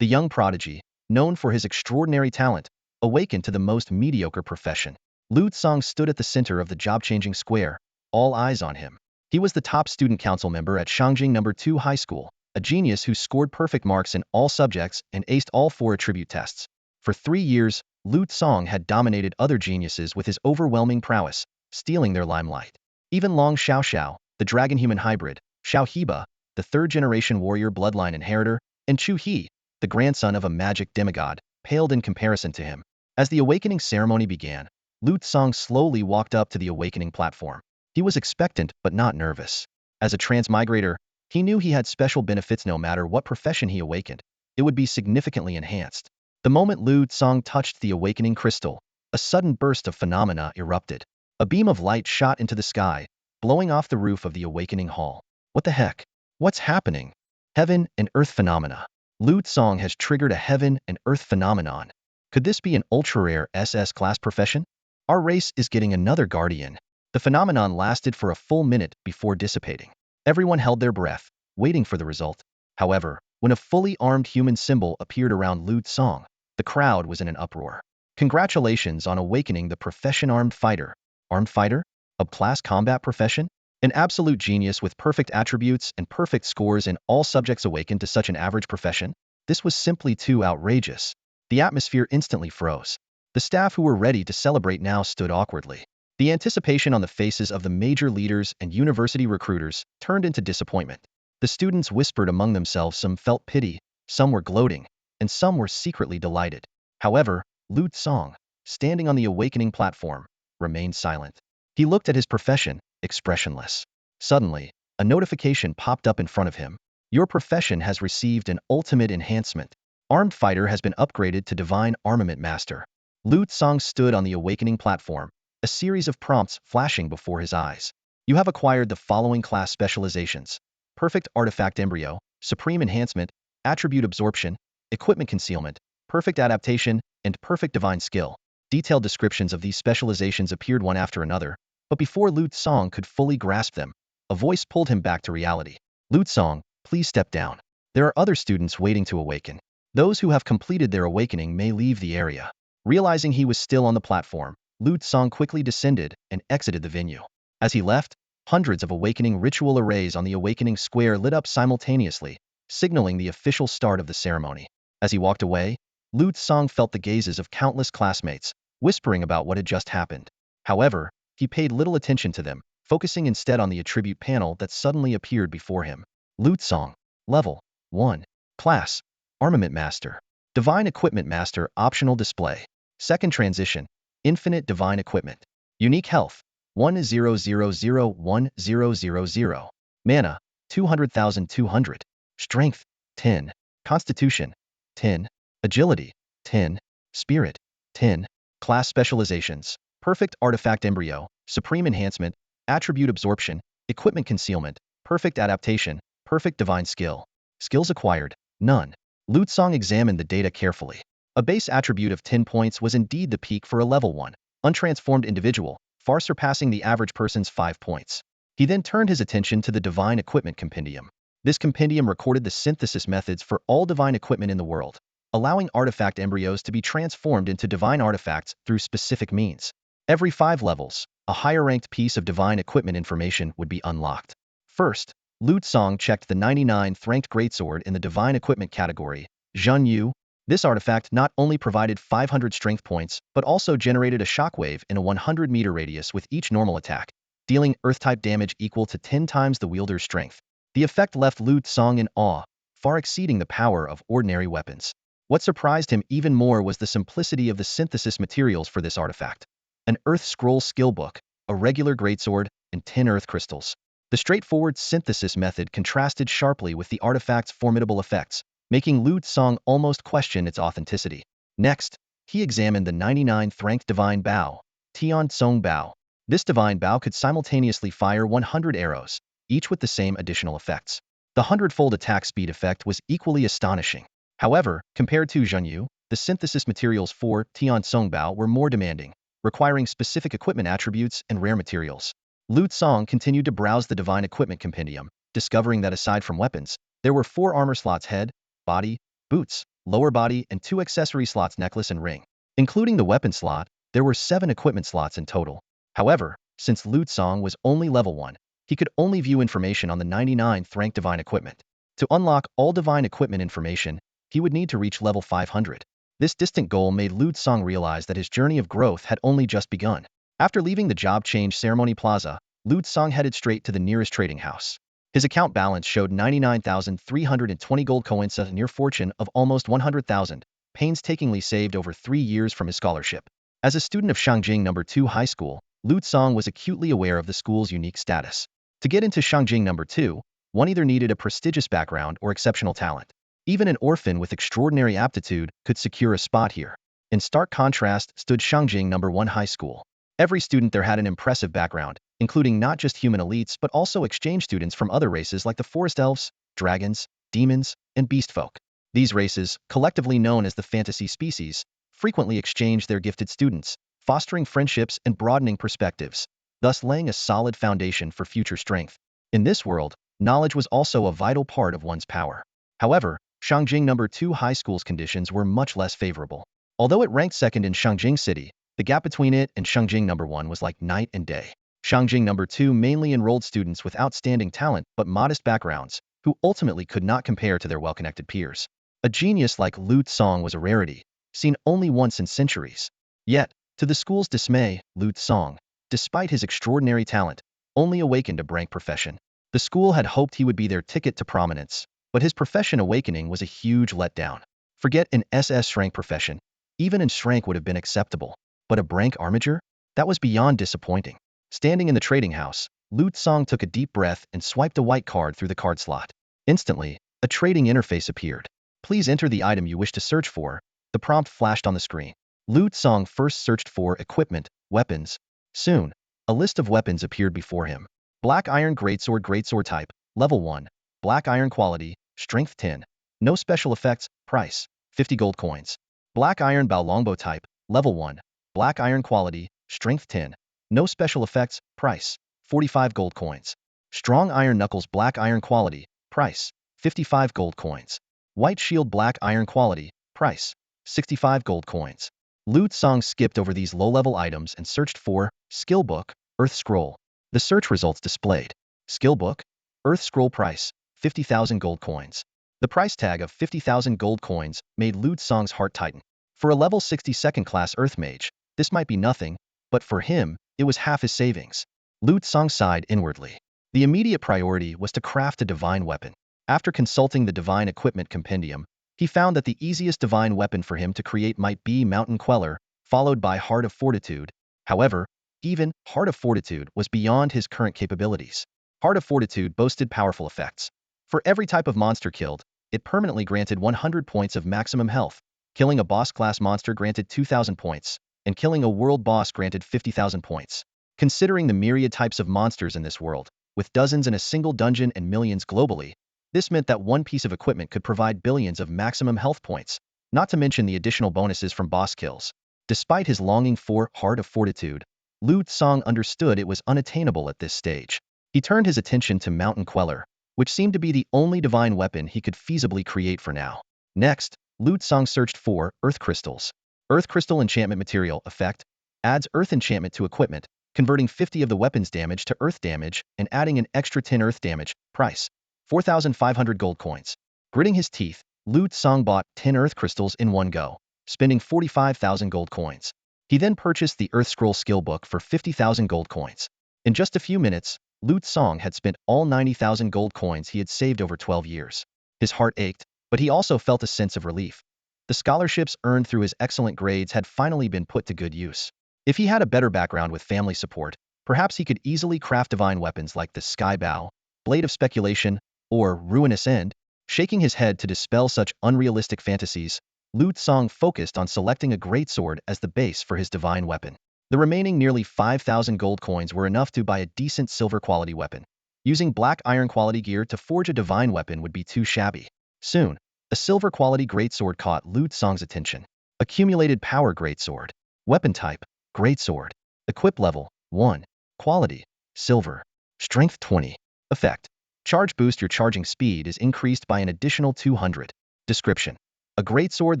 The young prodigy, known for his extraordinary talent, awakened to the most mediocre profession. Lu Tsang stood at the center of the job-changing square, all eyes on him. He was the top student council member at Shangjing No. 2 High School, a genius who scored perfect marks in all subjects and aced all 4 attribute tests. For 3 years, Lu Tsang had dominated other geniuses with his overwhelming prowess, stealing their limelight. Even Long Xiaoxiao, the dragon-human hybrid, Xiao Heba, the third-generation warrior bloodline inheritor, and Chu He, the grandson of a magic demigod, paled in comparison to him. As the awakening ceremony began, Lu Tsang slowly walked up to the awakening platform. He was expectant but not nervous. As a transmigrator, he knew he had special benefits no matter what profession he awakened. It would be significantly enhanced. The moment Lu Tsang touched the awakening crystal, a sudden burst of phenomena erupted. A beam of light shot into the sky, blowing off the roof of the awakening hall. What the heck? What's happening? Heaven and Earth phenomena. Lu Tsang has triggered a heaven and Earth phenomenon. Could this be an ultra-rare SS-class profession? Our race is getting another guardian. The phenomenon lasted for a full minute before dissipating. Everyone held their breath, waiting for the result. However, when a fully armed human symbol appeared around Lu Tsang, the crowd was in an uproar. Congratulations on awakening the profession Armed Fighter. Armed Fighter? A class combat profession? An absolute genius with perfect attributes and perfect scores in all subjects awakened to such an average profession? This was simply too outrageous. The atmosphere instantly froze. The staff who were ready to celebrate now stood awkwardly. The anticipation on the faces of the major leaders and university recruiters turned into disappointment. The students whispered among themselves, some felt pity, some were gloating, and some were secretly delighted. However, Lu Tsang, standing on the awakening platform, remained silent. He looked at his profession, expressionless. Suddenly, a notification popped up in front of him. Your profession has received an ultimate enhancement. Armed Fighter has been upgraded to Divine Armament Master. Lu Tsang stood on the awakening platform, a series of prompts flashing before his eyes. You have acquired the following class specializations: Perfect Artifact Embryo, Supreme Enhancement, Attribute Absorption, Equipment Concealment, Perfect Adaptation, and Perfect Divine Skill. Detailed descriptions of these specializations appeared one after another, but before Lu Tsang could fully grasp them, a voice pulled him back to reality. Lu Tsang, please step down. There are other students waiting to awaken. Those who have completed their awakening may leave the area. Realizing he was still on the platform, Lu Tsang quickly descended and exited the venue. As he left, hundreds of awakening ritual arrays on the awakening square lit up simultaneously, signaling the official start of the ceremony. As he walked away, Lu Tsang felt the gazes of countless classmates, whispering about what had just happened. However, he paid little attention to them, focusing instead on the attribute panel that suddenly appeared before him. Lu Tsang, Level 1. Class, Armament Master. Divine Equipment Master optional display. Second transition, Infinite Divine Equipment. Unique Health, 10001000. Mana, 200,200. Strength, 10. Constitution, 10. Agility, 10. Spirit, 10. Class Specializations: Perfect Artifact Embryo, Supreme Enhancement, Attribute Absorption, Equipment Concealment, Perfect Adaptation, Perfect Divine Skill. Skills acquired, none. Lu Tsang examined the data carefully. A base attribute of 10 points was indeed the peak for a level 1, untransformed individual, far surpassing the average person's 5 points. He then turned his attention to the Divine Equipment Compendium. This compendium recorded the synthesis methods for all divine equipment in the world, allowing artifact embryos to be transformed into divine artifacts through specific means. Every 5 levels, a higher-ranked piece of divine equipment information would be unlocked. First, Lu Tsang checked the 99th ranked greatsword in the divine equipment category, Zhen Yu. This artifact not only provided 500 strength points, but also generated a shockwave in a 100-meter radius with each normal attack, dealing Earth-type damage equal to 10 times the wielder's strength. The effect left Lu Tsang in awe, far exceeding the power of ordinary weapons. What surprised him even more was the simplicity of the synthesis materials for this artifact. An Earth Scroll skill book, a regular greatsword, and 10 Earth crystals. The straightforward synthesis method contrasted sharply with the artifact's formidable effects, making Lu Tsang almost question its authenticity. Next, he examined the 99th ranked Divine Bow, Tian Tsong Bao. This Divine Bow could simultaneously fire 100 arrows, each with the same additional effects. The 100-fold attack speed effect was equally astonishing. However, compared to Zhen Yu, the synthesis materials for Tian Tsong Bao were more demanding, requiring specific equipment attributes and rare materials. Lu Tsang continued to browse the Divine Equipment Compendium, discovering that aside from weapons, there were 4 armor slots: head, body, boots, lower body, and 2 accessory slots, necklace and ring. Including the weapon slot, there were 7 equipment slots in total. However, since Lu Tsong was only level 1, he could only view information on the 99th rank divine equipment. To unlock all divine equipment information, he would need to reach level 500. This distant goal made Lu Tsong realize that his journey of growth had only just begun. After leaving the job change ceremony plaza, Lu Tsong headed straight to the nearest trading house. His account balance showed 99,320 gold coins, a near fortune of almost 100,000, painstakingly saved over 3 years from his scholarship. As a student of Shangjing No. 2 High School, Lu Tsong was acutely aware of the school's unique status. To get into Shangjing No. 2, one either needed a prestigious background or exceptional talent. Even an orphan with extraordinary aptitude could secure a spot here. In stark contrast stood Shangjing No. 1 High School. Every student there had an impressive background, including not just human elites but also exchange students from other races like the forest elves, dragons, demons, and beast folk. These races, collectively known as the fantasy species, frequently exchanged their gifted students, fostering friendships and broadening perspectives, thus laying a solid foundation for future strength. In this world, knowledge was also a vital part of one's power. However, Shangjing No. 2 High School's conditions were much less favorable. Although it ranked second in Shangjing City, the gap between it and Shangjing No. 1 was like night and day. Shangjing No. 2 mainly enrolled students with outstanding talent but modest backgrounds, who ultimately could not compare to their well-connected peers. A genius like Lu Tsong was a rarity, seen only once in centuries. Yet, to the school's dismay, Lu Tsong, despite his extraordinary talent, only awakened a rank profession. The school had hoped he would be their ticket to prominence, but his profession awakening was a huge letdown. Forget an SS rank profession, even an S rank would have been acceptable. But a brank armiger? That was beyond disappointing. Standing in the trading house, Lu Tsong took a deep breath and swiped a white card through the card slot. Instantly, a trading interface appeared. Please enter the item you wish to search for, the prompt flashed on the screen. Lu Tsong first searched for equipment, weapons. Soon, a list of weapons appeared before him. Black Iron Greatsword type, level 1. Black Iron quality, strength 10. No special effects, price, 50 gold coins. Black Iron Bao Longbow type, level 1. Black Iron quality, strength 10. No special effects, price, 45 gold coins. Strong Iron Knuckles Black Iron quality, price, 55 gold coins. White Shield Black Iron quality, price, 65 gold coins. Lu Tsong skipped over these low-level items and searched for Skill Book, Earth Scroll. The search results displayed. Skill Book, Earth Scroll price, 50,000 gold coins. The price tag of 50,000 gold coins made Lu Tsong's heart tighten. For a level 62nd class Earth Mage, this might be nothing, but for him, it was half his savings. Lu Tsong sighed inwardly. The immediate priority was to craft a divine weapon. After consulting the Divine Equipment Compendium, he found that the easiest divine weapon for him to create might be Mountain Queller, followed by Heart of Fortitude. However, even Heart of Fortitude was beyond his current capabilities. Heart of Fortitude boasted powerful effects. For every type of monster killed, it permanently granted 100 points of maximum health. Killing a boss-class monster granted 2,000 points, and killing a world boss granted 50,000 points. Considering the myriad types of monsters in this world, with dozens in a single dungeon and millions globally, this meant that one piece of equipment could provide billions of maximum health points, not to mention the additional bonuses from boss kills. Despite his longing for Heart of Fortitude, Lu Tsong understood it was unattainable at this stage. He turned his attention to Mountain Queller, which seemed to be the only divine weapon he could feasibly create for now. Next, Lu Tsong searched for Earth Crystals. Earth Crystal Enchantment Material effect adds Earth Enchantment to equipment, converting 50 of the weapon's damage to Earth damage and adding an extra 10 Earth damage. Price, 4,500 gold coins. Gritting his teeth, Lu Tsong bought 10 Earth Crystals in one go, spending 45,000 gold coins. He then purchased the Earth Scroll Skill Book for 50,000 gold coins. In just a few minutes, Lu Tsong had spent all 90,000 gold coins he had saved over 12 years. His heart ached, but he also felt a sense of relief. The scholarships earned through his excellent grades had finally been put to good use. If he had a better background with family support, perhaps he could easily craft divine weapons like the Sky Bow, Blade of Speculation, or Ruinous End. Shaking his head to dispel such unrealistic fantasies, Lu Tsong focused on selecting a greatsword as the base for his divine weapon. The remaining nearly 5,000 gold coins were enough to buy a decent silver quality weapon. Using black iron quality gear to forge a divine weapon would be too shabby. Soon, a silver quality greatsword caught Lu Tsong's attention. Accumulated Power Greatsword. Weapon type, Greatsword. Equip level, 1. Quality, silver. Strength 20. Effect. Charge boost. Your charging speed is increased by an additional 200. Description. a greatsword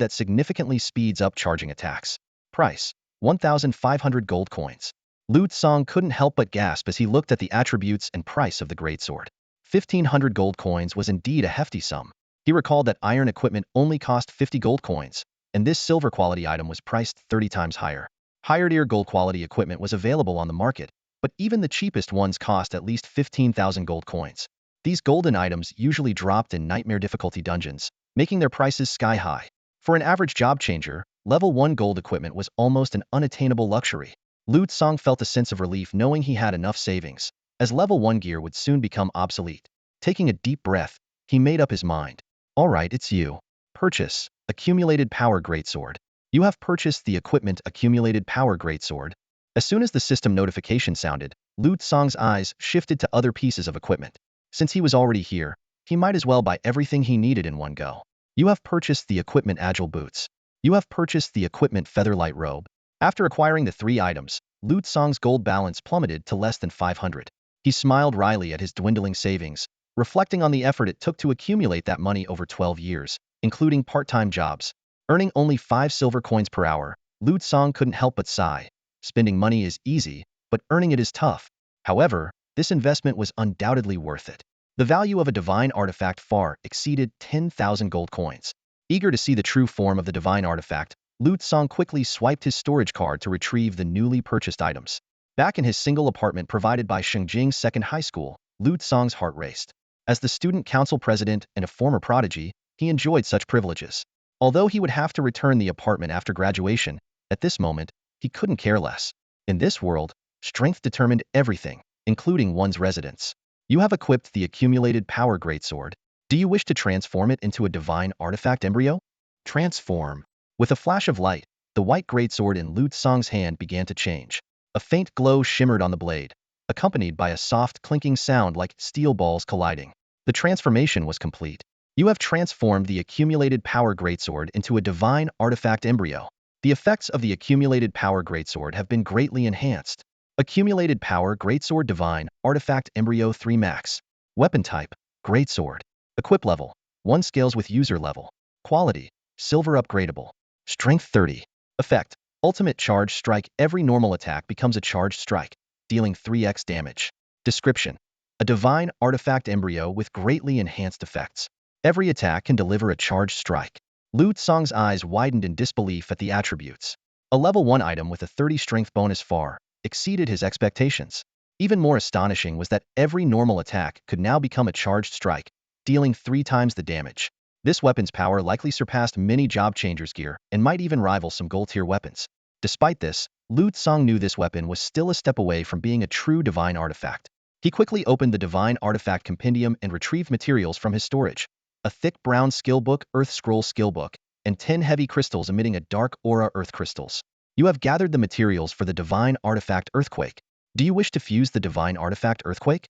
that significantly speeds up charging attacks. Price: 1,500 gold coins. Lu Tsang couldn't help but gasp as he looked at the attributes and price of the greatsword. 1,500 gold coins was indeed a hefty sum. He recalled that iron equipment only cost 50 gold coins, and this silver quality item was priced 30 times higher. Higher-tier gold quality equipment was available on the market, but even the cheapest ones cost at least 15,000 gold coins. These golden items usually dropped in nightmare difficulty dungeons, making their prices sky-high. For an average job changer, level 1 gold equipment was almost an unattainable luxury. Lu Tsang felt a sense of relief knowing he had enough savings, as level 1 gear would soon become obsolete. Taking a deep breath, he made up his mind. Alright, it's you. Purchase Accumulated Power Greatsword. You have purchased the equipment Accumulated Power Greatsword. As soon as the system notification sounded, Lu Tsang's eyes shifted to other pieces of equipment. Since he was already here, he might as well buy everything he needed in one go. You have purchased the equipment Agile Boots. You have purchased the equipment Featherlight Robe. After acquiring the 3 items, Lu Tsang's gold balance plummeted to less than 500. He smiled wryly at his dwindling savings, reflecting on the effort it took to accumulate that money over 12 years, including part-time jobs. Earning only 5 silver coins per hour, Lu Tsang couldn't help but sigh. Spending money is easy, but earning it is tough. However, this investment was undoubtedly worth it. The value of a divine artifact far exceeded 10,000 gold coins. Eager to see the true form of the divine artifact, Lu Tsang quickly swiped his storage card to retrieve the newly purchased items. Back in his single apartment provided by Shengjing's second high school, Lu Tsang's heart raced. As the student council president and a former prodigy, he enjoyed such privileges. Although he would have to return the apartment after graduation, at this moment, he couldn't care less. In this world, strength determined everything, including one's residence. You have equipped the Accumulated Power Greatsword. Do you wish to transform it into a divine artifact embryo? Transform. With a flash of light, the white greatsword in Lu Tsang's hand began to change. A faint glow shimmered on the blade, accompanied by a soft clinking sound like steel balls colliding. The transformation was complete. You have transformed the Accumulated Power Greatsword into a divine artifact embryo. The effects of the Accumulated Power Greatsword have been greatly enhanced. Accumulated Power Greatsword Divine Artifact Embryo 3 Max. Weapon Type: Greatsword. Equip Level: 1 scales with user level. Quality: Silver Upgradable. Strength 30. Effect: Ultimate Charge Strike. Every normal attack becomes a charged strike, dealing 3x damage. Description: A divine artifact embryo with greatly enhanced effects. Every attack can deliver a charged strike. Lu Tsang's eyes widened in disbelief at the attributes. A level 1 item with a 30 strength bonus far exceeded his expectations. Even more astonishing was that every normal attack could now become a charged strike, dealing 3 times the damage. This weapon's power likely surpassed many job changers' gear and might even rival some gold-tier weapons. Despite this, Lu Tsang knew this weapon was still a step away from being a true divine artifact. He quickly opened the Divine Artifact Compendium and retrieved materials from his storage. A thick brown skill book, Earth Scroll skill book, and 10 heavy crystals emitting a dark aura earth crystals. You have gathered the materials for the Divine Artifact Earthquake. Do you wish to fuse the Divine Artifact Earthquake?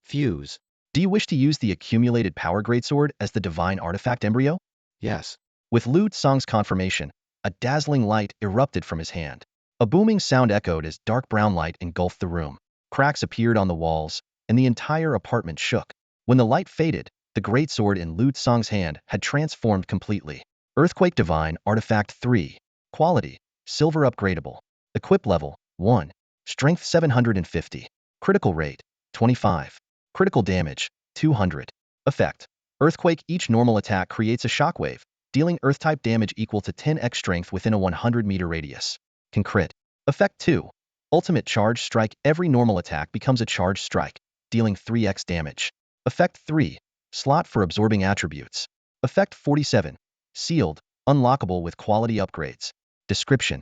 Fuse. Do you wish to use the Accumulated Power Greatsword as the Divine Artifact Embryo? Yes. With Lu Tsang's confirmation, a dazzling light erupted from his hand. A booming sound echoed as dark brown light engulfed the room. Cracks appeared on the walls, and the entire apartment shook. When the light faded, the greatsword in Lu Tsang's hand had transformed completely. Earthquake Divine Artifact 3. Quality: Silver Upgradable. Equip Level: 1. Strength 750. Critical Rate: 25. Critical Damage: 200. Effect: Earthquake. Each normal attack creates a shockwave, dealing Earth-type damage equal to 10x strength within a 100-meter radius. Can crit. Effect 2. Ultimate Charge Strike. Every normal attack becomes a charged strike, dealing 3x damage. Effect 3. Slot for absorbing attributes. Effect 47. Sealed, unlockable with quality upgrades. Description: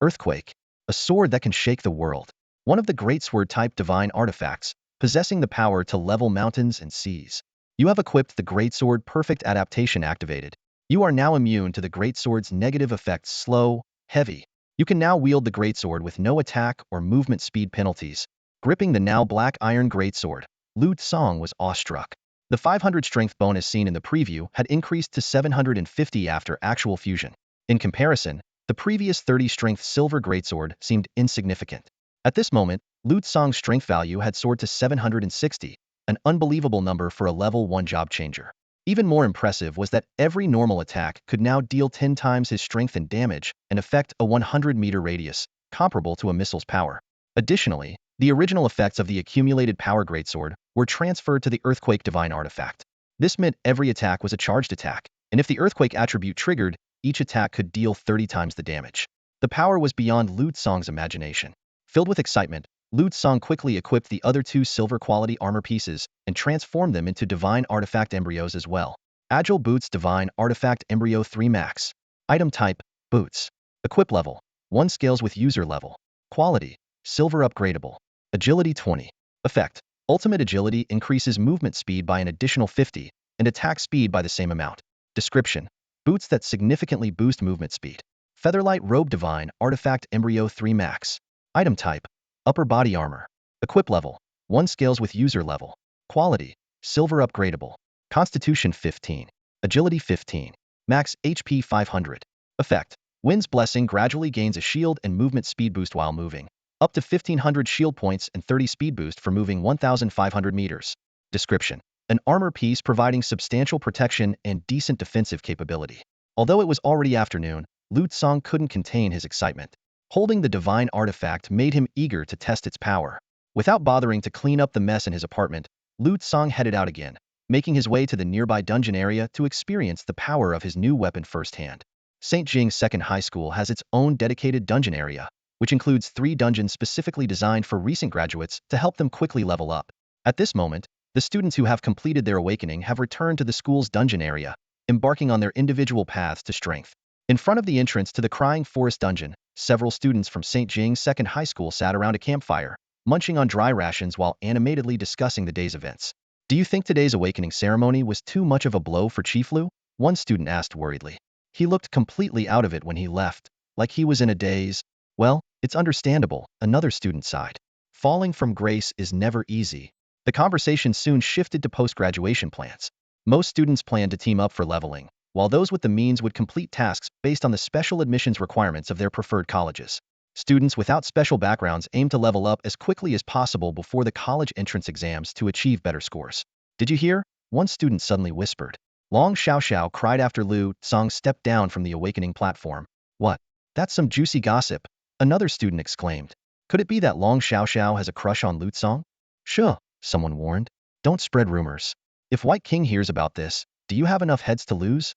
Earthquake. A sword that can shake the world. One of the greatsword-type divine artifacts, possessing the power to level mountains and seas. You have equipped the greatsword Perfect Adaptation activated. You are now immune to the greatsword's negative effects slow, heavy. You can now wield the greatsword with no attack or movement speed penalties. Gripping the now black iron greatsword, Lu Tsang was awestruck. The 500 strength bonus seen in the preview had increased to 750 after actual fusion. In comparison, the previous 30 strength silver greatsword seemed insignificant. At this moment, Lu Tsang's strength value had soared to 760, an unbelievable number for a level 1 job changer. Even more impressive was that every normal attack could now deal 10 times his strength and damage and affect a 100-meter radius, comparable to a missile's power. Additionally, the original effects of the accumulated power greatsword were transferred to the Earthquake Divine artifact. This meant every attack was a charged attack, and if the Earthquake attribute triggered, each attack could deal 30 times the damage. The power was beyond Lu Tsong's imagination. Filled with excitement, Lu Tsong quickly equipped the other two silver-quality armor pieces and transformed them into Divine Artifact embryos as well. Agile Boots Divine Artifact Embryo 3 Max. Item type, Boots. Equip level, 1 scales with user level. Quality, Silver upgradable. Agility 20. Effect, Ultimate Agility increases movement speed by an additional 50, and attack speed by the same amount. Description, boots that significantly boost movement speed. Featherlight Robe Divine Artifact Embryo 3 Max. Item type, Upper body armor. Equip level, 1 scales with user level. Quality, Silver upgradable. Constitution 15. Agility 15. Max HP 500. Effect, Wind's Blessing gradually gains a shield and movement speed boost while moving. Up to 1500 shield points and 30 speed boost for moving 1500 meters. Description, an armor piece providing substantial protection and decent defensive capability. Although it was already afternoon, Lu Tsong couldn't contain his excitement. Holding the divine artifact made him eager to test its power. Without bothering to clean up the mess in his apartment, Lu Tsong headed out again, making his way to the nearby dungeon area to experience the power of his new weapon firsthand. St. Jing's Second High School has its own dedicated dungeon area, which includes 3 dungeons specifically designed for recent graduates to help them quickly level up. At this moment, the students who have completed their awakening have returned to the school's dungeon area, embarking on their individual paths to strength. In front of the entrance to the Crying Forest dungeon, several students from St. Jing's Second High School sat around a campfire, munching on dry rations while animatedly discussing the day's events. "Do you think today's awakening ceremony was too much of a blow for Chief Lu?" one student asked worriedly. He looked completely out of it when he left, like he was in a daze. "Well, it's understandable," another student sighed. "Falling from grace is never easy." The conversation soon shifted to post-graduation plans. Most students planned to team up for leveling, while those with the means would complete tasks based on the special admissions requirements of their preferred colleges. Students without special backgrounds aimed to level up as quickly as possible before the college entrance exams to achieve better scores. "Did you hear?" one student suddenly whispered. Long Xiao cried after Lu Tsong stepped down from the awakening platform. "What? That's some juicy gossip," another student exclaimed. "Could it be that Long Xiao has a crush on Lu Tsong?" "Sure," someone warned. "Don't spread rumors. If White King hears about this, do you have enough heads to lose?"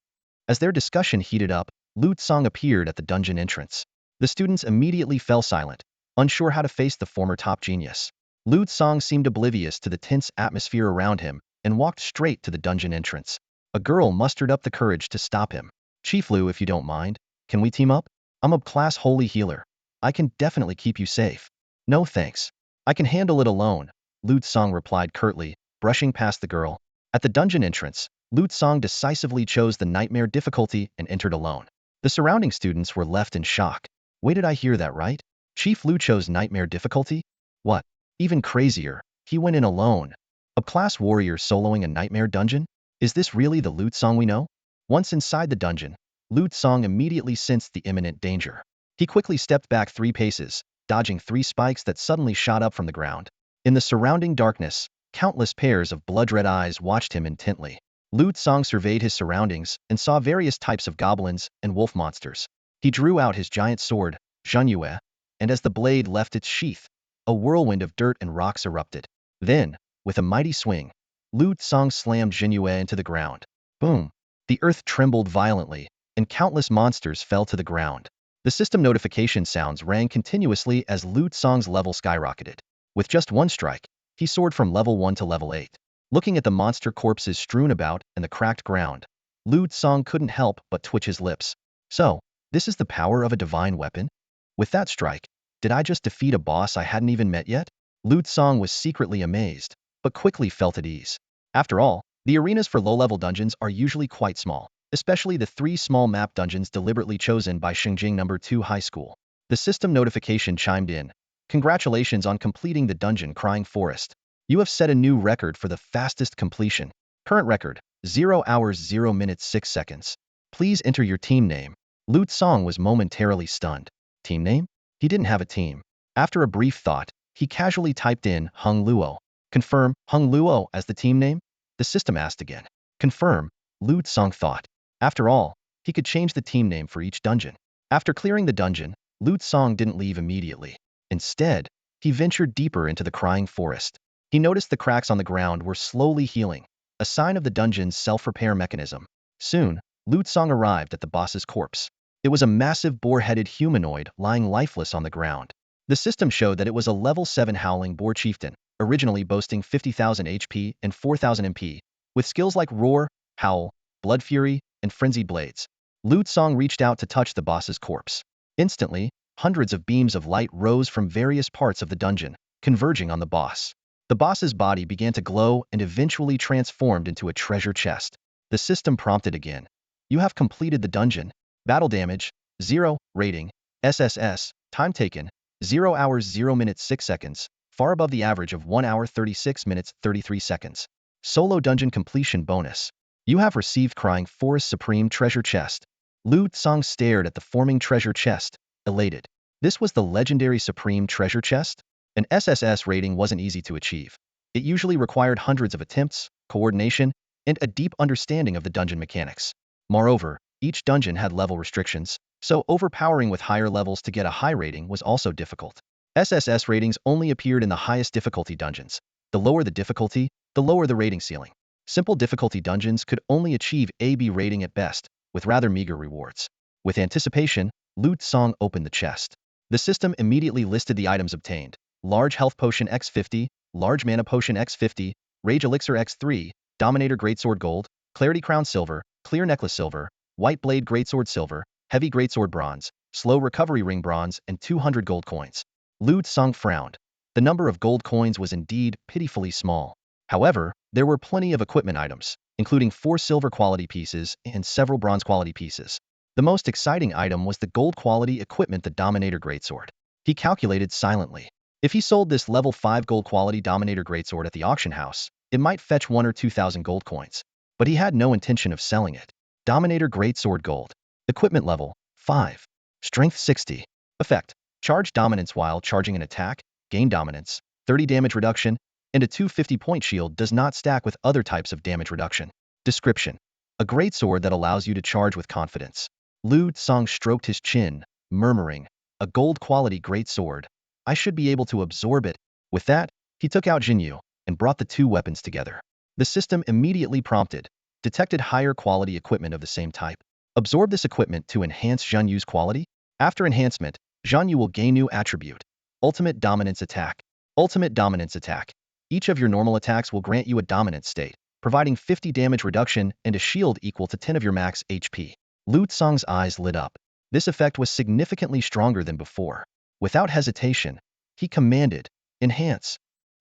As their discussion heated up, Lu Tsong appeared at the dungeon entrance. The students immediately fell silent, unsure how to face the former top genius. Lu Tsong seemed oblivious to the tense atmosphere around him and walked straight to the dungeon entrance. A girl mustered up the courage to stop him. "Chief Lu, if you don't mind, can we team up? I'm a class holy healer. I can definitely keep you safe." "No thanks. I can handle it alone," Lu Tsong replied curtly, brushing past the girl. At the dungeon entrance, Lu Tsong decisively chose the nightmare difficulty and entered alone. The surrounding students were left in shock. "Wait, did I hear that right? Chief Lu chose nightmare difficulty? What? Even crazier, he went in alone. A class warrior soloing a nightmare dungeon? Is this really the Lu Tsong we know?" Once inside the dungeon, Lu Tsong immediately sensed the imminent danger. He quickly stepped back 3 paces, dodging 3 spikes that suddenly shot up from the ground. In the surrounding darkness, countless pairs of blood-red eyes watched him intently. Lu Tsong surveyed his surroundings and saw various types of goblins and wolf monsters. He drew out his giant sword, Zhenyue, and as the blade left its sheath, a whirlwind of dirt and rocks erupted. Then, with a mighty swing, Lu Tsong slammed Zhenyue into the ground. Boom! The earth trembled violently, and countless monsters fell to the ground. The system notification sounds rang continuously as Lu Tsong's level skyrocketed. With just one strike, he soared from level 1 to level 8. Looking at the monster corpses strewn about and the cracked ground, Lu Tsong couldn't help but twitch his lips. "So, this is the power of a divine weapon? With that strike, did I just defeat a boss I hadn't even met yet?" Lu Tsong was secretly amazed, but quickly felt at ease. After all, the arenas for low-level dungeons are usually quite small, especially the 3 small map dungeons deliberately chosen by Shengjing No. 2 High School. The system notification chimed in. "Congratulations on completing the dungeon Crying Forest. You have set a new record for the fastest completion. Current record, 0 hours 0 minutes 6 seconds. Please enter your team name." Lu Tsong was momentarily stunned. Team name? He didn't have a team. After a brief thought, he casually typed in Hung Luo. "Confirm Hung Luo as the team name?" The system asked again. "Confirm," Lu Tsang thought. After all, he could change the team name for each dungeon. After clearing the dungeon, Lu Tsang didn't leave immediately. Instead, he ventured deeper into the crying forest. He noticed the cracks on the ground were slowly healing, a sign of the dungeon's self-repair mechanism. Soon, Lu Tsang arrived at the boss's corpse. It was a massive boar-headed humanoid lying lifeless on the ground. The system showed that it was a level 7 howling boar chieftain, originally boasting 50,000 HP and 4,000 MP, with skills like Roar, Howl, Blood Fury, and Frenzied Blades. Lu Tsang reached out to touch the boss's corpse. Instantly, hundreds of beams of light rose from various parts of the dungeon, converging on the boss. The boss's body began to glow and eventually transformed into a treasure chest. The system prompted again. You have completed the dungeon. Battle damage, 0, rating, SSS, time taken, 0 hours 0 minutes 6 seconds, far above the average of 1 hour 36 minutes 33 seconds. Solo dungeon completion bonus. You have received Crying Forest Supreme Treasure Chest. Lu Tsang stared at the forming treasure chest, elated. This was the legendary Supreme Treasure Chest? An SSS rating wasn't easy to achieve. It usually required hundreds of attempts, coordination, and a deep understanding of the dungeon mechanics. Moreover, each dungeon had level restrictions, so overpowering with higher levels to get a high rating was also difficult. SSS ratings only appeared in the highest difficulty dungeons. The lower the difficulty, the lower the rating ceiling. Simple difficulty dungeons could only achieve AB rating at best, with rather meager rewards. With anticipation, Lu Tsang opened the chest. The system immediately listed the items obtained. Large Health Potion X50, Large Mana Potion X50, Rage Elixir X3, Dominator Greatsword Gold, Clarity Crown Silver, Clear Necklace Silver, White Blade Greatsword Silver, Heavy Greatsword Bronze, Slow Recovery Ring Bronze, and 200 gold coins. Lu Tsang frowned. The number of gold coins was indeed pitifully small. However, there were plenty of equipment items, including 4 silver quality pieces and several bronze quality pieces. The most exciting item was the gold quality equipment, the Dominator Greatsword. He calculated silently. If he sold this level 5 gold quality Dominator Greatsword at the auction house, it might fetch 1 or 2,000 gold coins. But he had no intention of selling it. Dominator Greatsword Gold. Equipment level, 5. Strength 60. Effect, charge dominance while charging an attack, gain dominance, 30 damage reduction, and a 250-point shield does not stack with other types of damage reduction. Description, a greatsword that allows you to charge with confidence. Lu Tsang stroked his chin, murmuring, a gold quality greatsword. I should be able to absorb it. With that, he took out Jinyu and brought the two weapons together. The system immediately prompted, detected higher quality equipment of the same type. Absorb this equipment to enhance Jianyu's quality. After enhancement, Jianyu will gain new attribute, Ultimate Dominance Attack. Ultimate Dominance Attack. Each of your normal attacks will grant you a dominant state, providing 50 damage reduction and a shield equal to 10 of your max HP. Lu Tsang's eyes lit up. This effect was significantly stronger than before. Without hesitation, he commanded, enhance.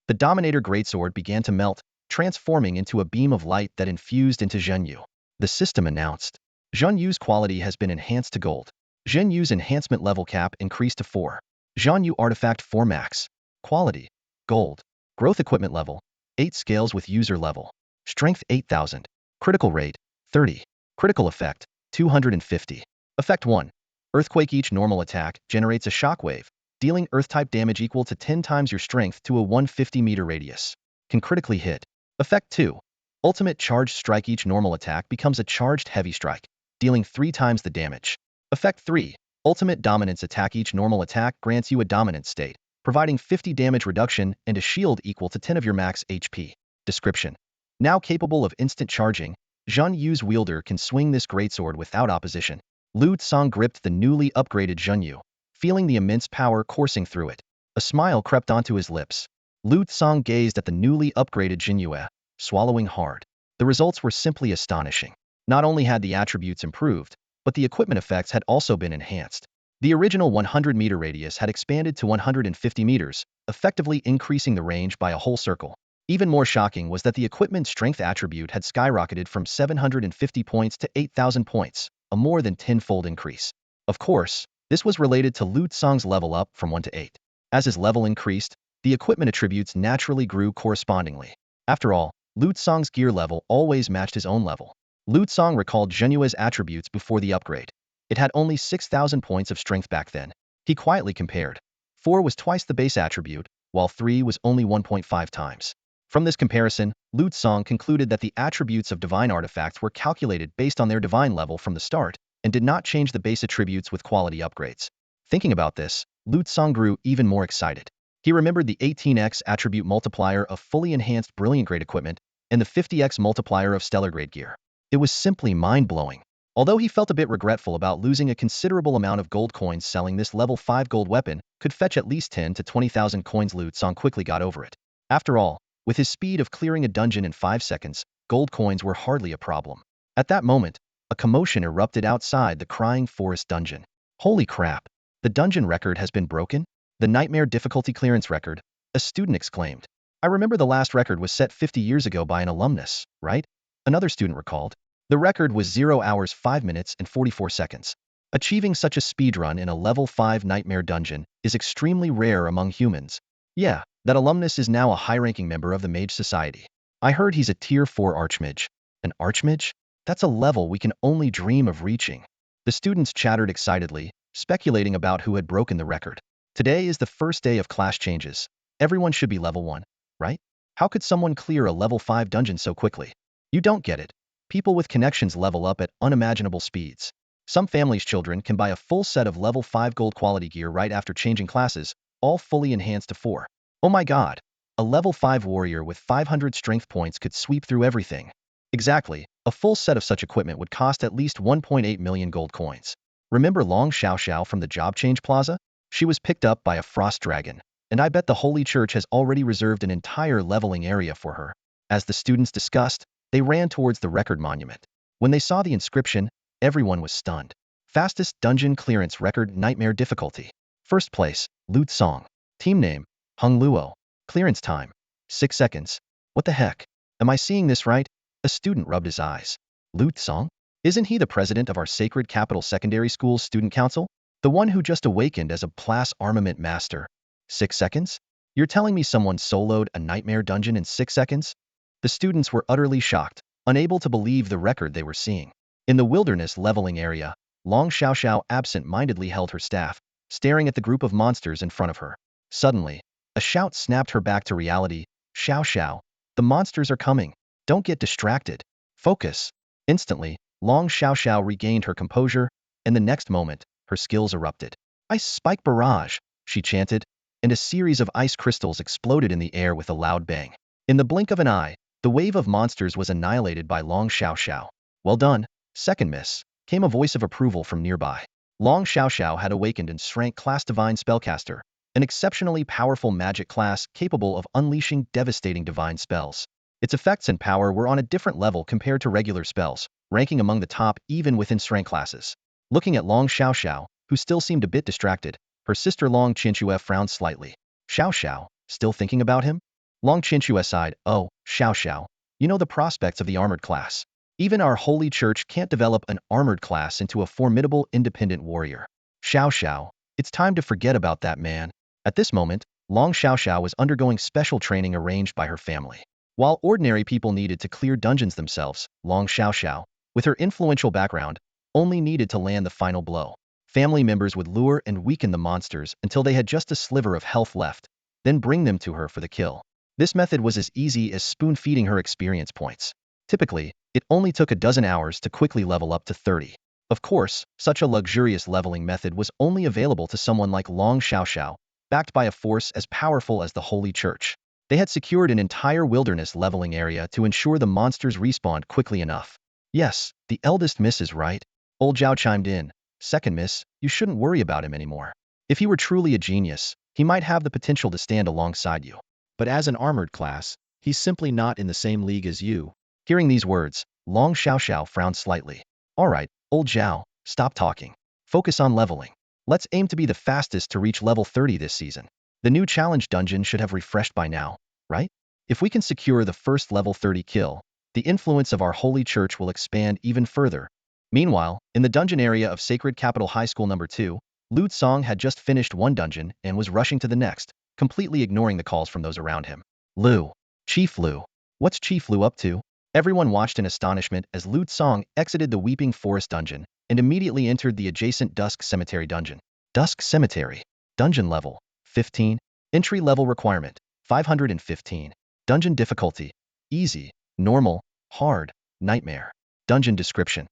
The Dominator Greatsword began to melt, transforming into a beam of light that infused into Jianyu. The system announced, Jianyu's quality has been enhanced to gold. Jianyu's enhancement level cap increased to 4. Jianyu Artifact 4 Max. Quality, gold. Growth equipment level, 8 scales with user level. Strength 8,000. Critical rate, 30. Critical effect, 250. Effect 1. Earthquake. Each normal attack generates a shockwave, dealing earth-type damage equal to 10 times your strength to a 150-meter radius. Can critically hit. Effect 2. Ultimate Charged Strike. Each normal attack becomes a charged heavy strike, dealing 3 times the damage. Effect 3. Ultimate Dominance Attack. Each normal attack grants you a dominant state, providing 50 damage reduction and a shield equal to 10 of your max HP. Description. Now capable of instant charging, Jianyu's wielder can swing this greatsword without opposition. Lu Tsang gripped the newly upgraded Jianyu, feeling the immense power coursing through it. A smile crept onto his lips. Lu Tsang gazed at the newly upgraded Jianyu, swallowing hard. The results were simply astonishing. Not only had the attributes improved, but the equipment effects had also been enhanced. The original 100-meter radius had expanded to 150 meters, effectively increasing the range by a whole circle. Even more shocking was that the equipment strength attribute had skyrocketed from 750 points to 8,000 points, a more than 10-fold increase. Of course, this was related to Lu Tsang's level up from 1 to 8. As his level increased, the equipment attributes naturally grew correspondingly. After all, Lu Tsang's gear level always matched his own level. Lu Tsang recalled Jianyu's attributes before the upgrade. It had only 6,000 points of strength back then. He quietly compared. 4 was twice the base attribute, while 3 was only 1.5 times. From this comparison, Lu Tsang concluded that the attributes of divine artifacts were calculated based on their divine level from the start and did not change the base attributes with quality upgrades. Thinking about this, Lu Tsang grew even more excited. He remembered the 18x attribute multiplier of fully enhanced brilliant grade equipment and the 50x multiplier of stellar grade gear. It was simply mind-blowing. Although he felt a bit regretful about losing a considerable amount of gold coins, selling this level 5 gold weapon could fetch at least 10 to 20,000 coins. Lu Tsang quickly got over it. After all, with his speed of clearing a dungeon in 5 seconds, gold coins were hardly a problem. At that moment, a commotion erupted outside the Crying Forest dungeon. Holy crap! The dungeon record has been broken? The nightmare difficulty clearance record, a student exclaimed. I remember the last record was set 50 years ago by an alumnus, right? Another student recalled. The record was 0 hours 5 minutes and 44 seconds. Achieving such a speedrun in a level 5 nightmare dungeon is extremely rare among humans. Yeah, that alumnus is now a high-ranking member of the Mage Society. I heard he's a tier 4 archmage. An archmage? That's a level we can only dream of reaching. The students chattered excitedly, speculating about who had broken the record. Today is the first day of class changes. Everyone should be level 1, right? How could someone clear a level 5 dungeon so quickly? You don't get it. People with connections level up at unimaginable speeds. Some families' children can buy a full set of level 5 gold quality gear right after changing classes, all fully enhanced to 4. Oh my god! A level 5 warrior with 500 strength points could sweep through everything. Exactly, a full set of such equipment would cost at least 1.8 million gold coins. Remember Long Xiao from the Job Change Plaza? She was picked up by a frost dragon, and I bet the Holy Church has already reserved an entire leveling area for her. As the students discussed, they ran towards the record monument. When they saw the inscription, everyone was stunned. Fastest dungeon clearance record nightmare difficulty. First place, Lu Tsang. Team name, Hung Luo. Clearance time, 6 seconds. What the heck? Am I seeing this right? A student rubbed his eyes. Lu Tsang? Isn't he the president of our Sacred Capital Secondary School's student council? The one who just awakened as a class armament master. 6 seconds? You're telling me someone soloed a nightmare dungeon in 6 seconds? The students were utterly shocked, unable to believe the record they were seeing. In the wilderness leveling area, Long Xiao absent-mindedly held her staff, staring at the group of monsters in front of her. Suddenly, a shout snapped her back to reality. Xiao, the monsters are coming. Don't get distracted. Focus. Instantly, Long Xiao regained her composure, and the next moment, her skills erupted. Ice Spike Barrage, she chanted, and a series of ice crystals exploded in the air with a loud bang. In the blink of an eye, the wave of monsters was annihilated by Long Xiao. Well done, second miss, came a voice of approval from nearby. Long Xiao had awakened and shrank class Divine Spellcaster, an exceptionally powerful magic class capable of unleashing devastating divine spells. Its effects and power were on a different level compared to regular spells, ranking among the top even within strength classes. Looking at Long Xiao, who still seemed a bit distracted, her sister Long Qinchue frowned slightly. Xiao, still thinking about him? Long Qinchue sighed, oh, Xiao, you know the prospects of the armored class. Even our holy church can't develop an armored class into a formidable independent warrior. Xiao, it's time to forget about that man. At this moment, Long Xiao was undergoing special training arranged by her family. While ordinary people needed to clear dungeons themselves, Long Xiao, with her influential background, only needed to land the final blow. Family members would lure and weaken the monsters until they had just a sliver of health left, then bring them to her for the kill. This method was as easy as spoon-feeding her experience points. Typically, it only took a dozen hours to quickly level up to 30. Of course, such a luxurious leveling method was only available to someone like Long Xiao, backed by a force as powerful as the Holy Church. They had secured an entire wilderness leveling area to ensure the monsters respawned quickly enough. Yes, the eldest miss is right. Old Zhao chimed in. Second miss, you shouldn't worry about him anymore. If he were truly a genius, he might have the potential to stand alongside you. But as an armored class, he's simply not in the same league as you. Hearing these words, Long Xiao frowned slightly. All right, old Zhao, stop talking. Focus on leveling. Let's aim to be the fastest to reach level 30 this season. The new challenge dungeon should have refreshed by now, right? If we can secure the first level 30 kill, the influence of our holy church will expand even further. Meanwhile, in the dungeon area of Sacred Capital High School No. 2, Lu Tsang had just finished one dungeon and was rushing to the next, completely ignoring the calls from those around him. Chief Lu. What's Chief Lu up to? Everyone watched in astonishment as Lu Tsang exited the Weeping Forest dungeon and immediately entered the adjacent Dusk Cemetery dungeon. Dusk Cemetery. Dungeon level, 15. Entry level requirement, 515. Dungeon difficulty: easy, normal, hard, nightmare. Dungeon description: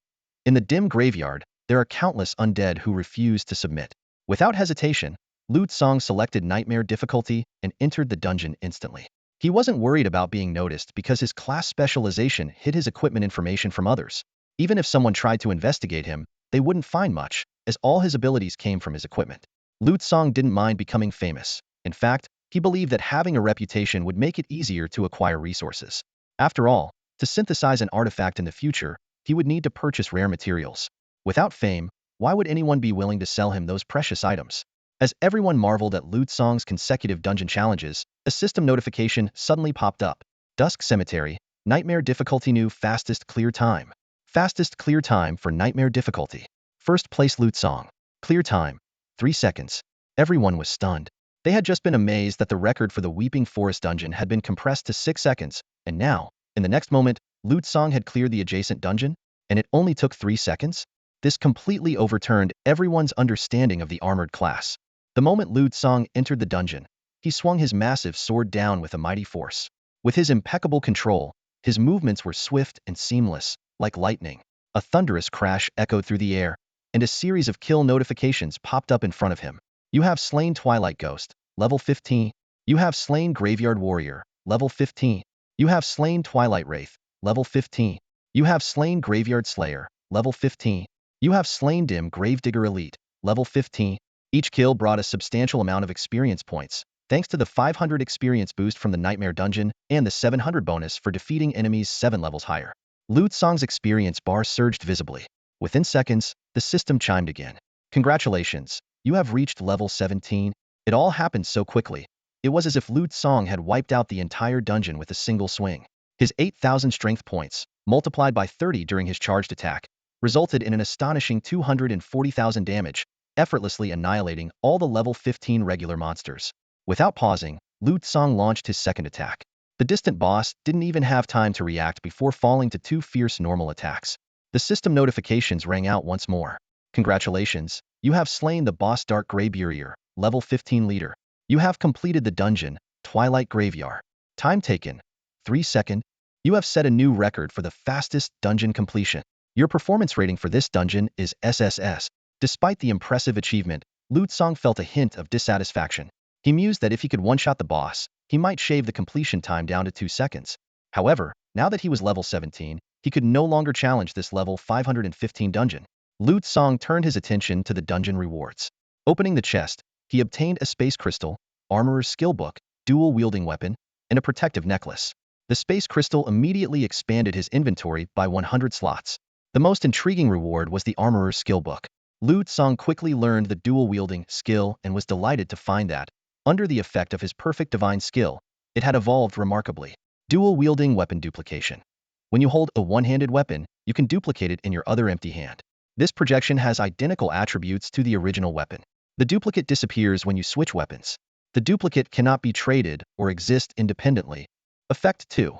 in the dim graveyard, there are countless undead who refuse to submit. Without hesitation, Lu Tsong selected nightmare difficulty and entered the dungeon instantly. He wasn't worried about being noticed because his class specialization hid his equipment information from others. Even if someone tried to investigate him, they wouldn't find much, as all his abilities came from his equipment. Lu Tsong didn't mind becoming famous. In fact, he believed that having a reputation would make it easier to acquire resources. After all, to synthesize an artifact in the future, he would need to purchase rare materials. Without fame, why would anyone be willing to sell him those precious items? As everyone marveled at Lu Tsong's consecutive dungeon challenges, a system notification suddenly popped up. Dusk Cemetery, Nightmare difficulty, new fastest clear time. Fastest clear time for Nightmare difficulty. First place Lu Tsong. Clear time: 3 seconds. Everyone was stunned. They had just been amazed that the record for the Weeping Forest dungeon had been compressed to 6 seconds, and now, in the next moment, Lu Tsong had cleared the adjacent dungeon, and it only took 3 seconds? This completely overturned everyone's understanding of the armored class. The moment Lu Tsong entered the dungeon, he swung his massive sword down with a mighty force. With his impeccable control, his movements were swift and seamless, like lightning. A thunderous crash echoed through the air, and a series of kill notifications popped up in front of him. You have slain Twilight Ghost, level 15. You have slain Graveyard Warrior, level 15. You have slain Twilight Wraith, level 15. You have slain Graveyard Slayer, level 15. You have slain Dim Gravedigger Elite, level 15. Each kill brought a substantial amount of experience points, thanks to the 500 experience boost from the Nightmare Dungeon and the 700 bonus for defeating enemies 7 levels higher. Lu Tsong's experience bar surged visibly. Within seconds, the system chimed again. Congratulations, you have reached level 17. It all happened so quickly. It was as if Lu Tsong had wiped out the entire dungeon with a single swing. His 8,000 strength points, multiplied by 30 during his charged attack, resulted in an astonishing 240,000 damage, effortlessly annihilating all the level 15 regular monsters. Without pausing, Lu Tsong launched his second attack. The distant boss didn't even have time to react before falling to 2 fierce normal attacks. The system notifications rang out once more. Congratulations, you have slain the boss Dark Grey Burier, level 15 leader. You have completed the dungeon, Twilight Graveyard. Time taken: 3 seconds. You have set a new record for the fastest dungeon completion. Your performance rating for this dungeon is SSS. Despite the impressive achievement, Lu Tsong felt a hint of dissatisfaction. He mused that if he could one-shot the boss, he might shave the completion time down to 2 seconds. However, now that he was level 17, he could no longer challenge this level 515 dungeon. Lu Tsong turned his attention to the dungeon rewards. Opening the chest, he obtained a space crystal, armorer's skill book, dual-wielding weapon, and a protective necklace. The space crystal immediately expanded his inventory by 100 slots. The most intriguing reward was the armorer's skill book. Lu Tsong quickly learned the dual-wielding skill and was delighted to find that, under the effect of his perfect divine skill, it had evolved remarkably. Dual-wielding weapon duplication. When you hold a one-handed weapon, you can duplicate it in your other empty hand. This projection has identical attributes to the original weapon. The duplicate disappears when you switch weapons. The duplicate cannot be traded or exist independently. Effect 2.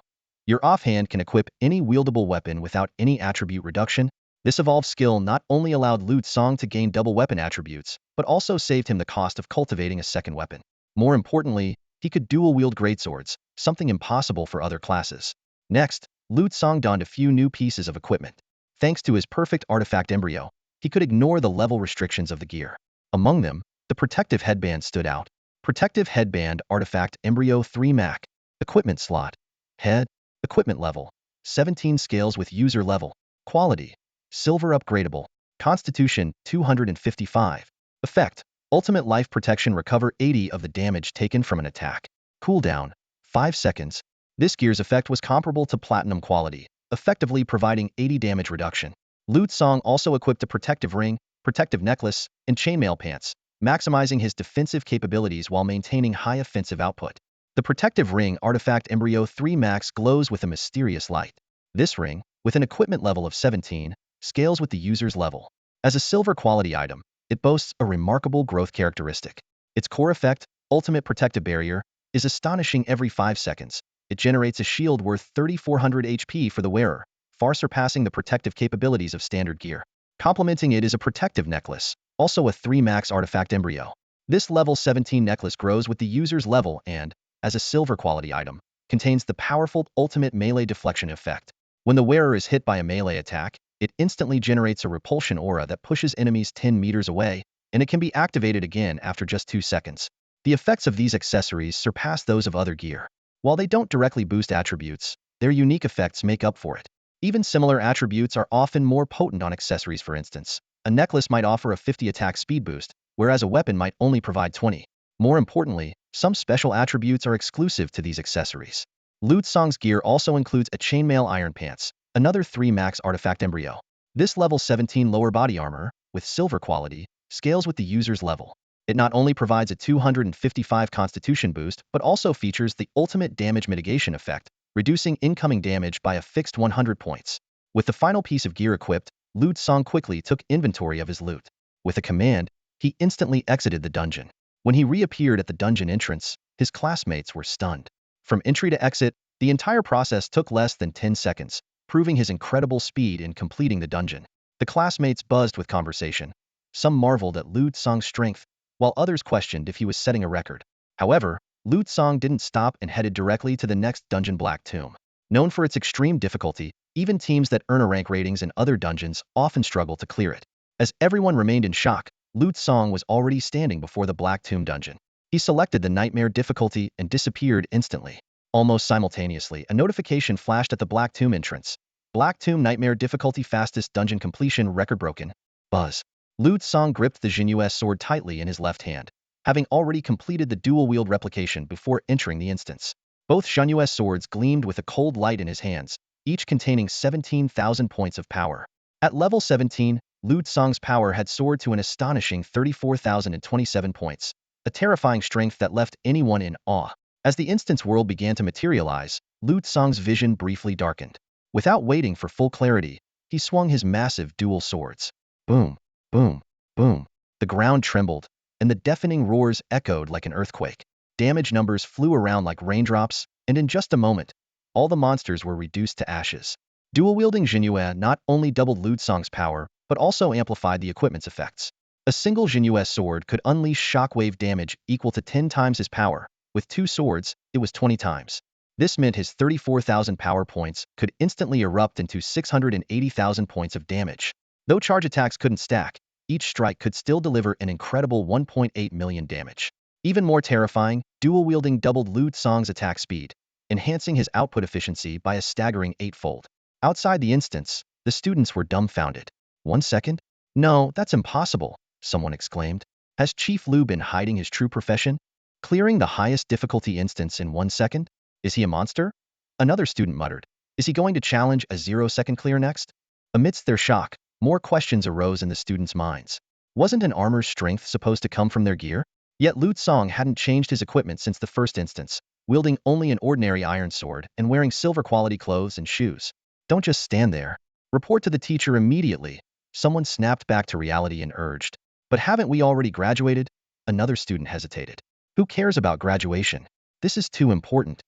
Your offhand can equip any wieldable weapon without any attribute reduction. This evolved skill not only allowed Lu Tsong to gain double weapon attributes, but also saved him the cost of cultivating a second weapon. More importantly, he could dual-wield greatswords, something impossible for other classes. Next, Lu Tsong donned a few new pieces of equipment. Thanks to his perfect artifact embryo, he could ignore the level restrictions of the gear. Among them, the protective headband stood out. Protective headband artifact embryo 3 Mac. Equipment slot. Head. Equipment level: 17 scales with user level. Quality: silver upgradable. Constitution: 255. Effect: ultimate life protection, recover 80 of the damage taken from an attack. Cooldown: 5 seconds. This gear's effect was comparable to platinum quality, effectively providing 80 damage reduction. Lu Tsong also equipped a protective ring, protective necklace, and chainmail pants, maximizing his defensive capabilities while maintaining high offensive output. The protective ring artifact embryo 3 Max glows with a mysterious light. This ring, with an equipment level of 17, scales with the user's level. As a silver quality item, it boasts a remarkable growth characteristic. Its core effect, ultimate protective barrier, is astonishing. Every 5 seconds, it generates a shield worth 3,400 HP for the wearer, far surpassing the protective capabilities of standard gear. Complementing it is a protective necklace, also a 3 Max artifact embryo. This level 17 necklace grows with the user's level and, as a silver quality item, contains the powerful ultimate melee deflection effect. When the wearer is hit by a melee attack, it instantly generates a repulsion aura that pushes enemies 10 meters away, and it can be activated again after just 2 seconds. The effects of these accessories surpass those of other gear. While they don't directly boost attributes, their unique effects make up for it. Even similar attributes are often more potent on accessories. For instance, a necklace might offer a 50 attack speed boost, whereas a weapon might only provide 20. More importantly, some special attributes are exclusive to these accessories. Lute Song's gear also includes a chainmail iron pants, another 3 max artifact embryo. This level 17 lower body armor, with silver quality, scales with the user's level. It not only provides a 255 constitution boost, but also features the ultimate damage mitigation effect, reducing incoming damage by a fixed 100 points. With the final piece of gear equipped, Lute Song quickly took inventory of his loot. With a command, he instantly exited the dungeon. When he reappeared at the dungeon entrance, his classmates were stunned. From entry to exit, the entire process took less than 10 seconds, proving his incredible speed in completing the dungeon. The classmates buzzed with conversation. Some marveled at Lute Song's strength, while others questioned if he was setting a record. However, Lute Song didn't stop and headed directly to the next dungeon, Black Tomb. Known for its extreme difficulty, even teams that earn a rank ratings in other dungeons often struggle to clear it. As everyone remained in shock, Lute Song was already standing before the Black Tomb dungeon. He selected the nightmare difficulty and disappeared instantly. Almost simultaneously, a notification flashed at the Black Tomb entrance. Black Tomb nightmare difficulty fastest dungeon completion record broken. Buzz. Lute Song gripped the Jinu's sword tightly in his left hand, having already completed the dual-wield replication before entering the instance. Both Jinu's swords gleamed with a cold light in his hands, each containing 17,000 points of power. At level 17, Lute Song's power had soared to an astonishing 34,027 points, a terrifying strength that left anyone in awe. As the instance world began to materialize, Lute Song's vision briefly darkened. Without waiting for full clarity, he swung his massive dual swords. Boom, boom, boom. The ground trembled, and the deafening roars echoed like an earthquake. Damage numbers flew around like raindrops, and in just a moment, all the monsters were reduced to ashes. Dual-wielding Jinyu not only doubled Lute Song's power, but also amplified the equipment's effects. A single Jinyu sword could unleash shockwave damage equal to 10 times his power. With 2 swords, it was 20 times. This meant his 34,000 power points could instantly erupt into 680,000 points of damage. Though charge attacks couldn't stack, each strike could still deliver an incredible 1.8 million damage. Even more terrifying, dual-wielding doubled Lute Song's attack speed, enhancing his output efficiency by a staggering 8-fold. Outside the instance, the students were dumbfounded. 1 second? No, that's impossible, someone exclaimed. Has Chief Lu been hiding his true profession? Clearing the highest difficulty instance in 1 second? Is he a monster? Another student muttered. Is he going to challenge a 0-second clear next? Amidst their shock, more questions arose in the students' minds. Wasn't an armor's strength supposed to come from their gear? Yet Lute Song hadn't changed his equipment since the first instance, wielding only an ordinary iron sword and wearing silver-quality clothes and shoes. Don't just stand there. Report to the teacher immediately. Someone snapped back to reality and urged. But haven't we already graduated? Another student hesitated. Who cares about graduation? This is too important.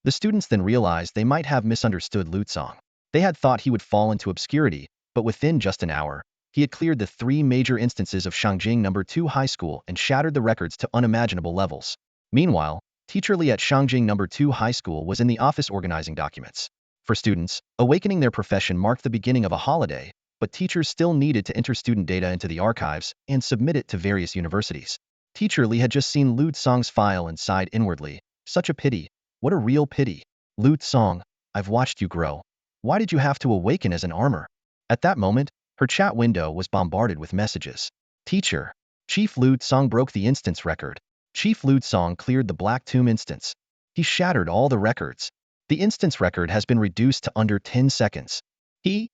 The students then realized they might have misunderstood Lute Song. They had thought he would fall into obscurity, but within just an hour, he had cleared the 3 major instances of Shangjing No. 2 High School and shattered the records to unimaginable levels. Meanwhile, Teacher Li at Shangjing No. 2 High School was in the office organizing documents. For students, awakening their profession marked the beginning of a holiday, but teachers still needed to enter student data into the archives and submit it to various universities. Teacher Li had just seen Lute Song's file and sighed inwardly. Such a pity. What a real pity. Lute Song, I've watched you grow. Why did you have to awaken as an armor? At that moment, her chat window was bombarded with messages. Teacher. Chief Lute Song broke the instance record. Chief Lute Song cleared the Black Tomb instance. He shattered all the records. The instance record has been reduced to under 10 seconds. He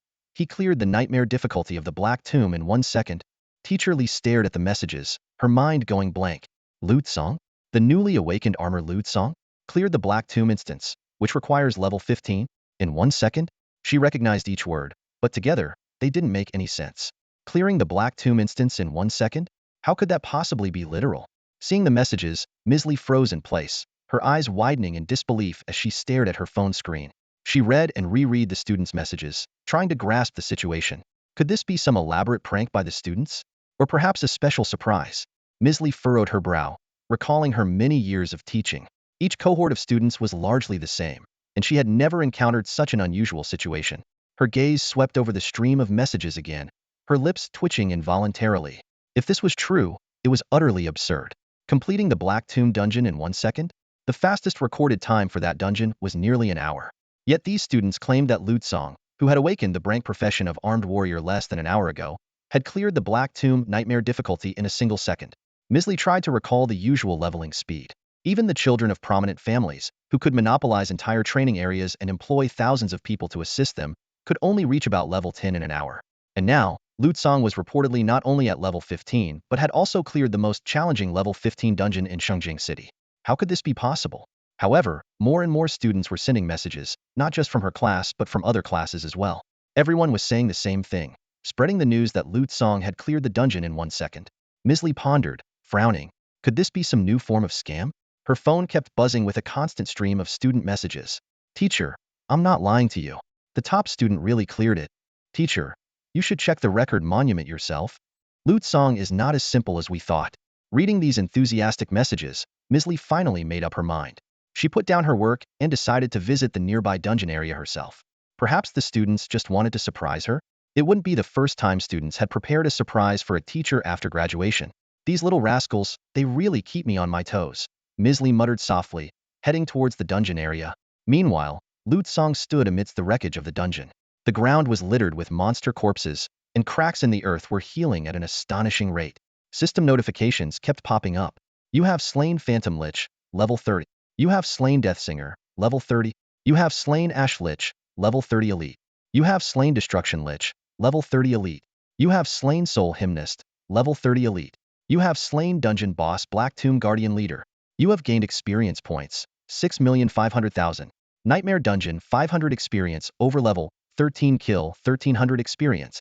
cleared the nightmare difficulty of the Black Tomb in 1 second. Teacher Li stared at the messages, her mind going blank. Lute Song? The newly awakened armor Lute Song? Cleared the Black Tomb instance, which requires level 15, in 1 second? She recognized each word, but together, they didn't make any sense. Clearing the Black Tomb instance in 1 second? How could that possibly be literal? Seeing the messages, Ms. Li froze in place, her eyes widening in disbelief as she stared at her phone screen. She read and reread the students' messages, trying to grasp the situation. Could this be some elaborate prank by the students? Or perhaps a special surprise? Ms. Li furrowed her brow, recalling her many years of teaching. Each cohort of students was largely the same, and she had never encountered such an unusual situation. Her gaze swept over the stream of messages again, her lips twitching involuntarily. If this was true, it was utterly absurd. Completing the Black Tomb dungeon in 1 second? The fastest recorded time for that dungeon was nearly an hour. Yet these students claimed that Lu Tsong, who had awakened the rank profession of armed warrior less than an hour ago, had cleared the Black Tomb nightmare difficulty in a single second. Misley tried to recall the usual leveling speed. Even the children of prominent families, who could monopolize entire training areas and employ thousands of people to assist them, could only reach about level 10 in an hour. And now, Lu Tsong was reportedly not only at level 15, but had also cleared the most challenging level 15 dungeon in Shengjing City. How could this be possible? However, more and more students were sending messages, not just from her class but from other classes as well. Everyone was saying the same thing, spreading the news that Lu Tsong had cleared the dungeon in 1 second. Misley pondered, frowning. Could this be some new form of scam? Her phone kept buzzing with a constant stream of student messages. Teacher, I'm not lying to you. The top student really cleared it. Teacher, you should check the record monument yourself. Lu Tsong is not as simple as we thought. Reading these enthusiastic messages, Misley finally made up her mind. She put down her work and decided to visit the nearby dungeon area herself. Perhaps the students just wanted to surprise her? It wouldn't be the first time students had prepared a surprise for a teacher after graduation. These little rascals, they really keep me on my toes. Misley muttered softly, heading towards the dungeon area. Meanwhile, Lu Tsong stood amidst the wreckage of the dungeon. The ground was littered with monster corpses, and cracks in the earth were healing at an astonishing rate. System notifications kept popping up. You have slain Phantom Lich, level 30. You have slain Deathsinger, level 30. You have slain Ash Lich, level 30 elite. You have slain Destruction Lich, level 30 elite. You have slain Soul Hymnist, level 30 elite. You have slain Dungeon Boss Black Tomb Guardian Leader. You have gained experience points, 6,500,000. Nightmare Dungeon 500 experience, over level, 13 kill, 1300 experience.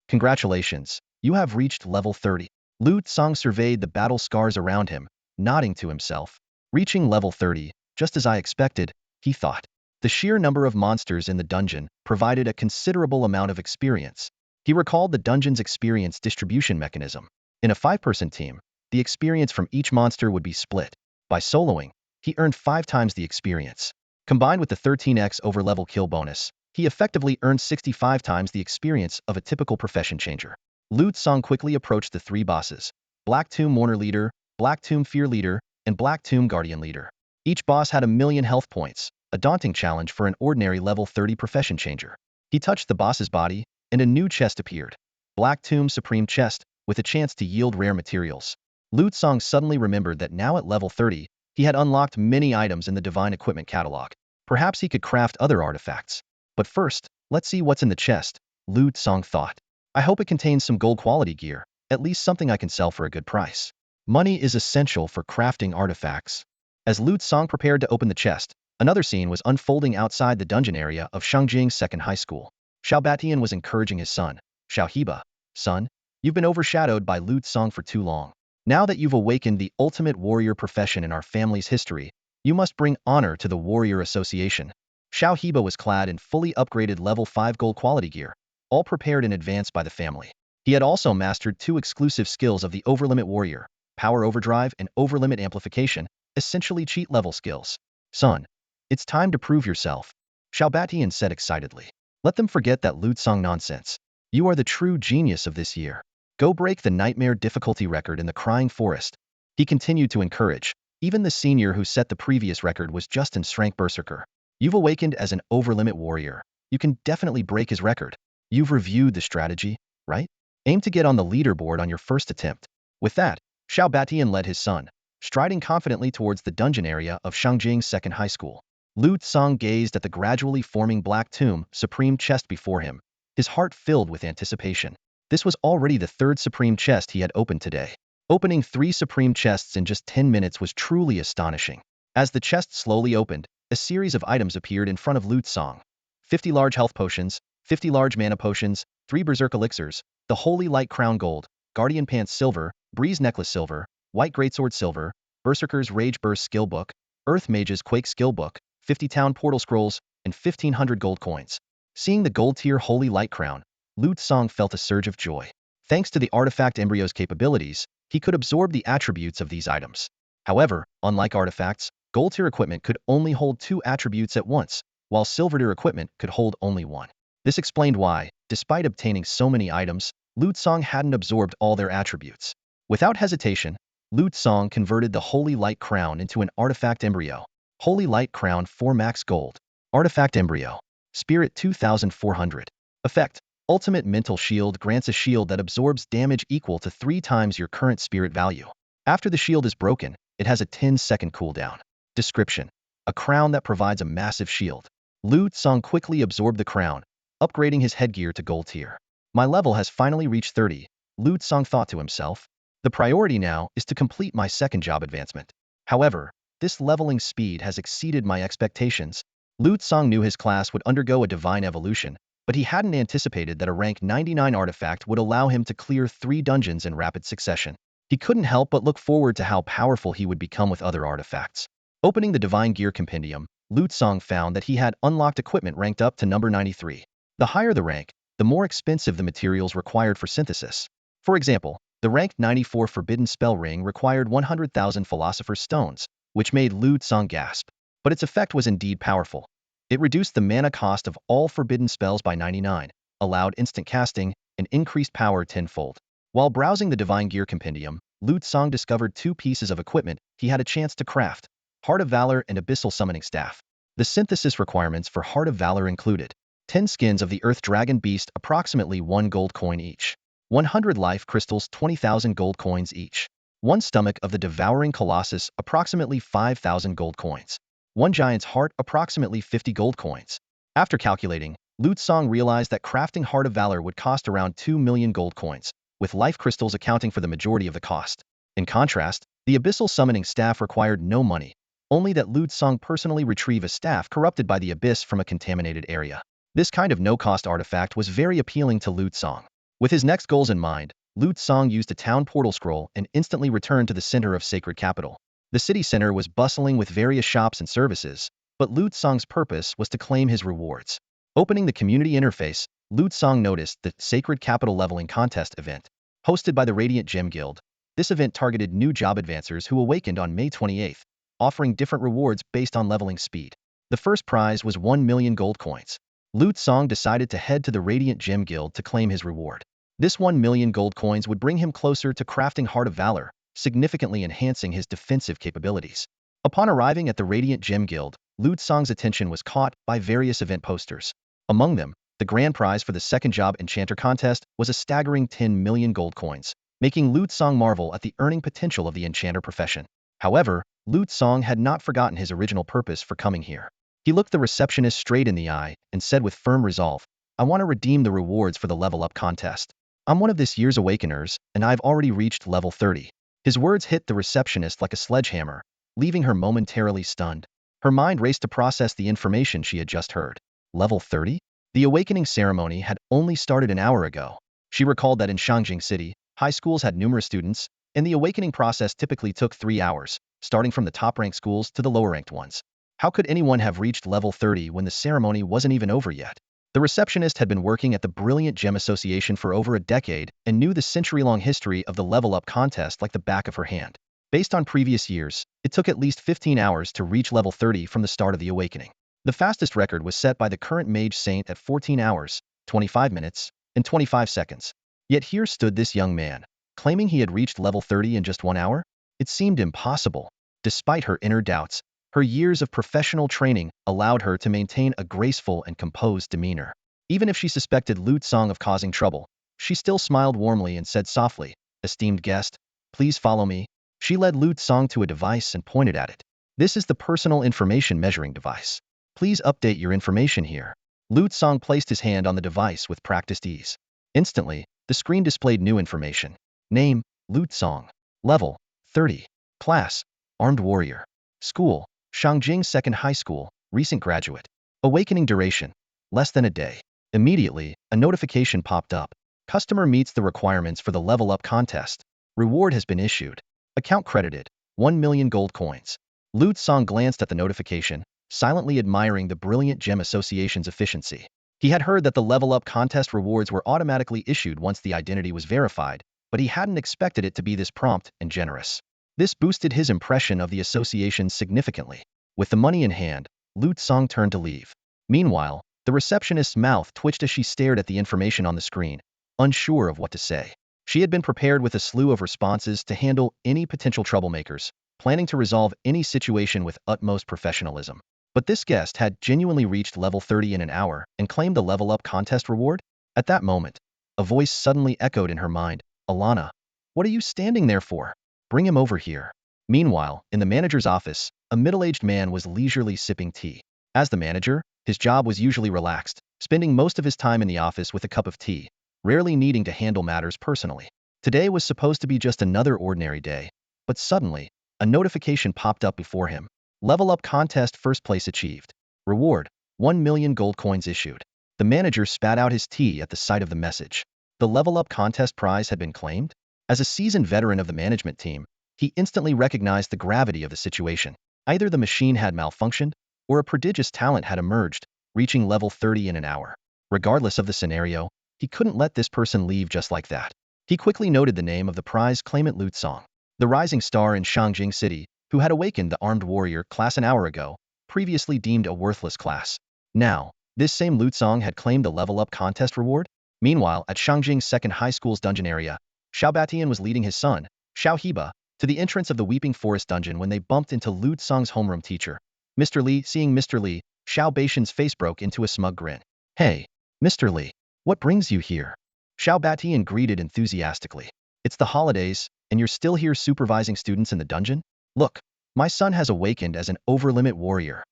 Congratulations, you have reached level 30. Lu Tsong surveyed the battle scars around him, nodding to himself. Reaching level 30, just as I expected, he thought. The sheer number of monsters in the dungeon provided a considerable amount of experience. He recalled the dungeon's experience distribution mechanism. In a 5-person team, the experience from each monster would be split. By soloing, he earned 5 times the experience. Combined with the 13x over level kill bonus, he effectively earned 65 times the experience of a typical profession changer. Lu Tsong quickly approached the 3 bosses: Black Tomb Mourner Leader, Black Tomb Fear Leader, and Black Tomb Guardian Leader. Each boss had 1,000,000 health points, a daunting challenge for an ordinary level 30 profession changer. He touched the boss's body, and a new chest appeared. Black Tomb Supreme Chest, with a chance to yield rare materials. Lu Tsong suddenly remembered that now at level 30, he had unlocked many items in the Divine Equipment catalog. Perhaps he could craft other artifacts. But first, let's see what's in the chest, Lu Tsong thought. I hope it contains some gold quality gear, at least something I can sell for a good price. Money is essential for crafting artifacts. As Lu Tsong prepared to open the chest, another scene was unfolding outside the dungeon area of Shengjing Second High School. Xiao Batian was encouraging his son, Xiao Heba. Son, you've been overshadowed by Lu Tsong for too long. Now that you've awakened the ultimate warrior profession in our family's history, you must bring honor to the Warrior Association. Xiao Heba was clad in fully upgraded level 5 gold quality gear, all prepared in advance by the family. He had also mastered 2 exclusive skills of the Overlimit Warrior, Power Overdrive and Overlimit Amplification, essentially cheat level skills. Son, it's time to prove yourself, Xiao Batian said excitedly. Let them forget that Lu Tsong nonsense. You are the true genius of this year. Go break the nightmare difficulty record in the Crying Forest. He continued to encourage. Even the senior who set the previous record was Justin Shrank Berserker. You've awakened as an overlimit warrior. You can definitely break his record. You've reviewed the strategy, right? Aim to get on the leaderboard on your first attempt. With that, Xiao Batian led his son, striding confidently towards the dungeon area of Shengjing Second High School. Lu Tsong gazed at the gradually forming Black Tomb Supreme Chest before him, his heart filled with anticipation. This was already the 3rd Supreme Chest he had opened today. Opening 3 Supreme Chests in just 10 minutes was truly astonishing. As the chest slowly opened, a series of items appeared in front of Lu Tsong. 50 large health potions, 50 large mana potions, 3 berserk elixirs, the Holy Light Crown Gold, Guardian Pants Silver, Breeze Necklace Silver, White Greatsword Silver, Berserker's Rage Burst Skill Book, Earth Mage's Quake Skill Book, 50 Town Portal Scrolls, and 1,500 gold coins. Seeing the gold tier Holy Light Crown, Lu Tsong felt a surge of joy. Thanks to the artifact embryo's capabilities, he could absorb the attributes of these items. However, unlike artifacts, Gold tier equipment could only hold 2 attributes at once, while silver tier equipment could hold only 1. This explained why, despite obtaining so many items, Lu Tsong hadn't absorbed all their attributes. Without hesitation, Lu Tsong converted the Holy Light Crown into an artifact embryo. Holy Light Crown 4 max gold. Artifact embryo. Spirit 2400. Effect. Ultimate mental shield grants a shield that absorbs damage equal to 3 times your current spirit value. After the shield is broken, it has a 10-second cooldown. Description. A crown that provides a massive shield. Lu Tsong quickly absorbed the crown, upgrading his headgear to gold tier. My level has finally reached 30, Lu Tsong thought to himself. The priority now is to complete my second job advancement. However, this leveling speed has exceeded my expectations. Lu Tsong knew his class would undergo a divine evolution, but he hadn't anticipated that a rank 99 artifact would allow him to clear 3 dungeons in rapid succession. He couldn't help but look forward to how powerful he would become with other artifacts. Opening the Divine Gear Compendium, Lu Tsong found that he had unlocked equipment ranked up to number 93. The higher the rank, the more expensive the materials required for synthesis. For example, the rank 94 Forbidden Spell Ring required 100,000 Philosopher's Stones, which made Lu Tsong gasp. But its effect was indeed powerful. It reduced the mana cost of all forbidden spells by 99, allowed instant casting, and increased power tenfold. While browsing the Divine Gear Compendium, Lu Tsong discovered 2 pieces of equipment he had a chance to craft: Heart of Valor and Abyssal Summoning Staff. The synthesis requirements for Heart of Valor included 10 skins of the Earth Dragon Beast, approximately 1 gold coin each. 100 life crystals, 20,000 gold coins each. 1 stomach of the Devouring Colossus, approximately 5,000 gold coins. 1 giant's heart, approximately 50 gold coins. After calculating, Lu Tsong realized that crafting Heart of Valor would cost around 2 million gold coins, with life crystals accounting for the majority of the cost. In contrast, the Abyssal Summoning Staff required no money, only that Lu Tsong personally retrieve a staff corrupted by the abyss from a contaminated area. This kind of no-cost artifact was very appealing to Lu Tsong. With his next goals in mind, Lu Tsong used a town portal scroll and instantly returned to the center of Sacred Capital. The city center was bustling with various shops and services, but Lu Tsong's purpose was to claim his rewards. Opening the community interface, Lu Tsong noticed the Sacred Capital Leveling Contest event, hosted by the Radiant Gem Guild. This event targeted new job advancers who awakened on May 28th, offering different rewards based on leveling speed. The first prize was 1 million gold coins. Lu Tsong decided to head to the Radiant Gem Guild to claim his reward. This 1 million gold coins would bring him closer to crafting Heart of Valor, significantly enhancing his defensive capabilities. Upon arriving at the Radiant Gem Guild, Lu Tsong's attention was caught by various event posters. Among them, the grand prize for the second job enchanter contest was a staggering 10 million gold coins, making Lu Tsong marvel at the earning potential of the enchanter profession. However, Lu Tsong had not forgotten his original purpose for coming here. He looked the receptionist straight in the eye and said with firm resolve, "I want to redeem the rewards for the level up contest. I'm one of this year's awakeners, and I've already reached level 30. His words hit the receptionist like a sledgehammer, leaving her momentarily stunned. Her mind raced to process the information she had just heard. Level 30? The awakening ceremony had only started an hour ago. She recalled that in Shangjing City, high schools had numerous students, and the awakening process typically took 3 hours, starting from the top-ranked schools to the lower-ranked ones. How could anyone have reached level 30 when the ceremony wasn't even over yet? The receptionist had been working at the Brilliant Gem Association for over a decade and knew the century-long history of the level-up contest like the back of her hand. Based on previous years, it took at least 15 hours to reach level 30 from the start of the awakening. The fastest record was set by the current Mage Saint at 14 hours, 25 minutes, and 25 seconds. Yet here stood this young man, claiming he had reached level 30 in just 1 hour? It seemed impossible. Despite her inner doubts, her years of professional training allowed her to maintain a graceful and composed demeanor. Even if she suspected Lu Tsong of causing trouble, she still smiled warmly and said softly, "Esteemed guest, please follow me." She led Lu Tsong to a device and pointed at it. "This is the personal information measuring device. Please update your information here." Lu Tsong placed his hand on the device with practiced ease. Instantly, the screen displayed new information. Name, Lu Tsong. Level, 30. Class, Armed Warrior. School, Shangjing Second High School, recent graduate. Awakening duration, less than a day. Immediately, a notification popped up. Customer meets the requirements for the level up contest. Reward has been issued. Account credited, 1 million gold coins. Lu Tsong glanced at the notification, silently admiring the Brilliant Gem Association's efficiency. He had heard that the level up contest rewards were automatically issued once the identity was verified, but he hadn't expected it to be this prompt and generous. This boosted his impression of the association significantly. With the money in hand, Lu Tsong turned to leave. Meanwhile, the receptionist's mouth twitched as she stared at the information on the screen, unsure of what to say. She had been prepared with a slew of responses to handle any potential troublemakers, planning to resolve any situation with utmost professionalism. But this guest had genuinely reached level 30 in an hour and claimed the level up contest reward? At that moment, a voice suddenly echoed in her mind, "Alana, what are you standing there for? Bring him over here." Meanwhile, in the manager's office, a middle-aged man was leisurely sipping tea. As the manager, his job was usually relaxed, spending most of his time in the office with a cup of tea, rarely needing to handle matters personally. Today was supposed to be just another ordinary day, but suddenly, a notification popped up before him. Level up contest first place achieved. Reward, 1 million gold coins issued. The manager spat out his tea at the sight of the message. The level up contest prize had been claimed? As a seasoned veteran of the management team, he instantly recognized the gravity of the situation. Either the machine had malfunctioned, or a prodigious talent had emerged, reaching level 30 in an hour. Regardless of the scenario, he couldn't let this person leave just like that. He quickly noted the name of the prize claimant, Lu Tsong, the rising star in Shangjing City, who had awakened the armed warrior class an hour ago, previously deemed a worthless class. Now, this same Lu Tsong had claimed the level up contest reward? Meanwhile, at Shangjing's second high school's dungeon area, Xiao Batian was leading his son, Xiao Heba, to the entrance of the Weeping Forest dungeon when they bumped into Lu Tsong's homeroom teacher, Mr. Li. Seeing Mr. Li, Xiao Batian's face broke into a smug grin. "Hey, Mr. Li, what brings you here?" Xiao Batian greeted enthusiastically. "It's the holidays, and you're still here supervising students in the dungeon? Look, my son has awakened as an overlimit warrior.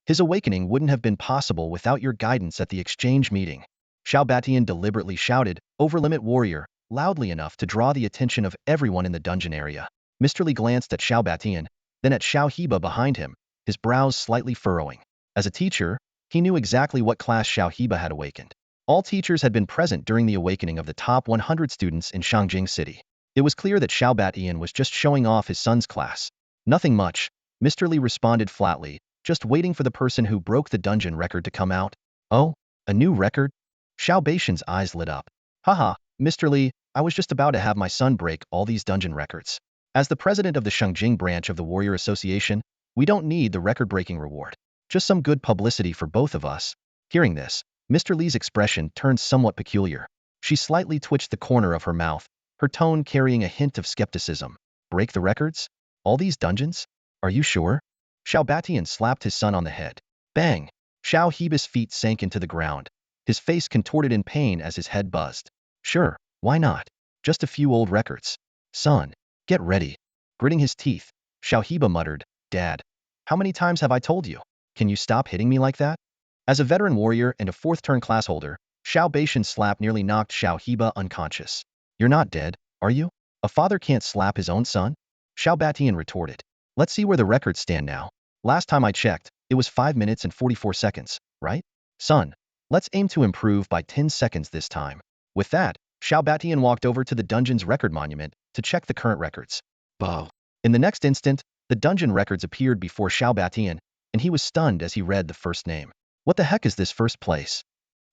His awakening wouldn't have been possible without your guidance at the exchange meeting." Xiao Batian deliberately shouted, "Overlimit warrior," loudly enough to draw the attention of everyone in the dungeon area. Mr. Li glanced at Xiao Batian, then at Xiao Heba behind him, his brows slightly furrowing. As a teacher, he knew exactly what class Xiao Heba had awakened. All teachers had been present during the awakening of the top 100 students in Shangjing City. It was clear that Xiao Batian was just showing off his son's class. "Nothing much," Mr. Li responded flatly, "just waiting for the person who broke the dungeon record to come out." "Oh, a new record?" Xiao Batian's eyes lit up. "Haha, Mr. Li, I was just about to have my son break all these dungeon records. As the president of the Shangjing branch of the Warrior Association, we don't need the record-breaking reward. Just some good publicity for both of us." Hearing this, Mr. Li's expression turned somewhat peculiar. She slightly twitched the corner of her mouth, her tone carrying a hint of skepticism. "Break the records? All these dungeons? Are you sure?" Xiao Batian slapped his son on the head. Bang! Xiao Heba's feet sank into the ground. His face contorted in pain as his head buzzed. "Sure, why not? Just a few old records. Son, get ready." Gritting his teeth, Xiao Heba muttered, "Dad, how many times have I told you? Can you stop hitting me like that?" As a veteran warrior and a fourth-turn class holder, Xiao Batian's slap nearly knocked Xiao Heba unconscious. "You're not dead, are you? A father can't slap his own son?" Xiao Batian retorted. "Let's see where the records stand now. Last time I checked, it was 5 minutes and 44 seconds, right? Son, let's aim to improve by 10 seconds this time." With that, Xiao Batian walked over to the dungeon's record monument to check the current records. Bow. In the next instant, the dungeon records appeared before Xiao Batian, and he was stunned as he read the first name. "What the heck is this first place?"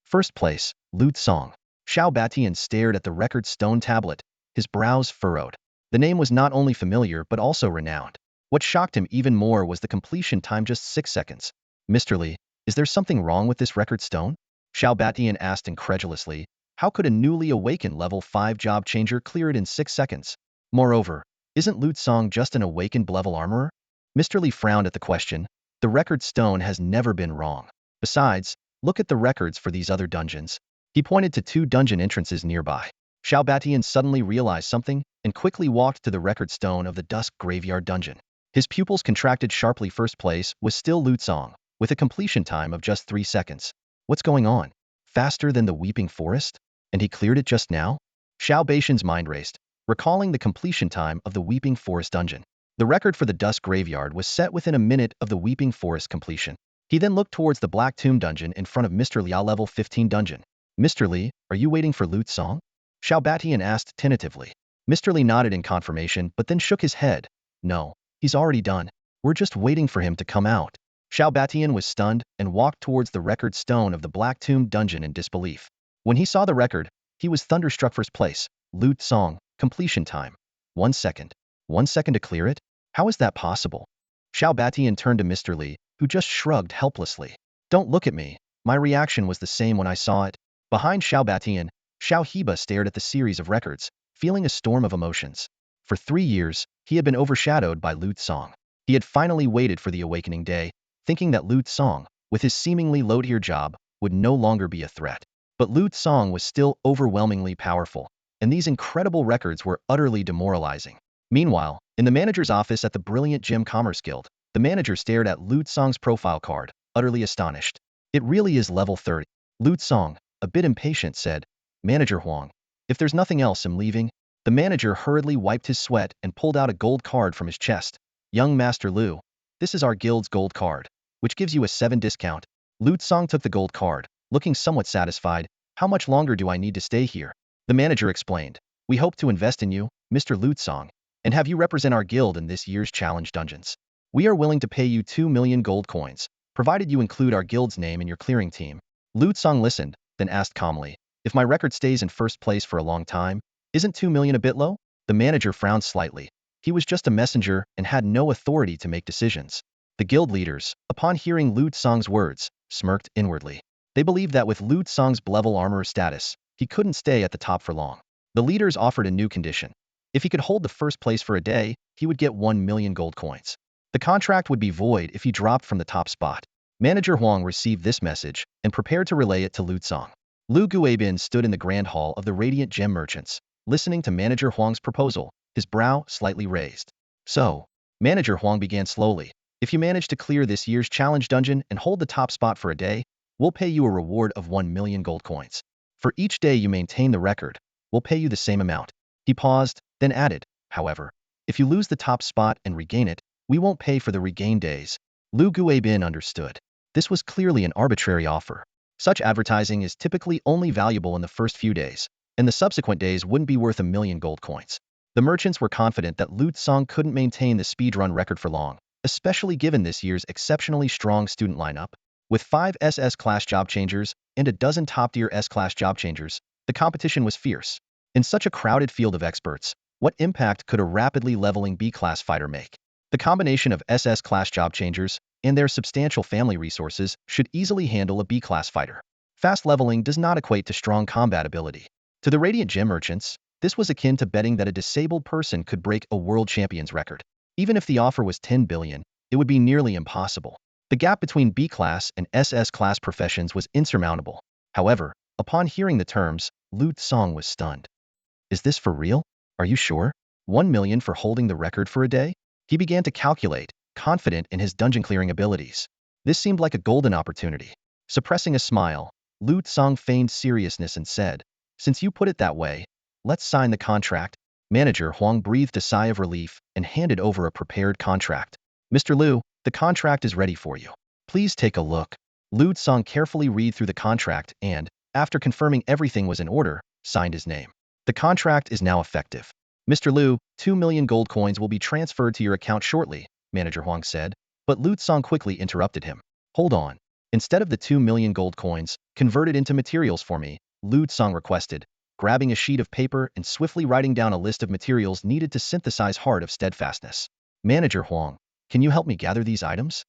"First place, Lu Tsong." Xiao Batian stared at the record stone tablet, his brows furrowed. The name was not only familiar but also renowned. What shocked him even more was the completion time, just 6 seconds. "Mr. Li, is there something wrong with this record stone?" Xiao Batian asked incredulously. How could a newly awakened level 5 job changer clear it in 6 seconds? Moreover, isn't Lu Tsong just an awakened level armorer? Mr. Li frowned at the question. The record stone has never been wrong. Besides, look at the records for these other dungeons. He pointed to 2 dungeon entrances nearby. Xiao Batian suddenly realized something and quickly walked to the record stone of the Dusk Graveyard dungeon. His pupils contracted sharply. First place was still Lu Tsong, with a completion time of just 3 seconds. What's going on? Faster than the Weeping Forest? And he cleared it just now? Xiao Batian's mind raced, recalling the completion time of the Weeping Forest dungeon. The record for the Dusk Graveyard was set within a minute of the Weeping Forest completion. He then looked towards the Black Tomb dungeon in front of Mr. Li's level 15 dungeon. "Mr. Li, are you waiting for Lu Tsong?" Xiao Batian asked tentatively. Mr. Li nodded in confirmation but then shook his head. "No, he's already done. We're just waiting for him to come out." Xiao Batian was stunned and walked towards the record stone of the Black Tomb dungeon in disbelief. When he saw the record, he was thunderstruck. First place, Lu Tsong, completion time, 1 second. 1 second to clear it? How is that possible? Xiao Batian turned to Mr. Li, who just shrugged helplessly. Don't look at me. My reaction was the same when I saw it. Behind Xiao Batian, Xiao Heba stared at the series of records, feeling a storm of emotions. For 3 years, he had been overshadowed by Lu Tsong. He had finally waited for the awakening day, thinking that Lu Tsong, with his seemingly low-tier job, would no longer be a threat. But Lu Tsong was still overwhelmingly powerful, and these incredible records were utterly demoralizing. Meanwhile, in the manager's office at the brilliant Gem Commerce Guild, the manager stared at Lu Tsong's profile card, utterly astonished. It really is level 30. Lu Tsong, a bit impatient, said, Manager Huang, if there's nothing else, I'm leaving. The manager hurriedly wiped his sweat and pulled out a gold card from his chest. Young Master Lu, this is our guild's gold card, which gives you a 7 discount. Lu Tsong took the gold card, looking somewhat satisfied. How much longer do I need to stay here? The manager explained. We hope to invest in you, Mr. Lu Tsong, and have you represent our guild in this year's challenge dungeons. We are willing to pay you 2 million gold coins, provided you include our guild's name in your clearing team. Lu Tsong listened, then asked calmly, if my record stays in first place for a long time, isn't 2 million a bit low? The manager frowned slightly. He was just a messenger and had no authority to make decisions. The guild leaders, upon hearing Lu Tsong's words, smirked inwardly. They believed that with Lu Tsong's level armorer status, he couldn't stay at the top for long. The leaders offered a new condition. If he could hold the first place for a day, he would get 1 million gold coins. The contract would be void if he dropped from the top spot. Manager Huang received this message and prepared to relay it to Lu Tsong. Lu Guibin stood in the grand hall of the Radiant Gem Merchants, listening to Manager Huang's proposal, his brow slightly raised. So, Manager Huang began slowly. If you manage to clear this year's challenge dungeon and hold the top spot for a day, we'll pay you a reward of 1 million gold coins. For each day you maintain the record, we'll pay you the same amount. He paused, then added, however, if you lose the top spot and regain it, we won't pay for the regained days. Lu Guibin understood. This was clearly an arbitrary offer. Such advertising is typically only valuable in the first few days, and the subsequent days wouldn't be worth 1 million gold coins. The merchants were confident that Lu Tsong couldn't maintain the speedrun record for long, especially given this year's exceptionally strong student lineup. With 5 SS-class job changers and a dozen top-tier S-class job changers, the competition was fierce. In such a crowded field of experts, what impact could a rapidly leveling B-class fighter make? The combination of SS-class job changers and their substantial family resources should easily handle a B-class fighter. Fast leveling does not equate to strong combat ability. To the Radiant Gem Merchants, this was akin to betting that a disabled person could break a world champion's record. Even if the offer was 10 billion, it would be nearly impossible. The gap between B-class and SS-class professions was insurmountable. However, upon hearing the terms, Lu Tsong was stunned. Is this for real? Are you sure? 1 million for holding the record for a day? He began to calculate, confident in his dungeon-clearing abilities. This seemed like a golden opportunity. Suppressing a smile, Lu Tsong feigned seriousness and said, since you put it that way, let's sign the contract. Manager Huang breathed a sigh of relief and handed over a prepared contract. Mr. Lu, the contract is ready for you. Please take a look. Lu Tsong carefully read through the contract and, after confirming everything was in order, signed his name. The contract is now effective. Mr. Lu, 2 million gold coins will be transferred to your account shortly, Manager Huang said, but Lu Tsong quickly interrupted him. Hold on. Instead of the 2 million gold coins, convert it into materials for me, Lu Tsong requested, grabbing a sheet of paper and swiftly writing down a list of materials needed to synthesize Heart of Steadfastness. Manager Huang, can you help me gather these items?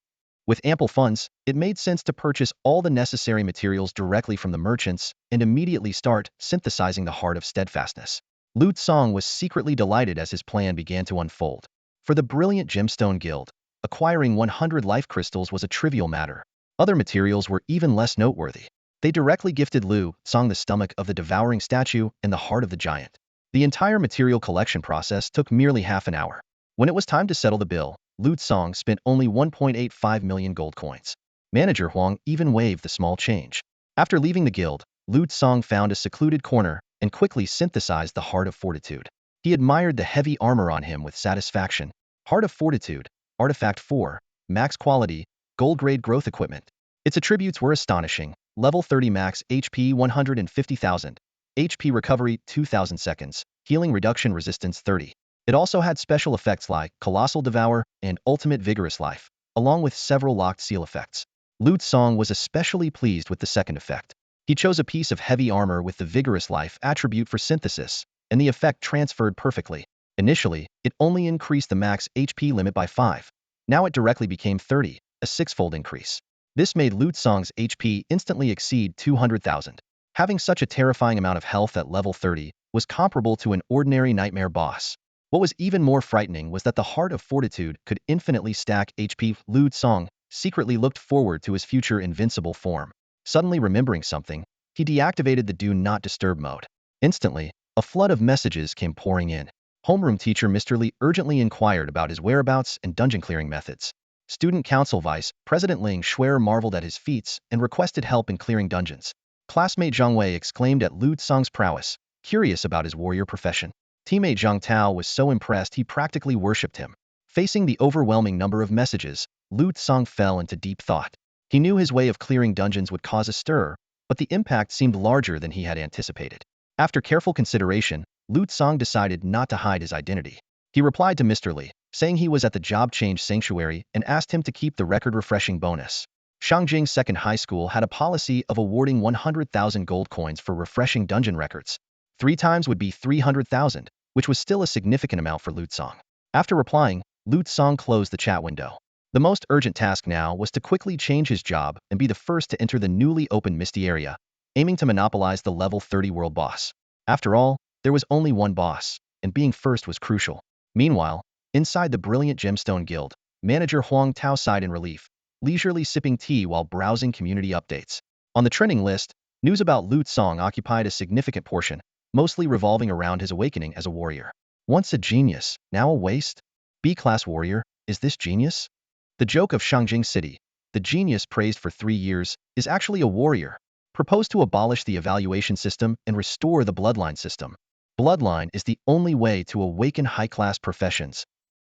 With ample funds, it made sense to purchase all the necessary materials directly from the merchants and immediately start synthesizing the Heart of Steadfastness. Lu Tsong was secretly delighted as his plan began to unfold. For the brilliant Gemstone Guild, acquiring 100 life crystals was a trivial matter. Other materials were even less noteworthy. They directly gifted Lu Tsong the stomach of the devouring statue and the heart of the giant. The entire material collection process took merely half an hour. When it was time to settle the bill, Lu Tsong spent only 1.85 million gold coins. Manager Huang even waived the small change. After leaving the guild, Lu Tsong found a secluded corner and quickly synthesized the Heart of Fortitude. He admired the heavy armor on him with satisfaction. Heart of Fortitude, Artifact 4, Max Quality, Gold Grade Growth Equipment. Its attributes were astonishing. Level 30 max HP 150,000, HP recovery 2,000 seconds, healing reduction resistance 30. It also had special effects like Colossal Devour and Ultimate Vigorous Life, along with several locked seal effects. Lu Tsong was especially pleased with the second effect. He chose a piece of heavy armor with the Vigorous Life attribute for synthesis, and the effect transferred perfectly. Initially, it only increased the max HP limit by 5. Now it directly became 30, a six-fold increase. This made Lu Tsang's HP instantly exceed 200,000. Having such a terrifying amount of health at level 30 was comparable to an ordinary nightmare boss. What was even more frightening was that the Heart of Fortitude could infinitely stack HP. Lu Tsang secretly looked forward to his future invincible form. Suddenly remembering something, he deactivated the Do Not Disturb mode. Instantly, a flood of messages came pouring in. Homeroom teacher Mr. Li urgently inquired about his whereabouts and dungeon clearing methods. Student Council Vice President Ling Shuer marveled at his feats and requested help in clearing dungeons. Classmate Zhang Wei exclaimed at Lu Tsang's prowess, curious about his warrior profession. Teammate Zhang Tao was so impressed he practically worshipped him. Facing the overwhelming number of messages, Lu Tsang fell into deep thought. He knew his way of clearing dungeons would cause a stir, but the impact seemed larger than he had anticipated. After careful consideration, Lu Tsang decided not to hide his identity. He replied to Mr. Li, saying he was at the Job Change Sanctuary and asked him to keep the record-refreshing bonus. Shangjing Second High School had a policy of awarding 100,000 gold coins for refreshing dungeon records. 3 times would be 300,000, which was still a significant amount for Lu Tsang. After replying, Lu Tsang closed the chat window. The most urgent task now was to quickly change his job and be the first to enter the newly opened Misty area, aiming to monopolize the level 30 world boss. After all, there was only one boss, and being first was crucial. Meanwhile, inside the Brilliant Gemstone Guild, manager Huang Tao sighed in relief, leisurely sipping tea while browsing community updates. On the trending list, news about Lu Tsang occupied a significant portion, mostly revolving around his awakening as a warrior. Once a genius, now a waste? B-class warrior, is this genius? The joke of Shangjing City, the genius praised for 3 years, is actually a warrior. Proposed to abolish the evaluation system and restore the bloodline system. Bloodline is the only way to awaken high-class professions.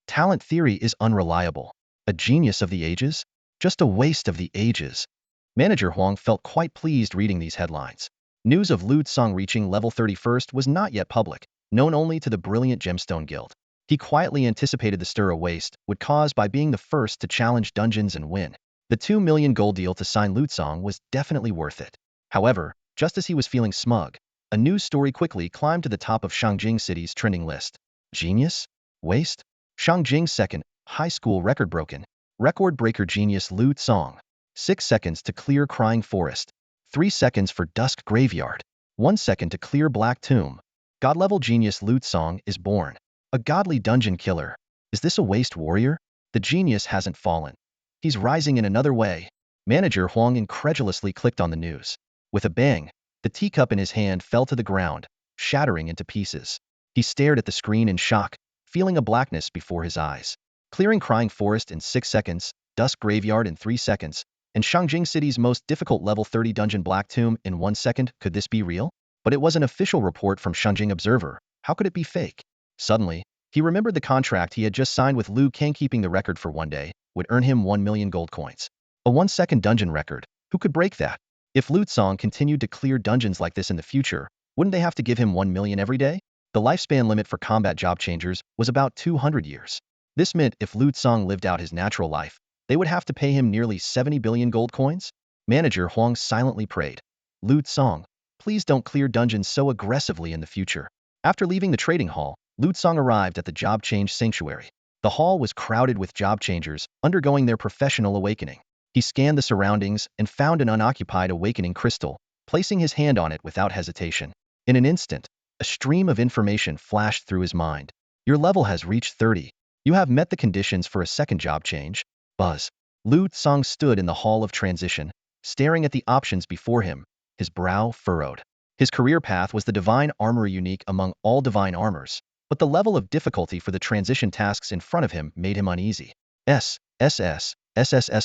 Talent theory is unreliable. A genius of the ages? Just a waste of the ages. Manager Huang felt quite pleased reading these headlines. News of Lu Tsang reaching level 31st was not yet public, known only to the Brilliant Gemstone Guild. He quietly anticipated the stir a waste would cause by being the first to challenge dungeons and win. The 2 million gold deal to sign Lu Tsang was definitely worth it. However, just as he was feeling smug, a news story quickly climbed to the top of Shangjing City's trending list. Genius? Waste? Shangjing Second High School record broken. Record breaker genius Lu Tsang. 6 seconds to clear Crying Forest. 3 seconds for Dusk Graveyard. 1 second to clear Black Tomb. God-level genius Lu Tsang is born. A godly dungeon killer. Is this a waste warrior? The genius hasn't fallen. He's rising in another way. Manager Huang incredulously clicked on the news. With a bang, the teacup in his hand fell to the ground, shattering into pieces. He stared at the screen in shock, feeling a blackness before his eyes. Clearing Crying Forest in 6 seconds, Dusk Graveyard in 3 seconds, and Shangjing City's most difficult level 30 dungeon Black Tomb in 1 second, could this be real? But it was an official report from Shangjing Observer. How could it be fake? Suddenly, he remembered the contract he had just signed with Lu Cang. Keeping the record for 1 day would earn him 1 million gold coins. A 1-second dungeon record. Who could break that? If Lu Tsang continued to clear dungeons like this in the future, wouldn't they have to give him 1 million every day? The lifespan limit for combat job changers was about 200 years. This meant if Lu Tsang lived out his natural life, they would have to pay him nearly 70 billion gold coins? Manager Huang silently prayed. Lu Tsang, please don't clear dungeons so aggressively in the future. After leaving the trading hall, Lu Tsang arrived at the Job Change Sanctuary. The hall was crowded with job changers undergoing their professional awakening. He scanned the surroundings and found an unoccupied awakening crystal, placing his hand on it without hesitation. In an instant, a stream of information flashed through his mind. Your level has reached 30. You have met the conditions for a second job change. Buzz. Lu Tsang stood in the Hall of Transition, staring at the options before him, his brow furrowed. His career path was the Divine Armorer, unique among all Divine Armors, but the level of difficulty for the transition tasks in front of him made him uneasy. SSS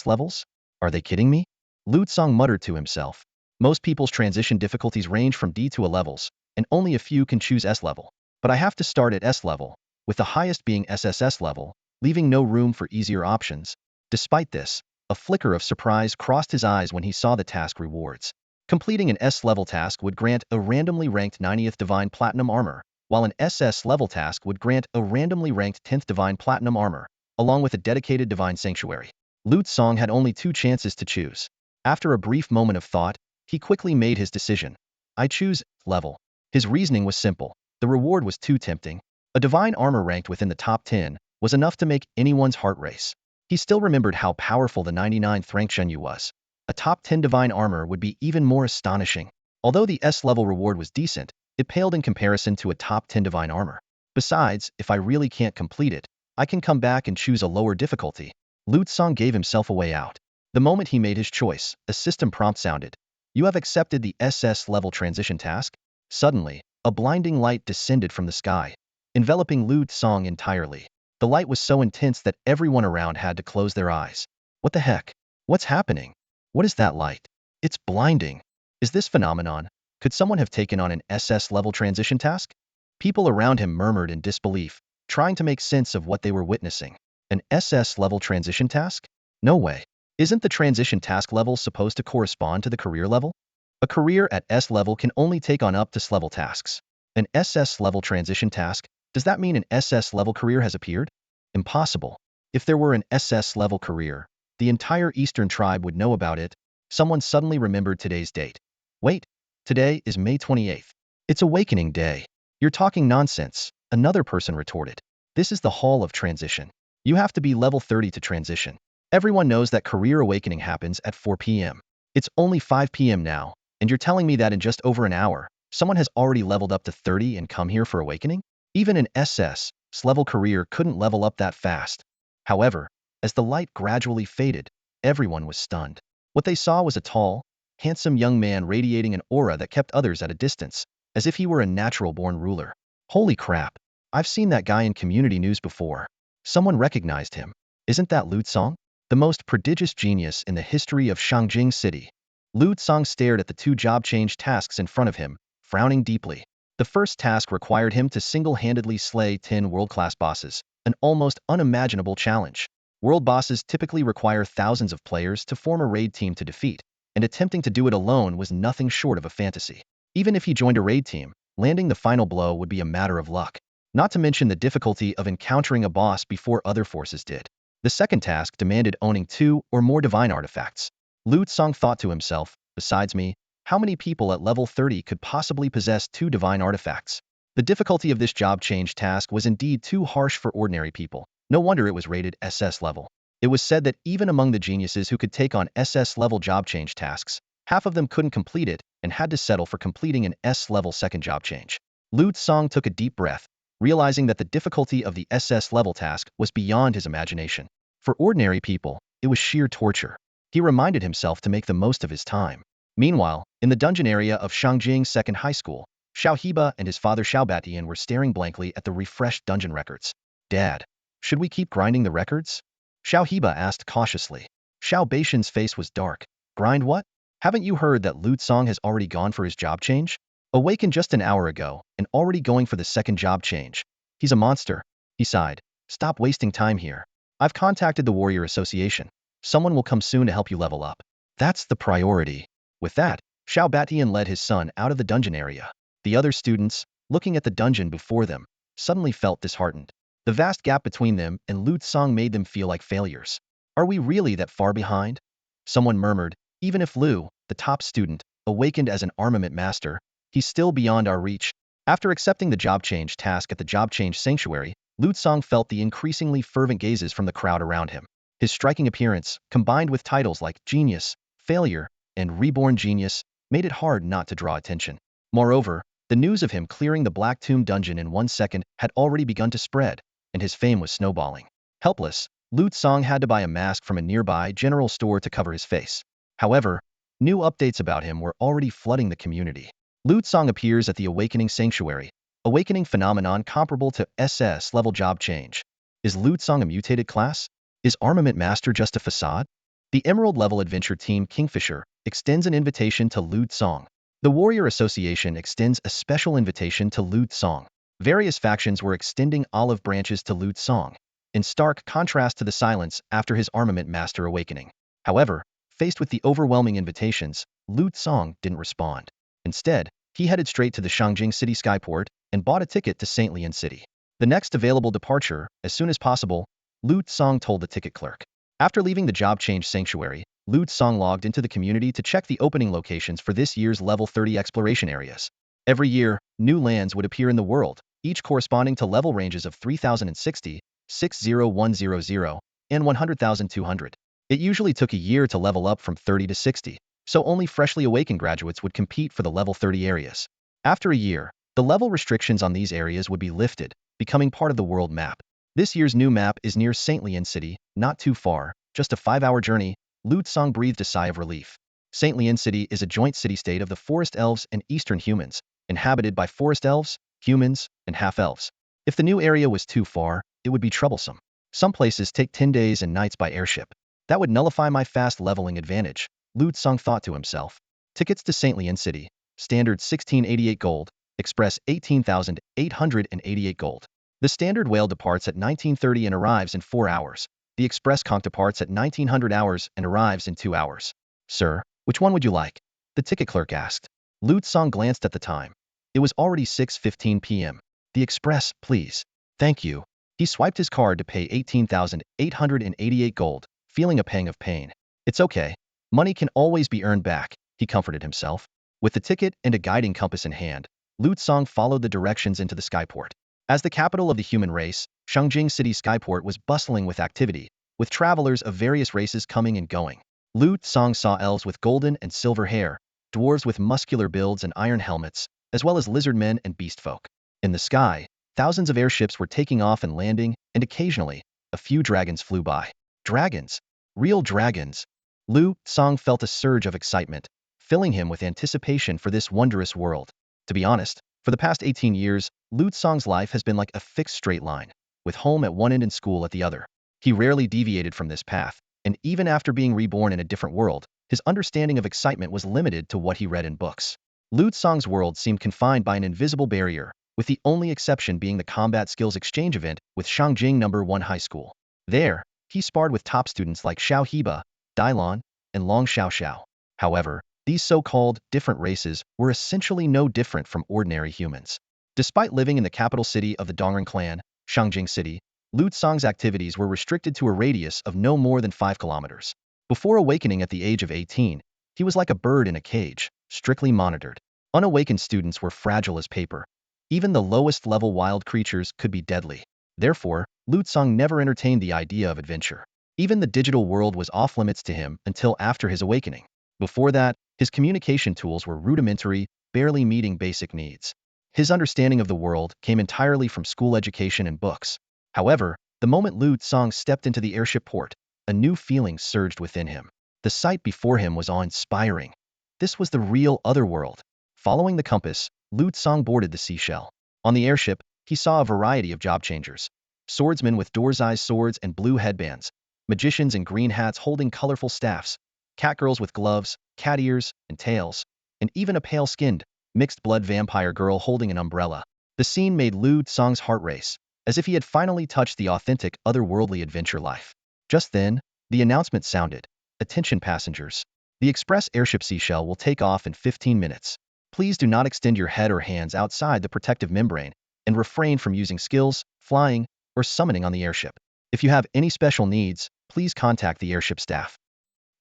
levels? Are they kidding me? Lu Tsang muttered to himself. Most people's transition difficulties range from D to A levels, and only a few can choose S level. But I have to start at S level, with the highest being SSS level, leaving no room for easier options. Despite this, a flicker of surprise crossed his eyes when he saw the task rewards. Completing an S-level task would grant a randomly ranked 90th Divine Platinum Armor, while an SS-level task would grant a randomly ranked 10th Divine Platinum Armor, along with a dedicated Divine Sanctuary. Lu Tsang had only 2 chances to choose. After a brief moment of thought, he quickly made his decision. I choose level. His reasoning was simple. The reward was too tempting. A divine armor ranked within the top 10 was enough to make anyone's heart race. He still remembered how powerful the 99th rank Shenyu was. A top 10 divine armor would be even more astonishing. Although the S-level reward was decent, it paled in comparison to a top 10 divine armor. Besides, if I really can't complete it, I can come back and choose a lower difficulty. Lu Tsang gave himself a way out. The moment he made his choice, a system prompt sounded. You have accepted the SS level transition task. Suddenly, a blinding light descended from the sky, enveloping Lu Tsang entirely. The light was so intense that everyone around had to close their eyes. What the heck? What's happening? What is that light? It's blinding. Is this phenomenon? Could someone have taken on an SS level transition task? People around him murmured in disbelief, trying to make sense of what they were witnessing. An SS level transition task? No way. Isn't the transition task level supposed to correspond to the career level? A career at S level can only take on up to S level tasks. An SS level transition task? Does that mean an SS level career has appeared? Impossible. If there were an SS level career, the entire Eastern tribe would know about it. Someone suddenly remembered today's date. Wait, today is May 28th. It's Awakening Day. You're talking nonsense, another person retorted. This is the Hall of Transition. You have to be level 30 to transition. Everyone knows that career awakening happens at 4 p.m. It's only 5 p.m. now, and you're telling me that in just over an hour, someone has already leveled up to 30 and come here for awakening? Even an SS level career couldn't level up that fast. However, as the light gradually faded, everyone was stunned. What they saw was a tall, handsome young man radiating an aura that kept others at a distance, as if he were a natural-born ruler. Holy crap! I've seen that guy in community news before. Someone recognized him. Isn't that Lu Tsang? The most prodigious genius in the history of Shangjing City. Lu Tsang stared at the two job change tasks in front of him, frowning deeply. The first task required him to single-handedly slay 10 world-class bosses, an almost unimaginable challenge. World bosses typically require thousands of players to form a raid team to defeat, and attempting to do it alone was nothing short of a fantasy. Even if he joined a raid team, landing the final blow would be a matter of luck. Not to mention the difficulty of encountering a boss before other forces did. The second task demanded owning 2 or more divine artifacts. Lu Tsang thought to himself, besides me, how many people at level 30 could possibly possess 2 divine artifacts? The difficulty of this job change task was indeed too harsh for ordinary people. No wonder it was rated SS level. It was said that even among the geniuses who could take on SS level job change tasks, half of them couldn't complete it and had to settle for completing an S level second job change. Lu Tsang took a deep breath, realizing that the difficulty of the SS level task was beyond his imagination. For ordinary people, it was sheer torture. He reminded himself to make the most of his time. Meanwhile, in the dungeon area of Shangjing Second High School, Xiao Heba and his father Xiao Batian were staring blankly at the refreshed dungeon records. Dad, should we keep grinding the records? Xiao Heba asked cautiously. Xiao Baishan's face was dark. Grind what? Haven't you heard that Lu Tsang has already gone for his job change? Awakened just an hour ago, and already going for the second job change. He's a monster. He sighed. Stop wasting time here. I've contacted the Warrior Association. Someone will come soon to help you level up. That's the priority. With that, Xiao Batian led his son out of the dungeon area. The other students, looking at the dungeon before them, suddenly felt disheartened. The vast gap between them and Lu Tsang made them feel like failures. Are we really that far behind? Someone murmured, even if Lu, the top student, awakened as an armament master, he's still beyond our reach. After accepting the job change task at the job change sanctuary, Lu Tsang felt the increasingly fervent gazes from the crowd around him. His striking appearance, combined with titles like Genius, Failure, and Reborn Genius, made it hard not to draw attention. Moreover, the news of him clearing the Black Tomb dungeon in 1 second had already begun to spread, and his fame was snowballing. Helpless, Lu Tsang had to buy a mask from a nearby general store to cover his face. However, new updates about him were already flooding the community. Lu Tsang appears at the Awakening Sanctuary, awakening phenomenon comparable to SS level job change. Is Lu Tsang a mutated class? Is Armament Master just a facade? The Emerald level adventure team Kingfisher extends an invitation to Lu Tsang. The Warrior Association extends a special invitation to Lu Tsang. Various factions were extending olive branches to Lu Tsang, in stark contrast to the silence after his Armament Master awakening. However, faced with the overwhelming invitations, Lu Tsang didn't respond. Instead, he headed straight to the Shangjing City Skyport and bought a ticket to St. Lian City. The next available departure, as soon as possible, Lu Tsang told the ticket clerk. After leaving the job change sanctuary, Lu Tsang logged into the community to check the opening locations for this year's level 30 exploration areas. Every year, new lands would appear in the world, each corresponding to level ranges of 3060, 60100, and 100,200. It usually took a year to level up from 30 to 60, so only freshly awakened graduates would compete for the level 30 areas. After a year, the level restrictions on these areas would be lifted, becoming part of the world map. This year's new map is near Saint Leon City, not too far, just a 5-hour journey. Lu Tsang breathed a sigh of relief. Saint Leon City is a joint city-state of the forest elves and eastern humans, inhabited by forest elves, humans, and half-elves. If the new area was too far, it would be troublesome. Some places take 10 days and nights by airship. That would nullify my fast leveling advantage, Lu Tsang thought to himself. Tickets to Saint Leon City. Standard 1688 gold. Express 18,888 gold. The standard whale departs at 1930 and arrives in 4 hours. The express conch departs at 1900 hours and arrives in 2 hours. Sir, which one would you like? The ticket clerk asked. Lu Tsang glanced at the time. It was already 6:15 p.m. The express, please. Thank you. He swiped his card to pay 18,888 gold, feeling a pang of pain. It's okay. Money can always be earned back, he comforted himself. With the ticket and a guiding compass in hand, Lu Tsang followed the directions into the skyport. As the capital of the human race, Shangjing City's skyport was bustling with activity, with travelers of various races coming and going. Lu Tsang saw elves with golden and silver hair, dwarves with muscular builds and iron helmets, as well as lizard men and beast folk. In the sky, thousands of airships were taking off and landing, and occasionally, a few dragons flew by. Dragons! Real dragons! Lu Tsang felt a surge of excitement, filling him with anticipation for this wondrous world. To be honest, for the past 18 years, Lu Tsang's life has been like a fixed straight line, with home at one end and school at the other. He rarely deviated from this path, and even after being reborn in a different world, his understanding of excitement was limited to what he read in books. Lu Tsang's world seemed confined by an invisible barrier, with the only exception being the combat skills exchange event with Shangjing No. 1 High School. There, he sparred with top students like Xiao Heba, Dailon, and Long Xiao. However, these so-called different races were essentially no different from ordinary humans. Despite living in the capital city of the Dongren clan, Shangjing City, Lu Tsang's activities were restricted to a radius of no more than 5 kilometers. Before awakening at the age of 18, he was like a bird in a cage, strictly monitored. Unawakened students were fragile as paper. Even the lowest level wild creatures could be deadly. Therefore, Lu Tsang never entertained the idea of adventure. Even the digital world was off limits to him until after his awakening. Before that, his communication tools were rudimentary, barely meeting basic needs. His understanding of the world came entirely from school education and books. However, the moment Lu Tsang stepped into the airship port, a new feeling surged within him. The sight before him was awe-inspiring. This was the real other world. Following the compass, Lu Tsang boarded the seashell. On the airship, he saw a variety of job changers. Swordsmen with door's-eyes swords and blue headbands, magicians in green hats holding colorful staffs, catgirls with gloves, cat ears, and tails, and even a pale-skinned, mixed-blood vampire girl holding an umbrella. The scene made Lu Tsang's heart race, as if he had finally touched the authentic, otherworldly adventure life. Just then, the announcement sounded. Attention passengers. The express airship Seashell will take off in 15 minutes. Please do not extend your head or hands outside the protective membrane, and refrain from using skills, flying, or summoning on the airship. If you have any special needs, please contact the airship staff.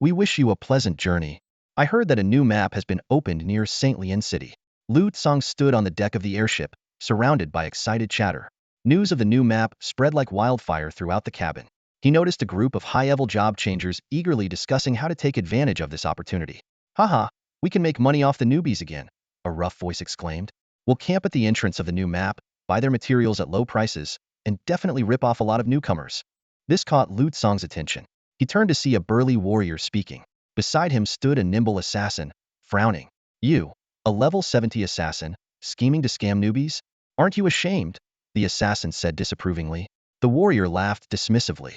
We wish you a pleasant journey. I heard that a new map has been opened near Saint Leon City. Lu Tsang stood on the deck of the airship, surrounded by excited chatter. News of the new map spread like wildfire throughout the cabin. He noticed a group of high-level job changers eagerly discussing how to take advantage of this opportunity. Haha, we can make money off the newbies again, a rough voice exclaimed. We'll camp at the entrance of the new map, buy their materials at low prices, and definitely rip off a lot of newcomers. This caught Lu Tsang's attention. He turned to see a burly warrior speaking. Beside him stood a nimble assassin, frowning. You, a level 70 assassin, scheming to scam newbies? Aren't you ashamed? The assassin said disapprovingly. The warrior laughed dismissively.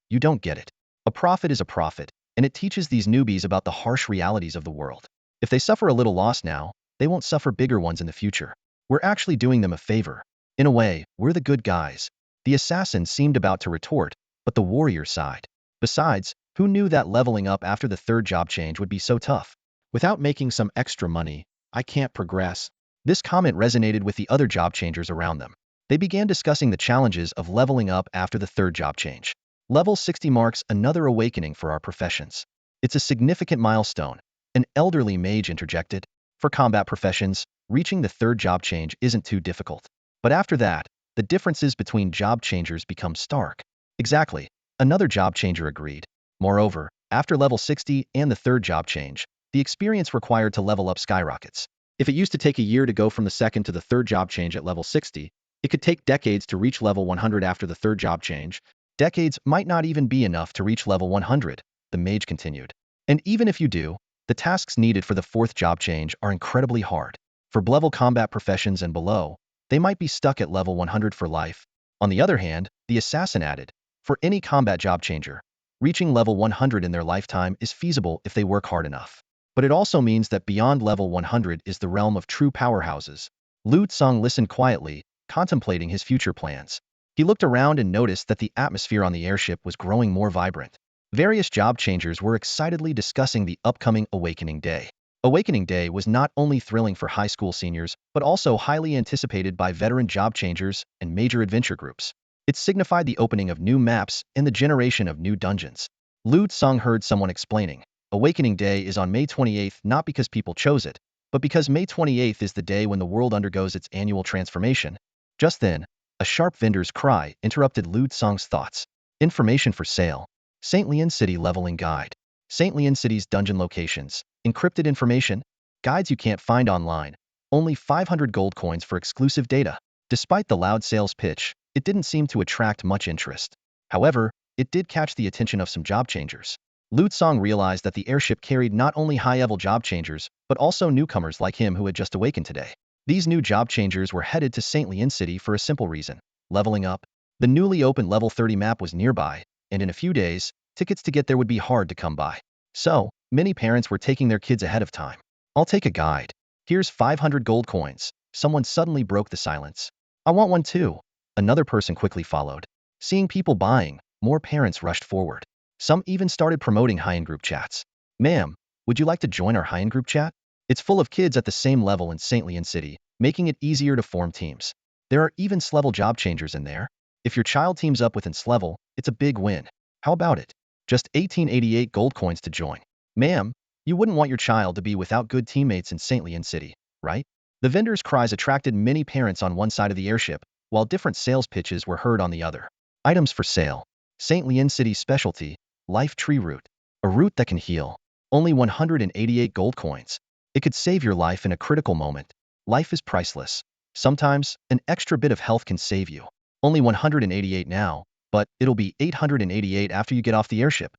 You don't get it. A prophet is a prophet, and it teaches these newbies about the harsh realities of the world. If they suffer a little loss now, they won't suffer bigger ones in the future. We're actually doing them a favor. In a way, we're the good guys. The assassin seemed about to retort, but the warrior sighed. Besides, who knew that leveling up after the third job change would be so tough? Without making some extra money, I can't progress. This comment resonated with the other job changers around them. They began discussing the challenges of leveling up after the third job change. Level 60 marks another awakening for our professions. It's a significant milestone, an elderly mage interjected. For combat professions, reaching the third job change isn't too difficult. But after that, the differences between job changers become stark. Exactly. Another job changer agreed. Moreover, after level 60 and the third job change, the experience required to level up skyrockets. If it used to take a year to go from the second to the third job change at level 60, it could take decades to reach level 100 after the third job change. Decades might not even be enough to reach level 100, the mage continued. And even if you do, the tasks needed for the fourth job change are incredibly hard. For level combat professions and below, they might be stuck at level 100 for life. On the other hand, the assassin added, for any combat job changer, reaching level 100 in their lifetime is feasible if they work hard enough. But it also means that beyond level 100 is the realm of true powerhouses. Lu Tsang listened quietly, contemplating his future plans. He looked around and noticed that the atmosphere on the airship was growing more vibrant. Various job changers were excitedly discussing the upcoming Awakening Day. Awakening Day was not only thrilling for high school seniors, but also highly anticipated by veteran job changers and major adventure groups. It signified the opening of new maps and the generation of new dungeons. Lu Tsang heard someone explaining, Awakening Day is on May 28th not because people chose it, but because May 28th is the day when the world undergoes its annual transformation. Just then, a sharp vendor's cry interrupted Lu Tsang's thoughts. Information for sale. St. Leon City Leveling Guide. St. Leon City's dungeon locations. Encrypted information. Guides you can't find online. Only 500 gold coins for exclusive data. Despite the loud sales pitch, it didn't seem to attract much interest. However, it did catch the attention of some job changers. Lu Tsang realized that the airship carried not only high-level job changers, but also newcomers like him who had just awakened today. These new job changers were headed to St. Leon City for a simple reason: leveling up. The newly opened level 30 map was nearby, and in a few days, tickets to get there would be hard to come by. So, many parents were taking their kids ahead of time. I'll take a guide. Here's 500 gold coins. Someone suddenly broke the silence. I want one too. Another person quickly followed. Seeing people buying, more parents rushed forward. Some even started promoting high-end group chats. Ma'am, would you like to join our high-end group chat? It's full of kids at the same level in St. Leon City, making it easier to form teams. There are even S-level job changers in there. If your child teams up with S-level, it's a big win. How about it? Just 1888 gold coins to join. Ma'am, you wouldn't want your child to be without good teammates in St. Leon City, right? The vendors' cries attracted many parents on one side of the airship, while different sales pitches were heard on the other. Items for sale. St. Leon City's specialty, Life Tree Root. A root that can heal. Only 188 gold coins. It could save your life in a critical moment. Life is priceless. Sometimes, an extra bit of health can save you. Only 188 now, but it'll be 888 after you get off the airship.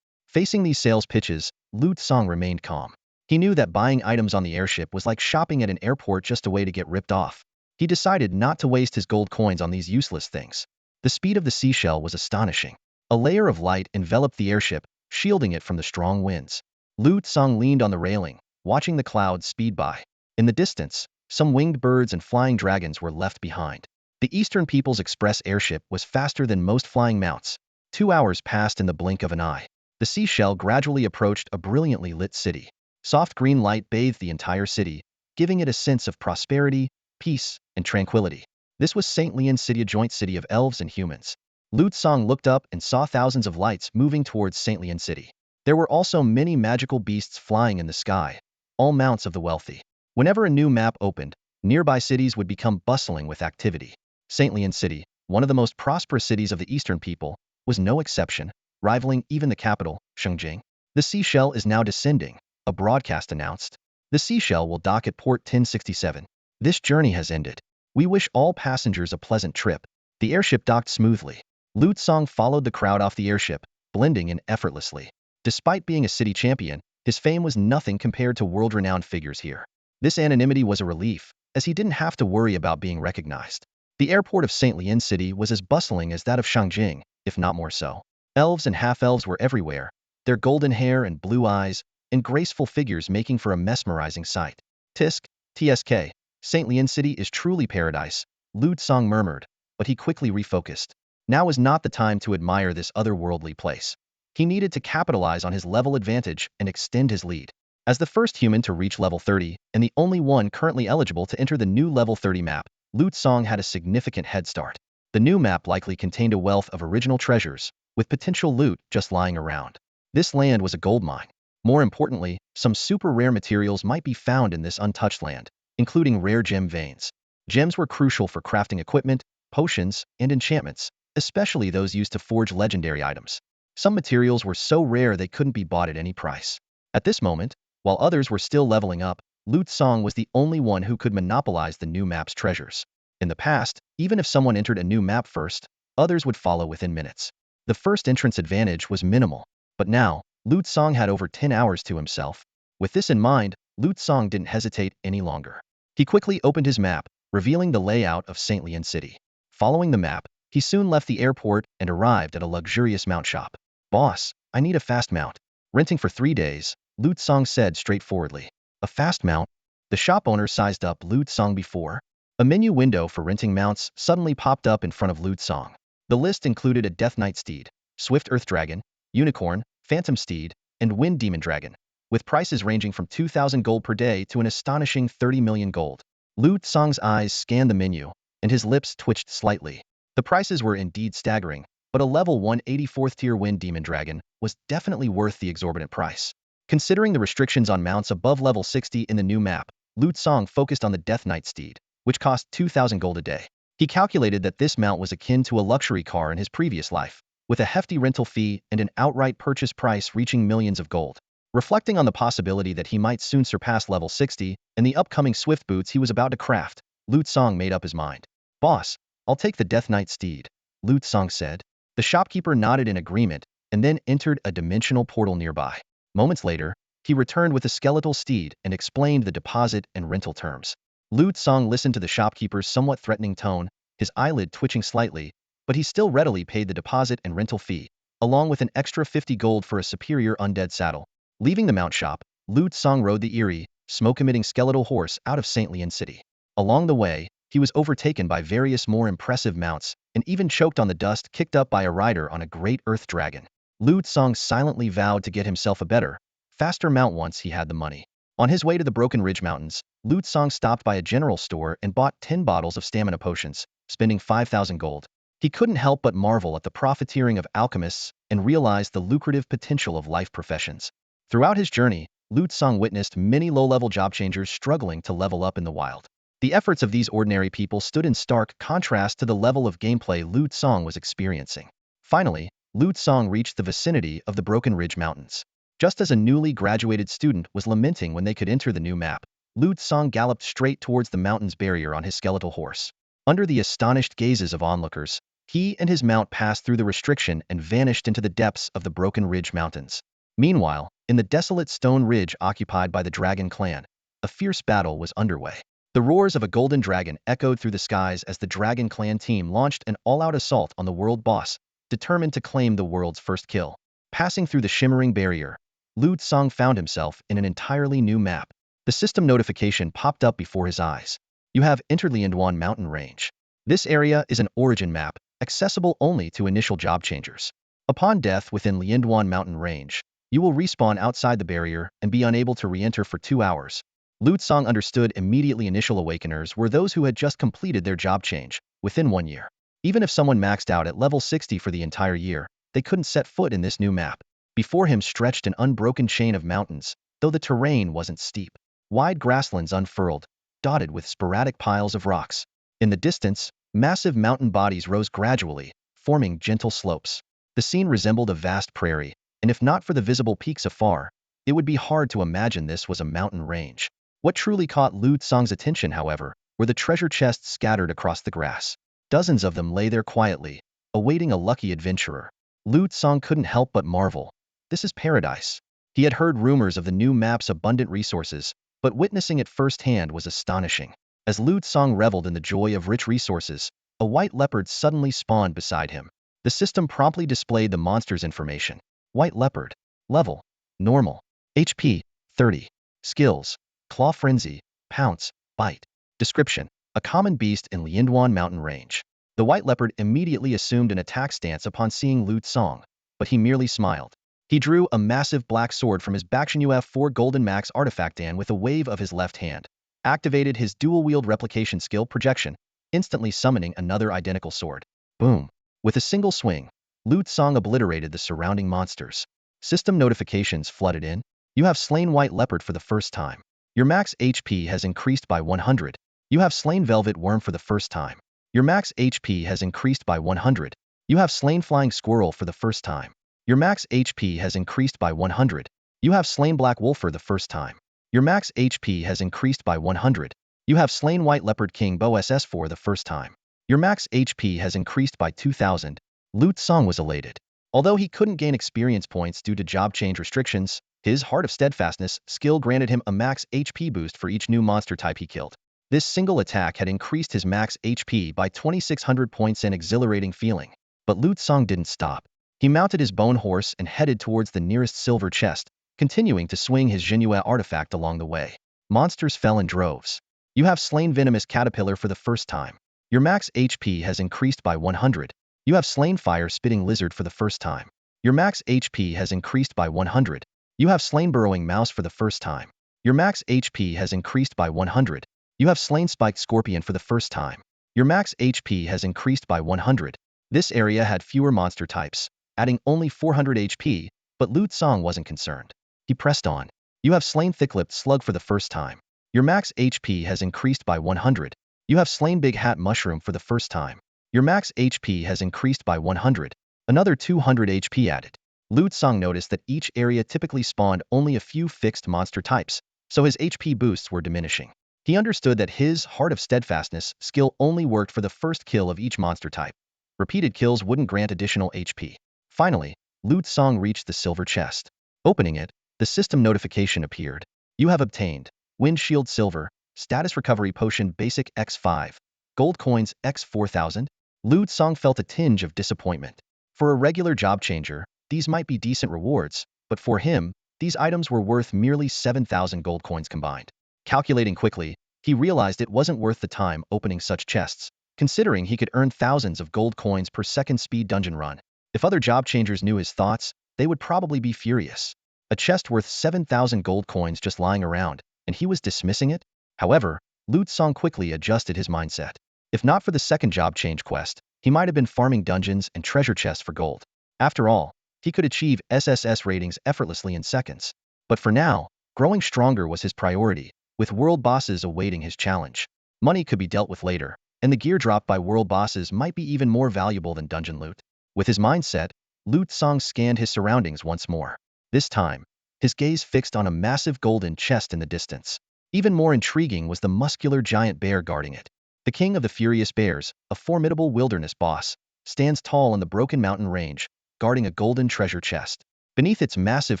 Facing these sales pitches, Lu Tsang remained calm. He knew that buying items on the airship was like shopping at an airport just a way to get ripped off. He decided not to waste his gold coins on these useless things. The speed of the seashell was astonishing. A layer of light enveloped the airship, shielding it from the strong winds. Lu Tsang leaned on the railing, watching the clouds speed by. In the distance, some winged birds and flying dragons were left behind. The Eastern People's Express airship was faster than most flying mounts. 2 hours passed in the blink of an eye. The seashell gradually approached a brilliantly lit city. Soft green light bathed the entire city, giving it a sense of prosperity, peace, and tranquility. This was St. Leon City, a joint city of elves and humans. Lu Tsang looked up and saw thousands of lights moving towards St. Leon City. There were also many magical beasts flying in the sky, all mounts of the wealthy. Whenever a new map opened, nearby cities would become bustling with activity. St. Leon City, one of the most prosperous cities of the Eastern people, was no exception, rivaling even the capital, Shengjing. The seashell is now descending, a broadcast announced. The seashell will dock at port 1067. This journey has ended. We wish all passengers a pleasant trip. The airship docked smoothly. Lu Tsang followed the crowd off the airship, blending in effortlessly. Despite being a city champion, his fame was nothing compared to world-renowned figures here. This anonymity was a relief, as he didn't have to worry about being recognized. The airport of St. Leon City was as bustling as that of Shangjing, if not more so. Elves and half-elves were everywhere, their golden hair and blue eyes, and graceful figures making for a mesmerizing sight. TSK, St. Leon City is truly paradise, Lu Tsang murmured, but he quickly refocused. Now is not the time to admire this otherworldly place. He needed to capitalize on his level advantage and extend his lead. As the first human to reach level 30, and the only one currently eligible to enter the new level 30 map, Lu Tsang had a significant head start. The new map likely contained a wealth of original treasures, with potential loot just lying around. This land was a gold mine. More importantly, some super rare materials might be found in this untouched land, including rare gem veins. Gems were crucial for crafting equipment, potions, and enchantments, especially those used to forge legendary items. Some materials were so rare they couldn't be bought at any price. At this moment, while others were still leveling up, Lu Tsong was the only one who could monopolize the new map's treasures. In the past, even if someone entered a new map first, others would follow within minutes. The first entrance advantage was minimal, but now, Lu Tsong had over 10 hours to himself. With this in mind, Lu Tsong didn't hesitate any longer. He quickly opened his map, revealing the layout of St. Lian City. Following the map, he soon left the airport and arrived at a luxurious mount shop. "Boss, I need a fast mount. Renting for 3 days," Lu Tsong said straightforwardly. "A fast mount?" The shop owner sized up Lu Tsong before. A menu window for renting mounts suddenly popped up in front of Lu Tsong. The list included a Death Knight steed, Swift Earth Dragon, Unicorn, Phantom Steed, and Wind Demon Dragon, with prices ranging from 2,000 gold per day to an astonishing 30 million gold. Lu Tsong's eyes scanned the menu, and his lips twitched slightly. The prices were indeed staggering, but a level 184th tier Wind Demon Dragon was definitely worth the exorbitant price. Considering the restrictions on mounts above level 60 in the new map, Lu Tsong focused on the Death Knight steed, which cost 2,000 gold a day. He calculated that this mount was akin to a luxury car in his previous life, with a hefty rental fee and an outright purchase price reaching millions of gold. Reflecting on the possibility that he might soon surpass level 60 and the upcoming swift boots he was about to craft, Lu Tsong made up his mind. "Boss, I'll take the Death Knight steed," Lu Tsong said. The shopkeeper nodded in agreement and then entered a dimensional portal nearby. Moments later, he returned with a skeletal steed and explained the deposit and rental terms. Lu Tsong listened to the shopkeeper's somewhat threatening tone, his eyelid twitching slightly, but he still readily paid the deposit and rental fee, along with an extra 50 gold for a superior undead saddle. Leaving the mount shop, Lu Tsong rode the eerie, smoke-emitting skeletal horse out of St. Lian City. Along the way, he was overtaken by various more impressive mounts and even choked on the dust kicked up by a rider on a great earth dragon. Lu Tsong silently vowed to get himself a better, faster mount once he had the money. On his way to the Broken Ridge Mountains, Lu Tsong stopped by a general store and bought 10 bottles of stamina potions, spending 5,000 gold. He couldn't help but marvel at the profiteering of alchemists and realize the lucrative potential of life professions. Throughout his journey, Lu Tsong witnessed many low-level job changers struggling to level up in the wild. The efforts of these ordinary people stood in stark contrast to the level of gameplay Lu Tsong was experiencing. Finally, Lu Tsong reached the vicinity of the Broken Ridge Mountains. Just as a newly graduated student was lamenting when they could enter the new map, Lu Tsong galloped straight towards the mountain's barrier on his skeletal horse. Under the astonished gazes of onlookers, he and his mount passed through the restriction and vanished into the depths of the Broken Ridge Mountains. Meanwhile, in the desolate stone ridge occupied by the Dragon Clan, a fierce battle was underway. The roars of a golden dragon echoed through the skies as the Dragon Clan team launched an all-out assault on the world boss, determined to claim the world's first kill. Passing through the shimmering barrier, Lu Tsong found himself in an entirely new map. The system notification popped up before his eyes. "You have entered Lianduan Mountain Range. This area is an origin map, accessible only to initial job changers. Upon death within Lianduan Mountain Range, you will respawn outside the barrier and be unable to re-enter for 2 hours." Lu Tsong understood immediately initial awakeners were those who had just completed their job change within 1 year. Even if someone maxed out at level 60 for the entire year, they couldn't set foot in this new map. Before him stretched an unbroken chain of mountains, though the terrain wasn't steep. Wide grasslands unfurled, dotted with sporadic piles of rocks. In the distance, massive mountain bodies rose gradually, forming gentle slopes. The scene resembled a vast prairie, and if not for the visible peaks afar, it would be hard to imagine this was a mountain range. What truly caught Lu Tsong's attention, however, were the treasure chests scattered across the grass. Dozens of them lay there quietly, awaiting a lucky adventurer. Lu Tsong couldn't help but marvel. This is paradise. He had heard rumors of the new map's abundant resources, but witnessing it firsthand was astonishing. As Lu Tsong reveled in the joy of rich resources, a white leopard suddenly spawned beside him. The system promptly displayed the monster's information. White leopard. Level: normal. HP: 30. Skills: Claw Frenzy, Pounce, Bite. Description: a common beast in Lianduan Mountain Range. The white leopard immediately assumed an attack stance upon seeing Lu Tsong, but he merely smiled. He drew a massive black sword from his Bakshan UF4 Golden Max artifact and with a wave of his left hand, activated his dual-wield replication skill Projection, instantly summoning another identical sword. Boom! With a single swing, Lu Tsong obliterated the surrounding monsters. System notifications flooded in. You have slain White Leopard for the first time. Your max HP has increased by 100. You have slain Velvet Worm for the first time. Your max HP has increased by 100. You have slain Flying Squirrel for the first time. Your max HP has increased by 100. You have slain Black Wolf for the first time. Your max HP has increased by 100. You have slain White Leopard King Boss for the first time. Your max HP has increased by 2000. Lu Tsang was elated. Although he couldn't gain experience points due to job change restrictions, his Heart of Steadfastness skill granted him a max HP boost for each new monster type he killed. This single attack had increased his max HP by 2600 points, an exhilarating feeling. But Lu Tsang didn't stop. He mounted his bone horse and headed towards the nearest silver chest, continuing to swing his Jinhua artifact along the way. Monsters fell in droves. You have slain Venomous Caterpillar for the first time. Your max HP has increased by 100. You have slain Fire-Spitting Lizard for the first time. Your max HP has increased by 100. You have slain Burrowing Mouse for the first time. Your max HP has increased by 100. You have slain Spiked Scorpion for the first time. Your max HP has increased by 100. This area had fewer monster types, adding only 400 HP, but Lu Tsang wasn't concerned. He pressed on. You have slain Thick-Lipped Slug for the first time. Your max HP has increased by 100. You have slain Big Hat Mushroom for the first time. Your max HP has increased by 100. Another 200 HP added. Lu Tsang noticed that each area typically spawned only a few fixed monster types, so his HP boosts were diminishing. He understood that his Heart of Steadfastness skill only worked for the first kill of each monster type. Repeated kills wouldn't grant additional HP. Finally, Lu Tsang reached the silver chest. Opening it, the system notification appeared. You have obtained Wind Shield Silver, Status Recovery Potion Basic X5, Gold Coins X4000. Lu Tsang felt a tinge of disappointment. For a regular job changer, these might be decent rewards, but for him, these items were worth merely 7,000 gold coins combined. Calculating quickly, he realized it wasn't worth the time opening such chests, considering he could earn thousands of gold coins per second speed dungeon run. If other job changers knew his thoughts, they would probably be furious. A chest worth 7,000 gold coins just lying around, and he was dismissing it? However, Lu Tsang quickly adjusted his mindset. If not for the second job change quest, he might have been farming dungeons and treasure chests for gold. After all, he could achieve SSS ratings effortlessly in seconds. But for now, growing stronger was his priority, with world bosses awaiting his challenge. Money could be dealt with later, and the gear dropped by world bosses might be even more valuable than dungeon loot. With his mindset, Lu Tsang scanned his surroundings once more. This time, his gaze fixed on a massive golden chest in the distance. Even more intriguing was the muscular giant bear guarding it. The king of the furious bears, a formidable wilderness boss, stands tall on the Broken Mountain range, guarding a golden treasure chest. Beneath its massive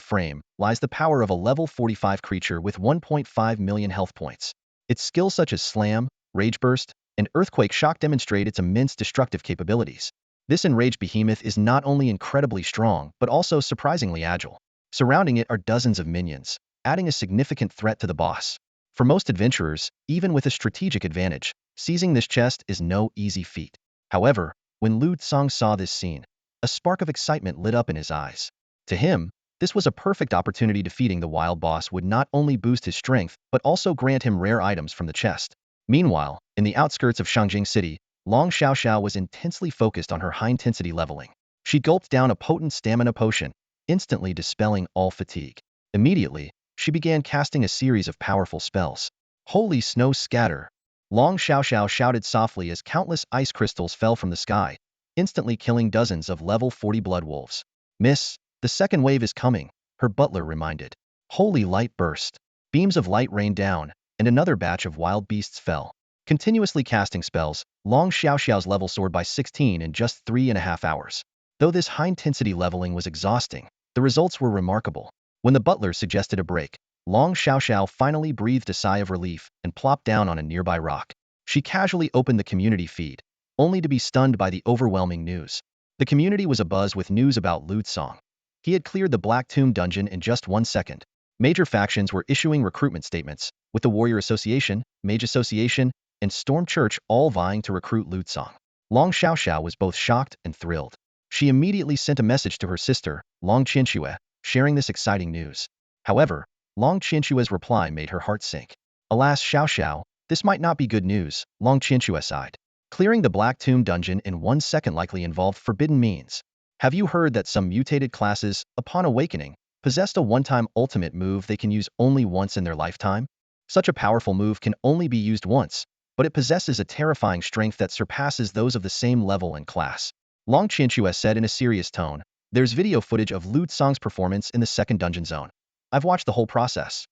frame lies the power of a level 45 creature with 1.5 million health points. Its skills such as Slam, Rage Burst, and Earthquake Shock demonstrate its immense destructive capabilities. This enraged behemoth is not only incredibly strong, but also surprisingly agile. Surrounding it are dozens of minions, adding a significant threat to the boss. For most adventurers, even with a strategic advantage, seizing this chest is no easy feat. However, when Lu Tsang saw this scene, a spark of excitement lit up in his eyes. To him, this was a perfect opportunity. Defeating the wild boss would not only boost his strength, but also grant him rare items from the chest. Meanwhile, in the outskirts of Shangjing City, Long Xiaoxiao was intensely focused on her high-intensity leveling. She gulped down a potent stamina potion, instantly dispelling all fatigue. Immediately, she began casting a series of powerful spells. Holy Snow Scatter! Long Xiaoxiao shouted softly as countless ice crystals fell from the sky, instantly killing dozens of level 40 blood wolves. Miss, the second wave is coming, her butler reminded. Holy Light burst. Beams of light rained down, and another batch of wild beasts fell. Continuously casting spells, Long Xiaoxiao's level soared by 16 in just 3.5 hours. Though this high-intensity leveling was exhausting, the results were remarkable. When the butler suggested a break, Long Xiaoxiao finally breathed a sigh of relief and plopped down on a nearby rock. She casually opened the community feed, only to be stunned by the overwhelming news. The community was abuzz with news about Lu Tsang. He had cleared the Black Tomb dungeon in just 1 second. Major factions were issuing recruitment statements, with the Warrior Association, Mage Association, and Storm Church all vying to recruit Lu Tsang. Long Xiaoxiao was both shocked and thrilled. She immediately sent a message to her sister, Long Qianxue, sharing this exciting news. However, Long Qianxue's reply made her heart sink. Alas, Xiaoxiao, this might not be good news, Long Qianxue sighed. Clearing the Black Tomb dungeon in 1 second likely involved forbidden means. Have you heard that some mutated classes, upon awakening, possessed a one-time ultimate move they can use only once in their lifetime? Such a powerful move can only be used once, but it possesses a terrifying strength that surpasses those of the same level and class. Long Qianxue said in a serious tone, "There's video footage of Lu Tsang's performance in the second dungeon zone. I've watched the whole process."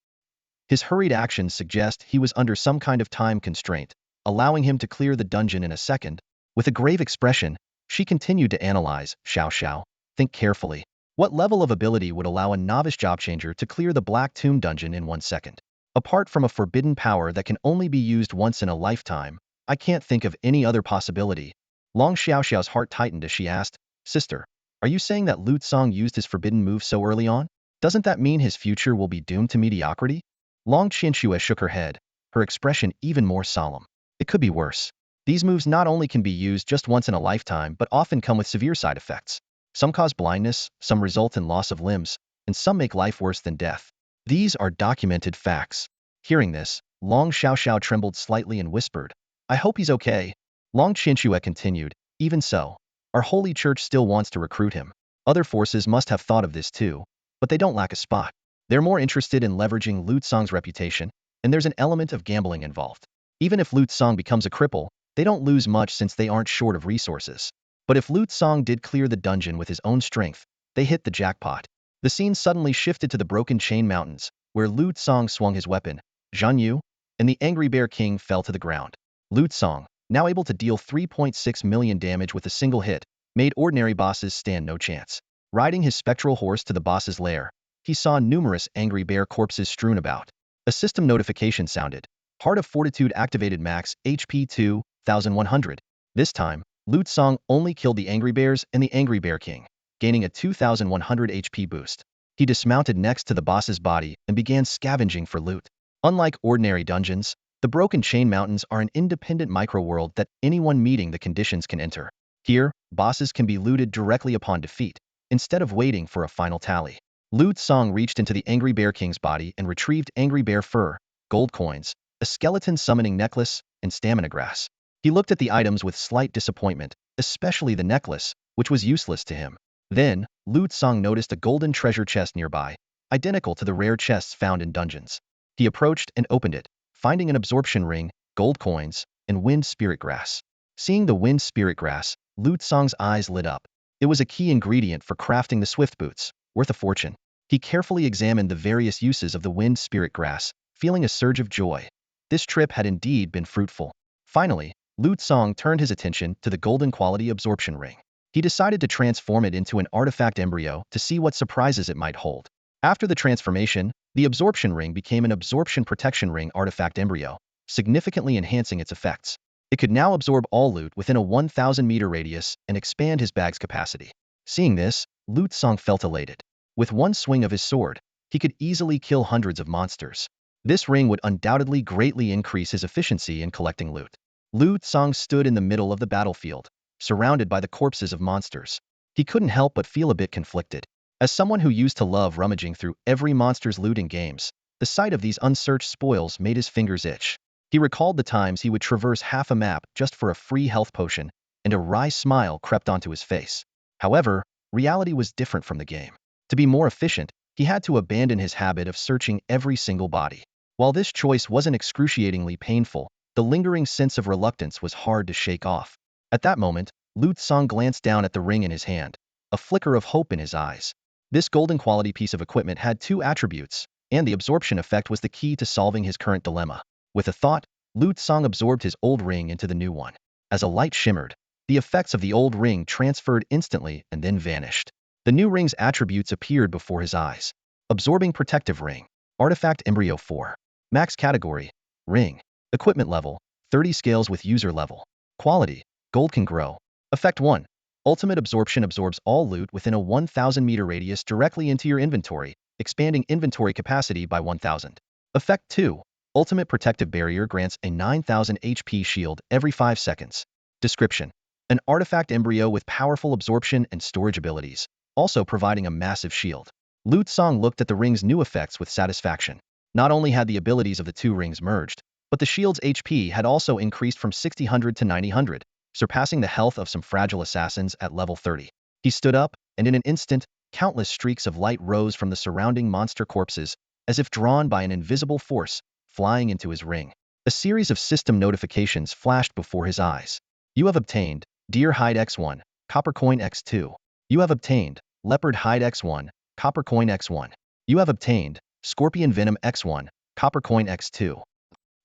His hurried actions suggest he was under some kind of time constraint, allowing him to clear the dungeon in a second. With a grave expression, she continued to analyze. Xiao Xiao, think carefully. What level of ability would allow a novice job changer to clear the Black Tomb dungeon in 1 second? Apart from a forbidden power that can only be used once in a lifetime, I can't think of any other possibility. Long Xiaoxiao's heart tightened as she asked, "Sister, are you saying that Lu Tsang used his forbidden move so early on? Doesn't that mean his future will be doomed to mediocrity?" Long Qianxue shook her head, her expression even more solemn. "It could be worse. These moves not only can be used just once in a lifetime but often come with severe side effects. Some cause blindness, some result in loss of limbs, and some make life worse than death. These are documented facts." Hearing this, Long Xiaoxiao trembled slightly and whispered, "I hope he's okay." Long Qianxue continued, "Even so, our holy church still wants to recruit him. Other forces must have thought of this too, but they don't lack a spot. They're more interested in leveraging Lu Tsang's reputation, and there's an element of gambling involved. Even if Lu Tsang becomes a cripple, they don't lose much since they aren't short of resources. But if Lu Tsang did clear the dungeon with his own strength, they hit the jackpot." The scene suddenly shifted to the Broken Chain Mountains, where Lu Tsang swung his weapon, Zhan Yu, and the Angry Bear King fell to the ground. Lu Tsang, now able to deal 3.6 million damage with a single hit, made ordinary bosses stand no chance. Riding his spectral horse to the boss's lair, he saw numerous angry bear corpses strewn about. A system notification sounded. Heart of Fortitude activated, max HP 2,100. This time, Lu Tsang only killed the Angry Bears and the Angry Bear King, gaining a 2,100 HP boost. He dismounted next to the boss's body and began scavenging for loot. Unlike ordinary dungeons, the Broken Chain Mountains are an independent micro-world that anyone meeting the conditions can enter. Here, bosses can be looted directly upon defeat, instead of waiting for a final tally. Lu Tsang reached into the Angry Bear King's body and retrieved Angry Bear fur, gold coins, a skeleton summoning necklace, and stamina grass. He looked at the items with slight disappointment, especially the necklace, which was useless to him. Then, Lu Tsang noticed a golden treasure chest nearby, identical to the rare chests found in dungeons. He approached and opened it, finding an absorption ring, gold coins, and wind spirit grass. Seeing the wind spirit grass, Lu Tsang's eyes lit up. It was a key ingredient for crafting the swift boots, worth a fortune. He carefully examined the various uses of the wind spirit grass, feeling a surge of joy. This trip had indeed been fruitful. Finally, Lu Tsang turned his attention to the golden quality absorption ring. He decided to transform it into an artifact embryo to see what surprises it might hold. After the transformation, the absorption ring became an absorption protection ring artifact embryo, significantly enhancing its effects. It could now absorb all loot within a 1,000-meter radius and expand his bag's capacity. Seeing this, Lu Tsang felt elated. With one swing of his sword, he could easily kill hundreds of monsters. This ring would undoubtedly greatly increase his efficiency in collecting loot. Lu Tsang stood in the middle of the battlefield, surrounded by the corpses of monsters. He couldn't help but feel a bit conflicted. As someone who used to love rummaging through every monster's loot in games, the sight of these unsearched spoils made his fingers itch. He recalled the times he would traverse half a map just for a free health potion, and a wry smile crept onto his face. However, reality was different from the game. To be more efficient, he had to abandon his habit of searching every single body. While this choice wasn't excruciatingly painful, the lingering sense of reluctance was hard to shake off. At that moment, Lu Tsang glanced down at the ring in his hand, a flicker of hope in his eyes. This golden quality piece of equipment had two attributes, and the absorption effect was the key to solving his current dilemma. With a thought, Lu Tsang absorbed his old ring into the new one. As a light shimmered, the effects of the old ring transferred instantly and then vanished. The new ring's attributes appeared before his eyes. Absorbing protective ring. Artifact embryo 4. Max category. Ring. Equipment level. 30 scales with user level. Quality. Gold can grow. Effect 1. Ultimate absorption absorbs all loot within a 1,000-meter radius directly into your inventory, expanding inventory capacity by 1,000. Effect 2. Ultimate protective barrier grants a 9,000 HP shield every 5 seconds. Description. An artifact embryo with powerful absorption and storage abilities, also providing a massive shield. Lu Tsang looked at the ring's new effects with satisfaction. Not only had the abilities of the two rings merged, but the shield's HP had also increased from 6000 to 9000, surpassing the health of some fragile assassins at level 30. He stood up, and in an instant, countless streaks of light rose from the surrounding monster corpses, as if drawn by an invisible force, flying into his ring. A series of system notifications flashed before his eyes. You have obtained Deer Hide X1, Copper Coin X2. You have obtained Leopard Hide X1, Copper Coin X1. You have obtained Scorpion Venom X1, Copper Coin X2.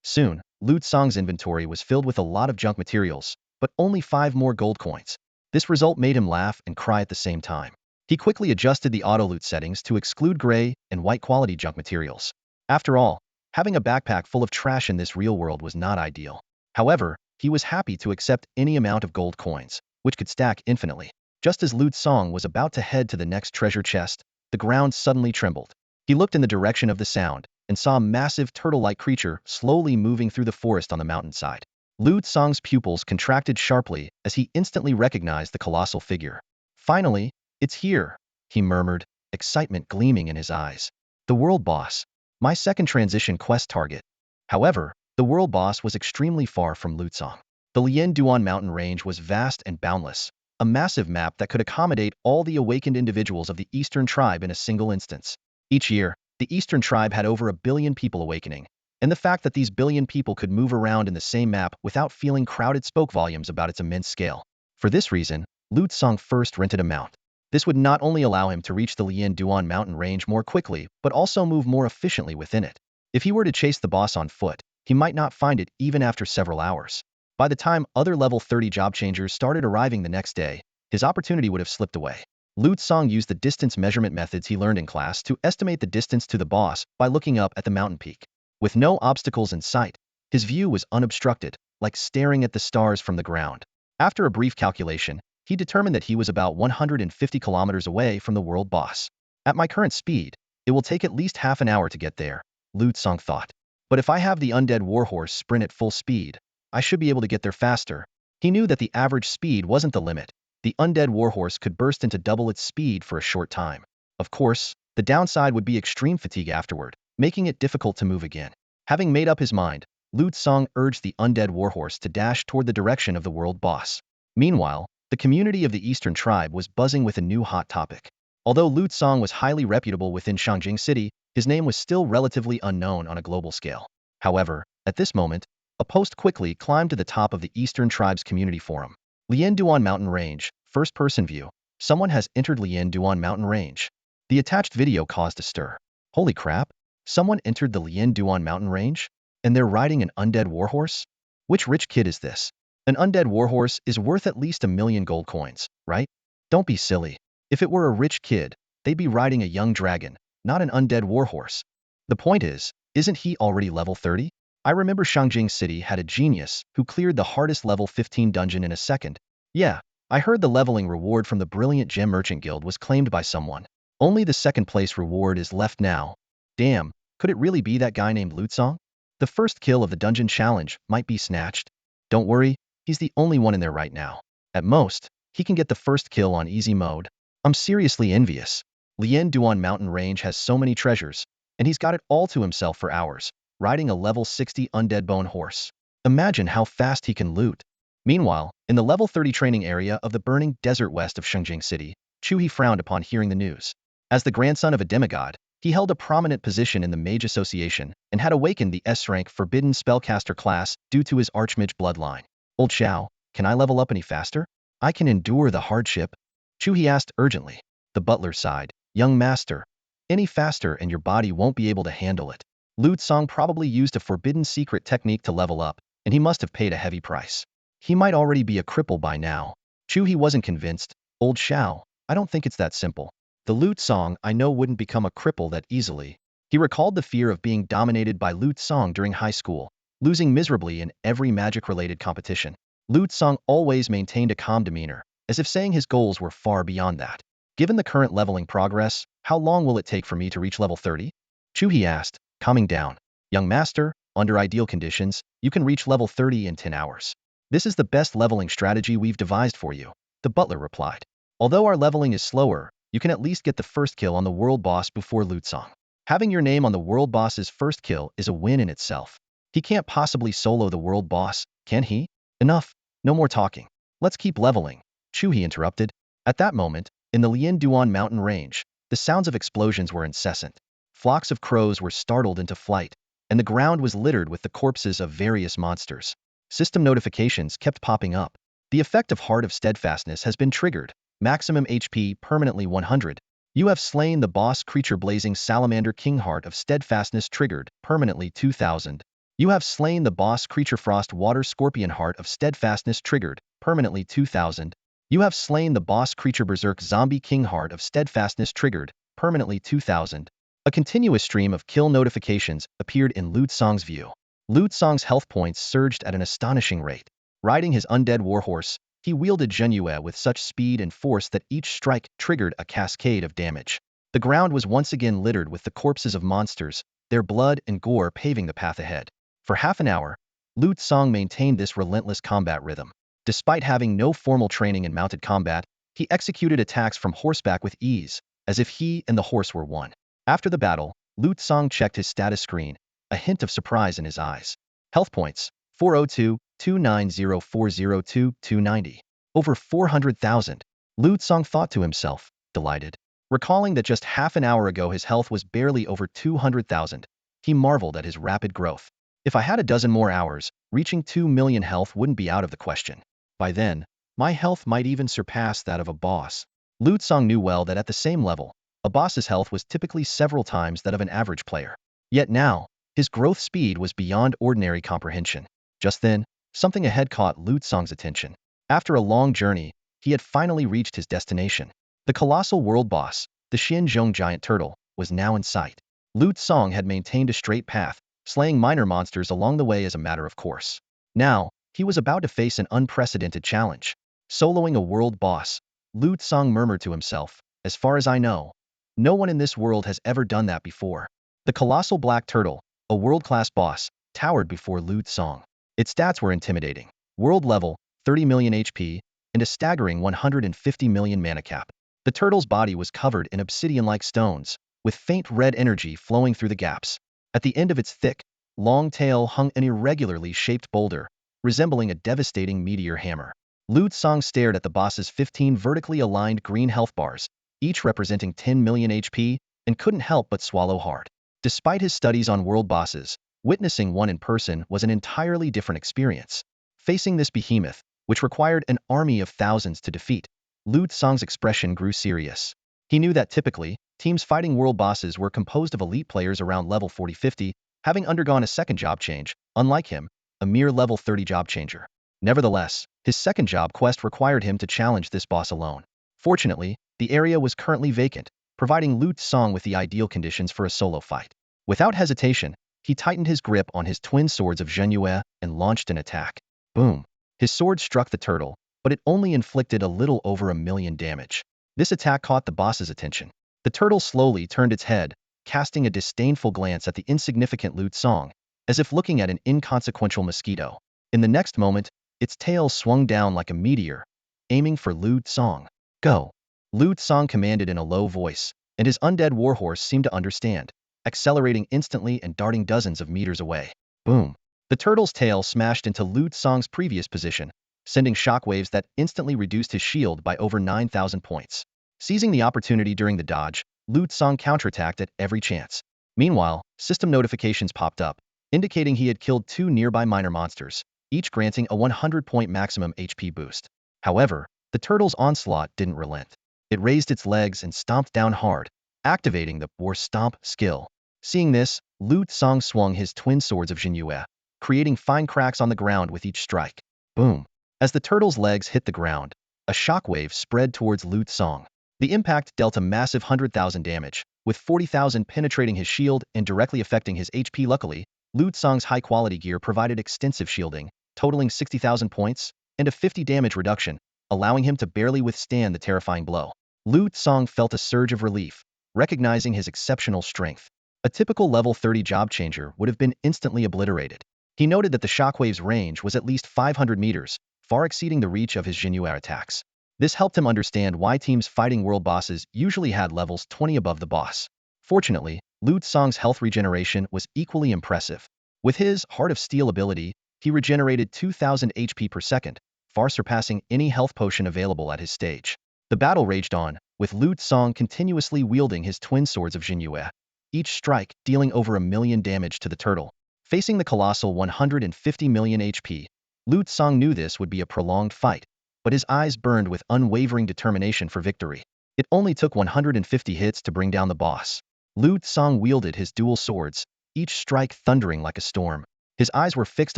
Soon, Lu Tsong's inventory was filled with a lot of junk materials, but only 5 more gold coins. This result made him laugh and cry at the same time. He quickly adjusted the auto-loot settings to exclude gray and white quality junk materials. After all, having a backpack full of trash in this real world was not ideal. However, he was happy to accept any amount of gold coins, which could stack infinitely. Just as Lu Tsong was about to head to the next treasure chest, the ground suddenly trembled. He looked in the direction of the sound and saw a massive turtle-like creature slowly moving through the forest on the mountainside. Lu Tsong's pupils contracted sharply as he instantly recognized the colossal figure. Finally, it's here, he murmured, excitement gleaming in his eyes. The world boss. My second transition quest target. However, the world boss was extremely far from Lu Tsong. The Lian Duan mountain range was vast and boundless, a massive map that could accommodate all the awakened individuals of the Eastern Tribe in a single instance. Each year, the Eastern Tribe had over 1 billion people awakening, and the fact that these billion people could move around in the same map without feeling crowded spoke volumes about its immense scale. For this reason, Lu Tsong first rented a mount. This would not only allow him to reach the Lian Duan mountain range more quickly, but also move more efficiently within it. If he were to chase the boss on foot, he might not find it even after several hours. By the time other level 30 job changers started arriving the next day, his opportunity would have slipped away. Lu Tsong used the distance measurement methods he learned in class to estimate the distance to the boss by looking up at the mountain peak. With no obstacles in sight, his view was unobstructed, like staring at the stars from the ground. After a brief calculation, he determined that he was about 150 kilometers away from the world boss. At my current speed, it will take at least half an hour to get there, Lu Tsong thought. But if I have the undead warhorse sprint at full speed, I should be able to get there faster. He knew that the average speed wasn't the limit. The undead warhorse could burst into double its speed for a short time. Of course, the downside would be extreme fatigue afterward, making it difficult to move again. Having made up his mind, Lu Tsong urged the undead warhorse to dash toward the direction of the world boss. Meanwhile, the community of the Eastern Tribe was buzzing with a new hot topic. Although Lu Tsong was highly reputable within Shangjing City, his name was still relatively unknown on a global scale. However, at this moment, a post quickly climbed to the top of the Eastern Tribe's community forum. Lian Duan Mountain Range, first-person view. Someone has entered Lian Duan Mountain Range. The attached video caused a stir. Holy crap! Someone entered the Lian Duan Mountain Range? And they're riding an undead warhorse? Which rich kid is this? An undead warhorse is worth at least 1 million gold coins, right? Don't be silly. If it were a rich kid, they'd be riding a young dragon, not an undead warhorse. The point is, isn't he already level 30? I remember Shangjing City had a genius who cleared the hardest level 15 dungeon in a second. Yeah, I heard the leveling reward from the Brilliant Gem Merchant Guild was claimed by someone. Only the second place reward is left now. Damn, could it really be that guy named Lu Tsong? The first kill of the dungeon challenge might be snatched. Don't worry, he's the only one in there right now. At most, he can get the first kill on easy mode. I'm seriously envious. Lian Duan Mountain Range has so many treasures, and he's got it all to himself for hours, riding a level 60 undead bone horse. Imagine how fast he can loot. Meanwhile, in the level 30 training area of the burning desert west of Shangjing City, Chu frowned upon hearing the news. As the grandson of a demigod, he held a prominent position in the Mage Association and had awakened the S-rank Forbidden Spellcaster class due to his Archmage bloodline. Old Xiao, can I level up any faster? I can endure the hardship. Chu asked urgently. The butler sighed. Young master, any faster and your body won't be able to handle it. Lu Tsong probably used a forbidden secret technique to level up, and he must have paid a heavy price. He might already be a cripple by now. Chu wasn't convinced. Old Xiao, I don't think it's that simple. The Lu Tsong I know wouldn't become a cripple that easily. He recalled the fear of being dominated by Lu Tsong during high school, losing miserably in every magic-related competition. Lu Tsong always maintained a calm demeanor, as if saying his goals were far beyond that. Given the current leveling progress, how long will it take for me to reach level 30? Chu asked, calming down. Young master, under ideal conditions, you can reach level 30 in 10 hours. This is the best leveling strategy we've devised for you, the butler replied. Although our leveling is slower, you can at least get the first kill on the world boss before Lu Tsong. Having your name on the world boss's first kill is a win in itself. He can't possibly solo the world boss, can he? Enough, no more talking. Let's keep leveling, Chu interrupted. At that moment, in the Lian Duan mountain range, the sounds of explosions were incessant. Flocks of crows were startled into flight. and the ground was littered with the corpses of various monsters. System notifications kept popping up. The effect of Heart of Steadfastness has been triggered. Maximum HP permanently 100. You have slain the boss creature Blazing Salamander King. Heart of Steadfastness triggered, permanently 2000. You have slain the boss creature Frost Water Scorpion. Heart of Steadfastness triggered, permanently 2000. You have slain the boss creature Berserk Zombie King. Heart of Steadfastness triggered, permanently 2000. A continuous stream of kill notifications appeared in Lu Tsong's view. Lu Tsong's health points surged at an astonishing rate. Riding his undead warhorse, he wielded Zhenyue with such speed and force that each strike triggered a cascade of damage. The ground was once again littered with the corpses of monsters, their blood and gore paving the path ahead. For half an hour, Lu Tsong maintained this relentless combat rhythm. Despite having no formal training in mounted combat, he executed attacks from horseback with ease, as if he and the horse were one. After the battle, Lu Tsong checked his status screen, a hint of surprise in his eyes. Health points: 402, 290, 290. Over 400,000. Lu Tsong thought to himself, delighted. Recalling that just half an hour ago his health was barely over 200,000, he marveled at his rapid growth. If I had a dozen more hours, reaching 2 million health wouldn't be out of the question. By then, my health might even surpass that of a boss. Lu Tsong knew well that at the same level, a boss's health was typically several times that of an average player. Yet now, his growth speed was beyond ordinary comprehension. Just then, something ahead caught Lu Tsong's attention. After a long journey, he had finally reached his destination. The colossal world boss, the Xinzhong giant turtle, was now in sight. Lu Tsong had maintained a straight path, slaying minor monsters along the way as a matter of course. Now, he was about to face an unprecedented challenge. Soloing a world boss, Lu Tsong murmured to himself, as far as I know, no one in this world has ever done that before. The colossal black turtle, a world-class boss, towered before Lu Tsong. Its stats were intimidating. World level, 30 million HP, and a staggering 150 million mana cap. The turtle's body was covered in obsidian-like stones, with faint red energy flowing through the gaps. At the end of its thick, long tail hung an irregularly shaped boulder, resembling a devastating meteor hammer. Lu Tsong stared at the boss's 15 vertically aligned green health bars, each representing 10 million HP, and couldn't help but swallow hard. Despite his studies on world bosses, witnessing one in person was an entirely different experience. Facing this behemoth, which required an army of thousands to defeat, Lu Tsong's expression grew serious. He knew that typically, teams fighting world bosses were composed of elite players around level 40-50, having undergone a second job change, unlike him, a mere level 30 job changer. Nevertheless, his second job quest required him to challenge this boss alone. Fortunately, the area was currently vacant, providing Lu Tsong with the ideal conditions for a solo fight. Without hesitation, he tightened his grip on his twin swords of Zhenyue and launched an attack. Boom! His sword struck the turtle, but it only inflicted a little over 1 million damage. This attack caught the boss's attention. The turtle slowly turned its head, casting a disdainful glance at the insignificant Lu Tsong, as if looking at an inconsequential mosquito. In the next moment, its tail swung down like a meteor, aiming for Lu Tsong. Go! Lu Tsong commanded in a low voice, and his undead warhorse seemed to understand, accelerating instantly and darting dozens of meters away. Boom! The turtle's tail smashed into Lu Tsong's previous position, sending shockwaves that instantly reduced his shield by over 9,000 points. Seizing the opportunity during the dodge, Lu Tsong counterattacked at every chance. Meanwhile, system notifications popped up, indicating he had killed 2 nearby minor monsters, each granting a 100-point maximum HP boost. However, the turtle's onslaught didn't relent. It raised its legs and stomped down hard, activating the War Stomp skill. Seeing this, Lu Tsong swung his twin swords of Zhenyue, creating fine cracks on the ground with each strike. Boom! As the turtle's legs hit the ground, a shockwave spread towards Lu Tsong. The impact dealt a massive 100,000 damage, with 40,000 penetrating his shield and directly affecting his HP. Luckily, Lu Tsong's high-quality gear provided extensive shielding, totaling 60,000 points, and a 50 damage reduction, allowing him to barely withstand the terrifying blow. Lu Tsong felt a surge of relief, recognizing his exceptional strength. A typical level 30 job changer would have been instantly obliterated. He noted that the shockwave's range was at least 500 meters, far exceeding the reach of his Zhenyue attacks. This helped him understand why teams fighting world bosses usually had levels 20 above the boss. Fortunately, Lu Tsong's health regeneration was equally impressive. With his Heart of Steel ability, he regenerated 2,000 HP per second, far surpassing any health potion available at his stage. The battle raged on, with Lu Tsong continuously wielding his twin swords of Zhenyue, each strike dealing over 1 million damage to the turtle. Facing the colossal 150 million HP, Lu Tsang knew this would be a prolonged fight, but his eyes burned with unwavering determination for victory. It only took 150 hits to bring down the boss. Lu Tsang wielded his dual swords, each strike thundering like a storm. His eyes were fixed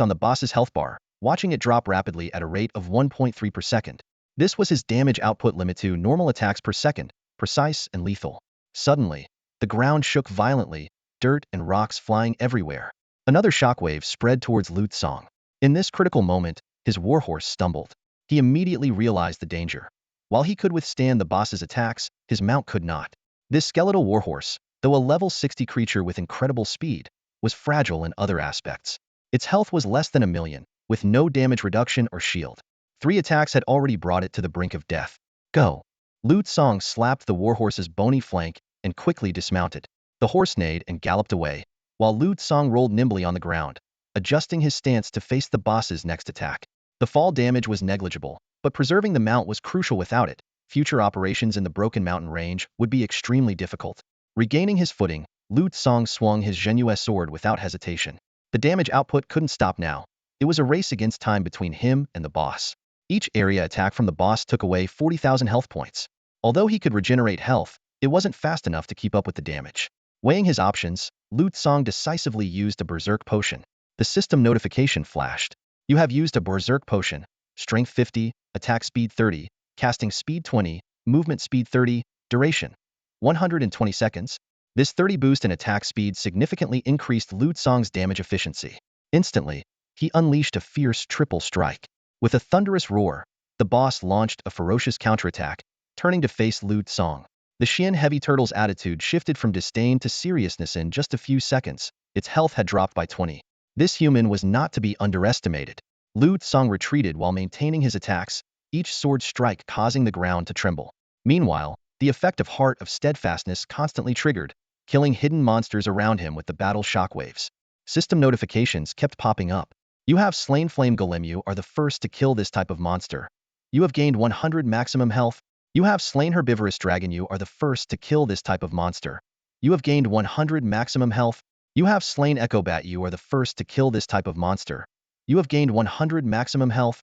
on the boss's health bar, watching it drop rapidly at a rate of 1.3 per second. This was his damage output limit to normal attacks per second, precise and lethal. Suddenly, the ground shook violently, dirt and rocks flying everywhere. Another shockwave spread towards Lu Tsang. In this critical moment, his warhorse stumbled. He immediately realized the danger. While he could withstand the boss's attacks, his mount could not. This skeletal warhorse, though a level 60 creature with incredible speed, was fragile in other aspects. Its health was less than 1,000,000, with no damage reduction or shield. 3 attacks had already brought it to the brink of death. Go! Lu Tsang slapped the warhorse's bony flank and quickly dismounted. The horse neighed and galloped away, while Lu Tsang rolled nimbly on the ground, adjusting his stance to face the boss's next attack. The fall damage was negligible, but preserving the mount was crucial. Without it, future operations in the Broken Mountain range would be extremely difficult. Regaining his footing, Lu Tsang swung his Zhenyu sword without hesitation. The damage output couldn't stop now. It was a race against time between him and the boss. Each area attack from the boss took away 40,000 health points. Although he could regenerate health, it wasn't fast enough to keep up with the damage. Weighing his options, Lu Tsang decisively used a berserk potion. The system notification flashed. You have used a berserk potion. Strength 50, attack speed 30, casting speed 20, movement speed 30, duration 120 seconds. This 30 boost in attack speed significantly increased Lu Tsang's damage efficiency. Instantly, he unleashed a fierce triple strike. With a thunderous roar, the boss launched a ferocious counterattack, turning to face Lu Tsang. The Xian heavy turtle's attitude shifted from disdain to seriousness in just a few seconds. Its health had dropped by 20. This human was not to be underestimated. Lu Tsang retreated while maintaining his attacks, each sword strike causing the ground to tremble. Meanwhile, the effect of Heart of Steadfastness constantly triggered, killing hidden monsters around him with the battle shockwaves. System notifications kept popping up. You have slain Flame Golem. You are the first to kill this type of monster. You have gained 100 maximum health. You have slain Herbivorous Dragon. You are the first to kill this type of monster. You have gained 100 maximum health. You have slain Echo Bat. You are the first to kill this type of monster. You have gained 100 maximum health.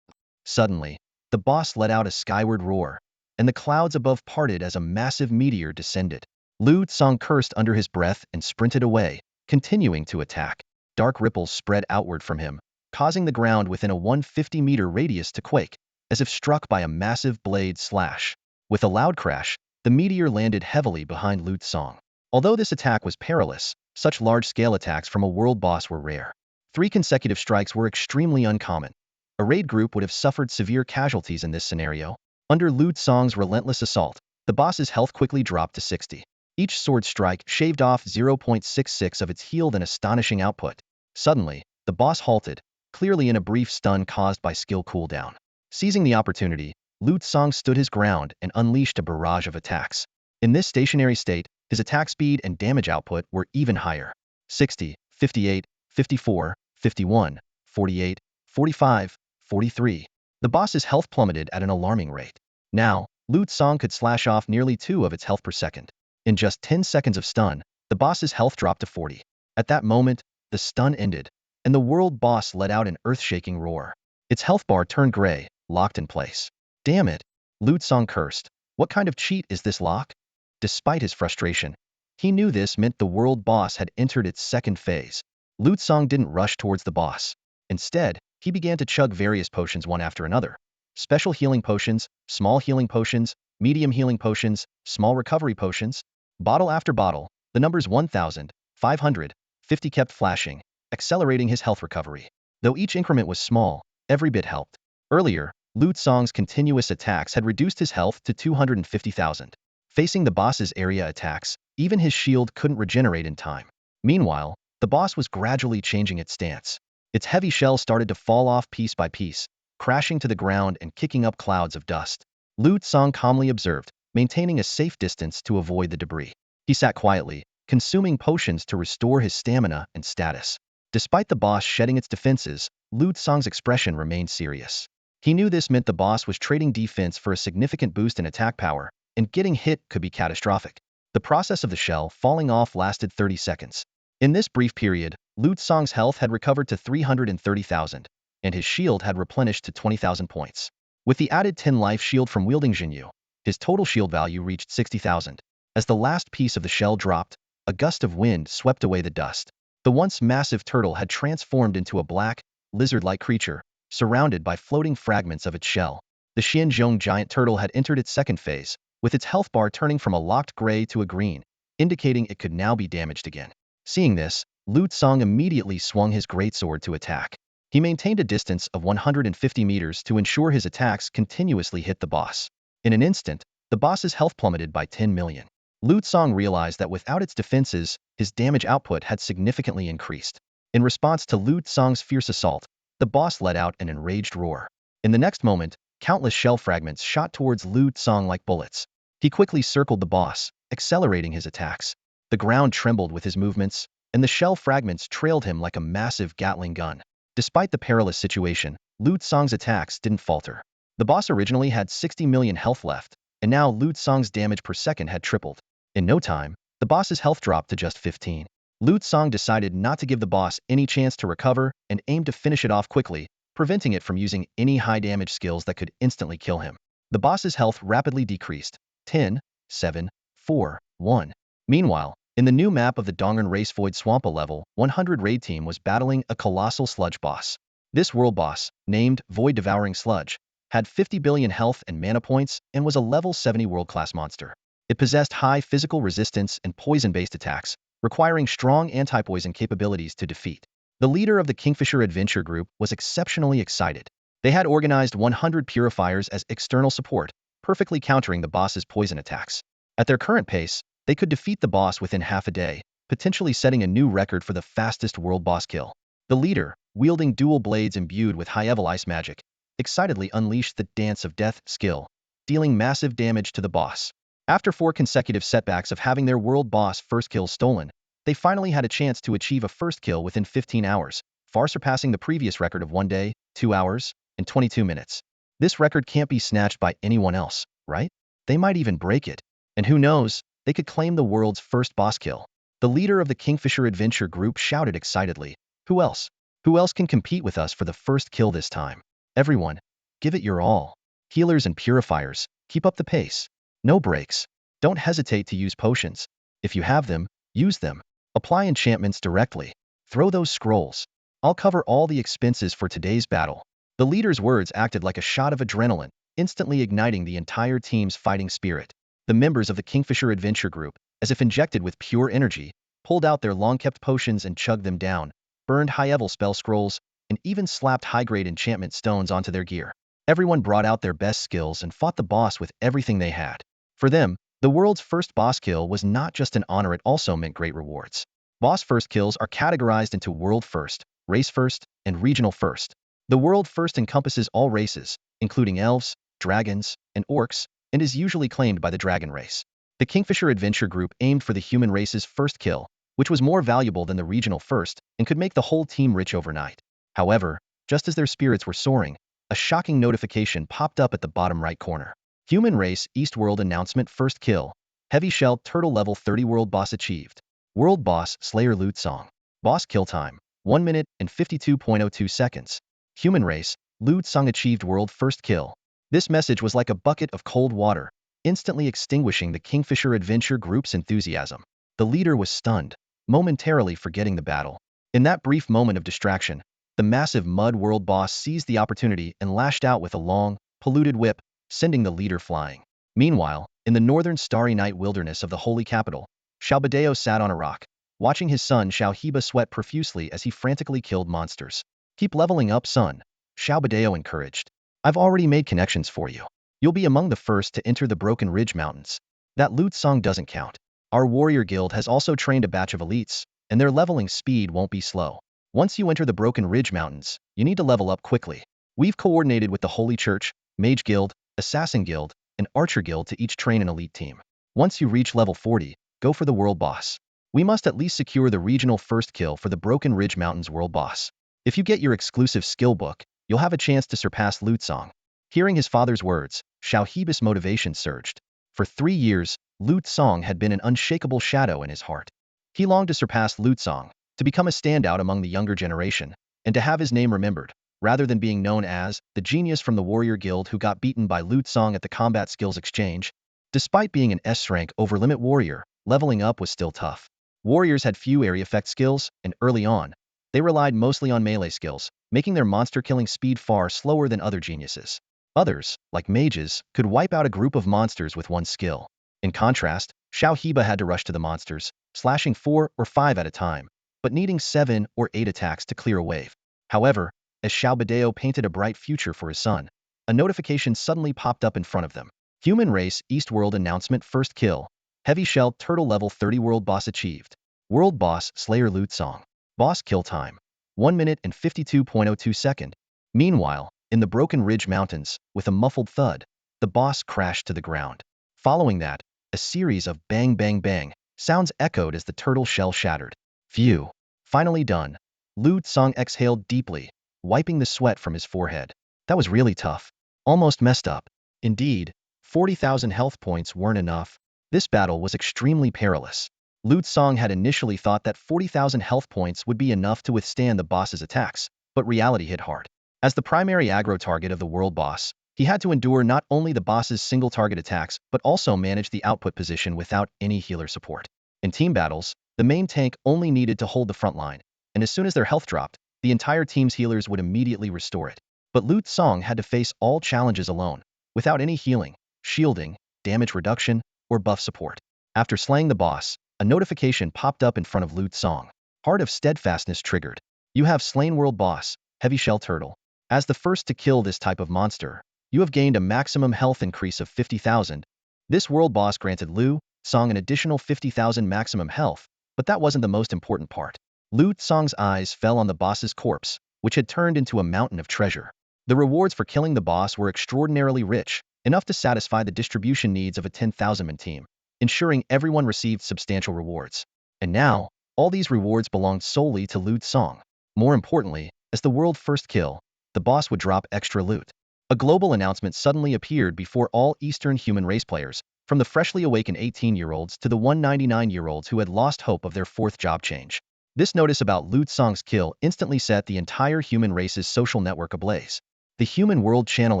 Suddenly, the boss let out a skyward roar, and the clouds above parted as a massive meteor descended. Lu Tsang cursed under his breath and sprinted away, continuing to attack. Dark ripples spread outward from him, causing the ground within a 150-meter radius to quake, as if struck by a massive blade slash. With a loud crash, the meteor landed heavily behind Lu Tsang. Although this attack was perilous, such large-scale attacks from a world boss were rare. 3 consecutive strikes were extremely uncommon. A raid group would have suffered severe casualties in this scenario. Under Lu Tsang's relentless assault, the boss's health quickly dropped to 60. Each sword strike shaved off 0.66 of its healed and astonishing output. Suddenly, the boss halted, clearly in a brief stun caused by skill cooldown. Seizing the opportunity, Lu Tsang stood his ground and unleashed a barrage of attacks. In this stationary state, his attack speed and damage output were even higher. 60, 58, 54, 51, 48, 45, 43. The boss's health plummeted at an alarming rate. Now, Lu Tsang could slash off nearly 2 of its health per second. In just 10 seconds of stun, the boss's health dropped to 40. At that moment, the stun ended, and the world boss let out an earth-shaking roar. Its health bar turned gray, locked in place. Damn it! Lu Tsang cursed. What kind of cheat is this lock? Despite his frustration, he knew this meant the world boss had entered its second phase. Lu Tsang didn't rush towards the boss. Instead, he began to chug various potions one after another. Special healing potions, small healing potions, medium healing potions, small recovery potions. Bottle after bottle, the numbers 1,550 kept flashing, accelerating his health recovery. Though each increment was small, every bit helped. Earlier, Lu Tsang's continuous attacks had reduced his health to 250,000. Facing the boss's area attacks, even his shield couldn't regenerate in time. Meanwhile, the boss was gradually changing its stance. Its heavy shell started to fall off piece by piece, crashing to the ground and kicking up clouds of dust. Lu Tsang calmly observed, maintaining a safe distance to avoid the debris. He sat quietly, consuming potions to restore his stamina and status. Despite the boss shedding its defenses, Lu Tsang's expression remained serious. He knew this meant the boss was trading defense for a significant boost in attack power, and getting hit could be catastrophic. The process of the shell falling off lasted 30 seconds. In this brief period, Lu Tsong's health had recovered to 330,000, and his shield had replenished to 20,000 points. With the added 10 life shield from wielding Jinyu, his total shield value reached 60,000. As the last piece of the shell dropped, a gust of wind swept away the dust. The once massive turtle had transformed into a black, lizard-like creature, surrounded by floating fragments of its shell. The Xianzhong giant turtle had entered its second phase, with its health bar turning from a locked gray to a green, indicating it could now be damaged again. Seeing this, Lu Tsong immediately swung his greatsword to attack. He maintained a distance of 150 meters to ensure his attacks continuously hit the boss. In an instant, the boss's health plummeted by 10 million. Lu Tsong realized that without its defenses, his damage output had significantly increased. In response to Lu Tsong's fierce assault, the boss let out an enraged roar. In the next moment, countless shell fragments shot towards Lu Tsong like bullets. He quickly circled the boss, accelerating his attacks. The ground trembled with his movements, and the shell fragments trailed him like a massive Gatling gun. Despite the perilous situation, Lu Tsong's attacks didn't falter. The boss originally had 60 million health left, and now Lu Tsong's damage per second had tripled. In no time, the boss's health dropped to just 15. Lu Tsong decided not to give the boss any chance to recover and aimed to finish it off quickly, preventing it from using any high-damage skills that could instantly kill him. The boss's health rapidly decreased. 10, 7, 4, 1. Meanwhile, in the new map of the Dongren Race Void Swampa level, 100 raid team was battling a colossal sludge boss. This world boss, named Void Devouring Sludge, had 50 billion health and mana points and was a level 70 world-class monster. It possessed high physical resistance and poison-based attacks, requiring strong anti-poison capabilities to defeat. The leader of the Kingfisher Adventure Group was exceptionally excited. They had organized 100 purifiers as external support, perfectly countering the boss's poison attacks. At their current pace, they could defeat the boss within half a day, potentially setting a new record for the fastest world boss kill. The leader, wielding dual blades imbued with high-level ice magic, excitedly unleashed the Dance of Death skill, dealing massive damage to the boss. After 4 consecutive setbacks of having their world boss first kill stolen, they finally had a chance to achieve a first kill within 15 hours, far surpassing the previous record of 1 day, 2 hours, and 22 minutes. This record can't be snatched by anyone else, right? They might even break it. And who knows, they could claim the world's first boss kill. The leader of the Kingfisher Adventure Group shouted excitedly, "Who else? Who else can compete with us for the first kill this time? Everyone, give it your all. Healers and purifiers, keep up the pace. No breaks. Don't hesitate to use potions. If you have them, use them. Apply enchantments directly. Throw those scrolls. I'll cover all the expenses for today's battle." The leader's words acted like a shot of adrenaline, instantly igniting the entire team's fighting spirit. The members of the Kingfisher Adventure Group, as if injected with pure energy, pulled out their long-kept potions and chugged them down, burned high-level spell scrolls, and even slapped high-grade enchantment stones onto their gear. Everyone brought out their best skills and fought the boss with everything they had. For them, the world's first boss kill was not just an honor, it also meant great rewards. Boss first kills are categorized into World First, Race First, and Regional First. The World First encompasses all races, including elves, dragons, and orcs, and is usually claimed by the dragon race. The Kingfisher Adventure Group aimed for the human race's first kill, which was more valuable than the regional first and could make the whole team rich overnight. However, just as their spirits were soaring, a shocking notification popped up at the bottom right corner. Human race East World announcement: first kill. Heavy shell turtle level 30 world boss achieved. World boss Slayer Lu Tsong. Boss kill time 1 minute and 52.02 seconds. Human race Lu Tsong achieved world first kill. This message was like a bucket of cold water, instantly extinguishing the Kingfisher Adventure Group's enthusiasm. The leader was stunned, momentarily forgetting the battle. In that brief moment of distraction, the massive mud world boss seized the opportunity and lashed out with a long, polluted whip, sending the leader flying. Meanwhile, in the northern starry night wilderness of the holy capital, Xiaobadeo sat on a rock, watching his son Xiao Heba sweat profusely as he frantically killed monsters. "Keep leveling up, son," Xiaobadeo encouraged. "I've already made connections for you. You'll be among the first to enter the Broken Ridge Mountains. That Lu Tsong doesn't count. Our warrior guild has also trained a batch of elites, and their leveling speed won't be slow. Once you enter the Broken Ridge Mountains, you need to level up quickly. We've coordinated with the Holy Church, Mage Guild, Assassin Guild, and Archer Guild to each train an elite team. Once you reach level 40, go for the world boss. We must at least secure the regional first kill for the Broken Ridge Mountains world boss. If you get your exclusive skill book, you'll have a chance to surpass Lu Tsong." Hearing his father's words, Xiao Heba's motivation surged. For 3 years, Lu Tsong had been an unshakable shadow in his heart. He longed to surpass Lu Tsong, to become a standout among the younger generation, and to have his name remembered, rather than being known as the genius from the warrior guild who got beaten by Lu Tsong at the combat skills exchange. Despite being an S-rank over-limit warrior, leveling up was still tough. Warriors had few area effect skills, and early on, they relied mostly on melee skills, making their monster-killing speed far slower than other geniuses. Others, like mages, could wipe out a group of monsters with one skill. In contrast, Xiao Heba had to rush to the monsters, slashing 4 or 5 at a time, but needing 7 or 8 attacks to clear a wave. However, as Xiao Badeo painted a bright future for his son, a notification suddenly popped up in front of them. Human race East World announcement first kill. Heavy shell turtle level 30 world boss achieved. World boss Slayer Lu Tsong. Boss kill time. 1 minute and 52.02 second. Meanwhile, in the Broken Ridge Mountains, with a muffled thud, the boss crashed to the ground. Following that, a series of bang bang bang sounds echoed as the turtle shell shattered. Phew. Finally done. Lu Tsong exhaled deeply, wiping the sweat from his forehead. That was really tough. Almost messed up. Indeed, 40,000 health points weren't enough. This battle was extremely perilous. Lu Tsong had initially thought that 40,000 health points would be enough to withstand the boss's attacks, but reality hit hard. As the primary aggro target of the world boss, he had to endure not only the boss's single target attacks, but also manage the output position without any healer support. In team battles, the main tank only needed to hold the front line, and as soon as their health dropped, the entire team's healers would immediately restore it. But Lu Tsong had to face all challenges alone, without any healing, shielding, damage reduction, or buff support. After slaying the boss, a notification popped up in front of Lu Tsong. Heart of Steadfastness triggered. You have slain world boss, Heavy Shell Turtle. As the first to kill this type of monster, you have gained a maximum health increase of 50,000. This world boss granted Lu Tsong an additional 50,000 maximum health, but that wasn't the most important part. Lu Tsong's eyes fell on the boss's corpse, which had turned into a mountain of treasure. The rewards for killing the boss were extraordinarily rich, enough to satisfy the distribution needs of a 10,000-man team, ensuring everyone received substantial rewards. And now, all these rewards belonged solely to Lu Tsong. More importantly, as the world's first kill, the boss would drop extra loot. A global announcement suddenly appeared before all Eastern human race players, from the freshly awakened 18-year-olds to the 199-year-olds who had lost hope of their fourth job change. This notice about Lu Tsong's kill instantly set the entire human race's social network ablaze. The human world channel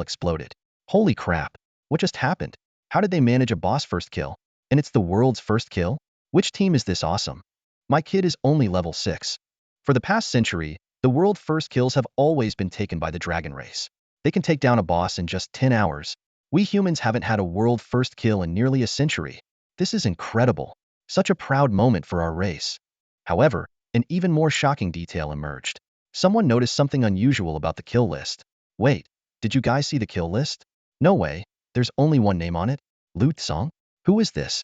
exploded. Holy crap, what just happened? How did they manage a boss first kill? And it's the world's first kill? Which team is this awesome? My kid is only level 6. For the past century, the world first kills have always been taken by the dragon race. They can take down a boss in just 10 hours. We humans haven't had a world first kill in nearly a century. This is incredible. Such a proud moment for our race. However, an even more shocking detail emerged. Someone noticed something unusual about the kill list. Wait, did you guys see the kill list? No way, there's only one name on it? Lu Tsong? Who is this?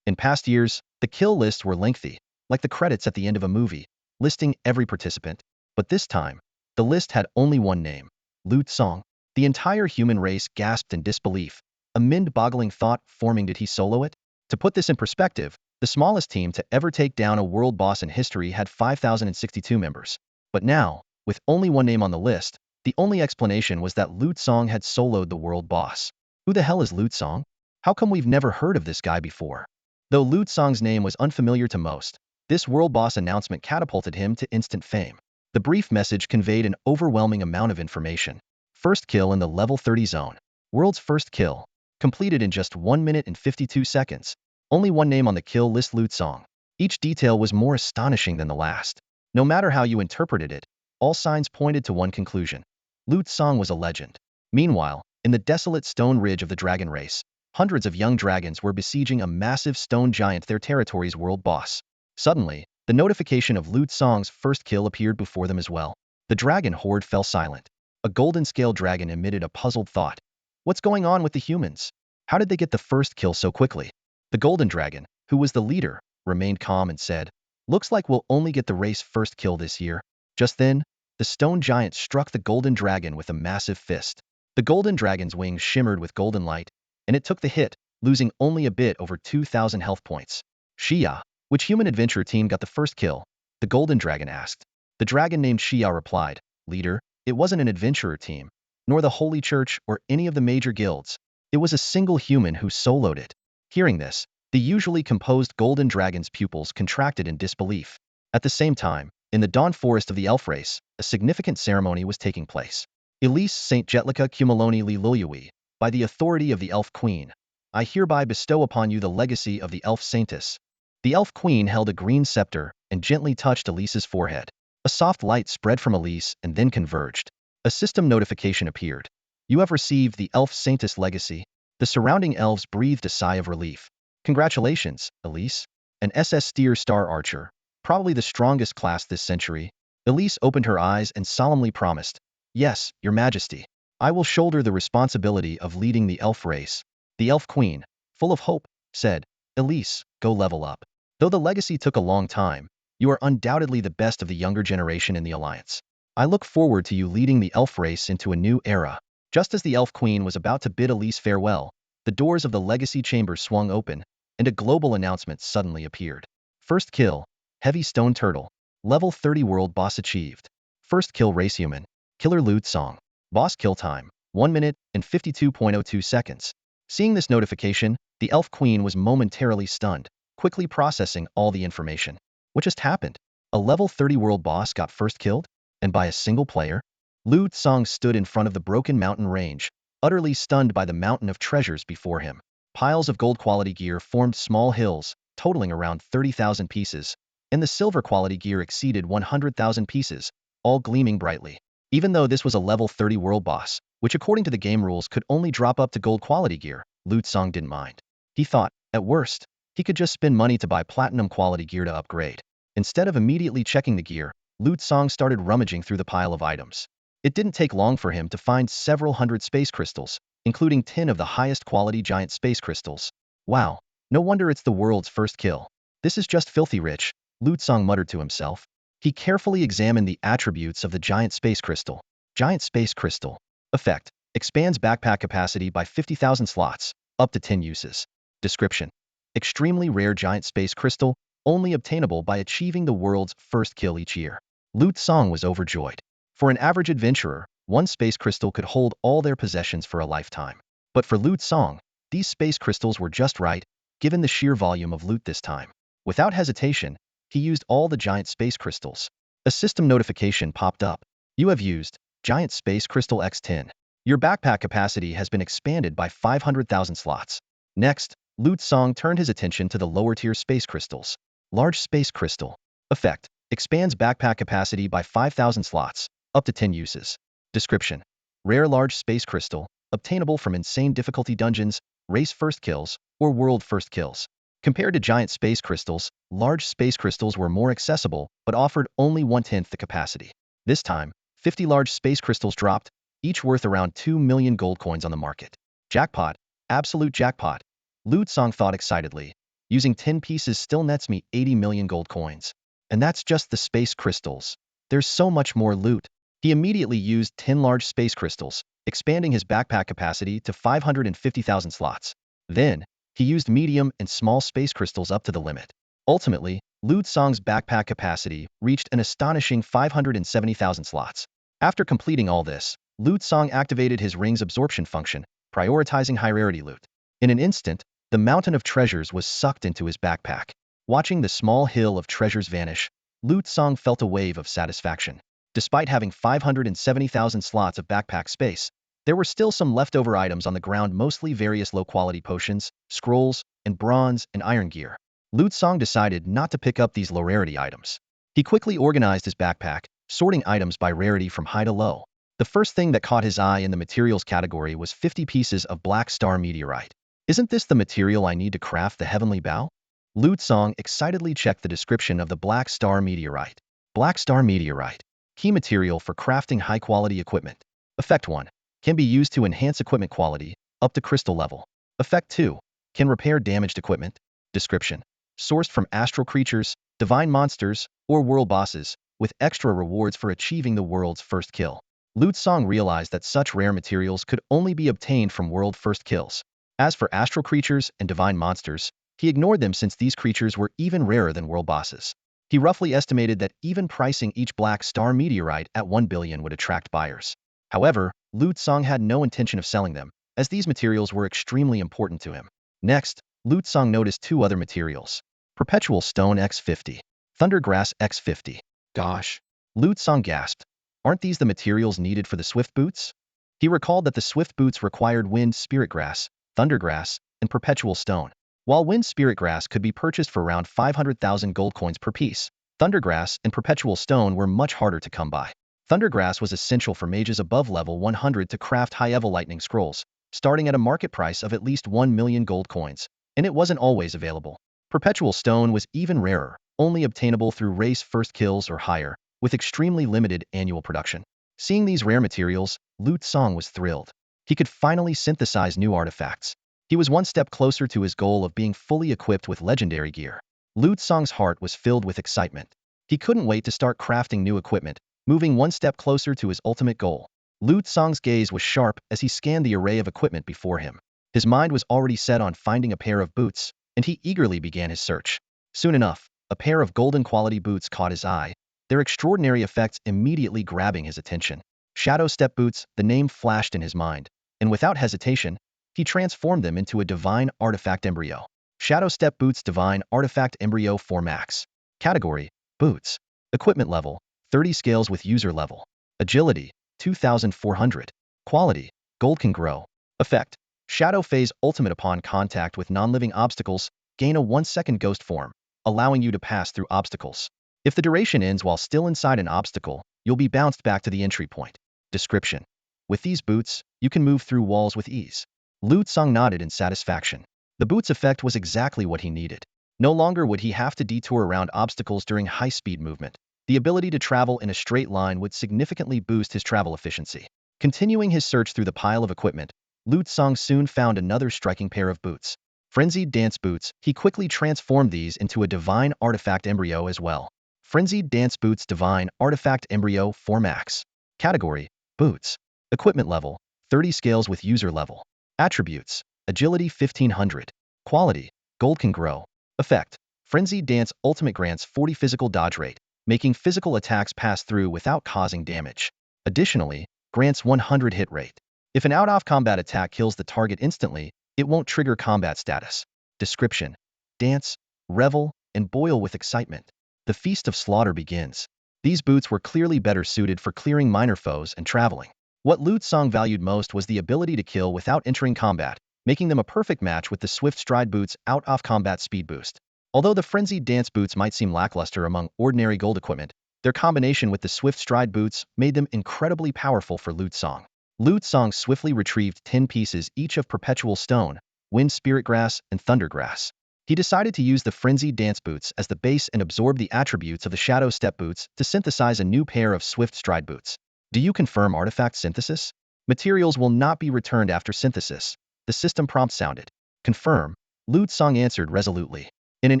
In past years, the kill lists were lengthy, like the credits at the end of a movie, listing every participant. But this time, the list had only one name, Lu Tsong. The entire human race gasped in disbelief, a mind-boggling thought forming: did he solo it? To put this in perspective, the smallest team to ever take down a world boss in history had 5,062 members. But now, with only one name on the list, the only explanation was that Lu Tsong had soloed the world boss. Who the hell is Lu Tsong? How come we've never heard of this guy before? Though Lu Tsong's name was unfamiliar to most, this world boss announcement catapulted him to instant fame. The brief message conveyed an overwhelming amount of information. First kill in the level 30 zone. World's first kill. Completed in just 1 minute and 52 seconds. Only one name on the kill list, Lu Tsong. Each detail was more astonishing than the last. No matter how you interpreted it, all signs pointed to one conclusion. Lu Tsong was a legend. Meanwhile, in the desolate stone ridge of the dragon race, hundreds of young dragons were besieging a massive stone giant, their territory's world boss. Suddenly, the notification of Lu Tsong's first kill appeared before them as well. The dragon horde fell silent. A golden scale dragon emitted a puzzled thought. What's going on with the humans? How did they get the first kill so quickly? The golden dragon, who was the leader, remained calm and said, "Looks like we'll only get the race first kill this year." Just then, the stone giant struck the golden dragon with a massive fist. The golden dragon's wings shimmered with golden light, and it took the hit, losing only a bit over 2,000 health points. Xia, which human adventure team got the first kill? The golden dragon asked. The dragon named Xia replied, "Leader, it wasn't an adventurer team, nor the Holy Church or any of the major guilds. It was a single human who soloed it." Hearing this, the usually composed golden dragon's pupils contracted in disbelief. At the same time, in the dawn forest of the elf race, a significant ceremony was taking place. Elise St. Jetlica Cumuloni Liluiui, by the authority of the Elf Queen, I hereby bestow upon you the legacy of the Elf Saintess. The Elf Queen held a green scepter and gently touched Elise's forehead. A soft light spread from Elise and then converged. A system notification appeared. You have received the Elf Saintess legacy. The surrounding elves breathed a sigh of relief. Congratulations, Elise. An SS Steer Star Archer, probably the strongest class this century. Elise opened her eyes and solemnly promised, Yes, Your Majesty. I will shoulder the responsibility of leading the elf race. The Elf Queen, full of hope, said, Elise, go level up. Though the legacy took a long time, you are undoubtedly the best of the younger generation in the Alliance. I look forward to you leading the elf race into a new era. Just as the Elf Queen was about to bid Elise farewell, the doors of the legacy chamber swung open, and a global announcement suddenly appeared. First kill, Heavy Stone Turtle. Level 30 World Boss achieved. First kill Race Human. Killer Loot Song. Boss kill time, 1 minute and 52.02 seconds. Seeing this notification, the Elf Queen was momentarily stunned, quickly processing all the information. What just happened? A level 30 world boss got first killed? And by a single player? Lu Tsong stood in front of the broken mountain range, utterly stunned by the mountain of treasures before him. Piles of gold quality gear formed small hills, totaling around 30,000 pieces, and the silver quality gear exceeded 100,000 pieces, all gleaming brightly. Even though this was a level 30 world boss, which according to the game rules could only drop up to gold quality gear, Lu Tsong didn't mind. He thought, at worst, he could just spend money to buy platinum quality gear to upgrade. Instead of immediately checking the gear, Lu Tsong started rummaging through the pile of items. It didn't take long for him to find several hundred space crystals, including 10 of the highest quality giant space crystals. Wow, no wonder it's the world's first kill. This is just filthy rich, Lu Tsong muttered to himself. He carefully examined the attributes of the giant space crystal. Giant space crystal. Effect. Expands backpack capacity by 50,000 slots, up to 10 uses. Description. Extremely rare giant space crystal, only obtainable by achieving the world's first kill each year. Lu Tsong was overjoyed. For an average adventurer, one space crystal could hold all their possessions for a lifetime. But for Lu Tsong, these space crystals were just right, given the sheer volume of loot this time. Without hesitation, he used all the giant space crystals. A system notification popped up. You have used Giant Space Crystal X10. Your backpack capacity has been expanded by 500,000 slots. Next, Lu Tsong turned his attention to the lower-tier space crystals. Large Space Crystal. Effect. Expands backpack capacity by 5,000 slots, up to 10 uses. Description. Rare large space crystal, obtainable from insane difficulty dungeons, race first kills, or world first kills. Compared to giant space crystals, large space crystals were more accessible but offered only 1/10 the capacity. This time, 50 large space crystals dropped, each worth around 2 million gold coins on the market. Jackpot. Absolute jackpot. Lu Tsong thought excitedly. Using 10 pieces still nets me 80 million gold coins. And that's just the space crystals. There's so much more loot. He immediately used 10 large space crystals, expanding his backpack capacity to 550,000 slots. Then, he used medium and small space crystals up to the limit. Ultimately, Lu Tsong's backpack capacity reached an astonishing 570,000 slots. After completing all this, Lu Tsong activated his ring's absorption function, prioritizing high-rarity loot. In an instant, the mountain of treasures was sucked into his backpack. Watching the small hill of treasures vanish, Lu Tsong felt a wave of satisfaction. Despite having 570,000 slots of backpack space, there were still some leftover items on the ground, mostly various low-quality potions, scrolls, and bronze and iron gear. Lu Tsong decided not to pick up these low-rarity items. He quickly organized his backpack, sorting items by rarity from high to low. The first thing that caught his eye in the materials category was 50 pieces of black star meteorite. Isn't this the material I need to craft the heavenly bow? Lu Tsong excitedly checked the description of the black star meteorite. Black star meteorite. Key material for crafting high-quality equipment. Effect 1. Can be used to enhance equipment quality, up to crystal level. Effect 2. Can repair damaged equipment. Description. Sourced from astral creatures, divine monsters, or world bosses, with extra rewards for achieving the world's first kill. Lu Tsong realized that such rare materials could only be obtained from world first kills. As for astral creatures and divine monsters, he ignored them since these creatures were even rarer than world bosses. He roughly estimated that even pricing each black star meteorite at 1 billion would attract buyers. However, Lu Tsong had no intention of selling them, as these materials were extremely important to him. Next, Lu Tsong noticed 2 other materials. Perpetual Stone X50. Thundergrass X50. Gosh. Lu Tsang gasped. Aren't these the materials needed for the swift boots? He recalled that the swift boots required wind spirit grass, thundergrass, and perpetual stone. While wind spirit grass could be purchased for around 500,000 gold coins per piece, thundergrass and perpetual stone were much harder to come by. Thundergrass was essential for mages above level 100 to craft high-level lightning scrolls, starting at a market price of at least 1 million gold coins, and it wasn't always available. Perpetual stone was even rarer, only obtainable through race first kills or higher, with extremely limited annual production. Seeing these rare materials, Lu Tsang was thrilled. He could finally synthesize new artifacts. He was one step closer to his goal of being fully equipped with legendary gear. Lu Tsang's heart was filled with excitement. He couldn't wait to start crafting new equipment, moving one step closer to his ultimate goal. Lu Tsang's gaze was sharp as he scanned the array of equipment before him. His mind was already set on finding a pair of boots, and he eagerly began his search. Soon enough, a pair of golden quality boots caught his eye, their extraordinary effects immediately grabbing his attention. Shadow Step Boots, the name flashed in his mind, and without hesitation, he transformed them into a divine artifact embryo. Shadow Step Boots Divine Artifact Embryo 4 Max. Category: Boots. Equipment level: 30 scales with user level. Agility: 2,400. Quality: Gold can grow. Effect: Shadow Phase Ultimate. Upon contact with non-living obstacles, gain a 1-second ghost form, allowing you to pass through obstacles. If the duration ends while still inside an obstacle, you'll be bounced back to the entry point. Description: With these boots, you can move through walls with ease. Lu Tsang nodded in satisfaction. The boots effect was exactly what he needed. No longer would he have to detour around obstacles during high-speed movement. The ability to travel in a straight line would significantly boost his travel efficiency. Continuing his search through the pile of equipment, Lu Tsang soon found another striking pair of boots. Frenzied Dance Boots. He quickly transformed these into a divine artifact embryo as well. Frenzied Dance Boots Divine Artifact Embryo 4 Max. Category: Boots. Equipment level: 30 scales with user level. Attributes: Agility 1500. Quality: Gold can grow. Effect: Frenzied Dance Ultimate grants 40 physical dodge rate, making physical attacks pass through without causing damage. Additionally, grants 100 hit rate. If an out-of-combat attack kills the target instantly, it won't trigger combat status. Description: Dance, revel, and boil with excitement. The feast of slaughter begins. These boots were clearly better suited for clearing minor foes and traveling. What Lu Tsang valued most was the ability to kill without entering combat, making them a perfect match with the Swift Stride Boots' out-of-combat speed boost. Although the Frenzied Dance Boots might seem lackluster among ordinary gold equipment, their combination with the Swift Stride Boots made them incredibly powerful for Lu Tsang. Lu Tsang swiftly retrieved 10 pieces each of Perpetual Stone, Wind Spirit Grass, and Thundergrass. He decided to use the Frenzied Dance Boots as the base and absorb the attributes of the Shadow Step Boots to synthesize a new pair of Swift Stride Boots. Do you confirm artifact synthesis? Materials will not be returned after synthesis. The system prompt sounded. Confirm. Lu Tsang answered resolutely. In an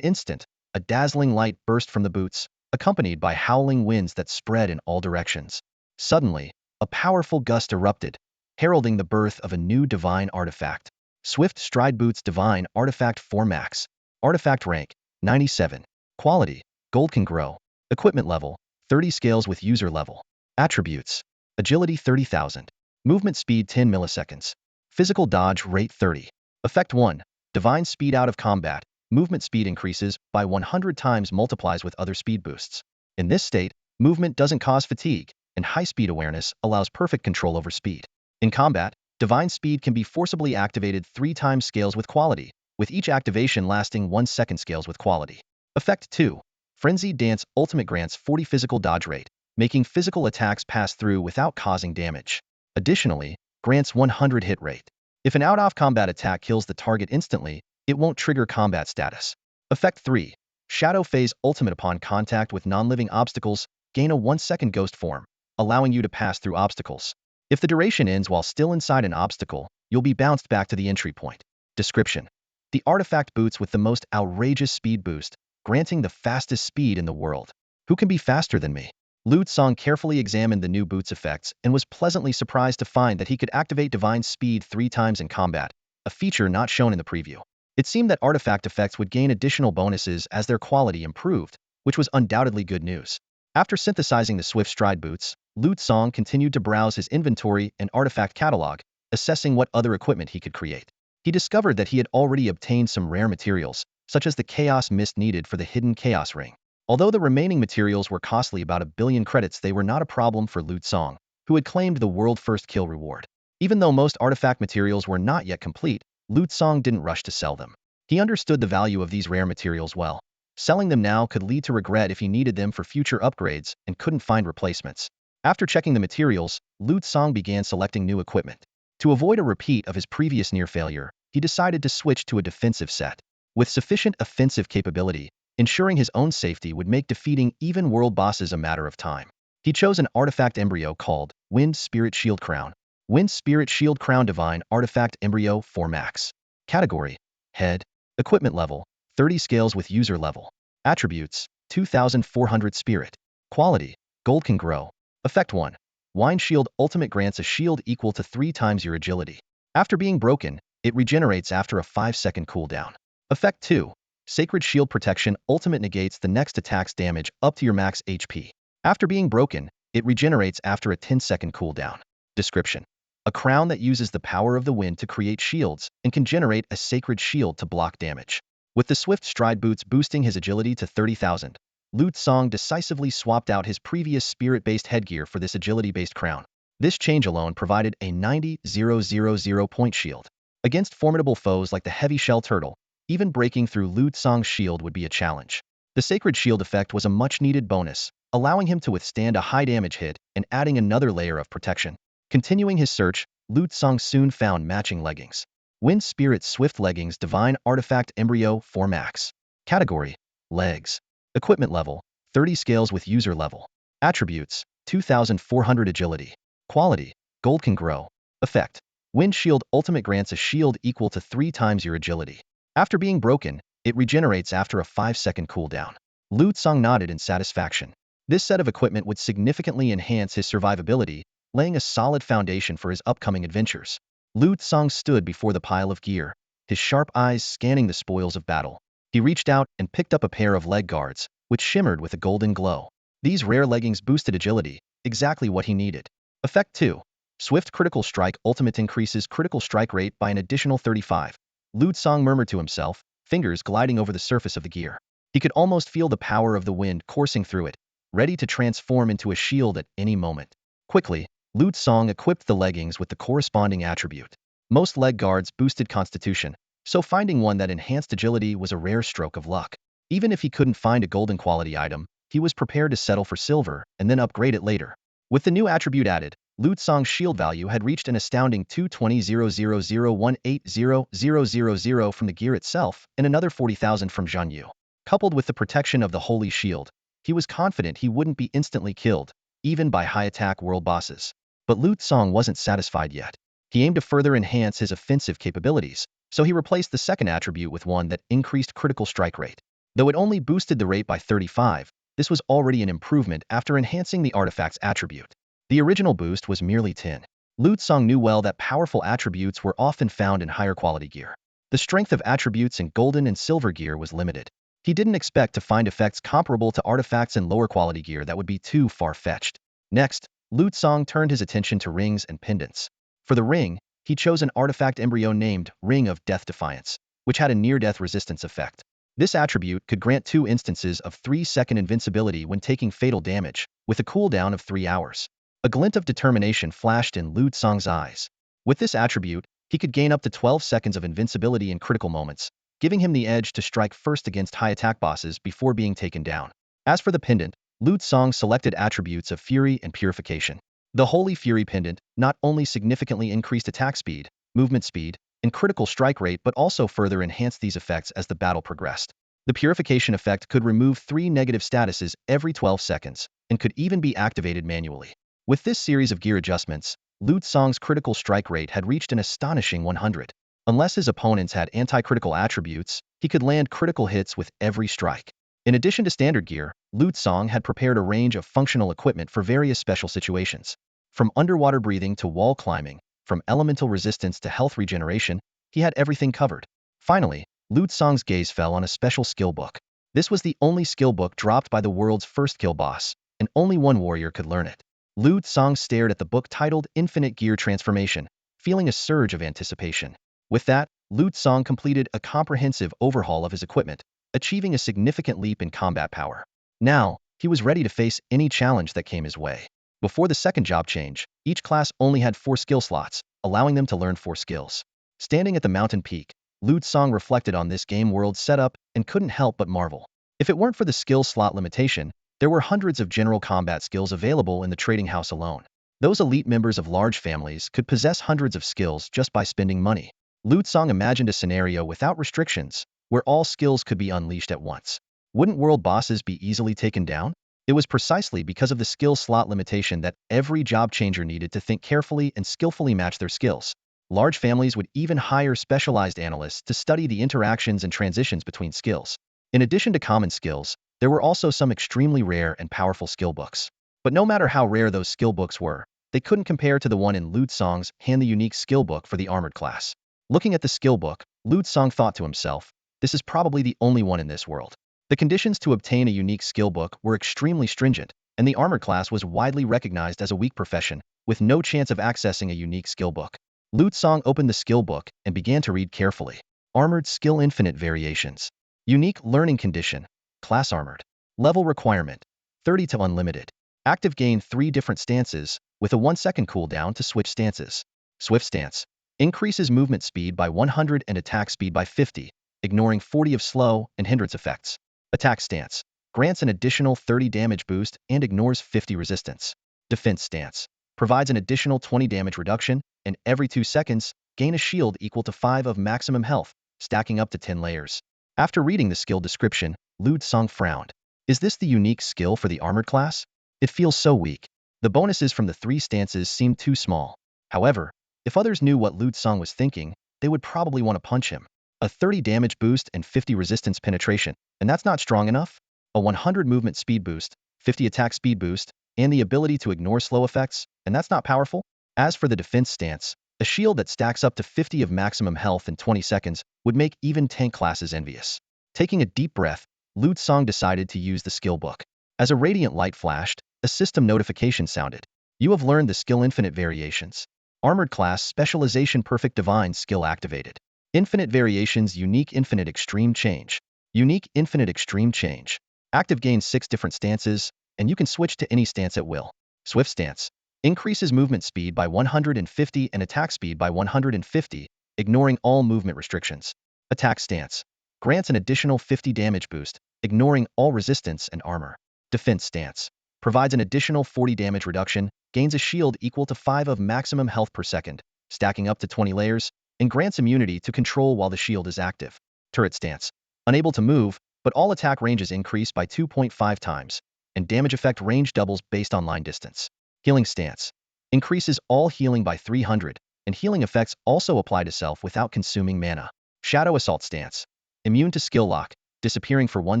instant, a dazzling light burst from the boots, accompanied by howling winds that spread in all directions. Suddenly, a powerful gust erupted, heralding the birth of a new divine artifact. Swift Stride Boots Divine Artifact 4 Max. Artifact rank: 97. Quality: Gold can grow. Equipment level: 30 scales with user level. Attributes: Agility 30,000. Movement speed 10 milliseconds. Physical dodge rate 30. Effect 1. Divine speed out of combat. Movement speed increases by 100 times, multiplies with other speed boosts. In this state, movement doesn't cause fatigue, and high-speed awareness allows perfect control over speed. In combat, divine speed can be forcibly activated 3 times, scales with quality, with each activation lasting 1 second, scales with quality. Effect 2. Frenzied Dance Ultimate grants 40 physical dodge rate, making physical attacks pass through without causing damage. Additionally, grants 100 hit rate. If an out-of-combat attack kills the target instantly, it won't trigger combat status. Effect 3. Shadow Phase Ultimate. Upon contact with non-living obstacles, gain a 1-second ghost form, allowing you to pass through obstacles. If the duration ends while still inside an obstacle, you'll be bounced back to the entry point. Description: The artifact boots with the most outrageous speed boost, granting the fastest speed in the world. Who can be faster than me? Lu Tsang carefully examined the new boots effects and was pleasantly surprised to find that he could activate divine speed 3 times in combat, a feature not shown in the preview. It seemed that artifact effects would gain additional bonuses as their quality improved, which was undoubtedly good news. After synthesizing the Swift Stride Boots, Lu Tsang continued to browse his inventory and artifact catalog, assessing what other equipment he could create. He discovered that he had already obtained some rare materials, such as the Chaos Mist needed for the hidden Chaos Ring. Although the remaining materials were costly, about 1 billion credits, they were not a problem for Lu Tsong, who had claimed the world first kill reward. Even though most artifact materials were not yet complete, Lu Tsong didn't rush to sell them. He understood the value of these rare materials well. Selling them now could lead to regret if he needed them for future upgrades and couldn't find replacements. After checking the materials, Lu Tsong began selecting new equipment. To avoid a repeat of his previous near failure, he decided to switch to a defensive set. With sufficient offensive capability, ensuring his own safety would make defeating even world bosses a matter of time. He chose an artifact embryo called Wind Spirit Shield Crown. Wind Spirit Shield Crown Divine Artifact Embryo 4 Max. Category: Head. Equipment level: 30 scales with user level. Attributes: 2400 Spirit. Quality: Gold can grow. Effect 1. Wind Shield Ultimate grants a shield equal to 3 times your agility. After being broken, it regenerates after a 5-second cooldown. Effect 2. Sacred Shield Protection Ultimate negates the next attack's damage up to your max HP. After being broken, it regenerates after a 10-second cooldown. Description: a crown that uses the power of the wind to create shields and can generate a sacred shield to block damage. With the Swift Stride Boots boosting his agility to 30,000, Lu Tsong decisively swapped out his previous spirit-based headgear for this agility-based crown. This change alone provided a 90,000 point shield. Against formidable foes like the heavy shell turtle, even breaking through Lu Tsong's shield would be a challenge. The Sacred Shield effect was a much-needed bonus, allowing him to withstand a high damage hit and adding another layer of protection. Continuing his search, Lu Tsong soon found matching leggings. Wind Spirit Swift Leggings Divine Artifact Embryo 4 Max. Category: Legs. Equipment level: 30 scales with user level. Attributes: 2400 agility. Quality: Gold can grow. Effect: Wind Shield Ultimate grants a shield equal to 3 times your agility. After being broken, it regenerates after a 5-second cooldown. Lu Tsong nodded in satisfaction. This set of equipment would significantly enhance his survivability, laying a solid foundation for his upcoming adventures. Lu Tsong stood before the pile of gear, his sharp eyes scanning the spoils of battle. He reached out and picked up a pair of leg guards, which shimmered with a golden glow. These rare leggings boosted agility, exactly what he needed. Effect 2. Swift Critical Strike Ultimate increases critical strike rate by an additional 35. Lu Tsong murmured to himself, fingers gliding over the surface of the gear. He could almost feel the power of the wind coursing through it, ready to transform into a shield at any moment. Quickly, Lu Tsong equipped the leggings with the corresponding attribute. Most leg guards boosted constitution, so finding one that enhanced agility was a rare stroke of luck. Even if he couldn't find a golden quality item, he was prepared to settle for silver and then upgrade it later. With the new attribute added, Lu Tsong's shield value had reached an astounding 220,000,180,000 from the gear itself and another 40,000 from Zhan Yu. Coupled with the protection of the Holy Shield, he was confident he wouldn't be instantly killed, even by high-attack world bosses. But Lu Tsong wasn't satisfied yet. He aimed to further enhance his offensive capabilities, so he replaced the second attribute with one that increased critical strike rate. Though it only boosted the rate by 35, this was already an improvement after enhancing the artifact's attribute. The original boost was merely 10. Lu Tsong knew well that powerful attributes were often found in higher quality gear. The strength of attributes in golden and silver gear was limited. He didn't expect to find effects comparable to artifacts in lower quality gear that would be too far-fetched. Next, Lu Tsong turned his attention to rings and pendants. For the ring, he chose an artifact embryo named Ring of Death Defiance, which had a near-death resistance effect. This attribute could grant 2 instances of 3-second invincibility when taking fatal damage, with a cooldown of 3 hours. A glint of determination flashed in Lu Tsong's eyes. With this attribute, he could gain up to 12 seconds of invincibility in critical moments, giving him the edge to strike first against high-attack bosses before being taken down. As for the pendant, Lu Tsong selected attributes of Fury and Purification. The Holy Fury pendant not only significantly increased attack speed, movement speed, and critical strike rate but also further enhanced these effects as the battle progressed. The Purification effect could remove 3 negative statuses every 12 seconds, and could even be activated manually. With this series of gear adjustments, Lu Tsong's critical strike rate had reached an astonishing 100. Unless his opponents had anti-critical attributes, he could land critical hits with every strike. In addition to standard gear, Lu Tsong had prepared a range of functional equipment for various special situations. From underwater breathing to wall climbing, from elemental resistance to health regeneration, he had everything covered. Finally, Lu Tsong's gaze fell on a special skill book. This was the only skill book dropped by the world's first kill boss, and only one warrior could learn it. Lu Tsong stared at the book titled Infinite Gear Transformation, feeling a surge of anticipation. With that, Lu Tsong completed a comprehensive overhaul of his equipment, achieving a significant leap in combat power. Now, he was ready to face any challenge that came his way. Before the second job change, each class only had 4 skill slots, allowing them to learn 4 skills. Standing at the mountain peak, Lu Tsang reflected on this game world setup and couldn't help but marvel. If it weren't for the skill slot limitation, there were hundreds of general combat skills available in the trading house alone. Those elite members of large families could possess hundreds of skills just by spending money. Lu Tsang imagined a scenario without restrictions, where all skills could be unleashed at once. Wouldn't world bosses be easily taken down? It was precisely because of the skill slot limitation that every job changer needed to think carefully and skillfully match their skills. Large families would even hire specialized analysts to study the interactions and transitions between skills. In addition to common skills, there were also some extremely rare and powerful skill books. But no matter how rare those skill books were, they couldn't compare to the one in Lu Tsang's hand, the unique skill book for the armored class. Looking at the skill book, Lu Tsang thought to himself, this is probably the only one in this world. The conditions to obtain a unique skill book were extremely stringent, and the armored class was widely recognized as a weak profession, with no chance of accessing a unique skill book. Lu Tsang opened the skill book and began to read carefully. Armored skill, infinite variations. Unique learning condition. Class armored. Level requirement. 30 to unlimited. Active gain 3 different stances, with a 1-second cooldown to switch stances. Swift stance. Increases movement speed by 100 and attack speed by 50, ignoring 40 of slow and hindrance effects. Attack stance. Grants an additional 30 damage boost and ignores 50 resistance. Defense stance. Provides an additional 20 damage reduction, and every 2 seconds, gain a shield equal to 5 of maximum health, stacking up to 10 layers. After reading the skill description, Lu Tsang frowned. Is this the unique skill for the armored class? It feels so weak. The bonuses from the 3 stances seemed too small. However, if others knew what Lu Tsang was thinking, they would probably want to punch him. A 30 damage boost and 50 resistance penetration, and that's not strong enough? A 100 movement speed boost, 50 attack speed boost, and the ability to ignore slow effects, and that's not powerful? As for the defense stance, a shield that stacks up to 50 of maximum health in 20 seconds would make even tank classes envious. Taking a deep breath, Lu Tsang decided to use the skill book. As a radiant light flashed, a system notification sounded. You have learned the skill infinite variations. Armored class specialization perfect divine skill activated. Infinite variations unique infinite extreme change. Unique infinite extreme change. Active gains 6 different stances, and you can switch to any stance at will. Swift stance. Increases movement speed by 150 and attack speed by 150, ignoring all movement restrictions. Attack stance. Grants an additional 50 damage boost, ignoring all resistance and armor. Defense stance. Provides an additional 40 damage reduction, gains a shield equal to 5 of maximum health per second, stacking up to 20 layers, and grants immunity to control while the shield is active. Turret stance. Unable to move, but all attack ranges increase by 2.5 times, and damage effect range doubles based on line distance. Healing stance. Increases all healing by 300, and healing effects also apply to self without consuming mana. Shadow assault stance. Immune to skill lock, disappearing for 1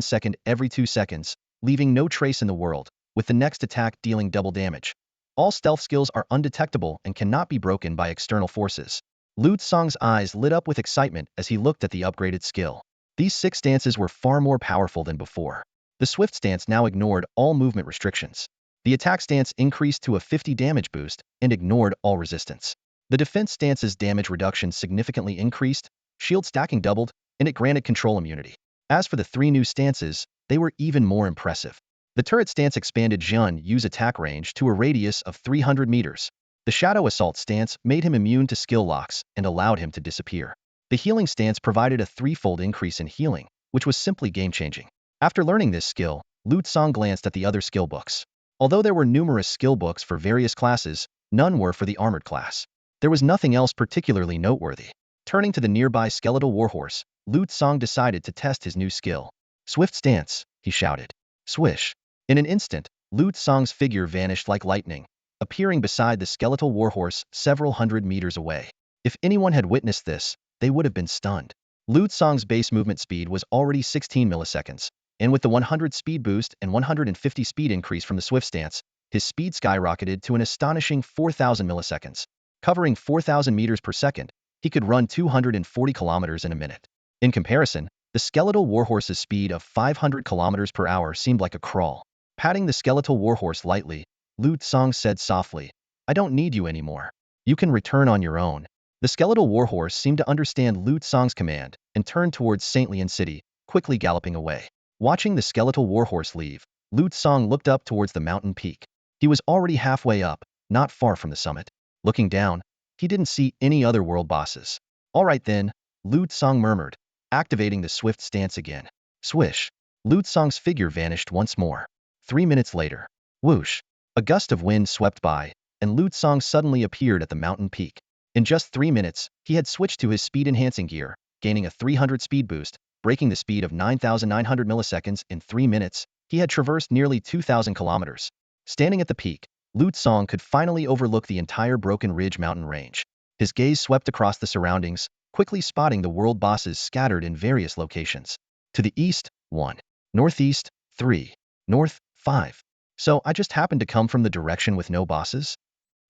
second every 2 seconds, leaving no trace in the world, with the next attack dealing double damage. All stealth skills are undetectable and cannot be broken by external forces. Lu Tsang's eyes lit up with excitement as he looked at the upgraded skill. These 6 stances were far more powerful than before. The swift stance now ignored all movement restrictions. The attack stance increased to a 50 damage boost and ignored all resistance. The defense stance's damage reduction significantly increased, shield stacking doubled, and it granted control immunity. As for the 3 new stances, they were even more impressive. The turret stance expanded Zhun Yu's attack range to a radius of 300 meters. The shadow assault stance made him immune to skill locks and allowed him to disappear. The healing stance provided a 3-fold increase in healing, which was simply game-changing. After learning this skill, Lu Tsang glanced at the other skill books. Although there were numerous skill books for various classes, none were for the armored class. There was nothing else particularly noteworthy. Turning to the nearby skeletal warhorse, Lu Tsang decided to test his new skill. Swift stance, he shouted. Swish. In an instant, Lu Tsang's figure vanished like lightning, appearing beside the skeletal warhorse several hundred meters away. If anyone had witnessed this, they would have been stunned. Lu Tsang's base movement speed was already 16 milliseconds, and with the 100 speed boost and 150 speed increase from the swift stance, his speed skyrocketed to an astonishing 4,000 milliseconds. Covering 4,000 meters per second, he could run 240 kilometers in a minute. In comparison, the skeletal warhorse's speed of 500 kilometers per hour seemed like a crawl. Patting the skeletal warhorse lightly, Lu Tsang said softly, I don't need you anymore. You can return on your own. The skeletal warhorse seemed to understand Lu Tsang's command and turned towards Saint Lian City, quickly galloping away. Watching the skeletal warhorse leave, Lu Tsang looked up towards the mountain peak. He was already halfway up, not far from the summit. Looking down, he didn't see any other world bosses. All right then, Lu Tsang murmured, activating the swift stance again. Swish. Lu Tsang's figure vanished once more. 3 minutes later. Whoosh. A gust of wind swept by, and Lu Tsang suddenly appeared at the mountain peak. In just 3 minutes, he had switched to his speed-enhancing gear, gaining a 300 speed boost, breaking the speed of 9,900 milliseconds in 3 minutes. He had traversed nearly 2,000 kilometers. Standing at the peak, Lu Tsang could finally overlook the entire Broken Ridge mountain range. His gaze swept across the surroundings, quickly spotting the world bosses scattered in various locations. To the east, 1. Northeast, 3. North, 5. So I just happened to come from the direction with no bosses?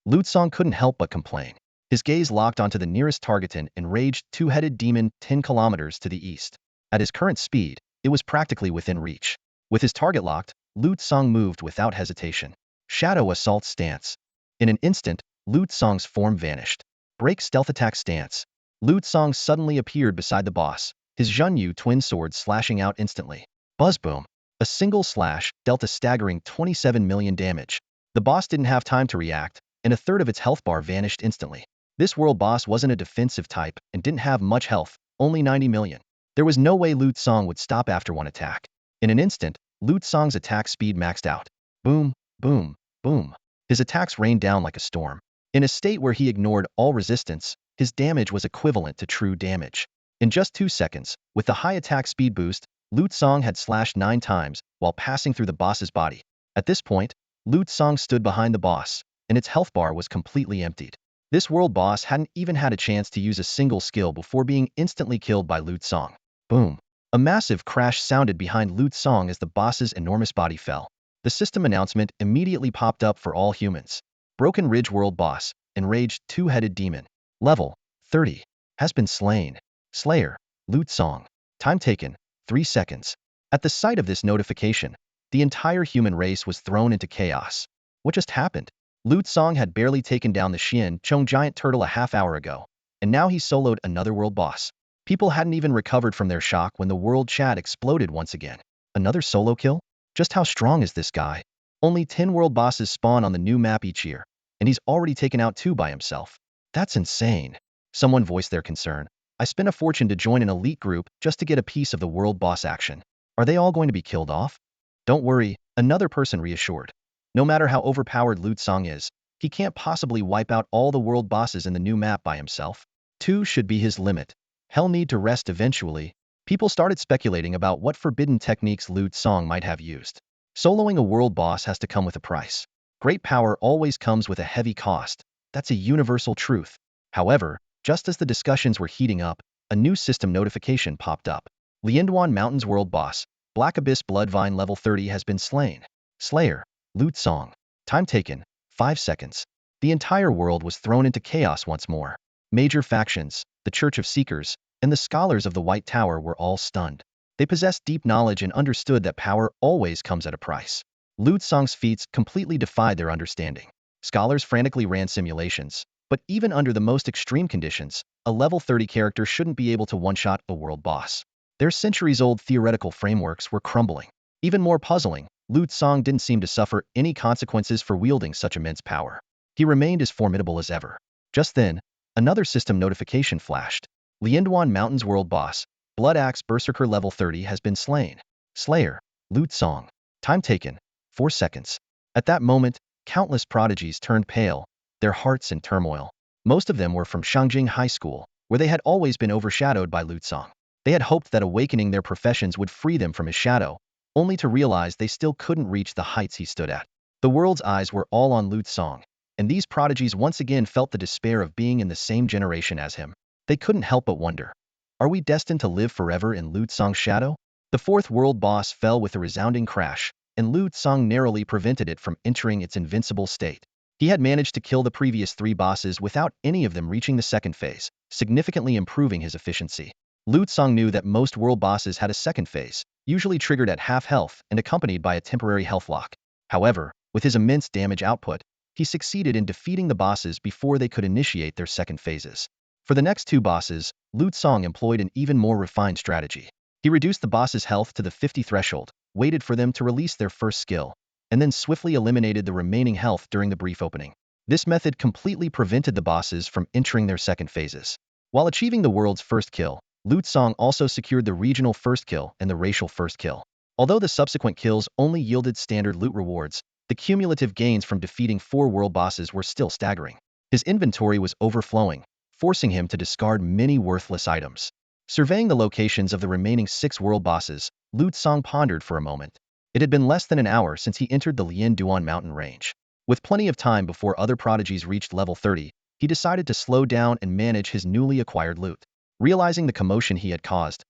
Lu Tsang couldn't help but complain. His gaze locked onto the nearest target, an enraged, two-headed demon 10 kilometers to the east. At his current speed, it was practically within reach. With his target locked, Lu Tsang moved without hesitation. Shadow Assault Stance. In an instant, Lu Tsang's form vanished. Break Stealth Attack Stance. Lu Tsang suddenly appeared beside the boss, his Zhunyu twin sword slashing out instantly. Buzz boom. A single slash dealt a staggering 27 million damage. The boss didn't have time to react, and a third of its health bar vanished instantly. This world boss wasn't a defensive type and didn't have much health, only 90 million. There was no way Lu Tsang would stop after one attack. In an instant, Lu Tsang's attack speed maxed out. Boom, boom, boom. His attacks rained down like a storm. In a state where he ignored all resistance, his damage was equivalent to true damage. In just 2 seconds, with the high attack speed boost, Lu Tsang had slashed 9 times while passing through the boss's body. At this point, Lu Tsang stood behind the boss, and its health bar was completely emptied. This world boss hadn't even had a chance to use a single skill before being instantly killed by Lu Tsang. Boom. A massive crash sounded behind Lu Tsang as the boss's enormous body fell. The system announcement immediately popped up for all humans. Broken Ridge World Boss, Enraged Two-Headed Demon. Level 30. Has been slain. Slayer, Lu Tsang. Time taken, 3 seconds. At the sight of this notification, the entire human race was thrown into chaos. What just happened? Lu Tsang had barely taken down the Xian Chong giant turtle a half hour ago, and now he soloed another world boss. People hadn't even recovered from their shock when the world chat exploded once again. Another solo kill? Just how strong is this guy? Only 10 world bosses spawn on the new map each year, and he's already taken out 2 by himself. That's insane. Someone voiced their concern. I spent a fortune to join an elite group just to get a piece of the world boss action. Are they all going to be killed off? Don't worry, another person reassured. No matter how overpowered Lu Tsang is, he can't possibly wipe out all the world bosses in the new map by himself. 2 should be his limit. He'll need to rest eventually. People started speculating about what forbidden techniques Lu Tsang might have used. Soloing a world boss has to come with a price. Great power always comes with a heavy cost. That's a universal truth. However, just as the discussions were heating up, a new system notification popped up. Lianduan Mountains World Boss, Black Abyss Bloodvine Level 30 has been slain. Slayer, Lu Tsang. Time taken, 5 seconds. The entire world was thrown into chaos once more. Major factions, the Church of Seekers, and the scholars of the White Tower were all stunned. They possessed deep knowledge and understood that power always comes at a price. Lu Tsang's feats completely defied their understanding. Scholars frantically ran simulations, but even under the most extreme conditions, a level 30 character shouldn't be able to one-shot a world boss. Their centuries-old theoretical frameworks were crumbling. Even more puzzling, Lu Tsang didn't seem to suffer any consequences for wielding such immense power. He remained as formidable as ever. Just then, another system notification flashed. Lianduan Mountains World Boss, Blood Axe Berserker Level 30 has been slain. Slayer, Lu Tsang. Time taken, 4 seconds. At that moment, countless prodigies turned pale, their hearts in turmoil. Most of them were from Shangjing High School, where they had always been overshadowed by Lu Tsang. They had hoped that awakening their professions would free them from his shadow, only to realize they still couldn't reach the heights he stood at. The world's eyes were all on Lu Tsang, and these prodigies once again felt the despair of being in the same generation as him. They couldn't help but wonder, are we destined to live forever in Lu Tsang's shadow? The 4th world boss fell with a resounding crash, and Lu Tsang narrowly prevented it from entering its invincible state. He had managed to kill the previous 3 bosses without any of them reaching the 2nd phase, significantly improving his efficiency. Lu Tsang knew that most world bosses had a 2nd phase, usually triggered at half health and accompanied by a temporary health lock. However, with his immense damage output, he succeeded in defeating the bosses before they could initiate their 2nd phases. For the next 2 bosses, Lu Tsang employed an even more refined strategy. He reduced the boss's health to the 50 threshold, waited for them to release their first skill, and then swiftly eliminated the remaining health during the brief opening. This method completely prevented the bosses from entering their second phases. While achieving the world's first kill, Song also secured the regional first kill and the racial first kill. Although the subsequent kills only yielded standard loot rewards, the cumulative gains from defeating 4 world bosses were still staggering. His inventory was overflowing, forcing him to discard many worthless items. Surveying the locations of the remaining 6 world bosses, Song pondered for a moment. It had been less than an hour since he entered the Lian Duan mountain range. With plenty of time before other prodigies reached level 30, he decided to slow down and manage his newly acquired loot. Realizing the commotion he had caused,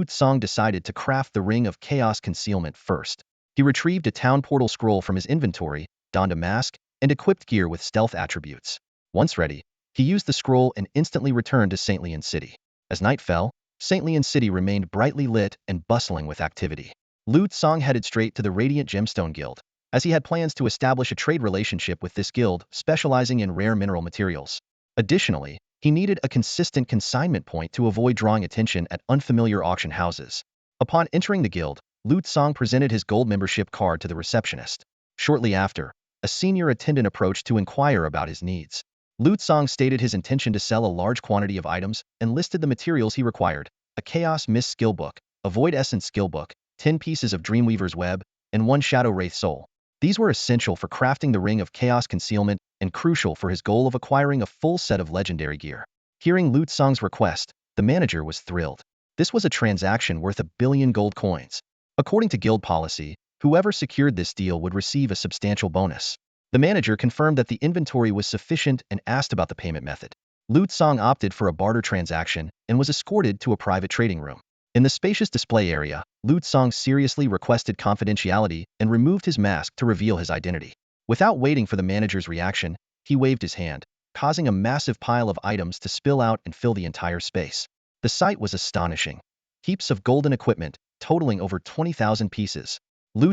Song decided to craft the Ring of Chaos Concealment first. He retrieved a town portal scroll from his inventory, donned a mask, and equipped gear with stealth attributes. Once ready, he used the scroll and instantly returned to St. Lian City. As night fell, St. Lian City remained brightly lit and bustling with activity. Song headed straight to the Radiant Gemstone Guild, as he had plans to establish a trade relationship with this guild specializing in rare mineral materials. Additionally, he needed a consistent consignment point to avoid drawing attention at unfamiliar auction houses. Upon entering the guild, Song presented his gold membership card to the receptionist. Shortly after, a senior attendant approached to inquire about his needs. Song stated his intention to sell a large quantity of items and listed the materials he required: a Chaos Mist skill book, a Void Essence skill book, 10 pieces of Dreamweaver's web, and 1 Shadow Wraith soul. These were essential for crafting the Ring of Chaos Concealment and crucial for his goal of acquiring a full set of legendary gear. Hearing Song's request, the manager was thrilled. This was a transaction worth 1 billion gold coins. According to guild policy, whoever secured this deal would receive a substantial bonus. The manager confirmed that the inventory was sufficient and asked about the payment method. Song opted for a barter transaction and was escorted to a private trading room. In the spacious display area, Song seriously requested confidentiality and removed his mask to reveal his identity. Without waiting for the manager's reaction, he waved his hand, causing a massive pile of items to spill out and fill the entire space. The sight was astonishing. Heaps of golden equipment, totaling over 20,000 pieces.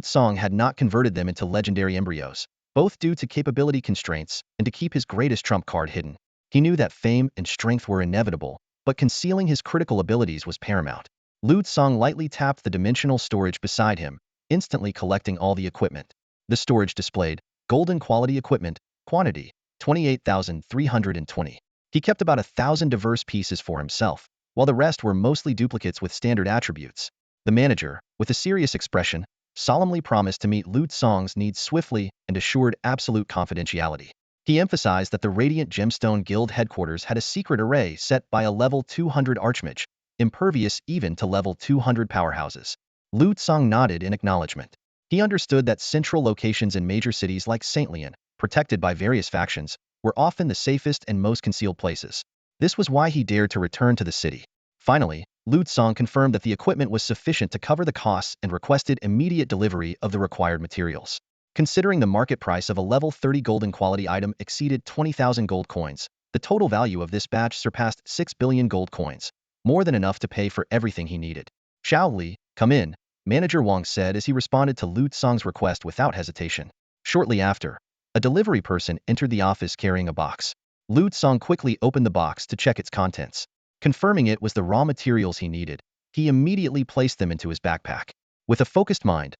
Song had not converted them into legendary embryos, both due to capability constraints and to keep his greatest trump card hidden. He knew that fame and strength were inevitable, but concealing his critical abilities was paramount. Song lightly tapped the dimensional storage beside him, instantly collecting all the equipment. The storage displayed golden quality equipment, quantity 28,320. He kept about 1,000 diverse pieces for himself, while the rest were mostly duplicates with standard attributes. The manager, with a serious expression, solemnly promised to meet Song's needs swiftly and assured absolute confidentiality. He emphasized that the Radiant Gemstone Guild headquarters had a secret array set by a level 200 Archmage, impervious even to level 200 powerhouses. Song nodded in acknowledgement. He understood that central locations in major cities like St. Lian, protected by various factions, were often the safest and most concealed places. This was why he dared to return to the city. Finally, Song confirmed that the equipment was sufficient to cover the costs and requested immediate delivery of the required materials. Considering the market price of a level 30 golden quality item exceeded 20,000 gold coins, the total value of this batch surpassed 6 billion gold coins, more than enough to pay for everything he needed. "Xiao Li, come in," Manager Wang said as he responded to Song's request without hesitation. Shortly after, a delivery person entered the office carrying a box. Song quickly opened the box to check its contents. Confirming it was the raw materials he needed, he immediately placed them into his backpack. With a focused mind,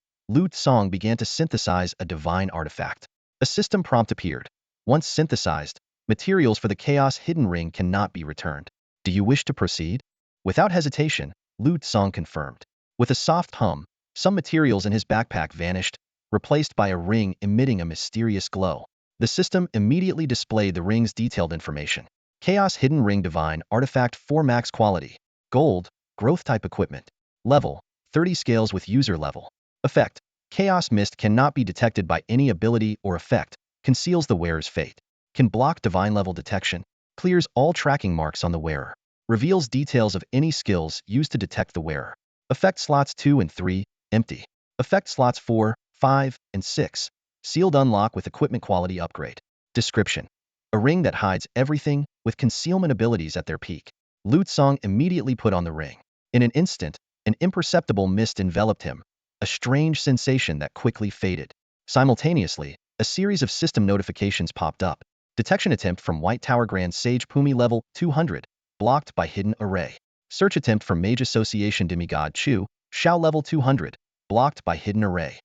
Song began to synthesize a divine artifact. A system prompt appeared. Once synthesized, materials for the Chaos Hidden Ring cannot be returned. "Do you wish to proceed?" Without hesitation, Song confirmed. With a soft hum, some materials in his backpack vanished, replaced by a ring emitting a mysterious glow. The system immediately displayed the ring's detailed information. Chaos Hidden Ring Divine Artifact 4 Max Quality. Gold, Growth Type Equipment. Level, 30 scales with user level. Effect, Chaos Mist cannot be detected by any ability or effect, conceals the wearer's fate. Can block divine level detection, clears all tracking marks on the wearer. Reveals details of any skills used to detect the wearer. Effect slots 2 and 3, empty. Effect slots 4, 5, and 6, sealed unlock with equipment quality upgrade. Description: a ring that hides everything, with concealment abilities at their peak. Song immediately put on the ring. In an instant, an imperceptible mist enveloped him, a strange sensation that quickly faded. Simultaneously, a series of system notifications popped up. Detection attempt from White Tower Grand Sage Pumi level 200, blocked by hidden array. Search attempt from Mage Association Demigod Chu, Xiao level 200, blocked by hidden array.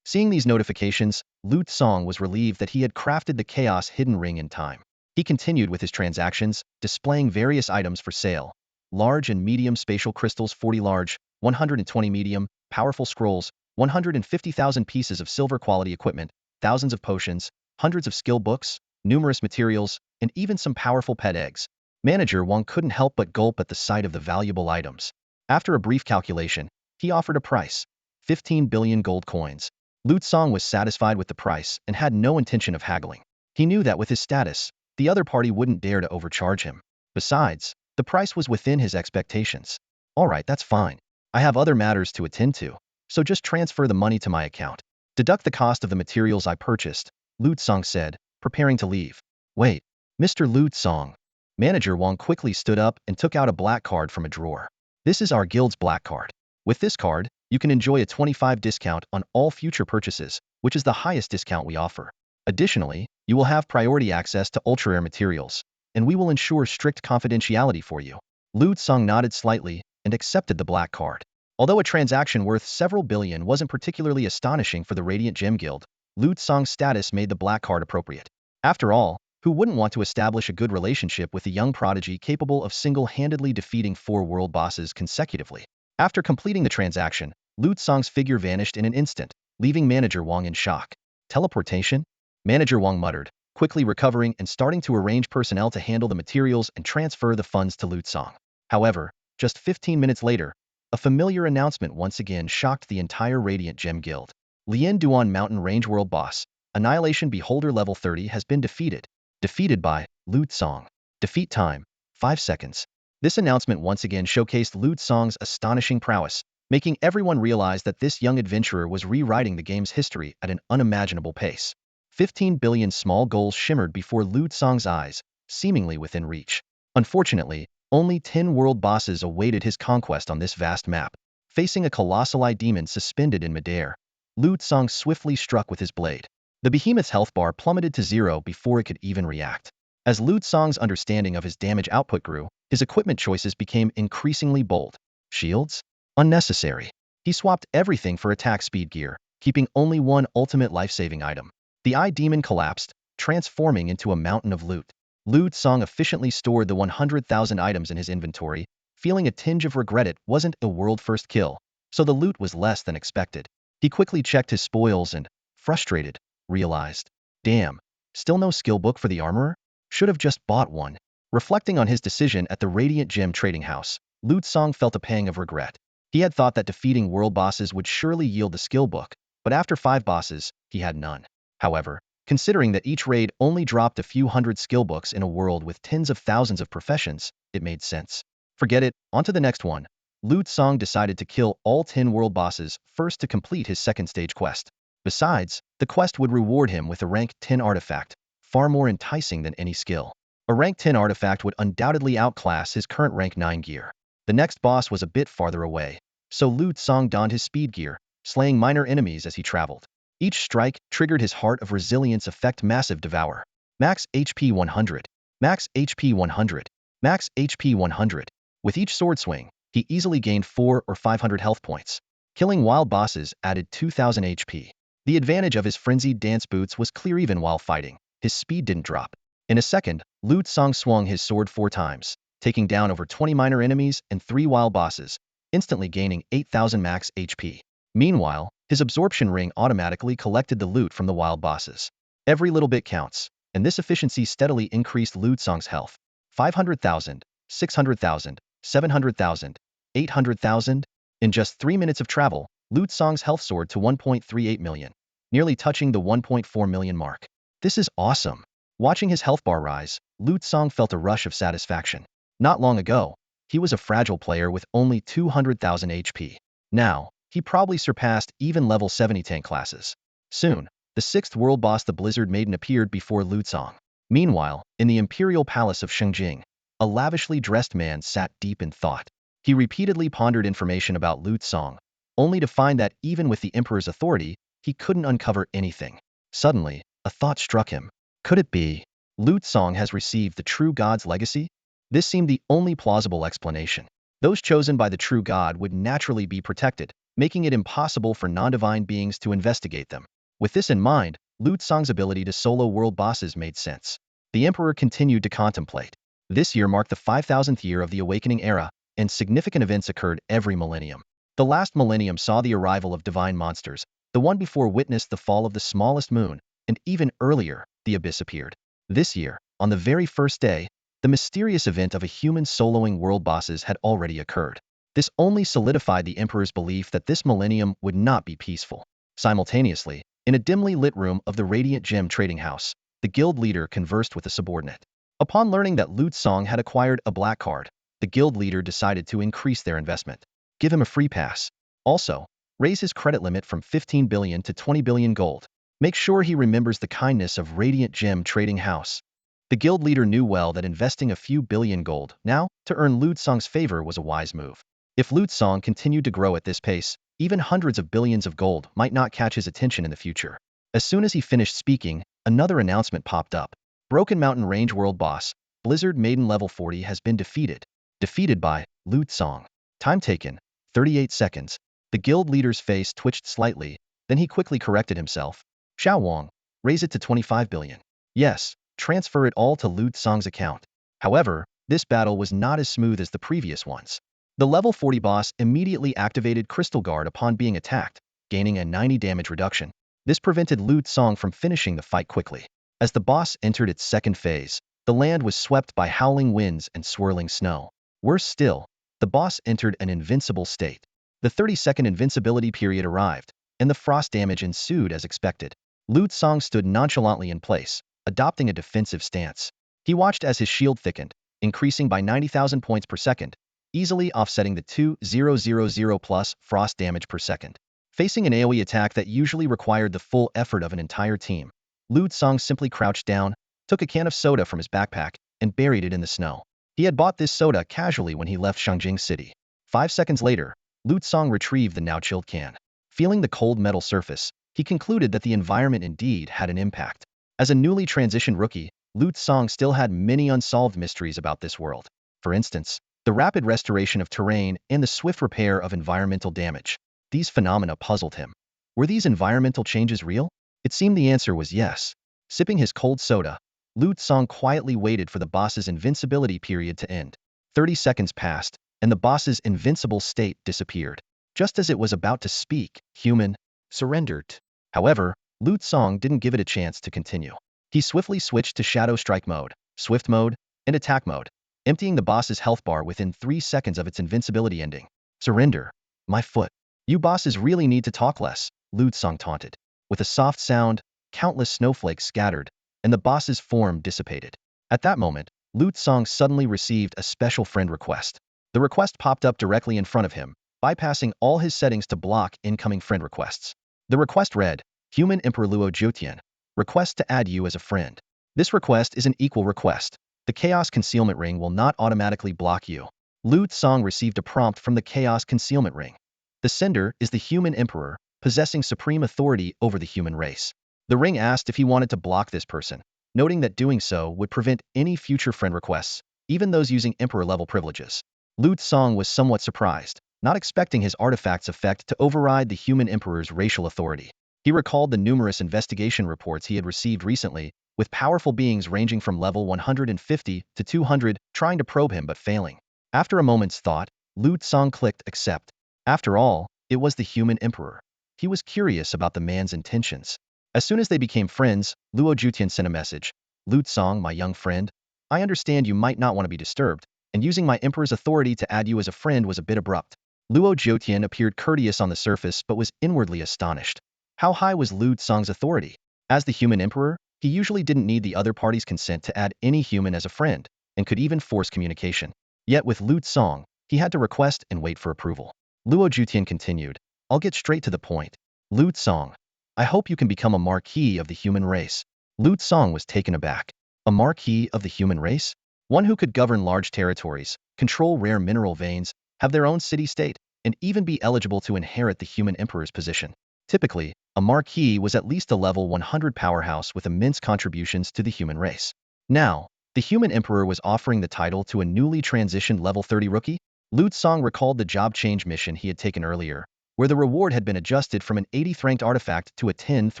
Seeing these notifications, Lu Tsong was relieved that he had crafted the chaos hidden ring in time. He continued with his transactions, displaying various items for sale. Large and medium spatial crystals 40 large, 120 medium, powerful scrolls, 150,000 pieces of silver quality equipment, thousands of potions, hundreds of skill books, numerous materials, and even some powerful pet eggs. Manager Wang couldn't help but gulp at the sight of the valuable items. After a brief calculation, he offered a price: 15 billion gold coins. Lu Tsong was satisfied with the price and had no intention of haggling. He knew that with his status, the other party wouldn't dare to overcharge him. Besides, the price was within his expectations. All right, that's fine. I have other matters to attend to, so just transfer the money to my account. Deduct the cost of the materials I purchased, Lu Tsong said, preparing to leave. Wait, Mr. Lu Tsong. Manager Wang quickly stood up and took out a black card from a drawer. This is our guild's black card. With this card, you can enjoy a 25% discount on all future purchases, which is the highest discount we offer. Additionally, you will have priority access to ultra-rare materials, and we will ensure strict confidentiality for you. Lu Tsong nodded slightly and accepted the black card. Although a transaction worth several billion wasn't particularly astonishing for the Radiant Gem Guild, Lu Tsong's status made the black card appropriate. After all, who wouldn't want to establish a good relationship with a young prodigy capable of single-handedly defeating 4 world bosses consecutively? After completing the transaction, Lu Tsong's figure vanished in an instant, leaving Manager Wang in shock. Teleportation? Manager Wang muttered, quickly recovering and starting to arrange personnel to handle the materials and transfer the funds to Lu Tsong. However, just 15 minutes later, a familiar announcement once again shocked the entire Radiant Gem Guild. Lian Duan Mountain Range World Boss, Annihilation Beholder Level 30 has been defeated. Defeated by Lu Tsong. Defeat time: 5 seconds. This announcement once again showcased Lu Tsong's astonishing prowess, making everyone realize that this young adventurer was rewriting the game's history at an unimaginable pace. 15 billion small goals shimmered before Lu Tsong's eyes, seemingly within reach. Unfortunately, only 10 world bosses awaited his conquest on this vast map. Facing a colossal eye demon suspended in midair, Lu Tsong swiftly struck with his blade. The behemoth's health bar plummeted to 0 before it could even react. As Lu Tsong's understanding of his damage output grew, his equipment choices became increasingly bold. Shields? Unnecessary. He swapped everything for attack speed gear, keeping only one ultimate life-saving item. The eye demon collapsed, transforming into a mountain of loot. Lu Tsong efficiently stored the 100,000 items in his inventory, feeling a tinge of regret it wasn't a world-first kill, so the loot was less than expected. He quickly checked his spoils and, frustrated, realized, damn, still no skill book for the armorer? Should have just bought one. Reflecting on his decision at the Radiant Gem Trading House, Lu Tsong felt a pang of regret. He had thought that defeating world bosses would surely yield the skill book, but after 5 bosses, he had none. However, considering that each raid only dropped a few hundred skill books in a world with tens of thousands of professions, it made sense. Forget it, on to the next one. Lu Tsong decided to kill all 10 world bosses first to complete his second stage quest. Besides, the quest would reward him with a rank 10 artifact, far more enticing than any skill. A rank 10 artifact would undoubtedly outclass his current rank 9 gear. The next boss was a bit farther away, so Lu Tsong donned his speed gear, slaying minor enemies as he traveled. Each strike triggered his Heart of Resilience effect Massive Devour. Max HP 100. Max HP 100. Max HP 100. With each sword swing, he easily gained 400 or 500 health points. Killing wild bosses added 2000 HP. The advantage of his frenzied dance boots was clear even while fighting. His speed didn't drop. In a second, Lu Tsong swung his sword 4 times, taking down over 20 minor enemies and 3 wild bosses, instantly gaining 8000 max HP. Meanwhile, his absorption ring automatically collected the loot from the wild bosses. Every little bit counts, and this efficiency steadily increased Lu Tsong's health. 500,000, 600,000, 700,000, 800,000. In just 3 minutes of travel, Lu Tsong's health soared to 1.38 million, nearly touching the 1.4 million mark. This is awesome. Watching his health bar rise, Lu Tsong felt a rush of satisfaction. Not long ago, he was a fragile player with only 200,000 HP. Now, he probably surpassed even level 70 tank classes. Soon, the 6th world boss, the Blizzard Maiden, appeared before Lu Tsong. Meanwhile, in the Imperial Palace of Shengjing, a lavishly dressed man sat deep in thought. He repeatedly pondered information about Lu Tsong, only to find that even with the Emperor's authority, he couldn't uncover anything. Suddenly, a thought struck him. Could it be Lu Tsong has received the true god's legacy? This seemed the only plausible explanation. Those chosen by the true god would naturally be protected, making it impossible for non-divine beings to investigate them. With this in mind, Lu Tsang's ability to solo world bosses made sense. The Emperor continued to contemplate. This year marked the 5,000th year of the Awakening era, and significant events occurred every millennium. The last millennium saw the arrival of divine monsters. The one before witnessed the fall of the smallest moon, and even earlier, the abyss appeared. This year, on the very first day, the mysterious event of a human soloing world bosses had already occurred. This only solidified the Emperor's belief that this millennium would not be peaceful. Simultaneously, in a dimly lit room of the Radiant Gem Trading House, the guild leader conversed with a subordinate. Upon learning that Lu Tsang had acquired a black card, the guild leader decided to increase their investment. Give him a free pass. Also, raise his credit limit from 15 billion to 20 billion gold. Make sure he remembers the kindness of Radiant Gem Trading House. The guild leader knew well that investing a few billion gold now to earn Lu Tsang's favor was a wise move. If Lu Tsang continued to grow at this pace, even hundreds of billions of gold might not catch his attention in the future. As soon as he finished speaking, another announcement popped up. Broken Mountain Range World Boss, Blizzard Maiden Level 40 has been defeated. Defeated by Lu Tsang. Time taken, 38 seconds. The guild leader's face twitched slightly, then he quickly corrected himself. Xiao Wang, raise it to 25 billion. Yes, transfer it all to Lu Tsang's account. However, this battle was not as smooth as the previous ones. The level 40 boss immediately activated Crystal Guard upon being attacked, gaining a 90 damage reduction. This prevented Lu Tsang from finishing the fight quickly. As the boss entered its second phase, the land was swept by howling winds and swirling snow. Worse still, the boss entered an invincible state. The 30-second invincibility period arrived, and the frost damage ensued as expected. Lu Tsang stood nonchalantly in place, adopting a defensive stance. He watched as his shield thickened, increasing by 90,000 points per second, easily offsetting the 2,000 plus frost damage per second. Facing an AoE attack that usually required the full effort of an entire team, Lu Tsang simply crouched down, took a can of soda from his backpack, and buried it in the snow. He had bought this soda casually when he left Shangjing City. 5 seconds later, Lu Tsang retrieved the now-chilled can. Feeling the cold metal surface, he concluded that the environment indeed had an impact. As a newly transitioned rookie, Lu Tsang still had many unsolved mysteries about this world. For instance, the rapid restoration of terrain and the swift repair of environmental damage. These phenomena puzzled him. Were these environmental changes real? It seemed the answer was yes. Sipping his cold soda, Lu Tsang quietly waited for the boss's invincibility period to end. 30 seconds passed, and the boss's invincible state disappeared. Just as it was about to speak, human surrendered. However, Lu Tsang didn't give it a chance to continue. He swiftly switched to Shadow Strike mode, Swift mode, and Attack mode, emptying the boss's health bar within 3 seconds of its invincibility ending. Surrender. My foot. You bosses really need to talk less, Lu Tsang taunted. With a soft sound, countless snowflakes scattered, and the boss's form dissipated. At that moment, Lu Tsang suddenly received a special friend request. The request popped up directly in front of him, bypassing all his settings to block incoming friend requests. The request read, Human Emperor Luo Jiutian, request to add you as a friend. This request is an equal request. The Chaos Concealment Ring will not automatically block you. Lu Tsang received a prompt from the Chaos Concealment Ring. The sender is the Human Emperor, possessing supreme authority over the human race. The ring asked if he wanted to block this person, noting that doing so would prevent any future friend requests, even those using Emperor-level privileges. Lu Tsang was somewhat surprised, not expecting his artifact's effect to override the Human Emperor's racial authority. He recalled the numerous investigation reports he had received recently, with powerful beings ranging from level 150 to 200 trying to probe him but failing. After a moment's thought, Lu Tsang clicked accept. After all, it was the Human Emperor. He was curious about the man's intentions. As soon as they became friends, Luo Jiutian sent a message. Lu Tsang, my young friend, I understand you might not want to be disturbed, and using my Emperor's authority to add you as a friend was a bit abrupt. Luo Jiutian appeared courteous on the surface but was inwardly astonished. How high was Lu Tsang's authority? As the Human Emperor, he usually didn't need the other party's consent to add any human as a friend, and could even force communication. Yet with Lu Tsang, he had to request and wait for approval. Luo Jiutian continued, I'll get straight to the point. Lu Tsang, I hope you can become a marquis of the human race. Lu Tsang was taken aback. A marquis of the human race? One who could govern large territories, control rare mineral veins, have their own city-state, and even be eligible to inherit the Human Emperor's position. Typically, a marquis was at least a level 100 powerhouse with immense contributions to the human race. Now, the Human Emperor was offering the title to a newly transitioned level 30 rookie? Lu Tsang recalled the job change mission he had taken earlier, where the reward had been adjusted from an 80th ranked artifact to a 10th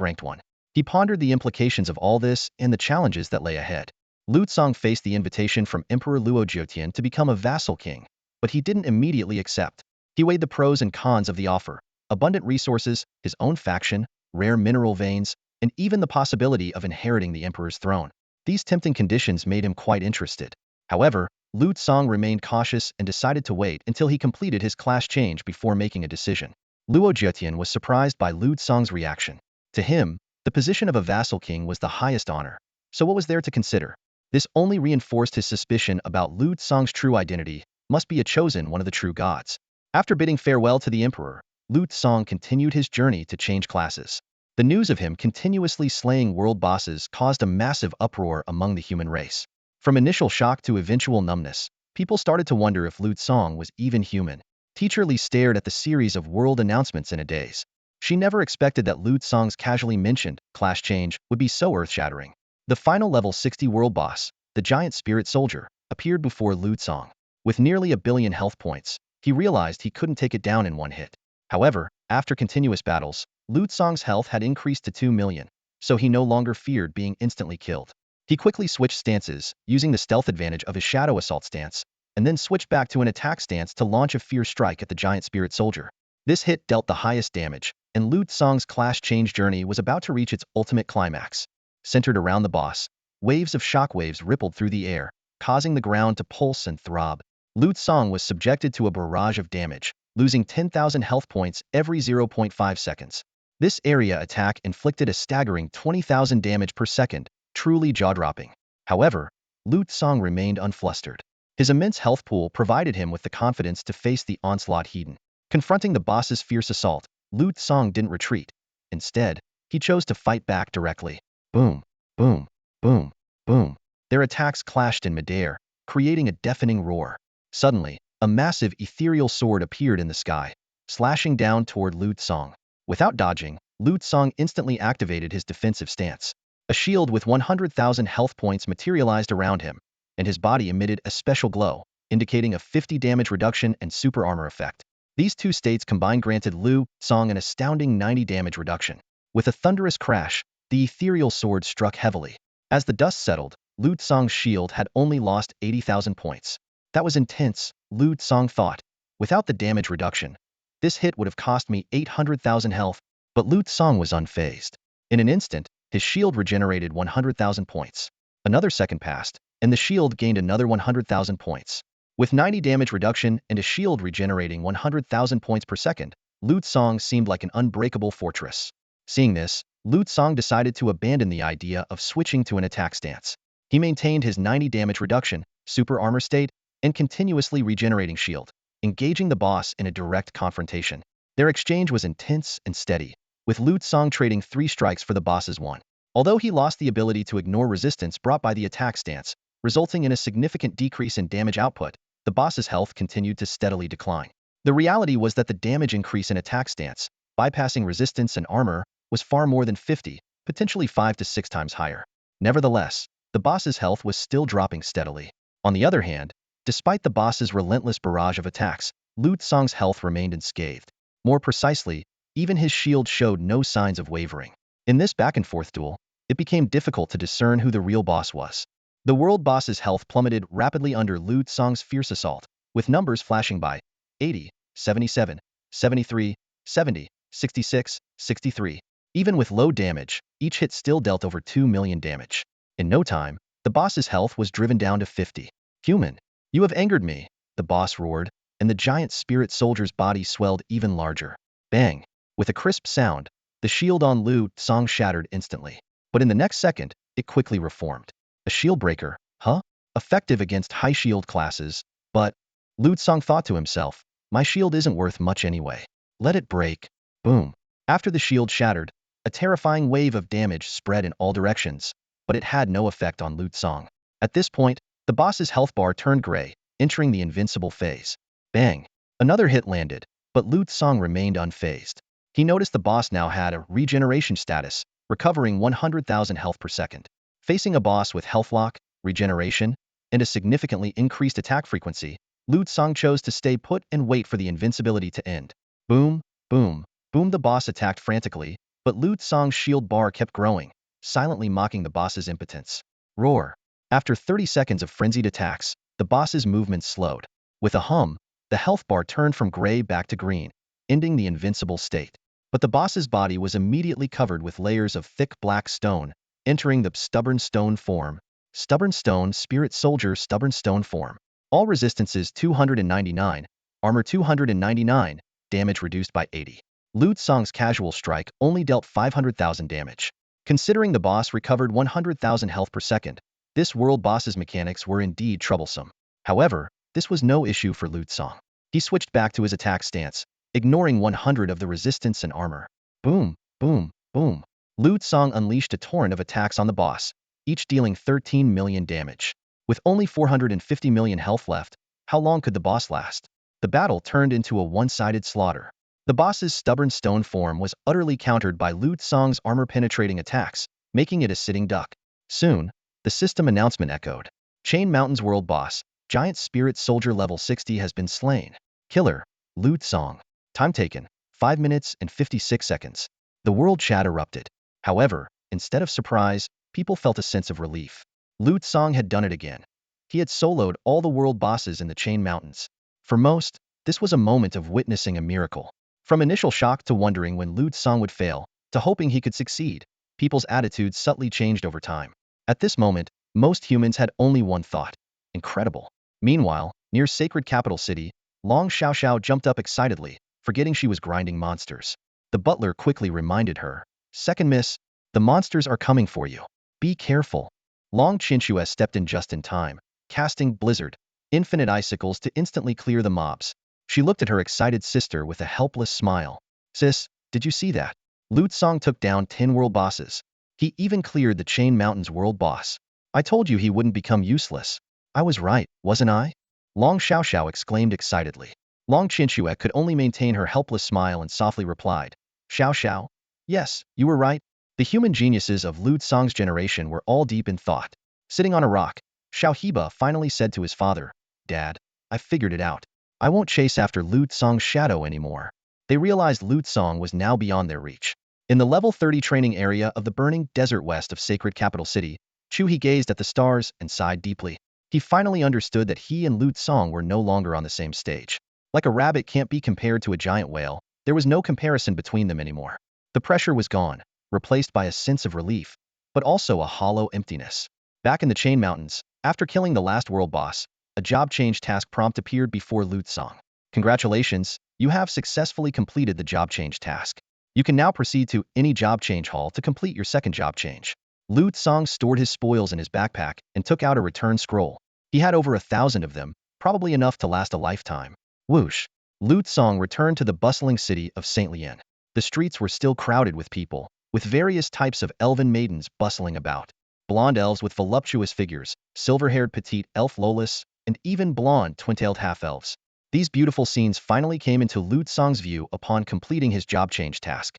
ranked one. He pondered the implications of all this and the challenges that lay ahead. Lu Tsang faced the invitation from Emperor Luo Jiotian to become a vassal king, but he didn't immediately accept. He weighed the pros and cons of the offer: abundant resources, his own faction, rare mineral veins, and even the possibility of inheriting the emperor's throne. These tempting conditions made him quite interested. However, Lu Tsang remained cautious and decided to wait until he completed his class change before making a decision. Luo Jiotian was surprised by Lu Tsang's reaction. To him, the position of a vassal king was the highest honor. So what was there to consider? This only reinforced his suspicion about Lu Tsang's true identity must be a chosen one of the true gods. After bidding farewell to the emperor, Lu Tsang continued his journey to change classes. The news of him continuously slaying world bosses caused a massive uproar among the human race. From initial shock to eventual numbness, people started to wonder if Lu Tsang was even human. Teacher Li stared at the series of world announcements in a daze. She never expected that Lu Tsang's casually mentioned class change would be so earth-shattering. The final level 60 world boss, the giant spirit soldier, appeared before Lu Tsang. With nearly 1 billion health points, he realized he couldn't take it down in one hit. However, after continuous battles, Lu Tsang's health had increased to 2 million, so he no longer feared being instantly killed. He quickly switched stances, using the stealth advantage of his shadow assault stance, and then switched back to an attack stance to launch a fierce strike at the giant spirit soldier. This hit dealt the highest damage, and Lu Tsang's class change journey was about to reach its ultimate climax. Centered around the boss, waves of shockwaves rippled through the air, causing the ground to pulse and throb. Lu Tsang was subjected to a barrage of damage, losing 10,000 health points every 0.5 seconds. This area attack inflicted a staggering 20,000 damage per second, truly jaw-dropping. However, Lu Tsang remained unflustered. His immense health pool provided him with the confidence to face the onslaught head-on. Confronting the boss's fierce assault, Lu Tsang didn't retreat. Instead, he chose to fight back directly. Boom, boom, boom, boom. Their attacks clashed in midair, creating a deafening roar. Suddenly, a massive ethereal sword appeared in the sky, slashing down toward Lu Tsang. Without dodging, Lu Tsang instantly activated his defensive stance. A shield with 100,000 health points materialized around him, and his body emitted a special glow, indicating a 50 damage reduction and super armor effect. These two states combined granted Lu Tsang an astounding 90 damage reduction. With a thunderous crash, the ethereal sword struck heavily. As the dust settled, Lu Tsang's shield had only lost 80,000 points. That was intense, Lu Tsang thought. Without the damage reduction, this hit would have cost me 800,000 health, but Lu Tsang was unfazed. In an instant, his shield regenerated 100,000 points. Another second passed, and the shield gained another 100,000 points. With 90 damage reduction and a shield regenerating 100,000 points per second, Lu Tsang seemed like an unbreakable fortress. Seeing this, Lu Tsang decided to abandon the idea of switching to an attack stance. He maintained his 90 damage reduction, super armor state, and continuously regenerating shield, engaging the boss in a direct confrontation. Their exchange was intense and steady, with Lu Tsang trading 3 strikes for the boss's 1. Although he lost the ability to ignore resistance brought by the attack stance, resulting in a significant decrease in damage output, the boss's health continued to steadily decline. The reality was that the damage increase in attack stance, bypassing resistance and armor, was far more than 50, potentially 5 to 6 times higher. Nevertheless, the boss's health was still dropping steadily. On the other hand, despite the boss's relentless barrage of attacks, Lu Tsang's health remained unscathed. More precisely, even his shield showed no signs of wavering. In this back-and-forth duel, it became difficult to discern who the real boss was. The world boss's health plummeted rapidly under Lu Tsang's fierce assault, with numbers flashing by 80, 77, 73, 70, 66, 63. Even with low damage, each hit still dealt over 2 million damage. In no time, the boss's health was driven down to 50. Human, you have angered me, the boss roared, and the giant spirit soldier's body swelled even larger. Bang! With a crisp sound, the shield on Lu Tsang shattered instantly. But in the next second, it quickly reformed. A shield breaker, huh? Effective against high shield classes, but Lu Tsang thought to himself, my shield isn't worth much anyway. Let it break. Boom. After the shield shattered, a terrifying wave of damage spread in all directions, but it had no effect on Lu Tsang. At this point, the boss's health bar turned gray, entering the invincible phase. Bang! Another hit landed, but Lu Tsang remained unfazed. He noticed the boss now had a regeneration status, recovering 100,000 health per second. Facing a boss with health lock, regeneration, and a significantly increased attack frequency, Lu Tsang chose to stay put and wait for the invincibility to end. Boom, Boom, boom, the boss attacked frantically, but Lu Tsong's shield bar kept growing, silently mocking the boss's impotence. Roar. After 30 seconds of frenzied attacks, the boss's movement slowed. With a hum, the health bar turned from gray back to green, ending the invincible state. But the boss's body was immediately covered with layers of thick black stone, entering the stubborn stone form. Stubborn stone, spirit soldier, stubborn stone form. All resistances 299, armor 299, damage reduced by 80. Lu Tsong's casual strike only dealt 500,000 damage. Considering the boss recovered 100,000 health per second, this world boss's mechanics were indeed troublesome. However, this was no issue for Lu Tsong. He switched back to his attack stance, ignoring 100 of the resistance and armor. Boom, boom, boom. Lu Tsong unleashed a torrent of attacks on the boss, each dealing 13 million damage. With only 450 million health left, how long could the boss last? The battle turned into a one-sided slaughter. The boss's stubborn stone form was utterly countered by Lu Tsong's armor-penetrating attacks, making it a sitting duck. Soon, the system announcement echoed. Chain Mountain's world boss, giant spirit soldier level 60 has been slain. Killer, Lu Tsong. Time taken, 5 minutes and 56 seconds. The world chat erupted. However, instead of surprise, people felt a sense of relief. Lu Tsong had done it again. He had soloed all the world bosses in the Chain Mountains. For most, this was a moment of witnessing a miracle. From initial shock to wondering when Lu Tsong would fail, to hoping he could succeed, people's attitudes subtly changed over time. At this moment, most humans had only one thought: incredible. Meanwhile, near Sacred Capital City, Long Xiaoxiao jumped up excitedly, forgetting she was grinding monsters. The butler quickly reminded her, "Second miss, the monsters are coming for you. Be careful." Long Qinxue stepped in just in time, casting Blizzard, infinite icicles to instantly clear the mobs. She looked at her excited sister with a helpless smile. "Sis, did you see that? Lu Tsong took down 10 world bosses. He even cleared the Chain Mountain's world boss. I told you he wouldn't become useless. I was right, wasn't I?" Long Xiaoxiao exclaimed excitedly. Long Qinxue could only maintain her helpless smile and softly replied, "Xiaoxiao, yes, you were right." The human geniuses of Lu Tsong's generation were all deep in thought. Sitting on a rock, Xiao Heba finally said to his father, "Dad, I figured it out. I won't chase after Lu Tsong's shadow anymore." They realized Lu Tsong was now beyond their reach. In the level 30 training area of the burning desert west of Sacred Capital City, He gazed at the stars and sighed deeply. He finally understood that he and Lu Tsong were no longer on the same stage. Like a rabbit can't be compared to a giant whale, there was no comparison between them anymore. The pressure was gone, replaced by a sense of relief, but also a hollow emptiness. Back in the Chain Mountains, after killing the last world boss, a job change task prompt appeared before Lu Tsong. "Congratulations, you have successfully completed the job change task. You can now proceed to any job change hall to complete your second job change." Lu Tsong stored his spoils in his backpack and took out a return scroll. He had over 1,000 of them, probably enough to last a lifetime. Whoosh! Lu Tsong returned to the bustling city of Saint Lien. The streets were still crowded with people, with various types of elven maidens bustling about. Blonde elves with voluptuous figures, silver-haired petite elf Lolis, and even blonde twin-tailed half-elves. These beautiful scenes finally came into Lu Tsong's view upon completing his job change task.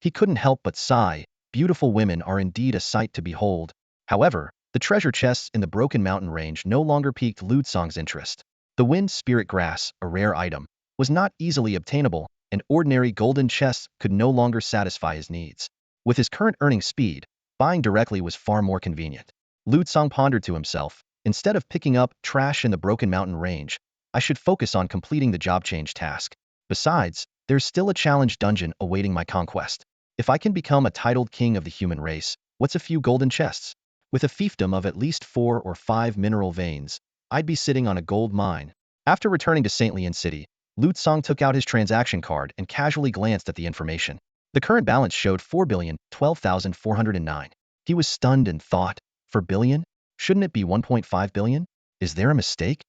He couldn't help but sigh. Beautiful women are indeed a sight to behold. However, the treasure chests in the Broken Mountain range no longer piqued Lu Tsong's interest. The wind spirit grass, a rare item, was not easily obtainable, and ordinary golden chests could no longer satisfy his needs. With his current earning speed, buying directly was far more convenient. Lu Tsong pondered to himself, instead of picking up trash in the Broken Mountain range, I should focus on completing the job change task. Besides, there's still a challenge dungeon awaiting my conquest. If I can become a titled king of the human race, what's a few golden chests? With a fiefdom of at least 4 or 5 mineral veins, I'd be sitting on a gold mine. After returning to St. Lien City, Lu Tsong took out his transaction card and casually glanced at the information. The current balance showed 4,012,409. He was stunned and thought, 4 billion? Shouldn't it be 1.5 billion? Is there a mistake?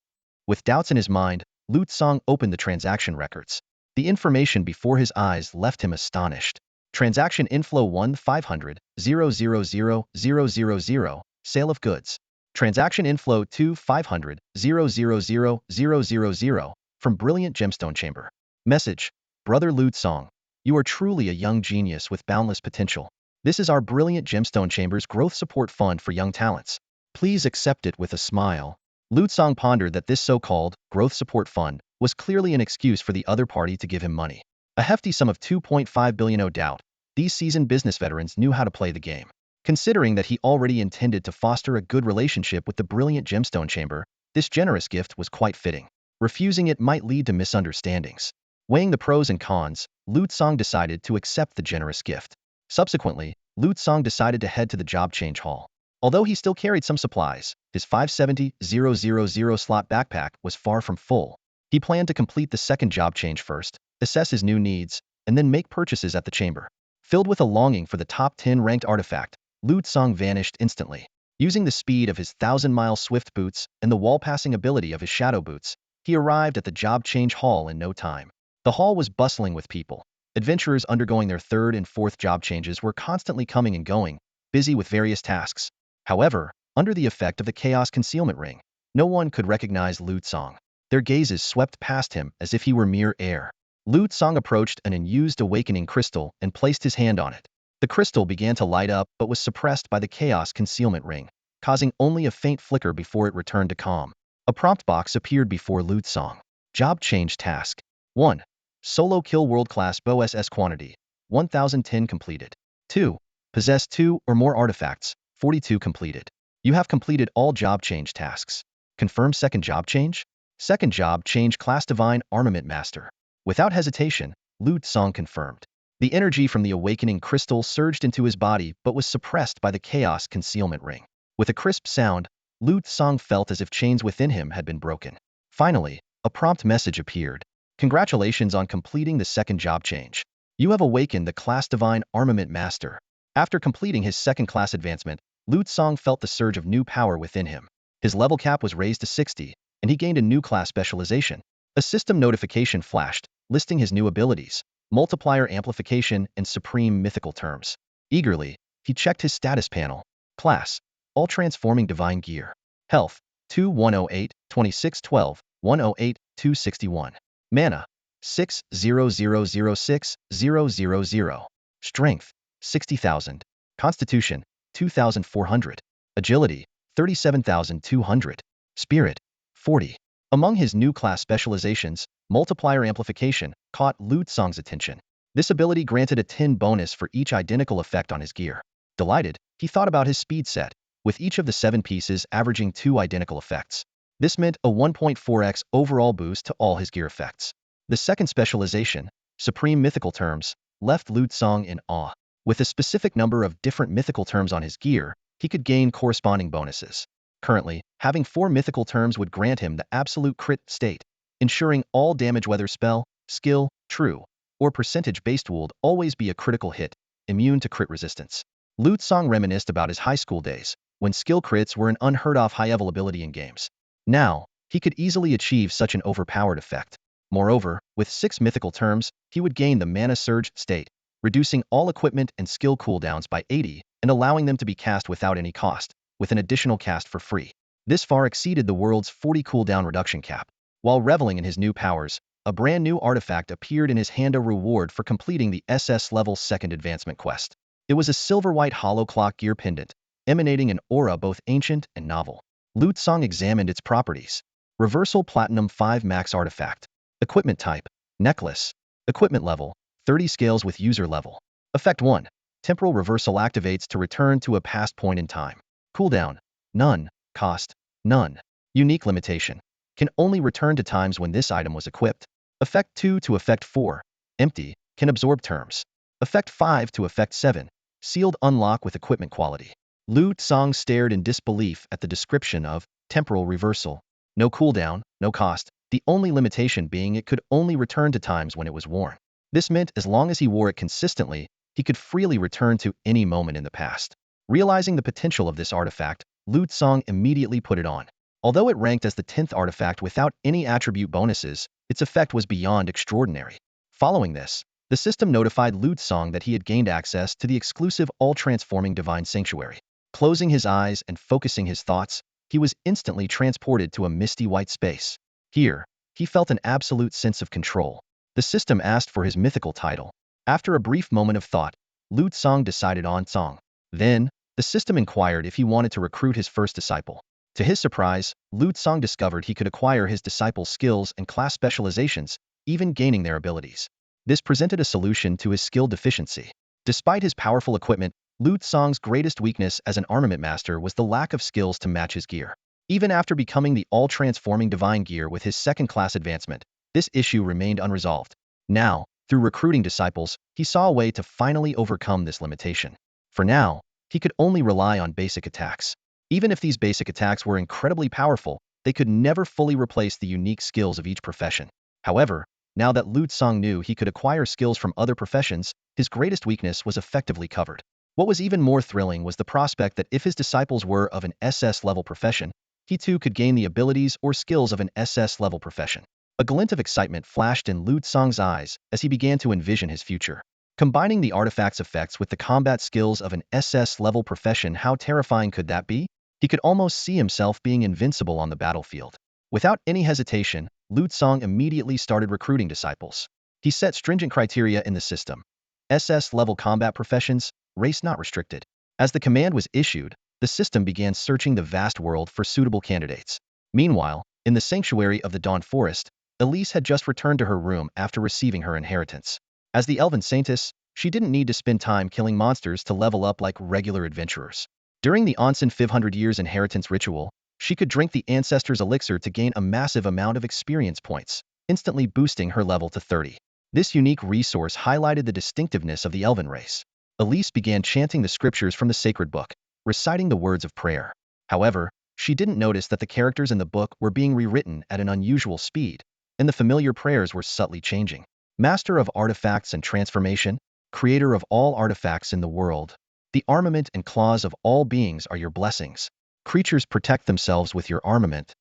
With doubts in his mind, Lu Tsong opened the transaction records. The information before his eyes left him astonished. Transaction inflow 1,500,000,000, sale of goods. Transaction inflow 2,500,000,000, from Brilliant Gemstone Chamber. Message: Brother Lu Tsong, you are truly a young genius with boundless potential. This is our Brilliant Gemstone Chamber's growth support fund for young talents. Please accept it with a smile. Lu Tsong pondered that this so-called growth support fund was clearly an excuse for the other party to give him money. A hefty sum of 2.5 billion. No doubt, these seasoned business veterans knew how to play the game. Considering that he already intended to foster a good relationship with the brilliant gemstone chamber, this generous gift was quite fitting. Refusing it might lead to misunderstandings. Weighing the pros and cons, Lu Tsang decided to accept the generous gift. Subsequently, Lu Tsang decided to head to the job change hall. Although he still carried some supplies, his 570,000 slot backpack was far from full. He planned to complete the second job change first, assess his new needs, and then make purchases at the chamber. Filled with a longing for the top 10 ranked artifact, Lu Tsang vanished instantly. Using the speed of his 1,000-mile swift boots and the wall-passing ability of his shadow boots, he arrived at the job change hall in no time. The hall was bustling with people. Adventurers undergoing their third and fourth job changes were constantly coming and going, busy with various tasks. However, under the effect of the chaos concealment ring, no one could recognize Lu Tsang. Their gazes swept past him as if he were mere air. Lu Tsang approached an unused awakening crystal and placed his hand on it. The crystal began to light up but was suppressed by the chaos concealment ring, causing only a faint flicker before it returned to calm. A prompt box appeared before Lu Tsang. Job change task. 1. Solo kill world-class boss quantity. 1010 completed. 2. Possess 2 or more artifacts. 42 completed. You have completed all job change tasks. Confirm second job change? Second job change class Divine Armament Master. Without hesitation, Lu Tsang confirmed. The energy from the awakening crystal surged into his body but was suppressed by the chaos concealment ring. With a crisp sound, Lu Tsang felt as if chains within him had been broken. Finally, a prompt message appeared. Congratulations on completing the second job change. You have awakened the class Divine Armament Master. After completing his second class advancement, Lu Tsang felt the surge of new power within him. His level cap was raised to 60, and he gained a new class specialization. A system notification flashed, listing his new abilities, multiplier amplification and supreme mythical terms. Eagerly, he checked his status panel. Class: All Transforming Divine Gear. Health: 2108, 2612, 108, 261. Mana: 60006,000. Strength: 60,000. Constitution: 2,400. Agility: 37,200. Spirit: 40. Among his new class specializations, multiplier amplification caught Lu Tsang's attention. This ability granted a 10 bonus for each identical effect on his gear. Delighted, he thought about his speed set, with each of the 7 pieces averaging 2 identical effects. This meant a 1.4x overall boost to all his gear effects. The second specialization, Supreme Mythical Terms, left Lu Tsang in awe. With a specific number of different mythical terms on his gear, he could gain corresponding bonuses. Currently, having 4 mythical terms would grant him the absolute crit state, ensuring all damage, whether spell, skill, true, or percentage-based, would always be a critical hit, immune to crit resistance. Lu Tsang reminisced about his high school days, when skill crits were an unheard-of high-level ability in games. Now, he could easily achieve such an overpowered effect. Moreover, with 6 mythical terms, he would gain the Mana Surge state, reducing all equipment and skill cooldowns by 80 and allowing them to be cast without any cost, with an additional cast for free. This far exceeded the world's 40 cooldown reduction cap. While reveling in his new powers, a brand new artifact appeared in his hand, a reward for completing the SS level 2nd advancement quest. It was a silver-white hollow clock gear pendant, emanating an aura both ancient and novel. Lu Tsang examined its properties. Reversal Platinum 5 Max Artifact. Equipment type: necklace. Equipment level: 30 scales with user level. Effect 1. Temporal reversal activates to return to a past point in time. Cooldown: none. Cost: none. Unique limitation: can only return to times when this item was equipped. Effect 2 to Effect 4. Empty. Can absorb terms. Effect 5 to Effect 7. Sealed unlock with equipment quality. Lu Tsang stared in disbelief at the description of temporal reversal. No cooldown, no cost, the only limitation being it could only return to times when it was worn. This meant as long as he wore it consistently, he could freely return to any moment in the past. Realizing the potential of this artifact, Lu Tsang immediately put it on. Although it ranked as the 10th artifact without any attribute bonuses, its effect was beyond extraordinary. Following this, the system notified Lu Tsang that he had gained access to the exclusive all-transforming Divine Sanctuary. Closing his eyes and focusing his thoughts, he was instantly transported to a misty white space. Here, he felt an absolute sense of control. The system asked for his mythical title. After a brief moment of thought, Lu Tsang decided on Tsang. Then, the system inquired if he wanted to recruit his first disciple. To his surprise, Lu Tsang discovered he could acquire his disciple's skills and class specializations, even gaining their abilities. This presented a solution to his skill deficiency. Despite his powerful equipment, Lu Tsang's greatest weakness as an armament master was the lack of skills to match his gear. Even after becoming the all-transforming divine gear with his second-class advancement, this issue remained unresolved. Now, through recruiting disciples, he saw a way to finally overcome this limitation. For now, he could only rely on basic attacks. Even if these basic attacks were incredibly powerful, they could never fully replace the unique skills of each profession. However, now that Lu Tsang knew he could acquire skills from other professions, his greatest weakness was effectively covered. What was even more thrilling was the prospect that if his disciples were of an SS-level profession, he too could gain the abilities or skills of an SS-level profession. A glint of excitement flashed in Lu Tsang's eyes as he began to envision his future. Combining the artifact's effects with the combat skills of an SS-level profession, how terrifying could that be? He could almost see himself being invincible on the battlefield. Without any hesitation, Lu Tsang immediately started recruiting disciples. He set stringent criteria in the system. SS-level combat professions, race not restricted. As the command was issued, the system began searching the vast world for suitable candidates. Meanwhile, in the sanctuary of the Dawn Forest, Elise had just returned to her room after receiving her inheritance. As the elven saintess, she didn't need to spend time killing monsters to level up like regular adventurers. During the Onsen 500 Years inheritance ritual, she could drink the ancestors' elixir to gain a massive amount of experience points, instantly boosting her level to 30. This unique resource highlighted the distinctiveness of the elven race. Elise began chanting the scriptures from the sacred book, reciting the words of prayer. However, she didn't notice that the characters in the book were being rewritten at an unusual speed, and the familiar prayers were subtly changing. Master of artifacts and transformation, creator of all artifacts in the world, the armament and claws of all beings are your blessings. Creatures protect themselves with your armament.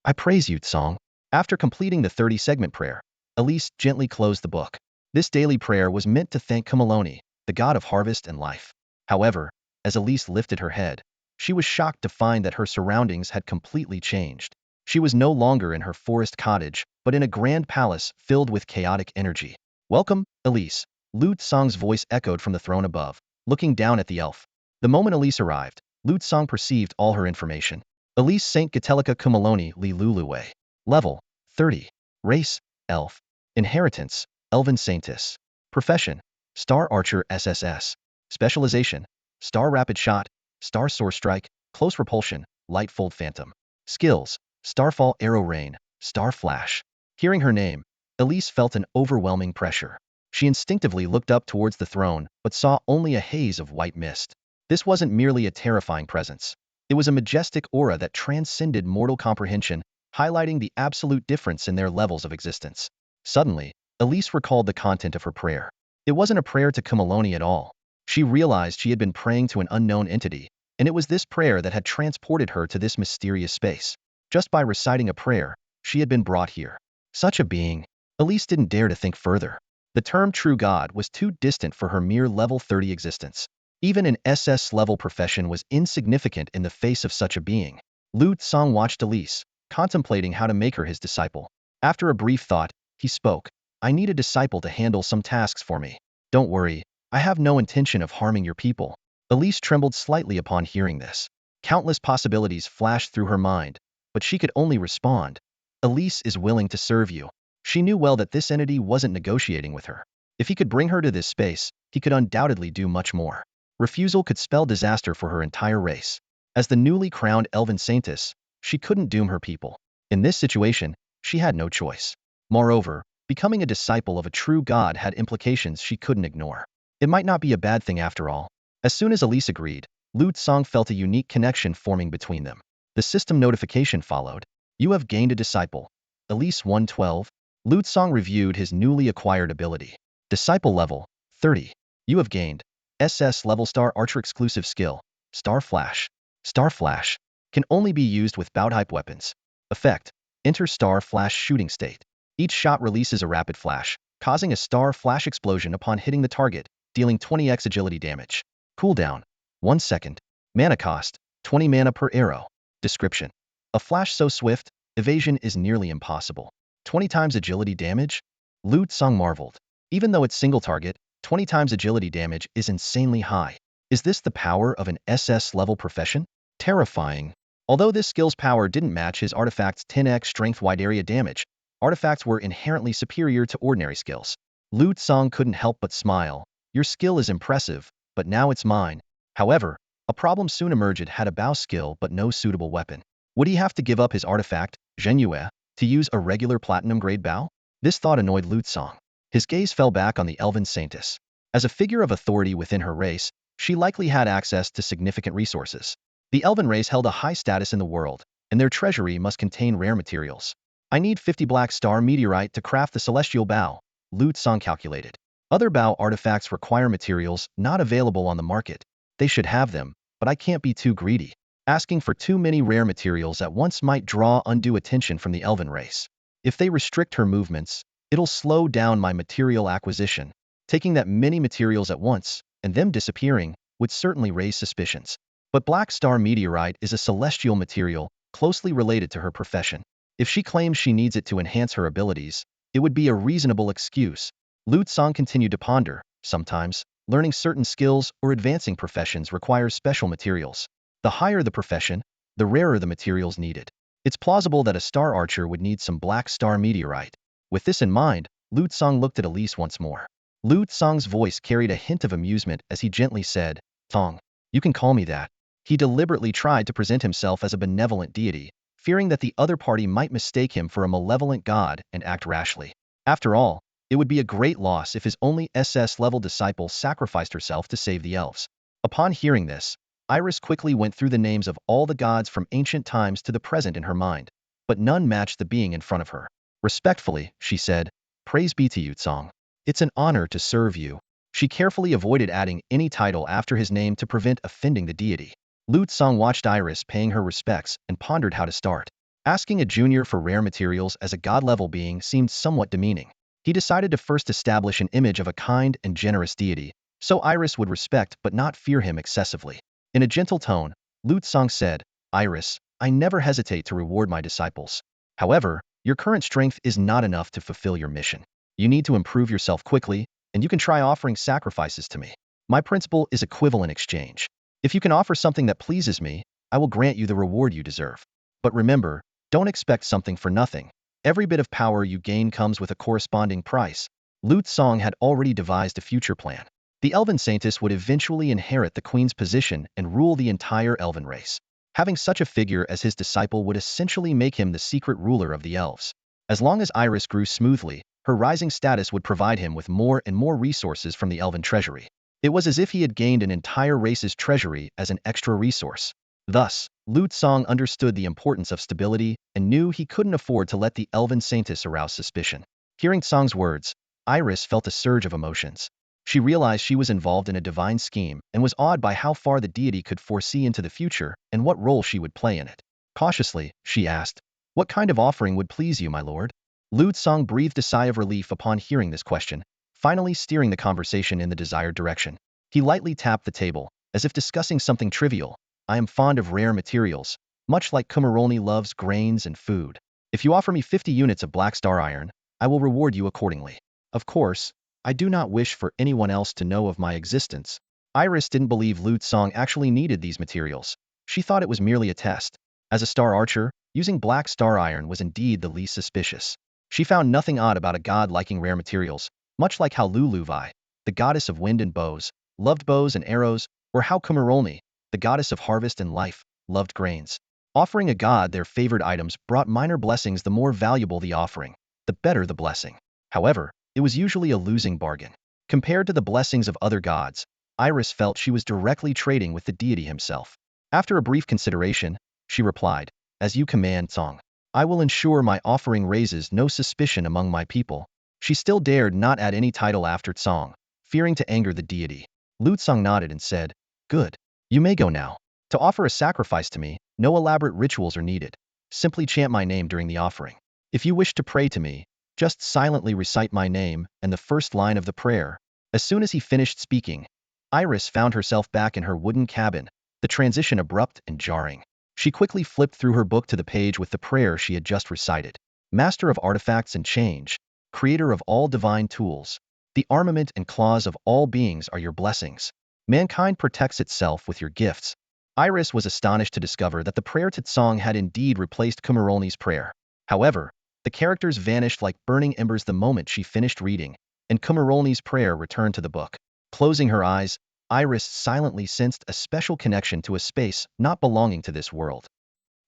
I praise you, Tsang. After completing the 30-segment prayer, Elise gently closed the book. This daily prayer was meant to thank Kumaloni, the god of harvest and life. However, as Elise lifted her head, she was shocked to find that her surroundings had completely changed. She was no longer in her forest cottage, but in a grand palace filled with chaotic energy. Welcome, Elise. Lu Tsang's voice echoed from the throne above, looking down at the elf. The moment Elise arrived, Lu Tsang perceived all her information. Elise Saint Gatelica Kumaloni Li Luluwei. Level, 30. Race, Elf. Inheritance, Elven Saintess. Profession, Star Archer SSS. Specialization, Star Rapid Shot, Star Soar Strike, Close Repulsion, Light Fold Phantom. Skills, Starfall Arrow Rain, Star Flash. Hearing her name, Elise felt an overwhelming pressure. She instinctively looked up towards the throne, but saw only a haze of white mist. This wasn't merely a terrifying presence. It was a majestic aura that transcended mortal comprehension, highlighting the absolute difference in their levels of existence. Suddenly, Elise recalled the content of her prayer. It wasn't a prayer to Kumaloni at all. She realized she had been praying to an unknown entity, and it was this prayer that had transported her to this mysterious space. Just by reciting a prayer, she had been brought here. Such a being. Elise didn't dare to think further. The term true god was too distant for her mere level 30 existence. Even an SS-level profession was insignificant in the face of such a being. Lu Tsang watched Elise, contemplating how to make her his disciple. After a brief thought, he spoke. I need a disciple to handle some tasks for me. Don't worry, I have no intention of harming your people. Elise trembled slightly upon hearing this. Countless possibilities flashed through her mind, but she could only respond. Elise is willing to serve you. She knew well that this entity wasn't negotiating with her. If he could bring her to this space, he could undoubtedly do much more. Refusal could spell disaster for her entire race. As the newly crowned Elven Saintess, she couldn't doom her people. In this situation, she had no choice. Moreover, becoming a disciple of a true god had implications she couldn't ignore. It might not be a bad thing after all. As soon as Elise agreed, Lu Tsang felt a unique connection forming between them. The system notification followed. You have gained a disciple. Elise 112. Lu Tsang reviewed his newly acquired ability. Disciple level, 30. You have gained SS level Star Archer exclusive skill, Star Flash. Star Flash can only be used with bout-type weapons. Effect, enter Star Flash shooting state. Each shot releases a rapid flash, causing a Star Flash explosion upon hitting the target, dealing 20x agility damage. Cooldown, 1 second. Mana cost, 20 mana per arrow. Description, a flash so swift, evasion is nearly impossible. 20 times agility damage? Lu Tsang marveled. Even though it's single target, 20 times agility damage is insanely high. Is this the power of an SS-level profession? Terrifying. Although this skill's power didn't match his artifact's 10x strength wide area damage, artifacts were inherently superior to ordinary skills. Lu Tsang couldn't help but smile. Your skill is impressive, but now it's mine. However, a problem soon emerged. Had a bow skill but no suitable weapon. Would he have to give up his artifact, Zhenyue, to use a regular platinum-grade bow? This thought annoyed Lu Tsang. His gaze fell back on the elven saintess. As a figure of authority within her race, she likely had access to significant resources. The elven race held a high status in the world, and their treasury must contain rare materials. I need 50 black star meteorite to craft the celestial bow, Lu Tsang calculated. Other bow artifacts require materials not available on the market. They should have them, but I can't be too greedy. Asking for too many rare materials at once might draw undue attention from the elven race. If they restrict her movements, it'll slow down my material acquisition. Taking that many materials at once, and them disappearing, would certainly raise suspicions. But black star meteorite is a celestial material, closely related to her profession. If she claims she needs it to enhance her abilities, it would be a reasonable excuse. Lu Tsang continued to ponder. Sometimes, learning certain skills or advancing professions requires special materials. The higher the profession, the rarer the materials needed. It's plausible that a star archer would need some black star meteorite. With this in mind, Lu Tsang looked at Elise once more. Lu Tsang's voice carried a hint of amusement as he gently said, "Tong, you can call me that." He deliberately tried to present himself as a benevolent deity, fearing that the other party might mistake him for a malevolent god and act rashly. After all, it would be a great loss if his only SS-level disciple sacrificed herself to save the elves. Upon hearing this, Iris quickly went through the names of all the gods from ancient times to the present in her mind, but none matched the being in front of her. Respectfully, she said, "Praise be to you, Tsang. It's an honor to serve you." She carefully avoided adding any title after his name to prevent offending the deity. Lu Tsang watched Iris paying her respects and pondered how to start. Asking a junior for rare materials as a god-level being seemed somewhat demeaning. He decided to first establish an image of a kind and generous deity, so Iris would respect but not fear him excessively. In a gentle tone, Lu Tsang said, "Iris, I never hesitate to reward my disciples. However, your current strength is not enough to fulfill your mission. You need to improve yourself quickly, and you can try offering sacrifices to me. My principle is equivalent exchange. If you can offer something that pleases me, I will grant you the reward you deserve. But remember, don't expect something for nothing. Every bit of power you gain comes with a corresponding price." Lu Tsang had already devised a future plan. The elven saintess would eventually inherit the queen's position and rule the entire elven race. Having such a figure as his disciple would essentially make him the secret ruler of the elves. As long as Iris grew smoothly, her rising status would provide him with more and more resources from the elven treasury. It was as if he had gained an entire race's treasury as an extra resource. Thus, Lu Tsang understood the importance of stability and knew he couldn't afford to let the elven saintess arouse suspicion. Hearing Tsang's words, Iris felt a surge of emotions. She realized she was involved in a divine scheme and was awed by how far the deity could foresee into the future and what role she would play in it. Cautiously, she asked, "What kind of offering would please you, my lord?" Lu Tsang breathed a sigh of relief upon hearing this question, finally steering the conversation in the desired direction. He lightly tapped the table, as if discussing something trivial. "I am fond of rare materials, much like Kumarolny loves grains and food. If you offer me 50 units of black star iron, I will reward you accordingly. Of course, I do not wish for anyone else to know of my existence." Iris didn't believe Lu Tsang actually needed these materials. She thought it was merely a test. As a star archer, using black star iron was indeed the least suspicious. She found nothing odd about a god liking rare materials, much like how Luluvai, the goddess of wind and bows, loved bows and arrows, or how Kumarolny, the goddess of harvest and life, loved grains. Offering a god their favored items brought minor blessings. The more valuable the offering, the better the blessing. However, it was usually a losing bargain. Compared to the blessings of other gods, Iris felt she was directly trading with the deity himself. After a brief consideration, she replied, "As you command, Tsang. I will ensure my offering raises no suspicion among my people." She still dared not add any title after Tsang, fearing to anger the deity. Lu Tsang nodded and said, "Good. You may go now. To offer a sacrifice to me, no elaborate rituals are needed. Simply chant my name during the offering. If you wish to pray to me, just silently recite my name and the first line of the prayer." As soon as he finished speaking, Iris found herself back in her wooden cabin, the transition abrupt and jarring. She quickly flipped through her book to the page with the prayer she had just recited. "Master of artifacts and change, creator of all divine tools, the armament and claws of all beings are your blessings. Mankind protects itself with your gifts." Iris was astonished to discover that the prayer to Tsang had indeed replaced Kumarolny's prayer. However, the characters vanished like burning embers the moment she finished reading, and Kumarolni's prayer returned to the book. Closing her eyes, Iris silently sensed a special connection to a space not belonging to this world.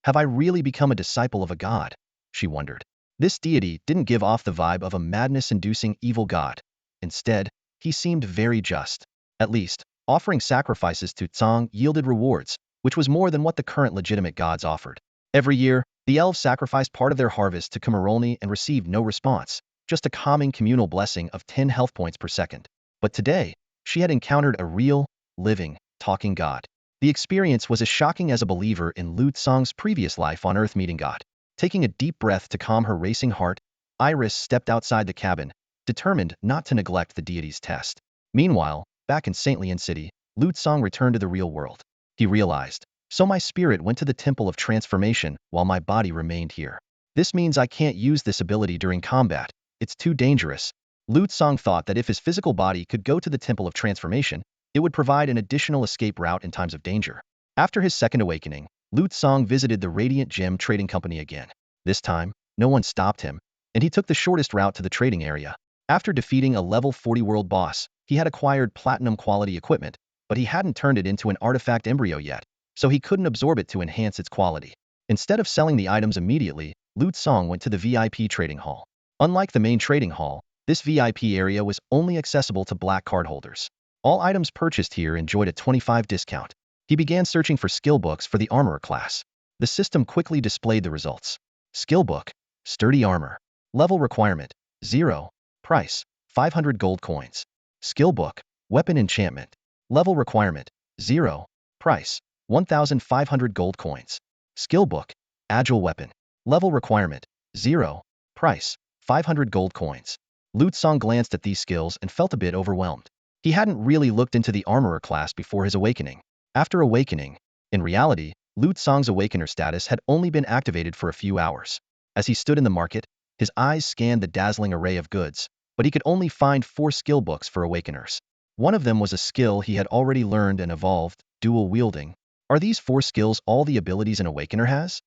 Have I really become a disciple of a god? She wondered. This deity didn't give off the vibe of a madness-inducing evil god. Instead, he seemed very just. At least, offering sacrifices to Cang yielded rewards, which was more than what the current legitimate gods offered. Every year, the elves sacrificed part of their harvest to Kumarolni and received no response, just a calming communal blessing of 10 health points per second. But today, she had encountered a real, living, talking god. The experience was as shocking as a believer in Lu Tsang's previous life on Earth meeting God. Taking a deep breath to calm her racing heart, Iris stepped outside the cabin, determined not to neglect the deity's test. Meanwhile, back in St. Leon City, Lu Tsang returned to the real world. He realized, so my spirit went to the Temple of Transformation while my body remained here. This means I can't use this ability during combat. It's too dangerous. Lu Tsang thought that if his physical body could go to the Temple of Transformation, it would provide an additional escape route in times of danger. After his second awakening, Lu Tsang visited the Radiant Gem Trading Company again. This time, no one stopped him, and he took the shortest route to the trading area. After defeating a level 40 world boss, he had acquired platinum quality equipment, but he hadn't turned it into an artifact embryo yet, so he couldn't absorb it to enhance its quality. Instead of selling the items immediately, Lu Tsang went to the VIP trading hall. Unlike the main trading hall, this VIP area was only accessible to black card holders. All items purchased here enjoyed a 25% discount. He began searching for skill books for the armorer class. The system quickly displayed the results. Skill book, sturdy armor. Level requirement, 0. Price, 500 gold coins. Skill book, weapon enchantment. Level requirement, 0. Price, 1,500 gold coins. Skill book, agile weapon. Level requirement, 0. Price, 500 gold coins. Lu Tsang glanced at these skills and felt a bit overwhelmed. He hadn't really looked into the armorer class before his awakening. After awakening, in reality, Lu Tsang's awakener status had only been activated for a few hours. As he stood in the market, his eyes scanned the dazzling array of goods, but he could only find 4 skill books for awakeners. One of them was a skill he had already learned and evolved, dual wielding. Are these 4 skills all the abilities an awakener has?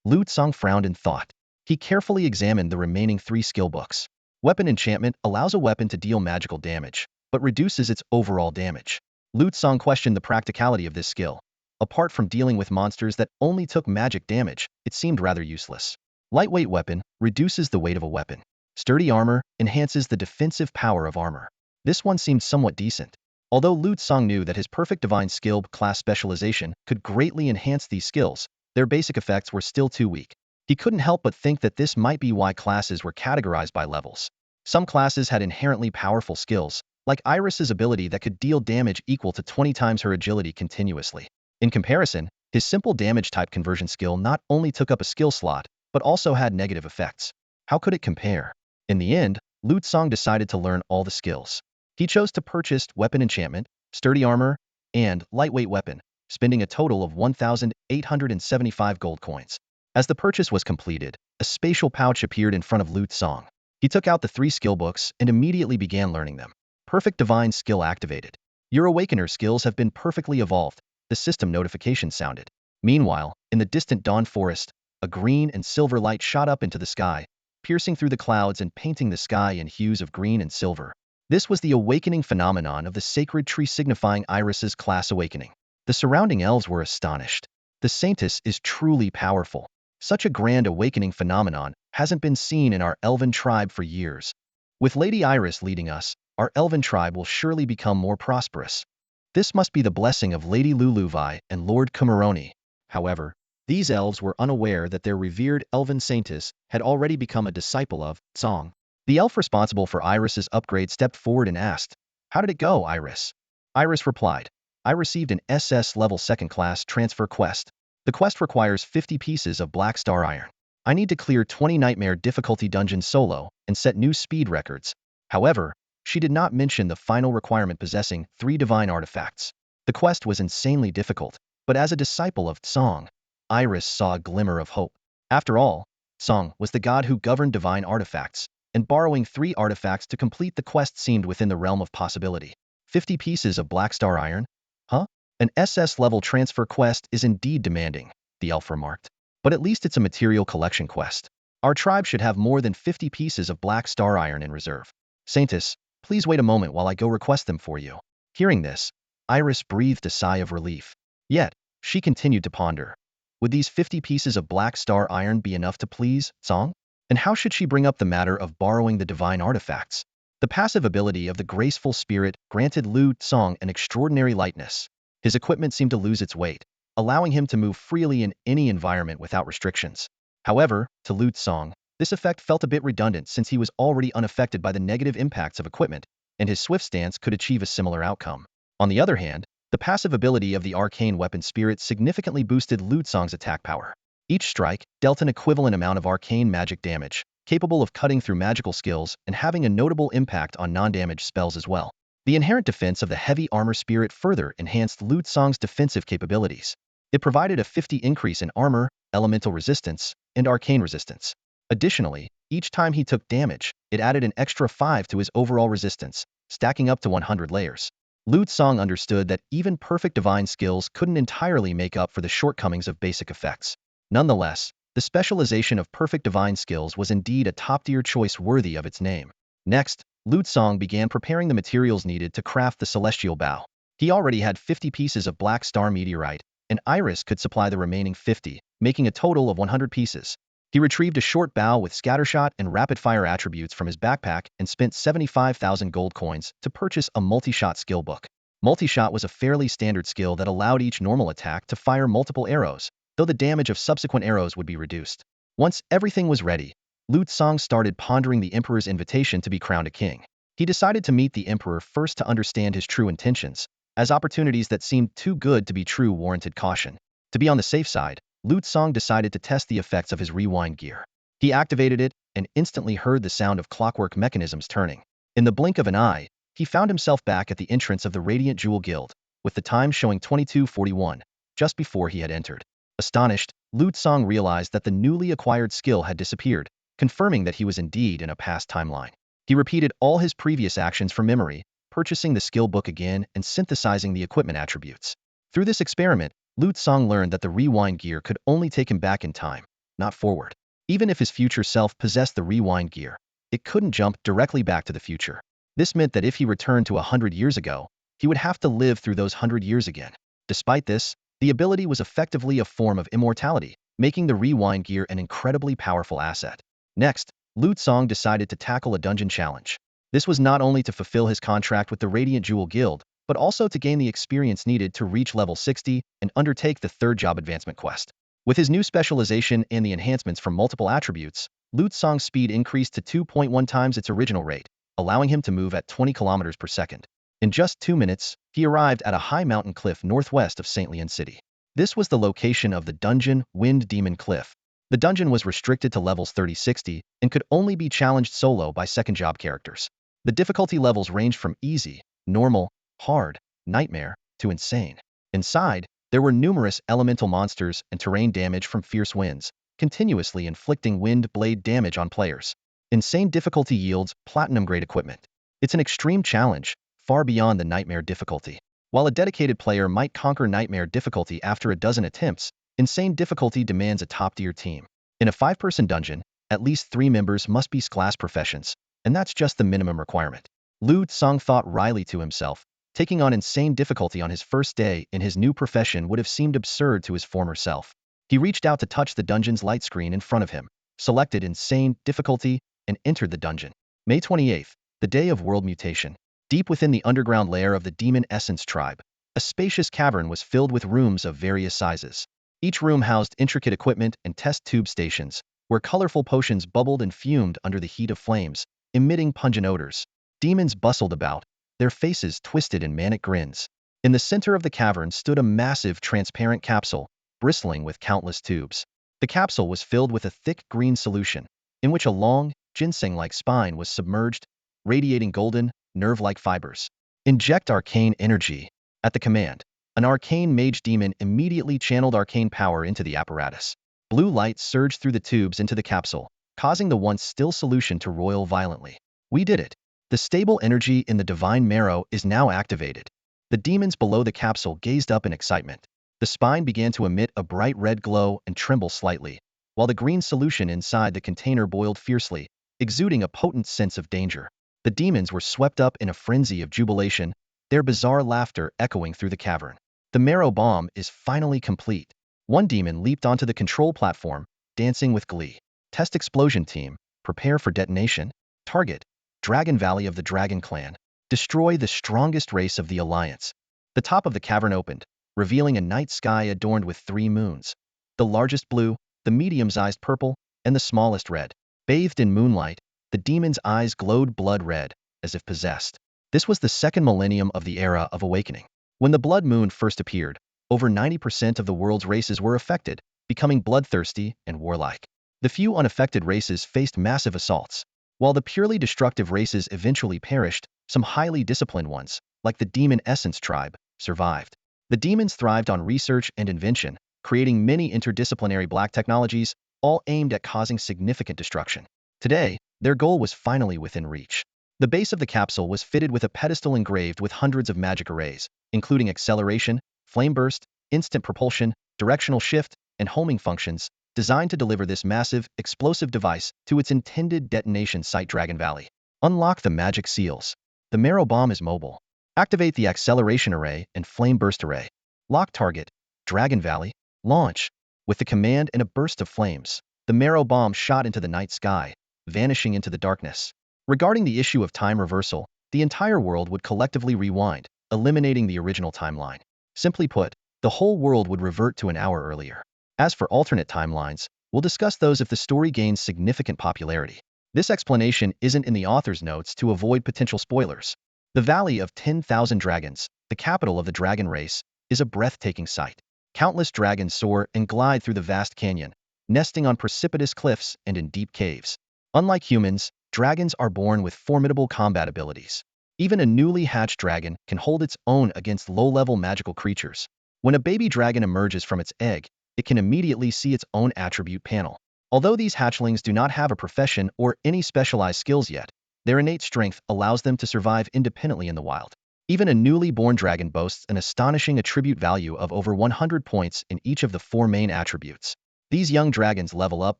Lu Tsang frowned in thought. He carefully examined the remaining 3 skill books. Weapon enchantment allows a weapon to deal magical damage, but reduces its overall damage. Lu Tsang questioned the practicality of this skill. Apart from dealing with monsters that only took magic damage, it seemed rather useless. Lightweight weapon reduces the weight of a weapon. Sturdy armor enhances the defensive power of armor. This one seemed somewhat decent. Although Lu Tsang knew that his perfect divine skill class specialization could greatly enhance these skills, their basic effects were still too weak. He couldn't help but think that this might be why classes were categorized by levels. Some classes had inherently powerful skills, like Iris's ability that could deal damage equal to 20 times her agility continuously. In comparison, his simple damage type conversion skill not only took up a skill slot, but also had negative effects. How could it compare? In the end, Lu Tsang decided to learn all the skills. He chose to purchase weapon enchantment, sturdy armor, and lightweight weapon, spending a total of 1,875 gold coins. As the purchase was completed, a spatial pouch appeared in front of Lu Tsang. He took out the 3 skill books and immediately began learning them. Perfect divine skill activated. Your awakener skills have been perfectly evolved, the system notification sounded. Meanwhile, in the distant dawn forest, a green and silver light shot up into the sky, piercing through the clouds and painting the sky in hues of green and silver. This was the awakening phenomenon of the sacred tree signifying Iris's class awakening. The surrounding elves were astonished. The saintess is truly powerful. Such a grand awakening phenomenon hasn't been seen in our elven tribe for years. With Lady Iris leading us, our elven tribe will surely become more prosperous. This must be the blessing of Lady Luluvi and Lord Kumaroni. However, these elves were unaware that their revered elven saintess had already become a disciple of Cang. The elf responsible for Iris's upgrade stepped forward and asked, "How did it go, Iris?" Iris replied, "I received an SS level 2nd class transfer quest. The quest requires 50 pieces of black star iron. I need to clear 20 nightmare difficulty dungeons solo and set new speed records." However, she did not mention the final requirement possessing 3 divine artifacts. The quest was insanely difficult, but as a disciple of Cang, Iris saw a glimmer of hope. After all, Cang was the god who governed divine artifacts, and borrowing 3 artifacts to complete the quest seemed within the realm of possibility. 50 pieces of black star iron? Huh? An SS level transfer quest is indeed demanding, the elf remarked. But at least it's a material collection quest. Our tribe should have more than 50 pieces of black star iron in reserve. Saintess, Please wait a moment while I go request them for you. Hearing this, Iris breathed a sigh of relief. Yet, she continued to ponder. Would these 50 pieces of black star iron be enough to please Cang? And how should she bring up the matter of borrowing the divine artifacts? The passive ability of the graceful spirit granted Lu Cang an extraordinary lightness. His equipment seemed to lose its weight, allowing him to move freely in any environment without restrictions. However, to Lu Cang, this effect felt a bit redundant since he was already unaffected by the negative impacts of equipment, and his swift stance could achieve a similar outcome. On the other hand, the passive ability of the arcane weapon spirit significantly boosted Lu Cang's attack power. Each strike dealt an equivalent amount of arcane magic damage, capable of cutting through magical skills and having a notable impact on non-damage spells as well. The inherent defense of the heavy armor spirit further enhanced Lu Cang's defensive capabilities. It provided a 50 increase in armor, elemental resistance, and arcane resistance. Additionally, each time he took damage, it added an extra 5 to his overall resistance, stacking up to 100 layers. Lu Cang understood that even perfect divine skills couldn't entirely make up for the shortcomings of basic effects. Nonetheless, the specialization of perfect divine skills was indeed a top-tier choice worthy of its name. Next, Lu Cang began preparing the materials needed to craft the celestial bow. He already had 50 pieces of black star meteorite, and Iris could supply the remaining 50, making a total of 100 pieces. He retrieved a short bow with scattershot and rapid-fire attributes from his backpack and spent 75,000 gold coins to purchase a multi-shot skill book. Multi-shot was a fairly standard skill that allowed each normal attack to fire multiple arrows, though the damage of subsequent arrows would be reduced. Once everything was ready, Lu Cang started pondering the emperor's invitation to be crowned a king. He decided to meet the emperor first to understand his true intentions, as opportunities that seemed too good to be true warranted caution. To be on the safe side, Lu Cang decided to test the effects of his rewind gear. He activated it and instantly heard the sound of clockwork mechanisms turning. In the blink of an eye, he found himself back at the entrance of the Radiant Jewel Guild, with the time showing 22:41, just before he had entered. Astonished, Lu Cang realized that the newly acquired skill had disappeared, confirming that he was indeed in a past timeline. He repeated all his previous actions from memory, purchasing the skill book again and synthesizing the equipment attributes. Through this experiment, Lu Cang learned that the rewind gear could only take him back in time, not forward. Even if his future self possessed the rewind gear, it couldn't jump directly back to the future. This meant that if he returned to 100 years ago, he would have to live through those 100 years again. Despite this, the ability was effectively a form of immortality, making the rewind gear an incredibly powerful asset. Next, Lu Cang decided to tackle a dungeon challenge. This was not only to fulfill his contract with the Radiant Jewel Guild, but also to gain the experience needed to reach level 60 and undertake the third job advancement quest. With his new specialization and the enhancements from multiple attributes, Lu Cang's speed increased to 2.1 times its original rate, allowing him to move at 20 kilometers per second. In just 2 minutes, he arrived at a high mountain cliff northwest of St. Leon City. This was the location of the dungeon Wind Demon Cliff. The dungeon was restricted to levels 30-60 and could only be challenged solo by second job characters. The difficulty levels ranged from easy, normal, hard, nightmare, to insane. Inside, there were numerous elemental monsters and terrain damage from fierce winds, continuously inflicting wind blade damage on players. Insane difficulty yields platinum-grade equipment. It's an extreme challenge, far beyond the nightmare difficulty. While a dedicated player might conquer nightmare difficulty after a dozen attempts, insane difficulty demands a top-tier team. In a 5-person dungeon, at least 3 members must be class professions, and that's just the minimum requirement. Lu Cang thought wryly to himself. Taking on insane difficulty on his first day in his new profession would have seemed absurd to his former self. He reached out to touch the dungeon's light screen in front of him, selected insane difficulty, and entered the dungeon. May 28th, the day of world mutation. Deep within the underground lair of the Demon Essence tribe, a spacious cavern was filled with rooms of various sizes. Each room housed intricate equipment and test tube stations, where colorful potions bubbled and fumed under the heat of flames, emitting pungent odors. Demons bustled about, their faces twisted in manic grins. In the center of the cavern stood a massive transparent capsule, bristling with countless tubes. The capsule was filled with a thick green solution, in which a long, ginseng-like spine was submerged, radiating golden, nerve-like fibers. Inject arcane energy. At the command, an arcane mage demon immediately channeled arcane power into the apparatus. Blue light surged through the tubes into the capsule, causing the once still solution to roil violently. We did it. The stable energy in the divine marrow is now activated. The demons below the capsule gazed up in excitement. The spine began to emit a bright red glow and tremble slightly, while the green solution inside the container boiled fiercely, exuding a potent sense of danger. The demons were swept up in a frenzy of jubilation, their bizarre laughter echoing through the cavern. The marrow bomb is finally complete. One demon leaped onto the control platform, dancing with glee. Test explosion team, prepare for detonation. Target, Dragon Valley of the Dragon Clan. Destroy the strongest race of the Alliance. The top of the cavern opened, revealing a night sky adorned with 3 moons. The largest blue, the medium-sized purple, and the smallest red. Bathed in moonlight, the demon's eyes glowed blood red, as if possessed. This was the second millennium of the era of awakening. When the blood moon first appeared, over 90% of the world's races were affected, becoming bloodthirsty and warlike. The few unaffected races faced massive assaults. While the purely destructive races eventually perished, some highly disciplined ones, like the Demon Essence tribe, survived. The demons thrived on research and invention, creating many interdisciplinary black technologies, all aimed at causing significant destruction. Today, their goal was finally within reach. The base of the capsule was fitted with a pedestal engraved with hundreds of magic arrays, including acceleration, flame burst, instant propulsion, directional shift, and homing functions, designed to deliver this massive, explosive device to its intended detonation site Dragon Valley. Unlock the magic seals. The marrow bomb is mobile. Activate the acceleration array and flame burst array. Lock target, Dragon Valley. Launch. With the command and a burst of flames, the marrow bomb shot into the night sky, vanishing into the darkness. Regarding the issue of time reversal, the entire world would collectively rewind, eliminating the original timeline. Simply put, the whole world would revert to an hour earlier. As for alternate timelines, we'll discuss those if the story gains significant popularity. This explanation isn't in the author's notes to avoid potential spoilers. The Valley of 10,000 Dragons, the capital of the dragon race, is a breathtaking sight. Countless dragons soar and glide through the vast canyon, nesting on precipitous cliffs and in deep caves. Unlike humans, dragons are born with formidable combat abilities. Even a newly hatched dragon can hold its own against low-level magical creatures. When a baby dragon emerges from its egg, it can immediately see its own attribute panel. Although these hatchlings do not have a profession or any specialized skills yet, their innate strength allows them to survive independently in the wild. Even a newly born dragon boasts an astonishing attribute value of over 100 points in each of the 4 main attributes. These young dragons level up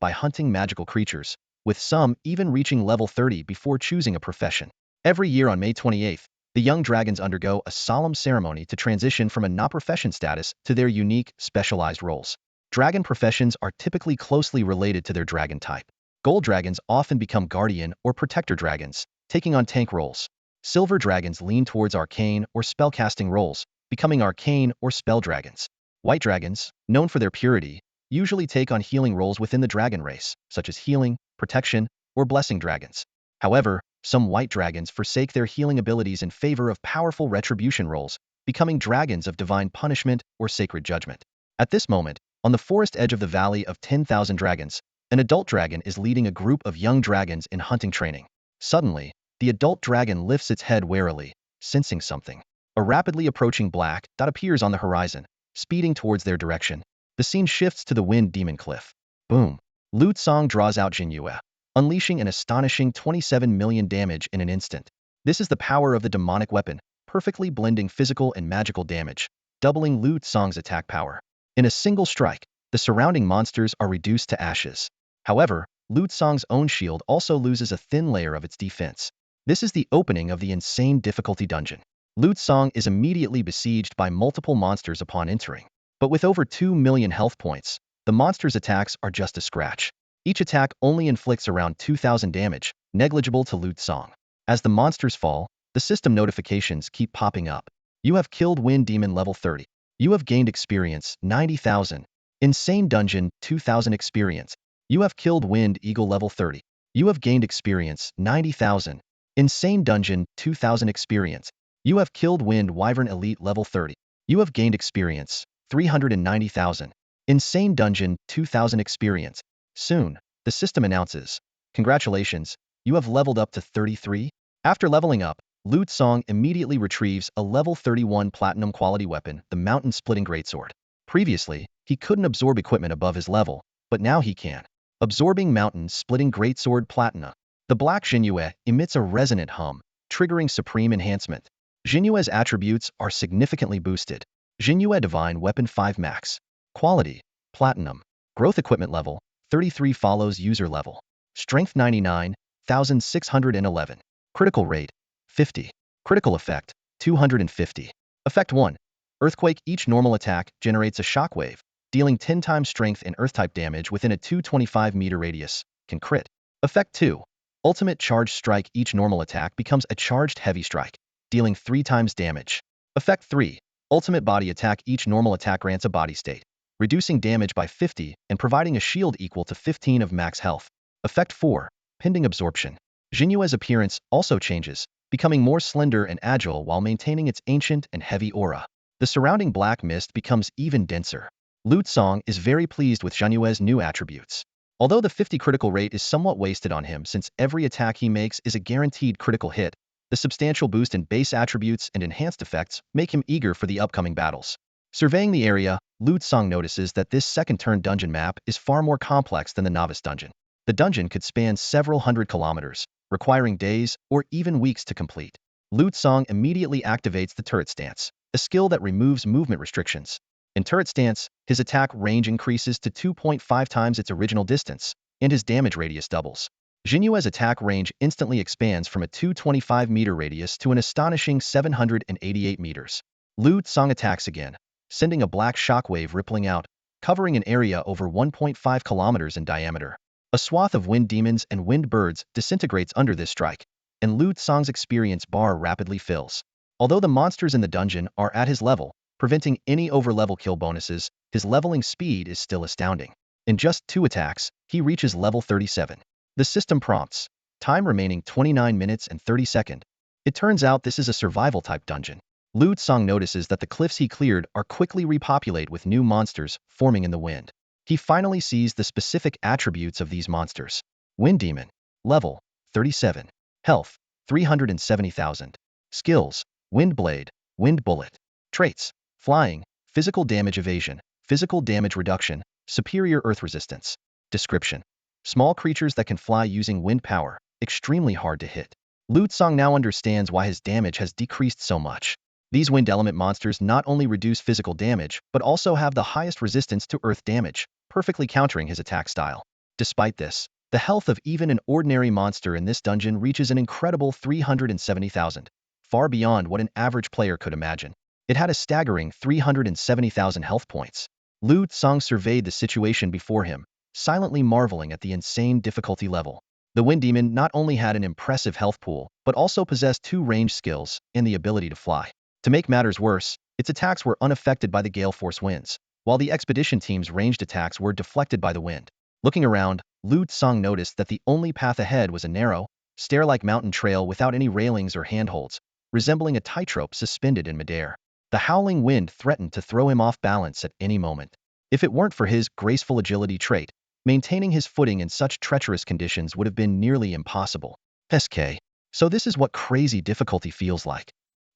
by hunting magical creatures, with some even reaching level 30 before choosing a profession. Every year on May 28th, the young dragons undergo a solemn ceremony to transition from a non-profession status to their unique, specialized roles. Dragon professions are typically closely related to their dragon type. Gold dragons often become guardian or protector dragons, taking on tank roles. Silver dragons lean towards arcane or spellcasting roles, becoming arcane or spell dragons. White dragons, known for their purity, usually take on healing roles within the dragon race, such as healing, protection, or blessing dragons. However, some white dragons forsake their healing abilities in favor of powerful retribution roles, becoming dragons of divine punishment or sacred judgment. At this moment, on the forest edge of the Valley of 10,000 Dragons, an adult dragon is leading a group of young dragons in hunting training. Suddenly, the adult dragon lifts its head warily, sensing something. A rapidly approaching black dot appears on the horizon, speeding towards their direction. The scene shifts to the Wind Demon Cliff. Boom! Lute Song draws out Jinyue, unleashing an astonishing 27 million damage in an instant. This is the power of the demonic weapon, perfectly blending physical and magical damage, doubling Lute Song's attack power. In a single strike, the surrounding monsters are reduced to ashes. However, Lute Song's own shield also loses a thin layer of its defense. This is the opening of the insane difficulty dungeon. Lute Song is immediately besieged by multiple monsters upon entering. But with over 2 million health points, the monsters' attacks are just a scratch. Each attack only inflicts around 2,000 damage, negligible to Lute Song. As the monsters fall, the system notifications keep popping up. You have killed Wind Demon level 30. You have gained experience, 90,000. Insane Dungeon, 2,000 experience. You have killed Wind Eagle level 30. You have gained experience, 90,000. Insane Dungeon, 2,000 experience. You have killed Wind Wyvern Elite level 30. You have gained experience, 390,000. Insane Dungeon, 2,000 experience. Soon, the system announces, congratulations, you have leveled up to 33. After leveling up, Lute Song immediately retrieves a level 31 platinum quality weapon, the Mountain Splitting Greatsword. Previously, he couldn't absorb equipment above his level, but now he can. Absorbing Mountain Splitting Greatsword Platina. The Black Jinyue emits a resonant hum, triggering supreme enhancement. Jinyue's attributes are significantly boosted. Jinyue Divine Weapon 5 Max. Quality, Platinum. Growth Equipment Level, 33 follows user level. Strength 99, 1611. Critical rate, 50. Critical effect, 250. Effect 1. Earthquake. Each normal attack generates a shockwave, dealing 10 times strength and earth-type damage within a 225-meter radius. Can crit. Effect 2. Ultimate charge strike. Each normal attack becomes a charged heavy strike, dealing 3 times damage. Effect 3. Ultimate body attack. Each normal attack grants a body state, reducing damage by 50 and providing a shield equal to 15 of max health. Effect 4. Pending absorption. Jinyue's appearance also changes, becoming more slender and agile while maintaining its ancient and heavy aura. The surrounding black mist becomes even denser. Lu Tsang is very pleased with Jinyue's new attributes. Although the 50 critical rate is somewhat wasted on him since every attack he makes is a guaranteed critical hit, the substantial boost in base attributes and enhanced effects make him eager for the upcoming battles. Surveying the area, Lu Tsang notices that this second-turn dungeon map is far more complex than the novice dungeon. The dungeon could span several hundred kilometers, requiring days or even weeks to complete. Lu Tsang immediately activates the turret stance, a skill that removes movement restrictions. In turret stance, his attack range increases to 2.5 times its original distance, and his damage radius doubles. Jinyue's attack range instantly expands from a 225-meter radius to an astonishing 788 meters. Lu Tsang attacks again, sending a black shockwave rippling out, covering an area over 1.5 kilometers in diameter. A swath of wind demons and wind birds disintegrates under this strike, and Lu Tsang's experience bar rapidly fills. Although the monsters in the dungeon are at his level, preventing any over-level kill bonuses, his leveling speed is still astounding. In just 2 attacks, he reaches level 37. The system prompts, time remaining 29 minutes and 30 seconds. It turns out this is a survival-type dungeon. Lu Tsang notices that the cliffs he cleared are quickly repopulated with new monsters forming in the wind. He finally sees the specific attributes of these monsters. Wind Demon. Level, 37. Health, 370,000. Skills, Wind Blade, Wind Bullet. Traits, Flying, Physical Damage Evasion, Physical Damage Reduction, Superior Earth Resistance. Description. Small creatures that can fly using wind power, extremely hard to hit. Lu Tsang now understands why his damage has decreased so much. These wind element monsters not only reduce physical damage, but also have the highest resistance to earth damage, perfectly countering his attack style. Despite this, the health of even an ordinary monster in this dungeon reaches an incredible 370,000, far beyond what an average player could imagine. It had a staggering 370,000 health points. Lu Tsang surveyed the situation before him, silently marveling at the insane difficulty level. The Wind Demon not only had an impressive health pool, but also possessed 2 range skills and the ability to fly. To make matters worse, its attacks were unaffected by the gale force winds, while the expedition team's ranged attacks were deflected by the wind. Looking around, Lu Tsang noticed that the only path ahead was a narrow, stair-like mountain trail without any railings or handholds, resembling a tightrope suspended in midair. The howling wind threatened to throw him off balance at any moment. If it weren't for his graceful agility trait, maintaining his footing in such treacherous conditions would have been nearly impossible. SK. So this is what crazy difficulty feels like.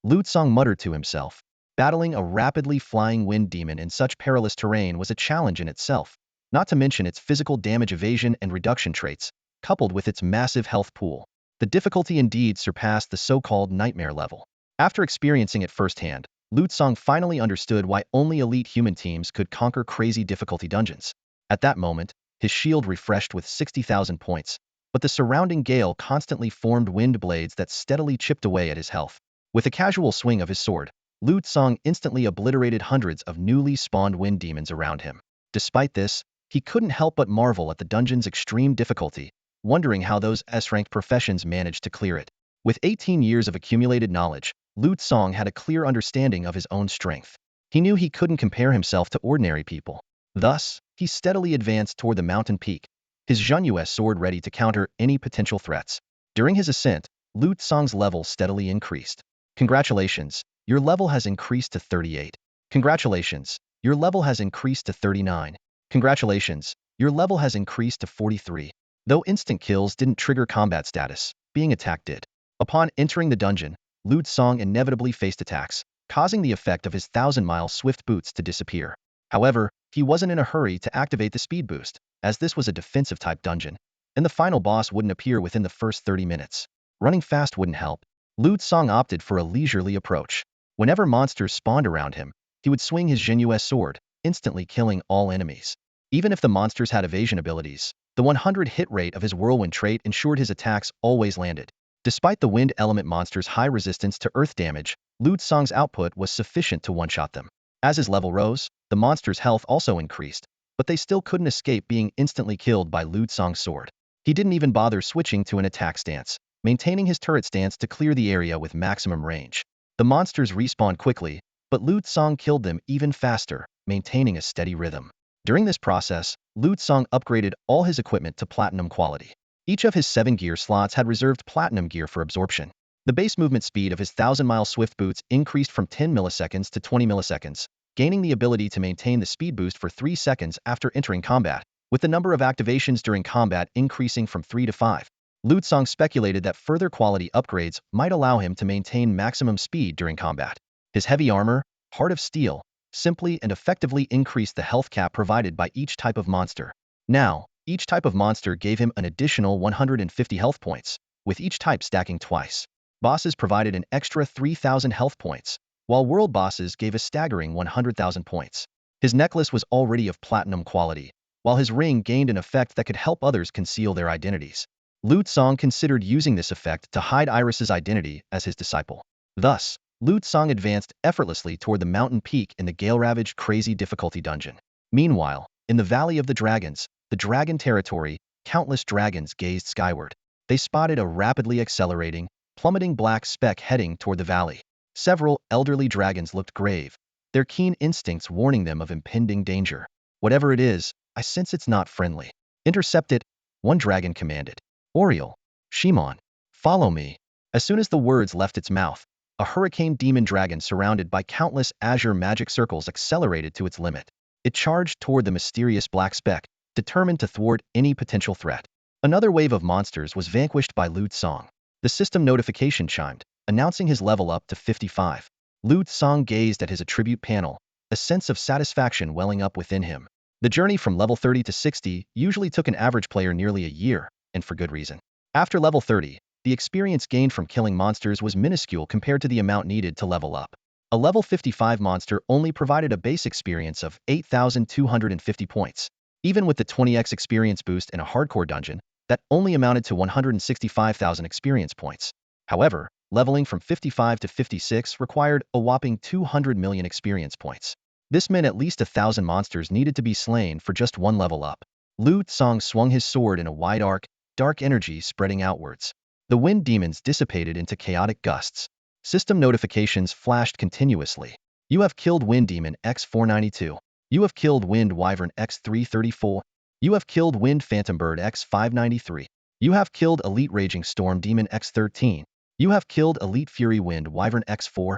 Lu Tsang muttered to himself. Battling a rapidly flying wind demon in such perilous terrain was a challenge in itself, not to mention its physical damage evasion and reduction traits, coupled with its massive health pool. The difficulty indeed surpassed the so-called nightmare level. After experiencing it firsthand, Lu Tsang finally understood why only elite human teams could conquer crazy difficulty dungeons. At that moment, his shield refreshed with 60,000 points, but the surrounding gale constantly formed wind blades that steadily chipped away at his health. With a casual swing of his sword, Lu Tsang instantly obliterated hundreds of newly spawned wind demons around him. Despite this, he couldn't help but marvel at the dungeon's extreme difficulty, wondering how those S-ranked professions managed to clear it. With 18 years of accumulated knowledge, Lu Tsang had a clear understanding of his own strength. He knew he couldn't compare himself to ordinary people. Thus, he steadily advanced toward the mountain peak, his Jinyue sword ready to counter any potential threats. During his ascent, Lu Tsang's level steadily increased. Congratulations, your level has increased to 38. Congratulations, your level has increased to 39. Congratulations, your level has increased to 43. Though instant kills didn't trigger combat status, being attacked did. Upon entering the dungeon, Lu Tsang inevitably faced attacks, causing the effect of his 1,000-mile swift boots to disappear. However, he wasn't in a hurry to activate the speed boost, as this was a defensive-type dungeon, and the final boss wouldn't appear within the first 30 minutes. Running fast wouldn't help. Lu Tsang opted for a leisurely approach. Whenever monsters spawned around him, he would swing his Jinyue sword, instantly killing all enemies. Even if the monsters had evasion abilities, the 100 hit rate of his whirlwind trait ensured his attacks always landed. Despite the wind element monster's high resistance to earth damage, Lu Tsang's output was sufficient to one-shot them. As his level rose, the monster's health also increased, but they still couldn't escape being instantly killed by Lu Tsang's sword. He didn't even bother switching to an attack stance, maintaining his turret stance to clear the area with maximum range. The monsters respawned quickly, but Lu Tsang killed them even faster, maintaining a steady rhythm. During this process, Lu Tsang upgraded all his equipment to platinum quality. Each of his 7 gear slots had reserved platinum gear for absorption. The base movement speed of his 1000-mile swift boots increased from 10 milliseconds to 20 milliseconds, gaining the ability to maintain the speed boost for 3 seconds after entering combat, with the number of activations during combat increasing from 3 to 5. Lu Tsang speculated that further quality upgrades might allow him to maintain maximum speed during combat. His heavy armor, Heart of Steel, simply and effectively increased the health cap provided by each type of monster. Now, each type of monster gave him an additional 150 health points, with each type stacking twice. Bosses provided an extra 3,000 health points, while world bosses gave a staggering 100,000 points. His necklace was already of platinum quality, while his ring gained an effect that could help others conceal their identities. Lu Tsang considered using this effect to hide Iris's identity as his disciple. Thus, Lu Tsang advanced effortlessly toward the mountain peak in the gale-ravaged crazy difficulty dungeon. Meanwhile, in the Valley of the Dragons, the dragon territory, countless dragons gazed skyward. They spotted a rapidly accelerating, plummeting black speck heading toward the valley. Several elderly dragons looked grave, their keen instincts warning them of impending danger. Whatever it is, I sense it's not friendly. Intercept it, one dragon commanded. Oriel, Shimon, follow me. As soon as the words left its mouth, a hurricane demon dragon surrounded by countless azure magic circles accelerated to its limit. It charged toward the mysterious black speck, determined to thwart any potential threat. Another wave of monsters was vanquished by Lu Tsang. The system notification chimed, announcing his level up to 55. Lu Tsang gazed at his attribute panel, a sense of satisfaction welling up within him. The journey from level 30 to 60 usually took an average player nearly a year, and for good reason. After level 30, the experience gained from killing monsters was minuscule compared to the amount needed to level up. A level 55 monster only provided a base experience of 8,250 points. Even with the 20x experience boost in a hardcore dungeon, that only amounted to 165,000 experience points. However, leveling from 55 to 56 required a whopping 200 million experience points. This meant at least 1,000 monsters needed to be slain for just one level up. Lu Tsang swung his sword in a wide arc, dark energy spreading outwards. The wind demons dissipated into chaotic gusts. System notifications flashed continuously. You have killed Wind Demon X492. You have killed Wind Wyvern X334. You have killed Wind Phantom Bird X593. You have killed Elite Raging Storm Demon X13. You have killed Elite Fury Wind Wyvern X4.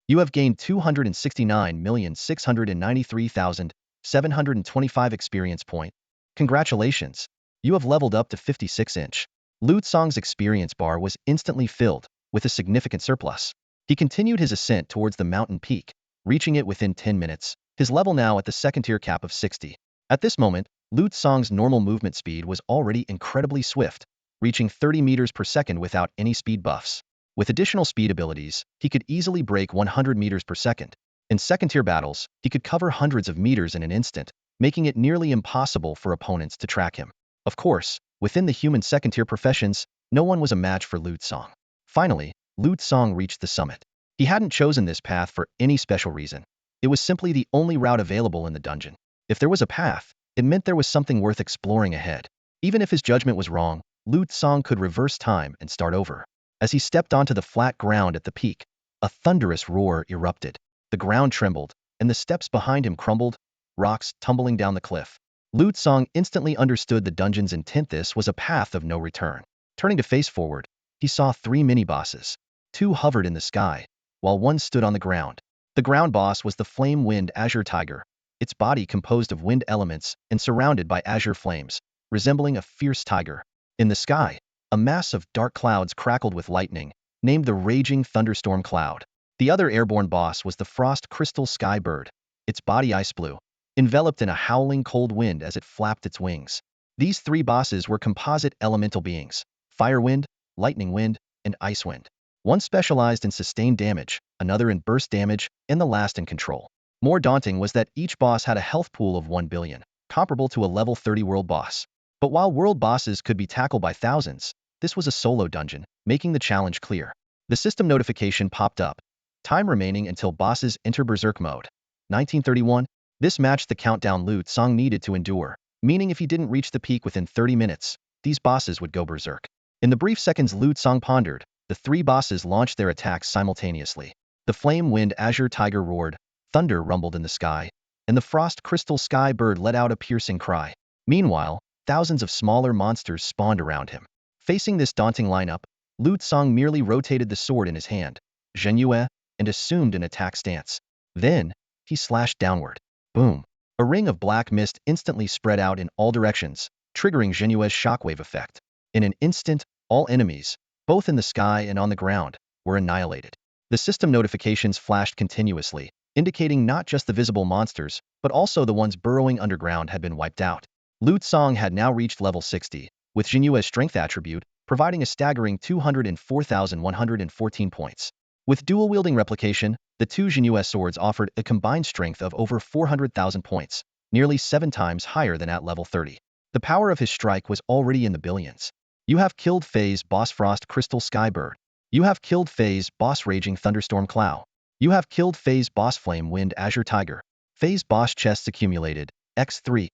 You have gained 269,693,725 experience point. Congratulations! You have leveled up to 56-inch. Lu Tsang's experience bar was instantly filled, with a significant surplus. He continued his ascent towards the mountain peak, reaching it within 10 minutes, his level now at the second-tier cap of 60. At this moment, Lu Tsang's normal movement speed was already incredibly swift, reaching 30 meters per second without any speed buffs. With additional speed abilities, he could easily break 100 meters per second. In second-tier battles, he could cover hundreds of meters in an instant, making it nearly impossible for opponents to track him. Of course, within the human second-tier professions, no one was a match for Lu Tsang. Finally, Lu Tsang reached the summit. He hadn't chosen this path for any special reason. It was simply the only route available in the dungeon. If there was a path, it meant there was something worth exploring ahead. Even if his judgment was wrong, Lu Tsang could reverse time and start over. As he stepped onto the flat ground at the peak, a thunderous roar erupted. The ground trembled, and the steps behind him crumbled, rocks tumbling down the cliff. Lu Tsang instantly understood the dungeon's intent. This was a path of no return. Turning to face forward, he saw 3 mini-bosses. 2 hovered in the sky, while 1 stood on the ground. The ground boss was the Flame Wind Azure Tiger, its body composed of wind elements and surrounded by azure flames, resembling a fierce tiger. In the sky, a mass of dark clouds crackled with lightning, named the Raging Thunderstorm Cloud. The other airborne boss was the Frost Crystal Sky Bird, its body ice blue, enveloped in a howling cold wind as it flapped its wings. These 3 bosses were composite elemental beings: Fire Wind, Lightning Wind, and Ice Wind. One specialized in sustained damage, another in burst damage, and the last in control. More daunting was that each boss had a health pool of 1 billion, comparable to a level 30 world boss. But while world bosses could be tackled by thousands, this was a solo dungeon, making the challenge clear. The system notification popped up. Time remaining until bosses enter Berserk mode. 1931. This matched the countdown Lu Tsang needed to endure, meaning if he didn't reach the peak within 30 minutes, these bosses would go berserk. In the brief seconds Lu Tsang pondered, the three bosses launched their attacks simultaneously. The flame wind azure tiger roared, thunder rumbled in the sky, and the frost crystal sky bird let out a piercing cry. Meanwhile, thousands of smaller monsters spawned around him. Facing this daunting lineup, Lu Tsang merely rotated the sword in his hand, Zhenyue, and assumed an attack stance. Then, he slashed downward. Boom. A ring of black mist instantly spread out in all directions, triggering Zhenyue's shockwave effect. In an instant, all enemies, both in the sky and on the ground, were annihilated. The system notifications flashed continuously, indicating not just the visible monsters, but also the ones burrowing underground had been wiped out. Lu Tsang had now reached level 60, with Zhenyue's strength attribute, providing a staggering 204,114 points. With dual-wielding replication, the two Zhenyue swords offered a combined strength of over 400,000 points, nearly 7 times higher than at level 30. The power of his strike was already in the billions. You have killed Phase Boss Frost Crystal Skybird. You have killed Phase Boss Raging Thunderstorm Cloud. You have killed Phase Boss Flame Wind Azure Tiger. Phase Boss Chests accumulated, x3.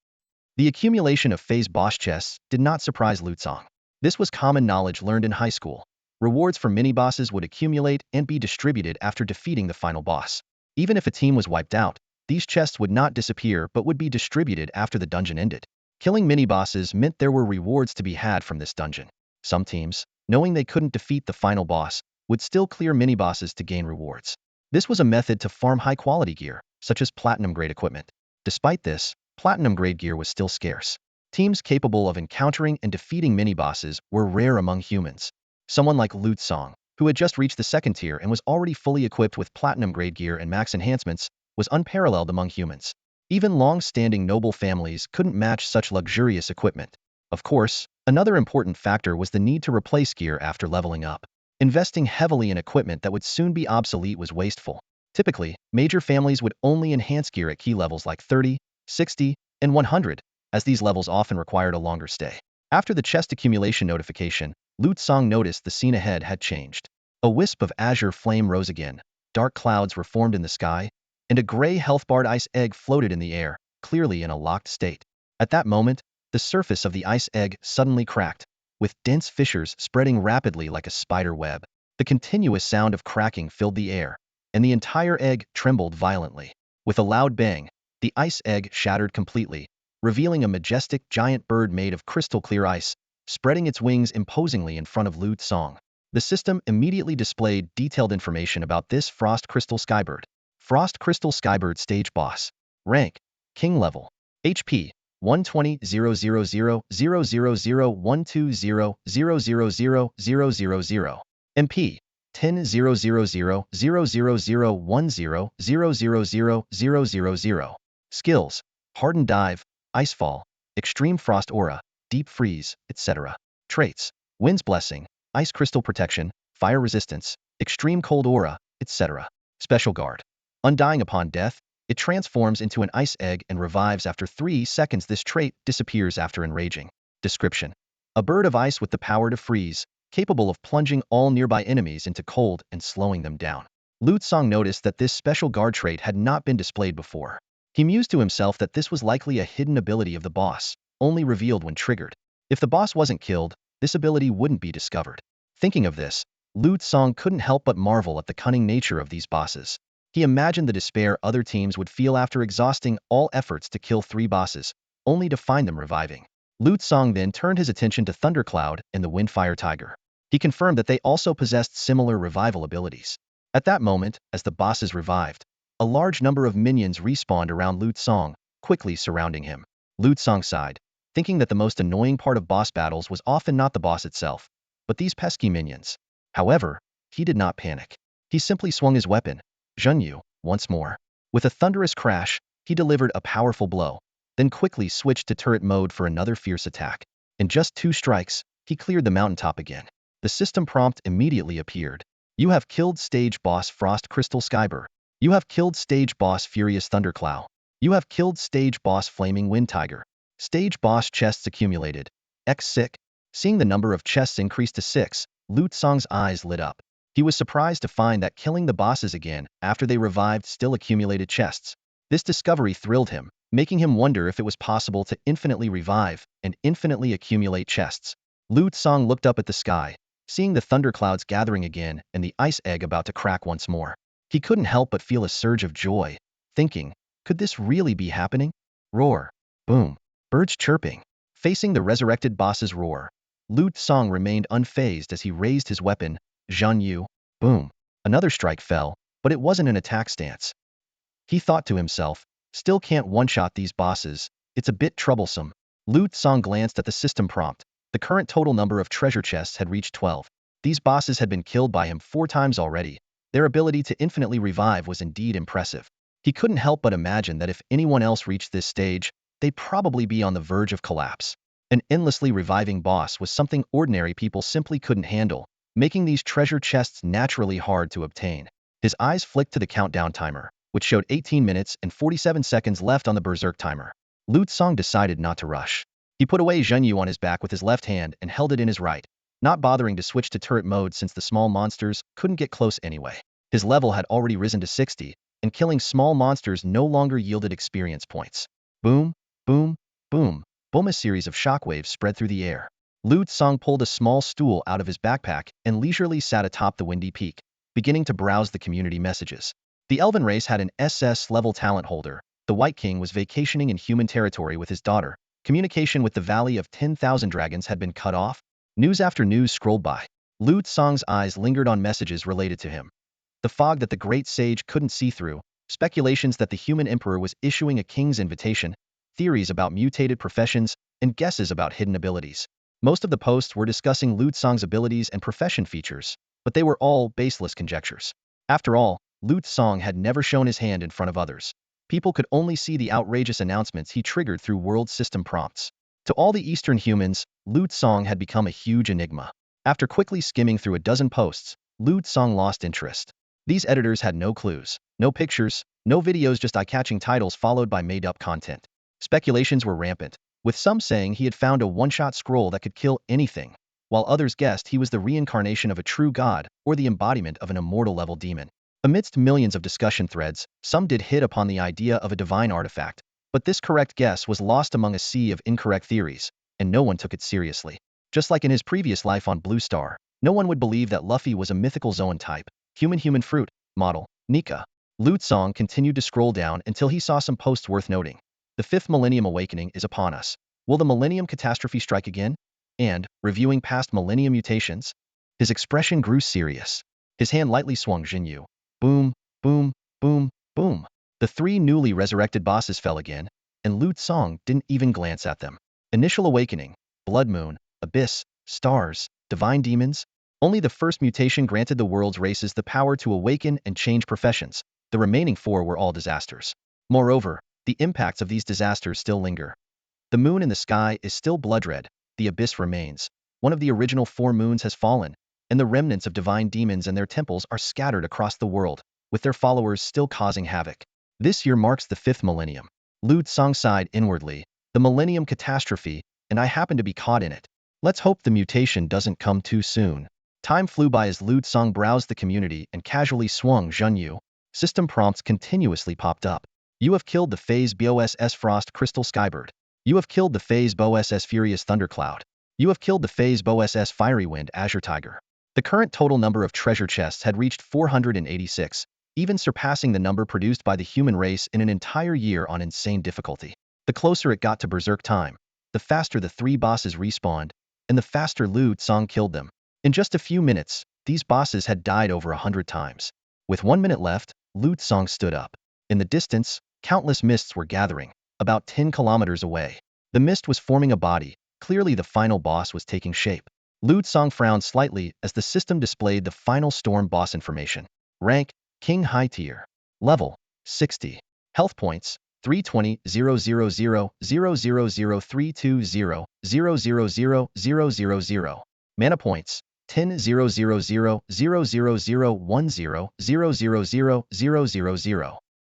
The accumulation of Phase Boss Chests did not surprise Lu Tsang. This was common knowledge learned in high school. Rewards for mini-bosses would accumulate and be distributed after defeating the final boss. Even if a team was wiped out, these chests would not disappear but would be distributed after the dungeon ended. Killing mini-bosses meant there were rewards to be had from this dungeon. Some teams, knowing they couldn't defeat the final boss, would still clear mini-bosses to gain rewards. This was a method to farm high-quality gear, such as platinum-grade equipment. Despite this, platinum-grade gear was still scarce. Teams capable of encountering and defeating mini-bosses were rare among humans. Someone like Lu Tsang, who had just reached the second tier and was already fully equipped with platinum-grade gear and max enhancements, was unparalleled among humans. Even long-standing noble families couldn't match such luxurious equipment. Of course, another important factor was the need to replace gear after leveling up. Investing heavily in equipment that would soon be obsolete was wasteful. Typically, major families would only enhance gear at key levels like 30, 60, and 100, as these levels often required a longer stay. After the chest accumulation notification, Lu Tsang noticed the scene ahead had changed. A wisp of azure flame rose again, dark clouds were formed in the sky, and a gray health-barred ice egg floated in the air, clearly in a locked state. At that moment, the surface of the ice egg suddenly cracked, with dense fissures spreading rapidly like a spider web. The continuous sound of cracking filled the air, and the entire egg trembled violently. With a loud bang, the ice egg shattered completely, revealing a majestic giant bird made of crystal-clear ice, spreading its wings imposingly in front of Lu Tsang. The system immediately displayed detailed information about this Frost Crystal Skybird. Frost Crystal Skybird Stage Boss. Rank: King Level. HP: 120,000,000,120,000,000,000. MP: 10,000,000,000,000,000,000,000. Skills: Hardened Dive, Icefall, Extreme Frost Aura, Deep Freeze, etc. Traits: Wind's Blessing, Ice Crystal Protection, Fire Resistance, Extreme Cold Aura, etc. Special Guard. Undying upon death, it transforms into an ice egg and revives after 3 seconds. This trait disappears after enraging. Description: a bird of ice with the power to freeze, capable of plunging all nearby enemies into cold and slowing them down. Lu Tsang noticed that this special guard trait had not been displayed before. He mused to himself that this was likely a hidden ability of the boss, only revealed when triggered. If the boss wasn't killed, this ability wouldn't be discovered. Thinking of this, Lu Tsang couldn't help but marvel at the cunning nature of these bosses. He imagined the despair other teams would feel after exhausting all efforts to kill 3 bosses, only to find them reviving. Lu Tsang then turned his attention to Thundercloud and the Windfire Tiger. He confirmed that they also possessed similar revival abilities. At that moment, as the bosses revived, a large number of minions respawned around Lu Tsang, quickly surrounding him. Lu Tsang sighed, thinking that the most annoying part of boss battles was often not the boss itself, but these pesky minions. However, he did not panic. He simply swung his weapon, Zhenyu, once more. With a thunderous crash, he delivered a powerful blow, then quickly switched to turret mode for another fierce attack. In just 2 strikes, he cleared the mountaintop again. The system prompt immediately appeared. You have killed stage boss Frost Crystal Skybird. You have killed stage boss Furious Thundercloud. You have killed stage boss Flaming Wind Tiger. Stage boss chests accumulated, x6. Seeing the number of chests increase to 6, Lu Tsang's eyes lit up. He was surprised to find that killing the bosses again after they revived still accumulated chests. This discovery thrilled him, making him wonder if it was possible to infinitely revive and infinitely accumulate chests. Lu Tsang looked up at the sky, seeing the thunderclouds gathering again and the ice egg about to crack once more. He couldn't help but feel a surge of joy, thinking, could this really be happening? Roar. Boom. Birds chirping. Facing the resurrected boss's roar, Lu Tsang remained unfazed as he raised his weapon, Zhan Yu. Boom. Another strike fell, but it wasn't an attack stance. He thought to himself, still can't one-shot these bosses, it's a bit troublesome. Lu Tsang glanced at the system prompt. The current total number of treasure chests had reached 12. These bosses had been killed by him 4 times already. Their ability to infinitely revive was indeed impressive. He couldn't help but imagine that if anyone else reached this stage, they'd probably be on the verge of collapse. An endlessly reviving boss was something ordinary people simply couldn't handle, making these treasure chests naturally hard to obtain. His eyes flicked to the countdown timer, which showed 18 minutes and 47 seconds left on the berserk timer. Lu Tsang decided not to rush. He put away Zhen Yu on his back with his left hand and held it in his right, not bothering to switch to turret mode since the small monsters couldn't get close anyway. His level had already risen to 60, and killing small monsters no longer yielded experience points. Boom, boom, boom, boom. A series of shockwaves spread through the air. Lu Tsang pulled a small stool out of his backpack and leisurely sat atop the windy peak, beginning to browse the community messages. The Elven race had an SS-level talent holder. The White King was vacationing in human territory with his daughter. Communication with the Valley of 10,000 Dragons had been cut off. News after news scrolled by. Lu Tsang's eyes lingered on messages related to him. The fog that the great sage couldn't see through, speculations that the human emperor was issuing a king's invitation, theories about mutated professions, and guesses about hidden abilities. Most of the posts were discussing Lu Tsang's abilities and profession features, but they were all baseless conjectures. After all, Lu Tsang had never shown his hand in front of others. People could only see the outrageous announcements he triggered through world system prompts. To all the Eastern humans, Lu Tsang had become a huge enigma. After quickly skimming through a dozen posts, Lu Tsang lost interest. These editors had no clues, no pictures, no videos, just eye-catching titles followed by made-up content. Speculations were rampant, with some saying he had found a one-shot scroll that could kill anything, while others guessed he was the reincarnation of a true god or the embodiment of an immortal-level demon. Amidst millions of discussion threads, some did hit upon the idea of a divine artifact, but this correct guess was lost among a sea of incorrect theories, and no one took it seriously. Just like in his previous life on Blue Star, no one would believe that Luffy was a mythical Zoan type, human fruit, model, Nika. Lu Tsang continued to scroll down until he saw some posts worth noting. The 5th Millennium Awakening is upon us. Will the Millennium Catastrophe strike again? And, reviewing past Millennium mutations? His expression grew serious. His hand lightly swung Zhen Yu. Boom, boom, boom, boom. The 3 newly resurrected bosses fell again, and Lu Tsang didn't even glance at them. Initial Awakening, Blood Moon, Abyss, Stars, Divine Demons. Only the first mutation granted the world's races the power to awaken and change professions. The remaining 4 were all disasters. Moreover, the impacts of these disasters still linger. The moon in the sky is still blood red, the abyss remains. One of the original 4 moons has fallen, and the remnants of divine demons and their temples are scattered across the world, with their followers still causing havoc. This year marks the 5th millennium. Lu Tsang sighed inwardly, the millennium catastrophe, and I happen to be caught in it. Let's hope the mutation doesn't come too soon. Time flew by as Lu Tsang browsed the community and casually swung Zhen Yu. System prompts continuously popped up. You have killed the Phase BOSS Frost Crystal Skybird. You have killed the Phase BOSS Furious Thundercloud. You have killed the Phase BOSS Fiery Wind Azure Tiger. The current total number of treasure chests had reached 486, even surpassing the number produced by the human race in an entire year on insane difficulty. The closer it got to berserk time, the faster the 3 bosses respawned, and the faster Lu Tsang killed them. In just a few minutes, these bosses had died over 100 times. With 1 minute left, Lu Tsang stood up. In the distance, countless mists were gathering, about 10 kilometers away. The mist was forming a body. Clearly the final boss was taking shape. Lu Tsang frowned slightly as the system displayed the final storm boss information. Rank, King High Tier. Level, 60. Health points, 320, 000, 000, Mana points, 10, 000, 000,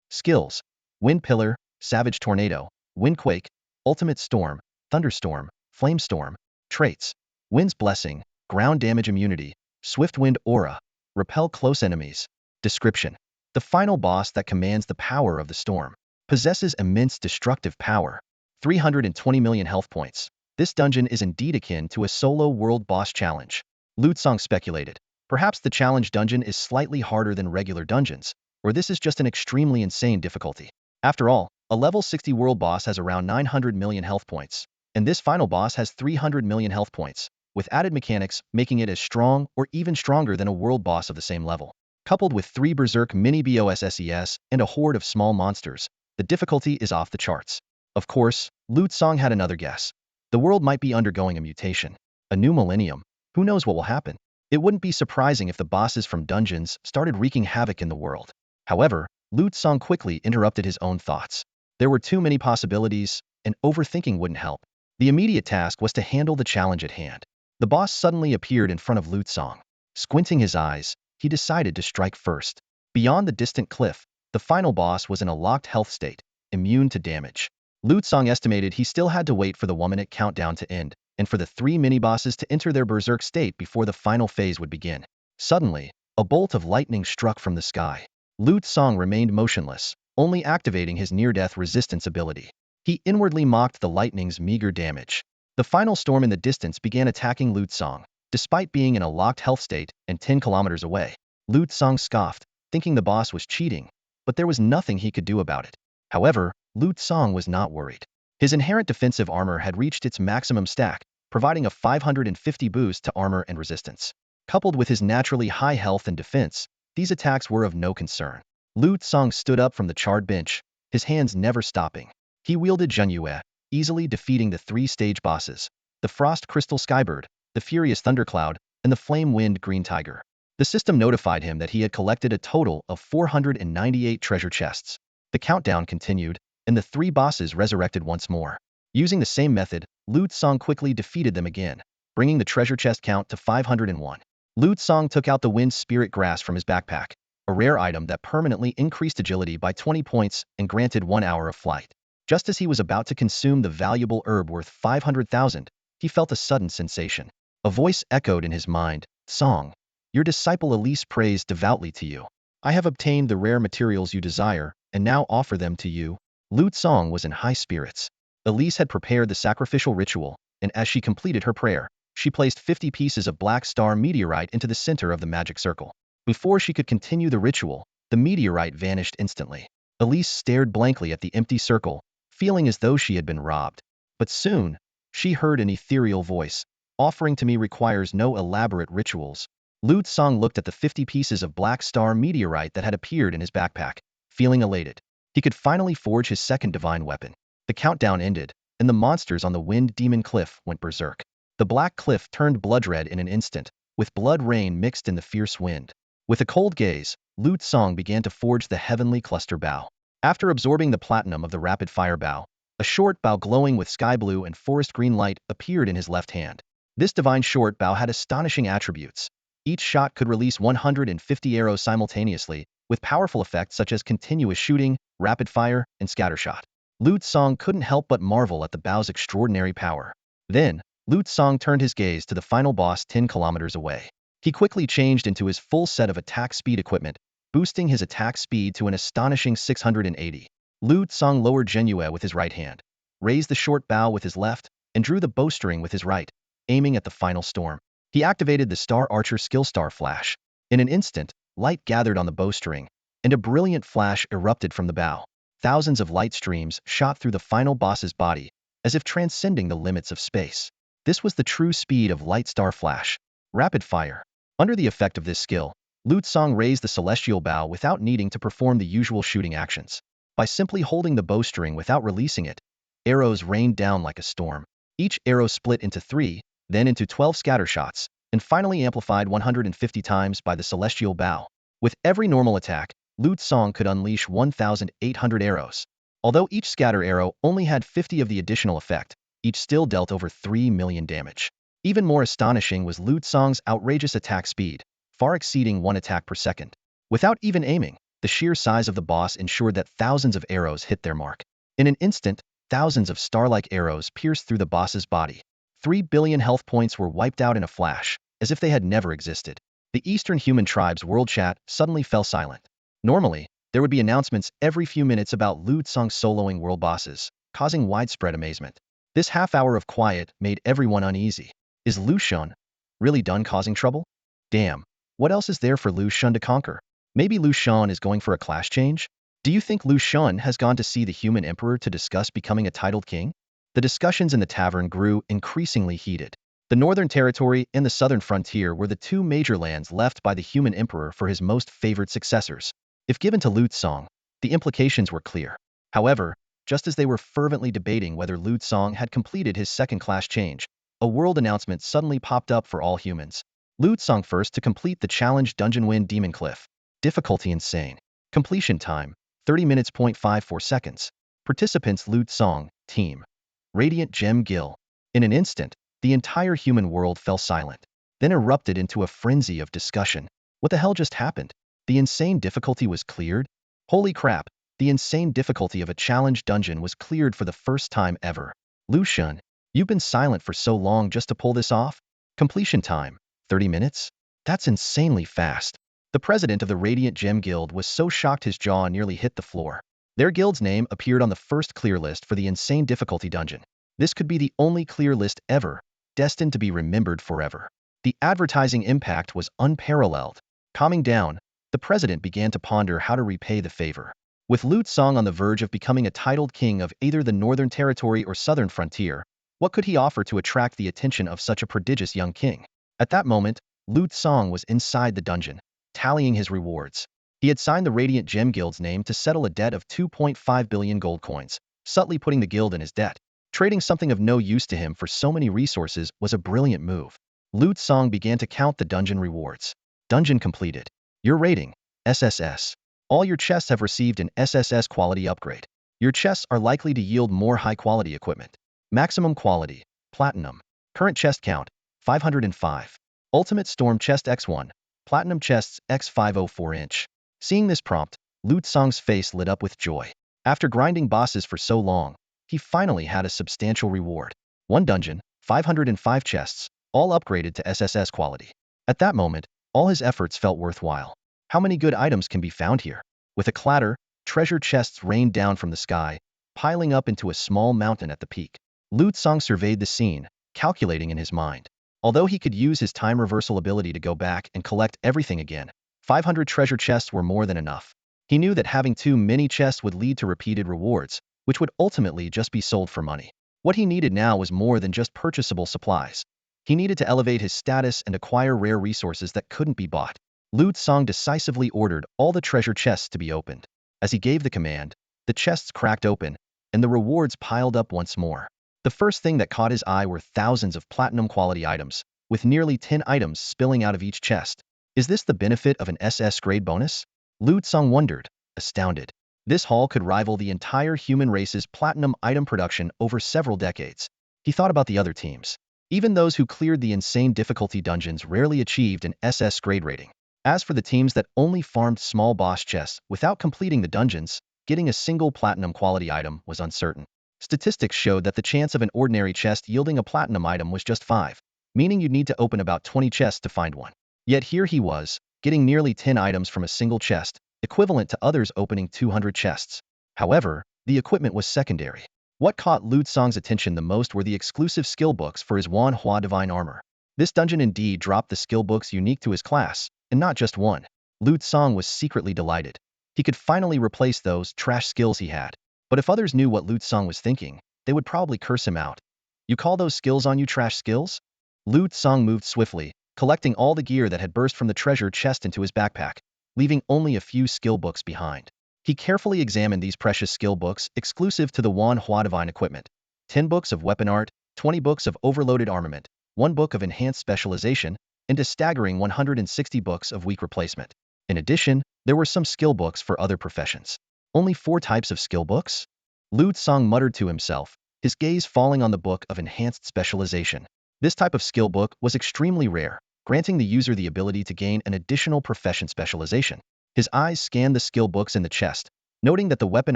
Skills, Wind Pillar, Savage Tornado, Windquake, Ultimate Storm, Thunderstorm, Flamestorm. Traits, Wind's Blessing, ground damage immunity, swift wind aura, repel close enemies. Description: the final boss that commands the power of the storm. Possesses immense destructive power. 320 million health points. This dungeon is indeed akin to a solo world boss challenge. Lutsong speculated. Perhaps the challenge dungeon is slightly harder than regular dungeons, or this is just an extremely insane difficulty. After all, a level 60 world boss has around 900 million health points, and this final boss has 300 million health points, with added mechanics making it as strong or even stronger than a world boss of the same level. Coupled with 3 berserk mini bosses and a horde of small monsters, the difficulty is off the charts. Of course, Lutsong had another guess. The world might be undergoing a mutation. A new millennium. Who knows what will happen? It wouldn't be surprising if the bosses from dungeons started wreaking havoc in the world. However, Lutsong quickly interrupted his own thoughts. There were too many possibilities, and overthinking wouldn't help. The immediate task was to handle the challenge at hand. The boss suddenly appeared in front of Lutsong. Squinting his eyes, he decided to strike first. Beyond the distant cliff, the final boss was in a locked health state, immune to damage. Lutsong estimated he still had to wait for the 1-minute countdown to end, and for the 3 mini-bosses to enter their berserk state before the final phase would begin. Suddenly, a bolt of lightning struck from the sky. Lutsong remained motionless, only activating his near-death resistance ability. He inwardly mocked the lightning's meager damage. The final storm in the distance began attacking Lutsong, despite being in a locked health state and 10 kilometers away. Lutsong scoffed, thinking the boss was cheating, but there was nothing he could do about it. However, Lutsong was not worried. His inherent defensive armor had reached its maximum stack, providing a 550 boost to armor and resistance. Coupled with his naturally high health and defense, these attacks were of no concern. Lutsong stood up from the charred bench, his hands never stopping. He wielded Zhenyue, easily defeating the 3 stage bosses: the Frost Crystal Skybird, the Furious Thundercloud, and the Flame Wind Green Tiger. The system notified him that he had collected a total of 498 treasure chests. The countdown continued, and the 3 bosses resurrected once more. Using the same method, Lutsong quickly defeated them again, bringing the treasure chest count to 501. Lutsong took out the Wind Spirit Grass from his backpack, a rare item that permanently increased agility by 20 points and granted 1 hour of flight. Just as he was about to consume the valuable herb worth 500,000, he felt a sudden sensation. A voice echoed in his mind, "Song, your disciple Elise prays devoutly to you. I have obtained the rare materials you desire, and now offer them to you." Lutsong was in high spirits. Elise had prepared the sacrificial ritual, and as she completed her prayer, she placed 50 pieces of black star meteorite into the center of the magic circle. Before she could continue the ritual, the meteorite vanished instantly. Elise stared blankly at the empty circle, feeling as though she had been robbed. But soon, she heard an ethereal voice. "Offering to me requires no elaborate rituals." Lutsong looked at the 50 pieces of black star meteorite that had appeared in his backpack, feeling elated. He could finally forge his second divine weapon. The countdown ended, and the monsters on the Wind Demon Cliff went berserk. The black cliff turned blood-red in an instant, with blood rain mixed in the fierce wind. With a cold gaze, Lutsong began to forge the heavenly cluster bow. After absorbing the platinum of the rapid-fire bow, a short bow glowing with sky blue and forest green light appeared in his left hand. This divine short bow had astonishing attributes. Each shot could release 150 arrows simultaneously, with powerful effects such as continuous shooting, rapid fire, and scattershot. Lutsong couldn't help but marvel at the bow's extraordinary power. Then, Lutsong turned his gaze to the final boss 10 kilometers away. He quickly changed into his full set of attack speed equipment, boosting his attack speed to an astonishing 680. Lutsong lowered Zhenyue with his right hand, raised the short bow with his left, and drew the bowstring with his right, aiming at the final storm. He activated the Star Archer skill Star Flash. In an instant, light gathered on the bowstring, and a brilliant flash erupted from the bow. Thousands of light streams shot through the final boss's body, as if transcending the limits of space. This was the true speed of Light Star Flash. Rapid fire. Under the effect of this skill, Lutsong raised the celestial bow without needing to perform the usual shooting actions. By simply holding the bowstring without releasing it, arrows rained down like a storm. Each arrow split into 3, then into 12 scatter shots, and finally amplified 150 times by the celestial bow. With every normal attack, Lutsong could unleash 1,800 arrows. Although each scatter arrow only had 50 of the additional effect, each still dealt over 3 million damage. Even more astonishing was Lutsong's outrageous attack speed, far exceeding 1 attack per second. Without even aiming, the sheer size of the boss ensured that thousands of arrows hit their mark. In an instant, thousands of star-like arrows pierced through the boss's body. 3 billion health points were wiped out in a flash, as if they had never existed. The Eastern Human Tribe's world chat suddenly fell silent. Normally, there would be announcements every few minutes about Lu Tsang soloing world bosses, causing widespread amazement. This half-hour of quiet made everyone uneasy. Is Lu Xun really done causing trouble? Damn, what else is there for Lu Xun to conquer? Maybe Lu Xun is going for a class change? Do you think Lu Xun has gone to see the human emperor to discuss becoming a titled king? The discussions in the tavern grew increasingly heated. The Northern Territory and the Southern Frontier were the two major lands left by the human emperor for his most favored successors. If given to Lu Tsang, the implications were clear. However, just as they were fervently debating whether Lu Tsang had completed his second-class change, a world announcement suddenly popped up for all humans. Lu Tsang first to complete the challenge Dungeon Wind Demon Cliff. Difficulty insane. Completion time, 30 minutes 54 seconds. Participants Lu Tsang, team. Radiant Gem Gil. In an instant, the entire human world fell silent, then erupted into a frenzy of discussion. What the hell just happened? The insane difficulty was cleared? Holy crap, the insane difficulty of a challenge dungeon was cleared for the first time ever. Lu Xun, you've been silent for so long just to pull this off? Completion time, 30 minutes? That's insanely fast. The president of the Radiant Gem Guild was so shocked his jaw nearly hit the floor. Their guild's name appeared on the first clear list for the insane difficulty dungeon. This could be the only clear list ever, destined to be remembered forever. The advertising impact was unparalleled. Calming down, the president began to ponder how to repay the favor. With Lu Tsang on the verge of becoming a titled king of either the Northern Territory or Southern Frontier, what could he offer to attract the attention of such a prodigious young king? At that moment, Lu Tsang was inside the dungeon, tallying his rewards. He had signed the Radiant Gem Guild's name to settle a debt of 2.5 billion gold coins, subtly putting the guild in his debt. Trading something of no use to him for so many resources was a brilliant move. Lu Tsang began to count the dungeon rewards. Dungeon completed. Your rating, SSS. All your chests have received an SSS quality upgrade. Your chests are likely to yield more high-quality equipment. Maximum quality, Platinum. Current chest count, 505. Ultimate Storm Chest X1, Platinum Chests X504 inch. Seeing this prompt, Lu Tsang's face lit up with joy. After grinding bosses for so long, he finally had a substantial reward. One dungeon, 505 chests, all upgraded to SSS quality. At that moment, all his efforts felt worthwhile. How many good items can be found here? With a clatter, treasure chests rained down from the sky, piling up into a small mountain at the peak. Lu Tsang surveyed the scene, calculating in his mind. Although he could use his time reversal ability to go back and collect everything again, 500 treasure chests were more than enough. He knew that having too many chests would lead to repeated rewards, which would ultimately just be sold for money. What he needed now was more than just purchasable supplies. He needed to elevate his status and acquire rare resources that couldn't be bought. Lu Tsang decisively ordered all the treasure chests to be opened. As he gave the command, the chests cracked open, and the rewards piled up once more. The first thing that caught his eye were thousands of platinum-quality items, with nearly 10 items spilling out of each chest. Is this the benefit of an SS grade bonus? Lu Tsang wondered, astounded. This haul could rival the entire human race's platinum item production over several decades. He thought about the other teams. Even those who cleared the insane difficulty dungeons rarely achieved an SS grade rating. As for the teams that only farmed small boss chests without completing the dungeons, getting a single platinum quality item was uncertain. Statistics showed that the chance of an ordinary chest yielding a platinum item was just 5, meaning you'd need to open about 20 chests to find one. Yet here he was, getting nearly 10 items from a single chest, equivalent to others opening 200 chests. However, the equipment was secondary. What caught Lu Tsang's attention the most were the exclusive skill books for his Wan Hua Divine Armor. This dungeon indeed dropped the skill books unique to his class, and not just one. Lu Tsang was secretly delighted. He could finally replace those trash skills he had. But if others knew what Lu Tsang was thinking, they would probably curse him out. You call those skills on you trash skills? Lu Tsang moved swiftly, collecting all the gear that had burst from the treasure chest into his backpack, leaving only a few skill books behind. He carefully examined these precious skill books exclusive to the Wan Hua Divine equipment. 10 books of weapon art, 20 books of overloaded armament, 1 book of enhanced specialization, and a staggering 160 books of weak replacement. In addition, there were some skill books for other professions. Only 4 types of skill books? Lu Tsang muttered to himself, his gaze falling on the book of enhanced specialization. This type of skill book was extremely rare, granting the user the ability to gain an additional profession specialization. His eyes scanned the skill books in the chest, noting that the weapon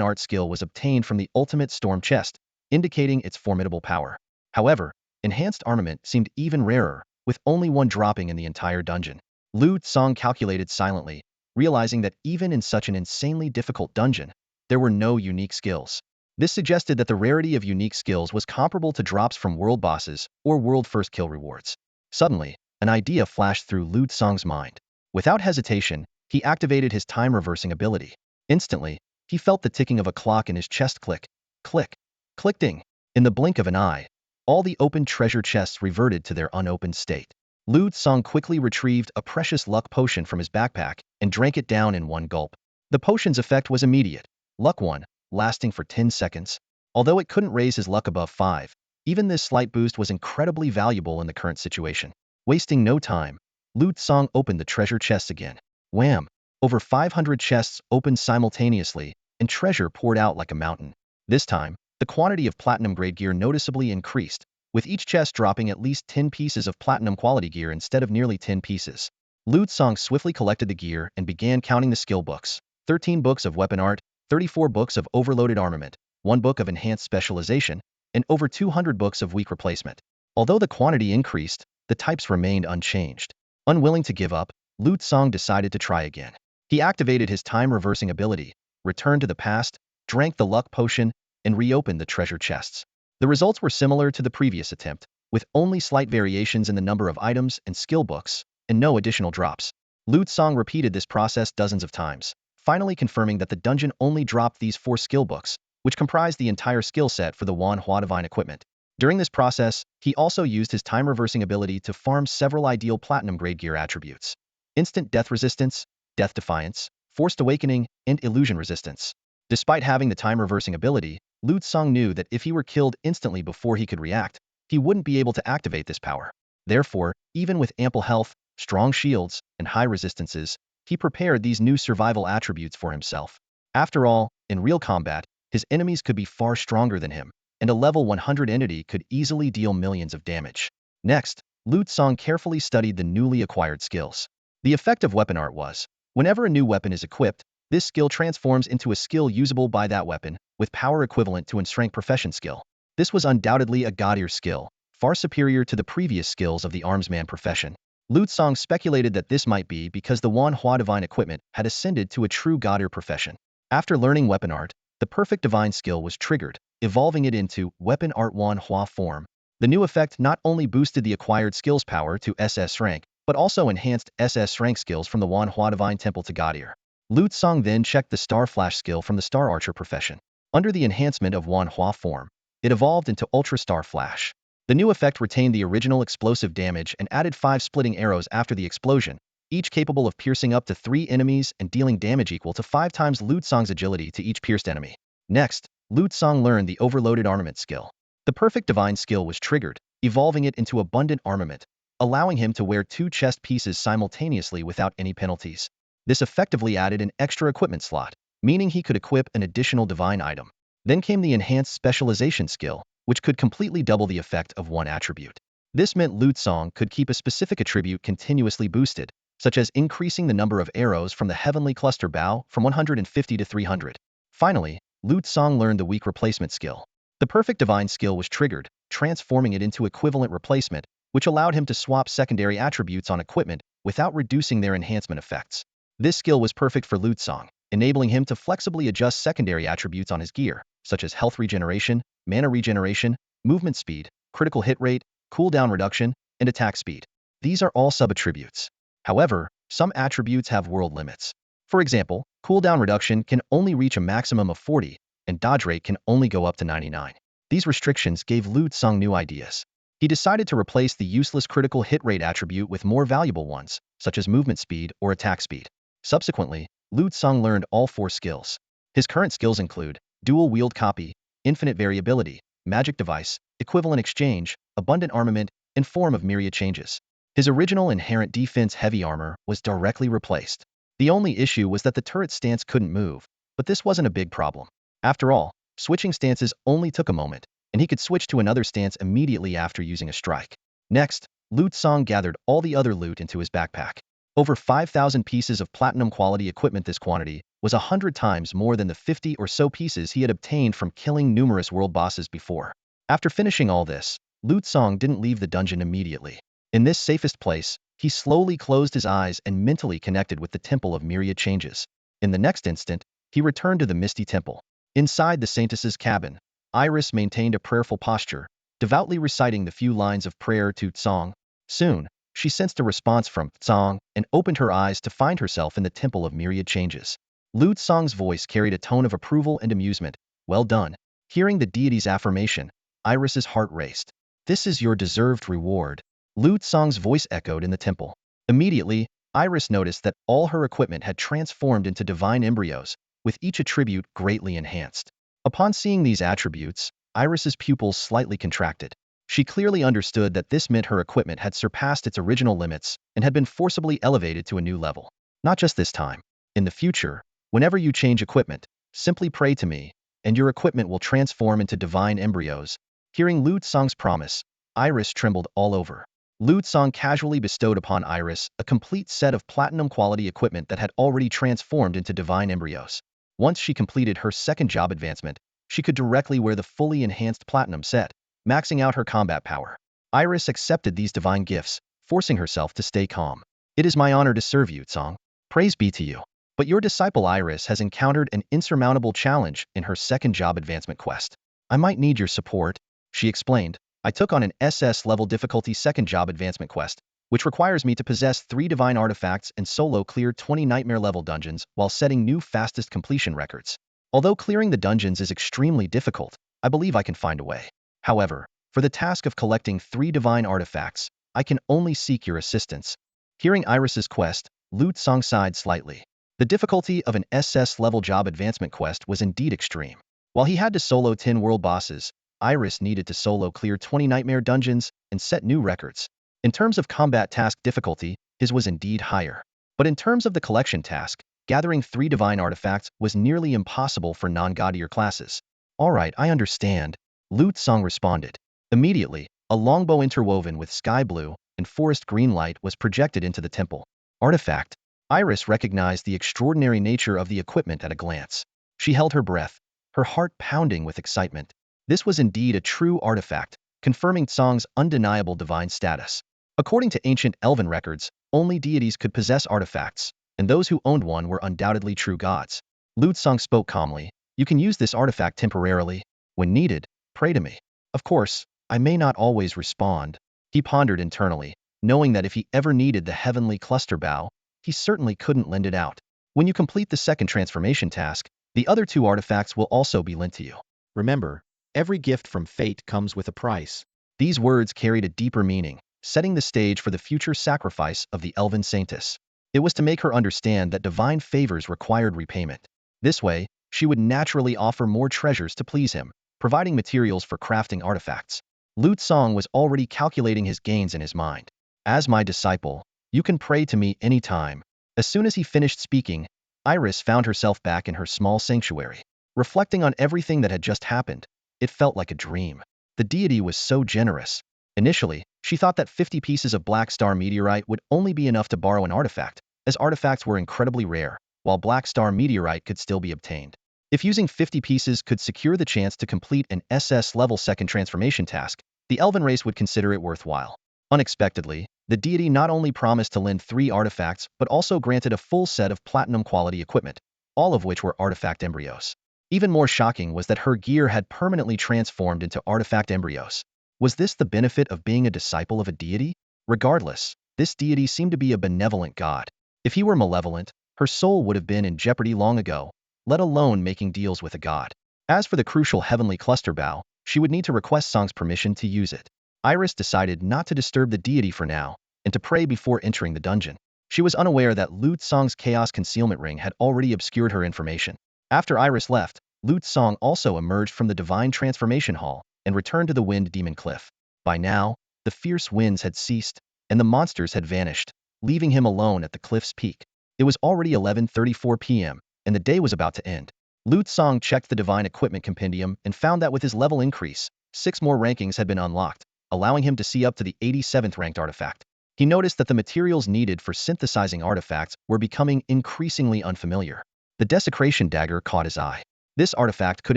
art skill was obtained from the Ultimate Storm chest, indicating its formidable power. However, Enhanced armament seemed even rarer, with only one dropping in the entire dungeon. Lu Tsang calculated silently, realizing that even in such an insanely difficult dungeon, there were no unique skills. This suggested that the rarity of unique skills was comparable to drops from world bosses or world first kill rewards. Suddenly, an idea flashed through Lu Tsang's mind. Without hesitation, he activated his time reversing ability. Instantly, he felt the ticking of a clock in his chest click, click, click ding. In the blink of an eye, all the open treasure chests reverted to their unopened state. Lu Tsang quickly retrieved a precious luck potion from his backpack and drank it down in one gulp. The potion's effect was immediate. Luck 1, lasting for 10 seconds. Although it couldn't raise his luck above 5, even this slight boost was incredibly valuable in the current situation. Wasting no time, Lu Tsang opened the treasure chests again. Wham! Over 500 chests opened simultaneously, and treasure poured out like a mountain. This time, the quantity of platinum-grade gear noticeably increased, with each chest dropping at least 10 pieces of platinum-quality gear instead of nearly 10 pieces. Lu Tsang swiftly collected the gear and began counting the skill books. 13 books of weapon art, 34 books of overloaded armament, 1 book of enhanced specialization, and over 200 books of weak replacement. Although the quantity increased, the types remained unchanged. Unwilling to give up, Lu Tsang decided to try again. He activated his time-reversing ability, returned to the past, drank the luck potion, and reopened the treasure chests. The results were similar to the previous attempt, with only slight variations in the number of items and skill books, and no additional drops. Lu Tsang repeated this process dozens of times, finally confirming that the dungeon only dropped these 4 skill books, which comprised the entire skill set for the Wan Hua Divine equipment. During this process, he also used his time-reversing ability to farm several ideal platinum-grade gear attributes. Instant death resistance, death defiance, forced awakening, and illusion resistance. Despite having the time-reversing ability, Lu Tsang knew that if he were killed instantly before he could react, he wouldn't be able to activate this power. Therefore, even with ample health, strong shields, and high resistances, he prepared these new survival attributes for himself. After all, in real combat, his enemies could be far stronger than him, and a level 100 entity could easily deal millions of damage. Next, Lu Tsang carefully studied the newly acquired skills. The effect of weapon art was, whenever a new weapon is equipped, this skill transforms into a skill usable by that weapon, with power equivalent to its strength profession skill. This was undoubtedly a god-tier skill, far superior to the previous skills of the armsman profession. Lu Tsang speculated that this might be because the Wan Hua Divine equipment had ascended to a true god-tier profession. After learning weapon art, the perfect divine skill was triggered, evolving it into Weapon Art Wan Hua form. The new effect not only boosted the acquired skills power to SS rank, but also enhanced SS rank skills from the Wan Hua Divine Temple to god-tier. Lu Tsang then checked the Star Flash skill from the Star Archer profession. Under the enhancement of Wan Hua form, it evolved into Ultra Star Flash. The new effect retained the original explosive damage and added 5 splitting arrows after the explosion, each capable of piercing up to 3 enemies and dealing damage equal to 5 times Lu Tsang's agility to each pierced enemy. Next, Lu Tsang learned the overloaded armament skill. The perfect divine skill was triggered, evolving it into abundant armament, allowing him to wear 2 chest pieces simultaneously without any penalties. This effectively added an extra equipment slot, meaning he could equip an additional divine item. Then came the enhanced specialization skill, which could completely double the effect of one attribute. This meant Lu Tsang could keep a specific attribute continuously boosted, such as increasing the number of arrows from the Heavenly Cluster Bow from 150 to 300. Finally, Lu Tsang learned the weak replacement skill. The perfect divine skill was triggered, transforming it into equivalent replacement, which allowed him to swap secondary attributes on equipment without reducing their enhancement effects. This skill was perfect for Lu Tsang, enabling him to flexibly adjust secondary attributes on his gear, such as health regeneration, mana regeneration, movement speed, critical hit rate, cooldown reduction, and attack speed. These are all sub-attributes. However, some attributes have world limits. For example, cooldown reduction can only reach a maximum of 40, and dodge rate can only go up to 99. These restrictions gave Lu Tsang new ideas. He decided to replace the useless critical hit rate attribute with more valuable ones, such as movement speed or attack speed. Subsequently, Lu Tsang learned all 4 skills. His current skills include dual wield copy, infinite variability, magic device, equivalent exchange, abundant armament, and form of myriad changes. His original inherent defense heavy armor was directly replaced. The only issue was that the turret stance couldn't move, but this wasn't a big problem. After all, switching stances only took a moment, and he could switch to another stance immediately after using a strike. Next, Lu Tsang gathered all the other loot into his backpack. Over 5,000 pieces of platinum quality equipment. This quantity was 100 times more than the 50 or so pieces he had obtained from killing numerous world bosses before. After finishing all this, Lu Tsong didn't leave the dungeon immediately. In this safest place, he slowly closed his eyes and mentally connected with the Temple of Myriad Changes. In the next instant, he returned to the Misty Temple. Inside the Saintess's cabin, Iris maintained a prayerful posture, devoutly reciting the few lines of prayer to Tsong. Soon, she sensed a response from Tsong and opened her eyes to find herself in the Temple of Myriad Changes. Lu Tsong's voice carried a tone of approval and amusement. Well done. Hearing the deity's affirmation, Iris's heart raced. This is your deserved reward. Lu Tsong's voice echoed in the temple. Immediately, Iris noticed that all her equipment had transformed into divine embryos, with each attribute greatly enhanced. Upon seeing these attributes, Iris's pupils slightly contracted. She clearly understood that this meant her equipment had surpassed its original limits and had been forcibly elevated to a new level. Not just this time. In the future, whenever you change equipment, simply pray to me, and your equipment will transform into divine embryos. Hearing Lu Tsong's promise, Iris trembled all over. Lu Tsong casually bestowed upon Iris a complete set of platinum-quality equipment that had already transformed into divine embryos. Once she completed her second job advancement, she could directly wear the fully enhanced platinum set, maxing out her combat power. Iris accepted these divine gifts, forcing herself to stay calm. It is my honor to serve you, Tsong. Praise be to you. But your disciple Iris has encountered an insurmountable challenge in her second job advancement quest. I might need your support, she explained. I took on an SS-level difficulty second job advancement quest, which requires me to possess 3 divine artifacts and solo clear 20 nightmare-level dungeons while setting new fastest completion records. Although clearing the dungeons is extremely difficult, I believe I can find a way. However, for the task of collecting 3 divine artifacts, I can only seek your assistance. Hearing Iris's quest, Lu Tsong sighed slightly. The difficulty of an SS-level job advancement quest was indeed extreme. While he had to solo 10 world bosses, Iris needed to solo clear 20 nightmare dungeons and set new records. In terms of combat task difficulty, his was indeed higher. But in terms of the collection task, gathering 3 divine artifacts was nearly impossible for non-god-tier classes. Alright, I understand, Lu Tsong responded. Immediately, a longbow interwoven with sky blue and forest green light was projected into the temple. Artifact. Iris recognized the extraordinary nature of the equipment at a glance. She held her breath, her heart pounding with excitement. This was indeed a true artifact, confirming Tsong's undeniable divine status. According to ancient elven records, only deities could possess artifacts, and those who owned one were undoubtedly true gods. Lu Tsong spoke calmly. You can use this artifact temporarily. When needed, pray to me. Of course, I may not always respond. He pondered internally, knowing that if he ever needed the heavenly cluster bow, he certainly couldn't lend it out. When you complete the second transformation task, the other 2 artifacts will also be lent to you. Remember, every gift from fate comes with a price. These words carried a deeper meaning, setting the stage for the future sacrifice of the elven saintess. It was to make her understand that divine favors required repayment. This way, she would naturally offer more treasures to please him, providing materials for crafting artifacts. Lu Tsong was already calculating his gains in his mind. As my disciple, you can pray to me anytime. As soon as he finished speaking, Iris found herself back in her small sanctuary. Reflecting on everything that had just happened, it felt like a dream. The deity was so generous. Initially, she thought that 50 pieces of black star meteorite would only be enough to borrow an artifact, as artifacts were incredibly rare, while black star meteorite could still be obtained. If using 50 pieces could secure the chance to complete an SS-level second transformation task, the elven race would consider it worthwhile. Unexpectedly, the deity not only promised to lend 3 artifacts but also granted a full set of platinum-quality equipment, all of which were artifact embryos. Even more shocking was that her gear had permanently transformed into artifact embryos. Was this the benefit of being a disciple of a deity? Regardless, this deity seemed to be a benevolent god. If he were malevolent, her soul would have been in jeopardy long ago, let alone making deals with a god. As for the crucial heavenly cluster bow, she would need to request Tsong's permission to use it. Iris decided not to disturb the deity for now, and to pray before entering the dungeon. She was unaware that Lu Tsong's chaos concealment ring had already obscured her information. After Iris left, Lu Tsong also emerged from the divine transformation hall and returned to the Wind Demon Cliff. By now, the fierce winds had ceased, and the monsters had vanished, leaving him alone at the cliff's peak. It was already 11:34 p.m., and the day was about to end. Lu Tsong checked the divine equipment compendium and found that with his level increase, 6 more rankings had been unlocked, allowing him to see up to the 87th ranked artifact. He noticed that the materials needed for synthesizing artifacts were becoming increasingly unfamiliar. The desecration dagger caught his eye. This artifact could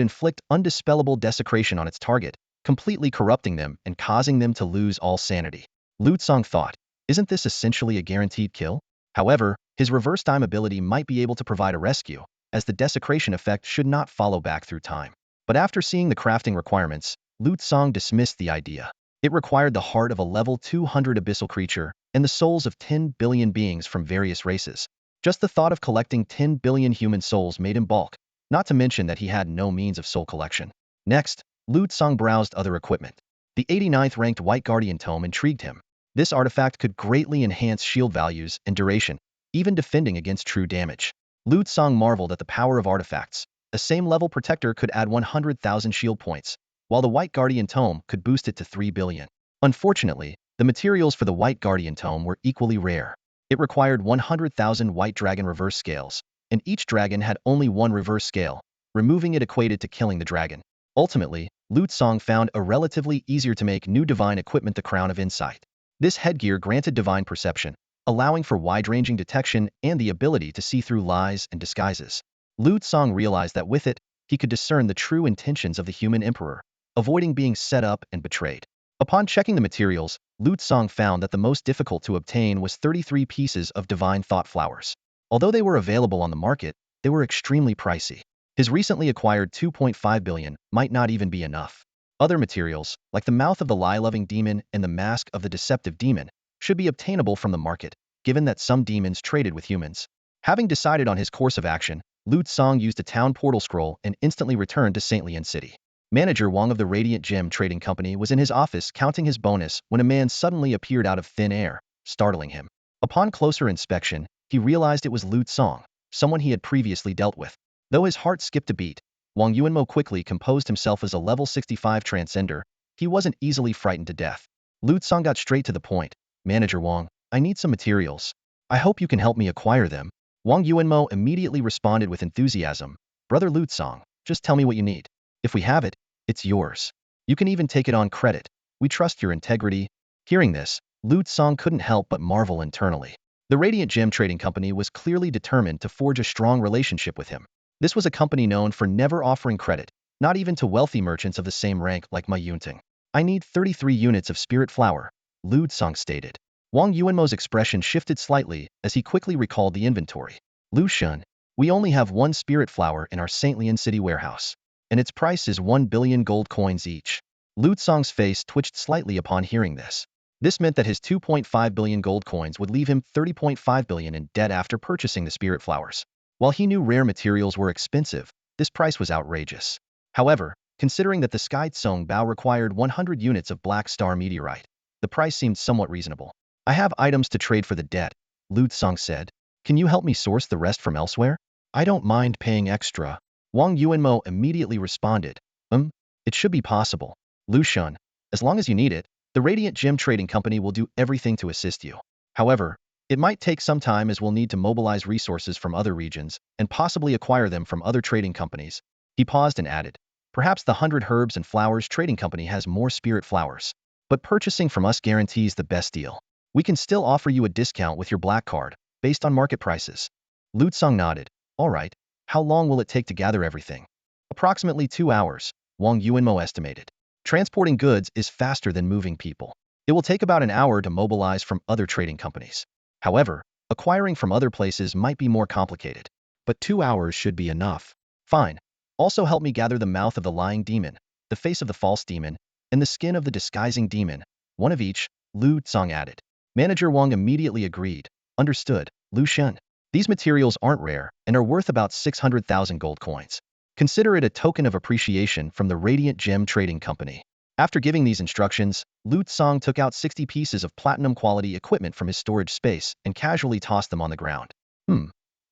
inflict undispellable desecration on its target, completely corrupting them and causing them to lose all sanity. Lu Tsang thought, isn't this essentially a guaranteed kill? However, his reverse time ability might be able to provide a rescue, as the desecration effect should not follow back through time. But after seeing the crafting requirements, Lu Tsang dismissed the idea. It required the heart of a level 200 abyssal creature and the souls of 10 billion beings from various races. Just the thought of collecting 10 billion human souls made him balk, not to mention that he had no means of soul collection. Next, Lu Tsang browsed other equipment. The 89th ranked White Guardian Tome intrigued him. This artifact could greatly enhance shield values and duration, even defending against true damage. Lu Tsang marveled at the power of artifacts. A same-level protector could add 100,000 shield points, while the White Guardian Tome could boost it to 3 billion. Unfortunately, the materials for the White Guardian Tome were equally rare. It required 100,000 White Dragon reverse scales, and each dragon had only one reverse scale. Removing it equated to killing the dragon. Ultimately, Lu Tsang found a relatively easier to make new divine equipment, the Crown of Insight. This headgear granted divine perception, allowing for wide-ranging detection and the ability to see through lies and disguises. Lu Tsang realized that with it, he could discern the true intentions of the human emperor, avoiding being set up and betrayed. Upon checking the materials, Lu Tsang found that the most difficult to obtain was 33 pieces of divine thought flowers. Although they were available on the market, they were extremely pricey. His recently acquired 2.5 billion might not even be enough. Other materials, like the mouth of the lie-loving demon and the mask of the deceptive demon, should be obtainable from the market, given that some demons traded with humans. Having decided on his course of action, Lu Tsang used a town portal scroll and instantly returned to St. Lian City. Manager Wang of the Radiant Gem Trading Company was in his office counting his bonus when a man suddenly appeared out of thin air, startling him. Upon closer inspection, he realized it was Lu Tsang, someone he had previously dealt with. Though his heart skipped a beat, Wang Yuanmo quickly composed himself. As a level 65 transcender, he wasn't easily frightened to death. Lu Tsang got straight to the point. Manager Wang, I need some materials. I hope you can help me acquire them. Wang Yuanmo immediately responded with enthusiasm. Brother Lu Tsang, just tell me what you need. If we have it, it's yours. You can even take it on credit. We trust your integrity. Hearing this, Lu Tsang couldn't help but marvel internally. The Radiant Gem Trading Company was clearly determined to forge a strong relationship with him. This was a company known for never offering credit, not even to wealthy merchants of the same rank like Ma Yunting. I need 33 units of spirit flower, Lu Tsang stated. Wang Yuanmo's expression shifted slightly as he quickly recalled the inventory. Lu Shun, we only have one spirit flower in our St. Lian City warehouse, and its price is 1 billion gold coins each. Lu Tsang's face twitched slightly upon hearing this. This meant that his 2.5 billion gold coins would leave him 30.5 billion in debt after purchasing the spirit flowers. While he knew rare materials were expensive, this price was outrageous. However, considering that the Sky Tsong Bao required 100 units of Black Star meteorite, the price seemed somewhat reasonable. I have items to trade for the debt, Lu Tsang said. Can you help me source the rest from elsewhere? I don't mind paying extra. Wang Yuanmo immediately responded. It should be possible. Lu Shun, as long as you need it, the Radiant Gem Trading Company will do everything to assist you. However, it might take some time as we'll need to mobilize resources from other regions and possibly acquire them from other trading companies. He paused and added, perhaps the 100 Herbs and Flowers Trading Company has more spirit flowers. But purchasing from us guarantees the best deal. We can still offer you a discount with your black card, based on market prices. Lu Tsang nodded. All right. How long will it take to gather everything? Approximately 2 hours, Wang Yuanmo estimated. Transporting goods is faster than moving people. It will take about an hour to mobilize from other trading companies. However, acquiring from other places might be more complicated. But 2 hours should be enough. Fine. Also help me gather the mouth of the lying demon, the face of the false demon, and the skin of the disguising demon. One of each, Lu Tsang added. Manager Wang immediately agreed. Understood, Lu Shen. These materials aren't rare and are worth about 600,000 gold coins. Consider it a token of appreciation from the Radiant Gem Trading Company. After giving these instructions, Lu Tsang took out 60 pieces of platinum-quality equipment from his storage space and casually tossed them on the ground.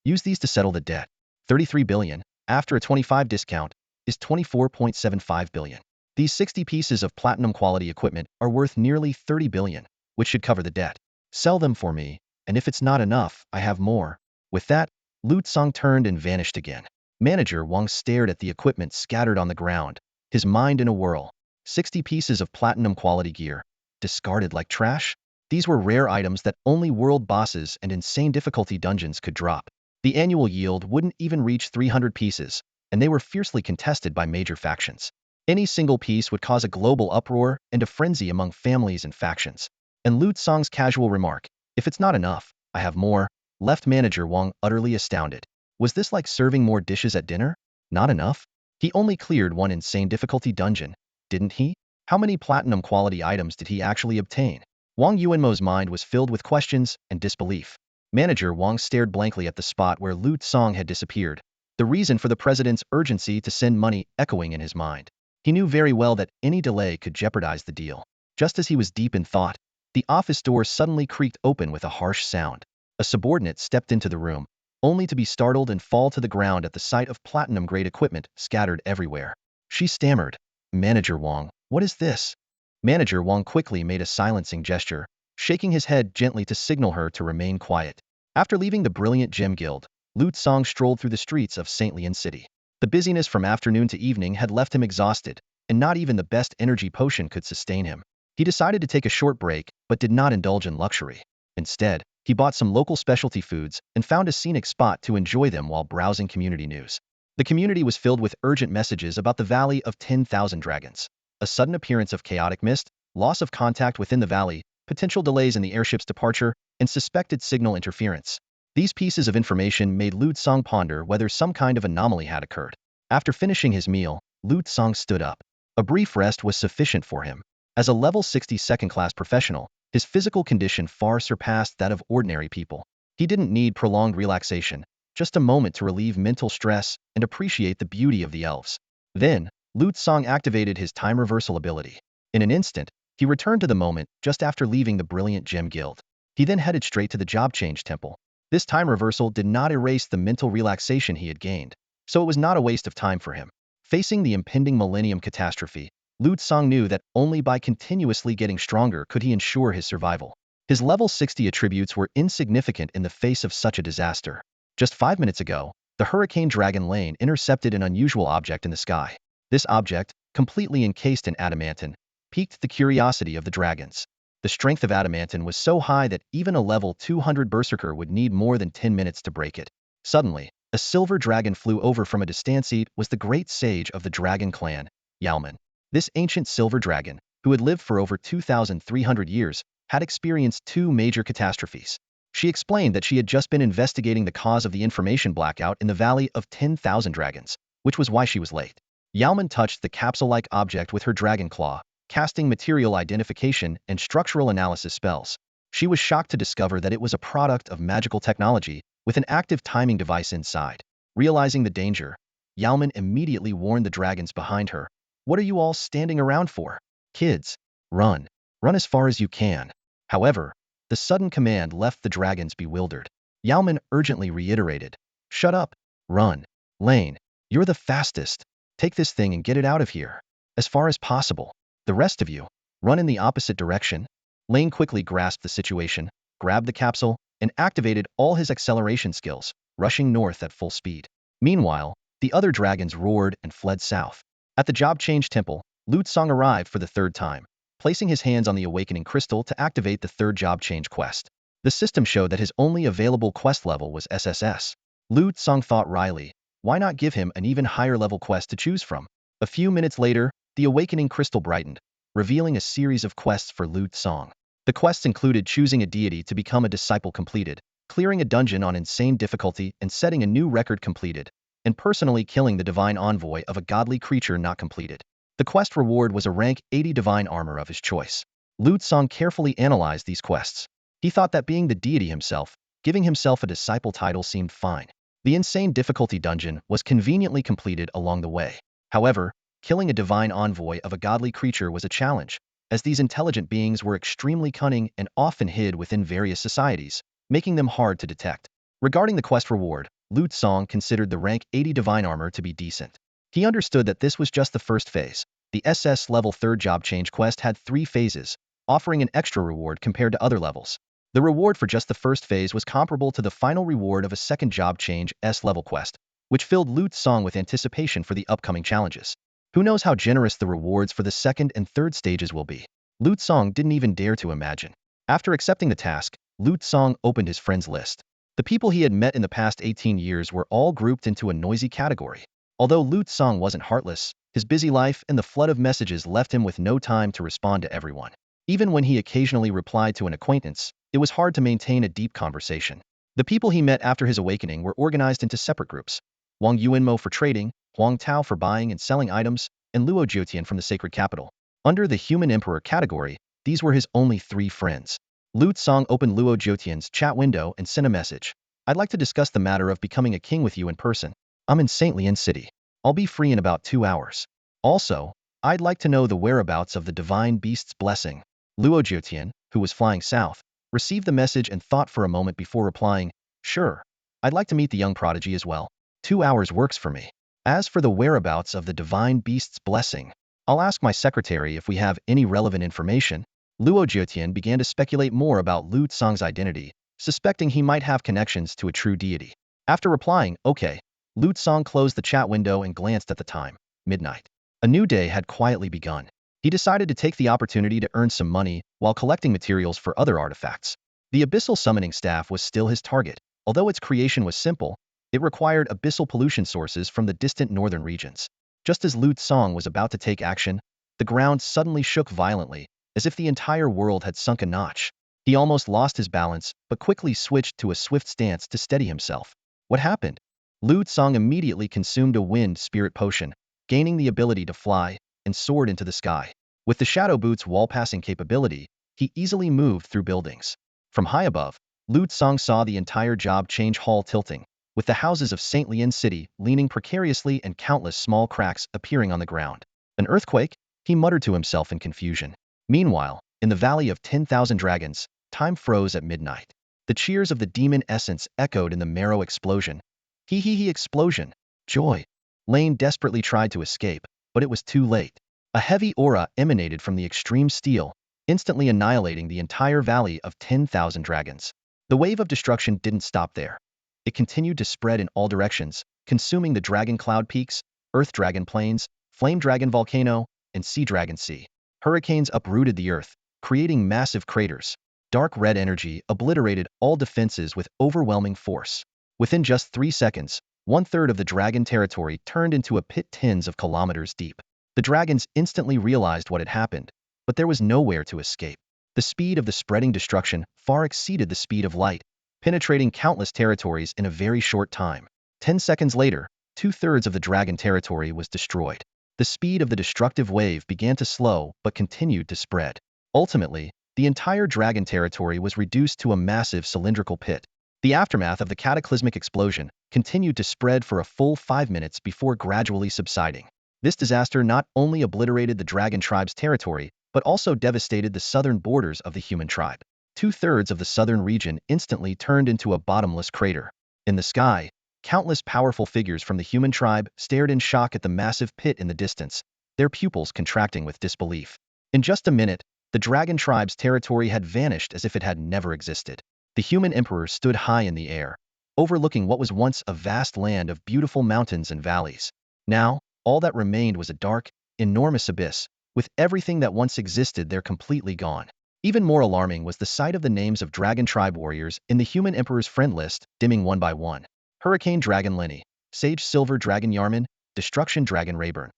Use these to settle the debt. 33 billion, after a 25 discount, is 24.75 billion. These 60 pieces of platinum-quality equipment are worth nearly 30 billion, which should cover the debt. Sell them for me, and if it's not enough, I have more. With that, Lu Tsang turned and vanished again. Manager Wang stared at the equipment scattered on the ground, his mind in a whirl. 60 pieces of platinum-quality gear, discarded like trash? These were rare items that only world bosses and insane difficulty dungeons could drop. The annual yield wouldn't even reach 300 pieces, and they were fiercely contested by major factions. Any single piece would cause a global uproar and a frenzy among families and factions. And Lu Tsong's casual remark, "If it's not enough, I have more," left manager Wang utterly astounded. Was this like serving more dishes at dinner? Not enough? He only cleared one insane difficulty dungeon, didn't he? How many platinum quality items did he actually obtain? Wang Yuanmo's mind was filled with questions and disbelief. Manager Wang stared blankly at the spot where Lu Tsong had disappeared, the reason for the president's urgency to send money echoing in his mind. He knew very well that any delay could jeopardize the deal. Just as he was deep in thought, the office door suddenly creaked open with a harsh sound. A subordinate stepped into the room, only to be startled and fall to the ground at the sight of platinum-grade equipment scattered everywhere. She stammered, "Manager Wang, what is this?" Manager Wang quickly made a silencing gesture, shaking his head gently to signal her to remain quiet. After leaving the brilliant gem guild, Lu Tsong strolled through the streets of St. Lian City. The busyness from afternoon to evening had left him exhausted, and not even the best energy potion could sustain him. He decided to take a short break, but did not indulge in luxury. Instead, he bought some local specialty foods and found a scenic spot to enjoy them while browsing community news. The community was filled with urgent messages about the Valley of 10,000 Dragons. A sudden appearance of chaotic mist, loss of contact within the valley, potential delays in the airship's departure, and suspected signal interference. These pieces of information made Lu Tsong ponder whether some kind of anomaly had occurred. After finishing his meal, Lu Tsong stood up. A brief rest was sufficient for him. As a level 60 second-class professional, his physical condition far surpassed that of ordinary people. He didn't need prolonged relaxation, just a moment to relieve mental stress and appreciate the beauty of the elves. Then, Lu Tsong activated his time reversal ability. In an instant, he returned to the moment just after leaving the brilliant gem guild. He then headed straight to the job change temple. This time reversal did not erase the mental relaxation he had gained, so it was not a waste of time for him. Facing the impending millennium catastrophe, Lu Tsong knew that only by continuously getting stronger could he ensure his survival. His level 60 attributes were insignificant in the face of such a disaster. Just 5 minutes ago, the Hurricane Dragon Lane intercepted an unusual object in the sky. This object, completely encased in adamantine, piqued the curiosity of the dragons. The strength of adamantine was so high that even a level 200 berserker would need more than 10 minutes to break it. Suddenly, a silver dragon flew over from a distance. It was the great sage of the dragon clan, Yalman. This ancient silver dragon, who had lived for over 2,300 years, had experienced two major catastrophes. She explained that she had just been investigating the cause of the information blackout in the Valley of 10,000 Dragons, which was why she was late. Yalman touched the capsule-like object with her dragon claw, casting material identification and structural analysis spells. She was shocked to discover that it was a product of magical technology with an active timing device inside. Realizing the danger, Yalman immediately warned the dragons behind her. "What are you all standing around for? Kids, run. Run as far as you can." However, the sudden command left the dragons bewildered. Yalman urgently reiterated, "Shut up. Run. Lane, you're the fastest. Take this thing and get it out of here. As far as possible. The rest of you, run in the opposite direction." Lane quickly grasped the situation, grabbed the capsule, and activated all his acceleration skills, rushing north at full speed. Meanwhile, the other dragons roared and fled south. At the job change temple, Lu Tsong arrived for the third time, placing his hands on the awakening crystal to activate the third job change quest. The system showed that his only available quest level was SSS. Lu Tsong thought wryly, why not give him an even higher level quest to choose from? A few minutes later, the awakening crystal brightened, revealing a series of quests for Lu Tsong. The quests included choosing a deity to become a disciple completed, clearing a dungeon on insane difficulty and setting a new record completed, and personally killing the divine envoy of a godly creature not completed. The quest reward was a rank 80 divine armor of his choice. Lu Tsong carefully analyzed these quests. He thought that being the deity himself, giving himself a disciple title seemed fine. The insane difficulty dungeon was conveniently completed along the way. However, killing a divine envoy of a godly creature was a challenge, as these intelligent beings were extremely cunning and often hid within various societies, making them hard to detect. Regarding the quest reward, Lu Tsong considered the rank 80 divine armor to be decent. He understood that this was just the first phase. The SS level 3rd job change quest had 3 phases, offering an extra reward compared to other levels. The reward for just the first phase was comparable to the final reward of a second job change S level quest, which filled Lu Tsong with anticipation for the upcoming challenges. Who knows how generous the rewards for the second and third stages will be? Lu Tsong didn't even dare to imagine. After accepting the task, Lu Tsong opened his friends list. The people he had met in the past 18 years were all grouped into a noisy category. Although Lu Tsang wasn't heartless, his busy life and the flood of messages left him with no time to respond to everyone. Even when he occasionally replied to an acquaintance, it was hard to maintain a deep conversation. The people he met after his awakening were organized into separate groups. Wang Yuanmo for trading, Huang Tao for buying and selling items, and Luo Jiutian from the sacred capital. Under the human emperor category, these were his only 3 friends. Lu Tsang opened Luo Jiutian's chat window and sent a message. I'd like to discuss the matter of becoming a king with you in person. I'm in St. Lian City. I'll be free in about 2 hours. Also, I'd like to know the whereabouts of the divine beast's blessing. Luo Jiutian, who was flying south, received the message and thought for a moment before replying, sure, I'd like to meet the young prodigy as well. 2 hours works for me. As for the whereabouts of the divine beast's blessing, I'll ask my secretary if we have any relevant information. Luo Jiutian began to speculate more about Lu Tsang's identity, suspecting he might have connections to a true deity. After replying, okay, Lu Tsang closed the chat window and glanced at the time, midnight. A new day had quietly begun. He decided to take the opportunity to earn some money while collecting materials for other artifacts. The abyssal summoning staff was still his target. Although its creation was simple, it required abyssal pollution sources from the distant northern regions. Just as Lu Tsang was about to take action, the ground suddenly shook violently, as if the entire world had sunk a notch. He almost lost his balance, but quickly switched to a swift stance to steady himself. What happened? Lu Tsang immediately consumed a wind spirit potion, gaining the ability to fly, and soared into the sky. With the Shadow Boot's wall-passing capability, he easily moved through buildings. From high above, Lu Tsang saw the entire job change hall tilting, with the houses of St. Lian City leaning precariously and countless small cracks appearing on the ground. An earthquake? He muttered to himself in confusion. Meanwhile, in the Valley of 10,000 Dragons, time froze at midnight. The cheers of the demon essence echoed in the marrow explosion. Hee explosion. Joy. Lane desperately tried to escape, but it was too late. A heavy aura emanated from the extreme steel, instantly annihilating the entire Valley of 10,000 Dragons. The wave of destruction didn't stop there. It continued to spread in all directions, consuming the Dragon Cloud Peaks, Earth Dragon Plains, Flame Dragon Volcano, and Sea Dragon Sea. Hurricanes uprooted the earth, creating massive craters. Dark red energy obliterated all defenses with overwhelming force. Within just 3 seconds, 1/3 of the dragon territory turned into a pit tens of kilometers deep. The dragons instantly realized what had happened, but there was nowhere to escape. The speed of the spreading destruction far exceeded the speed of light, penetrating countless territories in a very short time. 10 seconds later, 2/3 of the dragon territory was destroyed. The speed of the destructive wave began to slow but continued to spread. Ultimately, the entire dragon territory was reduced to a massive cylindrical pit. The aftermath of the cataclysmic explosion continued to spread for a full 5 minutes before gradually subsiding. This disaster not only obliterated the dragon tribe's territory, but also devastated the southern borders of the human tribe. 2/3 of the southern region instantly turned into a bottomless crater. In the sky, countless powerful figures from the human tribe stared in shock at the massive pit in the distance, their pupils contracting with disbelief. In just a minute, the dragon tribe's territory had vanished as if it had never existed. The human emperor stood high in the air, overlooking what was once a vast land of beautiful mountains and valleys. Now, all that remained was a dark, enormous abyss, with everything that once existed there completely gone. Even more alarming was the sight of the names of dragon tribe warriors in the human emperor's friend list, dimming one by one. Hurricane Dragon Lenny, Sage Silver Dragon Yarman, Destruction Dragon Rayburn.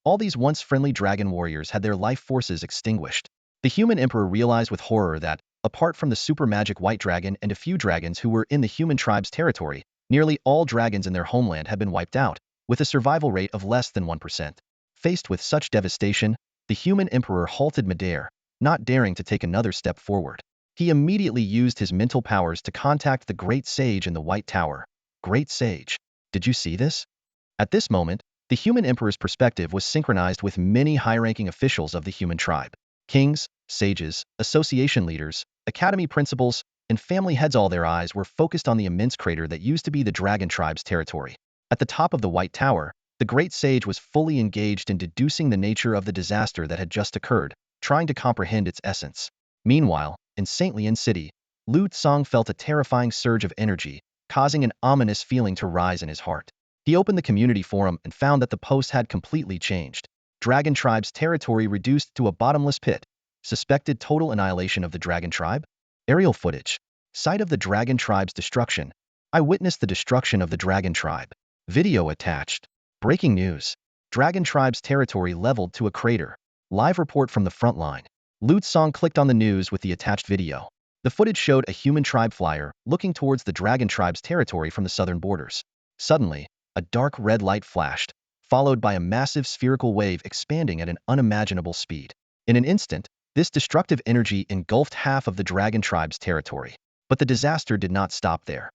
All these once friendly dragon warriors had their life forces extinguished. The human emperor realized with horror that, apart from the super magic white dragon and a few dragons who were in the human tribe's territory, nearly all dragons in their homeland had been wiped out, with a survival rate of less than 1%. Faced with such devastation, the human emperor halted midair, not daring to take another step forward. He immediately used his mental powers to contact the Great Sage in the White Tower. Great Sage, did you see this? At this moment, the human emperor's perspective was synchronized with many high-ranking officials of the human tribe. Kings, sages, association leaders, academy principals, and family heads, all their eyes were focused on the immense crater that used to be the dragon tribe's territory. At the top of the White Tower, the Great Sage was fully engaged in deducing the nature of the disaster that had just occurred, trying to comprehend its essence. Meanwhile, in St. Lian City, Lu Tsang felt a terrifying surge of energy, causing an ominous feeling to rise in his heart. He opened the community forum and found that the post had completely changed. Dragon tribe's territory reduced to a bottomless pit. Suspected total annihilation of the dragon tribe? Aerial footage. Site of the dragon tribe's destruction. I witnessed the destruction of the dragon tribe. Video attached. Breaking news. Dragon Tribe's territory leveled to a crater. Live report from the front line. Lu Song clicked on the news with the attached video. The footage showed a human tribe flyer looking towards the Dragon Tribe's territory from the southern borders. Suddenly, a dark red light flashed, followed by a massive spherical wave expanding at an unimaginable speed. In an instant, this destructive energy engulfed half of the Dragon Tribe's territory. But the disaster did not stop there.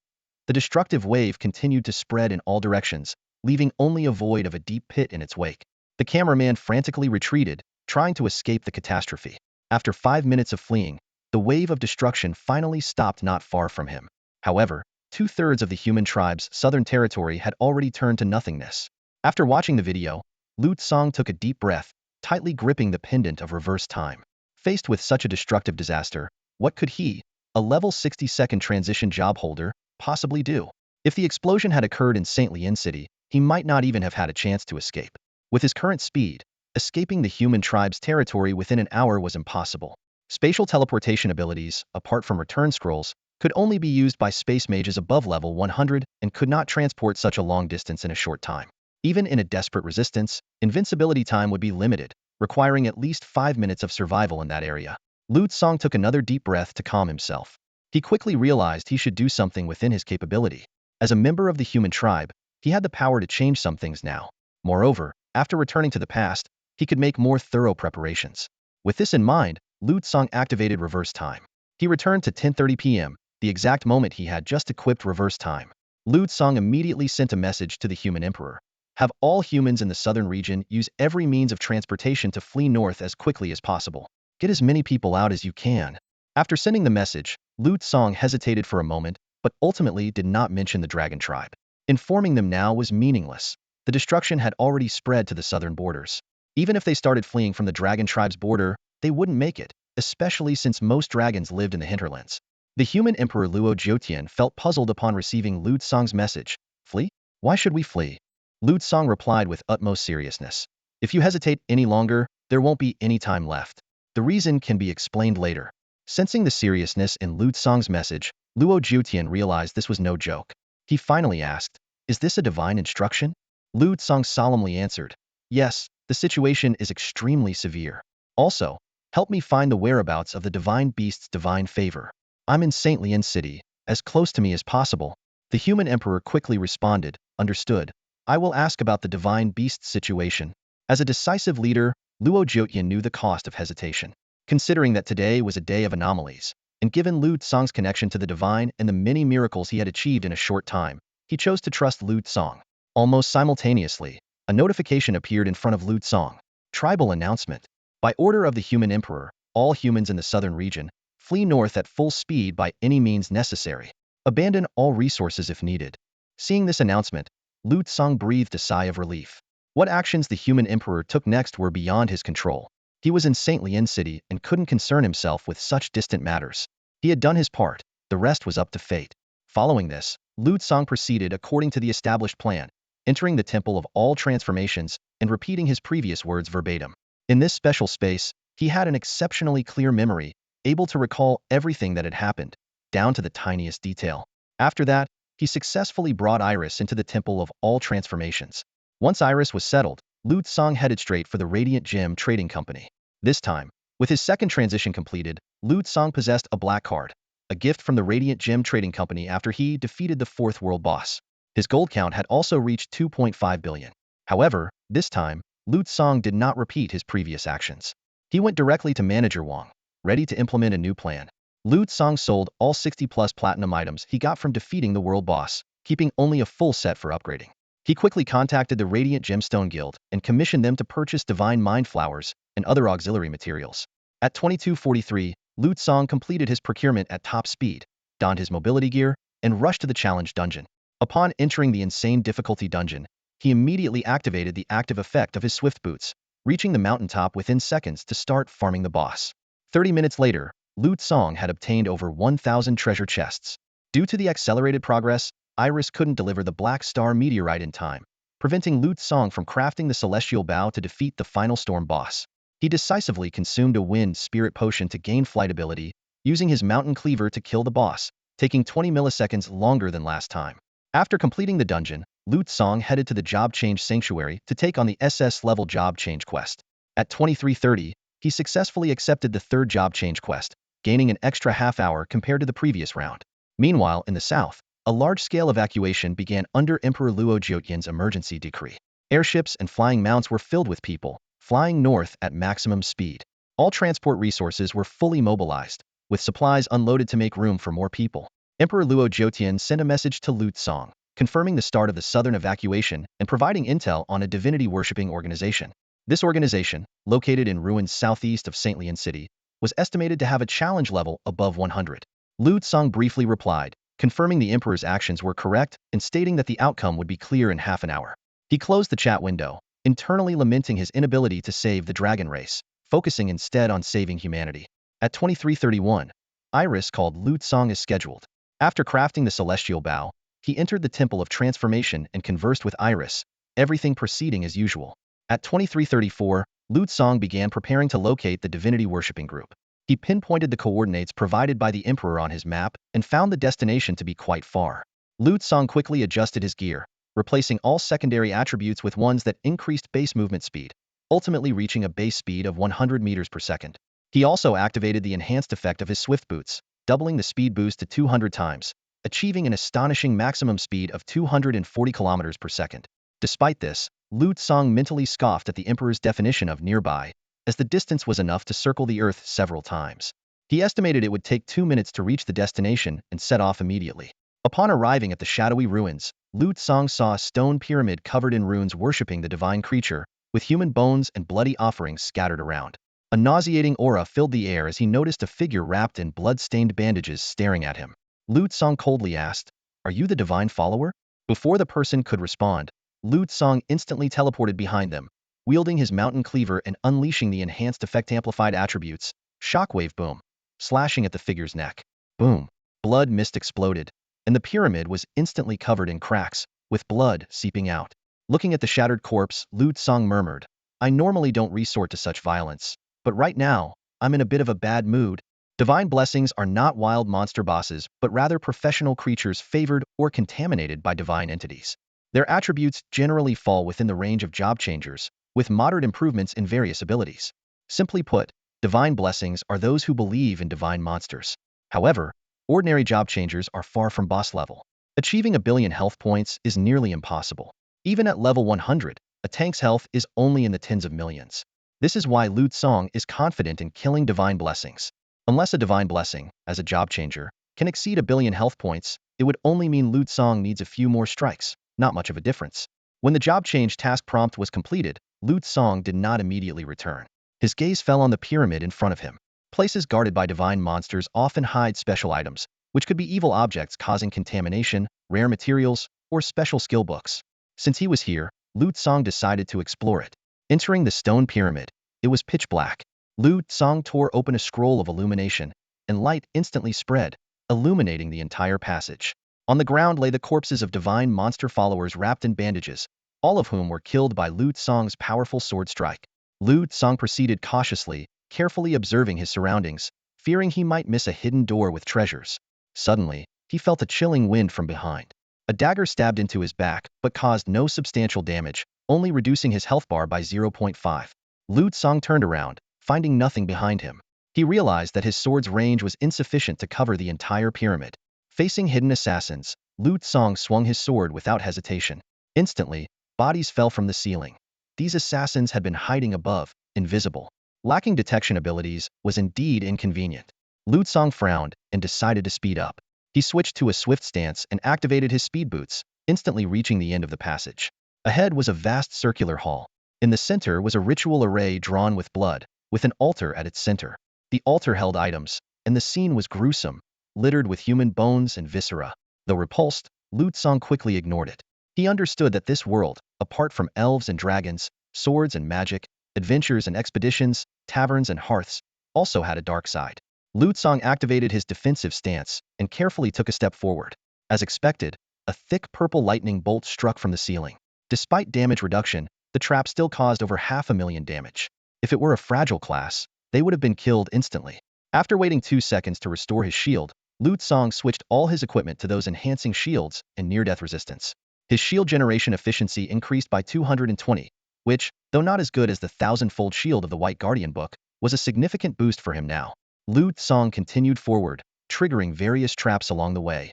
The destructive wave continued to spread in all directions, leaving only a void of a deep pit in its wake. The cameraman frantically retreated, trying to escape the catastrophe. After 5 minutes of fleeing, the wave of destruction finally stopped not far from him. However, 2/3 of the human tribe's southern territory had already turned to nothingness. After watching the video, Lu Song took a deep breath, tightly gripping the pendant of reverse time. Faced with such a destructive disaster, what could he, a level 60-second transition job holder, possibly do? If the explosion had occurred in Saintly Inn City, he might not even have had a chance to escape. With his current speed, escaping the human tribe's territory within an hour was impossible. Spatial teleportation abilities, apart from return scrolls, could only be used by space mages above level 100 and could not transport such a long distance in a short time. Even in a desperate resistance, invincibility time would be limited, requiring at least 5 minutes of survival in that area. Lu Song took another deep breath to calm himself. He quickly realized he should do something within his capability. As a member of the human tribe, he had the power to change some things now. Moreover, after returning to the past, he could make more thorough preparations. With this in mind, Lu Song activated reverse time. He returned to 10:30 p.m., the exact moment he had just equipped reverse time. Lu Song immediately sent a message to the human emperor. Have all humans in the southern region use every means of transportation to flee north as quickly as possible. Get as many people out as you can. After sending the message, Lu Song hesitated for a moment, but ultimately did not mention the Dragon Tribe. Informing them now was meaningless. The destruction had already spread to the southern borders. Even if they started fleeing from the Dragon Tribe's border, they wouldn't make it, especially since most dragons lived in the hinterlands. The human emperor Luo Jiutian felt puzzled upon receiving Lu Song's message. Flee? Why should we flee? Lu Song replied with utmost seriousness. If you hesitate any longer, there won't be any time left. The reason can be explained later. Sensing the seriousness in Lu Song's message, Luo Jiutian realized this was no joke. He finally asked, "Is this a divine instruction?" Lu Song solemnly answered, "Yes, the situation is extremely severe. Also, help me find the whereabouts of the divine beast's divine favor. I'm in Saintly Inn City, as close to me as possible." The human emperor quickly responded, "Understood. I will ask about the divine beast's situation." As a decisive leader, Luo Jiutian knew the cost of hesitation. Considering that today was a day of anomalies, and given Lu Song's connection to the divine and the many miracles he had achieved in a short time, he chose to trust Lu Song. Almost simultaneously, a notification appeared in front of Lu Song. Tribal announcement. By order of the human emperor, all humans in the southern region, flee north at full speed by any means necessary. Abandon all resources if needed. Seeing this announcement, Lu Song breathed a sigh of relief. What actions the human emperor took next were beyond his control. He was in Saintly Inn City and couldn't concern himself with such distant matters. He had done his part, the rest was up to fate. Following this, Lu Song proceeded according to the established plan, entering the Temple of All Transformations and repeating his previous words verbatim. In this special space, he had an exceptionally clear memory, able to recall everything that had happened, down to the tiniest detail. After that, he successfully brought Iris into the Temple of All Transformations. Once Iris was settled, Lu Song headed straight for the Radiant Gem Trading Company. This time, with his second transition completed, Lu Song possessed a black card, a gift from the Radiant Gem Trading Company after he defeated the fourth world boss. His gold count had also reached 2.5 billion. However, this time, Lu Song did not repeat his previous actions. He went directly to Manager Wang, ready to implement a new plan. Lu Song sold all 60+ platinum items he got from defeating the world boss, keeping only a full set for upgrading. He quickly contacted the Radiant Gemstone Guild and commissioned them to purchase divine mind flowers and other auxiliary materials. At 22:43, Lu Song completed his procurement at top speed, donned his mobility gear, and rushed to the challenge dungeon. Upon entering the insane difficulty dungeon, he immediately activated the active effect of his swift boots, reaching the mountaintop within seconds to start farming the boss. 30 minutes later, Lu Song had obtained over 1,000 treasure chests. Due to the accelerated progress, Iris couldn't deliver the Black Star meteorite in time, preventing Lu Song from crafting the Celestial Bow to defeat the final storm boss. He decisively consumed a wind spirit potion to gain flight ability, using his mountain cleaver to kill the boss, taking 20 milliseconds longer than last time. After completing the dungeon, Lu Tsong headed to the Job Change Sanctuary to take on the SS-level Job Change quest. At 23:30, he successfully accepted the third Job Change quest, gaining an extra half hour compared to the previous round. Meanwhile, in the south, a large-scale evacuation began under Emperor Luo Jiutian's emergency decree. Airships and flying mounts were filled with people, flying north at maximum speed. All transport resources were fully mobilized, with supplies unloaded to make room for more people. Emperor Luo Jiutian sent a message to Lu Tsong, confirming the start of the southern evacuation and providing intel on a divinity-worshipping organization. This organization, located in ruins southeast of St. Leon City, was estimated to have a challenge level above 100. Lu Tsong briefly replied, confirming the emperor's actions were correct and stating that the outcome would be clear in half an hour. He closed the chat window, internally lamenting his inability to save the dragon race, focusing instead on saving humanity. At 23:31, Iris called Lu Tsong as scheduled. After crafting the celestial bow, he entered the Temple of Transformation and conversed with Iris, everything proceeding as usual. At 23:34, Lu Tsong began preparing to locate the divinity-worshipping group. He pinpointed the coordinates provided by the emperor on his map and found the destination to be quite far. Lu Tsong quickly adjusted his gear, replacing all secondary attributes with ones that increased base movement speed, ultimately reaching a base speed of 100 meters per second. He also activated the enhanced effect of his swift boots, doubling the speed boost to 200 times, achieving an astonishing maximum speed of 240 kilometers per second. Despite this, Lu Tsong mentally scoffed at the emperor's definition of nearby, as the distance was enough to circle the Earth several times. He estimated it would take 2 minutes to reach the destination and set off immediately. Upon arriving at the shadowy ruins, Lu Tsong saw a stone pyramid covered in runes worshipping the divine creature, with human bones and bloody offerings scattered around. A nauseating aura filled the air as he noticed a figure wrapped in blood-stained bandages staring at him. Lu Tsong coldly asked, "Are you the divine follower?" Before the person could respond, Lu Tsong instantly teleported behind them, wielding his mountain cleaver and unleashing the enhanced effect amplified attributes, Shockwave Boom, slashing at the figure's neck. Boom! Blood mist exploded, and the pyramid was instantly covered in cracks, with blood seeping out. Looking at the shattered corpse, Lu Tsong murmured, "I normally don't resort to such violence, but right now, I'm in a bit of a bad mood." Divine blessings are not wild monster bosses, but rather professional creatures favored or contaminated by divine entities. Their attributes generally fall within the range of job changers, with moderate improvements in various abilities. Simply put, divine blessings are those who believe in divine monsters. However, ordinary job changers are far from boss level. Achieving 1,000,000,000 health points is nearly impossible. Even at level 100, a tank's health is only in the tens of millions. This is why Lu Tsong is confident in killing divine blessings. Unless a divine blessing, as a job changer, can exceed 1,000,000,000 health points, it would only mean Lu Tsong needs a few more strikes, not much of a difference. When the job change task prompt was completed, Lu Tsong did not immediately return. His gaze fell on the pyramid in front of him. Places guarded by divine monsters often hide special items, which could be evil objects causing contamination, rare materials, or special skill books. Since he was here, Lu Tsong decided to explore it. Entering the stone pyramid, it was pitch black. Lu Tsong tore open a scroll of illumination, and light instantly spread, illuminating the entire passage. On the ground lay the corpses of divine monster followers wrapped in bandages, all of whom were killed by Lu Tsong's powerful sword strike. Lu Tsong proceeded cautiously, carefully observing his surroundings, fearing he might miss a hidden door with treasures. Suddenly, he felt a chilling wind from behind. A dagger stabbed into his back, but caused no substantial damage, only reducing his health bar by 0.5. Lu Tsong turned around, finding nothing behind him. He realized that his sword's range was insufficient to cover the entire pyramid. Facing hidden assassins, Lu Tsong swung his sword without hesitation. Instantly, bodies fell from the ceiling. These assassins had been hiding above, invisible. Lacking detection abilities was indeed inconvenient. Lu Tsong frowned and decided to speed up. He switched to a swift stance and activated his speed boots, instantly reaching the end of the passage. Ahead was a vast circular hall. In the center was a ritual array drawn with blood, with an altar at its center. The altar held items, and the scene was gruesome, littered with human bones and viscera. Though repulsed, Lu Tsong quickly ignored it. He understood that this world, apart from elves and dragons, swords and magic, adventures and expeditions, taverns and hearths, also had a dark side. Lu Tsong activated his defensive stance and carefully took a step forward. As expected, a thick purple lightning bolt struck from the ceiling. Despite damage reduction, the trap still caused over 500,000 damage. If it were a fragile class, they would have been killed instantly. After waiting 2 seconds to restore his shield, Lu Tsong switched all his equipment to those enhancing shields and near-death resistance. His shield generation efficiency increased by 220, which, though not as good as the 1,000-fold shield of the White Guardian book, was a significant boost for him now. Lu Tsong continued forward, triggering various traps along the way.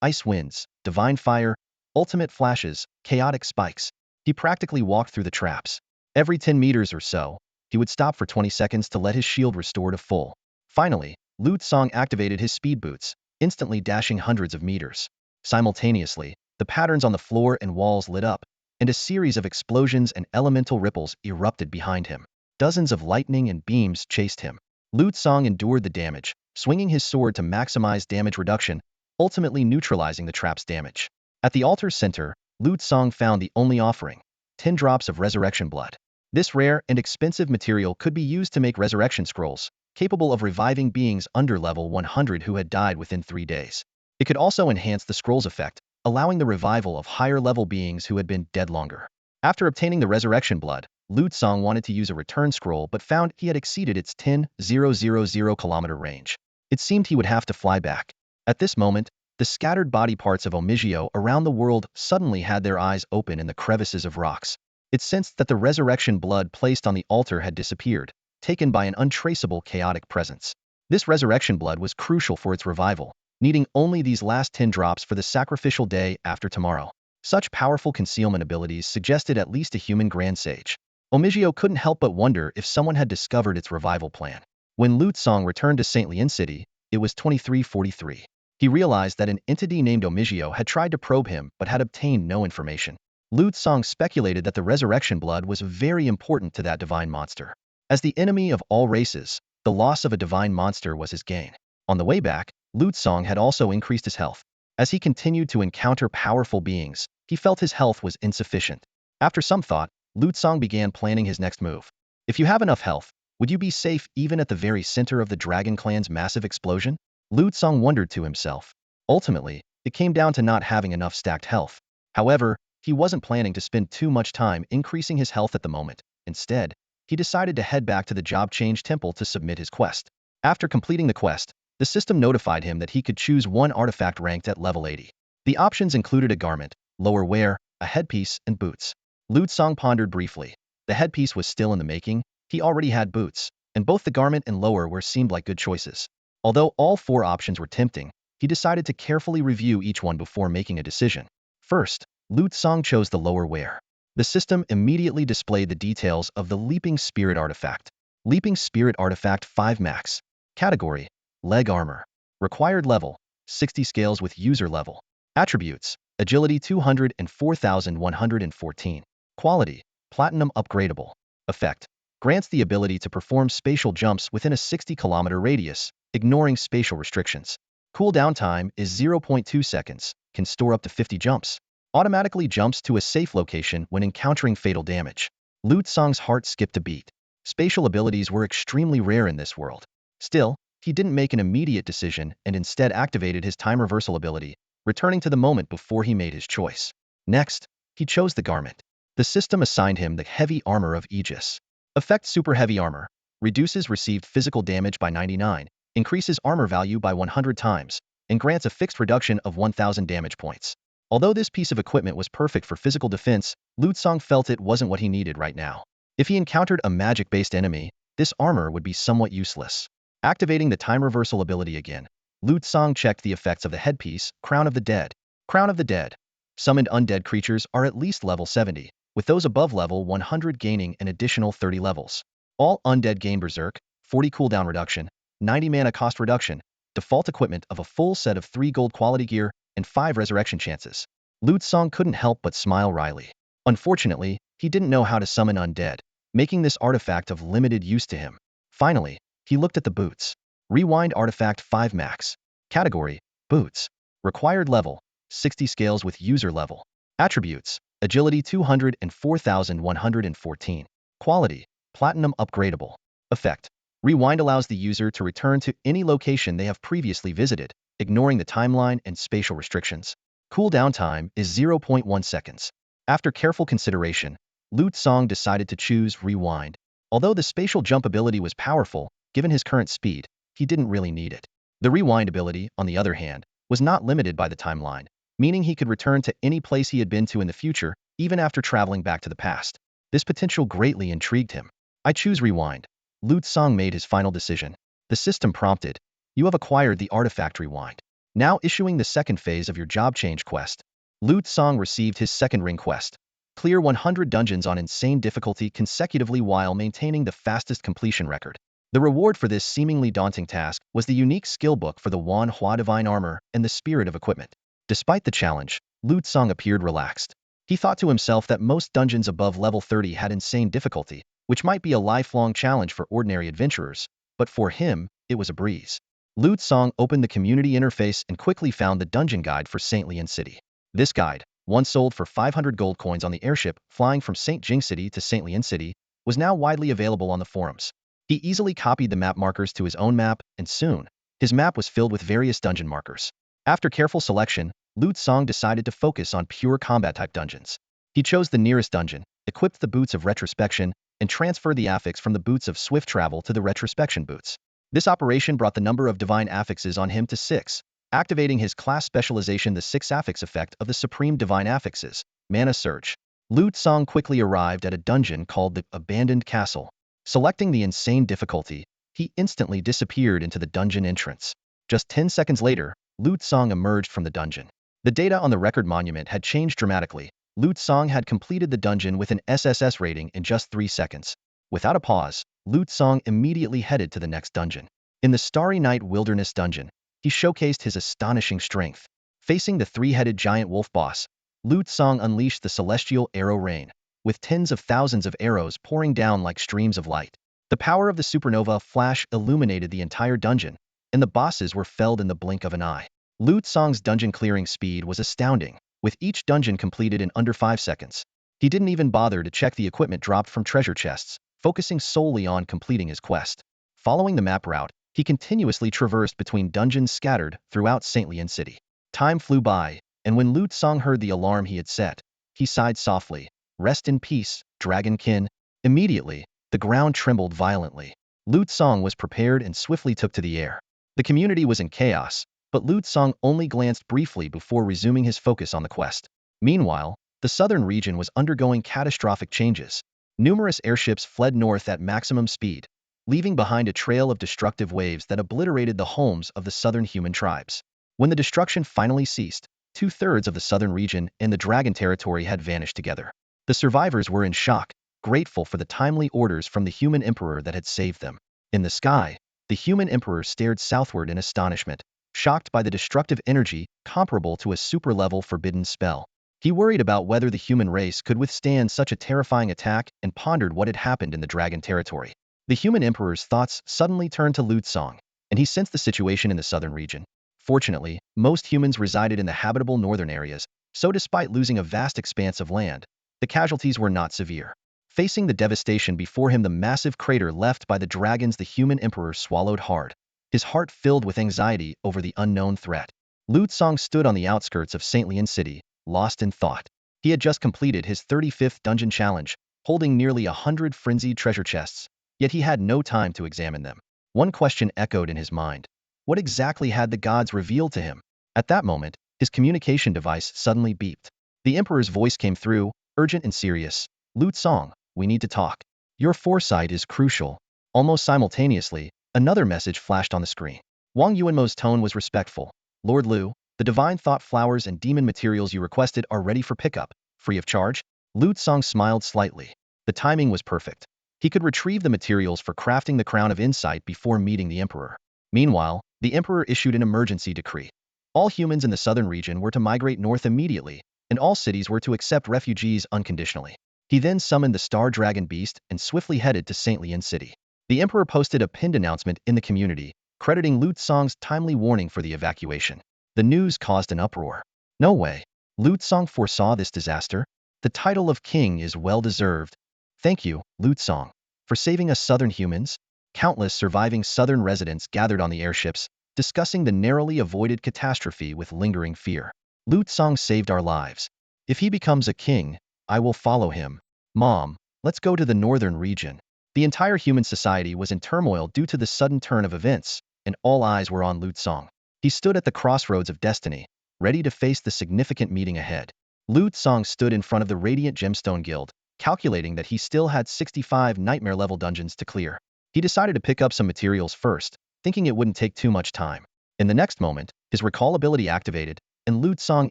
Ice winds, divine fire, ultimate flashes, chaotic spikes. He practically walked through the traps. Every 10 meters or so, he would stop for 20 seconds to let his shield restore to full. Finally, Lu Tsong activated his speed boots, instantly dashing hundreds of meters. Simultaneously, the patterns on the floor and walls lit up, and a series of explosions and elemental ripples erupted behind him. Dozens of lightning and beams chased him. Lu Tsong endured the damage, swinging his sword to maximize damage reduction, ultimately neutralizing the trap's damage. At the altar's center, Lu Tsong found the only offering, 10 drops of resurrection blood. This rare and expensive material could be used to make resurrection scrolls, capable of reviving beings under level 100 who had died within 3 days. It could also enhance the scroll's effect, allowing the revival of higher-level beings who had been dead longer. After obtaining the resurrection blood, Lu Tsong wanted to use a return scroll but found he had exceeded its 10,000 kilometer range. It seemed he would have to fly back. At this moment, the scattered body parts of Omigio around the world suddenly had their eyes open in the crevices of rocks. It sensed that the resurrection blood placed on the altar had disappeared, taken by an untraceable chaotic presence. This resurrection blood was crucial for its revival, needing only these last 10 drops for the sacrificial day after tomorrow. Such powerful concealment abilities suggested at least a human grand sage. Omigio couldn't help but wonder if someone had discovered its revival plan. When Lu Tsong returned to St. Lien City, it was 2343. He realized that an entity named Omigio had tried to probe him but had obtained no information. Lu Tsong speculated that the resurrection blood was very important to that divine monster. As the enemy of all races, the loss of a divine monster was his gain. On the way back, Lu Tsong had also increased his health. As he continued to encounter powerful beings, he felt his health was insufficient. After some thought, Lu Tsong began planning his next move. If you have enough health, would you be safe even at the very center of the Dragon Clan's massive explosion? Lu Tsong wondered to himself. Ultimately, it came down to not having enough stacked health. However, he wasn't planning to spend too much time increasing his health at the moment. Instead, he decided to head back to the Job Change Temple to submit his quest. After completing the quest, the system notified him that he could choose one artifact ranked at level 80. The options included a garment, lower wear, a headpiece, and boots. Lu Tsong pondered briefly. The headpiece was still in the making, he already had boots, and both the garment and lower wear seemed like good choices. Although all 4 options were tempting, he decided to carefully review each one before making a decision. First, Lu Tsong chose the lower wear. The system immediately displayed the details of the Leaping Spirit artifact. Leaping Spirit artifact 5 max. Category: leg armor. Required level: 60 scales with user level. Attributes: agility 200 and 4114. Quality: platinum upgradable. Effect: grants the ability to perform spatial jumps within a 60-kilometer radius, ignoring spatial restrictions. Cooldown time is 0.2 seconds, can store up to 50 jumps. Automatically jumps to a safe location when encountering fatal damage. Lu Tsong's heart skipped a beat. Spatial abilities were extremely rare in this world. Still, he didn't make an immediate decision and instead activated his time reversal ability, returning to the moment before he made his choice. Next, he chose the garment. The system assigned him the heavy armor of Aegis. Effect: super heavy armor. Reduces received physical damage by 99, increases armor value by 100 times, and grants a fixed reduction of 1000 damage points. Although this piece of equipment was perfect for physical defense, Lu Tsong felt it wasn't what he needed right now. If he encountered a magic-based enemy, this armor would be somewhat useless. Activating the time reversal ability again, Lu Tsong checked the effects of the headpiece, Crown of the Dead. Crown of the Dead. Summoned undead creatures are at least level 70, with those above level 100 gaining an additional 30 levels. All undead gain Berserk, 40 cooldown reduction, 90 mana cost reduction, default equipment of a full set of 3 gold quality gear, and 5 resurrection chances. Lu Tsong couldn't help but smile wryly. Unfortunately, he didn't know how to summon undead, making this artifact of limited use to him. Finally, he looked at the boots. Rewind artifact 5 max. Category: boots. Required level: 60 scales with user level. Attributes: agility 200 and 4114. Quality: platinum upgradable. Effect: rewind allows the user to return to any location they have previously visited, ignoring the timeline and spatial restrictions. Cooldown time is 0.1 seconds. After careful consideration, Lu Tsong decided to choose Rewind. Although the spatial jump ability was powerful, given his current speed, he didn't really need it. The Rewind ability, on the other hand, was not limited by the timeline, meaning he could return to any place he had been to in the future, even after traveling back to the past. This potential greatly intrigued him. I choose rewind. Lu Tsang made his final decision. The system prompted, "You have acquired the artifact rewind. Now issuing the second phase of your job change quest." Lu Tsang received his second ring quest. Clear 100 dungeons on insane difficulty consecutively while maintaining the fastest completion record. The reward for this seemingly daunting task was the unique skill book for the Wan Hua Divine Armor and the Spirit of Equipment. Despite the challenge, Lu Tsang appeared relaxed. He thought to himself that most dungeons above level 30 had insane difficulty, which might be a lifelong challenge for ordinary adventurers, but for him, it was a breeze. Lu Tsang opened the community interface and quickly found the dungeon guide for St. Lian City. This guide, once sold for 500 gold coins on the airship flying from St. Jing City to St. Lian City, was now widely available on the forums. He easily copied the map markers to his own map, and soon, his map was filled with various dungeon markers. After careful selection, Lu Tsang decided to focus on pure combat-type dungeons. He chose the nearest dungeon, equipped the boots of retrospection, and transferred the affix from the boots of swift travel to the retrospection boots. This operation brought the number of divine affixes on him to 6, activating his class specialization, the 6 affix effect of the supreme divine affixes, Mana Surge. Lu Tsang quickly arrived at a dungeon called the Abandoned Castle. Selecting the insane difficulty, he instantly disappeared into the dungeon entrance. Just 10 seconds later, Lu Tsang emerged from the dungeon. The data on the record monument had changed dramatically. Lu Tsang had completed the dungeon with an SSS rating in just 3 seconds. Without a pause, Lu Tsang immediately headed to the next dungeon. In the Starry Night Wilderness dungeon, he showcased his astonishing strength. Facing the 3-headed giant wolf boss, Lu Tsang unleashed the celestial arrow rain, with tens of thousands of arrows pouring down like streams of light. The power of the supernova flash illuminated the entire dungeon, and the bosses were felled in the blink of an eye. Lu Tsang's dungeon clearing speed was astounding, with each dungeon completed in under 5 seconds. He didn't even bother to check the equipment dropped from treasure chests, focusing solely on completing his quest. Following the map route, he continuously traversed between dungeons scattered throughout St. Lian City. Time flew by, and when Lu Tsang heard the alarm he had set, he sighed softly. "Rest in peace, Dragonkin." Immediately, the ground trembled violently. Lu Tsang was prepared and swiftly took to the air. The community was in chaos, but Lu Tsang only glanced briefly before resuming his focus on the quest. Meanwhile, the southern region was undergoing catastrophic changes. Numerous airships fled north at maximum speed, leaving behind a trail of destructive waves that obliterated the homes of the southern human tribes. When the destruction finally ceased, 2/3 of the southern region and the Dragon territory had vanished together. The survivors were in shock, grateful for the timely orders from the human emperor that had saved them. In the sky, the human emperor stared southward in astonishment, shocked by the destructive energy comparable to a super-level forbidden spell. He worried about whether the human race could withstand such a terrifying attack and pondered what had happened in the Dragon territory. The human emperor's thoughts suddenly turned to Lu Tsang, and he sensed the situation in the southern region. Fortunately, most humans resided in the habitable northern areas, so despite losing a vast expanse of land, the casualties were not severe. Facing the devastation before him, the massive crater left by the dragons, the human emperor swallowed hard, his heart filled with anxiety over the unknown threat. Lu Tsang stood on the outskirts of St. Lian City, lost in thought. He had just completed his 35th dungeon challenge, holding nearly 100 frenzied treasure chests, yet he had no time to examine them. One question echoed in his mind. What exactly had the gods revealed to him? At that moment, his communication device suddenly beeped. The emperor's voice came through, urgent and serious. "Lu Tsang, we need to talk. Your foresight is crucial." Almost simultaneously, another message flashed on the screen. Wang Yuanmo's tone was respectful. "Lord Lu, the divine thought flowers and demon materials you requested are ready for pickup, free of charge." Lu Tsang smiled slightly. The timing was perfect. He could retrieve the materials for crafting the Crown of Insight before meeting the emperor. Meanwhile, the emperor issued an emergency decree. All humans in the southern region were to migrate north immediately, and all cities were to accept refugees unconditionally. He then summoned the Star Dragon Beast and swiftly headed to St. Lian City. The emperor posted a pinned announcement in the community, crediting Lu Tsang's timely warning for the evacuation. The news caused an uproar. No way. Lu Tsang foresaw this disaster? The title of king is well-deserved. Thank you, Lu Tsang, for saving us southern humans. Countless surviving southern residents gathered on the airships, discussing the narrowly avoided catastrophe with lingering fear. Lu Tsang saved our lives. If he becomes a king, I will follow him. Mom, let's go to the northern region. The entire human society was in turmoil due to the sudden turn of events, and all eyes were on Lu Tsang. He stood at the crossroads of destiny, ready to face the significant meeting ahead. Lu Tsang stood in front of the Radiant Gemstone Guild, calculating that he still had 65 nightmare-level dungeons to clear. He decided to pick up some materials first, thinking it wouldn't take too much time. In the next moment, his recall ability activated, and Lu Tsang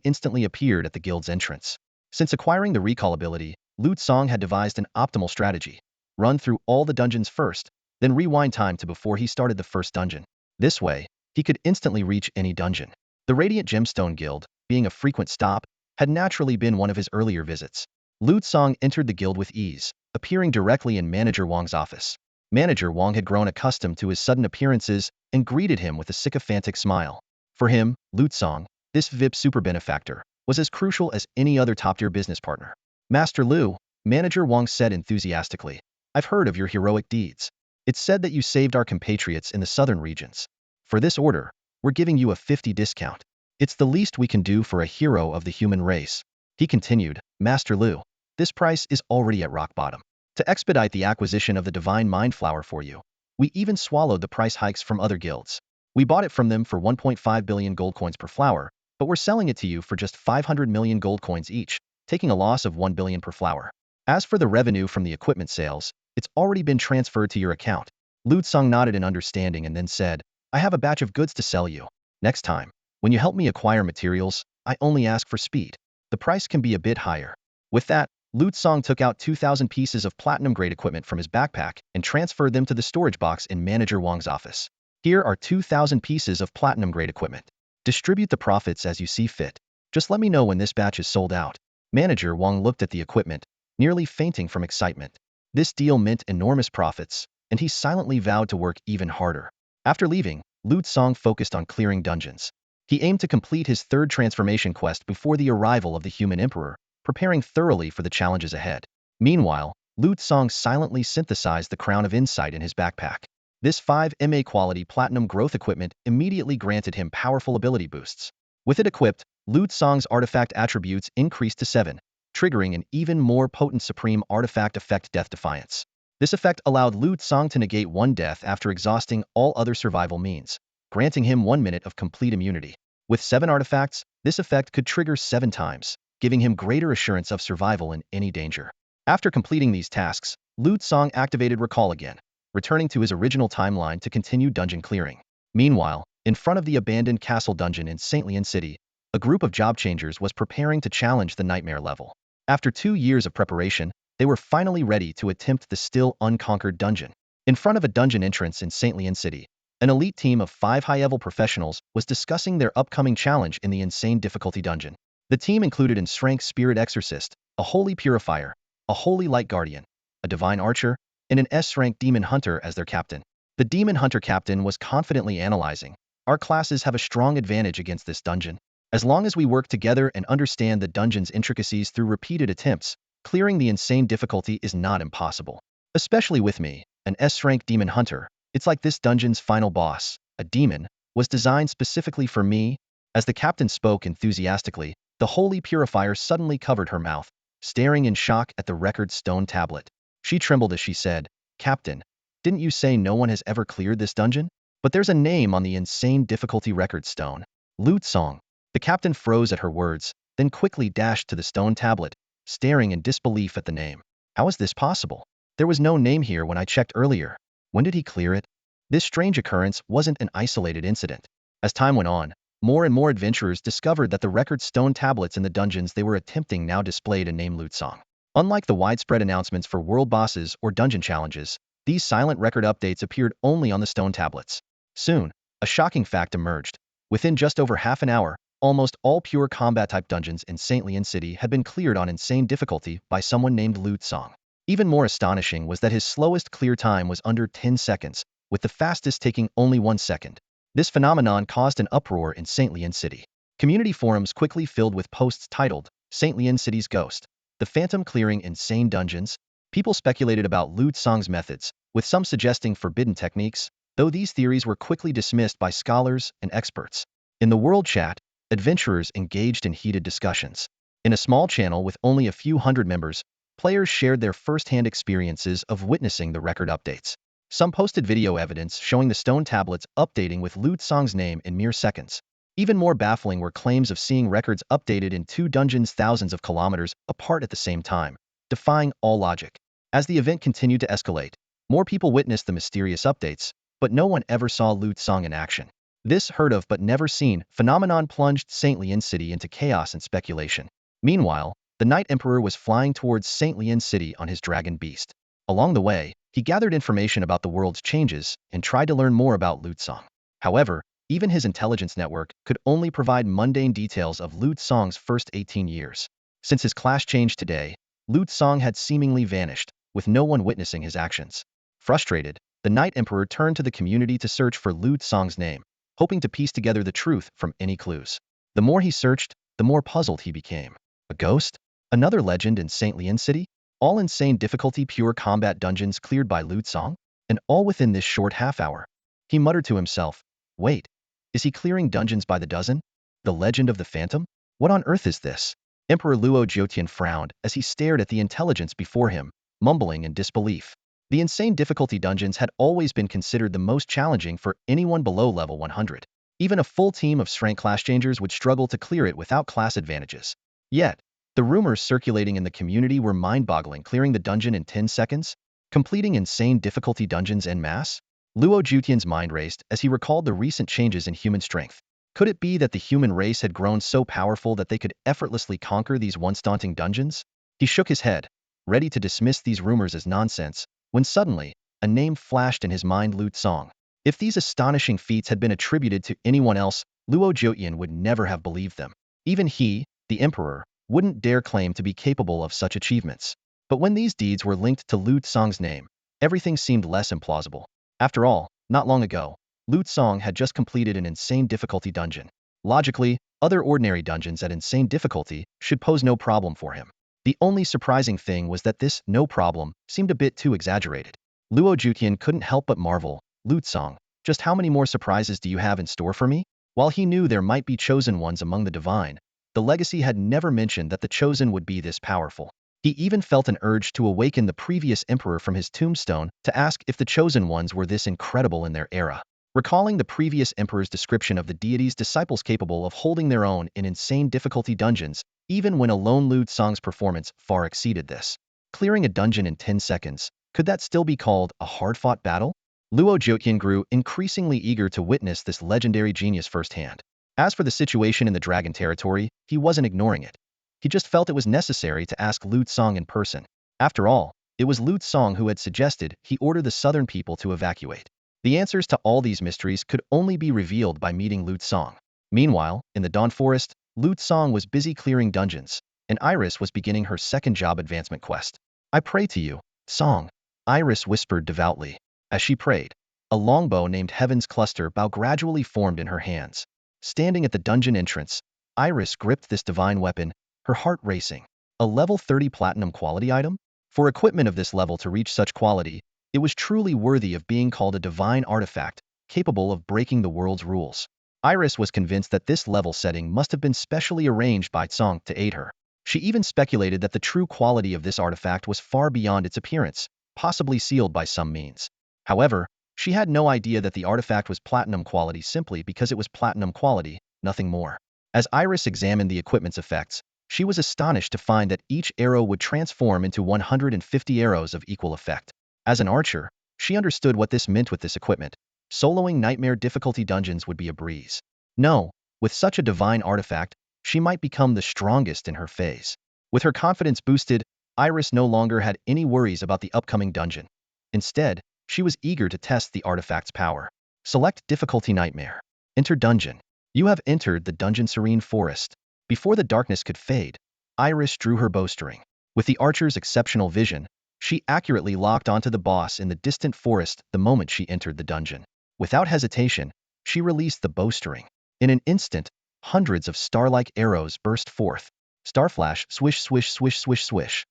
instantly appeared at the guild's entrance. Since acquiring the recall ability, Lu Tsang had devised an optimal strategy. Run through all the dungeons first, then rewind time to before he started the first dungeon. This way, he could instantly reach any dungeon. The Radiant Gemstone Guild, being a frequent stop, had naturally been one of his earlier visits. Lu Tsang entered the guild with ease, appearing directly in Manager Wang's office. Manager Wang had grown accustomed to his sudden appearances and greeted him with a sycophantic smile. For him, Lu Tsang, this VIP super benefactor, was as crucial as any other top-tier business partner. Master Lu, Manager Wang said enthusiastically, I've heard of your heroic deeds. It's said that you saved our compatriots in the southern regions. For this order, we're giving you a 50% discount. It's the least we can do for a hero of the human race. He continued, Master Lu, this price is already at rock bottom. To expedite the acquisition of the Divine Mind Flower for you, we even swallowed the price hikes from other guilds. We bought it from them for 1.5 billion gold coins per flower, but we're selling it to you for just 500 million gold coins each, taking a loss of 1 billion per flower. As for the revenue from the equipment sales, it's already been transferred to your account. Lu Tsang nodded in understanding and then said, I have a batch of goods to sell you. Next time, when you help me acquire materials, I only ask for speed. The price can be a bit higher. With that, Lu Tsang took out 2,000 pieces of platinum-grade equipment from his backpack and transferred them to the storage box in Manager Wang's office. Here are 2,000 pieces of platinum-grade equipment. Distribute the profits as you see fit. Just let me know when this batch is sold out. Manager Wang looked at the equipment, nearly fainting from excitement. This deal meant enormous profits, and he silently vowed to work even harder. After leaving, Lu Tsang focused on clearing dungeons. He aimed to complete his third transformation quest before the arrival of the human emperor, preparing thoroughly for the challenges ahead. Meanwhile, Lu Tsang silently synthesized the Crown of Insight in his backpack. This 5 quality platinum growth equipment immediately granted him powerful ability boosts. With it equipped, Lu Tsang's artifact attributes increased to 7, triggering an even more potent supreme artifact effect Death Defiance. This effect allowed Lu Tsang to negate one death after exhausting all other survival means, granting him 1 minute of complete immunity. With 7 artifacts, this effect could trigger 7 times, giving him greater assurance of survival in any danger. After completing these tasks, Lu Tsang activated Recall again, returning to his original timeline to continue dungeon clearing. Meanwhile, in front of the abandoned castle dungeon in Saintlian City, a group of job changers was preparing to challenge the nightmare level. After 2 years of preparation, they were finally ready to attempt the still unconquered dungeon. In front of a dungeon entrance in Saintlian City, an elite team of 5 high-level professionals was discussing their upcoming challenge in the insane difficulty dungeon. The team included an S-rank Spirit Exorcist, a Holy Purifier, a Holy Light Guardian, a Divine Archer, and an S-rank Demon Hunter as their captain. The Demon Hunter captain was confidently analyzing, our classes have a strong advantage against this dungeon. As long as we work together and understand the dungeon's intricacies through repeated attempts, clearing the insane difficulty is not impossible. Especially with me, an S-rank Demon Hunter, it's like this dungeon's final boss, a demon, was designed specifically for me. As the captain spoke enthusiastically, the Holy Purifier suddenly covered her mouth, staring in shock at the record stone tablet. She trembled as she said, Captain, didn't you say no one has ever cleared this dungeon? But there's a name on the insane difficulty record stone. Lu Tsang. The captain froze at her words, then quickly dashed to the stone tablet, staring in disbelief at the name. How is this possible? There was no name here when I checked earlier. When did he clear it? This strange occurrence wasn't an isolated incident. As time went on, more and more adventurers discovered that the record stone tablets in the dungeons they were attempting now displayed a name Lu Tsang. Unlike the widespread announcements for world bosses or dungeon challenges, these silent record updates appeared only on the stone tablets. Soon, a shocking fact emerged. Within just over half an hour, almost all pure combat-type dungeons in Saintlian City had been cleared on insane difficulty by someone named Lu Tsang. Even more astonishing was that his slowest clear time was under 10 seconds, with the fastest taking only 1 second. This phenomenon caused an uproar in Saintlian City. Community forums quickly filled with posts titled, Saintlian City's Ghost, the Phantom Clearing Insane Dungeons. People speculated about Lu Tsang's methods, with some suggesting forbidden techniques, though these theories were quickly dismissed by scholars and experts. In the world chat, adventurers engaged in heated discussions. In a small channel with only a few hundred members, players shared their first-hand experiences of witnessing the record updates. Some posted video evidence showing the stone tablets updating with Lu Tsang's name in mere seconds. Even more baffling were claims of seeing records updated in two dungeons thousands of kilometers apart at the same time, defying all logic. As the event continued to escalate, more people witnessed the mysterious updates, but no one ever saw Lu Tsang in action. This heard of but never seen phenomenon plunged Saint Lian City into chaos and speculation. Meanwhile, the Night Emperor was flying towards Saint Lian City on his dragon beast. Along the way, he gathered information about the world's changes and tried to learn more about Lu Tsang. However, even his intelligence network could only provide mundane details of Lu Tsang's first 18 years. Since his class changed today, Lu Tsang had seemingly vanished, with no one witnessing his actions. Frustrated, the Night Emperor turned to the community to search for Lu Tsang's name, hoping to piece together the truth from any clues. The more he searched, the more puzzled he became. A ghost? Another legend in Saint Lian City? All insane difficulty pure combat dungeons cleared by Lu Tsang? And all within this short half-hour. He muttered to himself, wait, is he clearing dungeons by the dozen? The legend of the phantom? What on earth is this? Emperor Luo Jiotian frowned as he stared at the intelligence before him, mumbling in disbelief. The insane difficulty dungeons had always been considered the most challenging for anyone below level 100. Even a full team of strength class changers would struggle to clear it without class advantages. Yet, the rumors circulating in the community were mind-boggling, clearing the dungeon in 10 seconds, completing insane difficulty dungeons en masse. Luo Jutian's mind raced as he recalled the recent changes in human strength. Could it be that the human race had grown so powerful that they could effortlessly conquer these once daunting dungeons? He shook his head, ready to dismiss these rumors as nonsense, when suddenly, a name flashed in his mind: Lu Tsang. If these astonishing feats had been attributed to anyone else, Luo Jiotian would never have believed them. Even he, the emperor, wouldn't dare claim to be capable of such achievements. But when these deeds were linked to Lu Tsang's name, everything seemed less implausible. After all, not long ago, Lu Tsang had just completed an insane difficulty dungeon. Logically, other ordinary dungeons at insane difficulty should pose no problem for him. The only surprising thing was that this no problem seemed a bit too exaggerated. Luo Jutian couldn't help but marvel, Lu Tsang, just how many more surprises do you have in store for me? While he knew there might be chosen ones among the divine, the legacy had never mentioned that the chosen would be this powerful. He even felt an urge to awaken the previous emperor from his tombstone to ask if the chosen ones were this incredible in their era. Recalling the previous emperor's description of the deity's disciples capable of holding their own in insane difficulty dungeons, even when alone Lu Tsang's performance far exceeded this. Clearing a dungeon in 10 seconds, could that still be called a hard-fought battle? Luo Jiotian grew increasingly eager to witness this legendary genius firsthand. As for the situation in the dragon territory, he wasn't ignoring it. He just felt it was necessary to ask Lu Tsang in person. After all, it was Lu Tsang who had suggested he order the southern people to evacuate. The answers to all these mysteries could only be revealed by meeting Lu Tsang. Meanwhile, in the Dawn Forest, Lu Tsang was busy clearing dungeons, and Iris was beginning her second job advancement quest. I pray to you, Tsang, Iris whispered devoutly. As she prayed, a longbow named Heaven's Cluster bow gradually formed in her hands. Standing at the dungeon entrance, Iris gripped this divine weapon, her heart racing. A level 30 platinum quality item? For equipment of this level to reach such quality, it was truly worthy of being called a divine artifact, capable of breaking the world's rules. Iris was convinced that this level setting must have been specially arranged by Tsang to aid her. She even speculated that the true quality of this artifact was far beyond its appearance, possibly sealed by some means. However, she had no idea that the artifact was platinum quality simply because it was platinum quality, nothing more. As Iris examined the equipment's effects, she was astonished to find that each arrow would transform into 150 arrows of equal effect. As an archer, she understood what this meant with this equipment. Soloing nightmare difficulty dungeons would be a breeze. No, with such a divine artifact, she might become the strongest in her phase. With her confidence boosted, Iris no longer had any worries about the upcoming dungeon. Instead, she was eager to test the artifact's power. Select difficulty nightmare. Enter dungeon. You have entered the dungeon Serene Forest. Before the darkness could fade, Iris drew her bowstring. With the archer's exceptional vision, she accurately locked onto the boss in the distant forest the moment she entered the dungeon. Without hesitation, she released the bowstring. In an instant, hundreds of star-like arrows burst forth. Starflash, swish, swish, swish, swish, swish.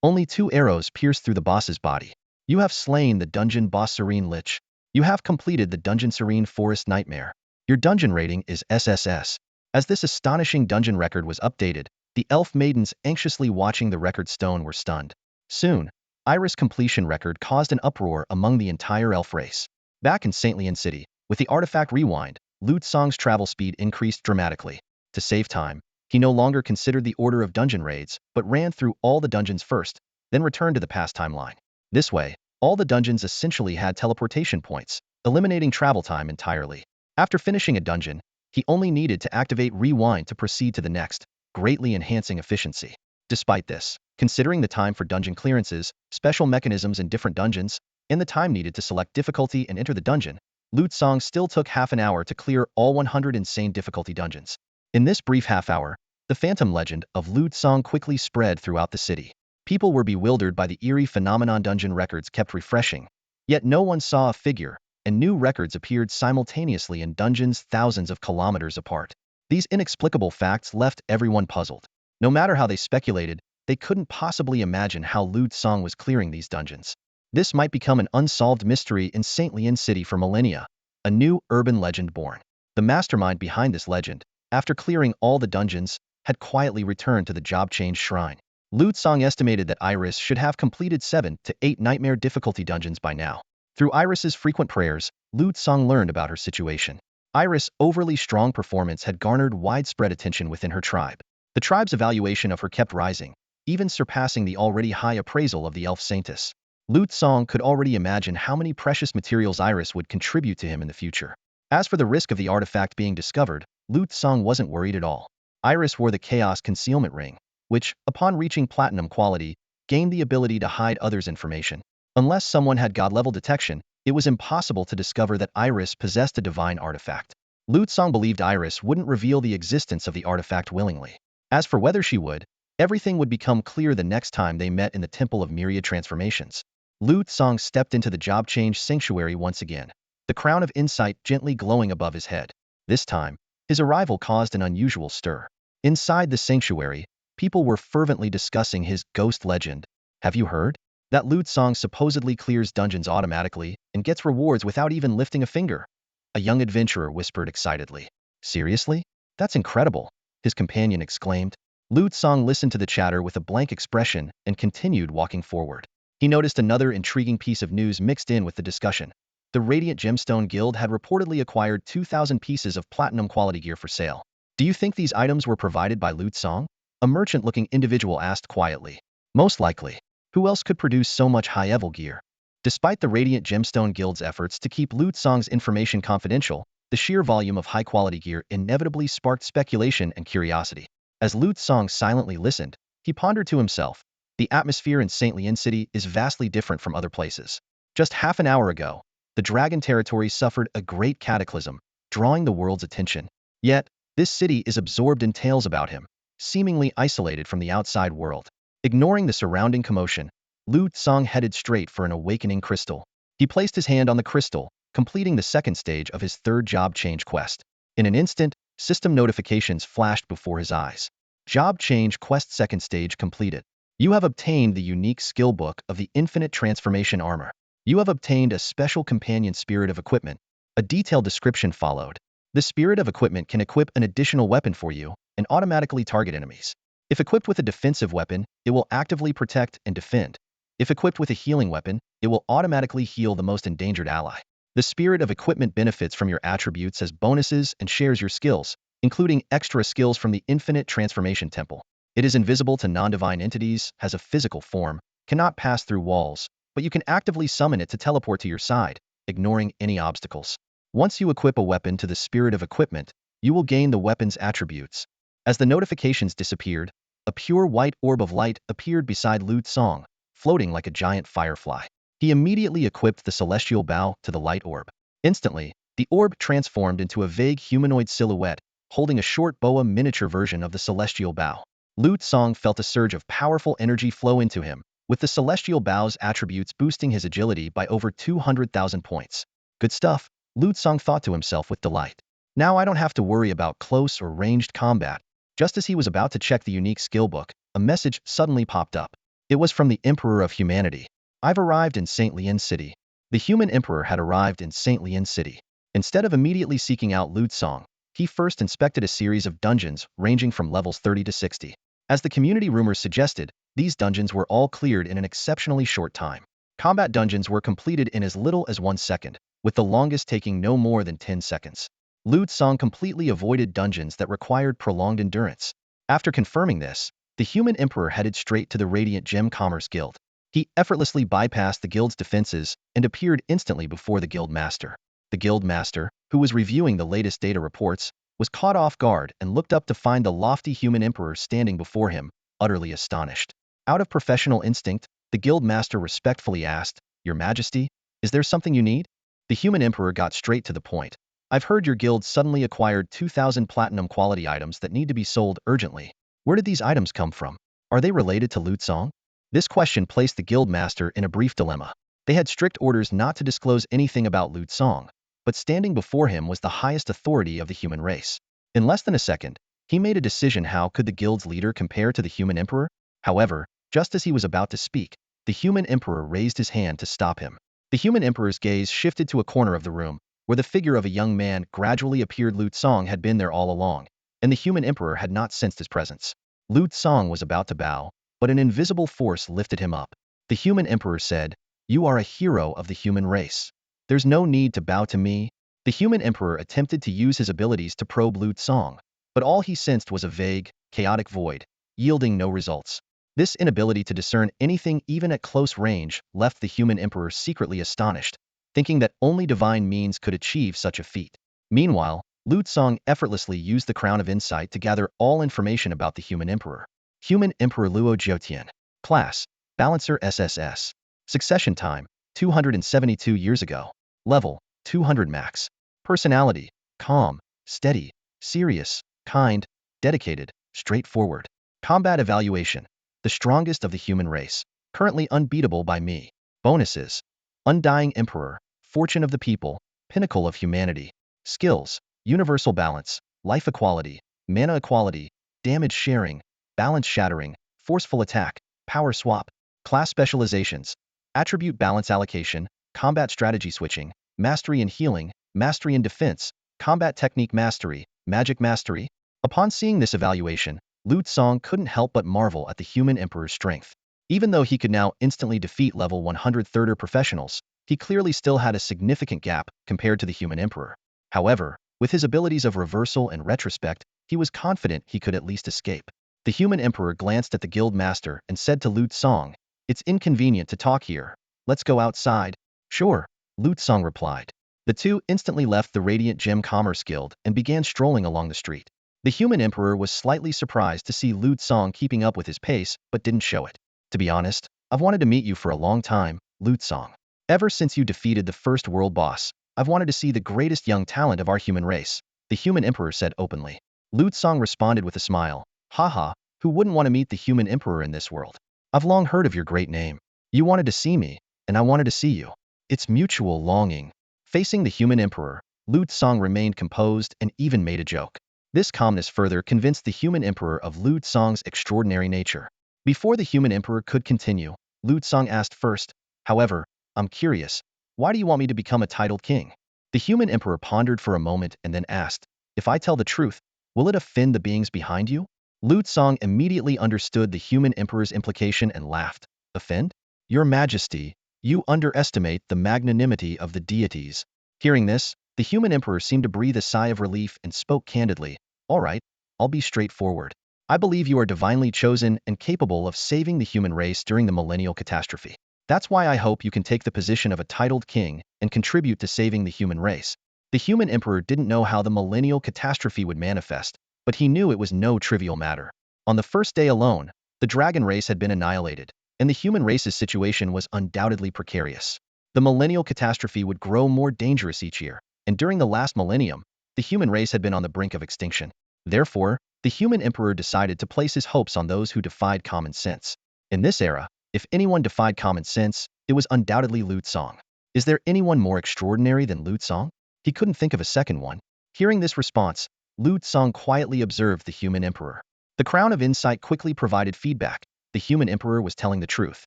Only 2 arrows pierced through the boss's body. You have slain the dungeon boss Serene Lich. You have completed the dungeon Serene Forest Nightmare. Your dungeon rating is SSS. As this astonishing dungeon record was updated, the elf maidens anxiously watching the record stone were stunned. Soon, Iris' completion record caused an uproar among the entire elf race. Back in Saint Lian City, with the artifact rewind, Lu Tsang's travel speed increased dramatically. To save time, he no longer considered the order of dungeon raids, but ran through all the dungeons first, then returned to the past timeline. This way, all the dungeons essentially had teleportation points, eliminating travel time entirely. After finishing a dungeon, he only needed to activate Rewind to proceed to the next, greatly enhancing efficiency. Despite this, considering the time for dungeon clearances, special mechanisms in different dungeons, and the time needed to select difficulty and enter the dungeon, Lu Tsang still took half an hour to clear all 100 insane difficulty dungeons. In this brief half hour, the phantom legend of Lu Tsang quickly spread throughout the city. People were bewildered by the eerie phenomenon. Dungeon records kept refreshing, yet no one saw a figure, and new records appeared simultaneously in dungeons thousands of kilometers apart. These inexplicable facts left everyone puzzled. No matter how they speculated, they couldn't possibly imagine how Lu Tsang was clearing these dungeons. This might become an unsolved mystery in St. Lian City for millennia, a new urban legend born. The mastermind behind this legend, after clearing all the dungeons, had quietly returned to the job change shrine. Lu Tsang estimated that Iris should have completed 7 to 8 nightmare difficulty dungeons by now. Through Iris's frequent prayers, Lu Tsang learned about her situation. Iris' overly strong performance had garnered widespread attention within her tribe. The tribe's evaluation of her kept rising, even surpassing the already high appraisal of the elf saintess. Lu Tsang could already imagine how many precious materials Iris would contribute to him in the future. As for the risk of the artifact being discovered, Lu Tsang wasn't worried at all. Iris wore the Chaos Concealment Ring, which, upon reaching platinum quality, gained the ability to hide others' information. Unless someone had god-level detection, it was impossible to discover that Iris possessed a divine artifact. Lu Tsang believed Iris wouldn't reveal the existence of the artifact willingly. As for whether she would, everything would become clear the next time they met in the Temple of Myriad Transformations. Lu Tsang stepped into the job change sanctuary once again, the crown of insight gently glowing above his head. This time, his arrival caused an unusual stir. Inside the sanctuary, people were fervently discussing his ghost legend. Have you heard? That Lu Tsang supposedly clears dungeons automatically and gets rewards without even lifting a finger. A young adventurer whispered excitedly. Seriously? That's incredible, his companion exclaimed. Lu Tsang listened to the chatter with a blank expression and continued walking forward. He noticed another intriguing piece of news mixed in with the discussion. The Radiant Gemstone Guild had reportedly acquired 2,000 pieces of platinum quality gear for sale. Do you think these items were provided by Lu Tsang? A merchant-looking individual asked quietly. Most likely. Who else could produce so much high-level gear? Despite the Radiant Gemstone Guild's efforts to keep Lu Tsang's information confidential, the sheer volume of high-quality gear inevitably sparked speculation and curiosity. As Lu Tsang silently listened, he pondered to himself, the atmosphere in St. Lian City is vastly different from other places. Just half an hour ago, the Dragon Territory suffered a great cataclysm, drawing the world's attention. Yet, this city is absorbed in tales about him, seemingly isolated from the outside world. Ignoring the surrounding commotion, Lu Tsang headed straight for an awakening crystal. He placed his hand on the crystal, completing the second stage of his third job change quest. In an instant, system notifications flashed before his eyes. Job change quest second stage completed. You have obtained the unique skill book of the Infinite Transformation Armor. You have obtained a special companion spirit of equipment. A detailed description followed. The spirit of equipment can equip an additional weapon for you and automatically target enemies. If equipped with a defensive weapon, it will actively protect and defend. If equipped with a healing weapon, it will automatically heal the most endangered ally. The spirit of equipment benefits from your attributes as bonuses and shares your skills, including extra skills from the Infinite Transformation Temple. It is invisible to non-divine entities, has a physical form, cannot pass through walls, but you can actively summon it to teleport to your side, ignoring any obstacles. Once you equip a weapon to the spirit of equipment, you will gain the weapon's attributes. As the notifications disappeared, a pure white orb of light appeared beside Lu Tsang, floating like a giant firefly. He immediately equipped the celestial bow to the light orb. Instantly, the orb transformed into a vague humanoid silhouette, holding a short boa miniature version of the celestial bow. Lu Tsang felt a surge of powerful energy flow into him, with the celestial bow's attributes boosting his agility by over 200,000 points. Good stuff, Lu Tsang thought to himself with delight. Now I don't have to worry about close or ranged combat. Just as he was about to check the unique skill book, a message suddenly popped up. It was from the Emperor of Humanity. I've arrived in St. Lian City. The human emperor had arrived in St. Lian City. Instead of immediately seeking out Lu Tsang, he first inspected a series of dungeons ranging from levels 30 to 60. As the community rumors suggested, these dungeons were all cleared in an exceptionally short time. Combat dungeons were completed in as little as 1 second, with the longest taking no more than 10 seconds. Lu Tsang completely avoided dungeons that required prolonged endurance. After confirming this, the human emperor headed straight to the Radiant Gem Commerce Guild. He effortlessly bypassed the guild's defenses and appeared instantly before the guild master. The guild master, who was reviewing the latest data reports, was caught off guard and looked up to find the lofty human emperor standing before him, utterly astonished. Out of professional instinct, the guild master respectfully asked, "Your Majesty, is there something you need?" The human emperor got straight to the point. "I've heard your guild suddenly acquired 2,000 platinum quality items that need to be sold urgently. Where did these items come from? Are they related to Lu Tsang?" This question placed the guild master in a brief dilemma. They had strict orders not to disclose anything about Lu Tsang, but standing before him was the highest authority of the human race. In less than a second, he made a decision. How could the guild's leader compare to the human emperor? However, just as he was about to speak, the human emperor raised his hand to stop him. The human emperor's gaze shifted to a corner of the room, where the figure of a young man gradually appeared. Lu Tsang had been there all along, and the human emperor had not sensed his presence. Lu Tsang was about to bow, but an invisible force lifted him up. The human emperor said, "You are a hero of the human race. There's no need to bow to me." The human emperor attempted to use his abilities to probe Lu Tsang, but all he sensed was a vague, chaotic void, yielding no results. This inability to discern anything even at close range left the human emperor secretly astonished, thinking that only divine means could achieve such a feat. Meanwhile, Lu Tsang effortlessly used the Crown of Insight to gather all information about the human emperor. Human Emperor Luo Jiutian. Class: Balancer SSS. Succession time: 272 years ago. Level: 200 max. Personality: calm, steady, serious, kind, dedicated, straightforward. Combat evaluation: the strongest of the human race, currently unbeatable by me. Bonuses: Undying Emperor, Fortune of the People, Pinnacle of Humanity. Skills: Universal Balance, Life Equality, Mana Equality, Damage Sharing, Balance Shattering, Forceful Attack, Power Swap. Class Specializations: Attribute Balance Allocation, Combat Strategy Switching, Mastery in Healing, Mastery in Defense, Combat Technique Mastery, Magic Mastery. Upon seeing this evaluation, Lu Tsang couldn't help but marvel at the human emperor's strength. Even though he could now instantly defeat level 130 professionals, he clearly still had a significant gap compared to the human emperor. However, with his abilities of reversal and retrospect, he was confident he could at least escape. The human emperor glanced at the guild master and said to Lu Tsang, "It's inconvenient to talk here. Let's go outside." "Sure," Lu Tsang replied. The two instantly left the Radiant Gem Commerce Guild and began strolling along the street. The human emperor was slightly surprised to see Lu Tsang keeping up with his pace, but didn't show it. "To be honest, I've wanted to meet you for a long time, Lu Tsang. Ever since you defeated the first world boss, I've wanted to see the greatest young talent of our human race," the human emperor said openly. Lu Tsang responded with a smile. "Haha, who wouldn't want to meet the human emperor in this world? I've long heard of your great name. You wanted to see me, and I wanted to see you. It's mutual longing." Facing the human emperor, Lu Tsang remained composed and even made a joke. This calmness further convinced the human emperor of Lu Tsang's extraordinary nature. Before the human emperor could continue, Lu Tsang asked first, "However, I'm curious, why do you want me to become a titled king?" The human emperor pondered for a moment and then asked, "If I tell the truth, will it offend the beings behind you?" Lu Tsang immediately understood the human emperor's implication and laughed. "Offend? Your Majesty, you underestimate the magnanimity of the deities." Hearing this, the human emperor seemed to breathe a sigh of relief and spoke candidly. "All right, I'll be straightforward. I believe you are divinely chosen and capable of saving the human race during the millennial catastrophe. That's why I hope you can take the position of a titled king and contribute to saving the human race." The human emperor didn't know how the millennial catastrophe would manifest, but he knew it was no trivial matter. On the first day alone, the dragon race had been annihilated, and the human race's situation was undoubtedly precarious. The millennial catastrophe would grow more dangerous each year, and during the last millennium, the human race had been on the brink of extinction. Therefore, the human emperor decided to place his hopes on those who defied common sense. In this era, if anyone defied common sense, it was undoubtedly Lu Tsang. Is there anyone more extraordinary than Lu Tsang? He couldn't think of a second one. Hearing this response, Lu Tsang quietly observed the human emperor. The Crown of Insight quickly provided feedback. The human emperor was telling the truth.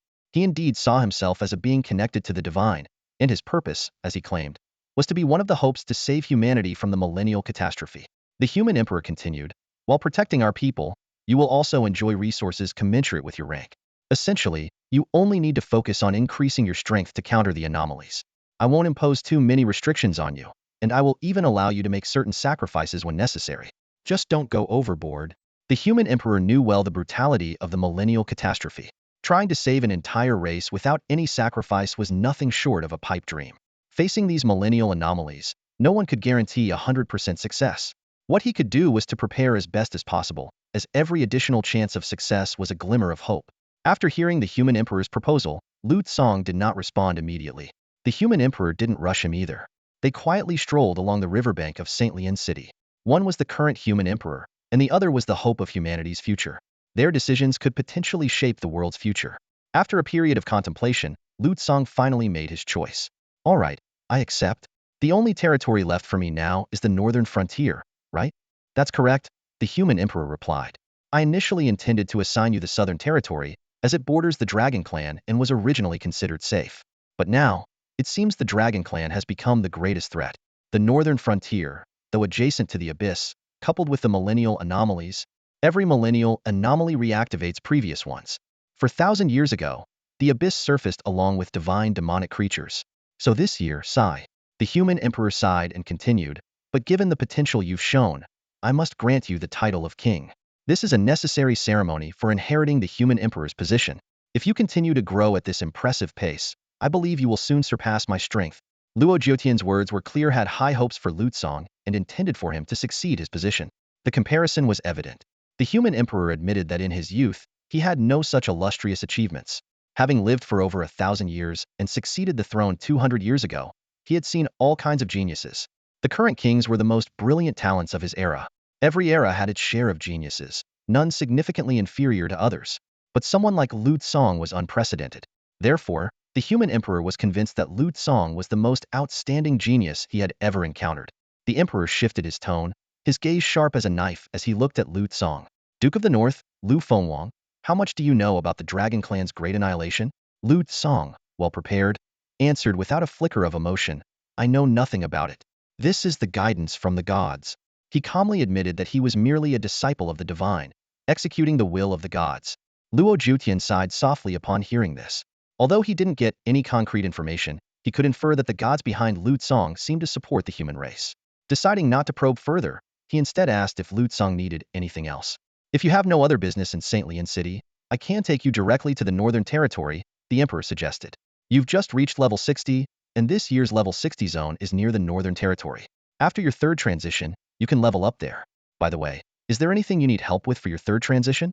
He indeed saw himself as a being connected to the divine, and his purpose, as he claimed, was to be one of the hopes to save humanity from the millennial catastrophe. The human emperor continued, "While protecting our people, you will also enjoy resources commensurate with your rank. Essentially, you only need to focus on increasing your strength to counter the anomalies. I won't impose too many restrictions on you. and I will even allow you to make certain sacrifices when necessary. Just don't go overboard. The human emperor knew well the brutality of the millennial catastrophe. Trying to save an entire race without any sacrifice was nothing short of a pipe dream. Facing these millennial anomalies, no one could guarantee 100% success. What he could do was to prepare as best as possible, as every additional chance of success was a glimmer of hope. After hearing the human emperor's proposal, Lu Tsang did not respond immediately. The human emperor didn't rush him either. They quietly strolled along the riverbank of St. Lian City. One was the current human emperor, and the other was the hope of humanity's future. Their decisions could potentially shape the world's future. After a period of contemplation, Lu Tsang finally made his choice. All right, I accept. The only territory left for me now is the northern frontier, right? That's correct, the human emperor replied. I initially intended to assign you the southern territory, as it borders the Dragon Clan and was originally considered safe. But now, it seems the Dragon Clan has become the greatest threat. The northern frontier, though adjacent to the abyss, coupled with the millennial anomalies, every millennial anomaly reactivates previous ones. 4,000 years ago, the abyss surfaced along with divine demonic creatures. So this year, the human emperor sighed and continued, but given the potential you've shown, I must grant you the title of king. This is a necessary ceremony for inheriting the human emperor's position. If you continue to grow at this impressive pace, I believe you will soon surpass my strength. Luo Jiotian's words were clear, had high hopes for Lu Tsang and intended for him to succeed his position. The comparison was evident. The human emperor admitted that in his youth, he had no such illustrious achievements. Having lived for over 1,000 years and succeeded the throne 200 years ago, he had seen all kinds of geniuses. The current kings were the most brilliant talents of his era. Every era had its share of geniuses, none significantly inferior to others. But someone like Lu Tsang was unprecedented. Therefore, the human emperor was convinced that Lu Tsang was the most outstanding genius he had ever encountered. The emperor shifted his tone, his gaze sharp as a knife as he looked at Lu Tsang. Duke of the North, Lu Fengwang, how much do you know about the Dragon Clan's great annihilation? Lu Tsang, well prepared, answered without a flicker of emotion, I know nothing about it. This is the guidance from the gods. He calmly admitted that he was merely a disciple of the divine, executing the will of the gods. Luo Jutian sighed softly upon hearing this. Although he didn't get any concrete information, he could infer that the gods behind Lu Tsang seemed to support the human race. Deciding not to probe further, he instead asked if Lu Tsang needed anything else. If you have no other business in St. Lian City, I can take you directly to the Northern Territory, the Emperor suggested. You've just reached level 60, and this year's level 60 zone is near the Northern Territory. After your third transition, you can level up there. By the way, is there anything you need help with for your third transition?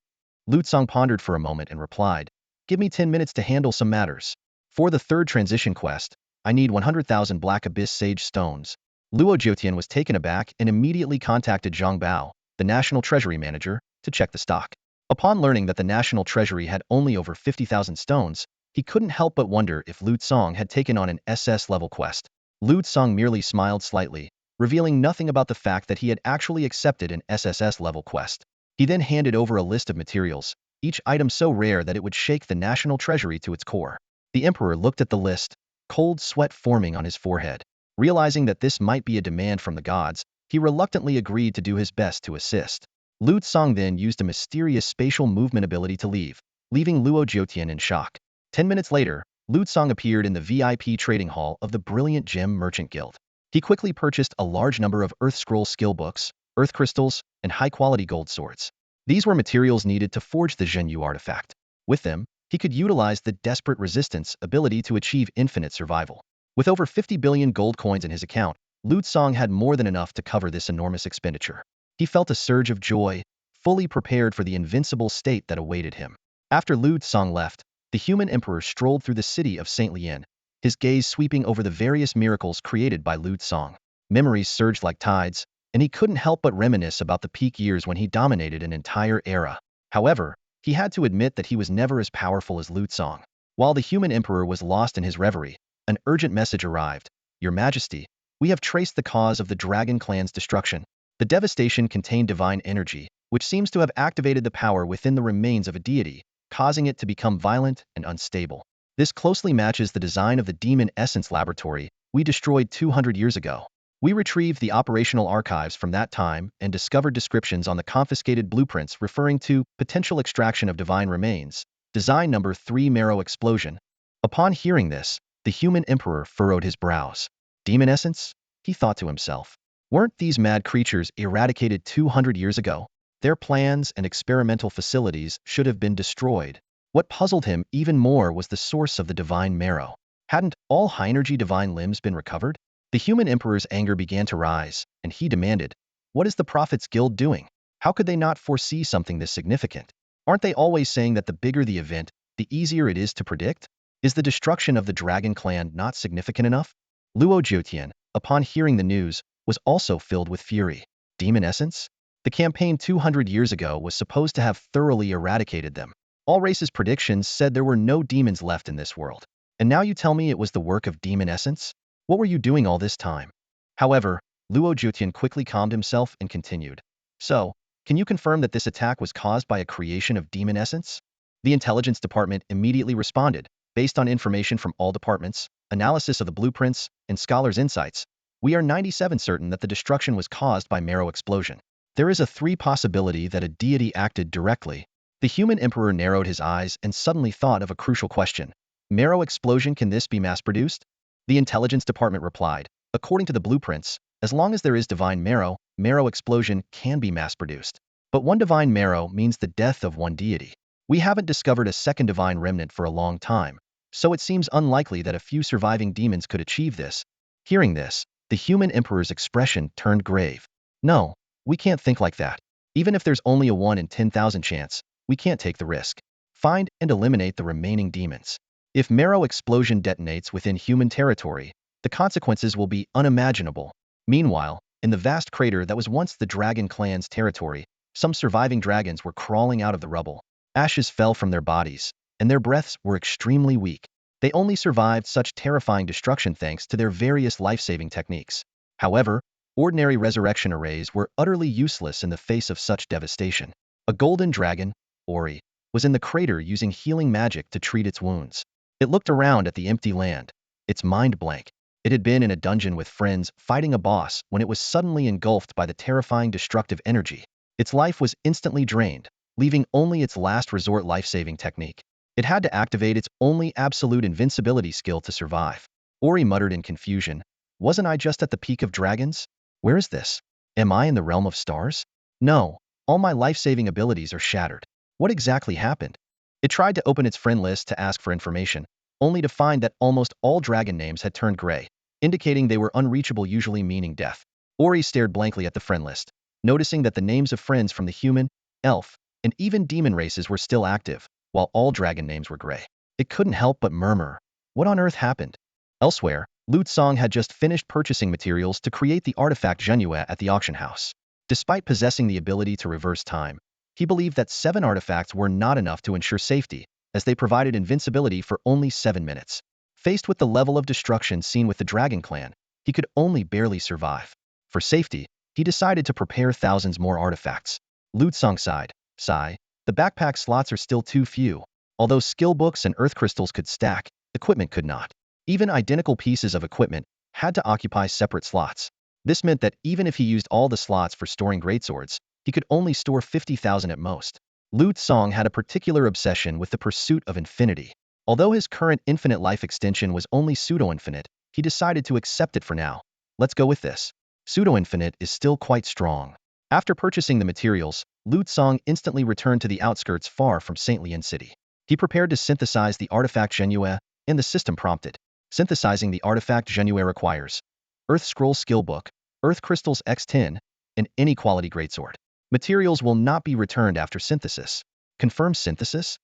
Lu Tsang pondered for a moment and replied, give me 10 minutes to handle some matters. For the third transition quest, I need 100,000 Black Abyss Sage Stones. Luo Jiotian was taken aback and immediately contacted Zhang Bao, the National Treasury Manager, to check the stock. Upon learning that the National Treasury had only over 50,000 stones, he couldn't help but wonder if Lu Tsang had taken on an SS-level quest. Lu Tsang merely smiled slightly, revealing nothing about the fact that he had actually accepted an SSS-level quest. He then handed over a list of materials, each item so rare that it would shake the National Treasury to its core. The Emperor looked at the list, cold sweat forming on his forehead. Realizing that this might be a demand from the gods, he reluctantly agreed to do his best to assist. Lu Tsang then used a mysterious spatial movement ability to leave, leaving Luo Jiotian in shock. 10 minutes later, Lu Tsang appeared in the VIP trading hall of the Brilliant Gem Merchant Guild. He quickly purchased a large number of Earth Scroll skill books, Earth crystals, and high-quality gold swords. These were materials needed to forge the Zhenyu artifact. With them, he could utilize the Desperate Resistance ability to achieve infinite survival. With over 50 billion gold coins in his account, Lu Tsang had more than enough to cover this enormous expenditure. He felt a surge of joy, fully prepared for the invincible state that awaited him. After Lu Tsang left, the human emperor strolled through the city of St. Lian, his gaze sweeping over the various miracles created by Lu Tsang. Memories surged like tides, and he couldn't help but reminisce about the peak years when he dominated an entire era. However, he had to admit that he was never as powerful as Lu Tsang. While the human emperor was lost in his reverie, an urgent message arrived. Your Majesty, we have traced the cause of the Dragon Clan's destruction. The devastation contained divine energy, which seems to have activated the power within the remains of a deity, causing it to become violent and unstable. This closely matches the design of the Demon Essence Laboratory we destroyed 200 years ago. We retrieved the operational archives from that time and discovered descriptions on the confiscated blueprints referring to potential extraction of divine remains. Design number 3 Marrow Explosion. Upon hearing this, the human emperor furrowed his brows. Demon essence? he thought to himself. Weren't these mad creatures eradicated 200 years ago? Their plans and experimental facilities should have been destroyed. What puzzled him even more was the source of the divine marrow. Hadn't all high-energy divine limbs been recovered? The human emperor's anger began to rise, and he demanded, "What is the Prophets Guild doing? How could they not foresee something this significant? Aren't they always saying that the bigger the event, the easier it is to predict? Is the destruction of the Dragon Clan not significant enough?" Luo Jiutian, upon hearing the news, was also filled with fury. Demon essence? The campaign 200 years ago was supposed to have thoroughly eradicated them. All races' predictions said there were no demons left in this world. And now you tell me it was the work of demon essence? What were you doing all this time? However, Luo Jiutian quickly calmed himself and continued. So, can you confirm that this attack was caused by a creation of demon essence? The intelligence department immediately responded, based on information from all departments, analysis of the blueprints, and scholars' insights. We are 97% certain that the destruction was caused by marrow explosion. There is a 3 possibility that a deity acted directly. The human emperor narrowed his eyes and suddenly thought of a crucial question. Marrow explosion, can this be mass-produced? The intelligence department replied, according to the blueprints, as long as there is divine marrow, marrow explosion can be mass-produced. But one divine marrow means the death of one deity. We haven't discovered a second divine remnant for a long time, so it seems unlikely that a few surviving demons could achieve this. Hearing this, the human emperor's expression turned grave. No, we can't think like that. Even if there's only a 1 in 10,000 chance, we can't take the risk. Find and eliminate the remaining demons. If marrow explosion detonates within human territory, the consequences will be unimaginable. Meanwhile, in the vast crater that was once the Dragon Clan's territory, some surviving dragons were crawling out of the rubble. Ashes fell from their bodies, and their breaths were extremely weak. They only survived such terrifying destruction thanks to their various life-saving techniques. However, ordinary resurrection arrays were utterly useless in the face of such devastation. A golden dragon, Ori, was in the crater using healing magic to treat its wounds. It looked around at the empty land, its mind blank. It had been in a dungeon with friends fighting a boss when it was suddenly engulfed by the terrifying destructive energy. Its life was instantly drained, leaving only its last resort life-saving technique. It had to activate its only absolute invincibility skill to survive. Ori muttered in confusion, "Wasn't I just at the peak of dragons? Where is this? Am I in the realm of stars? No, all my life-saving abilities are shattered. What exactly happened?" It tried to open its friend list to ask for information, only to find that almost all dragon names had turned gray, indicating they were unreachable, usually meaning death. Ori stared blankly at the friend list, noticing that the names of friends from the human, elf, and even demon races were still active, while all dragon names were gray. It couldn't help but murmur, "What on earth happened?" Elsewhere, Lu Tsong had just finished purchasing materials to create the artifact Genua at the auction house. Despite possessing the ability to reverse time, he believed that 7 artifacts were not enough to ensure safety, as they provided invincibility for only 7 minutes. Faced with the level of destruction seen with the Dragon Clan, he could only barely survive. For safety, he decided to prepare thousands more artifacts. Lu Tsong sighed. Sigh, the backpack slots are still too few. Although skill books and earth crystals could stack, equipment could not. Even identical pieces of equipment had to occupy separate slots. This meant that even if he used all the slots for storing greatswords, he could only store 50,000 at most. Lu Tsong had a particular obsession with the pursuit of infinity. Although his current infinite life extension was only pseudo-infinite, he decided to accept it for now. Let's go with this. Pseudo-infinite is still quite strong. After purchasing the materials, Lu Tsong instantly returned to the outskirts far from St. Lian City. He prepared to synthesize the artifact Genua, and the system prompted. Synthesizing the artifact Genua requires Earth Scroll Skill Book, Earth Crystals X10, and any quality greatsword. Materials will not be returned after synthesis. Confirm synthesis?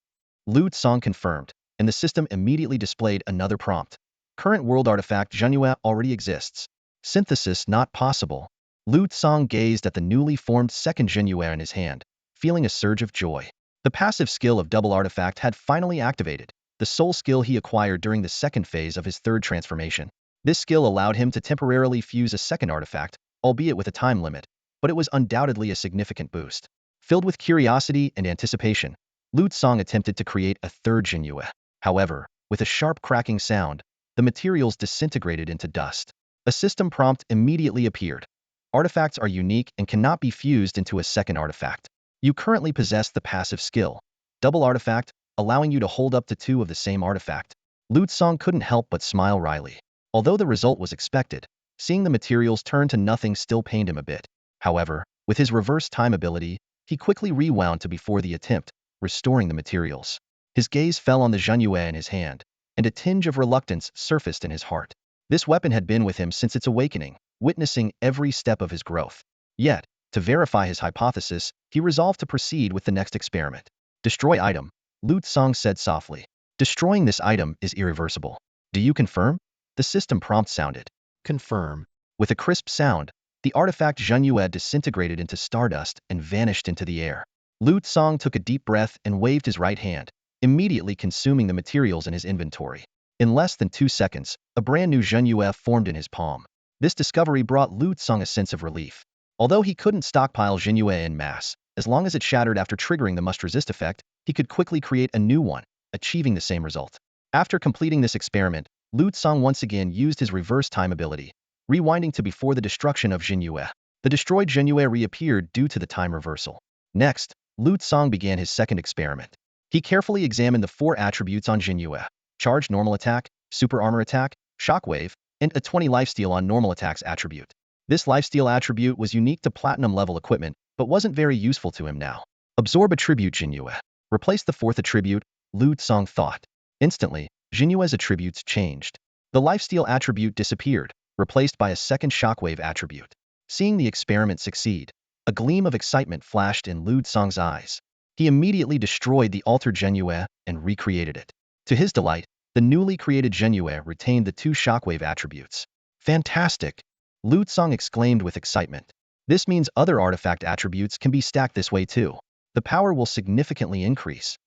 Lu Tsong confirmed, and the system immediately displayed another prompt. Current world artifact Genua already exists. Synthesis not possible. Lu Tsong gazed at the newly formed second Genua in his hand, feeling a surge of joy. The passive skill of double artifact had finally activated, the sole skill he acquired during the second phase of his third transformation. This skill allowed him to temporarily fuse a second artifact, albeit with a time limit, but it was undoubtedly a significant boost. Filled with curiosity and anticipation, Lu Tsong attempted to create a third Genua. However, with a sharp cracking sound, the materials disintegrated into dust. A system prompt immediately appeared. Artifacts are unique and cannot be fused into a second artifact. You currently possess the passive skill, double artifact, allowing you to hold up to 2 of the same artifact. Lu Tsong couldn't help but smile wryly. Although the result was expected, Seeing the materials turn to nothing still pained him a bit. However, with his reverse time ability, he quickly rewound to before the attempt, restoring the materials. His gaze fell on the Zhenyue in his hand, and a tinge of reluctance surfaced in his heart. This weapon had been with him since its awakening, witnessing every step of his growth. Yet, to verify his hypothesis, he resolved to proceed with the next experiment. Destroy item, Lu Tsang said softly. Destroying this item is irreversible. Do you confirm? The system prompt sounded. Confirm. With a crisp sound, the artifact Zhenyue disintegrated into stardust and vanished into the air. Lu Tsang took a deep breath and waved his right hand, immediately consuming the materials in his inventory. In less than 2 seconds, a brand new Zhenyue formed in his palm. This discovery brought Lu Tsang a sense of relief. Although he couldn't stockpile Zhenyue in mass, as long as it shattered after triggering the must-resist effect, he could quickly create a new one, achieving the same result. After completing this experiment, Lu Tsang once again used his reverse time ability, rewinding to before the destruction of Zhenyue. The destroyed Zhenyue reappeared due to the time reversal. Next, Lu Tsang began his second experiment. He carefully examined the 4 attributes on Zhenyue: charged normal attack, super armor attack, shockwave, and a 20 lifesteal on normal attacks attribute. This lifesteal attribute was unique to platinum level equipment, but wasn't very useful to him now. Absorb attribute Zhenyue. Replace the 4th attribute, Lu Tsang thought. Instantly, Zhenyue's attributes changed. The lifesteal attribute disappeared, replaced by a second shockwave attribute. Seeing the experiment succeed, a gleam of excitement flashed in Lu Tsang's eyes. He immediately destroyed the altered Zhenyue and recreated it. To his delight, the newly created Zhenyue retained the 2 shockwave attributes. Fantastic! Lu Tsang exclaimed with excitement. This means other artifact attributes can be stacked this way too. The power will significantly increase.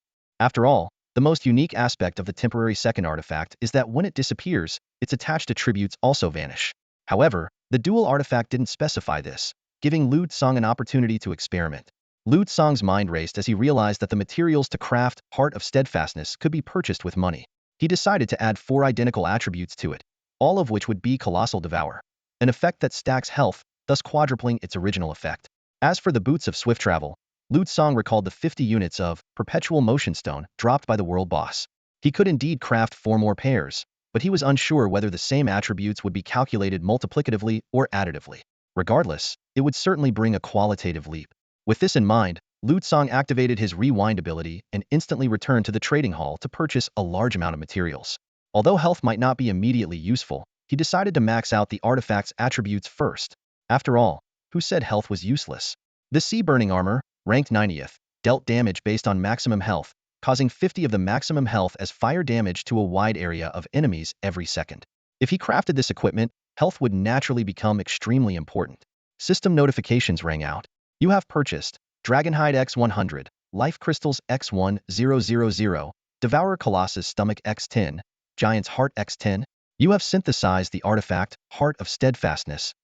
After all, the most unique aspect of the temporary second artifact is that when it disappears, its attached attributes also vanish. However, the dual artifact didn't specify this, giving Lu Tsang an opportunity to experiment. Lu Tsang's mind raced as he realized that the materials to craft Heart of Steadfastness could be purchased with money. He decided to add 4 identical attributes to it, all of which would be Colossal Devour, an effect that stacks health, thus quadrupling its original effect. As for the Boots of Swift Travel, Lu Tsang recalled the 50 units of Perpetual Motion Stone dropped by the world boss. He could indeed craft 4 more pairs, but he was unsure whether the same attributes would be calculated multiplicatively or additively. Regardless, it would certainly bring a qualitative leap. With this in mind, Lu Tsang activated his rewind ability and instantly returned to the trading hall to purchase a large amount of materials. Although health might not be immediately useful, he decided to max out the artifact's attributes first. After all, who said health was useless? The Sea-Burning Armor, ranked 90th, dealt damage based on maximum health, causing 50 of the maximum health as fire damage to a wide area of enemies every second. If he crafted this equipment, health would naturally become extremely important. System notifications rang out. You have purchased Dragonhide X100, Life Crystals X1000, Devourer Colossus Stomach X10, Giant's Heart X10. You have synthesized the artifact Heart of Steadfastness.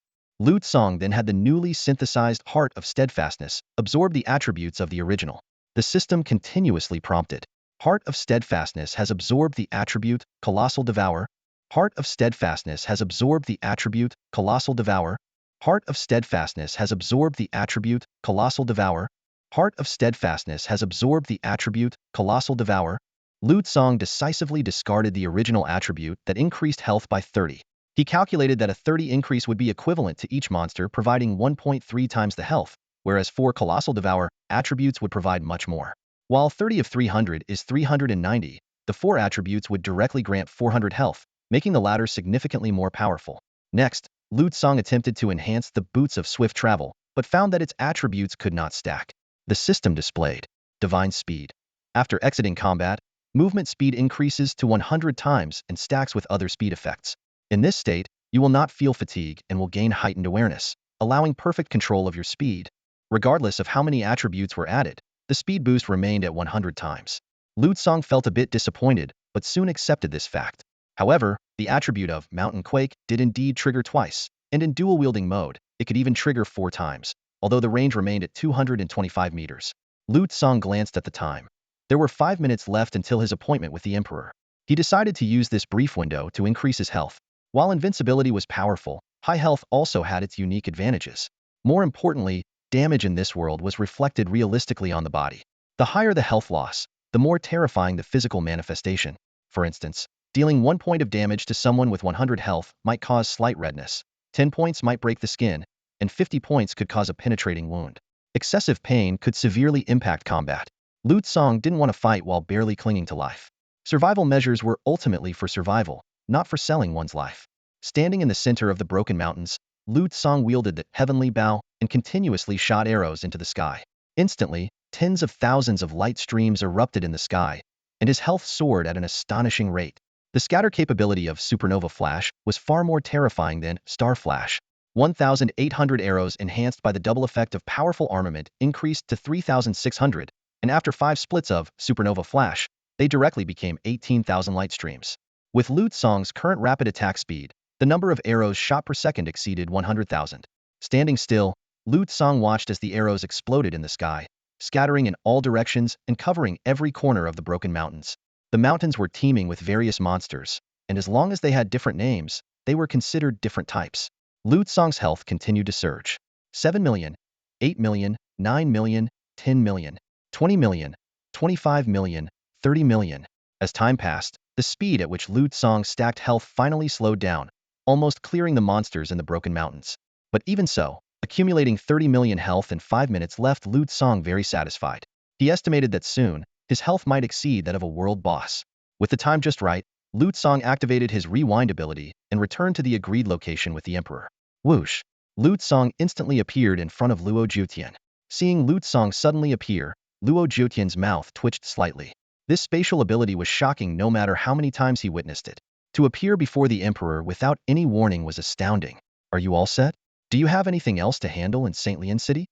Lu Tsang then had the newly synthesized Heart of Steadfastness absorb the attributes of the original. The system continuously prompted. Heart of Steadfastness has absorbed the attribute Colossal Devour. Heart of Steadfastness has absorbed the attribute Colossal Devour. Heart of Steadfastness has absorbed the attribute Colossal Devour. Heart of Steadfastness has absorbed the attribute Colossal Devour. Lu Tsang decisively discarded the original attribute that increased health by 30. He calculated that a 30 increase would be equivalent to each monster providing 1.3 times the health, whereas 4 Colossal Devour attributes would provide much more. While 30 of 300 is 390, the 4 attributes would directly grant 400 health, making the latter significantly more powerful. Next, Lu Tsang attempted to enhance the Boots of Swift Travel, but found that its attributes could not stack. The system displayed Divine Speed. After exiting combat, movement speed increases to 100 times and stacks with other speed effects. In this state, you will not feel fatigue and will gain heightened awareness, allowing perfect control of your speed. Regardless of how many attributes were added, the speed boost remained at 100 times. Lu Tsang felt a bit disappointed, but soon accepted this fact. However, the attribute of Mountain Quake did indeed trigger twice, and in dual-wielding mode, it could even trigger 4 times, although the range remained at 225 meters. Lu Tsang glanced at the time. There were 5 minutes left until his appointment with the Emperor. He decided to use this brief window to increase his health. While invincibility was powerful, high health also had its unique advantages. More importantly, damage in this world was reflected realistically on the body. The higher the health loss, the more terrifying the physical manifestation. For instance, dealing 1 point of damage to someone with 100 health might cause slight redness. 10 points might break the skin, and 50 points could cause a penetrating wound. Excessive pain could severely impact combat. Lu Tsang didn't want to fight while barely clinging to life. Survival measures were ultimately for survival, not for selling one's life. Standing in the center of the broken mountains, Lu Tsang wielded the heavenly bow and continuously shot arrows into the sky. Instantly, tens of thousands of light streams erupted in the sky, and his health soared at an astonishing rate. The scatter capability of supernova flash was far more terrifying than star flash. 1,800 arrows enhanced by the double effect of powerful armament increased to 3,600, and after 5 splits of supernova flash, they directly became 18,000 light streams. With Lu Tsang's current rapid attack speed, the number of arrows shot per second exceeded 100,000. Standing still, Lu Tsang watched as the arrows exploded in the sky, scattering in all directions and covering every corner of the broken mountains. The mountains were teeming with various monsters, and as long as they had different names, they were considered different types. Lu Tsang's health continued to surge. 7 million, 8 million, 9 million, 10 million, 20 million, 25 million, 30 million. As time passed, the speed at which Lu Tsang's stacked health finally slowed down, almost clearing the monsters in the broken mountains. But even so, accumulating 30 million health in 5 minutes left Lu Tsang very satisfied. He estimated that soon, his health might exceed that of a world boss. With the time just right, Lu Tsang activated his rewind ability and returned to the agreed location with the emperor. Whoosh! Lu Tsang instantly appeared in front of Luo Jutian. Seeing Lu Tsang suddenly appear, Luo Jutian's mouth twitched slightly. This spatial ability was shocking no matter how many times he witnessed it. To appear before the emperor without any warning was astounding. Are you all set? Do you have anything else to handle in St. Lian City?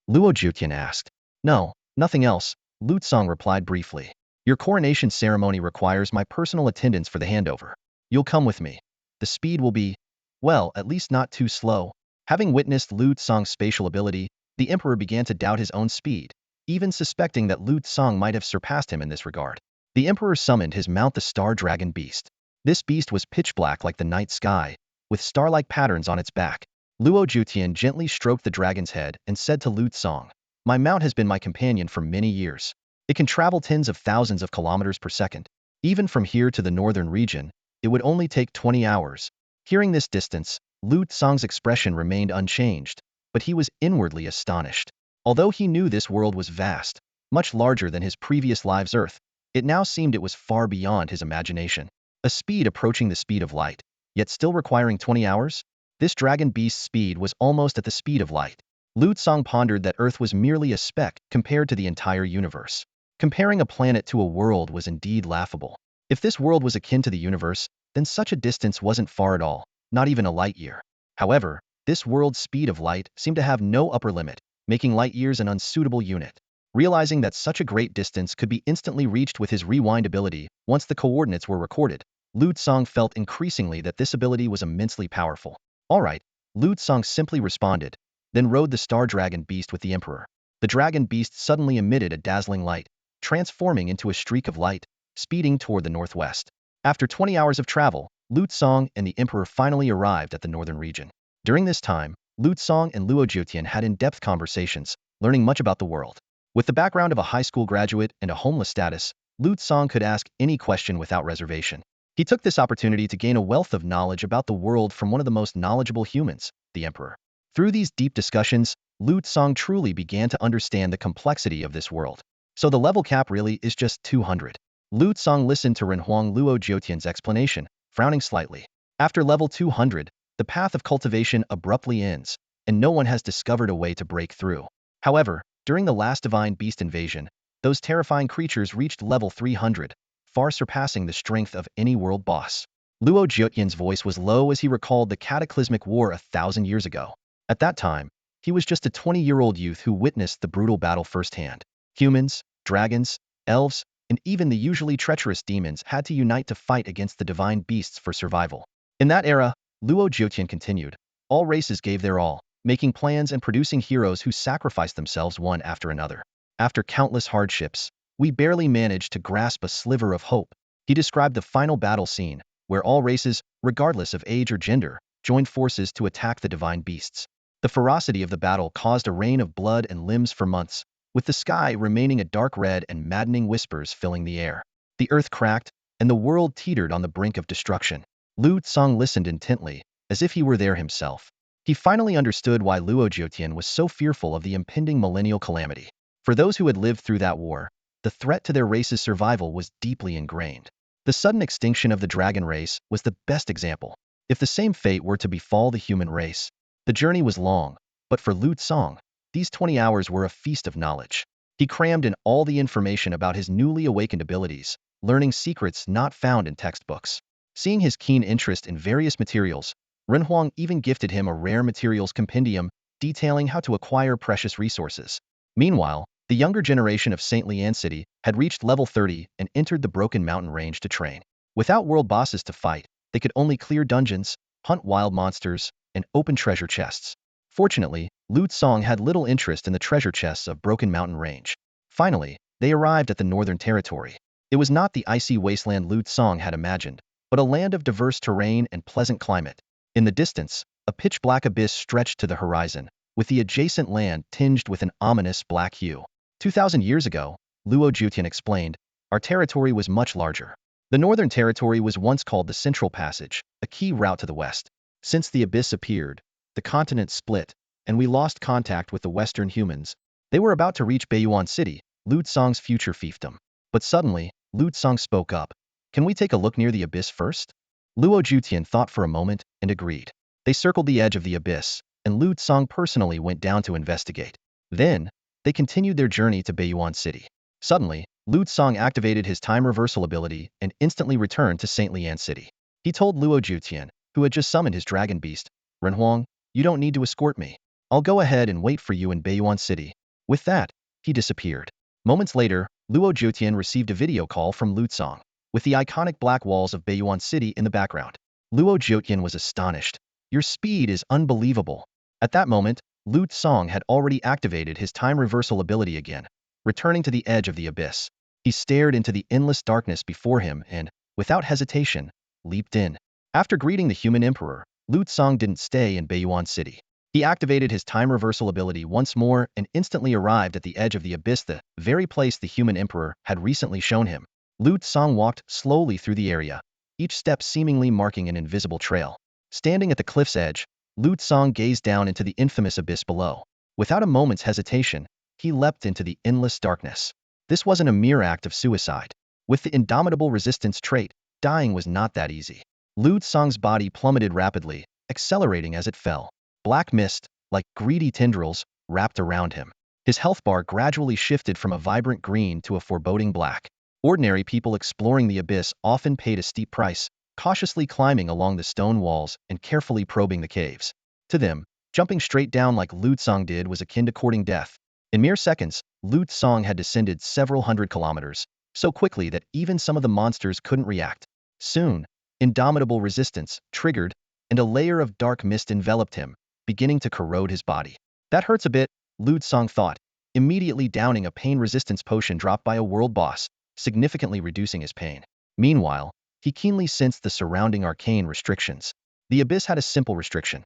Luo Jutian asked. No, nothing else, Lu Tsang replied briefly. Your coronation ceremony requires my personal attendance for the handover. You'll come with me. The speed will be, well, at least not too slow. Having witnessed Lu Tsang's spatial ability, the emperor began to doubt his own speed, even suspecting that Lu Tsang might have surpassed him in this regard. The emperor summoned his mount the star dragon beast. This beast was pitch black like the night sky, with star-like patterns on its back. Luo Jutian gently stroked the dragon's head and said to Lu Tsang, my mount has been my companion for many years. It can travel tens of thousands of kilometers per second. Even from here to the northern region, it would only take 20 hours. Hearing this distance, Lu Tsang's expression remained unchanged, but he was inwardly astonished. Although he knew this world was vast, much larger than his previous lives Earth, it now seemed it was far beyond his imagination. A speed approaching the speed of light, yet still requiring 20 hours? This dragon beast's speed was almost at the speed of light. Lu Tsang pondered that Earth was merely a speck compared to the entire universe. Comparing a planet to a world was indeed laughable. If this world was akin to the universe, then such a distance wasn't far at all, not even a light year. However, this world's speed of light seemed to have no upper limit, making light years an unsuitable unit. Realizing that such a great distance could be instantly reached with his rewind ability once the coordinates were recorded, Lu Tsang felt increasingly that this ability was immensely powerful. All right, Lu Tsang simply responded, then rode the star dragon beast with the emperor. The dragon beast suddenly emitted a dazzling light, transforming into a streak of light, speeding toward the northwest. After 20 hours of travel, Lu Tsang and the emperor finally arrived at the northern region. During this time, Lu Tsang and Luo Jutian had in-depth conversations, learning much about the world. With the background of a high school graduate and a homeless status, Lu Tsang could ask any question without reservation. He took this opportunity to gain a wealth of knowledge about the world from one of the most knowledgeable humans, the emperor. Through these deep discussions, Lu Tsang truly began to understand the complexity of this world. So the level cap really is just 200. Lu Tsang listened to Renhuang Luo Jiotian's explanation, frowning slightly. After level 200, the path of cultivation abruptly ends, and no one has discovered a way to break through. However, during the last divine beast invasion, those terrifying creatures reached level 300, far surpassing the strength of any world boss. Luo Jiotian's voice was low as he recalled the cataclysmic war 1,000 years ago. At that time, he was just a 20-year-old youth who witnessed the brutal battle firsthand. Humans, dragons, elves, and even the usually treacherous demons had to unite to fight against the divine beasts for survival. In that era, Luo Jiotian continued, all races gave their all, making plans and producing heroes who sacrificed themselves one after another. After countless hardships, we barely managed to grasp a sliver of hope. He described the final battle scene, where all races, regardless of age or gender, joined forces to attack the divine beasts. The ferocity of the battle caused a rain of blood and limbs for months, with the sky remaining a dark red and maddening whispers filling the air. The earth cracked, and the world teetered on the brink of destruction. Lu Tsang listened intently, as if he were there himself. He finally understood why Luo Jiutian was so fearful of the impending millennial calamity. For those who had lived through that war, the threat to their race's survival was deeply ingrained. The sudden extinction of the dragon race was the best example. If the same fate were to befall the human race, the journey was long, but for Lu Tsong, these 20 hours were a feast of knowledge. He crammed in all the information about his newly awakened abilities, learning secrets not found in textbooks. Seeing his keen interest in various materials, Renhuang even gifted him a rare materials compendium detailing how to acquire precious resources. Meanwhile, the younger generation of St. Lian City had reached level 30 and entered the Broken Mountain range to train. Without world bosses to fight, they could only clear dungeons, hunt wild monsters, and open treasure chests. Fortunately, Lu Tsong had little interest in the treasure chests of Broken Mountain range. Finally, they arrived at the Northern Territory. It was not the icy wasteland Lu Tsong had imagined, but a land of diverse terrain and pleasant climate. In the distance, a pitch-black abyss stretched to the horizon, with the adjacent land tinged with an ominous black hue. 2,000 years ago, Luo Jiutian explained, our territory was much larger. The Northern Territory was once called the Central Passage, a key route to the west. Since the abyss appeared, the continent split, and we lost contact with the Western humans. They were about to reach Baiyuan City, Lu Tsong's future fiefdom. But suddenly, Lu Tsong spoke up. Can we take a look near the abyss first? Luo Jiutian thought for a moment and agreed. They circled the edge of the abyss, and Lu Tsong personally went down to investigate. Then, they continued their journey to Baiyuan City. Suddenly, Lu Tsong activated his time reversal ability and instantly returned to St. Lian City. He told Luo Jiutian, who had just summoned his dragon beast, Renhuang, you don't need to escort me. I'll go ahead and wait for you in Baiyuan City. With that, he disappeared. Moments later, Luo Jiutian received a video call from Lu Tsong, with the iconic black walls of Baiyuan City in the background. Luo Jiutian was astonished. Your speed is unbelievable. At that moment, Lu Tsong had already activated his time reversal ability again, returning to the edge of the abyss. He stared into the endless darkness before him and, without hesitation, leaped in. After greeting the human emperor, Lu Tsong didn't stay in Baiyuan City. He activated his time reversal ability once more and instantly arrived at the edge of the abyss, the very place the human emperor had recently shown him. Lu Tsong walked slowly through the area, each step seemingly marking an invisible trail. Standing at the cliff's edge, Lu Tsong gazed down into the infamous abyss below. Without a moment's hesitation, he leapt into the endless darkness. This wasn't a mere act of suicide. With the indomitable resistance trait, dying was not that easy. Lu Tsong's body plummeted rapidly, accelerating as it fell. Black mist, like greedy tendrils, wrapped around him. His health bar gradually shifted from a vibrant green to a foreboding black. Ordinary people exploring the abyss often paid a steep price, cautiously climbing along the stone walls and carefully probing the caves. To them, jumping straight down like Lu Tsong did was akin to courting death. In mere seconds, Lu Tsong had descended several hundred kilometers, so quickly that even some of the monsters couldn't react. Soon, indomitable resistance triggered, and a layer of dark mist enveloped him, beginning to corrode his body. That hurts a bit, Lu Tsong thought, immediately downing a pain resistance potion dropped by a world boss, significantly reducing his pain. Meanwhile, he keenly sensed the surrounding arcane restrictions. The abyss had a simple restriction.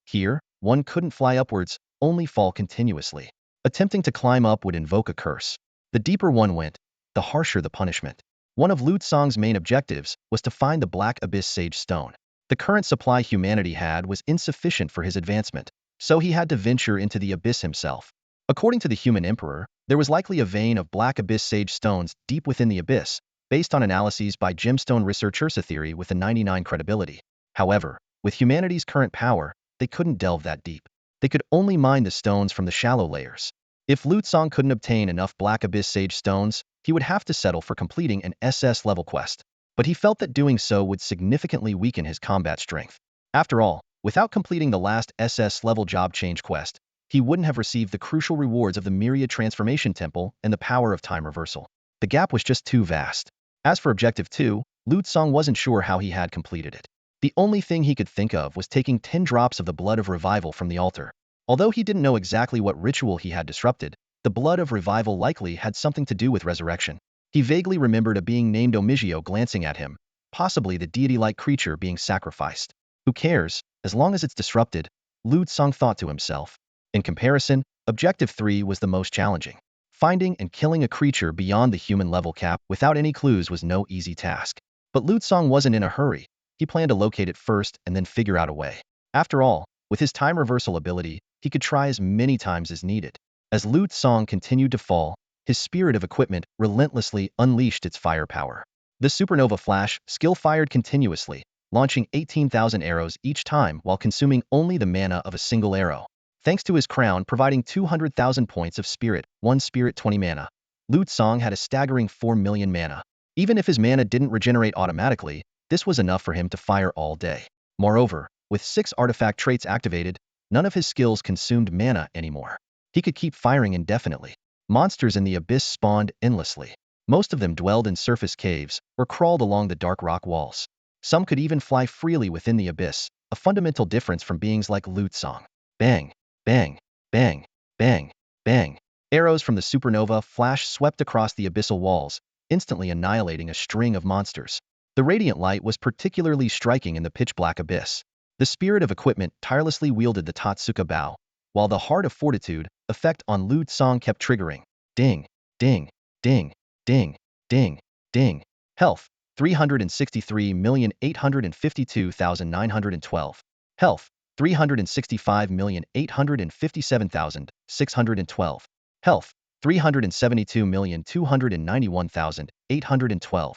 Here, one couldn't fly upwards, only fall continuously. Attempting to climb up would invoke a curse. The deeper one went, the harsher the punishment. One of Lu Tsong's main objectives was to find the Black Abyss Sage Stone. The current supply humanity had was insufficient for his advancement, so he had to venture into the abyss himself. According to the human emperor, there was likely a vein of Black Abyss Sage Stones deep within the abyss, based on analyses by gemstone researchers, a theory with a 99 credibility. However, with humanity's current power, they couldn't delve that deep. They could only mine the stones from the shallow layers. If Lu Tsong couldn't obtain enough Black Abyss Sage Stones, he would have to settle for completing an SS-level quest. But he felt that doing so would significantly weaken his combat strength. After all, without completing the last SS-level job change quest, he wouldn't have received the crucial rewards of the Myriad Transformation Temple and the power of time reversal. The gap was just too vast. As for Objective 2, Lu Tsong wasn't sure how he had completed it. The only thing he could think of was taking 10 drops of the blood of revival from the altar. Although he didn't know exactly what ritual he had disrupted, the blood of revival likely had something to do with resurrection. He vaguely remembered a being named Omigio glancing at him, possibly the deity-like creature being sacrificed. Who cares, as long as it's disrupted, Lu Tsong thought to himself. In comparison, Objective 3 was the most challenging. Finding and killing a creature beyond the human level cap without any clues was no easy task. But Lu Tsong wasn't in a hurry. He planned to locate it first and then figure out a way. After all, with his time reversal ability, he could try as many times as needed. As Lu Tsong continued to fall, his spirit of equipment relentlessly unleashed its firepower. The supernova flash skill fired continuously, launching 18,000 arrows each time while consuming only the mana of a single arrow. Thanks to his crown providing 200,000 points of spirit, 1 spirit 20 mana, Lu Tsong had a staggering 4 million mana. Even if his mana didn't regenerate automatically, this was enough for him to fire all day. Moreover, with 6 artifact traits activated, none of his skills consumed mana anymore. He could keep firing indefinitely. Monsters in the abyss spawned endlessly. Most of them dwelled in surface caves or crawled along the dark rock walls. Some could even fly freely within the abyss, a fundamental difference from beings like Lu Tsong. Bang, bang, bang, bang, bang. Arrows from the supernova flash swept across the abyssal walls, instantly annihilating a string of monsters. The radiant light was particularly striking in the pitch-black abyss. The spirit of equipment tirelessly wielded the Tatsuka bow, while the heart of fortitude effect on Lu Tsong kept triggering. Ding, ding, ding, ding, ding, ding. Health, 363,852,912. Health, 365,857,612. Health, 372,291,812.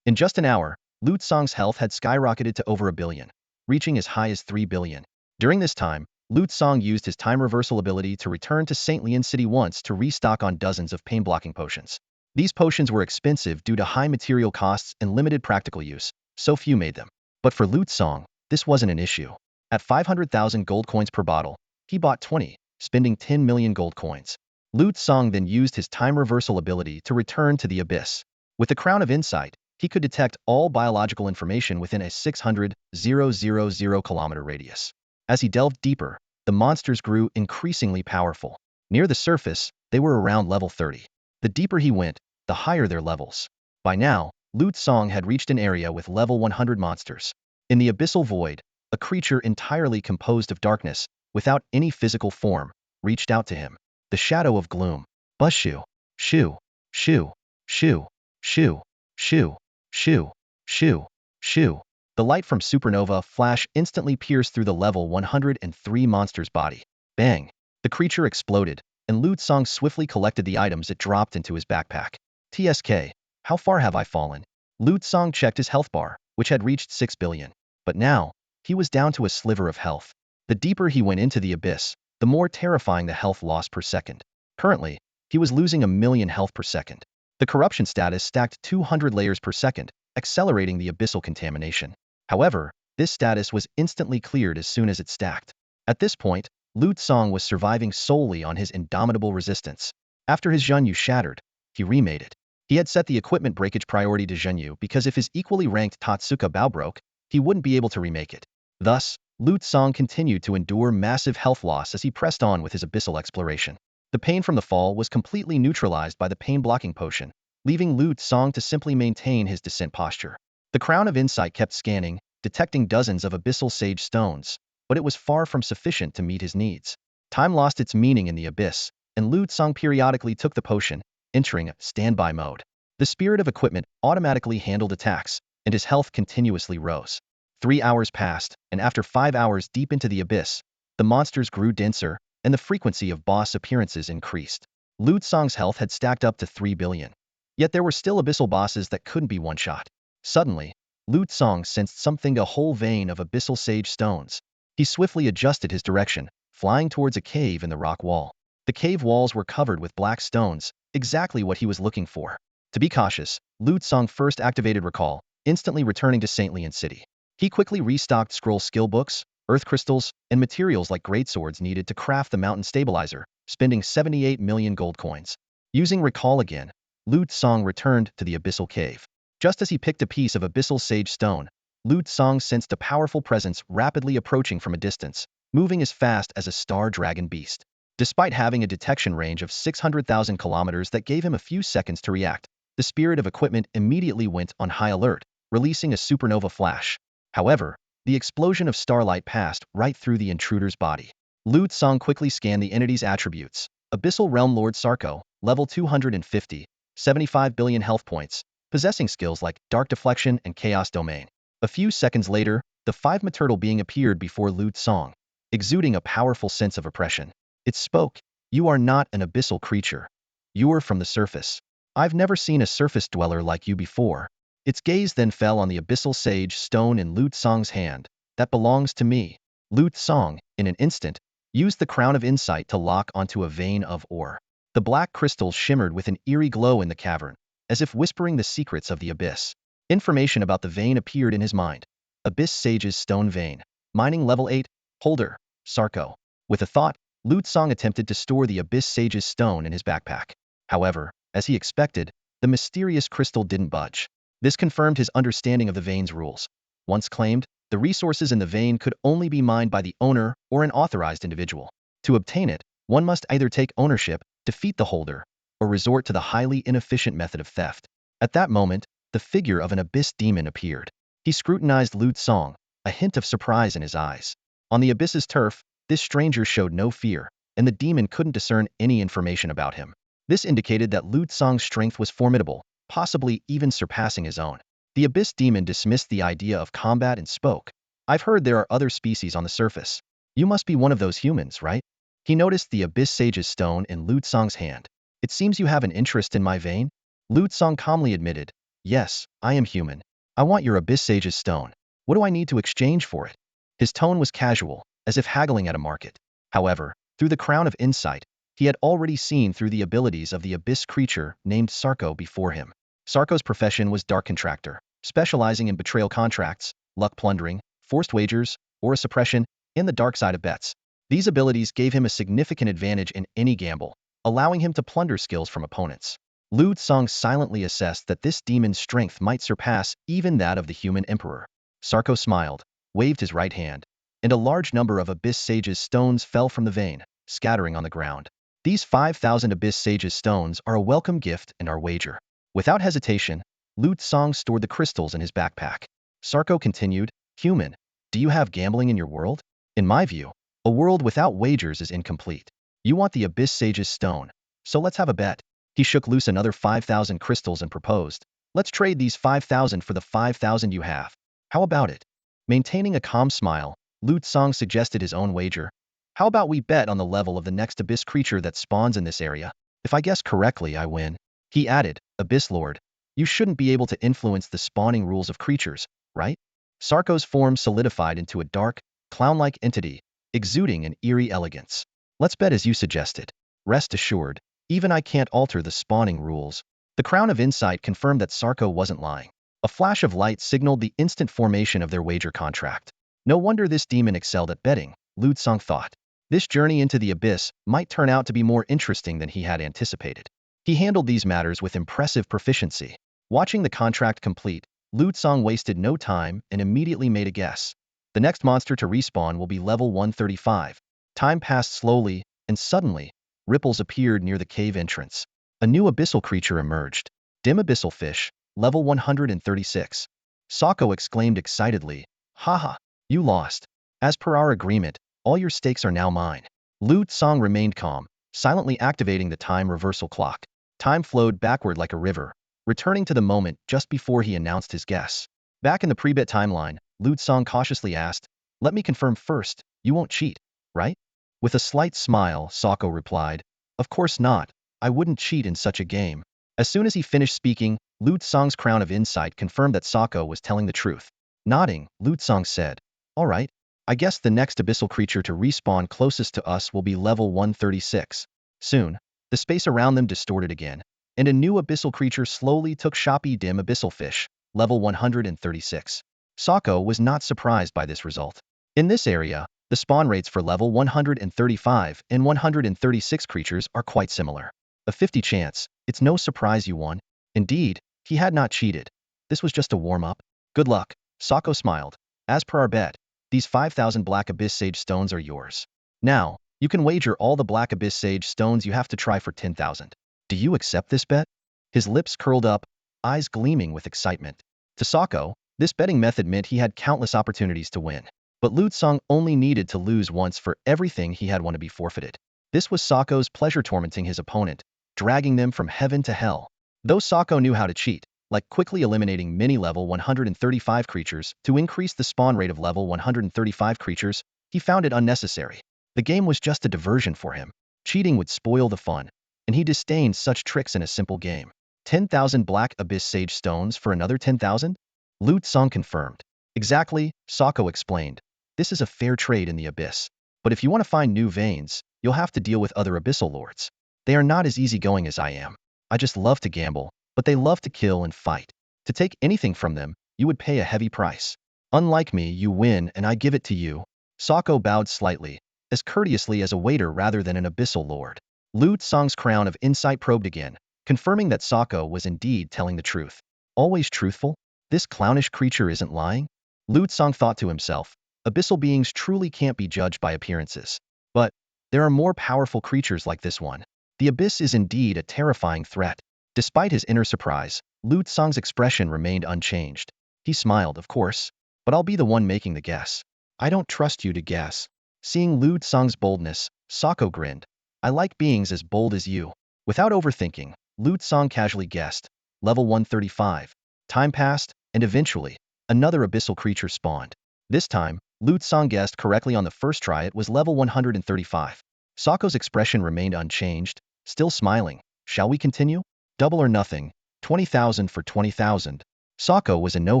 In just an hour, Lu Tsong's health had skyrocketed to over 1 billion, reaching as high as 3 billion. During this time, Lu Tsong used his time reversal ability to return to St. Lian City once to restock on dozens of pain-blocking potions. These potions were expensive due to high material costs and limited practical use, so few made them. But for Lu Tsong, this wasn't an issue. At 500,000 gold coins per bottle, he bought 20, spending 10 million gold coins. Lu Tsong then used his time reversal ability to return to the abyss. With the Crown of Insight, he could detect all biological information within a 600,000 kilometer radius. As he delved deeper, the monsters grew increasingly powerful. Near the surface, they were around level 30. The deeper he went, the higher their levels. By now, Lu Tsong had reached an area with level 100 monsters. In the abyssal void, a creature entirely composed of darkness, without any physical form, reached out to him. The shadow of gloom. Bushu. Shoo. Shoo. Shoo. Shoo. Shoo. Shoo. Shoo. Shoo. The light from supernova flash instantly pierced through the level 103 monster's body. Bang! The creature exploded, and Lu Tsong swiftly collected the items it dropped into his backpack. TSK, how far have I fallen? Lu Tsong checked his health bar, which had reached 6 billion. But now, he was down to a sliver of health. The deeper he went into the abyss, the more terrifying the health loss per second. Currently, he was losing 1 million health per second. The corruption status stacked 200 layers per second, accelerating the abyssal contamination. However, this status was instantly cleared as soon as it stacked. At this point, Lu Tsong was surviving solely on his indomitable resistance. After his Zhenyu shattered, he remade it. He had set the equipment breakage priority to Zhenyu because if his equally ranked Tatsuka Bao broke, he wouldn't be able to remake it. Thus, Lu Tsong continued to endure massive health loss as he pressed on with his abyssal exploration. The pain from the fall was completely neutralized by the pain-blocking potion, leaving Lu Tsong to simply maintain his descent posture. The Crown of Insight kept scanning, detecting dozens of abyssal sage stones, but it was far from sufficient to meet his needs. Time lost its meaning in the abyss, and Lu Tsong periodically took the potion, entering a standby mode. The spirit of equipment automatically handled attacks, and his health continuously rose. 3 hours passed, and after 5 hours deep into the abyss, the monsters grew denser, and the frequency of boss appearances increased. Lu Tsong's health had stacked up to 3 billion. Yet there were still abyssal bosses that couldn't be one-shot. Suddenly, Lu Tsong sensed something, a whole vein of abyssal sage stones. He swiftly adjusted his direction, flying towards a cave in the rock wall. The cave walls were covered with black stones, exactly what he was looking for. To be cautious, Lu Tsong first activated Recall, instantly returning to St. Lian City. He quickly restocked scroll skill books, earth crystals, and materials like greatswords needed to craft the mountain stabilizer, spending 78 million gold coins. Using Recall again, Lu Tsong returned to the abyssal cave. Just as he picked a piece of abyssal sage stone, Lu Tsong sensed a powerful presence rapidly approaching from a distance, moving as fast as a star dragon beast. Despite having a detection range of 600,000 kilometers that gave him a few seconds to react, the spirit of equipment immediately went on high alert, releasing a supernova flash. However, the explosion of starlight passed right through the intruder's body. Lu Tsong quickly scanned the entity's attributes. Abyssal Realm Lord Sarko, level 250, 75 billion health points, possessing skills like Dark Deflection and Chaos Domain. A few seconds later, The five-ma turtle being appeared before Lu Tsong, exuding a powerful sense of oppression. It spoke, "You are not an abyssal creature. You are from the surface. I've never seen a surface dweller like you before." Its gaze then fell on the abyssal sage stone in Lu Tsong's hand. "That belongs to me." Lu Tsong, in an instant, used the crown of insight to lock onto a vein of ore. The black crystals shimmered with an eerie glow in the cavern, as if whispering the secrets of the abyss. Information about the vein appeared in his mind. Abyss Sage's stone vein. Mining level 8. Holder. Sarko. With a thought, Lu Tsong attempted to store the Abyss Sage's stone in his backpack. However, as he expected, the mysterious crystal didn't budge. This confirmed his understanding of the vein's rules. Once claimed, the resources in the vein could only be mined by the owner or an authorized individual. To obtain it, one must either take ownership, defeat the holder, or resort to the highly inefficient method of theft. At that moment, the figure of an abyss demon appeared. He scrutinized Lu Tsong, a hint of surprise in his eyes. On the abyss's turf, this stranger showed no fear, and the demon couldn't discern any information about him. This indicated that Lu Tsong's strength was formidable, possibly even surpassing his own. The abyss demon dismissed the idea of combat and spoke. "I've heard there are other species on the surface. You must be one of those humans, right?" He noticed the abyss sage's stone in Lu Tsong's hand. "It seems you have an interest in my vein?" Lu Tsong calmly admitted, "Yes, I am human. I want your abyss sage's stone. What do I need to exchange for it?" His tone was casual, as if haggling at a market. However, through the crown of insight, he had already seen through the abilities of the abyss creature named Sarko before him. Sarko's profession was dark contractor, specializing in betrayal contracts, luck plundering, forced wagers, or a suppression, in the dark side of bets. These abilities gave him a significant advantage in any gamble, allowing him to plunder skills from opponents. Lu Tsong silently assessed that this demon's strength might surpass even that of the human emperor. Sarko smiled, waved his right hand, and a large number of Abyss Sage's stones fell from the vein, scattering on the ground. "These 5,000 Abyss Sage's stones are a welcome gift and our wager." Without hesitation, Lu Tsong stored the crystals in his backpack. Sarko continued, "Human, do you have gambling in your world? In my view, a world without wagers is incomplete. You want the Abyss Sage's stone, so let's have a bet." He shook loose another 5,000 crystals and proposed, "Let's trade these 5,000 for the 5,000 you have. How about it?" Maintaining a calm smile, Lu Tsong suggested his own wager. "How about we bet on the level of the next abyss creature that spawns in this area? If I guess correctly, I win." He added, "Abyss Lord, you shouldn't be able to influence the spawning rules of creatures, right?" Sarko's form solidified into a dark, clown-like entity, exuding an eerie elegance. "Let's bet as you suggested. Rest assured, even I can't alter the spawning rules." The crown of insight confirmed that Sarko wasn't lying. A flash of light signaled the instant formation of their wager contract. No wonder this demon excelled at betting, Lu Tsong thought. This journey into the abyss might turn out to be more interesting than he had anticipated. He handled these matters with impressive proficiency. Watching the contract complete, Lu Tsong wasted no time and immediately made a guess. The next monster to respawn will be level 135. Time passed slowly, and suddenly, ripples appeared near the cave entrance. A new abyssal creature emerged. Dim abyssal fish, level 136. Sako exclaimed excitedly, "Haha, you lost. As per our agreement, all your stakes are now mine." Lu Tsong remained calm, silently activating the time reversal clock. Time flowed backward like a river, returning to the moment just before he announced his guess. Back in the pre-bet timeline, Lu Tsong cautiously asked, "Let me confirm first, you won't cheat, right?" With a slight smile, Sako replied, "Of course not. I wouldn't cheat in such a game." As soon as he finished speaking, Lu Tsong's crown of insight confirmed that Sako was telling the truth. Nodding, Lu Tsong said, "All right. I guess the next abyssal creature to respawn closest to us will be level 136. Soon, the space around them distorted again, and a new abyssal creature slowly took Shoppy Dim abyssal fish, level 136. Sako was not surprised by this result. In this area, the spawn rates for level 135 and 136 creatures are quite similar. A 50 chance, it's no surprise you won. Indeed, he had not cheated. This was just a warm-up. "Good luck," Sako smiled. "As per our bet, these 5,000 Black Abyss Sage stones are yours. Now, you can wager all the Black Abyss Sage stones you have to try for 10,000. Do you accept this bet?" His lips curled up, eyes gleaming with excitement. To Sako, this betting method meant he had countless opportunities to win. But Lu Tsong only needed to lose once for everything he had won to be forfeited. This was Sako's pleasure tormenting his opponent, dragging them from heaven to hell. Though Sako knew how to cheat, like quickly eliminating many level 135 creatures to increase the spawn rate of level 135 creatures, he found it unnecessary. The game was just a diversion for him. Cheating would spoil the fun, and he disdained such tricks in a simple game. 10,000 Black Abyss Sage Stones for another 10,000? Lu Tsang confirmed. Exactly, Sako explained. This is a fair trade in the Abyss. But if you want to find new veins, you'll have to deal with other Abyssal Lords. They are not as easygoing as I am. I just love to gamble, but they love to kill and fight. To take anything from them, you would pay a heavy price. Unlike me, you win and I give it to you. Sako bowed slightly, as courteously as a waiter rather than an Abyssal Lord. Lu Tsang's crown of insight probed again, confirming that Sako was indeed telling the truth. Always truthful? This clownish creature isn't lying? Lu Tsang thought to himself. Abyssal beings truly can't be judged by appearances. But there are more powerful creatures like this one. The Abyss is indeed a terrifying threat. Despite his inner surprise, Lu Tsang's expression remained unchanged. He smiled, of course, but I'll be the one making the guess. I don't trust you to guess. Seeing Lu Tsang's boldness, Sako grinned. I like beings as bold as you. Without overthinking, Lu Tsang casually guessed. Level 135. Time passed, and eventually, another abyssal creature spawned. This time, Lu Tsang guessed correctly on the first try. It was level 135. Sako's expression remained unchanged, still smiling. Shall we continue? Double or nothing. 20,000 for 20,000. Sako was in no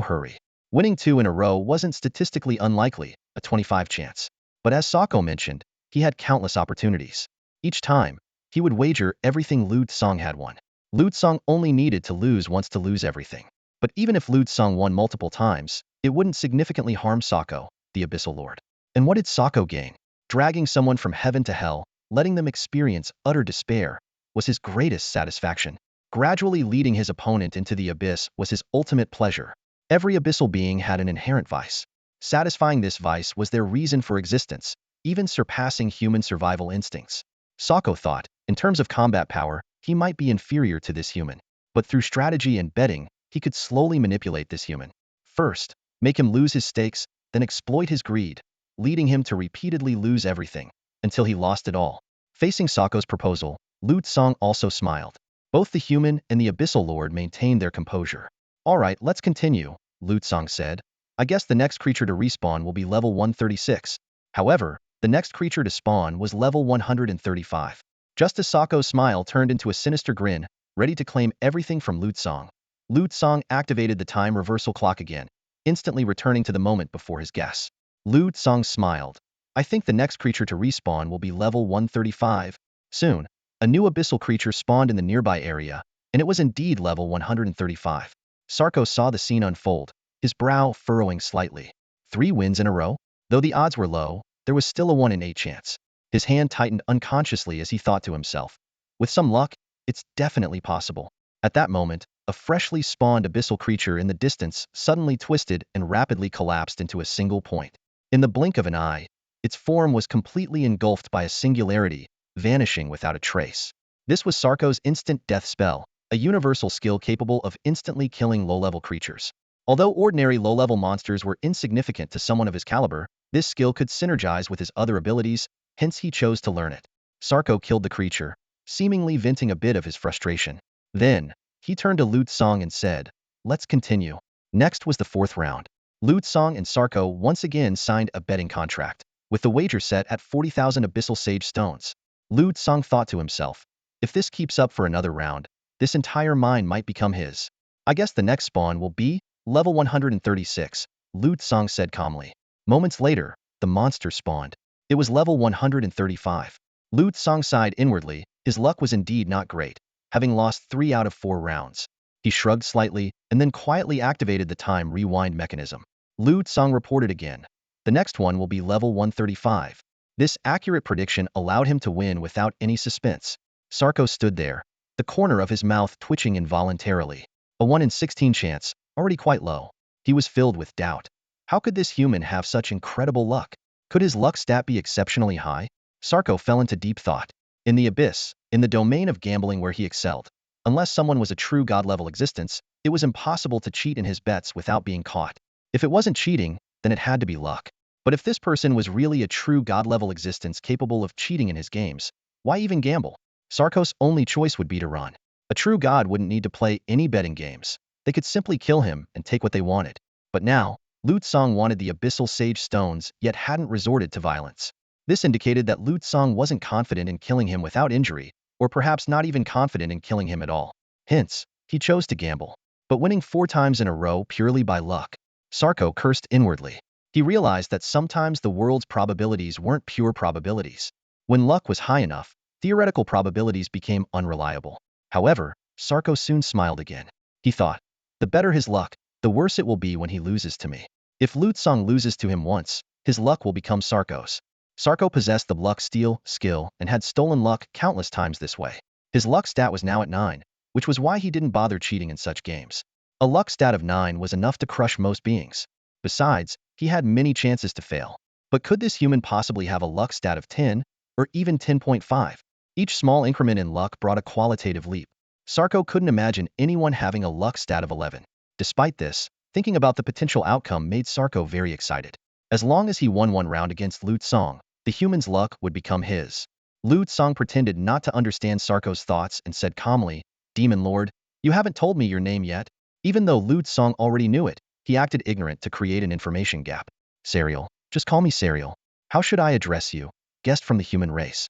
hurry. Winning 2 in a row wasn't statistically unlikely, a 25 chance. But as Sako mentioned, he had countless opportunities. Each time, he would wager everything Lu Tsang had won. Lu Tsang only needed to lose once to lose everything. But even if Lu Tsang won multiple times, it wouldn't significantly harm Sako, the Abyssal Lord. And what did Sako gain? Dragging someone from heaven to hell, letting them experience utter despair, was his greatest satisfaction. Gradually leading his opponent into the abyss was his ultimate pleasure. Every abyssal being had an inherent vice. Satisfying this vice was their reason for existence, even surpassing human survival instincts. Sako thought, in terms of combat power, he might be inferior to this human. But through strategy and betting, he could slowly manipulate this human. First, make him lose his stakes, then exploit his greed, leading him to repeatedly lose everything, until he lost it all. Facing Sako's proposal, Lu Tsang also smiled. Both the human and the Abyssal Lord maintained their composure. Alright, let's continue, Lu Tsang said. I guess the next creature to respawn will be level 136. However, the next creature to spawn was level 135. Just as Sako's smile turned into a sinister grin, ready to claim everything from Lu Tsang. Lu Tsang activated the time reversal clock again, instantly returning to the moment before his guess. Lu Tsang smiled. I think the next creature to respawn will be level 135. Soon, a new abyssal creature spawned in the nearby area, and it was indeed level 135. Sako saw the scene unfold, his brow furrowing slightly. 3 wins in a row? Though the odds were low, there was still a 1 in 8 chance. His hand tightened unconsciously as he thought to himself. With some luck, it's definitely possible. At that moment, a freshly spawned abyssal creature in the distance suddenly twisted and rapidly collapsed into a single point. In the blink of an eye, its form was completely engulfed by a singularity, vanishing without a trace. This was Sako's instant death spell, a universal skill capable of instantly killing low-level creatures. Although ordinary low-level monsters were insignificant to someone of his caliber, this skill could synergize with his other abilities, hence he chose to learn it. Sako killed the creature, seemingly venting a bit of his frustration. Then, he turned to Lu Tsang and said, let's continue. Next was the 4th round. Lu Tsang and Sako once again signed a betting contract, with the wager set at 40,000 abyssal sage stones. Lu Tsang thought to himself, if this keeps up for another round, this entire mine might become his. I guess the next spawn will be level 136, Lu Tsang said calmly. Moments later, the monster spawned. It was level 135. Lu Tsang sighed inwardly, his luck was indeed not great, having lost 3 out of 4 rounds. He shrugged slightly, and then quietly activated the time rewind mechanism. Lu Tsang reported again. The next one will be level 135. This accurate prediction allowed him to win without any suspense. Sako stood there, the corner of his mouth twitching involuntarily. A 1 in 16 chance, already quite low. He was filled with doubt. How could this human have such incredible luck? Could his luck stat be exceptionally high? Sako fell into deep thought. In the abyss, in the domain of gambling where he excelled, unless someone was a true god-level existence, it was impossible to cheat in his bets without being caught. If it wasn't cheating, then it had to be luck. But if this person was really a true god-level existence capable of cheating in his games, why even gamble? Sarko's only choice would be to run. A true god wouldn't need to play any betting games. They could simply kill him and take what they wanted. But now, Lu Tsang wanted the Abyssal Sage Stones, yet hadn't resorted to violence. This indicated that Lu Tsang wasn't confident in killing him without injury, or perhaps not even confident in killing him at all. Hence, he chose to gamble. But winning 4 times in a row purely by luck. Sarko cursed inwardly. He realized that sometimes the world's probabilities weren't pure probabilities. When luck was high enough, theoretical probabilities became unreliable. However, Sarko soon smiled again. He thought, the better his luck, the worse it will be when he loses to me. If Lu Tsang loses to him once, his luck will become Sarko's. Sarko possessed the luck steal skill and had stolen luck countless times this way. His luck stat was now at 9, which was why he didn't bother cheating in such games. A luck stat of 9 was enough to crush most beings. Besides, he had many chances to fail. But could this human possibly have a luck stat of 10, or even 10.5? Each small increment in luck brought a qualitative leap. Sarko couldn't imagine anyone having a luck stat of 11. Despite this, thinking about the potential outcome made Sarko very excited. As long as he won one round against Lu Tsang, the human's luck would become his. Lu Tsang pretended not to understand Sarko's thoughts and said calmly, Demon Lord, you haven't told me your name yet. Even though Lu Tsang already knew it, he acted ignorant to create an information gap. Serial, just call me Serial. How should I address you? Guest from the human race.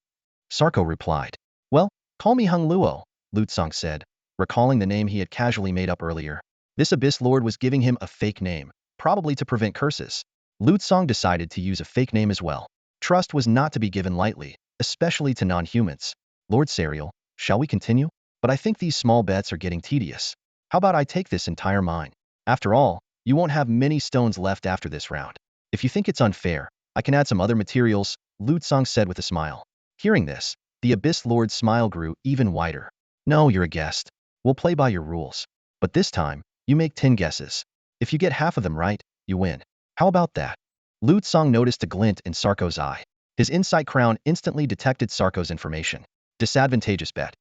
Sarko replied. Well, call me Hung Luo, Lu Tsang said, recalling the name he had casually made up earlier. This Abyss Lord was giving him a fake name, probably to prevent curses. Lu Tsang decided to use a fake name as well. Trust was not to be given lightly, especially to non-humans. Lord Serial, shall we continue? But I think these small bets are getting tedious. How about I take this entire mine? After all, you won't have many stones left after this round. If you think it's unfair, I can add some other materials, Lu Tsang said with a smile. Hearing this, the Abyss Lord's smile grew even wider. No, you're a guest. We'll play by your rules. But this time, you make 10 guesses. If you get half of them right, you win. How about that? Lu Tsang noticed a glint in Sarko's eye. His insight crown instantly detected Sarko's information. Disadvantageous bet.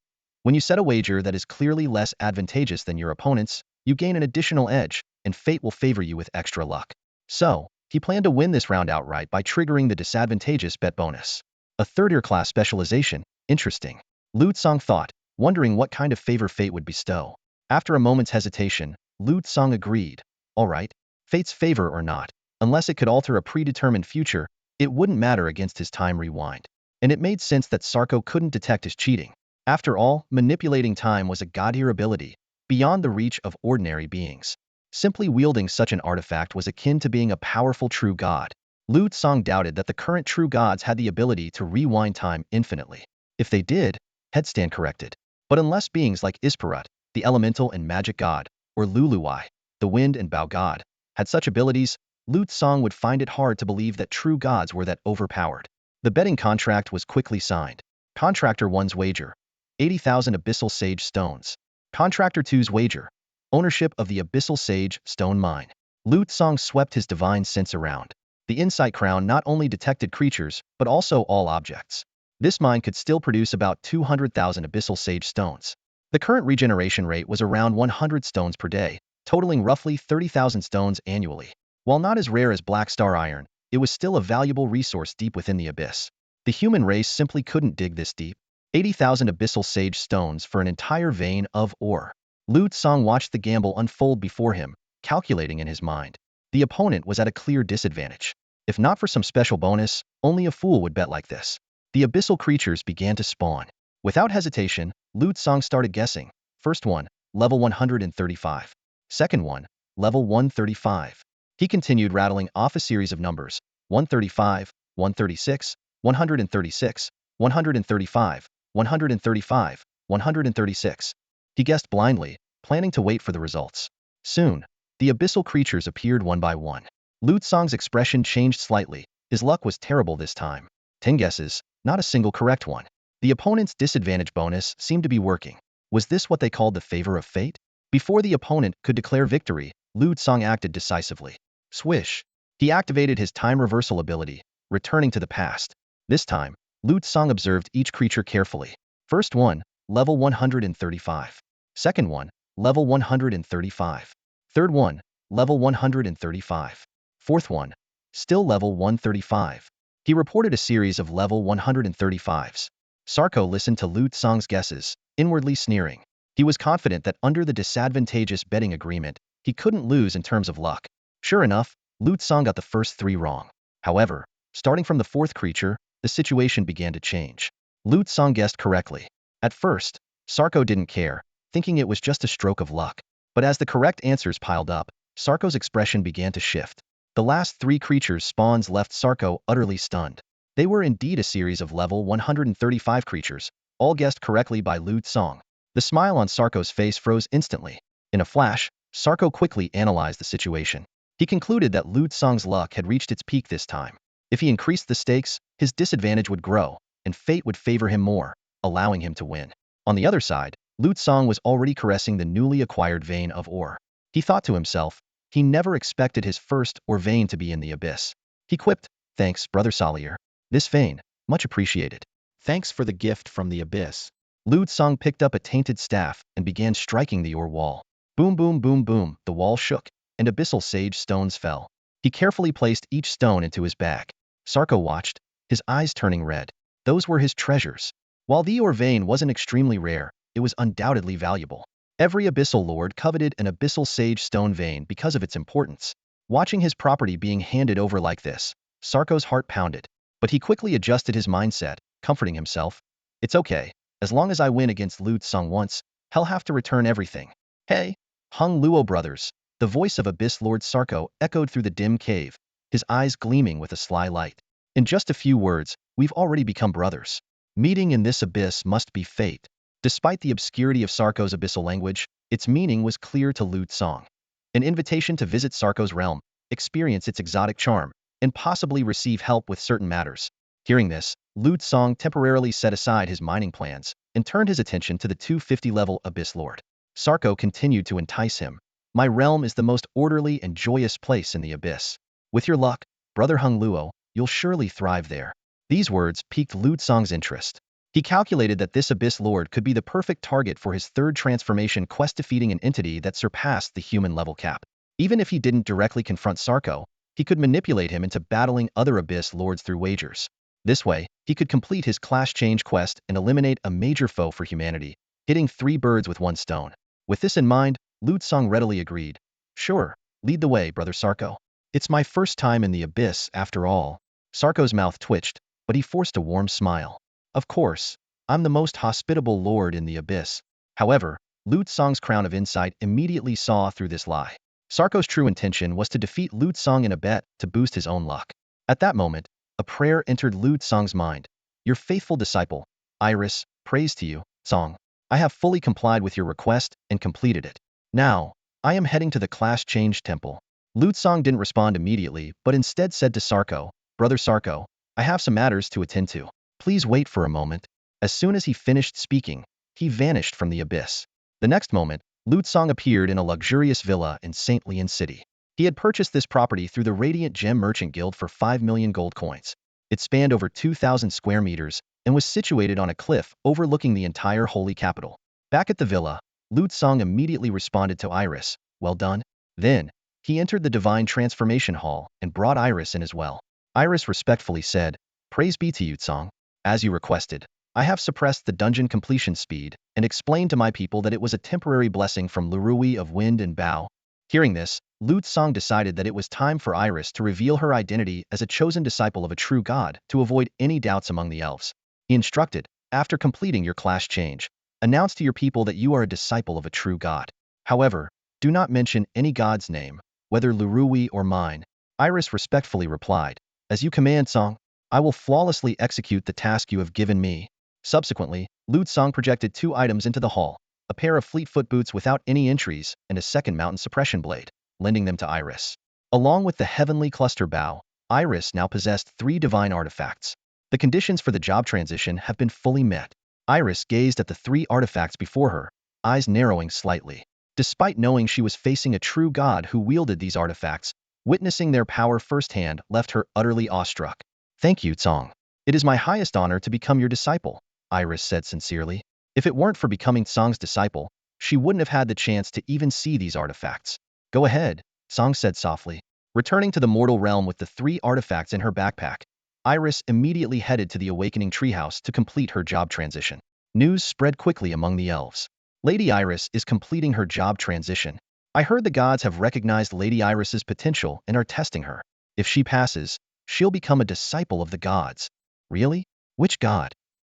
When you set a wager that is clearly less advantageous than your opponent's, you gain an additional edge, and fate will favor you with extra luck. So, he planned to win this round outright by triggering the disadvantageous bet bonus. A third-year class specialization, interesting. Lu Tsang thought, wondering what kind of favor fate would bestow. After a moment's hesitation, Lu Tsang agreed. All right, fate's favor or not, unless it could alter a predetermined future, it wouldn't matter against his time rewind. And it made sense that Sarko couldn't detect his cheating. After all, manipulating time was a god-tier ability, beyond the reach of ordinary beings. Simply wielding such an artifact was akin to being a powerful true god. Lu Tsang doubted that the current true gods had the ability to rewind time infinitely. If they did, headstand corrected. But unless beings like Isparut, the elemental and magic god, or Luluai, the wind and bow god, had such abilities, Lu Tsang would find it hard to believe that true gods were that overpowered. The betting contract was quickly signed. Contractor 1's wager, 80,000 Abyssal Sage Stones. Contractor 2's wager, ownership of the Abyssal Sage Stone Mine. Lu Tsang swept his divine sense around. The Insight Crown not only detected creatures, but also all objects. This mine could still produce about 200,000 Abyssal Sage Stones. The current regeneration rate was around 100 stones per day, totaling roughly 30,000 stones annually. While not as rare as Black Star Iron, it was still a valuable resource deep within the abyss. The human race simply couldn't dig this deep. 80,000 Abyssal Sage Stones for an entire vein of ore. Lu Tsang watched the gamble unfold before him, calculating in his mind. The opponent was at a clear disadvantage. If not for some special bonus, only a fool would bet like this. The abyssal creatures began to spawn. Without hesitation, Lu Tsang started guessing. First one, level 135. Second one, level 135. He continued rattling off a series of numbers, 135, 136, 136, 135, 135, 136. He guessed blindly, planning to wait for the results. Soon, the abyssal creatures appeared one by one. Lu Tsang's expression changed slightly. His luck was terrible this time. 10 guesses, not a single correct one. The opponent's disadvantage bonus seemed to be working. Was this what they called the favor of fate? Before the opponent could declare victory, Lu Tsang acted decisively. Swish! He activated his time reversal ability, returning to the past. This time, Lu Tsang observed each creature carefully. First one, level 135. Second one, level 135. Third one, level 135. Fourth one, still level 135. He reported a series of level 135s. Sarko listened to Lu Tsang's guesses, inwardly sneering. He was confident that under the disadvantageous betting agreement, he couldn't lose in terms of luck. Sure enough, Lu Tsang got the first 3 wrong. However, starting from the 4th creature, the situation began to change. Lu Tsang guessed correctly. At first, Sarko didn't care, thinking it was just a stroke of luck. But as the correct answers piled up, Sarko's expression began to shift. The last 3 creatures' spawns left Sarko utterly stunned. They were indeed a series of level 135 creatures, all guessed correctly by Lu Tsang. The smile on Sarko's face froze instantly. In a flash, Sarko quickly analyzed the situation. He concluded that Lu Tsang's luck had reached its peak this time. If he increased the stakes, his disadvantage would grow, and fate would favor him more, allowing him to win. On the other side, Lu Tsang was already caressing the newly acquired vein of ore. He thought to himself, he never expected his first ore vein to be in the abyss. He quipped, "Thanks, Brother Salier. This vein, much appreciated. Thanks for the gift from the abyss." Lu Tsang picked up a tainted staff and began striking the ore wall. Boom boom boom boom, the wall shook, and abyssal sage stones fell. He carefully placed each stone into his bag. Sarko watched, his eyes turning red. Those were his treasures. While the ore vein wasn't extremely rare, it was undoubtedly valuable. Every abyssal lord coveted an abyssal sage stone vein because of its importance. Watching his property being handed over like this, Sarko's heart pounded. But he quickly adjusted his mindset, comforting himself. It's okay. As long as I win against Lu Tsang once, he'll have to return everything. Hey, Hung Luo brothers. The voice of Abyss Lord Sarko echoed through the dim cave, his eyes gleaming with a sly light. In just a few words, we've already become brothers. Meeting in this abyss must be fate. Despite the obscurity of Sarko's abyssal language, its meaning was clear to Lu Tsang. An invitation to visit Sarko's realm, experience its exotic charm, and possibly receive help with certain matters. Hearing this, Lu Tsang temporarily set aside his mining plans and turned his attention to the 250-level Abyss Lord. Sarko continued to entice him. My realm is the most orderly and joyous place in the abyss. With your luck, Brother Hung Luo, you'll surely thrive there. These words piqued Lu Tsang's interest. He calculated that this Abyss Lord could be the perfect target for his 3rd transformation quest, defeating an entity that surpassed the human level cap. Even if he didn't directly confront Sarko, he could manipulate him into battling other Abyss Lords through wagers. This way, he could complete his class change quest and eliminate a major foe for humanity, hitting 3 birds with 1 stone. With this in mind, Lu Tsang readily agreed. Sure, lead the way, Brother Sarko. It's my first time in the abyss after all. Sarko's mouth twitched, but he forced a warm smile. Of course, I'm the most hospitable lord in the abyss. However, Lu Tsang's crown of insight immediately saw through this lie. Sarko's true intention was to defeat Lu Tsang in a bet to boost his own luck. At that moment, a prayer entered Lu Tsang's mind. Your faithful disciple, Iris, prays to you, Tsang. I have fully complied with your request and completed it. Now, I am heading to the class change temple. Lu Tsang didn't respond immediately, but instead said to Sarko, Brother Sarko, I have some matters to attend to. Please wait for a moment. As soon as he finished speaking, he vanished from the abyss. The next moment, Lu Tsang appeared in a luxurious villa in St. Leon City. He had purchased this property through the Radiant Gem Merchant Guild for 5 million gold coins. It spanned over 2,000 square meters and was situated on a cliff overlooking the entire holy capital. Back at the villa, Lu Tsang immediately responded to Iris, well done. Then, he entered the Divine Transformation Hall and brought Iris in as well. Iris respectfully said, Praise be to you, Tsang. As you requested, I have suppressed the dungeon completion speed and explained to my people that it was a temporary blessing from Lurui of Wind and Bao. Hearing this, Lu Tsang decided that it was time for Iris to reveal her identity as a chosen disciple of a true god to avoid any doubts among the elves. He instructed, after completing your class change, announce to your people that you are a disciple of a true god. However, do not mention any god's name, whether Lurui or mine. Iris respectfully replied, As you command, Tsang. I will flawlessly execute the task you have given me. Subsequently, Lu Tsang projected 2 items into the hall, a pair of fleetfoot boots without any entries and a second mountain suppression blade, lending them to Iris. Along with the heavenly cluster bow, Iris now possessed 3 divine artifacts. The conditions for the job transition have been fully met. Iris gazed at the 3 artifacts before her, eyes narrowing slightly. Despite knowing she was facing a true god who wielded these artifacts, witnessing their power firsthand left her utterly awestruck. Thank you, Tsang. It is my highest honor to become your disciple, Iris said sincerely. If it weren't for becoming Tsang's disciple, she wouldn't have had the chance to even see these artifacts. Go ahead, Tsang said softly. Returning to the mortal realm with the 3 artifacts in her backpack, Iris immediately headed to the Awakening Treehouse to complete her job transition. News spread quickly among the elves. Lady Iris is completing her job transition. I heard the gods have recognized Lady Iris's potential and are testing her. If she passes, she'll become a disciple of the gods. Really? Which god?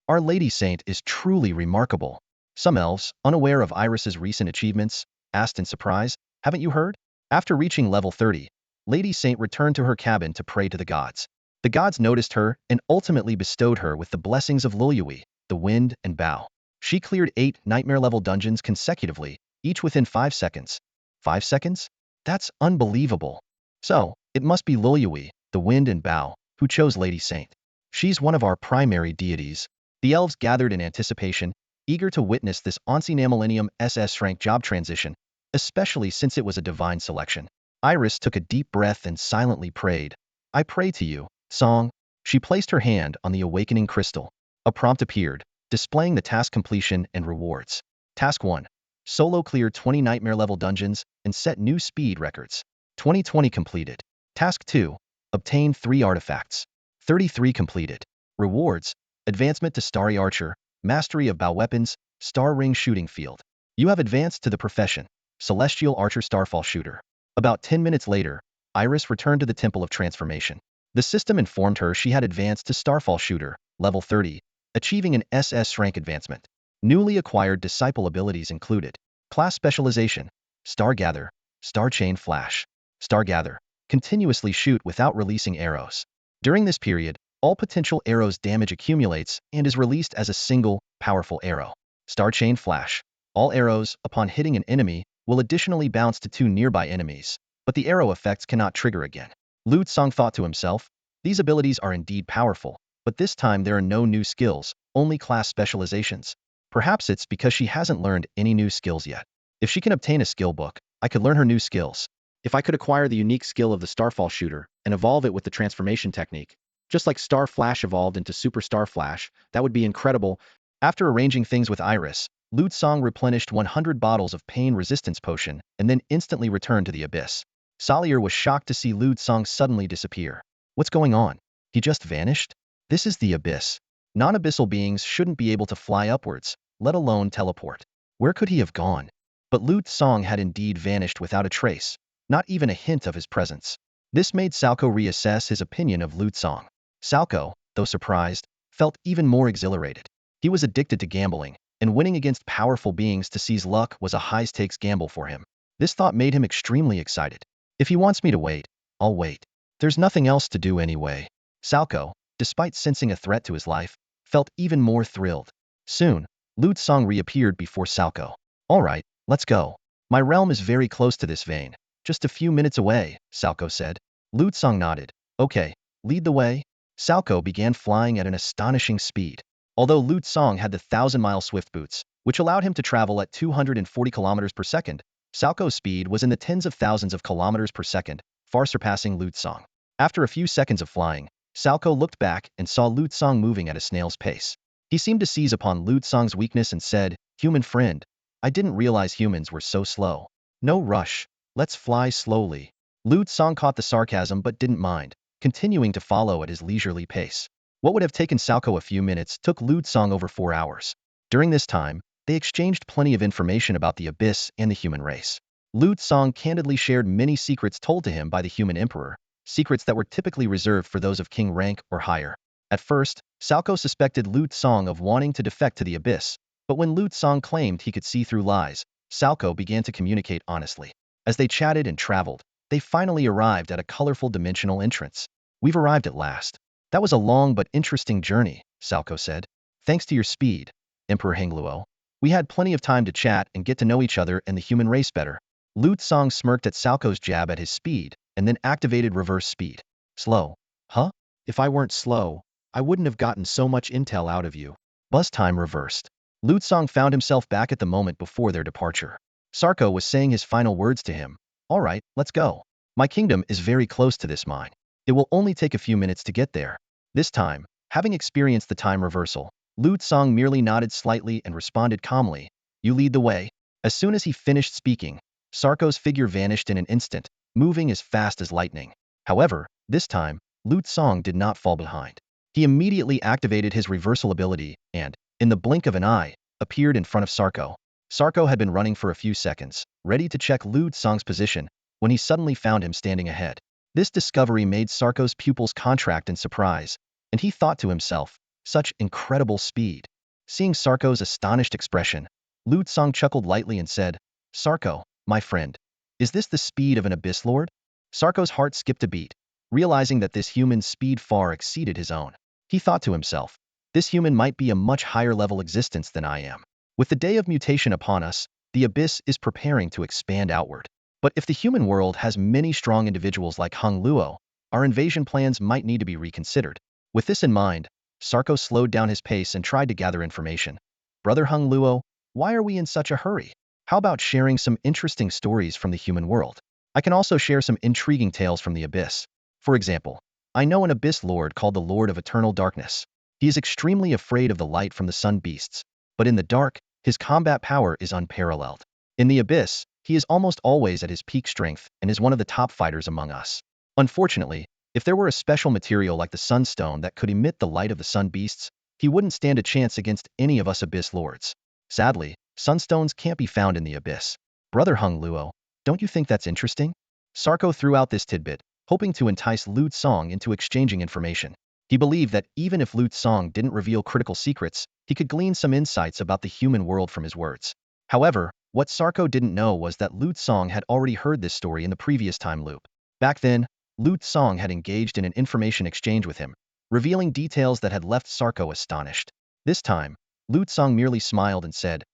Our Lady Saint is truly remarkable. Some elves, unaware of Iris's recent achievements, asked in surprise, haven't you heard? After reaching level 30, Lady Saint returned to her cabin to pray to the gods. The gods noticed her and ultimately bestowed her with the blessings of Luluyi, the wind and bow. She cleared 8 nightmare-level dungeons consecutively, each within 5 seconds. 5 seconds? That's unbelievable. So, it must be Luluyi, the wind and bow, who chose Lady Saint. She's one of our primary deities. The elves gathered in anticipation, eager to witness this Ancient Millennium SS rank job transition, especially since it was a divine selection. Iris took a deep breath and silently prayed. I pray to you, Song. She placed her hand on the awakening crystal. A prompt appeared, displaying the task completion and rewards. Task 1. Solo clear 20 nightmare-level dungeons and set new speed records. 2020 completed. Task 2. Obtain 3 artifacts. 33 completed. Rewards. Advancement to Starry Archer, Mastery of Bow Weapons, Star Ring Shooting Field. You have advanced to the profession, Celestial Archer Starfall Shooter. About 10 minutes later, Iris returned to the Temple of Transformation. The system informed her she had advanced to Starfall Shooter, level 30, achieving an SS rank advancement. Newly acquired disciple abilities included Class Specialization, Star Gather, Star Chain Flash. Star Gather, continuously shoot without releasing arrows. During this period, all potential arrows' damage accumulates and is released as a single, powerful arrow. Star Chain Flash. All arrows, upon hitting an enemy, will additionally bounce to 2 nearby enemies, but the arrow effects cannot trigger again. Lu Tsong thought to himself, these abilities are indeed powerful, but this time there are no new skills, only class specializations. Perhaps it's because she hasn't learned any new skills yet. If she can obtain a skill book, I could learn her new skills. If I could acquire the unique skill of the Starfall Shooter and evolve it with the transformation technique, just like Star Flash evolved into Super Star Flash, that would be incredible. After arranging things with Iris, Lu Tsong replenished 100 bottles of pain resistance potion and then instantly returned to the abyss. Salier was shocked to see Lu Tsong suddenly disappear. What's going on? He just vanished? This is the abyss. Non-abyssal beings shouldn't be able to fly upwards, let alone teleport. Where could he have gone? But Lu Tsong had indeed vanished without a trace, not even a hint of his presence. This made Salco reassess his opinion of Lu Tsong. Salco, though surprised, felt even more exhilarated. He was addicted to gambling, and winning against powerful beings to seize luck was a high-stakes gamble for him. This thought made him extremely excited. If he wants me to wait, I'll wait. There's nothing else to do anyway. Salco, despite sensing a threat to his life, felt even more thrilled. Soon, Lu Tsong reappeared before Salco. All right, let's go. My realm is very close to this vein. Just a few minutes away, Salco said. Lu Tsong nodded. Okay, lead the way. Salco began flying at an astonishing speed. Although Lu Tsong had the 1,000-mile swift boots, which allowed him to travel at 240 kilometers per second, Salco's speed was in the tens of thousands of kilometers per second, far surpassing Lu Tsong. After a few seconds of flying, Salco looked back and saw Lu Tsong moving at a snail's pace. He seemed to seize upon Lu Tsong's weakness and said, "Human friend, I didn't realize humans were so slow. No rush. Let's fly slowly." Lu Tsong caught the sarcasm but didn't mind, continuing to follow at his leisurely pace. What would have taken Salco a few minutes took Lu Tsong over 4 hours. During this time, they exchanged plenty of information about the abyss and the human race. Lu Tsong candidly shared many secrets told to him by the human emperor, secrets that were typically reserved for those of king rank or higher. At first, Salco suspected Lu Tsong of wanting to defect to the abyss, but when Lu Tsong claimed he could see through lies, Salco began to communicate honestly. As they chatted and traveled, they finally arrived at a colorful dimensional entrance. We've arrived at last. That was a long but interesting journey, Salco said. Thanks to your speed, Emperor Hengluo. We had plenty of time to chat and get to know each other and the human race better. Lu Tsong smirked at Salco's jab at his speed, and then activated reverse speed. Slow. Huh? If I weren't slow, I wouldn't have gotten so much intel out of you. Buzz time reversed. Lu Tsong found himself back at the moment before their departure. Sarko was saying his final words to him. All right, let's go. My kingdom is very close to this mine. It will only take a few minutes to get there. This time, having experienced the time reversal, Lu Tsong merely nodded slightly and responded calmly, "You lead the way." As soon as he finished speaking, Sarko's figure vanished in an instant, moving as fast as lightning. However, this time, Lu Tsong did not fall behind. He immediately activated his reversal ability and, in the blink of an eye, appeared in front of Sarko. Sarko had been running for a few seconds, ready to check Lu Tsong's position, when he suddenly found him standing ahead. This discovery made Sarko's pupils contract in surprise, and he thought to himself, such incredible speed. Seeing Sarko's astonished expression, Lu Tsong chuckled lightly and said, Sarko, my friend, is this the speed of an Abyss Lord? Sarko's heart skipped a beat, realizing that this human's speed far exceeded his own. He thought to himself, this human might be a much higher level existence than I am. With the day of mutation upon us, the Abyss is preparing to expand outward. But if the human world has many strong individuals like Hung Luo, our invasion plans might need to be reconsidered. With this in mind, Sarko slowed down his pace and tried to gather information. Brother Hung Luo, why are we in such a hurry? How about sharing some interesting stories from the human world? I can also share some intriguing tales from the Abyss. For example, I know an Abyss Lord called the Lord of Eternal Darkness. He is extremely afraid of the light from the sun beasts, but in the dark, his combat power is unparalleled. In the Abyss, he is almost always at his peak strength and is one of the top fighters among us. Unfortunately, if there were a special material like the Sunstone that could emit the light of the sun beasts, he wouldn't stand a chance against any of us Abyss Lords. Sadly, Sunstones can't be found in the Abyss. Brother Hung Luo, don't you think that's interesting? Sarko threw out this tidbit, hoping to entice Lu Tsong into exchanging information. He believed that even if Lu Tsong didn't reveal critical secrets, he could glean some insights about the human world from his words. However, what Sarko didn't know was that Lu Tsong had already heard this story in the previous time loop. Back then, Lu Tsong had engaged in an information exchange with him, revealing details that had left Sarko astonished. This time, Lu Tsong merely smiled and said,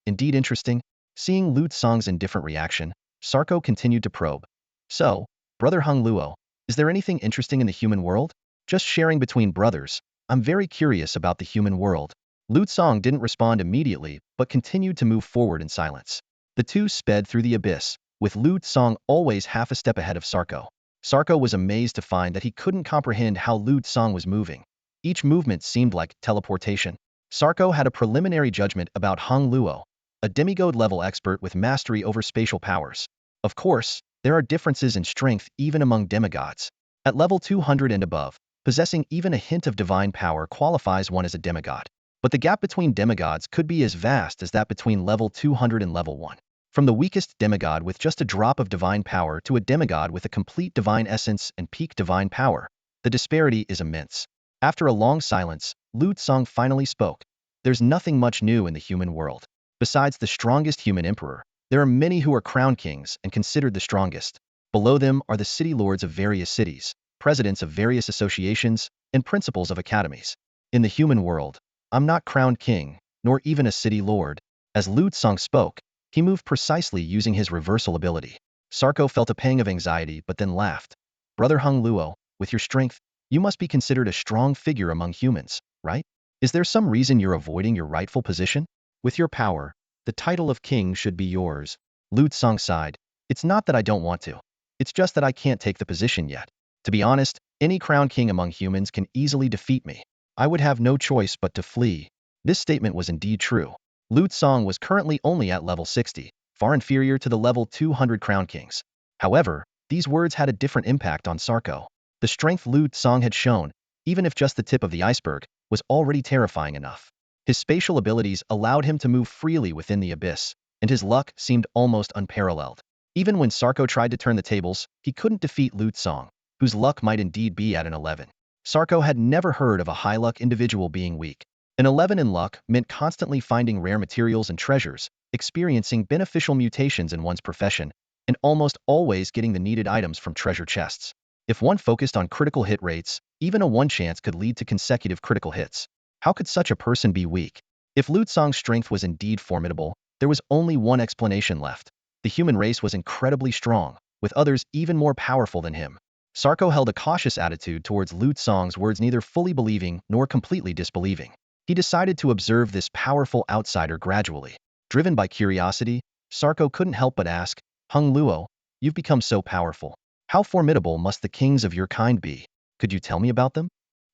indeed interesting. Seeing Lu Tsong's indifferent reaction, Sarko continued to probe. So, Brother Hung Luo, is there anything interesting in the human world? Just sharing between brothers, I'm very curious about the human world. Lu Tsong didn't respond immediately, but continued to move forward in silence. The two sped through the abyss, with Lu Tsong always half a step ahead of Sarko. Sarko was amazed to find that he couldn't comprehend how Lu Tsong was moving. Each movement seemed like teleportation. Sarko had a preliminary judgment about Hung Luo, a demigod-level expert with mastery over spatial powers. Of course, there are differences in strength even among demigods. At level 200 and above, possessing even a hint of divine power qualifies one as a demigod. But the gap between demigods could be as vast as that between level 200 and level 1. From the weakest demigod with just a drop of divine power to a demigod with a complete divine essence and peak divine power, the disparity is immense. After a long silence, Lu Tsong finally spoke. There's nothing much new in the human world. Besides the strongest human emperor, there are many who are crown kings and considered the strongest. Below them are the city lords of various cities, presidents of various associations, and principals of academies. In the human world, I'm not crowned king, nor even a city lord. As Lu Tsong spoke, he moved precisely using his reversal ability. Sarko felt a pang of anxiety but then laughed. Brother Hung Luo, with your strength, you must be considered a strong figure among humans, right? Is there some reason you're avoiding your rightful position? With your power, the title of king should be yours. Lu Tsong sighed. It's not that I don't want to. It's just that I can't take the position yet. To be honest, any crowned king among humans can easily defeat me. I would have no choice but to flee. This statement was indeed true. Lu Tsong was currently only at level 60, far inferior to the level 200 crown kings. However, these words had a different impact on Sarko. The strength Lu Tsong had shown, even if just the tip of the iceberg, was already terrifying enough. His spatial abilities allowed him to move freely within the abyss, and his luck seemed almost unparalleled. Even when Sarko tried to turn the tables, he couldn't defeat Lu Tsong, whose luck might indeed be at an 11. Sarko had never heard of a high-luck individual being weak. An 11 in luck meant constantly finding rare materials and treasures, experiencing beneficial mutations in one's profession, and almost always getting the needed items from treasure chests. If one focused on critical hit rates, even a 1 chance could lead to consecutive critical hits. How could such a person be weak? If Lu Tsong's strength was indeed formidable, there was only one explanation left. The human race was incredibly strong, with others even more powerful than him. Sarko held a cautious attitude towards Lu Tsong's words, neither fully believing nor completely disbelieving. He decided to observe this powerful outsider gradually. Driven by curiosity, Sarko couldn't help but ask, Hung Luo, you've become so powerful. How formidable must the kings of your kind be? Could you tell me about them?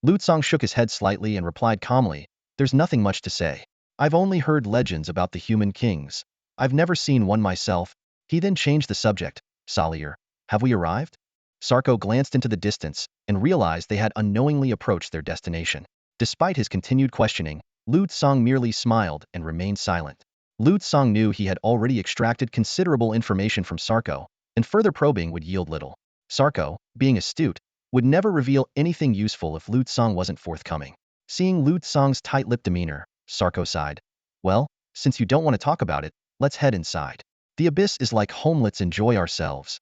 Lu Tsong shook his head slightly and replied calmly, there's nothing much to say. I've only heard legends about the human kings. I've never seen one myself. He then changed the subject. Salier, have we arrived? Sarko glanced into the distance and realized they had unknowingly approached their destination. Despite his continued questioning, Lu Tsong merely smiled and remained silent. Lu Tsang knew he had already extracted considerable information from Sarko, and further probing would yield little. Sarko, being astute, would never reveal anything useful if Lu Tsang wasn't forthcoming. Seeing Lu Tsang's tight-lipped demeanor, Sarko sighed. Well, since you don't want to talk about it, let's head inside. The abyss is like home, let's enjoy ourselves.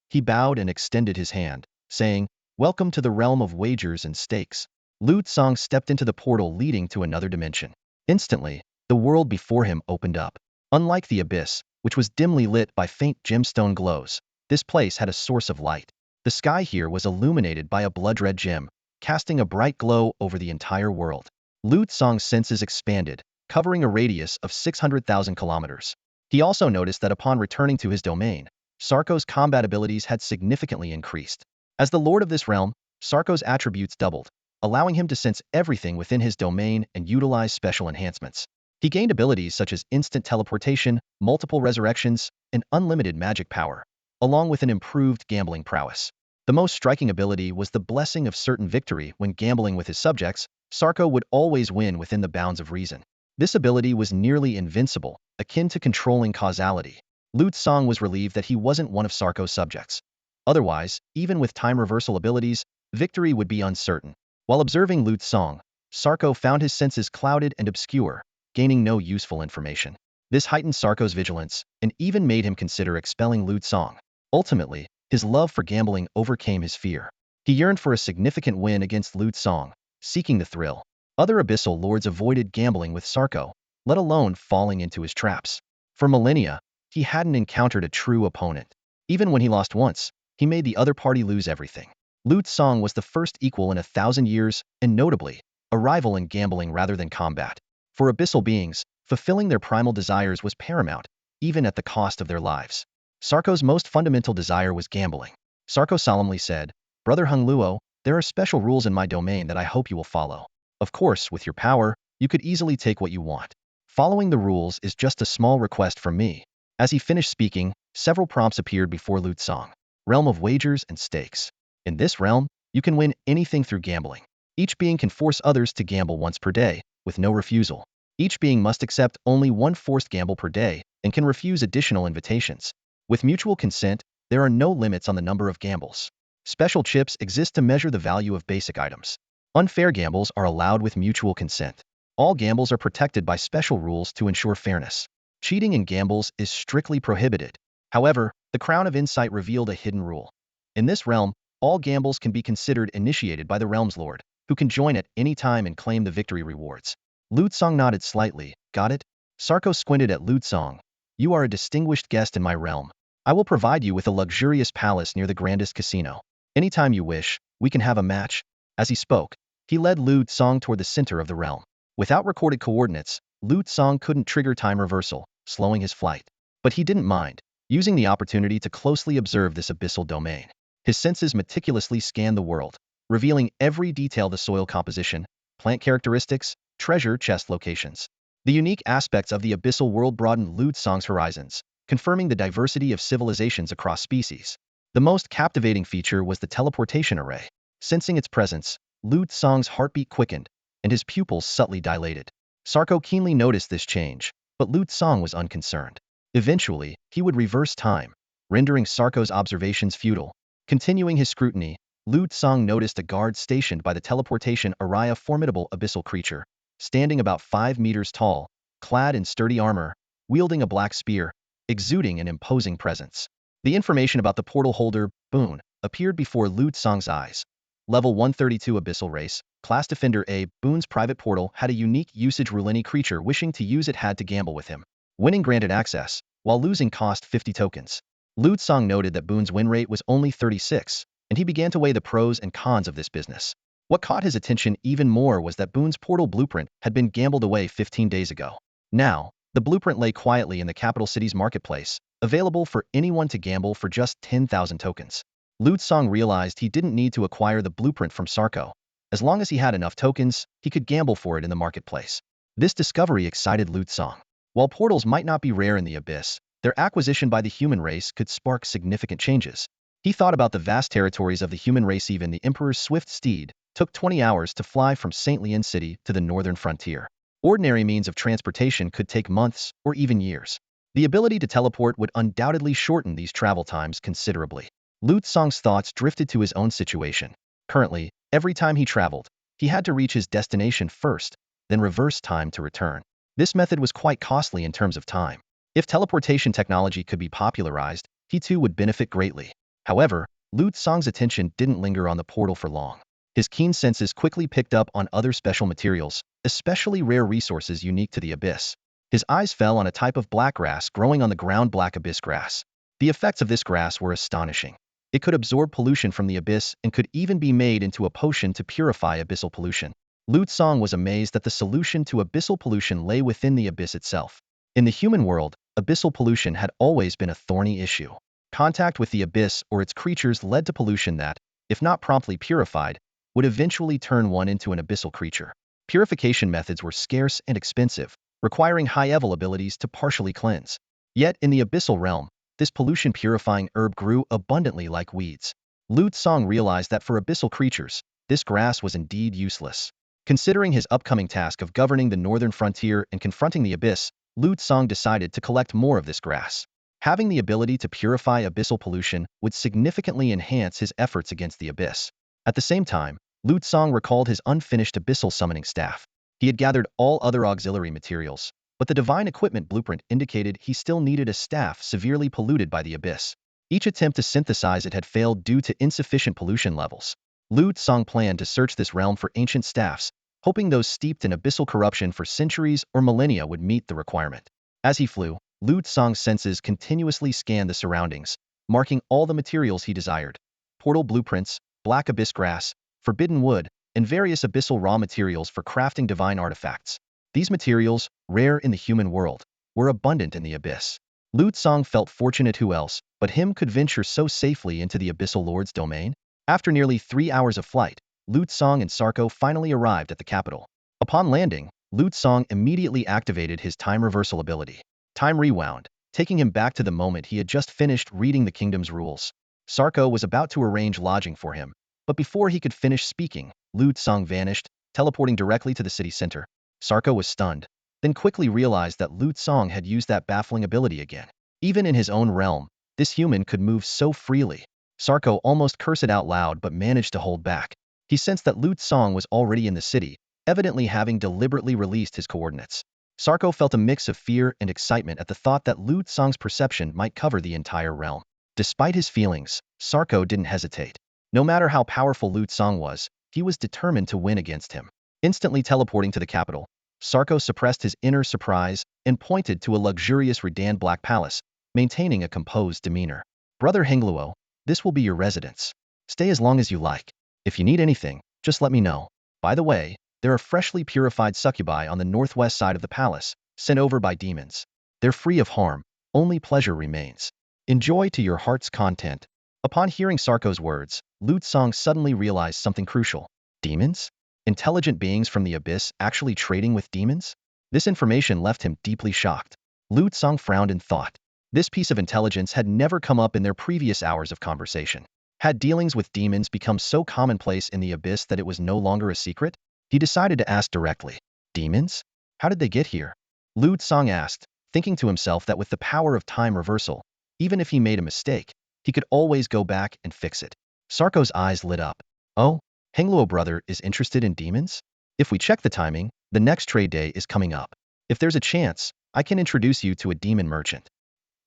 He bowed and extended his hand, saying, Welcome to the realm of wagers and stakes. Lu Tsang stepped into the portal leading to another dimension. Instantly, the world before him opened up. Unlike the abyss, which was dimly lit by faint gemstone glows, this place had a source of light. The sky here was illuminated by a blood-red gem, casting a bright glow over the entire world. Lu Tsang's senses expanded, covering a radius of 600,000 kilometers. He also noticed that upon returning to his domain, Sarko's combat abilities had significantly increased. As the lord of this realm, Sarko's attributes doubled, allowing him to sense everything within his domain and utilize special enhancements. He gained abilities such as instant teleportation, multiple resurrections, and unlimited magic power, along with an improved gambling prowess. The most striking ability was the blessing of certain victory. When gambling with his subjects, Sarko would always win within the bounds of reason. This ability was nearly invincible, akin to controlling causality. Lu Tsang was relieved that he wasn't one of Sarko's subjects. Otherwise, even with time reversal abilities, victory would be uncertain. While observing Lu Tsang, Sarko found his senses clouded and obscure, gaining no useful information. This heightened Sarko's vigilance, and even made him consider expelling Lu Tsang. Ultimately, his love for gambling overcame his fear. He yearned for a significant win against Lu Tsang, seeking the thrill. Other abyssal lords avoided gambling with Sarko, let alone falling into his traps. For millennia, he hadn't encountered a true opponent. Even when he lost once, he made the other party lose everything. Lu Tsang was the first equal in 1,000 years, and notably, a rival in gambling rather than combat. For abyssal beings, fulfilling their primal desires was paramount, even at the cost of their lives. Sarko's most fundamental desire was gambling. Sarko solemnly said, Brother Hung Luo, there are special rules in my domain that I hope you will follow. Of course, with your power, you could easily take what you want. Following the rules is just a small request from me. As he finished speaking, several prompts appeared before Lu Tsang. Realm of wagers and stakes. In this realm, you can win anything through gambling. Each being can force others to gamble once per day, with no refusal. Each being must accept only one forced gamble per day, and can refuse additional invitations. With mutual consent, there are no limits on the number of gambles. Special chips exist to measure the value of basic items. Unfair gambles are allowed with mutual consent. All gambles are protected by special rules to ensure fairness. Cheating in gambles is strictly prohibited. However, the Crown of Insight revealed a hidden rule. In this realm, all gambles can be considered initiated by the realm's lord, who can join at any time and claim the victory rewards. Lu Tsang nodded slightly. Got it? Sarko squinted at Lu Tsang. You are a distinguished guest in my realm. I will provide you with a luxurious palace near the grandest casino. Anytime you wish, we can have a match. As he spoke, he led Lu Tsang toward the center of the realm. Without recorded coordinates, Lu Tsang couldn't trigger time reversal, slowing his flight. But he didn't mind, using the opportunity to closely observe this abyssal domain. His senses meticulously scanned the world, revealing every detail: the soil composition, plant characteristics, treasure chest locations. The unique aspects of the abyssal world broadened Lu Tsang's horizons, confirming the diversity of civilizations across species. The most captivating feature was the teleportation array. Sensing its presence, Lu Tsang's heartbeat quickened, and his pupils subtly dilated. Sarko keenly noticed this change, but Lu Tsang was unconcerned. Eventually, he would reverse time, rendering Sarko's observations futile. Continuing his scrutiny, Lu Tsang noticed a guard stationed by the teleportation array, a formidable abyssal creature, standing about 5 meters tall, clad in sturdy armor, wielding a black spear, exuding an imposing presence. The information about the portal holder, Boon, appeared before Lu Tsang's eyes. Level 132 Abyssal Race, Class Defender A. Boon's private portal had a unique usage rule. Any creature wishing to use it had to gamble with him. Winning granted access, while losing cost 50 tokens. Lu Tsang noted that Boon's win rate was only 36, and he began to weigh the pros and cons of this business. What caught his attention even more was that Boon's portal blueprint had been gambled away 15 days ago. Now, the blueprint lay quietly in the capital city's marketplace, available for anyone to gamble for just 10,000 tokens. Lu Tsang realized he didn't need to acquire the blueprint from Sarko. As long as he had enough tokens, he could gamble for it in the marketplace. This discovery excited Lu Tsang. While portals might not be rare in the abyss, their acquisition by the human race could spark significant changes. He thought about the vast territories of the human race. Even the Emperor's swift steed took 20 hours to fly from St. Leon City to the northern frontier. Ordinary means of transportation could take months or even years. The ability to teleport would undoubtedly shorten these travel times considerably. Lu Tsong's thoughts drifted to his own situation. Currently, every time he traveled, he had to reach his destination first, then reverse time to return. This method was quite costly in terms of time. If teleportation technology could be popularized, he too would benefit greatly. However, Lu Tsong's attention didn't linger on the portal for long. His keen senses quickly picked up on other special materials, especially rare resources unique to the abyss. His eyes fell on a type of black grass growing on the ground, black abyss grass. The effects of this grass were astonishing. It could absorb pollution from the abyss and could even be made into a potion to purify abyssal pollution. Lu Tsong was amazed that the solution to abyssal pollution lay within the abyss itself. In the human world, abyssal pollution had always been a thorny issue. Contact with the abyss or its creatures led to pollution that, if not promptly purified, would eventually turn one into an abyssal creature. Purification methods were scarce and expensive, requiring high-level abilities to partially cleanse. Yet, in the abyssal realm, this pollution-purifying herb grew abundantly like weeds. Lu Tsong realized that for abyssal creatures, this grass was indeed useless. Considering his upcoming task of governing the northern frontier and confronting the abyss, Lu Tsong decided to collect more of this grass. Having the ability to purify abyssal pollution would significantly enhance his efforts against the abyss. At the same time, Lu Tsong recalled his unfinished abyssal summoning staff. He had gathered all other auxiliary materials, but the divine equipment blueprint indicated he still needed a staff severely polluted by the abyss. Each attempt to synthesize it had failed due to insufficient pollution levels. Lu Tsong planned to search this realm for ancient staffs, hoping those steeped in abyssal corruption for centuries or millennia would meet the requirement. As he flew, Lu Tsong's senses continuously scanned the surroundings, marking all the materials he desired: portal blueprints, black abyss grass, forbidden wood, and various abyssal raw materials for crafting divine artifacts. These materials, rare in the human world, were abundant in the abyss. Lu Tsong felt fortunate. Who else but him could venture so safely into the abyssal lord's domain? After nearly 3 hours of flight, Lu Tsong and Sarko finally arrived at the capital. Upon landing, Lu Tsong immediately activated his time reversal ability. Time rewound, taking him back to the moment he had just finished reading the kingdom's rules. Sarko was about to arrange lodging for him, but before he could finish speaking, Lu Tsong vanished, teleporting directly to the city center. Sarko was stunned, then quickly realized that Lu Tsong had used that baffling ability again. Even in his own realm, this human could move so freely. Sarko almost cursed it out loud but managed to hold back. He sensed that Lu Tsong was already in the city, evidently having deliberately released his coordinates. Sarko felt a mix of fear and excitement at the thought that Lu Tsong's perception might cover the entire realm. Despite his feelings, Sarko didn't hesitate. No matter how powerful Lu Tsong was, he was determined to win against him. Instantly teleporting to the capital, Sarko suppressed his inner surprise and pointed to a luxurious redanned black palace, maintaining a composed demeanor. Brother Hengluo, this will be your residence. Stay as long as you like. If you need anything, just let me know. By the way, there are freshly purified succubi on the northwest side of the palace, sent over by demons. They're free of harm, only pleasure remains. Enjoy to your heart's content. Upon hearing Sarko's words, Lu Tsong suddenly realized something crucial. Demons? Intelligent beings from the abyss actually trading with demons? This information left him deeply shocked. Lu Tsong frowned in thought. This piece of intelligence had never come up in their previous hours of conversation. Had dealings with demons become so commonplace in the abyss that it was no longer a secret? He decided to ask directly. Demons? How did they get here? Lu Tsong asked, thinking to himself that with the power of time reversal, even if he made a mistake, he could always go back and fix it. Sarko's eyes lit up. Oh, Hengluo brother is interested in demons? If we check the timing, the next trade day is coming up. If there's a chance, I can introduce you to a demon merchant.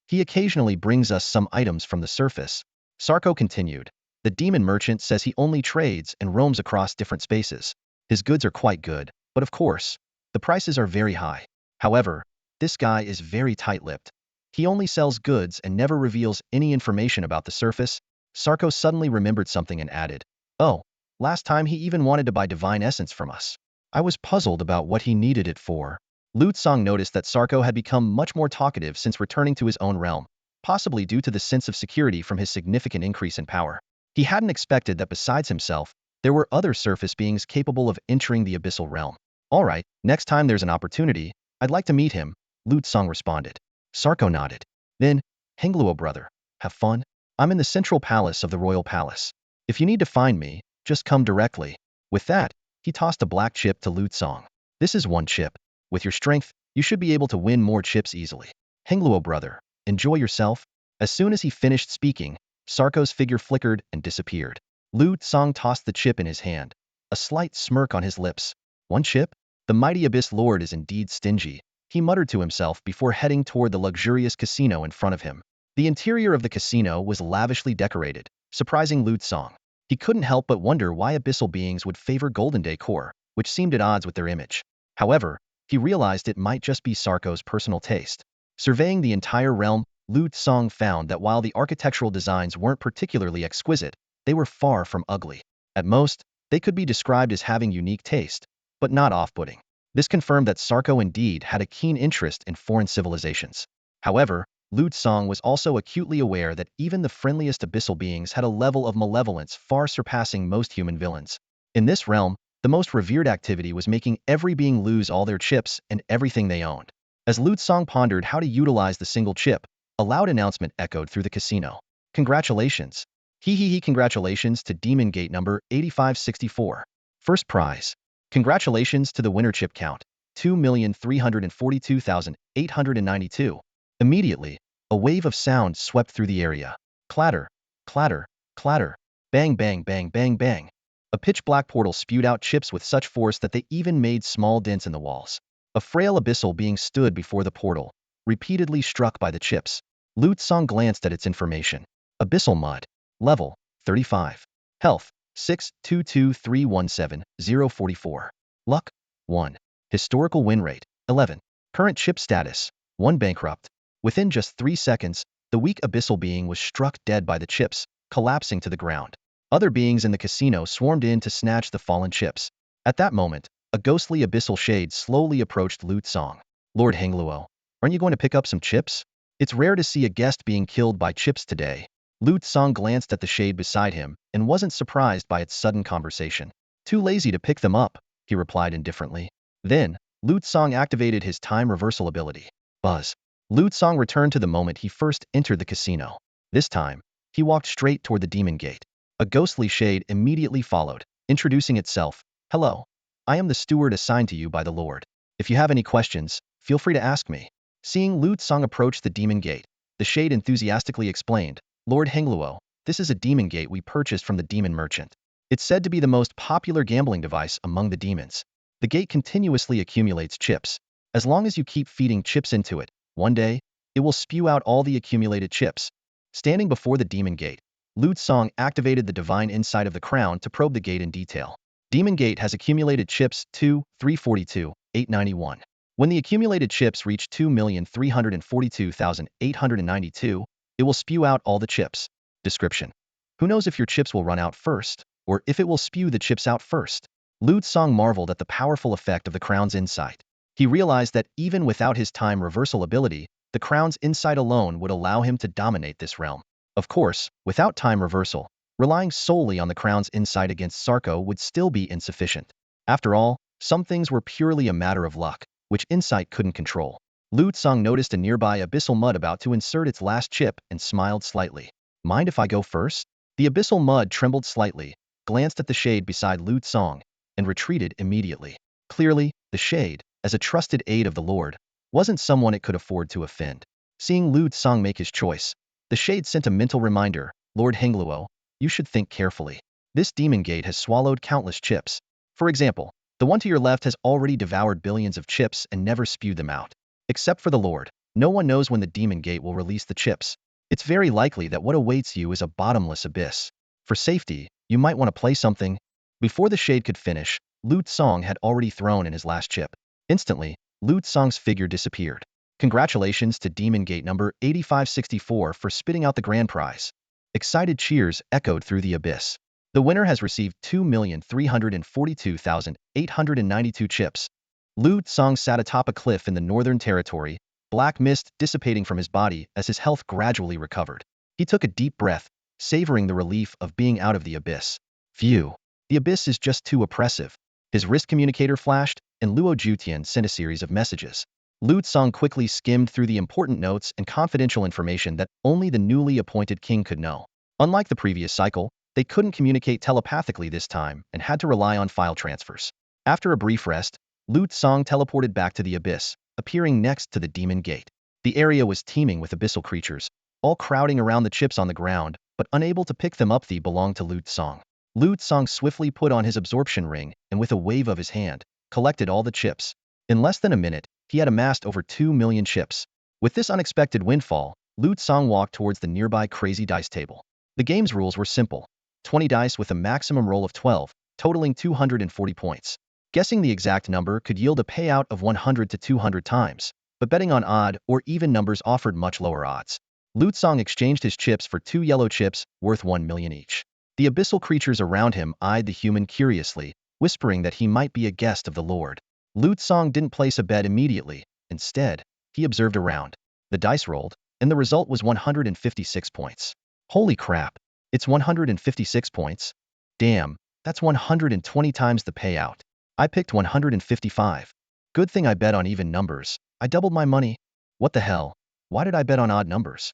He occasionally brings us some items from the surface. Sarko continued. The demon merchant says he only trades and roams across different spaces. His goods are quite good, but of course, the prices are very high. However, this guy is very tight-lipped. He only sells goods and never reveals any information about the surface. Sarko suddenly remembered something and added, oh, last time he even wanted to buy divine essence from us. I was puzzled about what he needed it for. Lu Tsong noticed that Sarko had become much more talkative since returning to his own realm, possibly due to the sense of security from his significant increase in power. He hadn't expected that besides himself, there were other surface beings capable of entering the abyssal realm. All right, next time there's an opportunity, I'd like to meet him, Lu Tsong responded. Sarko nodded. Then, Hengluo brother, have fun. I'm in the central palace of the royal palace. If you need to find me, just come directly. With that, he tossed a black chip to Lu Tsong. This is 1 chip. With your strength, you should be able to win more chips easily. Hengluo brother, enjoy yourself. As soon as he finished speaking, Sarko's figure flickered and disappeared. Lu Tsang tossed the chip in his hand, a slight smirk on his lips. One chip? The mighty Abyss Lord is indeed stingy, he muttered to himself before heading toward the luxurious casino in front of him. The interior of the casino was lavishly decorated, surprising Lu Tsang. He couldn't help but wonder why abyssal beings would favor golden decor, which seemed at odds with their image. However, he realized it might just be Sarko's personal taste. Surveying the entire realm, Lu Tsang found that while the architectural designs weren't particularly exquisite, they were far from ugly. At most, they could be described as having unique taste, but not off-putting. This confirmed that Sarko indeed had a keen interest in foreign civilizations. However, Lu Tsang was also acutely aware that even the friendliest abyssal beings had a level of malevolence far surpassing most human villains. In this realm, the most revered activity was making every being lose all their chips and everything they owned. As Lu Tsang pondered how to utilize the single chip, a loud announcement echoed through the casino. Congratulations! Congratulations to Demon Gate number 8564. First prize. Congratulations to the winner chip count, 2,342,892. Immediately, a wave of sound swept through the area. Clatter, clatter, clatter, bang bang bang bang bang. A pitch-black portal spewed out chips with such force that they even made small dents in the walls. A frail abyssal being stood before the portal, repeatedly struck by the chips. Lu Tsang glanced at its information. Abyssal Mud. Level, 35. Health, 622317044. Luck, 1. Historical win rate, 11. Current chip status, 1 bankrupt. Within just 3 seconds, the weak abyssal being was struck dead by the chips, collapsing to the ground. Other beings in the casino swarmed in to snatch the fallen chips. At that moment, a ghostly abyssal shade slowly approached Lu Tsang. Lord Hengluo, aren't you going to pick up some chips? It's rare to see a guest being killed by chips today. Lu Tsang glanced at the shade beside him and wasn't surprised by its sudden conversation. Too lazy to pick them up, he replied indifferently. Then, Lu Tsang activated his time reversal ability. Buzz. Lu Tsang returned to the moment he first entered the casino. This time, he walked straight toward the demon gate. A ghostly shade immediately followed, introducing itself. Hello. I am the steward assigned to you by the Lord. If you have any questions, feel free to ask me. Seeing Lu Tsang approach the demon gate, the shade enthusiastically explained, Lord Hengluo, this is a demon gate we purchased from the demon merchant. It's said to be the most popular gambling device among the demons. The gate continuously accumulates chips. As long as you keep feeding chips into it, one day, it will spew out all the accumulated chips. Standing before the demon gate, Lu Tsang activated the divine insight of the crown to probe the gate in detail. Demon Gate has accumulated chips 2,342,891. When the accumulated chips reach 2,342,892, it will spew out all the chips. Description. Who knows if your chips will run out first, or if it will spew the chips out first? Lu Tsang marveled at the powerful effect of the crown's insight. He realized that even without his time reversal ability, the crown's insight alone would allow him to dominate this realm. Of course, without time reversal, relying solely on the crown's insight against Sarko would still be insufficient. After all, some things were purely a matter of luck, which insight couldn't control. Lu Tsang noticed a nearby abyssal mud about to insert its last chip and smiled slightly. Mind if I go first? The abyssal mud trembled slightly, glanced at the shade beside Lu Tsang, and retreated immediately. Clearly, the shade, as a trusted aide of the Lord, wasn't someone it could afford to offend. Seeing Lu Tsang make his choice, the shade sent a mental reminder, Lord Hengluo, you should think carefully. This demon gate has swallowed countless chips. For example, the one to your left has already devoured billions of chips and never spewed them out. Except for the Lord, no one knows when the demon gate will release the chips. It's very likely that what awaits you is a bottomless abyss. For safety, you might want to play something. Before the shade could finish, Lu Tsang had already thrown in his last chip. Instantly, Lu Tsang's figure disappeared. Congratulations to Demon Gate number 8564 for spitting out the grand prize. Excited cheers echoed through the abyss. The winner has received 2,342,892 chips. Lu Tsang sat atop a cliff in the Northern Territory, black mist dissipating from his body as his health gradually recovered. He took a deep breath, savoring the relief of being out of the abyss. Phew. The abyss is just too oppressive. His wrist communicator flashed, and Luo Jutian sent a series of messages. Lu Tsang quickly skimmed through the important notes and confidential information that only the newly appointed king could know. Unlike the previous cycle, they couldn't communicate telepathically this time and had to rely on file transfers. After a brief rest, Lu Song teleported back to the abyss, appearing next to the demon gate. The area was teeming with abyssal creatures, all crowding around the chips on the ground, but unable to pick them up. They belonged to Lu Song. Lu Song swiftly put on his absorption ring and with a wave of his hand, collected all the chips. In less than a minute, he had amassed over 2 million chips. With this unexpected windfall, Lu Song walked towards the nearby crazy dice table. The game's rules were simple. 20 dice with a maximum roll of 12, totaling 240 points. Guessing the exact number could yield a payout of 100 to 200 times, but betting on odd or even numbers offered much lower odds. Lu Song exchanged his chips for 2 yellow chips worth 1 million each. The abyssal creatures around him eyed the human curiously, whispering that he might be a guest of the Lord. Lu Song didn't place a bet immediately. Instead, he observed around. The dice rolled, and the result was 156 points. Holy crap! It's 156 points? Damn, that's 120 times the payout. I picked 155. Good thing I bet on even numbers. I doubled my money. What the hell? Why did I bet on odd numbers?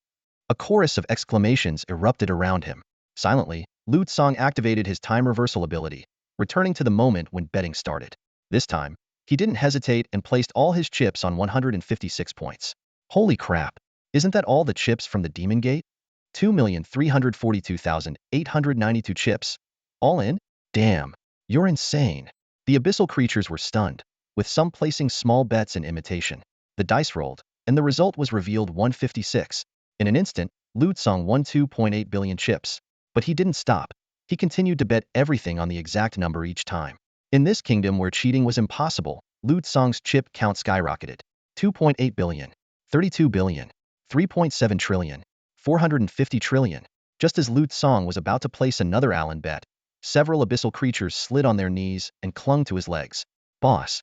A chorus of exclamations erupted around him. Silently, Lu Song activated his time reversal ability, returning to the moment when betting started. This time, he didn't hesitate and placed all his chips on 156 points. Holy crap! Isn't that all the chips from the Demon Gate? 2,342,892 chips? All in? Damn, you're insane. The abyssal creatures were stunned, with some placing small bets in imitation. The dice rolled, and the result was revealed 156. In an instant, Lu Song won 2.8 billion chips. But he didn't stop. He continued to bet everything on the exact number each time. In this kingdom where cheating was impossible, Lu Song's chip count skyrocketed. 2.8 billion, 32 billion, 3.7 trillion, 450 trillion. Just as Lu Song was about to place another Allen bet, several abyssal creatures slid on their knees and clung to his legs. Boss,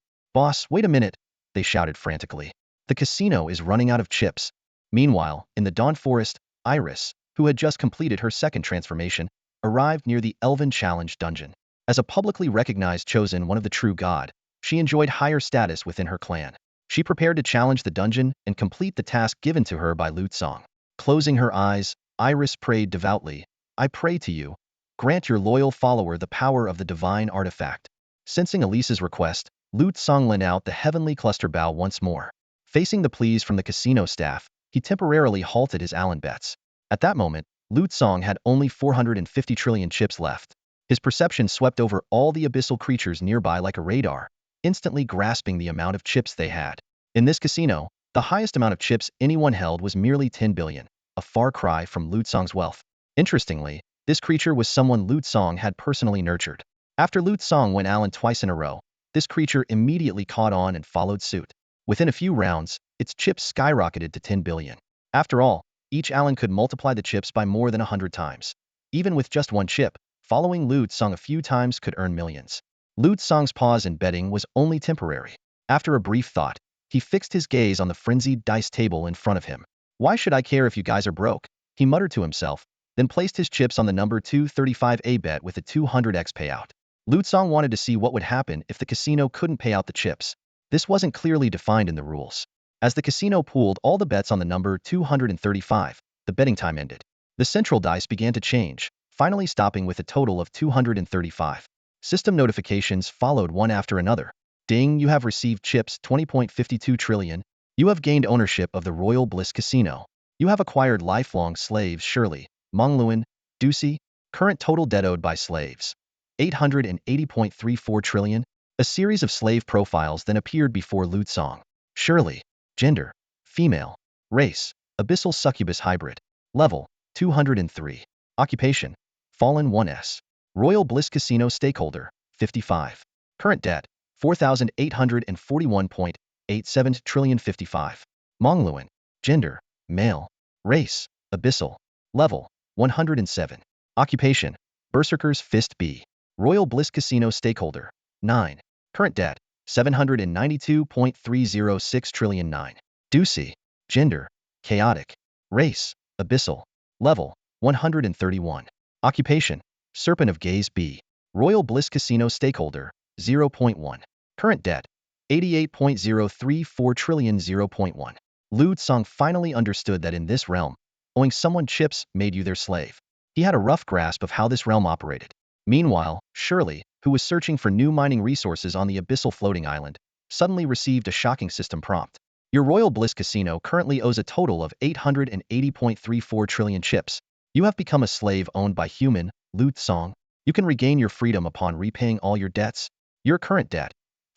wait a minute, they shouted frantically. The casino is running out of chips. Meanwhile, in the Dawn Forest, Iris, who had just completed her second transformation, arrived near the Elven Challenge dungeon. As a publicly recognized chosen one of the true god, she enjoyed higher status within her clan. She prepared to challenge the dungeon and complete the task given to her by Lu Song. Closing her eyes, Iris prayed devoutly, I pray to you, grant your loyal follower the power of the divine artifact. Sensing Elise's request, Lu Song lent out the heavenly cluster bow once more. Facing the pleas from the casino staff, he temporarily halted his Allen bets. At that moment, Lu Song had only 450 trillion chips left. His perception swept over all the abyssal creatures nearby like a radar, instantly grasping the amount of chips they had. In this casino, the highest amount of chips anyone held was merely 10 billion, a far cry from Lu Song's wealth. Interestingly, this creature was someone Lu Song had personally nurtured. After Lu Song went Allen twice in a row, this creature immediately caught on and followed suit. Within a few rounds, its chips skyrocketed to 10 billion. After all, each Allen could multiply the chips by more than 100 times. Even with just one chip, following Lu Song a few times could earn millions. Lu Song's pause in betting was only temporary. After a brief thought, he fixed his gaze on the frenzied dice table in front of him. Why should I care if you guys are broke? He muttered to himself, then placed his chips on the number 235A bet with a 200x payout. Lu Song wanted to see what would happen if the casino couldn't pay out the chips. This wasn't clearly defined in the rules. As the casino pooled all the bets on the number 235, the betting time ended. The central dice began to change, finally stopping with a total of 235. System notifications followed one after another. Ding, you have received chips 20.52 trillion. You have gained ownership of the Royal Bliss Casino. You have acquired lifelong slaves Shirley, Mongluan, Ducey. Current total debt owed by slaves. 880.34 trillion. A series of slave profiles then appeared before Lu Song. Shirley. Gender. Female. Race. Abyssal succubus hybrid. Level. 203. Occupation. Fallen 1S. Royal Bliss Casino stakeholder. 55. Current debt. 4,841.87 trillion 55. Mongluan. Gender. Male. Race. Abyssal. Level. 107. Occupation. Berserker's Fist B. Royal Bliss Casino stakeholder. 9. Current debt. 792.306 trillion 9. Ducey. Gender. Chaotic. Race. Abyssal. Level. 131. Occupation. Serpent of Gaze B. Royal Bliss Casino stakeholder. 0.1. Current debt. 88.034 trillion 0.1. Lu Song finally understood that in this realm, owing someone chips made you their slave. He had a rough grasp of how this realm operated. Meanwhile, Shirley, who was searching for new mining resources on the abyssal floating island, suddenly received a shocking system prompt. Your Royal Bliss Casino currently owes a total of 880.34 trillion chips. You have become a slave owned by human, Lu Tsong. You can regain your freedom upon repaying all your debts. Your current debt,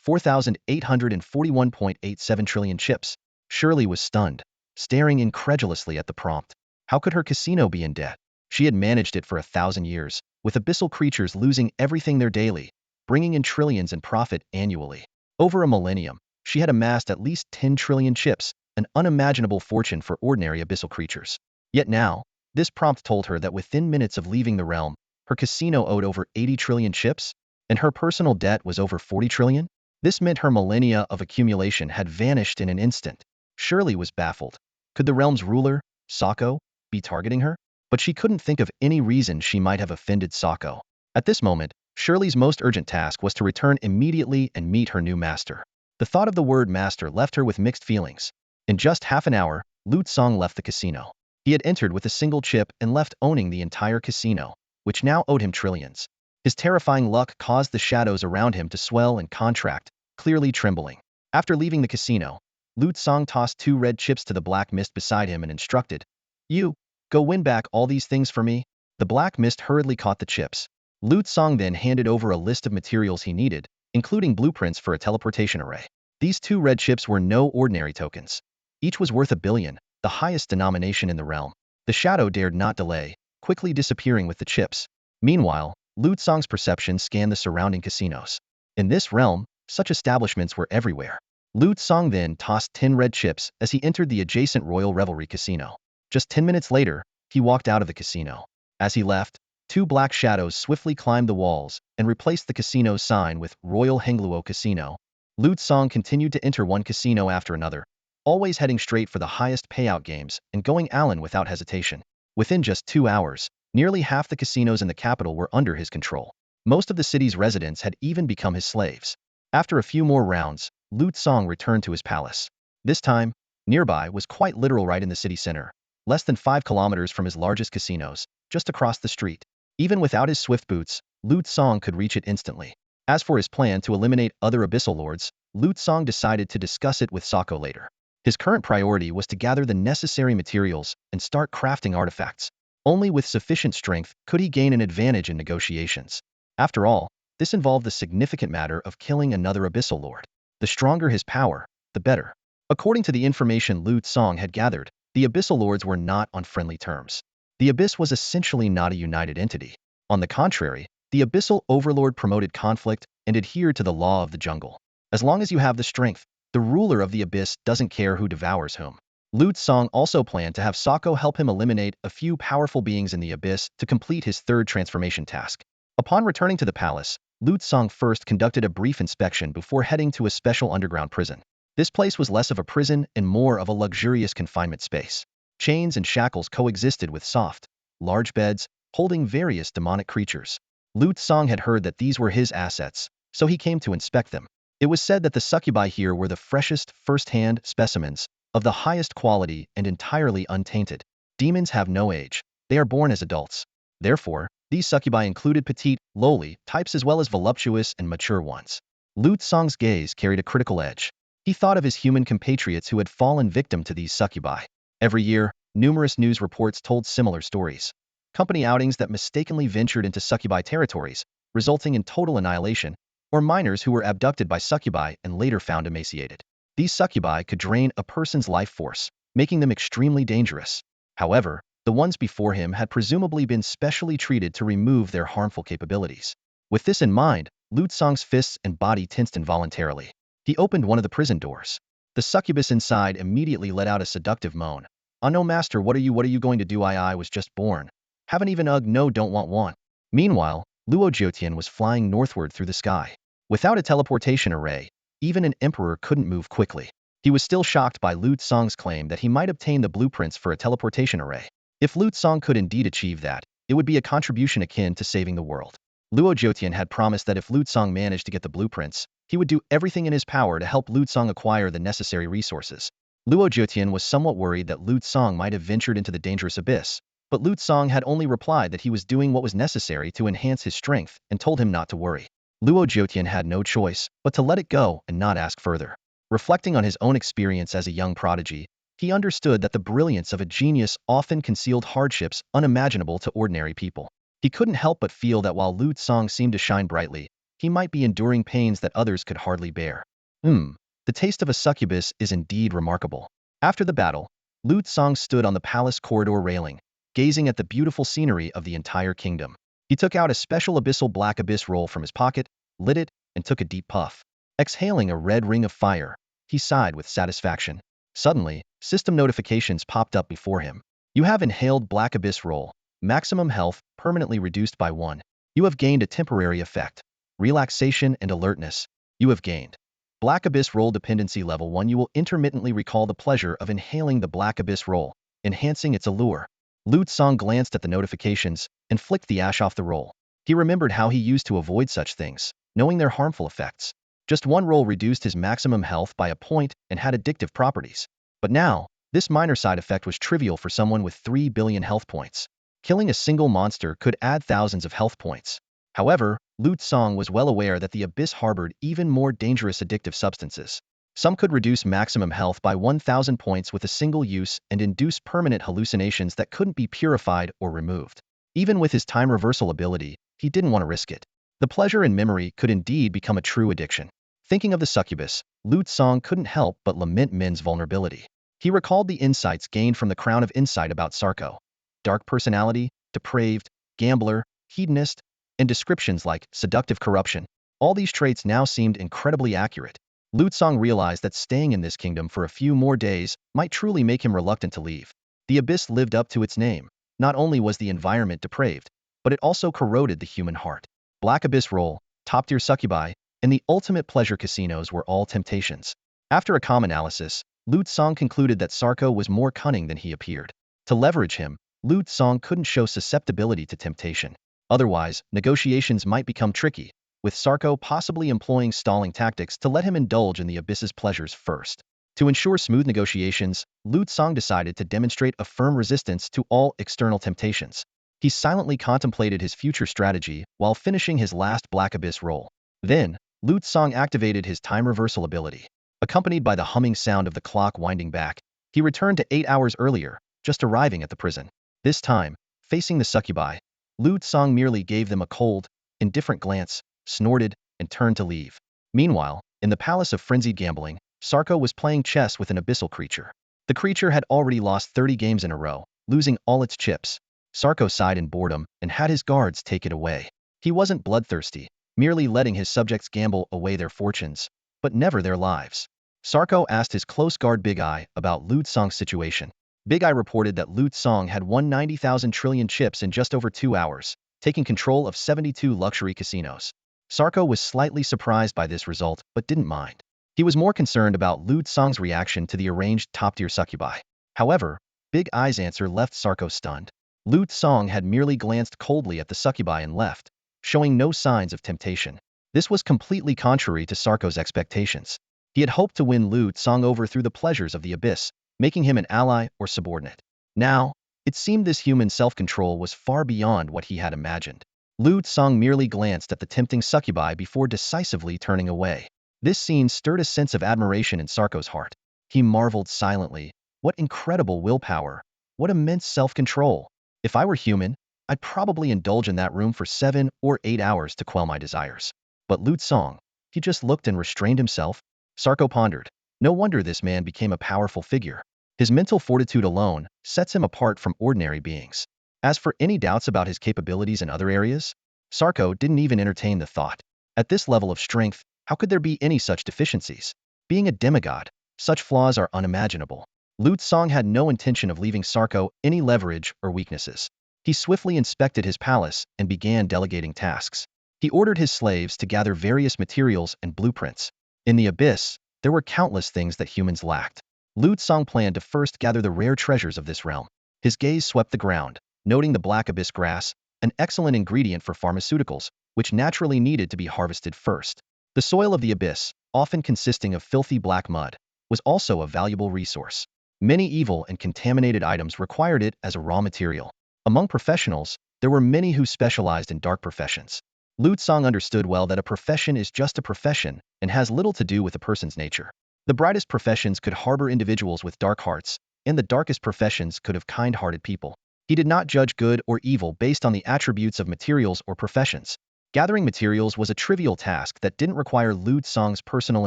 4,841.87 trillion chips. Shirley was stunned, staring incredulously at the prompt. How could her casino be in debt? She had managed it for 1,000 years, with abyssal creatures losing everything there daily, bringing in trillions in profit annually. Over a millennium, she had amassed at least 10 trillion chips, an unimaginable fortune for ordinary abyssal creatures. Yet now, this prompt told her that within minutes of leaving the realm, her casino owed over 80 trillion chips, and her personal debt was over 40 trillion? This meant her millennia of accumulation had vanished in an instant. Shirley was baffled. Could the realm's ruler, Sako, be targeting her? But she couldn't think of any reason she might have offended Sako. At this moment, Shirley's most urgent task was to return immediately and meet her new master. The thought of the word master left her with mixed feelings. In just half an hour, Lu Tsong left the casino. He had entered with a single chip and left owning the entire casino, which now owed him trillions. His terrifying luck caused the shadows around him to swell and contract, clearly trembling. After leaving the casino, Lu Tsong tossed 2 red chips to the black mist beside him and instructed, "You, go win back all these things for me." The black mist hurriedly caught the chips. Lu Tsong then handed over a list of materials he needed, including blueprints for a teleportation array. These 2 red chips were no ordinary tokens. Each was worth 1 billion, the highest denomination in the realm. The shadow dared not delay, quickly disappearing with the chips. Meanwhile, Lu Tsong's perception scanned the surrounding casinos. In this realm, such establishments were everywhere. Lu Tsong then tossed 10 red chips as he entered the adjacent Royal Revelry Casino. Just 10 minutes later, he walked out of the casino. As he left, 2 black shadows swiftly climbed the walls and replaced the casino's sign with Royal Hengluo Casino. Lu Tsong continued to enter one casino after another, always heading straight for the highest payout games and going all-in without hesitation. Within just 2 hours, nearly half the casinos in the capital were under his control. Most of the city's residents had even become his slaves. After a few more rounds, Lu Tsong returned to his palace. This time, nearby was quite literal right in the city center, less than 5 kilometers from his largest casinos, just across the street. Even without his swift boots, Lu Tsong could reach it instantly. As for his plan to eliminate other abyssal lords, Lu Tsong decided to discuss it with Sako later. His current priority was to gather the necessary materials and start crafting artifacts. Only with sufficient strength could he gain an advantage in negotiations. After all, this involved the significant matter of killing another abyssal lord. The stronger his power, the better. According to the information Lu Tsong had gathered, the abyssal lords were not on friendly terms. The abyss was essentially not a united entity. On the contrary, the abyssal overlord promoted conflict and adhered to the law of the jungle. As long as you have the strength, the ruler of the abyss doesn't care who devours whom. Lu Tsong also planned to have Sako help him eliminate a few powerful beings in the abyss to complete his 3rd transformation task. Upon returning to the palace, Lu Tsong first conducted a brief inspection before heading to a special underground prison. This place was less of a prison and more of a luxurious confinement space. Chains and shackles coexisted with soft, large beds, holding various demonic creatures. Lu Tsong had heard that these were his assets, so he came to inspect them. It was said that the succubi here were the freshest, first-hand specimens, of the highest quality and entirely untainted. Demons have no age. They are born as adults. Therefore, these succubi included petite, lowly types as well as voluptuous and mature ones. Lu Tsong's gaze carried a critical edge. He thought of his human compatriots who had fallen victim to these succubi. Every year, numerous news reports told similar stories. Company outings that mistakenly ventured into succubi territories, resulting in total annihilation, or minors who were abducted by succubi and later found emaciated. These succubi could drain a person's life force, making them extremely dangerous. However, the ones before him had presumably been specially treated to remove their harmful capabilities. With this in mind, Lu Tsong's fists and body tensed involuntarily. He opened one of the prison doors. The succubus inside immediately let out a seductive moan. "Oh no, master, what are you going to do? I was just born. Haven't even no, don't want." Meanwhile, Luo Jiutian was flying northward through the sky. Without a teleportation array, even an emperor couldn't move quickly. He was still shocked by Lu Tsong's claim that he might obtain the blueprints for a teleportation array. If Lu Tsong could indeed achieve that, it would be a contribution akin to saving the world. Luo Jiutian had promised that if Lu Tsong managed to get the blueprints, he would do everything in his power to help Lu Tsong acquire the necessary resources. Luo Jiutian was somewhat worried that Lu Tsong might have ventured into the dangerous abyss, but Lu Tsong had only replied that he was doing what was necessary to enhance his strength and told him not to worry. Luo Jiutian had no choice but to let it go and not ask further. Reflecting on his own experience as a young prodigy, he understood that the brilliance of a genius often concealed hardships unimaginable to ordinary people. He couldn't help but feel that while Lu Tsong seemed to shine brightly, he might be enduring pains that others could hardly bear. The taste of a succubus is indeed remarkable. After the battle, Lu Tsong stood on the palace corridor railing, gazing at the beautiful scenery of the entire kingdom. He took out a special abyssal black abyss roll from his pocket, lit it, and took a deep puff. Exhaling a red ring of fire, he sighed with satisfaction. Suddenly, system notifications popped up before him. You have inhaled black abyss roll. Maximum health permanently reduced by 1. You have gained a temporary effect. Relaxation and alertness. You have gained Black Abyss Roll Dependency Level 1. You will intermittently recall the pleasure of inhaling the Black Abyss Roll, enhancing its allure. Lu Tsong glanced at the notifications and flicked the ash off the roll. He remembered how he used to avoid such things, knowing their harmful effects. Just one roll reduced his maximum health by a point and had addictive properties. But now, this minor side effect was trivial for someone with 3 billion health points. Killing a single monster could add thousands of health points. However, Lu Tsong was well aware that the abyss harbored even more dangerous addictive substances. Some could reduce maximum health by 1,000 points with a single use and induce permanent hallucinations that couldn't be purified or removed. Even with his time reversal ability, he didn't want to risk it. The pleasure in memory could indeed become a true addiction. Thinking of the succubus, Lu Tsong couldn't help but lament Min's vulnerability. He recalled the insights gained from the Crown of Insight about Sarko. Dark personality, depraved, gambler, hedonist, and descriptions like seductive corruption. All these traits now seemed incredibly accurate. Lu Tsong realized that staying in this kingdom for a few more days might truly make him reluctant to leave. The abyss lived up to its name. Not only was the environment depraved, but it also corroded the human heart. Black Abyss Roll, top-tier succubi, and the ultimate pleasure casinos were all temptations. After a calm analysis, Lu Tsong concluded that Sarko was more cunning than he appeared. To leverage him, Lu Tsong couldn't show susceptibility to temptation. Otherwise, negotiations might become tricky, with Sarko possibly employing stalling tactics to let him indulge in the abyss's pleasures first. To ensure smooth negotiations, Lu Tsong decided to demonstrate a firm resistance to all external temptations. He silently contemplated his future strategy while finishing his last Black Abyss roll. Then, Lu Tsong activated his time reversal ability. Accompanied by the humming sound of the clock winding back, he returned to 8 hours earlier, just arriving at the prison. This time, facing the succubi, Lu Tsong merely gave them a cold, indifferent glance, snorted, and turned to leave. Meanwhile, in the palace of frenzied gambling, Sarko was playing chess with an abyssal creature. The creature had already lost 30 games in a row, losing all its chips. Sarko sighed in boredom and had his guards take it away. He wasn't bloodthirsty, merely letting his subjects gamble away their fortunes, but never their lives. Sarko asked his close guard Big Eye about Lu Tsong's situation. Big Eye reported that Lu Tsong had won 90,000 trillion chips in just over 2 hours, taking control of 72 luxury casinos. Sarko was slightly surprised by this result, but didn't mind. He was more concerned about Lu Tsong's reaction to the arranged top-tier succubi. However, Big Eye's answer left Sarko stunned. Lu Tsong had merely glanced coldly at the succubi and left, showing no signs of temptation. This was completely contrary to Sarko's expectations. He had hoped to win Lu Tsong over through the pleasures of the abyss, making him an ally or subordinate. Now, it seemed this human self-control was far beyond what he had imagined. Lu Tsong merely glanced at the tempting succubi before decisively turning away. This scene stirred a sense of admiration in Sarko's heart. He marveled silently. What incredible willpower! What immense self-control! If I were human, I'd probably indulge in that room for 7 or 8 hours to quell my desires. But Lu Tsong, he just looked and restrained himself. Sarko pondered. No wonder this man became a powerful figure. His mental fortitude alone sets him apart from ordinary beings. As for any doubts about his capabilities in other areas, Sarko didn't even entertain the thought. At this level of strength, how could there be any such deficiencies? Being a demigod, such flaws are unimaginable. Lu Tsong had no intention of leaving Sarko any leverage or weaknesses. He swiftly inspected his palace and began delegating tasks. He ordered his slaves to gather various materials and blueprints. In the abyss, there were countless things that humans lacked. Lu Tsong planned to first gather the rare treasures of this realm. His gaze swept the ground, noting the black abyss grass, an excellent ingredient for pharmaceuticals, which naturally needed to be harvested first. The soil of the abyss, often consisting of filthy black mud, was also a valuable resource. Many evil and contaminated items required it as a raw material. Among professionals, there were many who specialized in dark professions. Lu Tsang understood well that a profession is just a profession and has little to do with a person's nature. The brightest professions could harbor individuals with dark hearts, and the darkest professions could have kind-hearted people. He did not judge good or evil based on the attributes of materials or professions. Gathering materials was a trivial task that didn't require Lu Tsang's personal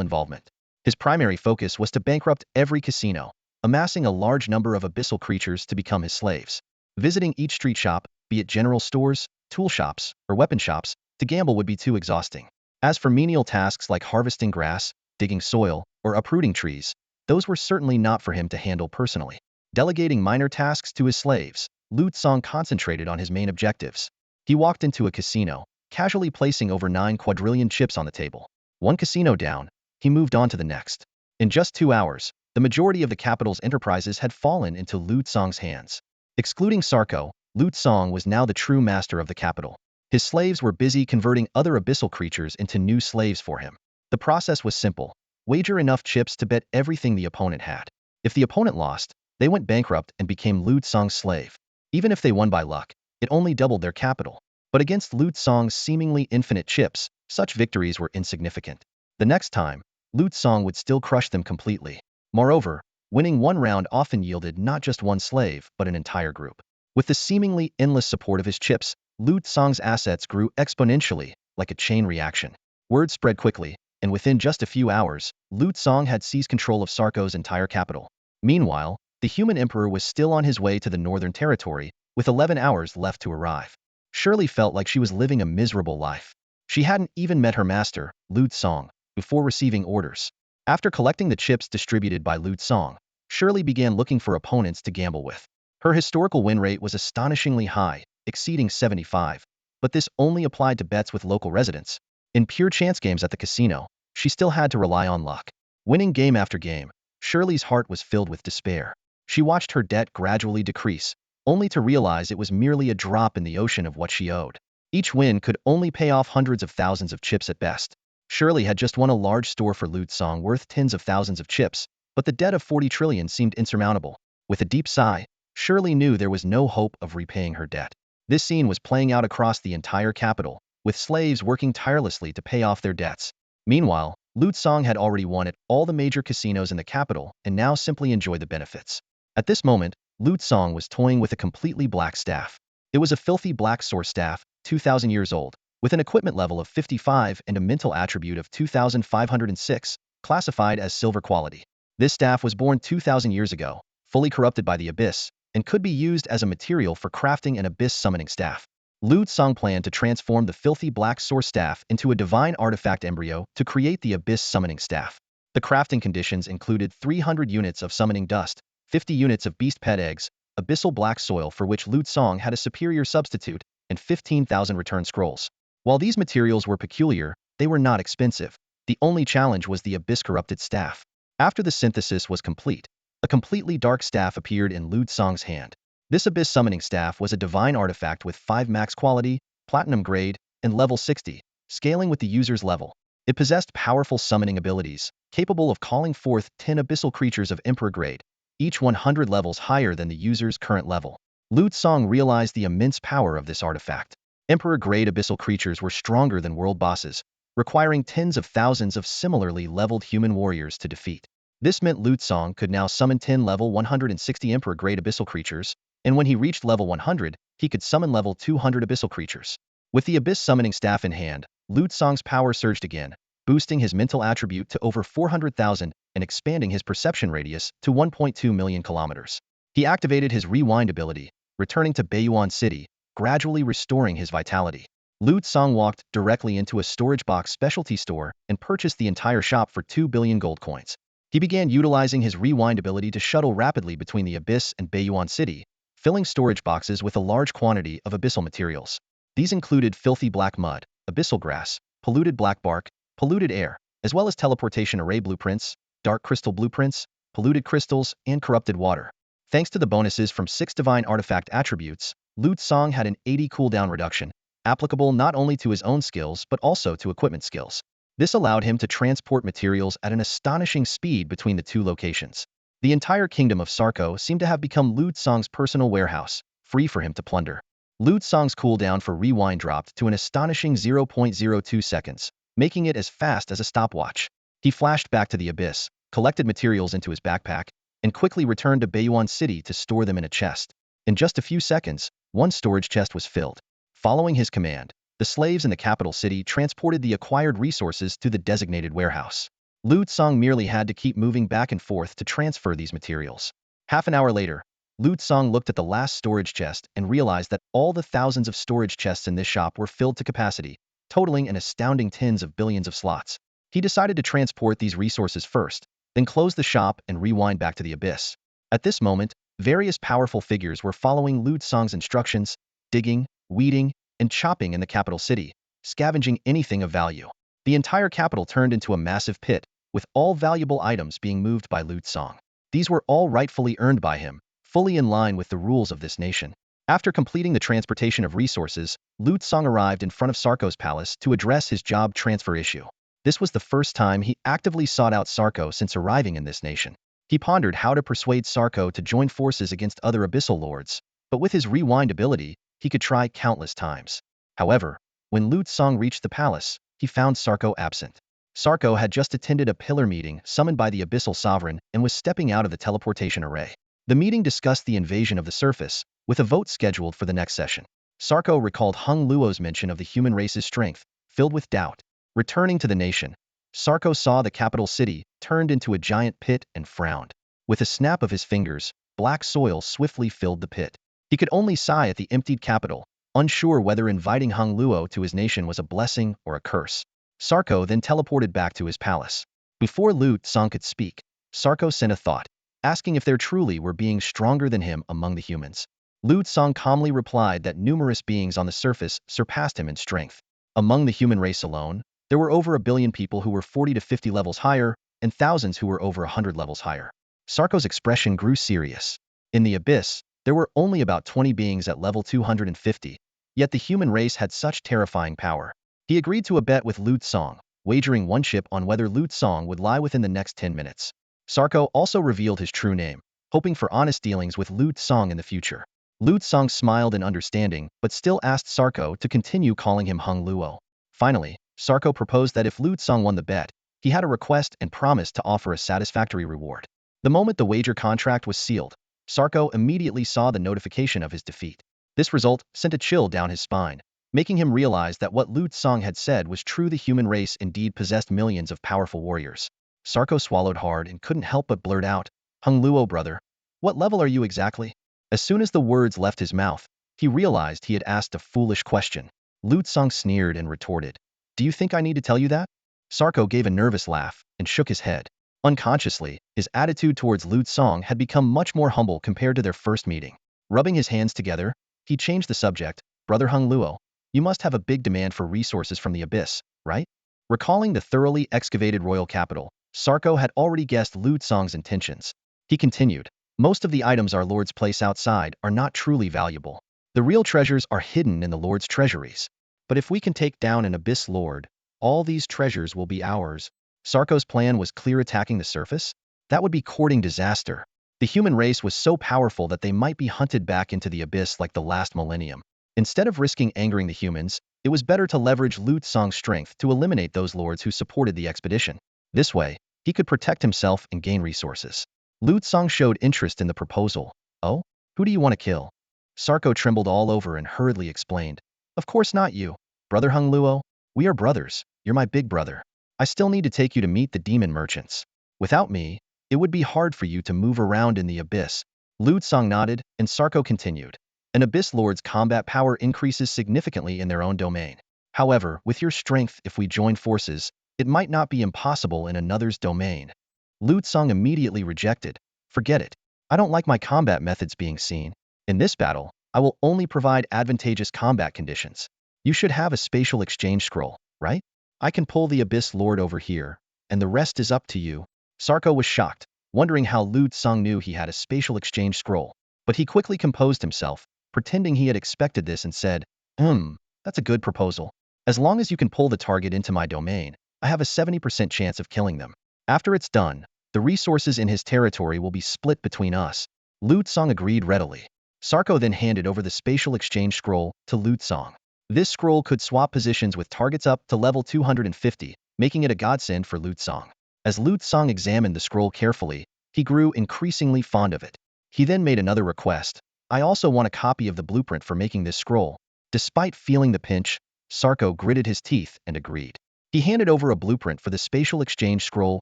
involvement. His primary focus was to bankrupt every casino, amassing a large number of abyssal creatures to become his slaves. Visiting each street shop, be it general stores, tool shops, or weapon shops, to gamble would be too exhausting. As for menial tasks like harvesting grass, digging soil, or uprooting trees, those were certainly not for him to handle personally. Delegating minor tasks to his slaves, Lu Tsang concentrated on his main objectives. He walked into a casino, casually placing over 9 quadrillion chips on the table. One casino down, he moved on to the next. In just 2 hours, the majority of the capital's enterprises had fallen into Lu Tsang's hands. Excluding Sarko, Lu Tsang was now the true master of the capital. His slaves were busy converting other abyssal creatures into new slaves for him. The process was simple. Wager enough chips to bet everything the opponent had. If the opponent lost, they went bankrupt and became Lu Tsang's slave. Even if they won by luck, it only doubled their capital. But against Lu Tsang's seemingly infinite chips, such victories were insignificant. The next time, Lu Tsang would still crush them completely. Moreover, winning one round often yielded not just one slave, but an entire group. With the seemingly endless support of his chips, Lu Tsang's assets grew exponentially, like a chain reaction. Word spread quickly, and within just a few hours, Lu Tsang had seized control of Sarko's entire capital. Meanwhile, the human emperor was still on his way to the northern territory, with 11 hours left to arrive. Shirley felt like she was living a miserable life. She hadn't even met her master, Lu Tsang, before receiving orders. After collecting the chips distributed by Lu Tsang, Shirley began looking for opponents to gamble with. Her historical win rate was astonishingly high, exceeding 75, but this only applied to bets with local residents. In pure chance games at the casino, she still had to rely on luck. Winning game after game, Shirley's heart was filled with despair. She watched her debt gradually decrease, only to realize it was merely a drop in the ocean of what she owed. Each win could only pay off hundreds of thousands of chips at best. Shirley had just won a large store for Lu Tsang worth tens of thousands of chips, but the debt of 40 trillion seemed insurmountable. With a deep sigh, Shirley knew there was no hope of repaying her debt. This scene was playing out across the entire capital, with slaves working tirelessly to pay off their debts. Meanwhile, Lu Tsang had already won at all the major casinos in the capital and now simply enjoyed the benefits. At this moment, Lu Tsang was toying with a completely black staff. It was a filthy black source staff, 2,000 years old, with an equipment level of 55 and a mental attribute of 2,506, classified as silver quality. This staff was born 2,000 years ago, fully corrupted by the abyss, and could be used as a material for crafting an abyss summoning staff. Lu Tsang planned to transform the filthy black source staff into a divine artifact embryo to create the abyss summoning staff. The crafting conditions included 300 units of summoning dust, 50 units of beast pet eggs, abyssal black soil for which Lu Tsang had a superior substitute, and 15,000 return scrolls. While these materials were peculiar, they were not expensive. The only challenge was the abyss-corrupted staff. After the synthesis was complete, a completely dark staff appeared in Lu Tsang's hand. This abyss summoning staff was a divine artifact with 5 max quality, platinum grade, and level 60, scaling with the user's level. It possessed powerful summoning abilities, capable of calling forth 10 abyssal creatures of Emperor grade, each 100 levels higher than the user's current level. Lu Tsang realized the immense power of this artifact. Emperor-grade abyssal creatures were stronger than world bosses, requiring tens of thousands of similarly leveled human warriors to defeat. This meant Lu Tsang could now summon 10 level 160 Emperor-grade abyssal creatures, and when he reached level 100, he could summon level 200 abyssal creatures. With the abyss summoning staff in hand, Lu Tsang's power surged again, boosting his mental attribute to over 400,000 and expanding his perception radius to 1.2 million kilometers. He activated his rewind ability, returning to Baiyuan City, gradually restoring his vitality. Lu Tsang walked directly into a storage box specialty store and purchased the entire shop for 2 billion gold coins. He began utilizing his rewind ability to shuttle rapidly between the Abyss and Baiyuan City, filling storage boxes with a large quantity of abyssal materials. These included filthy black mud, abyssal grass, polluted black bark, polluted air, as well as teleportation array blueprints, dark crystal blueprints, polluted crystals, and corrupted water. Thanks to the bonuses from 6 divine artifact attributes, Lu Tsang had an 80 cooldown reduction, applicable not only to his own skills but also to equipment skills. This allowed him to transport materials at an astonishing speed between the two locations. The entire kingdom of Sarko seemed to have become Lu Tsang's personal warehouse, free for him to plunder. Lu Tsang's cooldown for rewind dropped to an astonishing 0.02 seconds, making it as fast as a stopwatch. He flashed back to the abyss, collected materials into his backpack, and quickly returned to Baiyuan City to store them in a chest. In just a few seconds, one storage chest was filled. Following his command, the slaves in the capital city transported the acquired resources to the designated warehouse. Lu Tsang merely had to keep moving back and forth to transfer these materials. Half an hour later, Lu Tsang looked at the last storage chest and realized that all the thousands of storage chests in this shop were filled to capacity, totaling an astounding tens of billions of slots. He decided to transport these resources first, then close the shop and rewind back to the abyss. At this moment, various powerful figures were following Lu Tsang's instructions, digging, weeding, and chopping in the capital city, scavenging anything of value. The entire capital turned into a massive pit, with all valuable items being moved by Lu Tsang. These were all rightfully earned by him, fully in line with the rules of this nation. After completing the transportation of resources, Lu Tsang arrived in front of Sarko's palace to address his job transfer issue. This was the first time he actively sought out Sarko since arriving in this nation. He pondered how to persuade Sarko to join forces against other abyssal lords, but with his rewind ability, he could try countless times. However, when Lu Tsang reached the palace, he found Sarko absent. Sarko had just attended a pillar meeting summoned by the abyssal sovereign and was stepping out of the teleportation array. The meeting discussed the invasion of the surface, with a vote scheduled for the next session. Sarko recalled Hung Luo's mention of the human race's strength, filled with doubt. Returning to the nation, Sarko saw the capital city turned into a giant pit and frowned. With a snap of his fingers, black soil swiftly filled the pit. He could only sigh at the emptied capital, unsure whether inviting Hung Luo to his nation was a blessing or a curse. Sarko then teleported back to his palace. Before Lu Tsang could speak, Sarko sent a thought, asking if there truly were beings stronger than him among the humans. Lu Tsang calmly replied that numerous beings on the surface surpassed him in strength. Among the human race alone, there were over 1 billion people who were 40 to 50 levels higher, and thousands who were over 100 levels higher. Sarko's expression grew serious. In the abyss, there were only about 20 beings at level 250, yet the human race had such terrifying power. He agreed to a bet with Lu Tsang, wagering one chip on whether Lu Tsang would lie within the next 10 minutes. Sarko also revealed his true name, hoping for honest dealings with Lu Tsang in the future. Lu Tsang smiled in understanding, but still asked Sarko to continue calling him Hung Luo. Finally, Sarko proposed that if Lu Tsang won the bet, he had a request and promised to offer a satisfactory reward. The moment the wager contract was sealed, Sarko immediately saw the notification of his defeat. This result sent a chill down his spine, making him realize that what Lu Tsang had said was true. The human race indeed possessed millions of powerful warriors. Sarko swallowed hard and couldn't help but blurt out, "Hung Luo brother, what level are you exactly?" As soon as the words left his mouth, he realized he had asked a foolish question. Lu Tsang sneered and retorted, "Do you think I need to tell you that?" Sarko gave a nervous laugh and shook his head. Unconsciously, his attitude towards Lu Tsang had become much more humble compared to their first meeting. Rubbing his hands together, he changed the subject. "Brother Hung Luo, you must have a big demand for resources from the abyss, right?" Recalling the thoroughly excavated royal capital, Sarko had already guessed Lu Tsang's intentions. He continued, "Most of the items our lords place outside are not truly valuable. The real treasures are hidden in the lord's treasuries. But if we can take down an abyss lord, all these treasures will be ours." Sarko's plan was clear: attacking the surface? That would be courting disaster. The human race was so powerful that they might be hunted back into the abyss like the last millennium. Instead of risking angering the humans, it was better to leverage Lu Tsang's strength to eliminate those lords who supported the expedition. This way, he could protect himself and gain resources. Lu Tsang showed interest in the proposal. "Oh? Who do you want to kill?" Sarko trembled all over and hurriedly explained, "Of course not you, Brother Hung Luo. We are brothers, you're my big brother. I still need to take you to meet the demon merchants. Without me, it would be hard for you to move around in the abyss." Lu Tsang nodded, and Sarko continued, "An abyss lord's combat power increases significantly in their own domain. However, with your strength, if we join forces, it might not be impossible in another's domain." Lu Tsang immediately rejected, "Forget it. I don't like my combat methods being seen. In this battle, I will only provide advantageous combat conditions. You should have a spatial exchange scroll, right? I can pull the Abyss Lord over here, and the rest is up to you." Sarko was shocked, wondering how Lu Tsang knew he had a spatial exchange scroll, but he quickly composed himself, pretending he had expected this, and said, That's a good proposal. As long as you can pull the target into my domain, I have a 70% chance of killing them. After it's done, the resources in his territory will be split between us." Lu Tsang agreed readily. Sarko then handed over the spatial exchange scroll to Song. This scroll could swap positions with targets up to level 250, making it a godsend for Song. As Song examined the scroll carefully, he grew increasingly fond of it. He then made another request. I also want a copy of the blueprint for making this scroll. Despite feeling the pinch, Sarko gritted his teeth and agreed. He handed over a blueprint for the spatial exchange scroll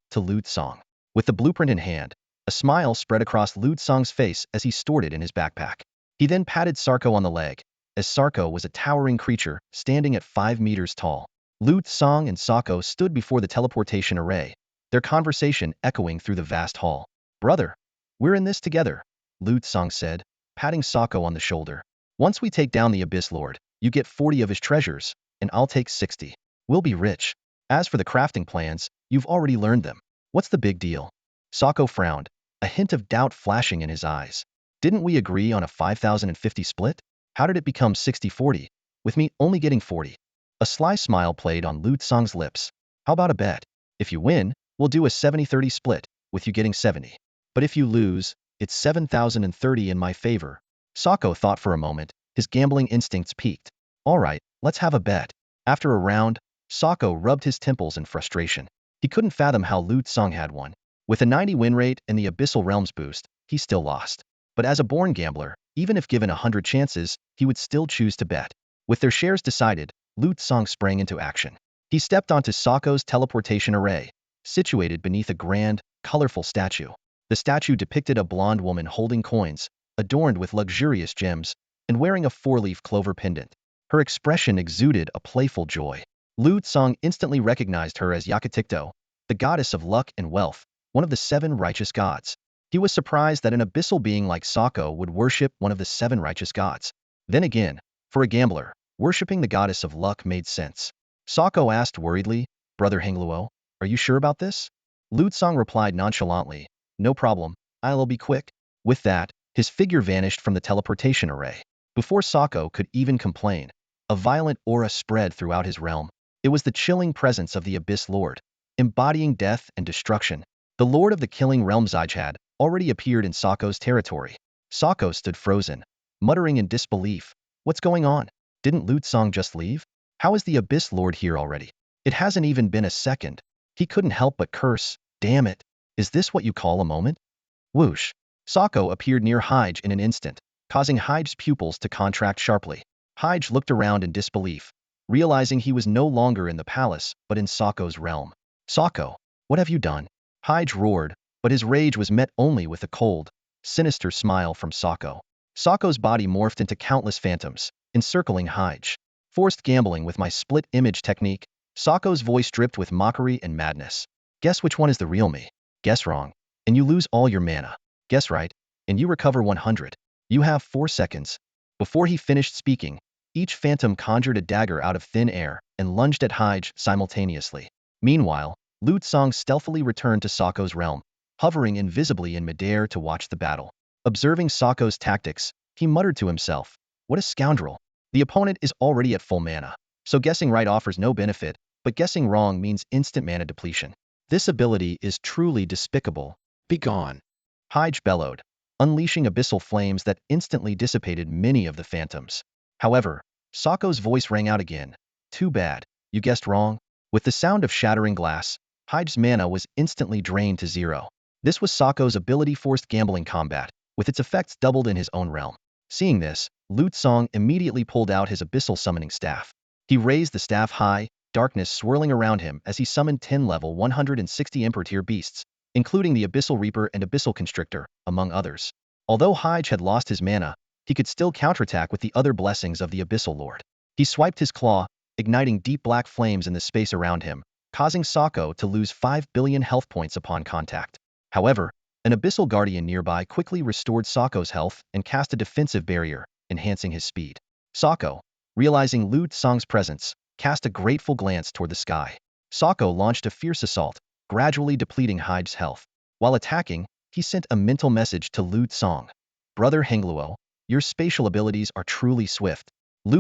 to Song. With the blueprint in hand, a smile spread across Song's face as he stored it in his backpack. He then patted Sarko on the leg, as Sarko was a towering creature standing at 5 meters tall. Song and Sarko stood before the teleportation array, their conversation echoing through the vast hall. Brother, we're in this together, Song said, patting Sarko on the shoulder. Once we take down the Abyss Lord, you get 40 of his treasures, and I'll take 60. We'll be rich. As for the crafting plans, you've already learned them. What's the big deal? Sarko frowned, a hint of doubt flashing in his eyes. Didn't we agree on a 5,050 split? How did it become 60-40, with me only getting 40? A sly smile played on Song's lips. How about a bet? If you win, we'll do a 70-30 split, with you getting 70. But if you lose, it's 7,030 in my favor. Sarko thought for a moment, his gambling instincts peaked. All right, let's have a bet. After a round, Sarko rubbed his temples in frustration. He couldn't fathom how Song had won. With a 90 win rate and the Abyssal Realms boost, he still lost. But as a born gambler, even if given 100 chances, he would still choose to bet. With their shares decided, Song sprang into action. He stepped onto Sarko's teleportation array, situated beneath a grand, colorful statue. The statue depicted a blonde woman holding coins, adorned with luxurious gems, and wearing a 4-leaf clover pendant. Her expression exuded a playful joy. Song instantly recognized her as Yakatikto, the goddess of luck and wealth, one of the 7 righteous gods. He was surprised that an abyssal being like Sarko would worship one of the 7 righteous gods. Then again, for a gambler, worshipping the goddess of luck made sense. Sarko asked worriedly, Brother Hengluo, are you sure about this? Song replied nonchalantly, no problem, I'll be quick. With that, his figure vanished from the teleportation array. Before Sarko could even complain, a violent aura spread throughout his realm. It was the chilling presence of the Abyss Lord, embodying death and destruction. The Lord of the Killing Realms had already appeared in Sarko's territory. Sarko stood frozen, muttering in disbelief. What's going on? Didn't Song just leave? How is the Abyss Lord here already? It hasn't even been a second. He couldn't help but curse. Damn it. Is this what you call a moment? Whoosh. Sarko appeared near Hyge in an instant, causing Hyge's pupils to contract sharply. Hyge looked around in disbelief, realizing he was no longer in the palace, but in Sarko's realm. Sarko, what have you done? Hyge roared, but his rage was met only with a cold, sinister smile from Sarko. Sarko's body morphed into countless phantoms, encircling Hyge. Forced gambling with my split image technique, Sarko's voice dripped with mockery and madness. Guess which one is the real me? Guess wrong, and you lose all your mana. Guess right, and you recover 100. You have 4 seconds. Before he finished speaking, each phantom conjured a dagger out of thin air and lunged at Hyge simultaneously. Meanwhile, Song stealthily returned to Sarko's realm, hovering invisibly in midair to watch the battle. Observing Sarko's tactics, he muttered to himself, what a scoundrel. The opponent is already at full mana, so guessing right offers no benefit, but guessing wrong means instant mana depletion. This ability is truly despicable. Begone. Hyge bellowed, unleashing abyssal flames that instantly dissipated many of the phantoms. However, Sarko's voice rang out again. Too bad, you guessed wrong. With the sound of shattering glass, Hyge's mana was instantly drained to 0. This was Sarko's ability-forced gambling combat, with its effects doubled in his own realm. Seeing this, Song immediately pulled out his abyssal summoning staff. He raised the staff high, darkness swirling around him as he summoned 10 level 160 Emperor tier beasts, including the Abyssal Reaper and Abyssal Constrictor, among others. Although Hyge had lost his mana, he could still counterattack with the other blessings of the Abyssal Lord. He swiped his claw, igniting deep black flames in the space around him, causing Sarko to lose 5 billion health points upon contact. However, an Abyssal Guardian nearby quickly restored Sarko's health and cast a defensive barrier, enhancing his speed. Sarko, realizing Song's presence, cast a grateful glance toward the sky. Sarko launched a fierce assault, gradually depleting Hyge's health. While attacking, he sent a mental message to Song. Brother Hengluo, your spatial abilities are truly swift.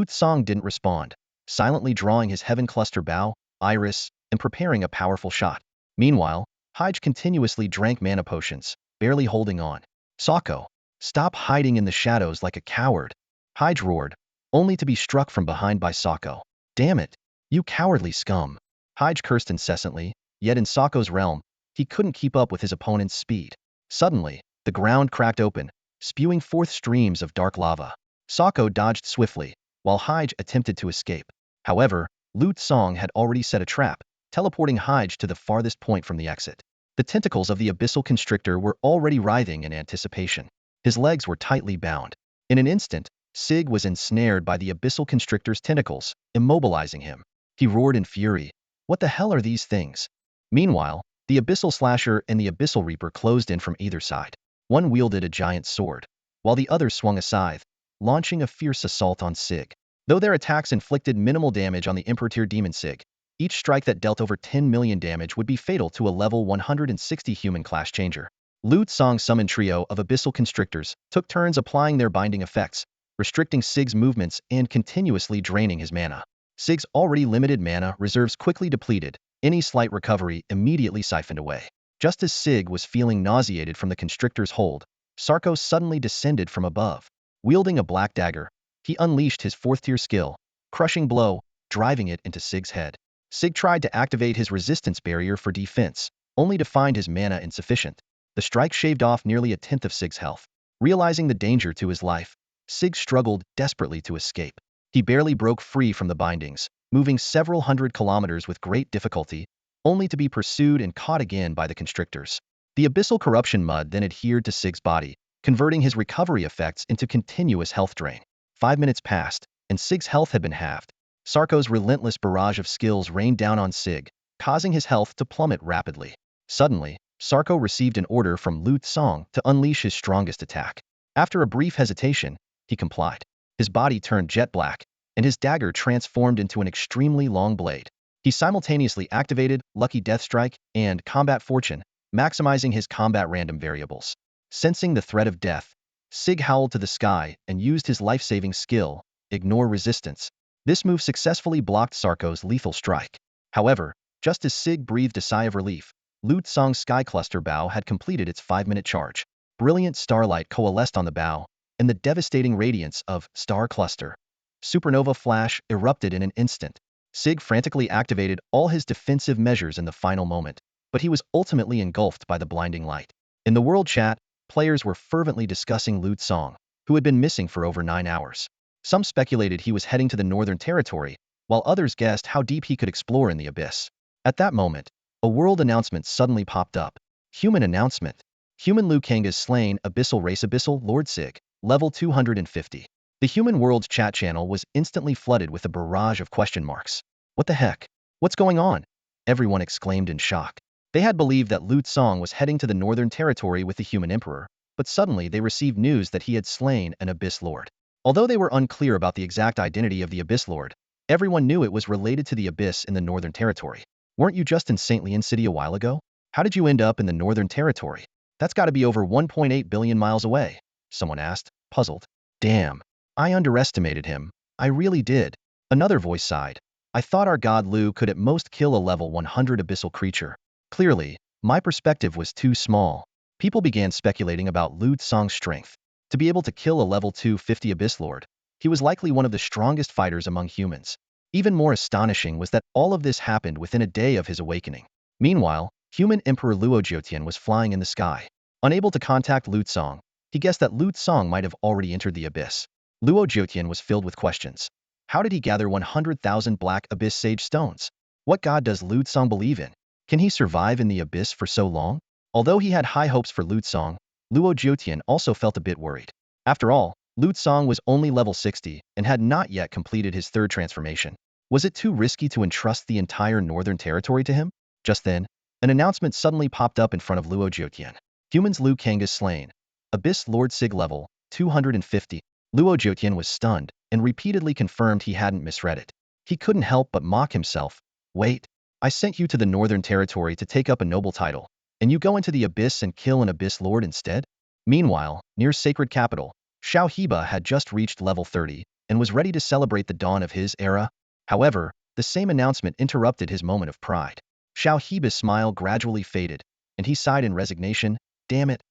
Song didn't respond, silently drawing his Heaven Cluster bow, iris, and preparing a powerful shot. Meanwhile, Hyge continuously drank mana potions, barely holding on. Sarko, Stop hiding in the shadows like a coward. Hyde roared, only to be struck from behind by Sokko. Damn it, you cowardly scum. Hyde cursed incessantly, yet in Sokko's realm, he couldn't keep up with his opponent's speed. Suddenly, the ground cracked open, spewing forth streams of dark lava. Sokko dodged swiftly, while Hyde attempted to escape. However, Lu Tsong had already set a trap, teleporting Hyde to the farthest point from the exit. The tentacles of the abyssal constrictor were already writhing in anticipation. His legs were tightly bound. In an instant, Sig was ensnared by the abyssal constrictor's tentacles, immobilizing him. He roared in fury. What the hell are these things? Meanwhile, the abyssal slasher and the abyssal reaper closed in from either side. One wielded a giant sword, while the other swung a scythe, launching a fierce assault on Sig. Though their attacks inflicted minimal damage on the Emperor Demon Sig, each strike that dealt over 10 million damage would be fatal to a level 160 human class changer. Lu Tsong's summoned trio of abyssal constrictors took turns applying their binding effects, restricting Sig's movements and continuously draining his mana. Sig's already limited mana reserves quickly depleted, any slight recovery immediately siphoned away. Just as Sig was feeling nauseated from the constrictor's hold, Sarko suddenly descended from above. Wielding a black dagger, he unleashed his fourth-tier skill, crushing blow, driving it into Sig's head. Sig tried to activate his resistance barrier for defense, only to find his mana insufficient. The strike shaved off nearly a tenth of Sig's health. Realizing the danger to his life, Sig struggled desperately to escape. He barely broke free from the bindings, moving several hundred kilometers with great difficulty, only to be pursued and caught again by the constrictors. The abyssal corruption mud then adhered to Sig's body, converting his recovery effects into continuous health drain. 5 minutes passed, and Sig's health had been halved. Sarko's relentless barrage of skills rained down on Sig, causing his health to plummet rapidly. Suddenly, Sarko received an order from Lu Tsong to unleash his strongest attack. After a brief hesitation, he complied. His body turned jet black, and his dagger transformed into an extremely long blade. He simultaneously activated Lucky Death Strike and Combat Fortune, maximizing his combat random variables. Sensing the threat of death, Sig howled to the sky and used his life-saving skill, Ignore Resistance. This move successfully blocked Sarko's lethal strike. However, just as Sig breathed a sigh of relief, Lu Tsong's Sky Cluster bow had completed its 5-minute charge. Brilliant starlight coalesced on the bow, and the devastating radiance of Star Cluster supernova flash erupted in an instant. Sig frantically activated all his defensive measures in the final moment, but he was ultimately engulfed by the blinding light. In the world chat, players were fervently discussing Lu Tsong, who had been missing for over 9 hours. Some speculated he was heading to the Northern Territory, while others guessed how deep he could explore in the abyss. At that moment, a world announcement suddenly popped up. Human announcement. Human Liu Kang is slain, Abyssal Race Abyssal Lord Sig, level 250. The human world's chat channel was instantly flooded with a barrage of question marks. What the heck? What's going on? Everyone exclaimed in shock. They had believed that Lu Tsong was heading to the Northern Territory with the human emperor, but suddenly they received news that he had slain an Abyss Lord. Although they were unclear about the exact identity of the Abyss Lord, everyone knew it was related to the Abyss in the Northern Territory. Weren't you just in St. Leon City a while ago? How did you end up in the Northern Territory? That's got to be over 1.8 billion miles away, someone asked, puzzled. Damn. I underestimated him. I really did. Another voice sighed. I thought our god Lu could at most kill a level 100 abyssal creature. Clearly, my perspective was too small. People began speculating about Lu Tsong's strength. To be able to kill a level 250 Abyss Lord, he was likely one of the strongest fighters among humans. Even more astonishing was that all of this happened within a day of his awakening. Meanwhile, human Emperor Luo Jiutian was flying in the sky. Unable to contact Lu Tsong, he guessed that Lu Tsong might have already entered the abyss. Luo Jiutian was filled with questions. How did he gather 100,000 black abyss sage stones? What god does Lu Tsong believe in? Can he survive in the abyss for so long? Although he had high hopes for Lu Tsong, Luo Jiutian also felt a bit worried. After all, Lu Tsong was only level 60 and had not yet completed his third transformation. Was it too risky to entrust the entire Northern Territory to him? Just then, an announcement suddenly popped up in front of Luo Jiutian. Humans Liu Kang is slain. Abyss Lord Sig level 250. Luo Jiutian was stunned and repeatedly confirmed he hadn't misread it. He couldn't help but mock himself. Wait, I sent you to the Northern Territory to take up a noble title, and you go into the abyss and kill an Abyss Lord instead? Meanwhile, near Sacred Capital, Xiao Heba had just reached level 30 and was ready to celebrate the dawn of his era. However, the same announcement interrupted his moment of pride. Xiao Heba's smile gradually faded, and he sighed in resignation. Damn it.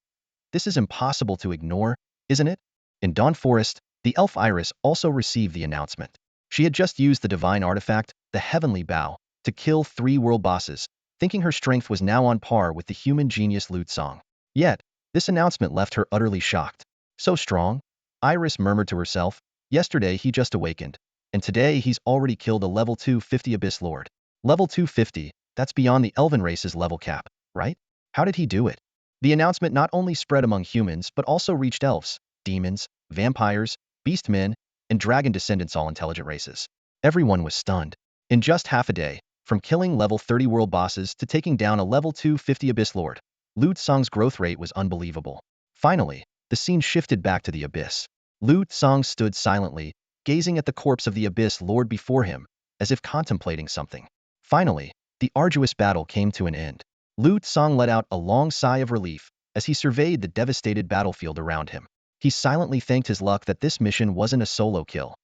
This is impossible to ignore. isn't it? In Dawn Forest, the elf Iris also received the announcement. She had just used the divine artifact, the Heavenly Bow, to kill 3 world bosses, thinking her strength was now on par with the human genius Lute Song. Yet, this announcement left her utterly shocked. So strong? Iris murmured to herself. Yesterday he just awakened, and today he's already killed a level 250 Abyss Lord. Level 250, that's beyond the Elven race's level cap, right? How did he do it? The announcement not only spread among humans but also reached elves, demons, vampires, beastmen, and dragon descendants, all intelligent races. Everyone was stunned. In just half a day, from killing level 30 world bosses to taking down a level 250 Abyss Lord, Lute Song's growth rate was unbelievable. Finally, the scene shifted back to the Abyss. Lute Song stood silently, gazing at the corpse of the Abyss Lord before him, as if contemplating something. Finally, the arduous battle came to an end. Lute Song let out a long sigh of relief as he surveyed the devastated battlefield around him. He silently thanked his luck that this mission wasn't a solo kill.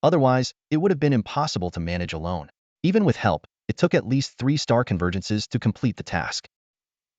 Otherwise, it would have been impossible to manage alone. Even with help, it took at least 3 star convergences to complete the task.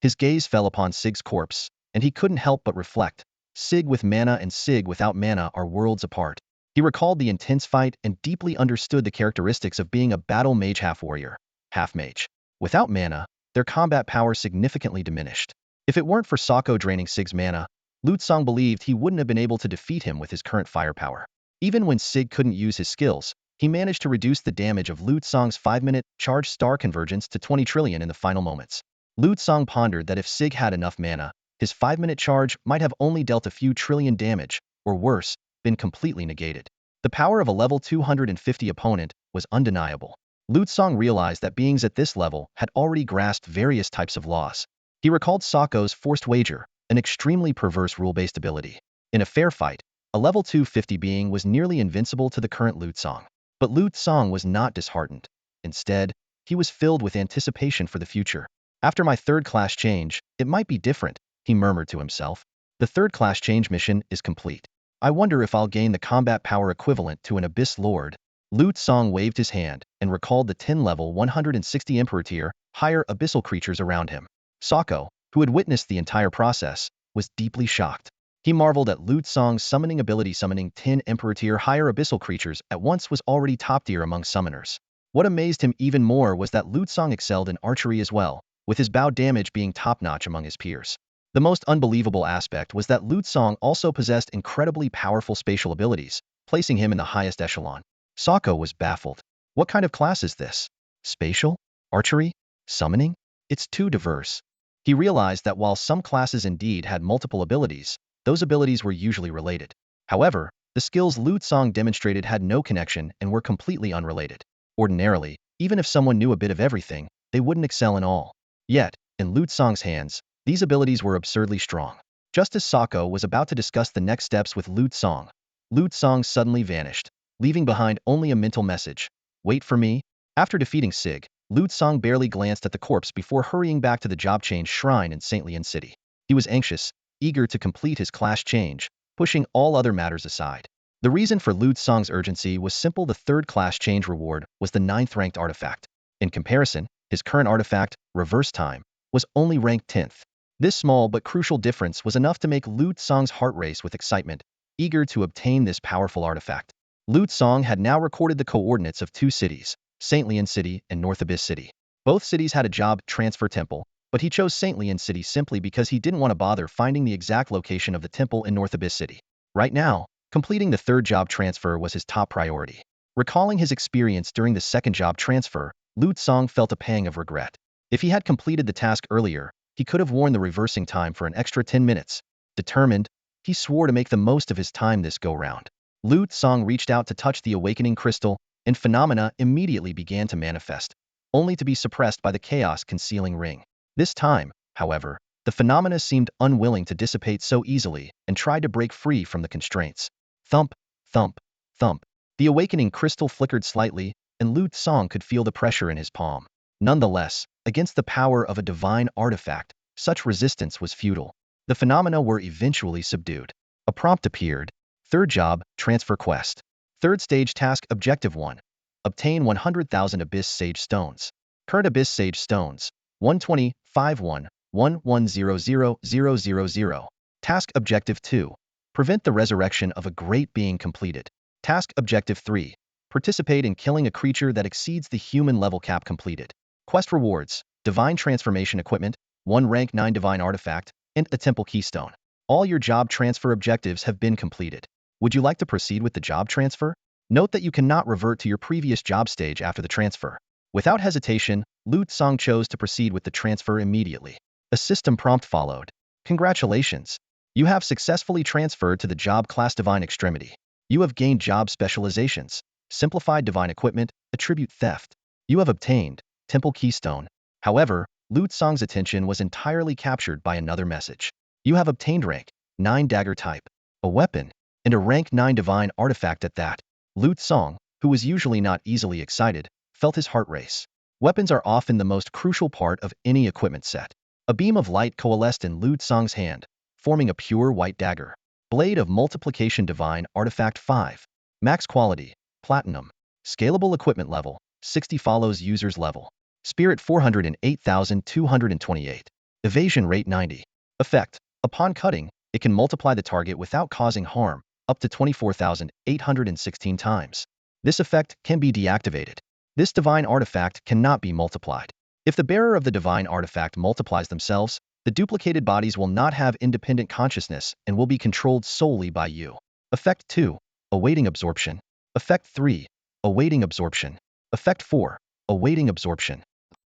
His gaze fell upon Sig's corpse, and he couldn't help but reflect. Sig with mana and Sig without mana are worlds apart. He recalled the intense fight and deeply understood the characteristics of being a battle mage half-warrior, half-mage. Without mana, their combat power significantly diminished. If it weren't for Sako draining Sig's mana, Lute Song believed he wouldn't have been able to defeat him with his current firepower. Even when Sig couldn't use his skills, he managed to reduce the damage of Lute Song's 5-minute charge star convergence to 20 trillion in the final moments. Lute Song pondered that if Sig had enough mana, his 5-minute charge might have only dealt a few trillion damage, or worse, been completely negated. The power of a level 250 opponent was undeniable. Lute Song realized that beings at this level had already grasped various types of laws. He recalled Sako's forced wager, an extremely perverse rule-based ability. In a fair fight, a level 250 being was nearly invincible to the current Lute Song. But Lute Song was not disheartened. Instead, he was filled with anticipation for the future. After my 3rd class change, it might be different, he murmured to himself. The 3rd class change mission is complete. I wonder if I'll gain the combat power equivalent to an Abyss Lord. Lute Song waved his hand and recalled the 10 level 160 Emperor tier, higher abyssal creatures around him. Sako, who had witnessed the entire process, was deeply shocked. He marveled at Lute Song's summoning ability. Summoning 10 Emperor tier higher abyssal creatures at once was already top tier among summoners. What amazed him even more was that Lute Song excelled in archery as well, with his bow damage being top-notch among his peers. The most unbelievable aspect was that Lute Song also possessed incredibly powerful spatial abilities, placing him in the highest echelon. Sako was baffled. What kind of class is this? Spatial? Archery? Summoning? It's too diverse. He realized that while some classes indeed had multiple abilities, those abilities were usually related. However, the skills Lute Song demonstrated had no connection and were completely unrelated. Ordinarily, even if someone knew a bit of everything, they wouldn't excel in all. Yet, in Lute Song's hands, these abilities were absurdly strong. Just as Sako was about to discuss the next steps with Lute Song suddenly vanished, leaving behind only a mental message. Wait for me? After defeating Sig, Lute Song barely glanced at the corpse before hurrying back to the job change shrine in St. Leon City. He was anxious, eager to complete his class change, pushing all other matters aside. The reason for Lute Song's urgency was simple. The 3rd class change reward was the 9th ranked artifact. In comparison, his current artifact, Reverse Time, was only ranked 10th. This small but crucial difference was enough to make Lute Song's heart race with excitement, eager to obtain this powerful artifact. Lute Song had now recorded the coordinates of 2 cities, St. Leon City and North Abyss City. Both cities had a job transfer temple, but he chose St. Leon City simply because he didn't want to bother finding the exact location of the temple in North Abyss City. Right now, completing the 3rd job transfer was his top priority. Recalling his experience during the 2nd job transfer, Lute Song felt a pang of regret. If he had completed the task earlier, he could have worn the reversing time for an extra 10 minutes. Determined, he swore to make the most of his time this go-round. Lute Song reached out to touch the awakening crystal, and phenomena immediately began to manifest, only to be suppressed by the chaos concealing ring. This time, however, the phenomena seemed unwilling to dissipate so easily and tried to break free from the constraints. Thump, thump, thump. The awakening crystal flickered slightly, and Lute Song could feel the pressure in his palm. Nonetheless, against the power of a divine artifact, such resistance was futile. The phenomena were eventually subdued. A prompt appeared. 3rd job, transfer quest. 3rd stage task objective 1. Obtain 100,000 Abyss Sage Stones. Current Abyss Sage Stones, 120, 51, 1100,000. Task objective 2. Prevent the resurrection of a great being completed. Task Objective 3. Participate in killing a creature that exceeds the human level cap completed. Quest rewards: Divine Transformation Equipment, 1 Rank 9 Divine Artifact, and a Temple Keystone. All your job transfer objectives have been completed. Would you like to proceed with the job transfer? Note that you cannot revert to your previous job stage after the transfer. Without hesitation, Lu Tsang chose to proceed with the transfer immediately. A system prompt followed. Congratulations! You have successfully transferred to the job class Divine Extremity. You have gained job specializations: Simplified Divine Equipment, Attribute Theft. You have obtained Temple Keystone. However, Lu Tsang's attention was entirely captured by another message. You have obtained Rank 9 Dagger Type, a weapon, and a Rank 9 Divine Artifact at that. Lu Tsang, who was usually not easily excited, felt his heart race. Weapons are often the most crucial part of any equipment set. A beam of light coalesced in Lu Tsang's hand, forming a pure white dagger. Blade of Multiplication Divine Artifact 5. Max Quality, Platinum. Scalable Equipment Level, 60 follows user's level. Spirit 408,228. Evasion Rate 90. Effect: Upon cutting, it can multiply the target without causing harm, up to 24,816 times. This effect can be deactivated. This divine artifact cannot be multiplied. If the bearer of the divine artifact multiplies themselves, the duplicated bodies will not have independent consciousness and will be controlled solely by you. Effect 2. Awaiting Absorption. Effect 3. Awaiting Absorption. Effect 4. Awaiting Absorption.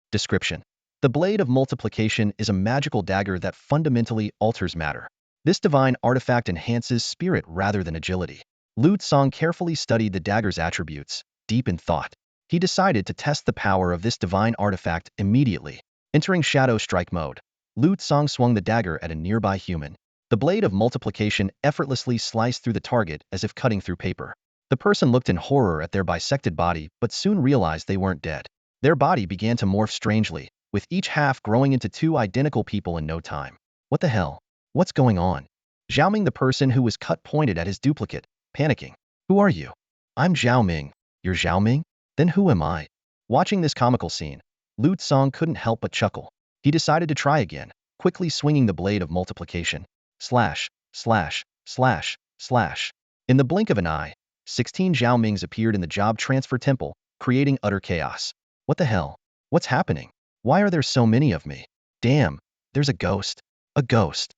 Description: The Blade of Multiplication is a magical dagger that fundamentally alters matter. This divine artifact enhances spirit rather than agility. Lu Tsang carefully studied the dagger's attributes, deep in thought. He decided to test the power of this divine artifact immediately. Entering Shadow Strike mode, Lu Tsang swung the dagger at a nearby human. The Blade of Multiplication effortlessly sliced through the target as if cutting through paper. The person looked in horror at their bisected body but soon realized they weren't dead. Their body began to morph strangely, with each half growing into 2 identical people in no time. What the hell? What's going on? Xiaoming, the person who was cut, pointed at his duplicate, panicking. Who are you? I'm Xiaoming. You're Xiaoming? Then who am I? Watching this comical scene, Lu Tsang couldn't help but chuckle. He decided to try again, quickly swinging the Blade of Multiplication. Slash, slash, slash, slash. In the blink of an eye, 16 Xiaomings appeared in the job transfer temple, creating utter chaos. What the hell? What's happening? Why are there so many of me? Damn, there's a ghost. A ghost.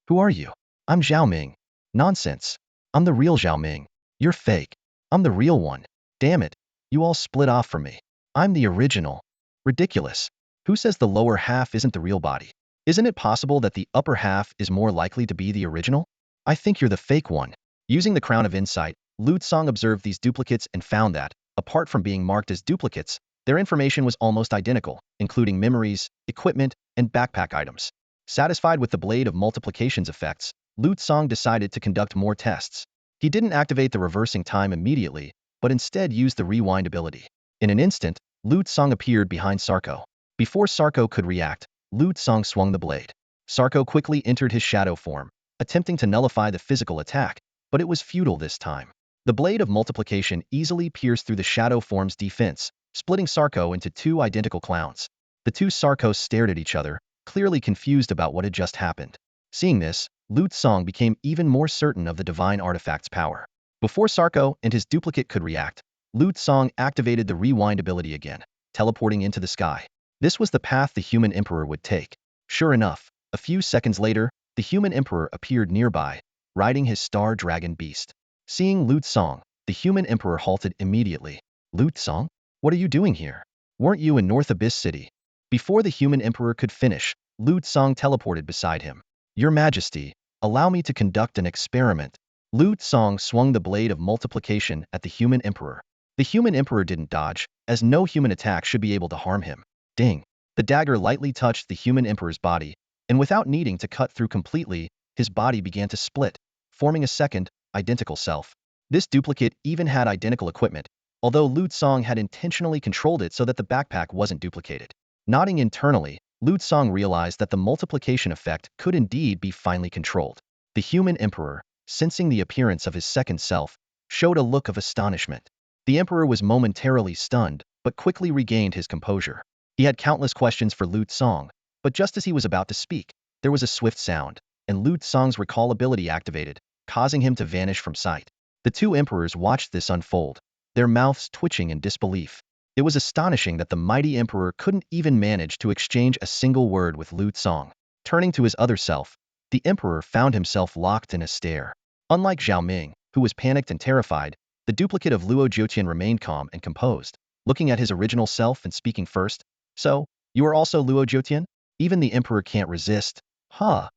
Who are you? I'm Xiaoming. Nonsense. I'm the real Xiaoming. You're fake. I'm the real one. Damn it. You all split off from me. I'm the original. Ridiculous. Who says the lower half isn't the real body? Isn't it possible that the upper half is more likely to be the original? I think you're the fake one. Using the Crown of Insight, Lu Tsang observed these duplicates and found that, apart from being marked as duplicates, their information was almost identical, including memories, equipment, and backpack items. Satisfied with the Blade of Multiplication's effects, Lu Tsang decided to conduct more tests. He didn't activate the reversing time immediately, but instead used the rewind ability. In an instant, Lu Tsang appeared behind Sarko. Before Sarko could react, Lu Tsang swung the blade. Sarko quickly entered his shadow form, attempting to nullify the physical attack, but it was futile this time. The Blade of Multiplication easily pierced through the shadow form's defense, splitting Sarko into 2 identical clowns. The 2 Sarkos stared at each other, clearly confused about what had just happened. Seeing this, Lu Tsang became even more certain of the divine artifact's power. Before Sarko and his duplicate could react, Lu Tsang activated the rewind ability again, teleporting into the sky. This was the path the human emperor would take. Sure enough, a few seconds later, the human emperor appeared nearby, riding his star dragon beast. Seeing Lu Tsang, the human emperor halted immediately. Lu Tsang? What are you doing here? Weren't you in North Abyss City? Before the human emperor could finish, Lu Tsang teleported beside him. Your Majesty, allow me to conduct an experiment. Lu Tsang swung the Blade of Multiplication at the human emperor. The human emperor didn't dodge, as no human attack should be able to harm him. Ding! The dagger lightly touched the human emperor's body, and without needing to cut through completely, his body began to split, forming a second, identical self. This duplicate even had identical equipment, although Lu Tsang had intentionally controlled it so that the backpack wasn't duplicated. Nodding internally, Lu Tsang realized that the multiplication effect could indeed be finely controlled. The human emperor, sensing the appearance of his second self, showed a look of astonishment. The emperor was momentarily stunned, but quickly regained his composure. He had countless questions for Lu Tsang, but just as he was about to speak, there was a swift sound, and Lu Tsang's recall ability activated, causing him to vanish from sight. The two emperors watched this unfold, their mouths twitching in disbelief. It was astonishing that the mighty emperor couldn't even manage to exchange a single word with Lu Tsong. Turning to his other self, the emperor found himself locked in a stare. Unlike Zhao Ming, who was panicked and terrified, the duplicate of Luo Jiutian remained calm and composed, looking at his original self and speaking first. So, you are also Luo Jiutian? Even the emperor can't resist. Huh.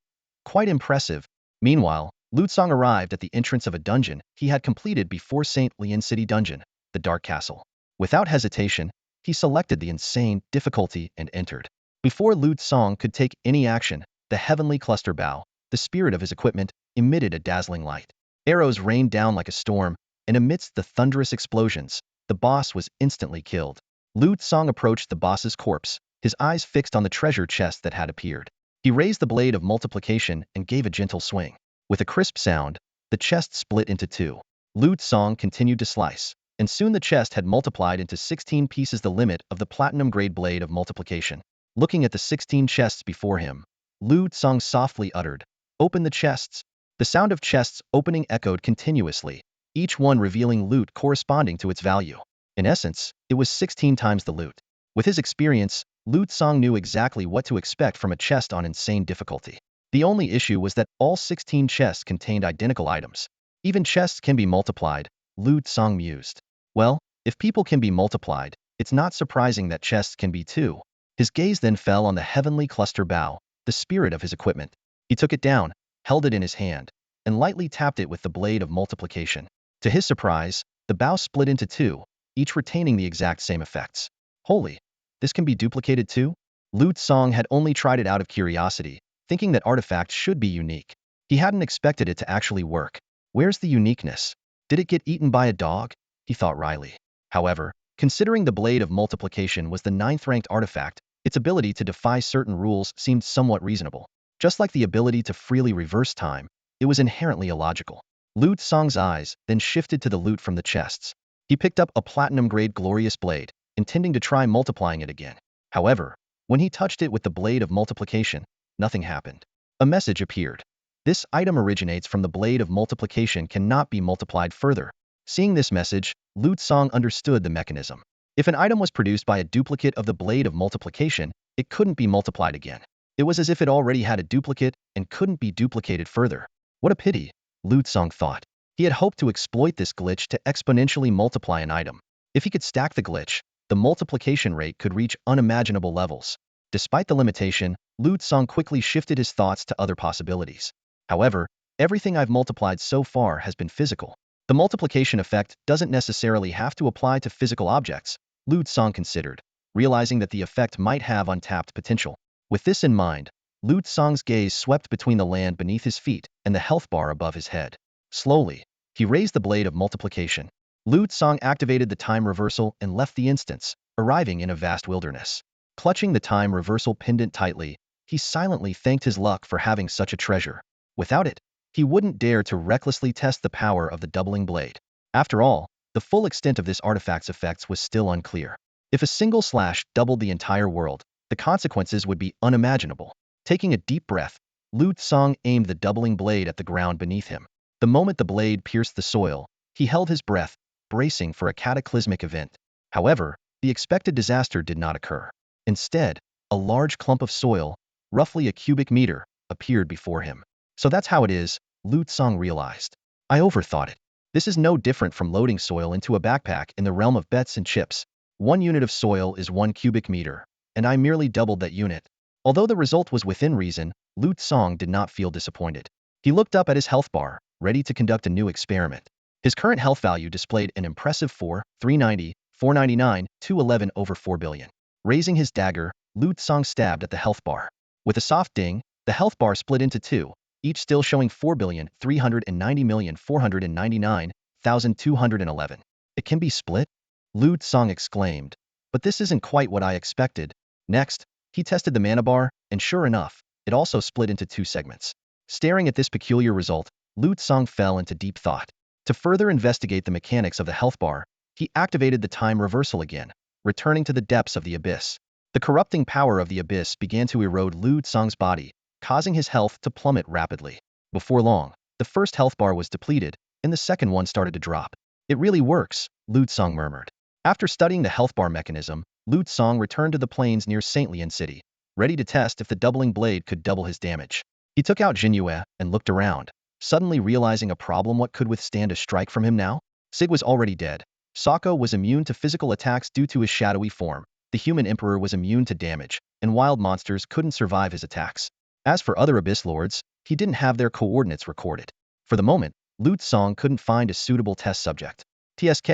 Quite impressive. Meanwhile, Lu Tsong arrived at the entrance of a dungeon he had completed before St. Lian City Dungeon, the Dark Castle. Without hesitation, he selected the insane difficulty and entered. Before Lu Tsong could take any action, the heavenly cluster bow, the spirit of his equipment, emitted a dazzling light. Arrows rained down like a storm, and amidst the thunderous explosions, the boss was instantly killed. Lu Tsong approached the boss's corpse, his eyes fixed on the treasure chest that had appeared. He raised the blade of multiplication and gave a gentle swing. With a crisp sound, the chest split into two. Lu Tsong continued to slice, and soon the chest had multiplied into 16 pieces, the limit of the platinum-grade blade of multiplication. Looking at the 16 chests before him, Lu Tsong softly uttered, "Open the chests." The sound of chests opening echoed continuously, each one revealing loot corresponding to its value. In essence, it was 16 times the loot. With his experience, Lu Tsong knew exactly what to expect from a chest on insane difficulty. The only issue was that all 16 chests contained identical items. Even chests can be multiplied, Lu Tsong mused. Well, if people can be multiplied, it's not surprising that chests can be too. His gaze then fell on the heavenly cluster bow, the spirit of his equipment. He took it down, held it in his hand, and lightly tapped it with the blade of multiplication. To his surprise, the bow split into two, each retaining the exact same effects. Holy, this can be duplicated too? Lu Tsong had only tried it out of curiosity, thinking that artifacts should be unique. He hadn't expected it to actually work. Where's the uniqueness? Did it get eaten by a dog? He thought wryly. However, considering the blade of multiplication was the 9th-ranked artifact, its ability to defy certain rules seemed somewhat reasonable. Just like the ability to freely reverse time, it was inherently illogical. Lu Tsong's eyes then shifted to the loot from the chests. He picked up a platinum-grade glorious blade, intending to try multiplying it again. However, when he touched it with the blade of multiplication, nothing happened. A message appeared. This item originates from the blade of multiplication, cannot be multiplied further. Seeing this message, Lu Tsong understood the mechanism. If an item was produced by a duplicate of the blade of multiplication, it couldn't be multiplied again. It was as if it already had a duplicate and couldn't be duplicated further. What a pity, Lu Tsong thought. He had hoped to exploit this glitch to exponentially multiply an item. If he could stack the glitch, the multiplication rate could reach unimaginable levels. Despite the limitation, Lu Tsong quickly shifted his thoughts to other possibilities. However, everything I've multiplied so far has been physical. The multiplication effect doesn't necessarily have to apply to physical objects, Lu Tsong considered, realizing that the effect might have untapped potential. With this in mind, Lu Tsong's gaze swept between the land beneath his feet and the health bar above his head. Slowly, he raised the blade of multiplication. Lu Tsong activated the time reversal and left the instance, arriving in a vast wilderness. Clutching the time reversal pendant tightly, he silently thanked his luck for having such a treasure. Without it, he wouldn't dare to recklessly test the power of the doubling blade. After all, the full extent of this artifact's effects was still unclear. If a single slash doubled the entire world, the consequences would be unimaginable. Taking a deep breath, Lu Tsong aimed the doubling blade at the ground beneath him. The moment the blade pierced the soil, he held his breath, bracing for a cataclysmic event. However, the expected disaster did not occur. Instead, a large clump of soil, roughly a cubic meter, appeared before him. So that's how it is, Lu Tsong realized. I overthought it. This is no different from loading soil into a backpack in the realm of bets and chips. 1 unit of soil is 1 cubic meter, and I merely doubled that unit. Although the result was within reason, Lu Tsong did not feel disappointed. He looked up at his health bar, ready to conduct a new experiment. His current health value displayed an impressive 390, 499, 211 over 4 billion. Raising his dagger, Lu Tsong stabbed at the health bar. With a soft ding, the health bar split into two, each still showing 4,390,499,211. It can be split? Lu Tsong exclaimed. But this isn't quite what I expected. Next, he tested the mana bar, and sure enough, it also split into 2 segments. Staring at this peculiar result, Lu Tsong fell into deep thought. To further investigate the mechanics of the health bar, he activated the time reversal again, returning to the depths of the abyss. The corrupting power of the abyss began to erode Lu Tsong's body, causing his health to plummet rapidly. Before long, The first health bar was depleted, and the second one started to drop. It really works, Lu Tsong murmured. After studying the health bar mechanism, Lu Tsong returned to the plains near Saint Lian City, ready to test if the doubling blade could double his damage. He took out Jinyue and looked around, suddenly realizing a problem. What could withstand a strike from him now? Sig was already dead. Sako was immune to physical attacks due to his shadowy form. The human emperor was immune to damage, and wild monsters couldn't survive his attacks. As for other Abyss Lords, he didn't have their coordinates recorded. For the moment, Lu Tsong couldn't find a suitable test subject. TSK,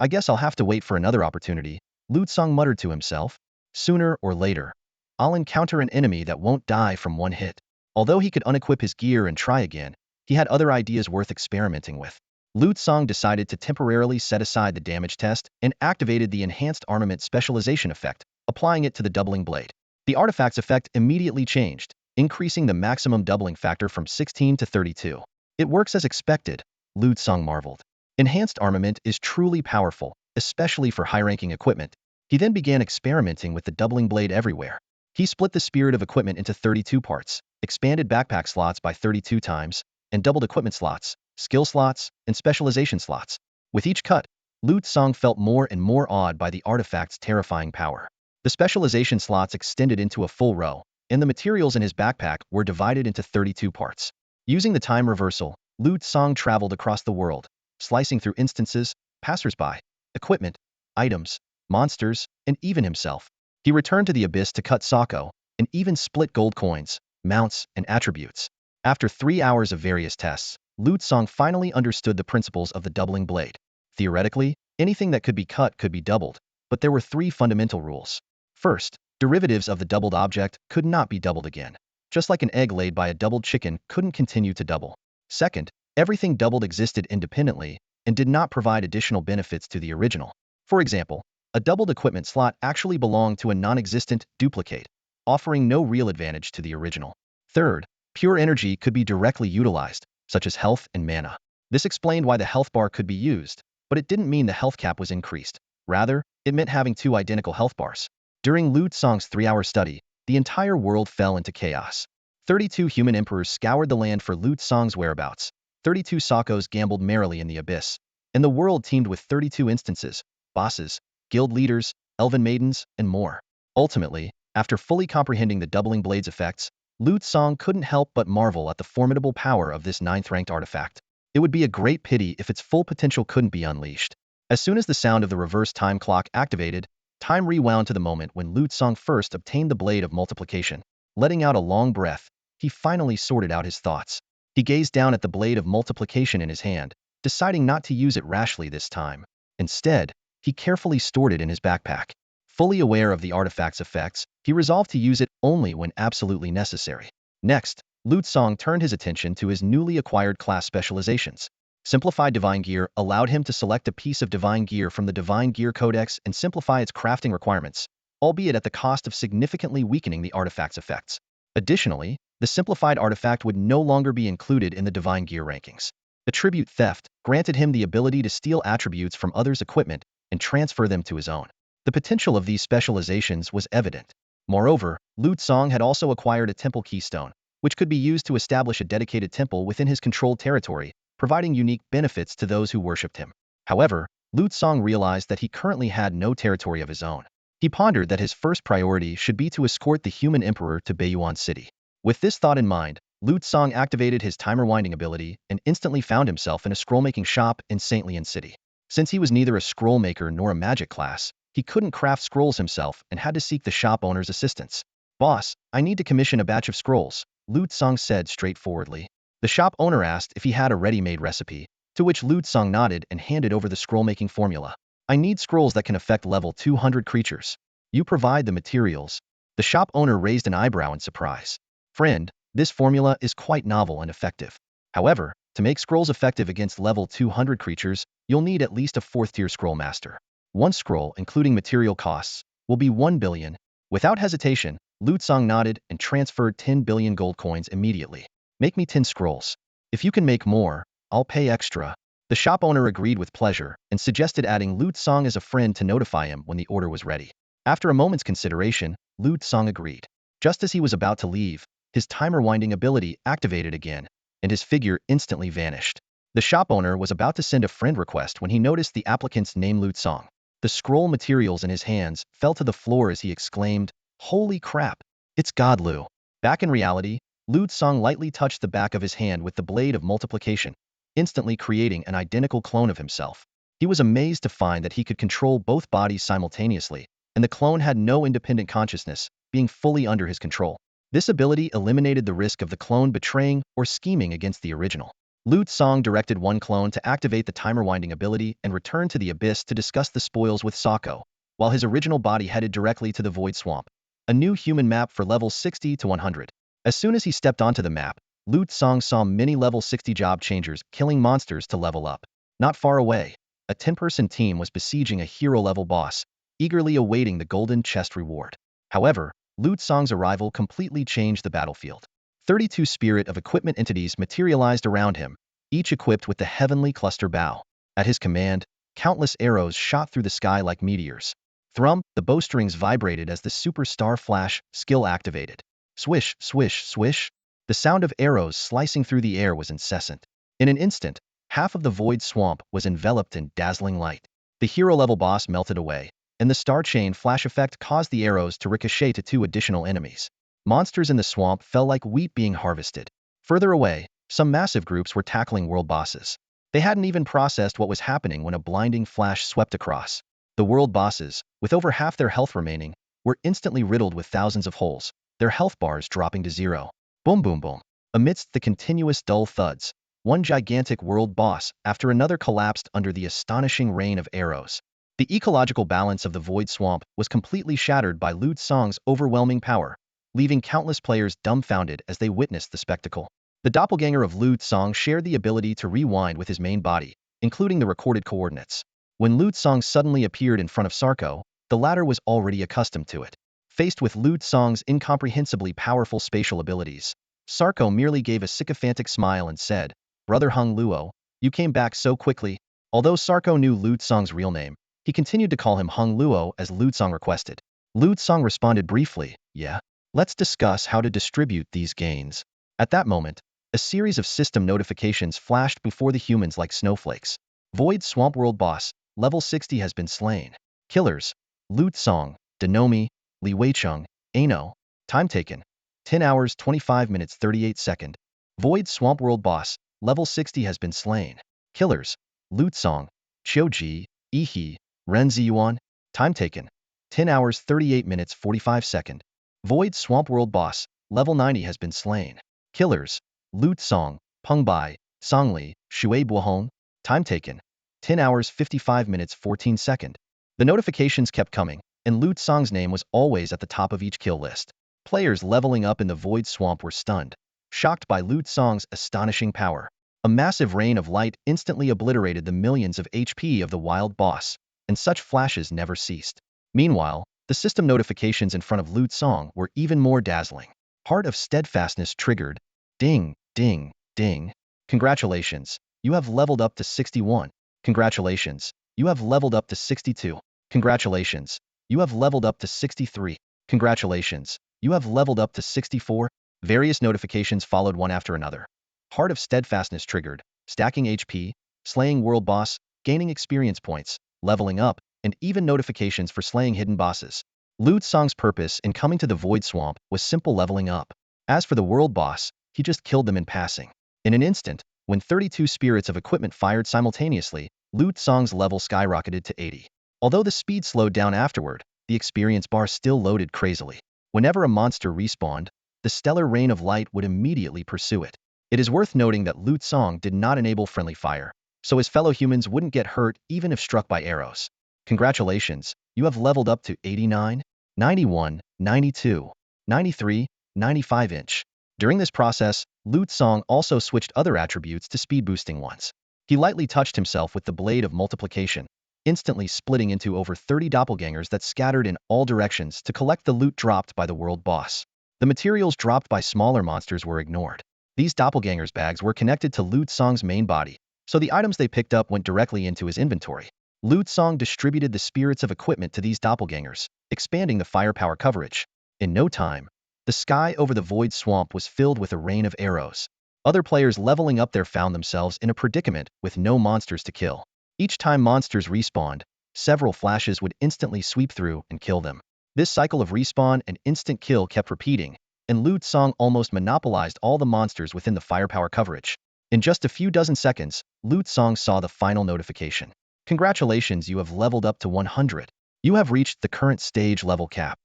I guess I'll have to wait for another opportunity, Lu Tsong muttered to himself. Sooner or later, I'll encounter an enemy that won't die from one hit. Although he could unequip his gear and try again, he had other ideas worth experimenting with. Lu Tsong decided to temporarily set aside the damage test and activated the enhanced armament specialization effect, applying it to the doubling blade. The artifact's effect immediately changed, increasing the maximum doubling factor from 16 to 32. It works as expected, Lu Tsong marveled. Enhanced armament is truly powerful, especially for high-ranking equipment. He then began experimenting with the doubling blade everywhere. He split the spirit of equipment into 32 parts, expanded backpack slots by 32 times, and doubled equipment slots, skill slots, and specialization slots. With each cut, Lu Tsong felt more and more awed by the artifact's terrifying power. The specialization slots extended into a full row, and the materials in his backpack were divided into 32 parts. Using the time reversal, Lu Tsong traveled across the world, slicing through instances, passersby, equipment, items, monsters, and even himself. He returned to the abyss to cut Sako, and even split gold coins, mounts, and attributes. After 3 hours of various tests, Lu Tsong finally understood the principles of the doubling blade. Theoretically, anything that could be cut could be doubled, but there were 3 fundamental rules. First, derivatives of the doubled object could not be doubled again. Just like an egg laid by a doubled chicken couldn't continue to double. Second, everything doubled existed independently and did not provide additional benefits to the original. For example, a doubled equipment slot actually belonged to a non-existent duplicate, offering no real advantage to the original. Third, pure energy could be directly utilized, such as health and mana. This explained why the health bar could be used, but it didn't mean the health cap was increased. Rather, it meant having 2 identical health bars. During Lu Tsong's 3-hour study, the entire world fell into chaos. 32 human emperors scoured the land for Lu Tsong's whereabouts. 32 Sakos gambled merrily in the abyss, and the world teemed with 32 instances, bosses, guild leaders, elven maidens, and more. Ultimately, after fully comprehending the doubling blade's effects, Lu Tsong couldn't help but marvel at the formidable power of this 9th-ranked artifact. It would be a great pity if its full potential couldn't be unleashed. As soon as the sound of the reverse time clock activated, time rewound to the moment when Lu Tsong first obtained the blade of multiplication. Letting out a long breath, he finally sorted out his thoughts. He gazed down at the blade of multiplication in his hand, deciding not to use it rashly this time. Instead, he carefully stored it in his backpack. Fully aware of the artifact's effects, he resolved to use it only when absolutely necessary. Next, Lu Tsong turned his attention to his newly acquired class specializations. Simplified Divine Gear allowed him to select a piece of Divine Gear from the Divine Gear Codex and simplify its crafting requirements, albeit at the cost of significantly weakening the artifact's effects. Additionally, the simplified artifact would no longer be included in the Divine Gear rankings. Attribute theft granted him the ability to steal attributes from others' equipment and transfer them to his own. The potential of these specializations was evident. Moreover, Lu Tsong had also acquired a temple keystone, which could be used to establish a dedicated temple within his controlled territory, providing unique benefits to those who worshipped him. However, Lu Tsong realized that he currently had no territory of his own. He pondered that his first priority should be to escort the human emperor to Baiyuan City. With this thought in mind, Lu Tsong activated his timer winding ability and instantly found himself in a scroll-making shop in Saint Lian City. Since he was neither a scroll maker nor a magic class, he couldn't craft scrolls himself and had to seek the shop owner's assistance. "Boss, I need to commission a batch of scrolls," Lu Tsong said straightforwardly. The shop owner asked if he had a ready-made recipe, to which Lu Tsong nodded and handed over the scroll-making formula. "I need scrolls that can affect level 200 creatures. You provide the materials." The shop owner raised an eyebrow in surprise. "Friend, this formula is quite novel and effective. However, to make scrolls effective against level 200 creatures, you'll need at least a 4th-tier scroll master. One scroll, including material costs, will be 1 billion. Without hesitation, Lu Tsong nodded and transferred 10 billion gold coins immediately. "Make me 10 scrolls. If you can make more, I'll pay extra." The shop owner agreed with pleasure and suggested adding Lu Tsong as a friend to notify him when the order was ready. After a moment's consideration, Lu Tsong agreed. Just as he was about to leave, his timer winding ability activated again, and his figure instantly vanished. The shop owner was about to send a friend request when he noticed the applicant's name Lu Song. The scroll materials in his hands fell to the floor as he exclaimed, "Holy crap! It's God Lu." Back in reality, Lu Song lightly touched the back of his hand with the blade of multiplication, instantly creating an identical clone of himself. He was amazed to find that he could control both bodies simultaneously, and the clone had no independent consciousness, being fully under his control. This ability eliminated the risk of the clone betraying or scheming against the original. Lu Song directed one clone to activate the timer winding ability and return to the abyss to discuss the spoils with Sako, while his original body headed directly to the Void Swamp, a new human map for levels 60 to 100. As soon as he stepped onto the map, Lu Song saw many level 60 job changers killing monsters to level up. Not far away, a 10-person team was besieging a hero-level boss, eagerly awaiting the golden chest reward. However, Lu Song's arrival completely changed the battlefield. 32 spirit of equipment entities materialized around him, each equipped with the heavenly cluster bow. At his command, countless arrows shot through the sky like meteors. Thrum, the bowstrings vibrated as the superstar flash skill activated. Swish, swish, swish. The sound of arrows slicing through the air was incessant. In an instant, half of the void swamp was enveloped in dazzling light. The hero-level boss melted away, and the star chain flash effect caused the arrows to ricochet to 2 additional enemies. Monsters in the swamp fell like wheat being harvested. Further away, some massive groups were tackling world bosses. They hadn't even processed what was happening when a blinding flash swept across. The world bosses, with over half their health remaining, were instantly riddled with thousands of holes, their health bars dropping to 0. Boom boom boom. Amidst the continuous dull thuds, one gigantic world boss after another collapsed under the astonishing rain of arrows. The ecological balance of the void swamp was completely shattered by Lu Song's overwhelming power, leaving countless players dumbfounded as they witnessed the spectacle. The doppelganger of Lu Song shared the ability to rewind with his main body, including the recorded coordinates. When Lu Song suddenly appeared in front of Sarko, the latter was already accustomed to it. Faced with Lu Song's incomprehensibly powerful spatial abilities, Sarko merely gave a sycophantic smile and said, "Brother Hung Luo, you came back so quickly." Although Sarko knew Lu Song's real name, he continued to call him Hung Luo as Lu Song requested. Lu Song responded briefly, "Yeah. Let's discuss how to distribute these gains." At that moment, a series of system notifications flashed before the humans like snowflakes. Void Swamp World Boss, level 60 has been slain. Killers, Lu Song, Denomi, Li Weicheng, Ano. Time taken, 10 hours 25 minutes 38 seconds. Void Swamp World Boss, level 60 has been slain. Killers, Lu Song, Qiuji, Yihe, Ren Ziyuan. Time taken, 10 hours 38 minutes 45 seconds. Void Swamp World Boss, level 90 has been slain. Killers, Lu Song, Peng Bai, Songli, Shui Buohong. Time taken, 10 hours 55 minutes 14 seconds. The notifications kept coming, and Lu Song's name was always at the top of each kill list. Players leveling up in the Void Swamp were stunned, shocked by Lu Song's astonishing power. A massive rain of light instantly obliterated the millions of HP of the wild boss, and such flashes never ceased. Meanwhile, the system notifications in front of Lu Song were even more dazzling. Heart of Steadfastness triggered. Ding, ding, ding. Congratulations, you have leveled up to 61. Congratulations, you have leveled up to 62. Congratulations, you have leveled up to 63. Congratulations, you have leveled up to 64. Various notifications followed one after another. Heart of Steadfastness triggered, stacking HP, slaying world boss, gaining experience points, leveling up, and even notifications for slaying hidden bosses. Lu Song's purpose in coming to the Void Swamp was simple leveling up. As for the world boss, he just killed them in passing. In an instant, when 32 spirits of equipment fired simultaneously, Lu Song's level skyrocketed to 80. Although the speed slowed down afterward, the experience bar still loaded crazily. Whenever a monster respawned, the stellar rain of light would immediately pursue it. It is worth noting that Lu Song did not enable friendly fire, so his fellow humans wouldn't get hurt even if struck by arrows. Congratulations, you have leveled up to 89, 91, 92, 93, 95 inch. During this process, Lu Song also switched other attributes to speed boosting ones. He lightly touched himself with the blade of multiplication, instantly splitting into over 30 doppelgangers that scattered in all directions to collect the loot dropped by the world boss. The materials dropped by smaller monsters were ignored. These doppelgangers' bags were connected to Lu Song's main body, so the items they picked up went directly into his inventory. Lu Song distributed the spirits of equipment to these doppelgangers, expanding the firepower coverage. In no time, the sky over the Void Swamp was filled with a rain of arrows. Other players leveling up there found themselves in a predicament with no monsters to kill. Each time monsters respawned, several flashes would instantly sweep through and kill them. This cycle of respawn and instant kill kept repeating, and Lu Tsang almost monopolized all the monsters within the firepower coverage. In just a few dozen seconds, Lu Tsang saw the final notification. Congratulations, you have leveled up to 100. You have reached the current stage level cap.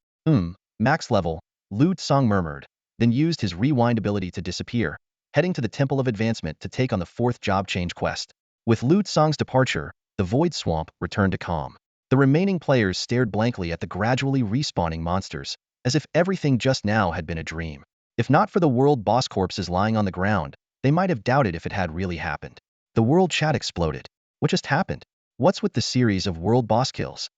Max level, Lu Tsang murmured, then used his rewind ability to disappear, heading to the Temple of Advancement to take on the 4th job change quest. With Lu Tsang's departure, the Void Swamp returned to calm. The remaining players stared blankly at the gradually respawning monsters, as if everything just now had been a dream. If not for the world boss corpses lying on the ground, they might have doubted if it had really happened. The world chat exploded. What just happened? What's with the series of world boss kills?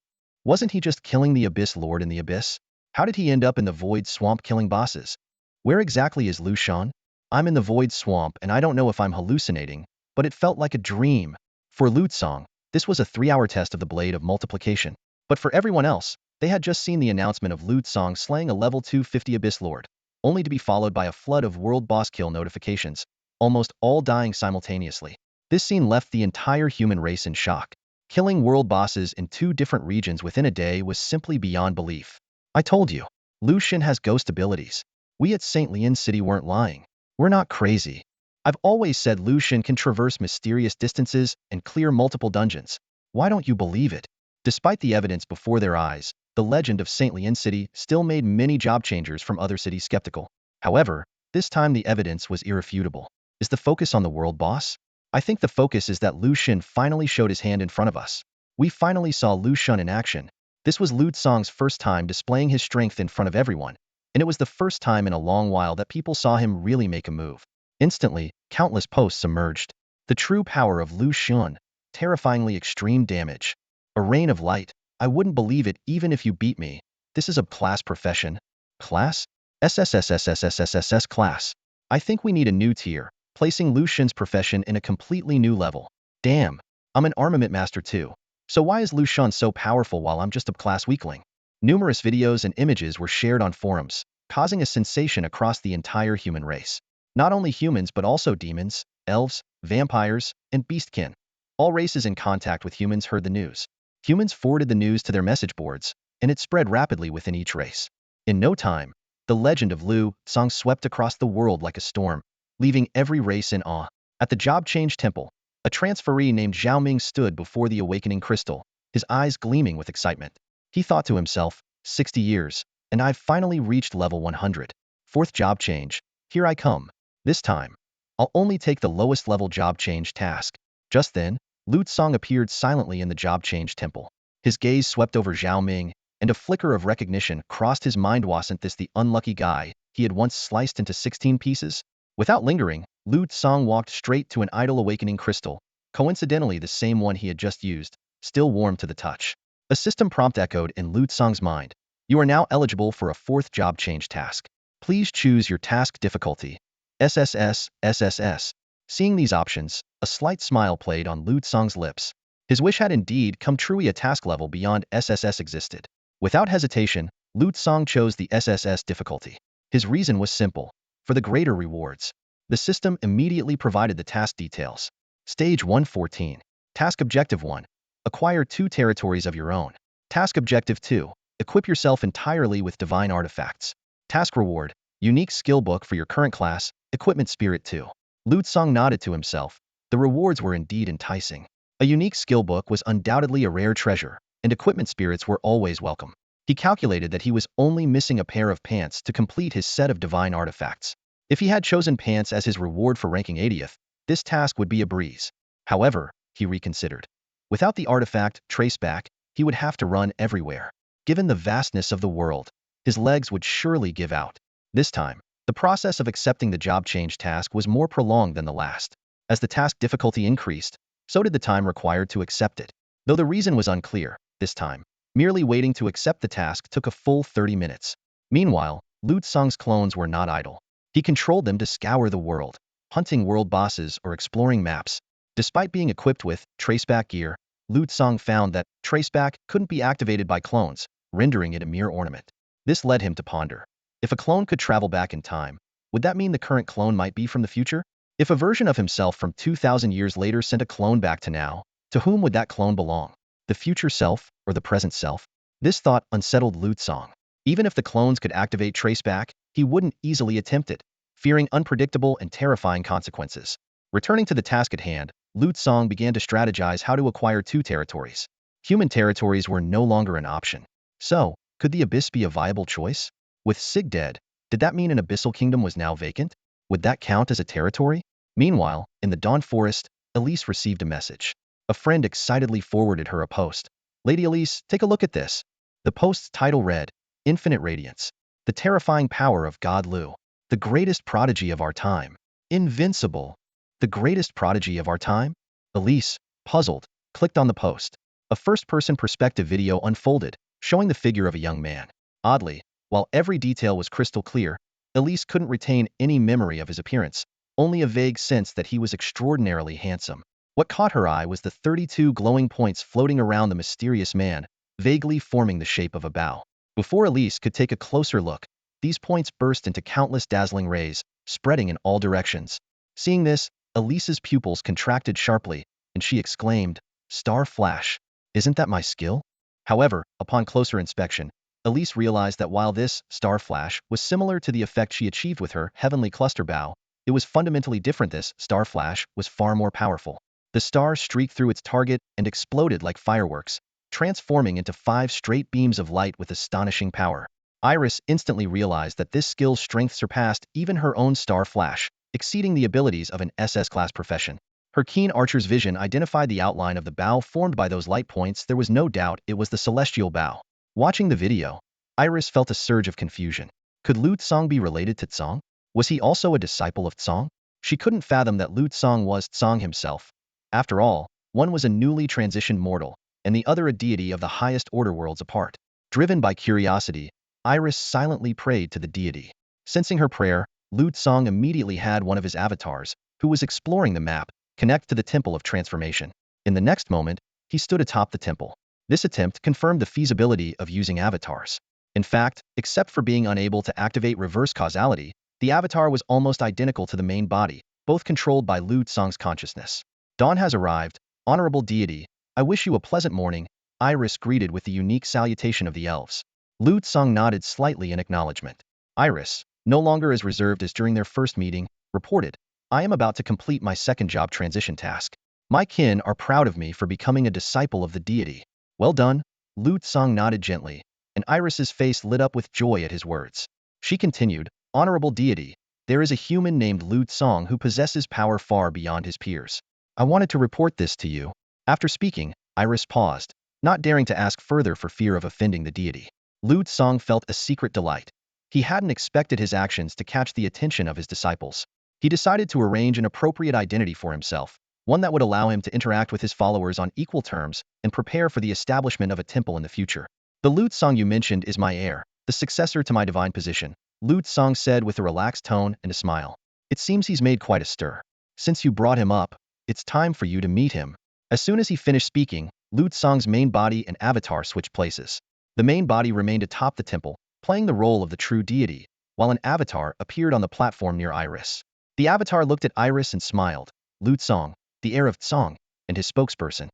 Wasn't he just killing the Abyss Lord in the Abyss? How did he end up in the Void Swamp killing bosses? Where exactly is Lu Shan? I'm in the Void Swamp and I don't know if I'm hallucinating, but it felt like a dream. For Lu Tsang, this was a 3-hour test of the Blade of Multiplication. But for everyone else, they had just seen the announcement of Lu Tsang slaying a level 250 Abyss Lord, only to be followed by a flood of world boss kill notifications, almost all dying simultaneously. This scene left the entire human race in shock. Killing world bosses in 2 different regions within a day was simply beyond belief. I told you, Lu Shan has ghost abilities. We at St. Lian City weren't lying. We're not crazy. I've always said Lu Shan can traverse mysterious distances and clear multiple dungeons. Why don't you believe it? Despite the evidence before their eyes, the legend of St. Lian City still made many job changers from other cities skeptical. However, this time the evidence was irrefutable. Is the focus on the world boss? I think the focus is that Lu Shan finally showed his hand in front of us. We finally saw Lu Shan in action. This was Lu Tsang's first time displaying his strength in front of everyone, and it was the first time in a long while that people saw him really make a move. Instantly, countless posts emerged. The true power of Lu Shan, terrifyingly extreme damage. A rain of light. I wouldn't believe it even if you beat me. This is a class profession. Class? SSSSSSSSS class. I think we need a new tier, placing Lu Shan's profession in a completely new level. Damn, I'm an armament master too. So why is Lu Shan so powerful while I'm just a class weakling? Numerous videos and images were shared on forums, causing a sensation across the entire human race. Not only humans but also demons, elves, vampires, and beastkin. All races in contact with humans heard the news. Humans forwarded the news to their message boards, and it spread rapidly within each race. In no time, the legend of Lu Tsang swept across the world like a storm, leaving every race in awe. At the Job Change Temple, a transferee named Zhao Ming stood before the awakening crystal, his eyes gleaming with excitement. He thought to himself, 60 years, and I've finally reached level 100. 4th job change, here I come. This time, I'll only take the lowest level job change task. Just then, Lu Tsang appeared silently in the job change temple. His gaze swept over Zhao Ming, and a flicker of recognition crossed his mind. Wasn't this the unlucky guy he had once sliced into 16 pieces? Without lingering, Lu Tsang walked straight to an idle awakening crystal, coincidentally the same one he had just used, still warm to the touch. A system prompt echoed in Lu Tsang's mind. You are now eligible for a 4th job change task. Please choose your task difficulty. SSS. Seeing these options, a slight smile played on Lu Tsang's lips. His wish had indeed come true. A task level beyond SSS existed. Without hesitation, Lu Tsang chose the SSS difficulty. His reason was simple. For the greater rewards. The system immediately provided the task details. Stage 114. Task Objective 1. Acquire 2 territories of your own. Task Objective 2. Equip yourself entirely with divine artifacts. Task Reward. Unique skill book for your current class, Equipment Spirit 2. Lu Tsang nodded to himself. The rewards were indeed enticing. A unique skill book was undoubtedly a rare treasure, and equipment spirits were always welcome. He calculated that he was only missing a pair of pants to complete his set of divine artifacts. If he had chosen pants as his reward for ranking 80th, this task would be a breeze. However, he reconsidered. Without the artifact traceback, he would have to run everywhere. Given the vastness of the world, his legs would surely give out. This time, the process of accepting the job change task was more prolonged than the last. As the task difficulty increased, so did the time required to accept it. Though the reason was unclear, this time, merely waiting to accept the task took a full 30 minutes. Meanwhile, Lu Tsang's clones were not idle. He controlled them to scour the world, hunting world bosses or exploring maps. Despite being equipped with traceback gear, Lu Tsang found that traceback couldn't be activated by clones, rendering it a mere ornament. This led him to ponder. If a clone could travel back in time, would that mean the current clone might be from the future? If a version of himself from 2,000 years later sent a clone back to now, to whom would that clone belong? The future self or the present self? This thought unsettled Lu Tsang. Even if the clones could activate traceback, he wouldn't easily attempt it, fearing unpredictable and terrifying consequences. Returning to the task at hand, Lu Tsang began to strategize how to acquire two territories. Human territories were no longer an option. So, could the Abyss be a viable choice? With Sig dead, did that mean an abyssal kingdom was now vacant? Would that count as a territory? Meanwhile, in the Dawn Forest, Elise received a message. A friend excitedly forwarded her a post. Lady Elise, take a look at this. The post's title read, Infinite Radiance. The terrifying power of God Lu. The greatest prodigy of our time. Invincible. The greatest prodigy of our time? Elise, puzzled, clicked on the post. A first-person perspective video unfolded, showing the figure of a young man. Oddly, while every detail was crystal clear, Elise couldn't retain any memory of his appearance, only a vague sense that he was extraordinarily handsome. What caught her eye was the 32 glowing points floating around the mysterious man, vaguely forming the shape of a bow. Before Elise could take a closer look, these points burst into countless dazzling rays, spreading in all directions. Seeing this, Elise's pupils contracted sharply, and she exclaimed, "Star Flash! Isn't that my skill?" However, upon closer inspection, Elise realized that while this star flash was similar to the effect she achieved with her heavenly cluster bow, it was fundamentally different. This star flash was far more powerful. The star streaked through its target and exploded like fireworks, transforming into 5 straight beams of light with astonishing power. Iris instantly realized that this skill's strength surpassed even her own star flash, exceeding the abilities of an SS-class profession. Her keen archer's vision identified the outline of the bow formed by those light points. There was no doubt it was the celestial bow. Watching the video, Iris felt a surge of confusion. Could Lu Tsang be related to Tsang? Was he also a disciple of Tsang? She couldn't fathom that Lu Tsang was Tsang himself. After all, one was a newly transitioned mortal, and the other a deity of the highest order worlds apart. Driven by curiosity, Iris silently prayed to the deity. Sensing her prayer, Lu Tsang immediately had one of his avatars, who was exploring the map, connect to the Temple of Transformation. In the next moment, he stood atop the temple. This attempt confirmed the feasibility of using avatars. In fact, except for being unable to activate reverse causality, the avatar was almost identical to the main body, both controlled by Lu Tsang's consciousness. Dawn has arrived, honorable deity. I wish you a pleasant morning, Iris greeted with the unique salutation of the elves. Lu Tsang nodded slightly in acknowledgement. Iris, no longer as reserved as during their first meeting, reported, I am about to complete my second job transition task. My kin are proud of me for becoming a disciple of the deity. Well done, Lu Tsang nodded gently, and Iris's face lit up with joy at his words. She continued, honorable deity, there is a human named Lu Tsang who possesses power far beyond his peers. I wanted to report this to you. After speaking, Iris paused, not daring to ask further for fear of offending the deity. Lu Tsang felt a secret delight. He hadn't expected his actions to catch the attention of his disciples. He decided to arrange an appropriate identity for himself, one that would allow him to interact with his followers on equal terms and prepare for the establishment of a temple in the future. The Lu Tsang you mentioned is my heir, the successor to my divine position, Lu Tsang said with a relaxed tone and a smile. It seems he's made quite a stir. Since you brought him up, it's time for you to meet him. As soon as he finished speaking, Lu Tsang's main body and avatar switched places. The main body remained atop the temple, playing the role of the true deity, while an avatar appeared on the platform near Iris. The avatar looked at Iris and smiled. Lu Tsang, the heir of Tsang, and his spokesperson.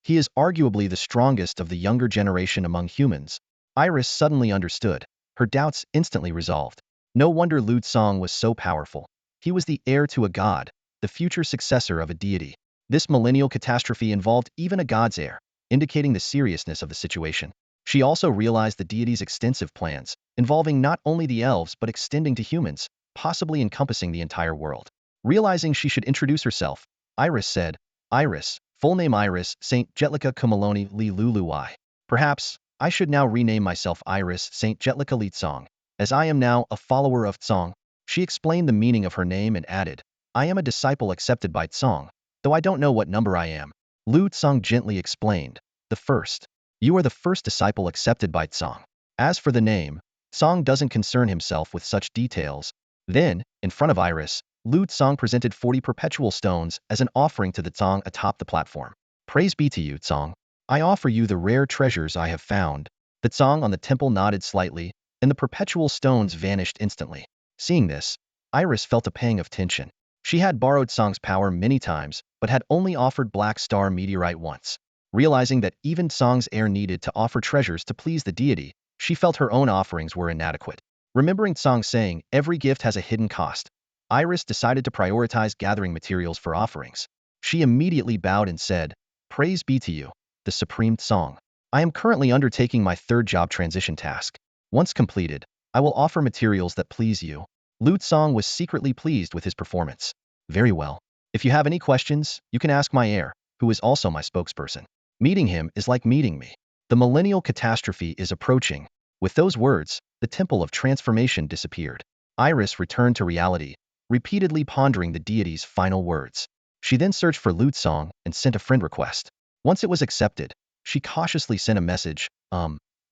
He is arguably the strongest of the younger generation among humans. Iris suddenly understood. Her doubts instantly resolved. No wonder Lu Tsang was so powerful. He was the heir to a god, the future successor of a deity. This millennial catastrophe involved even a god's heir, indicating the seriousness of the situation. She also realized the deity's extensive plans, involving not only the elves but extending to humans, possibly encompassing the entire world. Realizing she should introduce herself, Iris said, Iris, full name Iris St. Jetlika Kumaloni Li Luluai. Perhaps, I should now rename myself Iris St. Jetlika Li Tsang, as I am now a follower of Tsang. She explained the meaning of her name and added, I am a disciple accepted by Tsang, though I don't know what number I am. Lu Tsang gently explained, the first. You are the first disciple accepted by Tsang. As for the name, Tsang doesn't concern himself with such details. Then, in front of Iris, Lu Tsang presented 40 perpetual stones as an offering to the Tsang atop the platform. Praise be to you, Tsang. I offer you the rare treasures I have found. The Tsang on the temple nodded slightly, and the perpetual stones vanished instantly. Seeing this, Iris felt a pang of tension. She had borrowed Song's power many times, but had only offered Black Star Meteorite once. Realizing that even Song's heir needed to offer treasures to please the deity, she felt her own offerings were inadequate. Remembering Song's saying, every gift has a hidden cost, Iris decided to prioritize gathering materials for offerings. She immediately bowed and said, "Praise be to you, the Supreme Song. I am currently undertaking my third job transition task. Once completed, I will offer materials that please you." Lu Song was secretly pleased with his performance. "Very well. If you have any questions, you can ask my heir, who is also my spokesperson. Meeting him is like meeting me. The millennial catastrophe is approaching." With those words, the temple of transformation disappeared. Iris returned to reality, repeatedly pondering the deity's final words. She then searched for Lu Song and sent a friend request. Once it was accepted, she cautiously sent a message,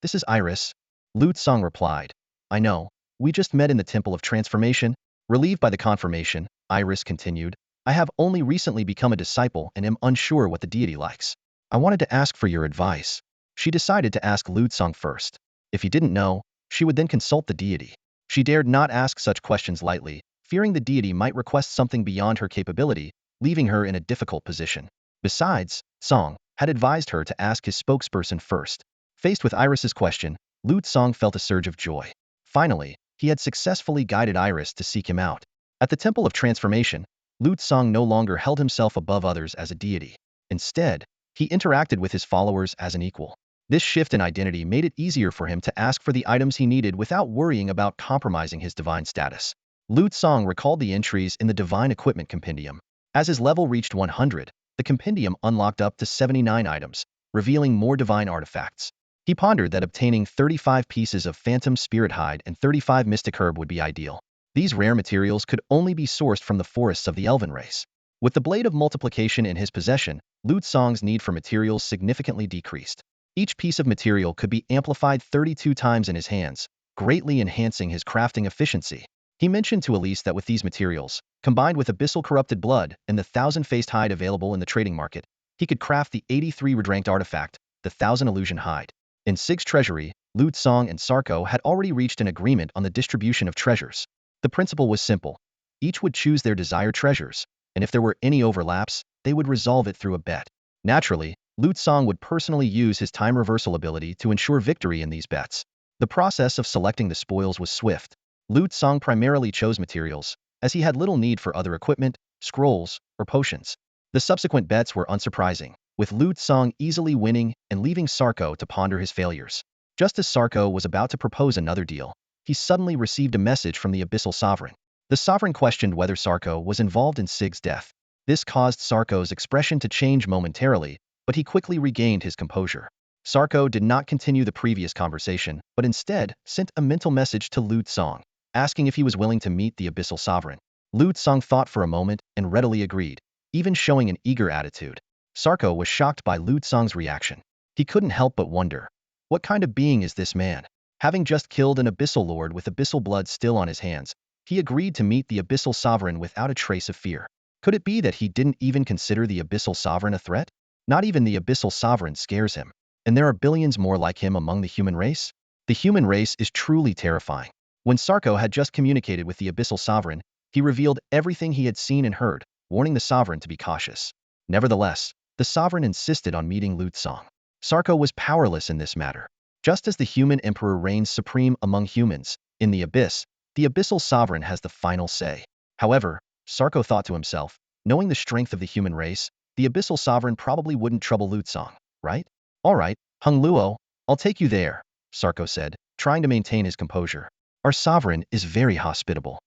"This is Iris." Lu Song replied, "I know. We just met in the Temple of Transformation." Relieved by the confirmation, Iris continued, "I have only recently become a disciple and am unsure what the deity likes. I wanted to ask for your advice." She decided to ask Lu Song first. If he didn't know, she would then consult the deity. She dared not ask such questions lightly, fearing the deity might request something beyond her capability, leaving her in a difficult position. Besides, Song had advised her to ask his spokesperson first. Faced with Iris's question, Lu Song felt a surge of joy. Finally, he had successfully guided Iris to seek him out. At the Temple of Transformation, Lu Song no longer held himself above others as a deity. Instead, he interacted with his followers as an equal. This shift in identity made it easier for him to ask for the items he needed without worrying about compromising his divine status. Lu Song recalled the entries in the Divine Equipment Compendium. As his level reached 100, the compendium unlocked up to 79 items, revealing more divine artifacts. He pondered that obtaining 35 pieces of Phantom Spirit Hide and 35 Mystic Herb would be ideal. These rare materials could only be sourced from the forests of the Elven race. With the Blade of Multiplication in his possession, Lu Song's need for materials significantly decreased. Each piece of material could be amplified 32 times in his hands, greatly enhancing his crafting efficiency. He mentioned to Elise that with these materials, combined with Abyssal Corrupted Blood and the Thousand-Faced Hide available in the trading market, he could craft the 83 Redranked artifact, the Thousand Illusion Hide. In Sig's treasury, Lu Song and Sarko had already reached an agreement on the distribution of treasures. The principle was simple. Each would choose their desired treasures, and if there were any overlaps, they would resolve it through a bet. Naturally, Lu Song would personally use his time reversal ability to ensure victory in these bets. The process of selecting the spoils was swift. Lu Song primarily chose materials, as he had little need for other equipment, scrolls, or potions. The subsequent bets were unsurprising, with Lu Song easily winning and leaving Sarko to ponder his failures. Just as Sarko was about to propose another deal, he suddenly received a message from the Abyssal Sovereign. The Sovereign questioned whether Sarko was involved in Sig's death. This caused Sarko's expression to change momentarily, but he quickly regained his composure. Sarko did not continue the previous conversation, but instead sent a mental message to Lu Song, asking if he was willing to meet the Abyssal Sovereign. Lu Song thought for a moment and readily agreed, even showing an eager attitude. Sarko was shocked by Lu Song's reaction. He couldn't help but wonder, what kind of being is this man? Having just killed an Abyssal Lord with Abyssal blood still on his hands, he agreed to meet the Abyssal Sovereign without a trace of fear. Could it be that he didn't even consider the Abyssal Sovereign a threat? Not even the Abyssal Sovereign scares him, and there are billions more like him among the human race? The human race is truly terrifying. When Sarko had just communicated with the Abyssal Sovereign, he revealed everything he had seen and heard, warning the Sovereign to be cautious. Nevertheless, the Sovereign insisted on meeting Lu Song. Sarko was powerless in this matter. Just as the human emperor reigns supreme among humans, in the Abyss, the Abyssal Sovereign has the final say. However, Sarko thought to himself, knowing the strength of the human race, the Abyssal Sovereign probably wouldn't trouble Lu Song, right? "All right, Hung Luo, I'll take you there," Sarko said, trying to maintain his composure. "Our Sovereign is very hospitable.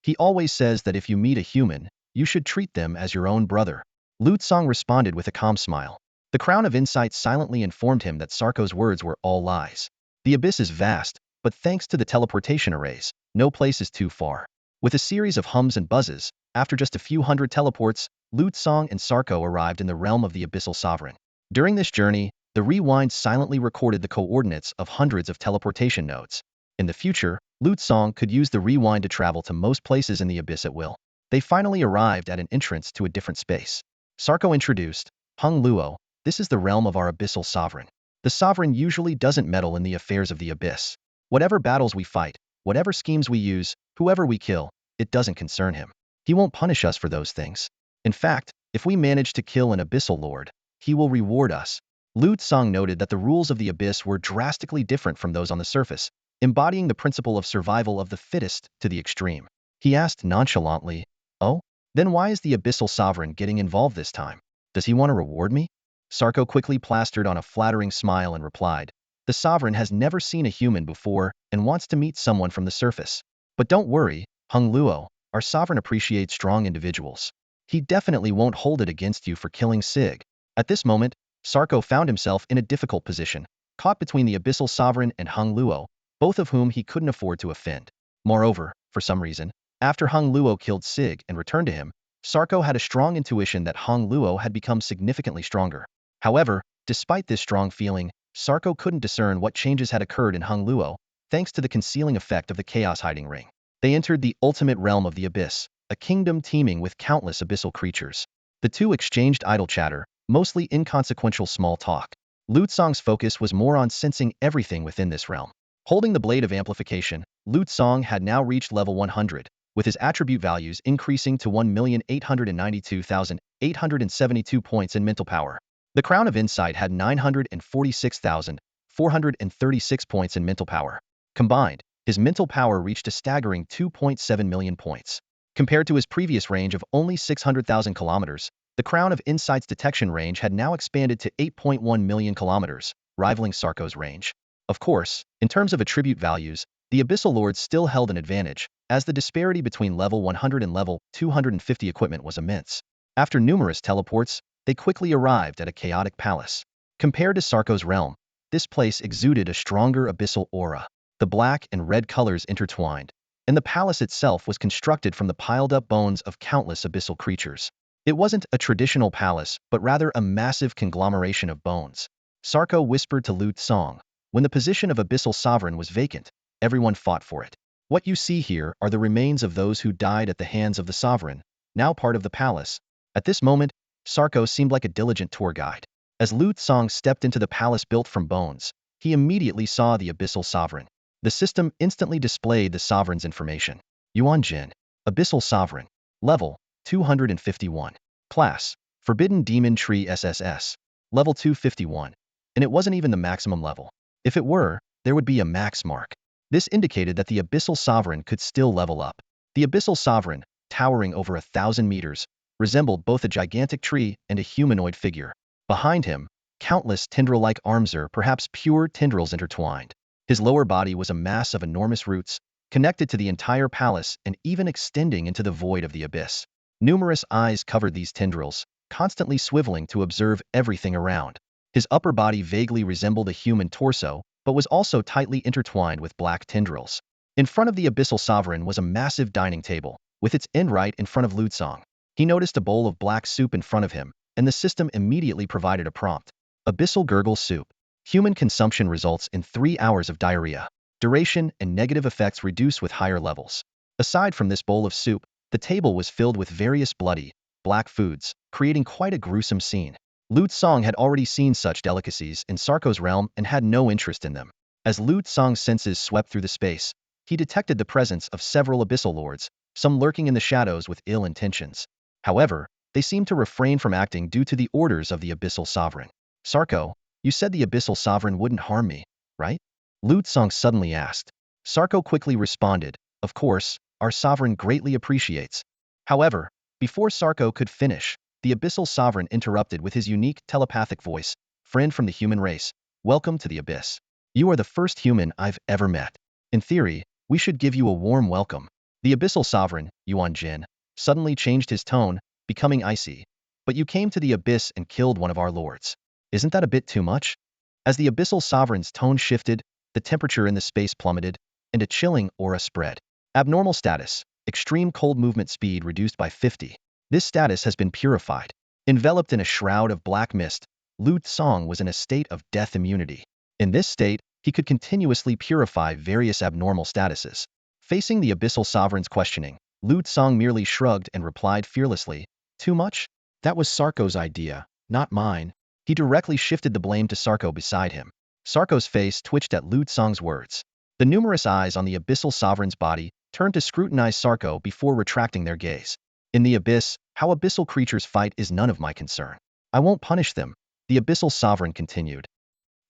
He always says that if you meet a human, you should treat them as your own brother." Lu Song responded with a calm smile. The Crown of Insight silently informed him that Sarko's words were all lies. The Abyss is vast, but thanks to the teleportation arrays, no place is too far. With a series of hums and buzzes, after just a few hundred teleports, Lu Song and Sarko arrived in the realm of the Abyssal Sovereign. During this journey, the Rewind silently recorded the coordinates of hundreds of teleportation nodes. In the future, Lu Song could use the Rewind to travel to most places in the Abyss at will. They finally arrived at an entrance to a different space. Sarko introduced, "Hung Luo, this is the realm of our Abyssal Sovereign. The Sovereign usually doesn't meddle in the affairs of the Abyss. Whatever battles we fight, whatever schemes we use, whoever we kill, it doesn't concern him. He won't punish us for those things. In fact, if we manage to kill an abyssal lord, he will reward us. Lu Tsang noted that the rules of the abyss were drastically different from those on the surface, embodying the principle of survival of the fittest to the extreme. He asked nonchalantly, "Oh? Then why is the abyssal sovereign getting involved this time? Does he want to reward me?" Sarko quickly plastered on a flattering smile and replied, "The sovereign has never seen a human before and wants to meet someone from the surface. But don't worry, Hung Luo, our sovereign appreciates strong individuals. He definitely won't hold it against you for killing Sig." At this moment, Sarko found himself in a difficult position, caught between the abyssal sovereign and Hung Luo, both of whom he couldn't afford to offend. Moreover, for some reason, after Hung Luo killed Sig and returned to him, Sarko had a strong intuition that Hung Luo had become significantly stronger. However, despite this strong feeling, Sarko couldn't discern what changes had occurred in Hung Luo, thanks to the concealing effect of the Chaos Hiding Ring. They entered the ultimate realm of the Abyss, a kingdom teeming with countless abyssal creatures. The two exchanged idle chatter, mostly inconsequential small talk. Lu Tsang's focus was more on sensing everything within this realm. Holding the blade of amplification, Lu Tsang had now reached level 100, with his attribute values increasing to 1,892,872 points in mental power. The Crown of Insight had 946,436 points in mental power. Combined, his mental power reached a staggering 2.7 million points. Compared to his previous range of only 600,000 kilometers, the Crown of Insight's detection range had now expanded to 8.1 million kilometers, rivaling Sarko's range. Of course, in terms of attribute values, the Abyssal Lords still held an advantage, as the disparity between level 100 and level 250 equipment was immense. After numerous teleports, they quickly arrived at a chaotic palace. Compared to Sarko's realm, this place exuded a stronger abyssal aura. The black and red colors intertwined, and the palace itself was constructed from the piled-up bones of countless abyssal creatures. It wasn't a traditional palace, but rather a massive conglomeration of bones. Sarko whispered to Lu Tsang, "When the position of abyssal sovereign was vacant, everyone fought for it. What you see here are the remains of those who died at the hands of the sovereign, now part of the palace." At this moment, Sarko seemed like a diligent tour guide. As Lu Tsang stepped into the palace built from bones, he immediately saw the abyssal sovereign. The system instantly displayed the sovereign's information. Yuan Jin, Abyssal Sovereign. Level, 251. Class, Forbidden Demon Tree SSS. Level 251. And it wasn't even the maximum level. If it were, there would be a max mark. This indicated that the Abyssal Sovereign could still level up. The Abyssal Sovereign, towering over 1,000 meters, resembled both a gigantic tree and a humanoid figure. Behind him, countless tendril-like arms, or perhaps pure tendrils, intertwined. His lower body was a mass of enormous roots, connected to the entire palace and even extending into the void of the abyss. Numerous eyes covered these tendrils, constantly swiveling to observe everything around. His upper body vaguely resembled a human torso, but was also tightly intertwined with black tendrils. In front of the Abyssal Sovereign was a massive dining table, with its end right in front of Lu Tsang. He noticed a bowl of black soup in front of him, and the system immediately provided a prompt. Abyssal Gurgle Soup. Human consumption results in 3 hours of diarrhea. Duration and negative effects reduce with higher levels. Aside from this bowl of soup, the table was filled with various bloody, black foods, creating quite a gruesome scene. Lu Tsang had already seen such delicacies in Sarko's realm and had no interest in them. As Lu Tsang's senses swept through the space, he detected the presence of several abyssal lords, some lurking in the shadows with ill intentions. However, they seemed to refrain from acting due to the orders of the Abyssal Sovereign. "Sarko, you said the Abyssal Sovereign wouldn't harm me, right?" Lu Tsang suddenly asked. Sarko quickly responded, "Of course, our sovereign greatly appreciates." However, before Sarko could finish, the Abyssal Sovereign interrupted with his unique telepathic voice, "Friend from the human race, welcome to the Abyss. You are the first human I've ever met. In theory, we should give you a warm welcome." The Abyssal Sovereign, Yuan Jin, suddenly changed his tone, becoming icy. "But you came to the Abyss and killed one of our lords. Isn't that a bit too much?" As the Abyssal Sovereign's tone shifted, the temperature in the space plummeted, and a chilling aura spread. Abnormal status, extreme cold movement speed reduced by 50. This status has been purified. Enveloped in a shroud of black mist, Lu Tsang was in a state of death immunity. In this state, he could continuously purify various abnormal statuses. Facing the Abyssal Sovereign's questioning, Lu Tsang merely shrugged and replied fearlessly, "Too much? That was Sarko's idea, not mine." He directly shifted the blame to Sarko beside him. Sarko's face twitched at Lu Tsang's words. The numerous eyes on the Abyssal Sovereign's body turned to scrutinize Sarko before retracting their gaze. In the abyss, how abyssal creatures fight is none of my concern. I won't punish them, the abyssal sovereign continued.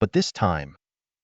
But this time,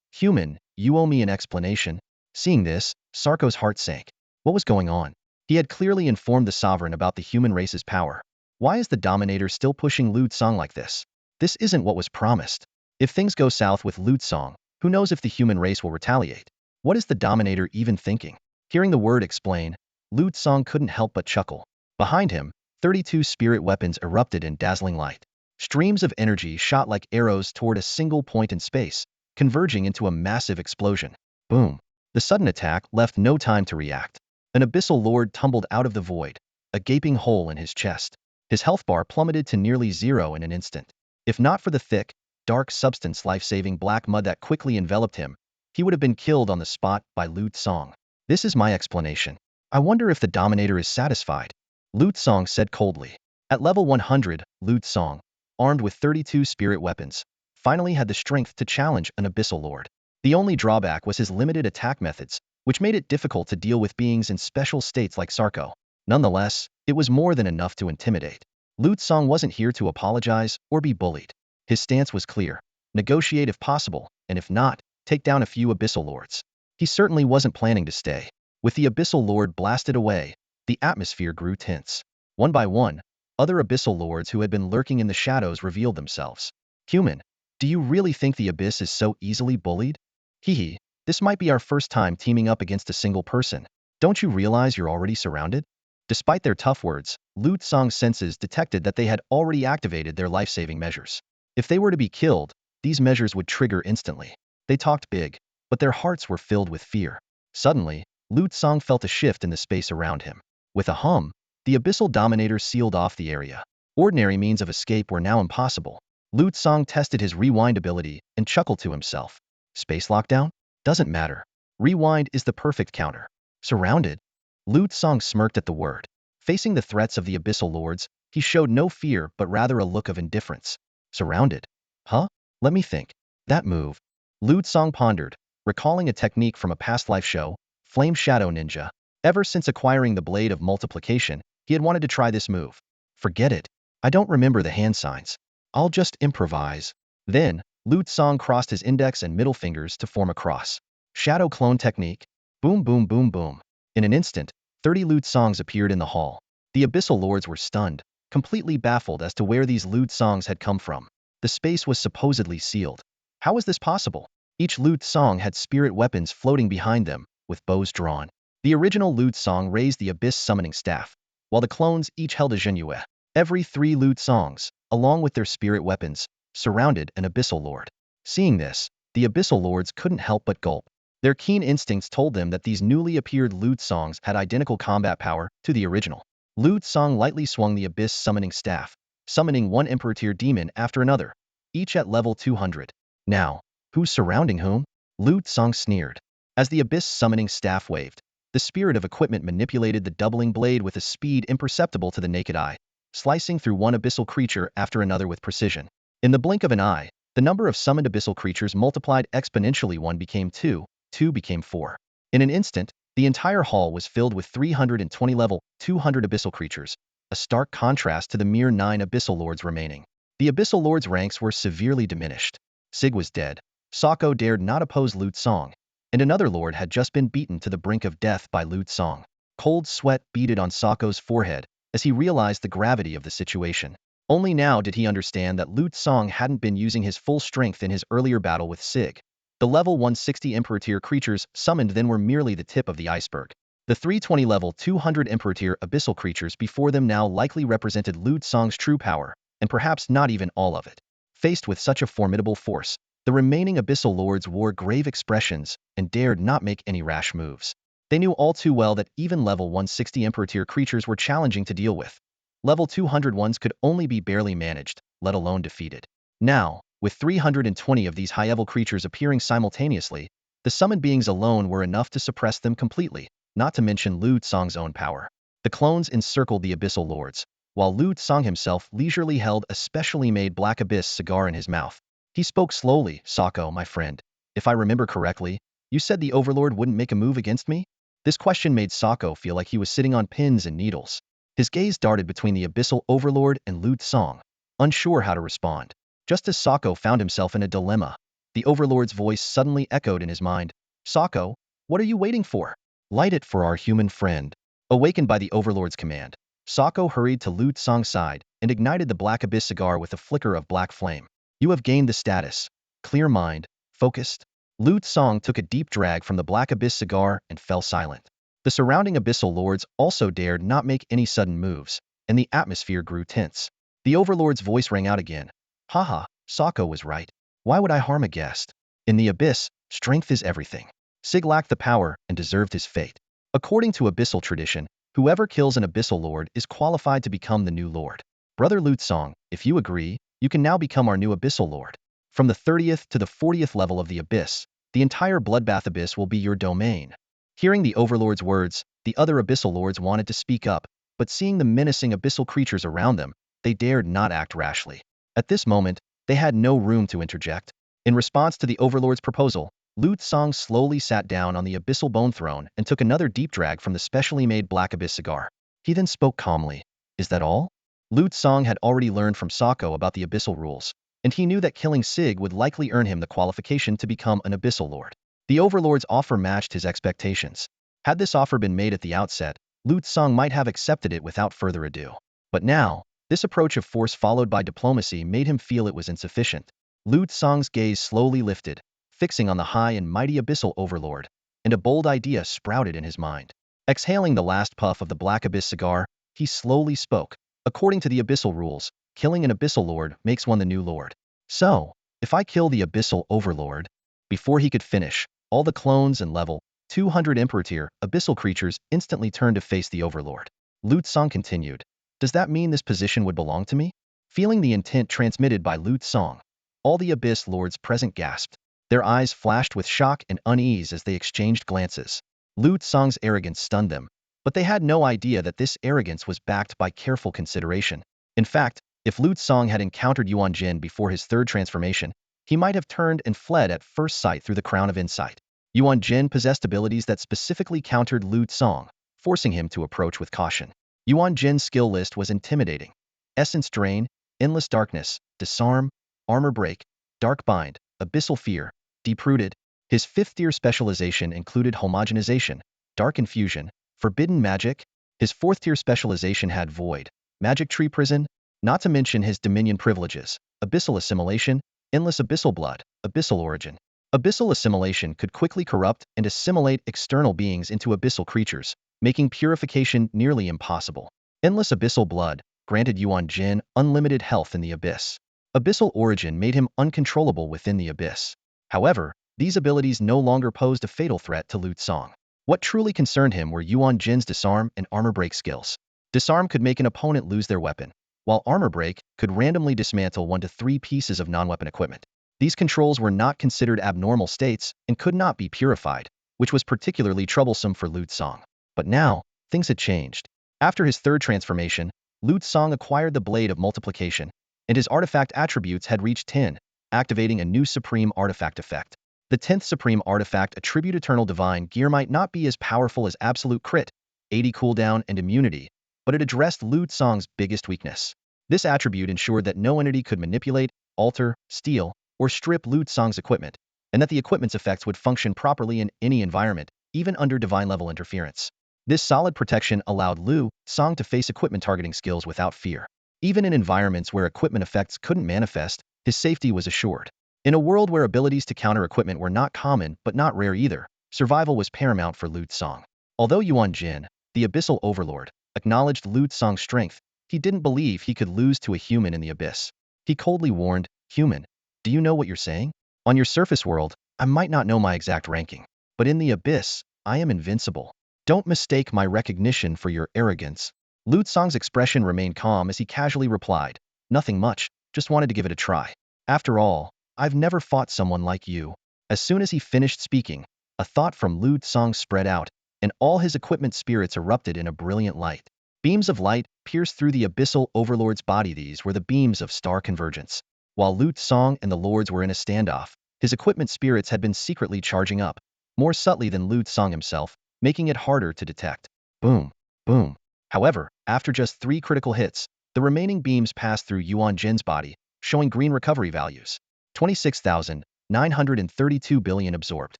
human, you owe me an explanation. Seeing this, Sarko's heart sank. What was going on? He had clearly informed the sovereign about the human race's power. Why is the dominator still pushing Lu Tsang like this? This isn't what was promised. If things go south with Lu Tsang, who knows if the human race will retaliate? What is the dominator even thinking? Hearing the word explain, Lu Tsang couldn't help but chuckle. Behind him, 32 spirit weapons erupted in dazzling light. Streams of energy shot like arrows toward a single point in space, converging into a massive explosion. Boom. The sudden attack left no time to react. An abyssal lord tumbled out of the void, a gaping hole in his chest. His health bar plummeted to nearly zero in an instant. If not for the thick, dark substance life-saving black mud that quickly enveloped him, he would have been killed on the spot by Lu Tsang. This is my explanation. I wonder if the dominator is satisfied. Lu Tsang said coldly. At level 100, Lu Tsang, armed with 32 spirit weapons, finally had the strength to challenge an abyssal lord. The only drawback was his limited attack methods, which made it difficult to deal with beings in special states like Sarko. Nonetheless, it was more than enough to intimidate. Lu Tsang wasn't here to apologize or be bullied. His stance was clear. Negotiate if possible, and if not, take down a few abyssal lords. He certainly wasn't planning to stay. With the abyssal lord blasted away, the atmosphere grew tense. One by one, other abyssal lords who had been lurking in the shadows revealed themselves. Human, do you really think the abyss is so easily bullied? Hee, this might be our first time teaming up against a single person. Don't you realize you're already surrounded? Despite their tough words, Lu Tsang's senses detected that they had already activated their life-saving measures. If they were to be killed, these measures would trigger instantly. They talked big, but their hearts were filled with fear. Suddenly, Lu Tsang felt a shift in the space around him. With a hum, the abyssal dominator sealed off the area. Ordinary means of escape were now impossible. Lu Tsang tested his rewind ability and chuckled to himself. Space lockdown? Doesn't matter. Rewind is the perfect counter. Surrounded? Lu Tsang smirked at the word. Facing the threats of the abyssal lords, he showed no fear but rather a look of indifference. Surrounded? Huh? Let me think. That move. Lu Tsang pondered, recalling a technique from a past life show, Flame Shadow Ninja. Ever since acquiring the Blade of Multiplication, he had wanted to try this move. Forget it. I don't remember the hand signs. I'll just improvise. Then, Lu Tsang crossed his index and middle fingers to form a cross. Shadow Clone Technique. Boom boom boom boom. In an instant, 30 Lu Tsangs appeared in the hall. The abyssal lords were stunned, completely baffled as to where these Lu Tsangs had come from. The space was supposedly sealed. How was this possible? Each Lu Tsang had spirit weapons floating behind them, with bows drawn. The original Lu Tsang raised the abyss summoning staff, while the clones each held a Zhenyue. Every 3 Lu Tsangs, along with their spirit weapons, surrounded an abyssal lord. Seeing this, the abyssal lords couldn't help but gulp. Their keen instincts told them that these newly appeared Lu Tsangs had identical combat power to the original. Lu Tsang lightly swung the abyss summoning staff, summoning one Emperor tier demon after another, each at level 200. Now, who's surrounding whom? Lu Tsang sneered. As the abyss summoning staff waved, the spirit of equipment manipulated the doubling blade with a speed imperceptible to the naked eye, slicing through one abyssal creature after another with precision. In the blink of an eye, the number of summoned abyssal creatures multiplied exponentially. 1 became 2, 2 became 4. In an instant, the entire hall was filled with 320 level 200 abyssal creatures, a stark contrast to the mere 9 abyssal lords remaining. The abyssal lords' ranks were severely diminished. Sig was dead. Sarko dared not oppose Lu Tsang, and another lord had just been beaten to the brink of death by Lu Tsang. Cold sweat beaded on Sarko's forehead as he realized the gravity of the situation. Only now did he understand that Lu Tsang hadn't been using his full strength in his earlier battle with Sig. The level 160 Emperor tier creatures summoned then were merely the tip of the iceberg. The 320 level 200 Emperor tier abyssal creatures before them now likely represented Lu Tsang's true power, and perhaps not even all of it. Faced with such a formidable force, the remaining abyssal lords wore grave expressions and dared not make any rash moves. They knew all too well that even level 160 Emperor tier creatures were challenging to deal with. Level 200 ones could only be barely managed, let alone defeated. Now, with 320 of these high-level creatures appearing simultaneously, the summoned beings alone were enough to suppress them completely, not to mention Lu Tsang's own power. The clones encircled the abyssal lords, while Lu Tsang himself leisurely held a specially made black abyss cigar in his mouth. He spoke slowly. Sarko, my friend, if I remember correctly, you said the Overlord wouldn't make a move against me? This question made Sarko feel like he was sitting on pins and needles. His gaze darted between the Abyssal Overlord and Lu Tsong, unsure how to respond. Just as Sako found himself in a dilemma, the Overlord's voice suddenly echoed in his mind. Sako, what are you waiting for? Light it for our human friend. Awakened by the Overlord's command, Sako hurried to Lu Tsong's side and ignited the Black Abyss cigar with a flicker of black flame. You have gained the status. Clear mind, focused. Lu Tsong took a deep drag from the Black Abyss cigar and fell silent. The surrounding Abyssal Lords also dared not make any sudden moves, and the atmosphere grew tense. The Overlord's voice rang out again. Haha, Sako was right. Why would I harm a guest? In the Abyss, strength is everything. Sig lacked the power and deserved his fate. According to Abyssal tradition, whoever kills an Abyssal Lord is qualified to become the new Lord. Brother Lu Tsong, if you agree, you can now become our new Abyssal Lord. From the 30th to the 40th level of the Abyss, the entire Bloodbath Abyss will be your domain. Hearing the Overlord's words, the other Abyssal Lords wanted to speak up, but seeing the menacing Abyssal creatures around them, they dared not act rashly. At this moment, they had no room to interject. In response to the Overlord's proposal, Lu Tsong slowly sat down on the Abyssal Bone Throne and took another deep drag from the specially made Black Abyss cigar. He then spoke calmly. Is that all? Lu Tsong had already learned from Sako about the Abyssal rules, and he knew that killing Sig would likely earn him the qualification to become an Abyssal Lord. The Overlord's offer matched his expectations. Had this offer been made at the outset, Lu Tsong might have accepted it without further ado. But now, this approach of force followed by diplomacy made him feel it was insufficient. Lu Tsong's gaze slowly lifted, fixing on the high and mighty Abyssal Overlord, and a bold idea sprouted in his mind. Exhaling the last puff of the Black Abyss cigar, he slowly spoke. According to the Abyssal rules, killing an Abyssal Lord makes one the new Lord. So, if I kill the Abyssal Overlord... Before he could finish, all the clones and level 200 Emperor tier Abyssal creatures instantly turned to face the Overlord. Lu Tsong continued. Does that mean this position would belong to me? Feeling the intent transmitted by Lu Tsong, all the Abyss Lords present gasped. Their eyes flashed with shock and unease as they exchanged glances. Lu Tsong's arrogance stunned them, but they had no idea that this arrogance was backed by careful consideration. In fact, if Lu Tsong had encountered Yuan Jin before his third transformation, he might have turned and fled at first sight through the Crown of Insight. Yuan Jin possessed abilities that specifically countered Lu Tsong, forcing him to approach with caution. Yuan Jin's skill list was intimidating. Essence Drain, Endless Darkness, Disarm, Armor Break, Dark Bind, Abyssal Fear, Deep-Rooted. His 5th tier specialization included Homogenization, Dark Infusion, Forbidden Magic. His 4th tier specialization had Void, Magic Tree Prison, not to mention his Dominion privileges, Abyssal Assimilation, Endless Abyssal Blood, Abyssal Origin. Abyssal Assimilation could quickly corrupt and assimilate external beings into abyssal creatures, making purification nearly impossible. Endless Abyssal Blood granted Yuan Jin unlimited health in the Abyss. Abyssal Origin made him uncontrollable within the Abyss. However, these abilities no longer posed a fatal threat to Lu Tsong. What truly concerned him were Yuan Jin's Disarm and Armor Break skills. Disarm could make an opponent lose their weapon, while Armor Break could randomly dismantle 1 to 3 pieces of non-weapon equipment. These controls were not considered abnormal states and could not be purified, which was particularly troublesome for Lu Tsong. But now, things had changed. After his 3rd transformation, Lu Tsong acquired the Blade of Multiplication, and his artifact attributes had reached 10, activating a new Supreme Artifact effect. The 10th Supreme Artifact Attribute Eternal Divine Gear might not be as powerful as Absolute Crit, 80 cooldown and immunity, but it addressed Lu Tsong's biggest weakness. This attribute ensured that no entity could manipulate, alter, steal, or strip Lu Tsong's equipment, and that the equipment's effects would function properly in any environment, even under divine-level interference. This solid protection allowed Lu Tsong to face equipment targeting skills without fear. Even in environments where equipment effects couldn't manifest, his safety was assured. In a world where abilities to counter equipment were not common but not rare either, survival was paramount for Lu Tsong. Although Yuan Jin, the Abyssal Overlord, acknowledged Lu Tsong's strength, he didn't believe he could lose to a human in the Abyss. He coldly warned, Human, do you know what you're saying? On your surface world, I might not know my exact ranking, but in the Abyss, I am invincible. Don't mistake my recognition for your arrogance. Lu Tsong's expression remained calm as he casually replied, Nothing much, just wanted to give it a try. After all, I've never fought someone like you. As soon as he finished speaking, a thought from Lu Tsong spread out, and all his equipment spirits erupted in a brilliant light. Beams of light pierced through the Abyssal Overlord's body. These were the beams of star convergence. While Lu Tsong and the Lords were in a standoff, his equipment spirits had been secretly charging up, more subtly than Lu Tsong himself, making it harder to detect. Boom, boom. However, after just 3 critical hits, the remaining beams passed through Yuan Jin's body, showing green recovery values. 26,932 billion absorbed.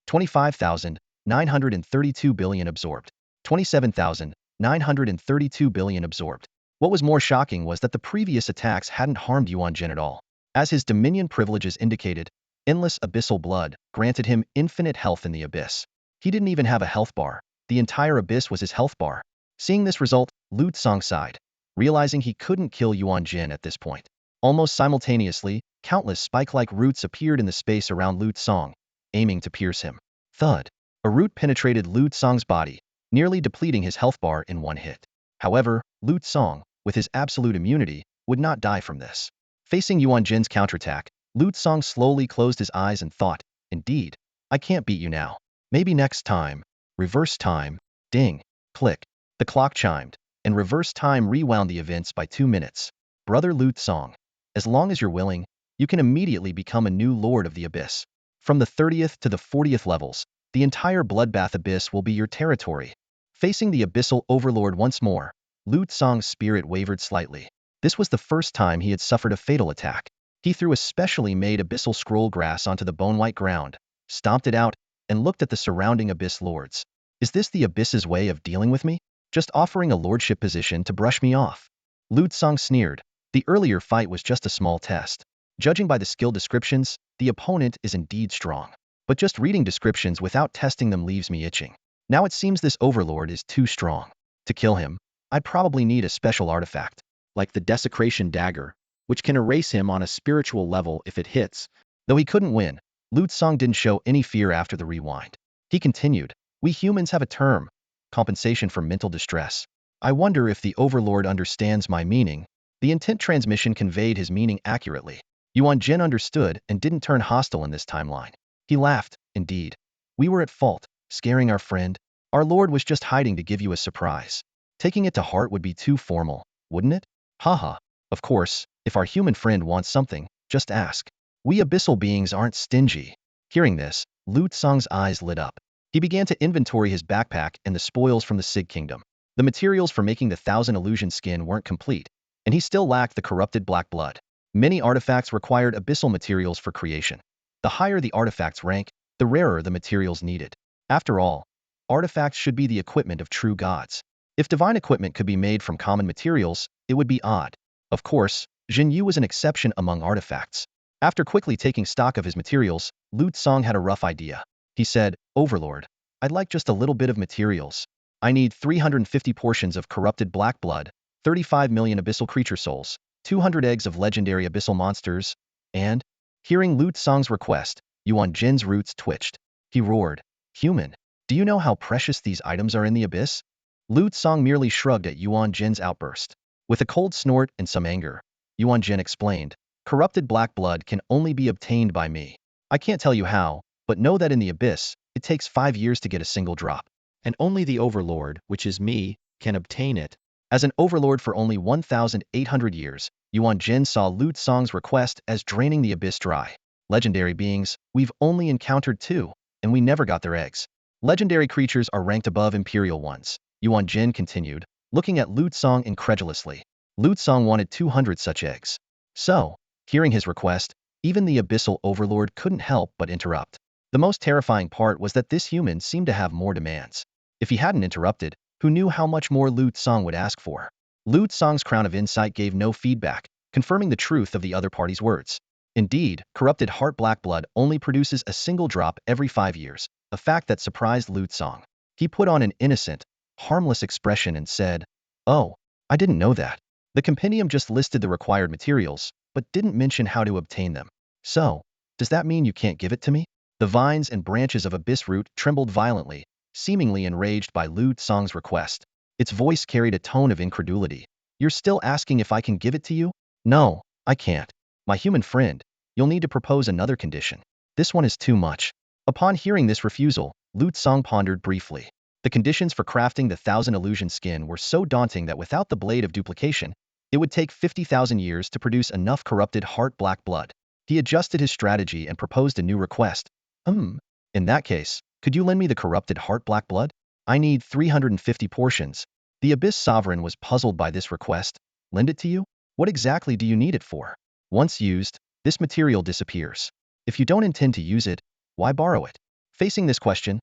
25,932 billion absorbed. 27,932 billion absorbed. What was more shocking was that the previous attacks hadn't harmed Yuan Jin at all. As his dominion privileges indicated, endless abyssal blood granted him infinite health in the abyss. He didn't even have a health bar. The entire abyss was his health bar. Seeing this result, Lu Tsang sighed, realizing he couldn't kill Yuan Jin at this point. Almost simultaneously, countless spike-like roots appeared in the space around Lu Tsang, aiming to pierce him. Thud. A root penetrated Lu Tsang's body, nearly depleting his health bar in one hit. However, Lu Tsang, with his absolute immunity, would not die from this. Facing Yuan Jin's counterattack, Lu Tsang slowly closed his eyes and thought, indeed, I can't beat you now. Maybe next time. Reverse time. Ding. Click. The clock chimed, and reverse time rewound the events by 2 minutes. Brother Lu Tsang, as long as you're willing, you can immediately become a new Lord of the Abyss. From the 30th to the 40th levels, the entire Bloodbath Abyss will be your territory. Facing the Abyssal Overlord once more, Lu Tsang's spirit wavered slightly. This was the first time he had suffered a fatal attack. He threw a specially made abyssal scroll grass onto the bone-white ground, stomped it out, and looked at the surrounding Abyss Lords. Is this the Abyss's way of dealing with me? Just offering a lordship position to brush me off? Lu Tsang sneered. The earlier fight was just a small test. Judging by the skill descriptions, the opponent is indeed strong. But just reading descriptions without testing them leaves me itching. Now it seems this overlord is too strong. To kill him, I'd probably need a special artifact, like the Desecration Dagger, which can erase him on a spiritual level if it hits. Though he couldn't win, Lu Tsang didn't show any fear after the rewind. He continued, we humans have a term, compensation for mental distress. I wonder if the overlord understands my meaning. The intent transmission conveyed his meaning accurately. Yuan Jin understood and didn't turn hostile in this timeline. He laughed, indeed. We were at fault, scaring our friend. Our lord was just hiding to give you a surprise. Taking it to heart would be too formal, wouldn't it? Haha. Of course, if our human friend wants something, just ask. We abyssal beings aren't stingy. Hearing this, Lu Tsang's eyes lit up. He began to inventory his backpack and the spoils from the Sig Kingdom. The materials for making the 1,000 illusion skin weren't complete, and he still lacked the corrupted black blood. Many artifacts required abyssal materials for creation. The higher the artifact's rank, the rarer the materials needed. After all, artifacts should be the equipment of true gods. If divine equipment could be made from common materials, it would be odd. Of course, Jin Yu was an exception among artifacts. After quickly taking stock of his materials, Lu Tsang had a rough idea. He said, Overlord, I'd like just a little bit of materials. I need 350 portions of corrupted black blood, 35 million abyssal creature souls, 200 eggs of legendary abyssal monsters, and... Hearing Lu Tsang's request, Yuan Jin's roots twitched. He roared, Human, do you know how precious these items are in the abyss? Lu Tsang merely shrugged at Yuan Jin's outburst. With a cold snort and some anger, Yuan Jin explained, corrupted black blood can only be obtained by me. I can't tell you how, but know that in the abyss, it takes 5 years to get a single drop. And only the overlord, which is me, can obtain it. As an overlord for only 1,800 years, Yuan Jin saw Lu Tsang's request as draining the abyss dry. Legendary beings, we've only encountered 2, and we never got their eggs. Legendary creatures are ranked above imperial ones. Yuan Jin continued, looking at Lu Tsang incredulously. Lu Tsang wanted 200 such eggs. So, hearing his request, even the abyssal overlord couldn't help but interrupt. The most terrifying part was that this human seemed to have more demands. If he hadn't interrupted, who knew how much more Lu Tsang would ask for? Lu Tsang's crown of insight gave no feedback, confirming the truth of the other party's words. Indeed, corrupted heart black blood only produces a single drop every 5 years, a fact that surprised Lu Tsang. He put on an innocent, harmless expression and said, Oh, I didn't know that. The compendium just listed the required materials, but didn't mention how to obtain them. So, does that mean you can't give it to me? The vines and branches of Abyss Root trembled violently, seemingly enraged by Lu Tsang's request. Its voice carried a tone of incredulity. You're still asking if I can give it to you? No, I can't. My human friend, you'll need to propose another condition. This one is too much. Upon hearing this refusal, Lu Tsang pondered briefly. The conditions for crafting the 1,000 illusion skin were so daunting that without the blade of duplication, it would take 50,000 years to produce enough corrupted heart black blood. He adjusted his strategy and proposed a new request. In that case, could you lend me the corrupted heart black blood? I need 350 portions. The Abyss Sovereign was puzzled by this request. Lend it to you? What exactly do you need it for? Once used, this material disappears. If you don't intend to use it, why borrow it? Facing this question,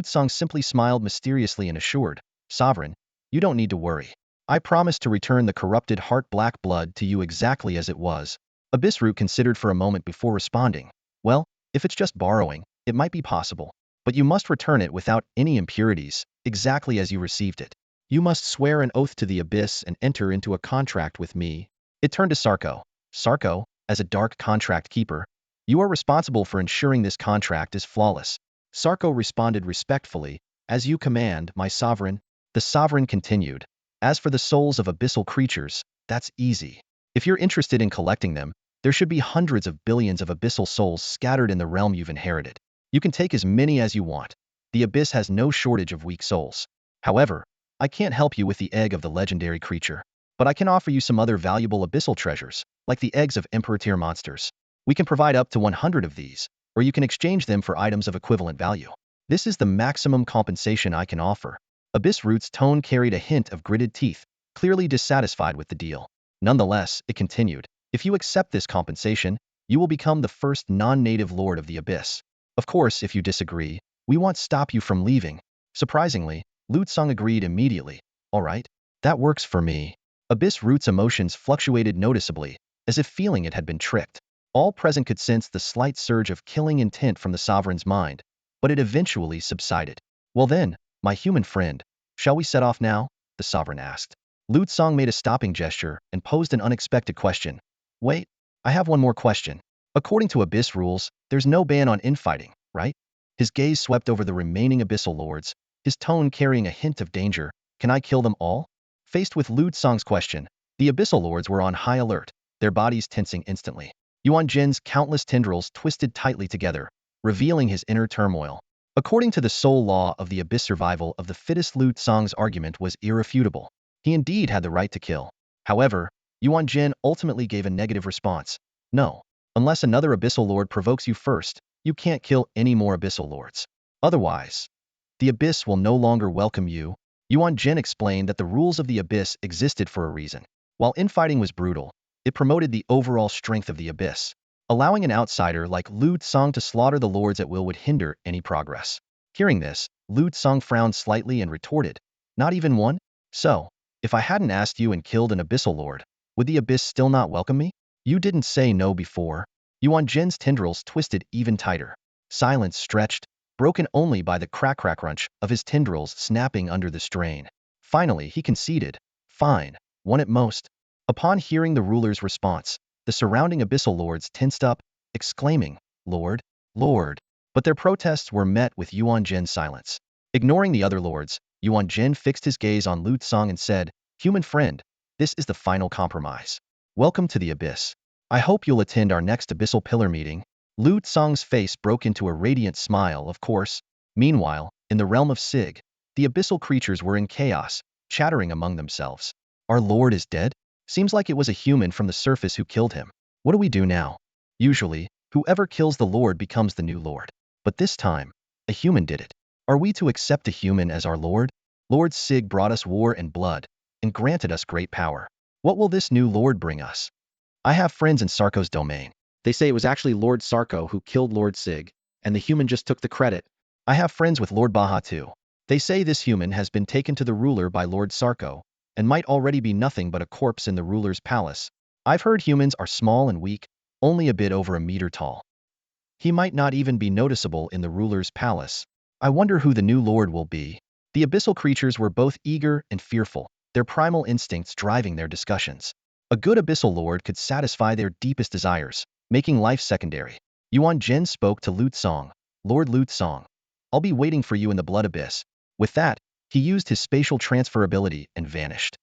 Song simply smiled mysteriously and assured, Sovereign, you don't need to worry. I promise to return the corrupted heart black blood to you exactly as it was. Abyssroot considered for a moment before responding. Well, if it's just borrowing, it might be possible. But you must return it without any impurities, exactly as you received it. You must swear an oath to the Abyss and enter into a contract with me. It turned to Sarko. Sarko, as a dark contract keeper, you are responsible for ensuring this contract is flawless. Sarko responded respectfully, as you command, my sovereign. The sovereign continued. As for the souls of abyssal creatures, that's easy. If you're interested in collecting them, there should be hundreds of billions of abyssal souls scattered in the realm you've inherited. You can take as many as you want. The Abyss has no shortage of weak souls. However, I can't help you with the egg of the legendary creature, but I can offer you some other valuable abyssal treasures, like the eggs of Emperor-tier monsters. We can provide up to 100 of these, or you can exchange them for items of equivalent value. This is the maximum compensation I can offer. Abyssroot's tone carried a hint of gritted teeth, clearly dissatisfied with the deal. Nonetheless, it continued, if you accept this compensation, you will become the first non-native lord of the Abyss. Of course, if you disagree, we won't stop you from leaving. Surprisingly, Song agreed immediately. All right, that works for me. Abyssroot's emotions fluctuated noticeably, as if feeling it had been tricked. All present could sense the slight surge of killing intent from the sovereign's mind, but it eventually subsided. Well then, my human friend, shall we set off now? The sovereign asked. Song made a stopping gesture and posed an unexpected question. Wait, I have one more question. According to Abyss rules, there's no ban on infighting, right? His gaze swept over the remaining abyssal lords, his tone carrying a hint of danger. Can I kill them all? Faced with Song's question, the abyssal lords were on high alert, their bodies tensing instantly. Yuan Jin's countless tendrils twisted tightly together, revealing his inner turmoil. According to the sole law of the abyss, survival of the fittest, Song's argument was irrefutable. He indeed had the right to kill. However, Yuan Jin ultimately gave a negative response. No. Unless another abyssal lord provokes you first, you can't kill any more abyssal lords. Otherwise, the Abyss will no longer welcome you. Yuan Jin explained that the rules of the Abyss existed for a reason. While infighting was brutal, it promoted the overall strength of the Abyss. Allowing an outsider like Song to slaughter the lords at will would hinder any progress. Hearing this, Song frowned slightly and retorted, not even one? So, if I hadn't asked you and killed an abyssal lord, would the Abyss still not welcome me? You didn't say no before. Yuan Jin's tendrils twisted even tighter. Silence stretched, broken only by the crack-crunch of his tendrils snapping under the strain. Finally, he conceded. Fine, one at most. Upon hearing the ruler's response, the surrounding abyssal lords tensed up, exclaiming, Lord, Lord. But their protests were met with Yuan Jin's silence. Ignoring the other lords, Yuan Jin fixed his gaze on Song and said, Human friend, this is the final compromise. Welcome to the Abyss. I hope you'll attend our next abyssal pillar meeting. Song's face broke into a radiant smile, of course. Meanwhile, in the realm of Sig, the abyssal creatures were in chaos, chattering among themselves. Our lord is dead? Seems like it was a human from the surface who killed him. What do we do now? Usually, whoever kills the lord becomes the new lord. But this time, a human did it. Are we to accept a human as our lord? Lord Sig brought us war and blood, and granted us great power. What will this new lord bring us? I have friends in Sarko's domain. They say it was actually Lord Sarko who killed Lord Sig, and the human just took the credit. I have friends with Lord Baha too. They say this human has been taken to the ruler by Lord Sarko, and might already be nothing but a corpse in the ruler's palace. I've heard humans are small and weak, only a bit over a meter tall. He might not even be noticeable in the ruler's palace. I wonder who the new lord will be. The abyssal creatures were both eager and fearful, their primal instincts driving their discussions. A good abyssal lord could satisfy their deepest desires, making life secondary. Yuan Jin spoke to Song. Lord Song, I'll be waiting for you in the blood abyss. With that, he used his spatial transferability and vanished.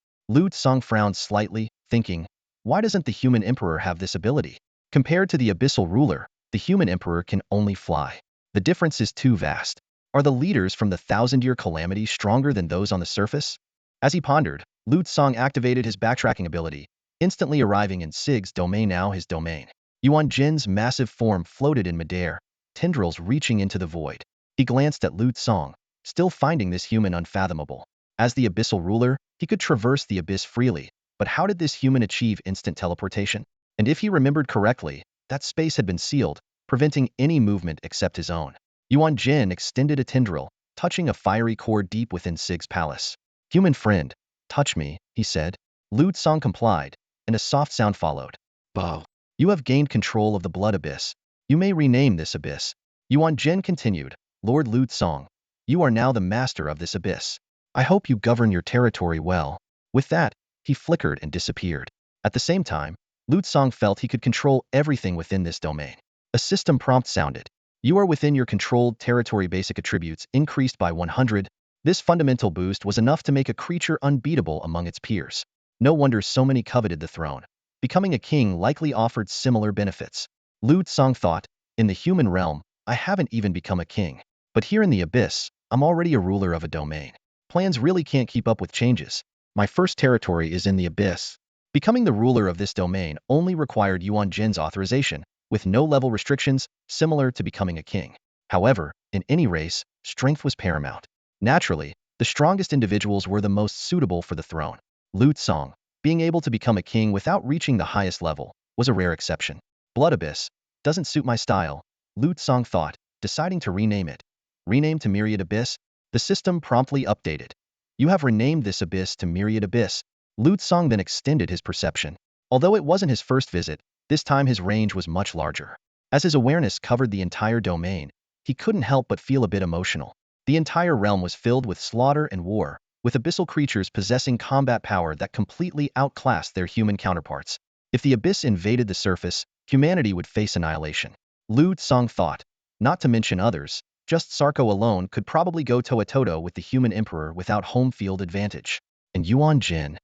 Song frowned slightly, thinking, why doesn't the human emperor have this ability? Compared to the abyssal ruler, the human emperor can only fly. The difference is too vast. Are the leaders from the thousand-year calamity stronger than those on the surface? As he pondered, Song activated his backtracking ability, instantly arriving in Sig's domain, now his domain. Yuan Jin's massive form floated in midair, tendrils reaching into the void. He glanced at Song, still finding this human unfathomable. As the abyssal ruler, he could traverse the abyss freely, but how did this human achieve instant teleportation? And if he remembered correctly, that space had been sealed, preventing any movement except his own. Yuan Jin extended a tendril, touching a fiery core deep within Sig's palace. Human friend, touch me, he said. Lu Tsang complied, and a soft sound followed. Bow. You have gained control of the blood abyss. You may rename this abyss. Yuan Jin continued, Lord Lu Tsang, you are now the master of this abyss. I hope you govern your territory well. With that, he flickered and disappeared. At the same time, Lu Tsang felt he could control everything within this domain. A system prompt sounded. You are within your controlled territory. Basic attributes increased by 100. This fundamental boost was enough to make a creature unbeatable among its peers. No wonder so many coveted the throne. Becoming a king likely offered similar benefits. Lu Tsang thought, in the human realm, I haven't even become a king. But here in the abyss, I'm already a ruler of a domain. Plans really can't keep up with changes. My first territory is in the abyss. Becoming the ruler of this domain only required Yuan Jin's authorization, with no level restrictions, similar to becoming a king. However, in any race, strength was paramount. Naturally, the strongest individuals were the most suitable for the throne. Lu Tsang, being able to become a king without reaching the highest level, was a rare exception. Blood Abyss doesn't suit my style, Lu Tsang thought, deciding to rename it. Rename to Myriad Abyss? The system promptly updated. You have renamed this abyss to Myriad Abyss. Lu Tsang then extended his perception. Although it wasn't his first visit, this time his range was much larger. As his awareness covered the entire domain, he couldn't help but feel a bit emotional. The entire realm was filled with slaughter and war, with abyssal creatures possessing combat power that completely outclassed their human counterparts. If the abyss invaded the surface, humanity would face annihilation. Lu Tsang thought. Not to mention others, just Sarko alone could probably go toe-a-toe with the human emperor without home field advantage. And Yuan Jin?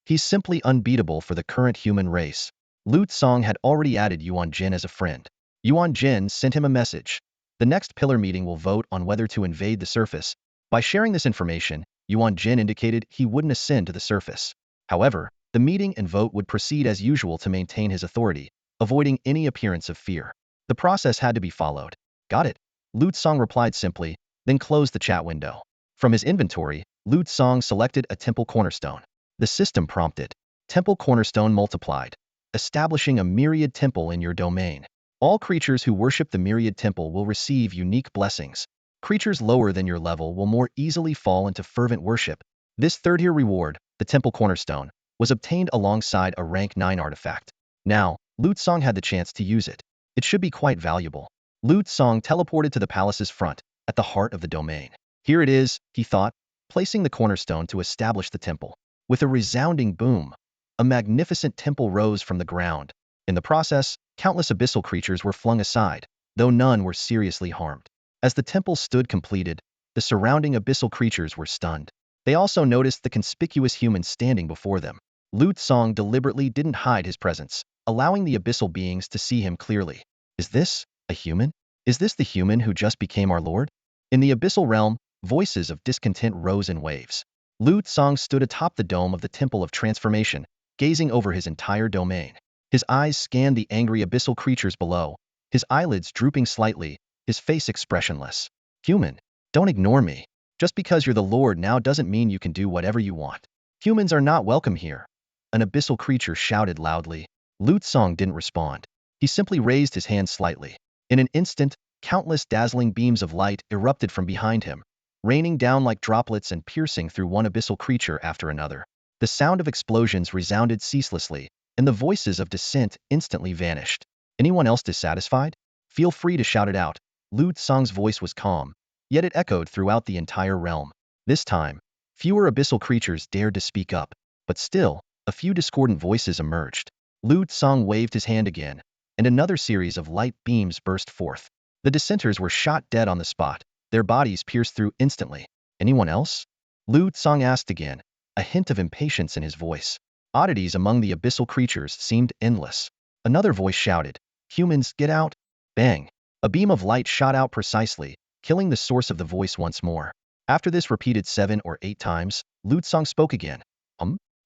He's simply unbeatable for the current human race. Lu Tsang had already added Yuan Jin as a friend. Yuan Jin sent him a message. The next pillar meeting will vote on whether to invade the surface. By sharing this information, Yuan Jin indicated he wouldn't ascend to the surface. However, the meeting and vote would proceed as usual to maintain his authority, avoiding any appearance of fear. The process had to be followed. Got it? Lu Tsang replied simply, then closed the chat window. From his inventory, Lu Tsang selected a temple cornerstone. The system prompted. Temple cornerstone multiplied, establishing a myriad temple in your domain. All creatures who worship the myriad temple will receive unique blessings. Creatures lower than your level will more easily fall into fervent worship. This third-tier reward, the temple cornerstone, was obtained alongside a rank 9 artifact. Now, Lu Tsang had the chance to use it. It should be quite valuable. Lu Tsang teleported to the palace's front, at the heart of the domain. Here it is, he thought, placing the cornerstone to establish the temple. With a resounding boom, a magnificent temple rose from the ground. In the process, countless abyssal creatures were flung aside, though none were seriously harmed. As the temple stood completed, the surrounding abyssal creatures were stunned. They also noticed the conspicuous human standing before them. Lu Tsang deliberately didn't hide his presence, allowing the abyssal beings to see him clearly. Is this a human? Is this the human who just became our lord? In the abyssal realm, voices of discontent rose in waves. Lu Tsang stood atop the dome of the Temple of Transformation, gazing over his entire domain. His eyes scanned the angry abyssal creatures below, his eyelids drooping slightly, his face expressionless. Human, don't ignore me. Just because you're the lord now doesn't mean you can do whatever you want. Humans are not welcome here. An abyssal creature shouted loudly. Lu Tsang didn't respond. He simply raised his hand slightly. In an instant, countless dazzling beams of light erupted from behind him, raining down like droplets and piercing through one abyssal creature after another. The sound of explosions resounded ceaselessly, and the voices of dissent instantly vanished. Anyone else dissatisfied? Feel free to shout it out. Lu Tsang's voice was calm, yet it echoed throughout the entire realm. This time, fewer abyssal creatures dared to speak up, but still, a few discordant voices emerged. Lu Tsang waved his hand again, and another series of light beams burst forth. The dissenters were shot dead on the spot, their bodies pierced through instantly. Anyone else? Lu Tsang asked again, a hint of impatience in his voice. Oddities among the abyssal creatures seemed endless. Another voice shouted, humans, get out! Bang! A beam of light shot out precisely, killing the source of the voice once more. After this repeated 7 or 8 times, Lu Tsang spoke again.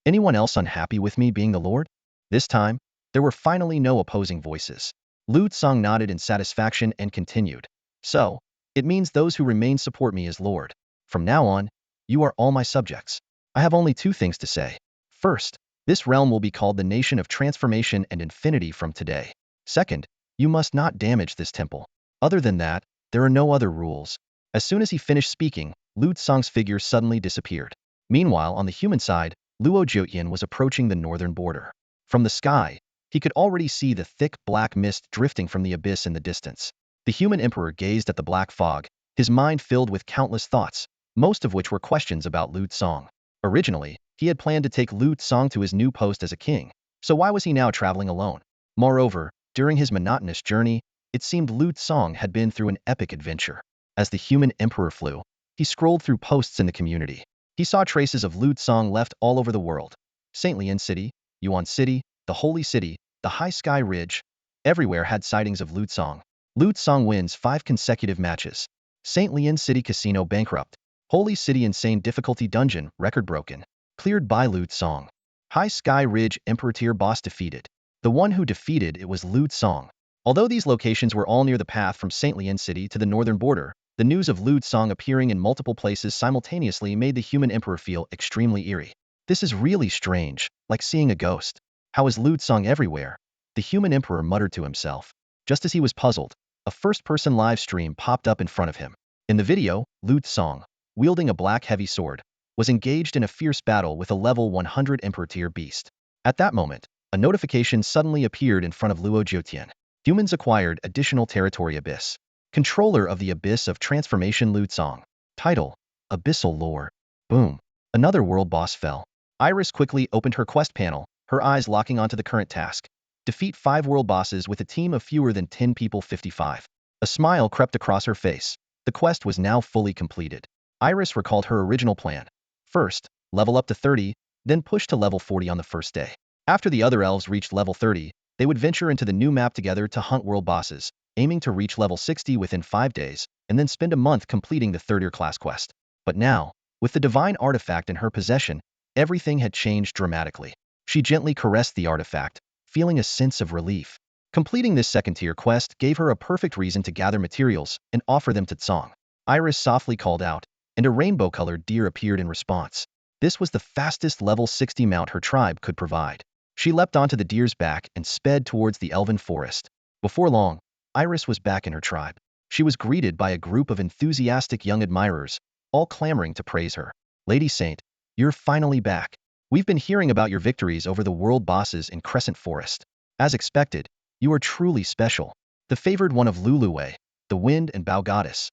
Anyone else unhappy with me being the lord? This time, there were finally no opposing voices. Lu Tsang nodded in satisfaction and continued. So, it means those who remain support me as lord. From now on, You are all my subjects. I have only two things to say. First, this realm will be called the Nation of Transformation and Infinity from today. Second, you must not damage this temple. Other than that, there are no other rules. As soon as he finished speaking, Lu Tsong's figure suddenly disappeared. Meanwhile, on the human side, Luo Jiutian was approaching the northern border. From the sky, he could already see the thick black mist drifting from the abyss in the distance. The human emperor gazed at the black fog, his mind filled with countless thoughts, most of which were questions about Lu Tsong. Originally, he had planned to take Lu Tsong to his new post as a king, so why was he now traveling alone? Moreover, during his monotonous journey, it seemed Lu Tsong had been through an epic adventure. As the human emperor flew, he scrolled through posts in the community. He saw traces of Lu Tsong left all over the world. Saint Lian City, Yuan City, the Holy City, the High Sky Ridge, everywhere had sightings of Lu Tsong. Lu Tsong wins 5 consecutive matches. Saint Lian City Casino bankrupt. Holy City Insane Difficulty Dungeon record broken. Cleared by Lu Tsong. High Sky Ridge Emperor Tier boss defeated. The one who defeated it was Lu Tsong. Although these locations were all near the path from Saint Lian City to the northern border, the news of Lu Tsong appearing in multiple places simultaneously made the human emperor feel extremely eerie. This is really strange, like seeing a ghost. How is Lu Tsong everywhere? The human emperor muttered to himself. Just as he was puzzled, a first-person live stream popped up in front of him. In the video, Lu Tsong, wielding a black heavy sword, was engaged in a fierce battle with a level 100 Emperor tier beast. At that moment, a notification suddenly appeared in front of Luo Jiutian. Humans acquired additional territory Abyss. Controller of the Abyss of Transformation Lu Tsong. Title: Abyssal Lore. Boom. Another world boss fell. Iris quickly opened her quest panel, her eyes locking onto the current task. Defeat 5 world bosses with a team of fewer than 10 people 55. A smile crept across her face. The quest was now fully completed. Iris recalled her original plan. First, level up to 30, then push to level 40 on the first day. After the other elves reached level 30, they would venture into the new map together to hunt world bosses, aiming to reach level 60 within 5 days, and then spend a month completing the 3rd-year class quest. But now, with the divine artifact in her possession, everything had changed dramatically. She gently caressed the artifact, feeling a sense of relief. Completing this 2nd-tier quest gave her a perfect reason to gather materials and offer them to Tsong. Iris softly called out, and a rainbow-colored deer appeared in response. This was the fastest level 60 mount her tribe could provide. She leapt onto the deer's back and sped towards the elven forest. Before long, Iris was back in her tribe. She was greeted by a group of enthusiastic young admirers, all clamoring to praise her. Lady Saint, you're finally back. We've been hearing about your victories over the world bosses in Crescent Forest. As expected, you are truly special. The favored one of Luluwei, the wind and bow goddess.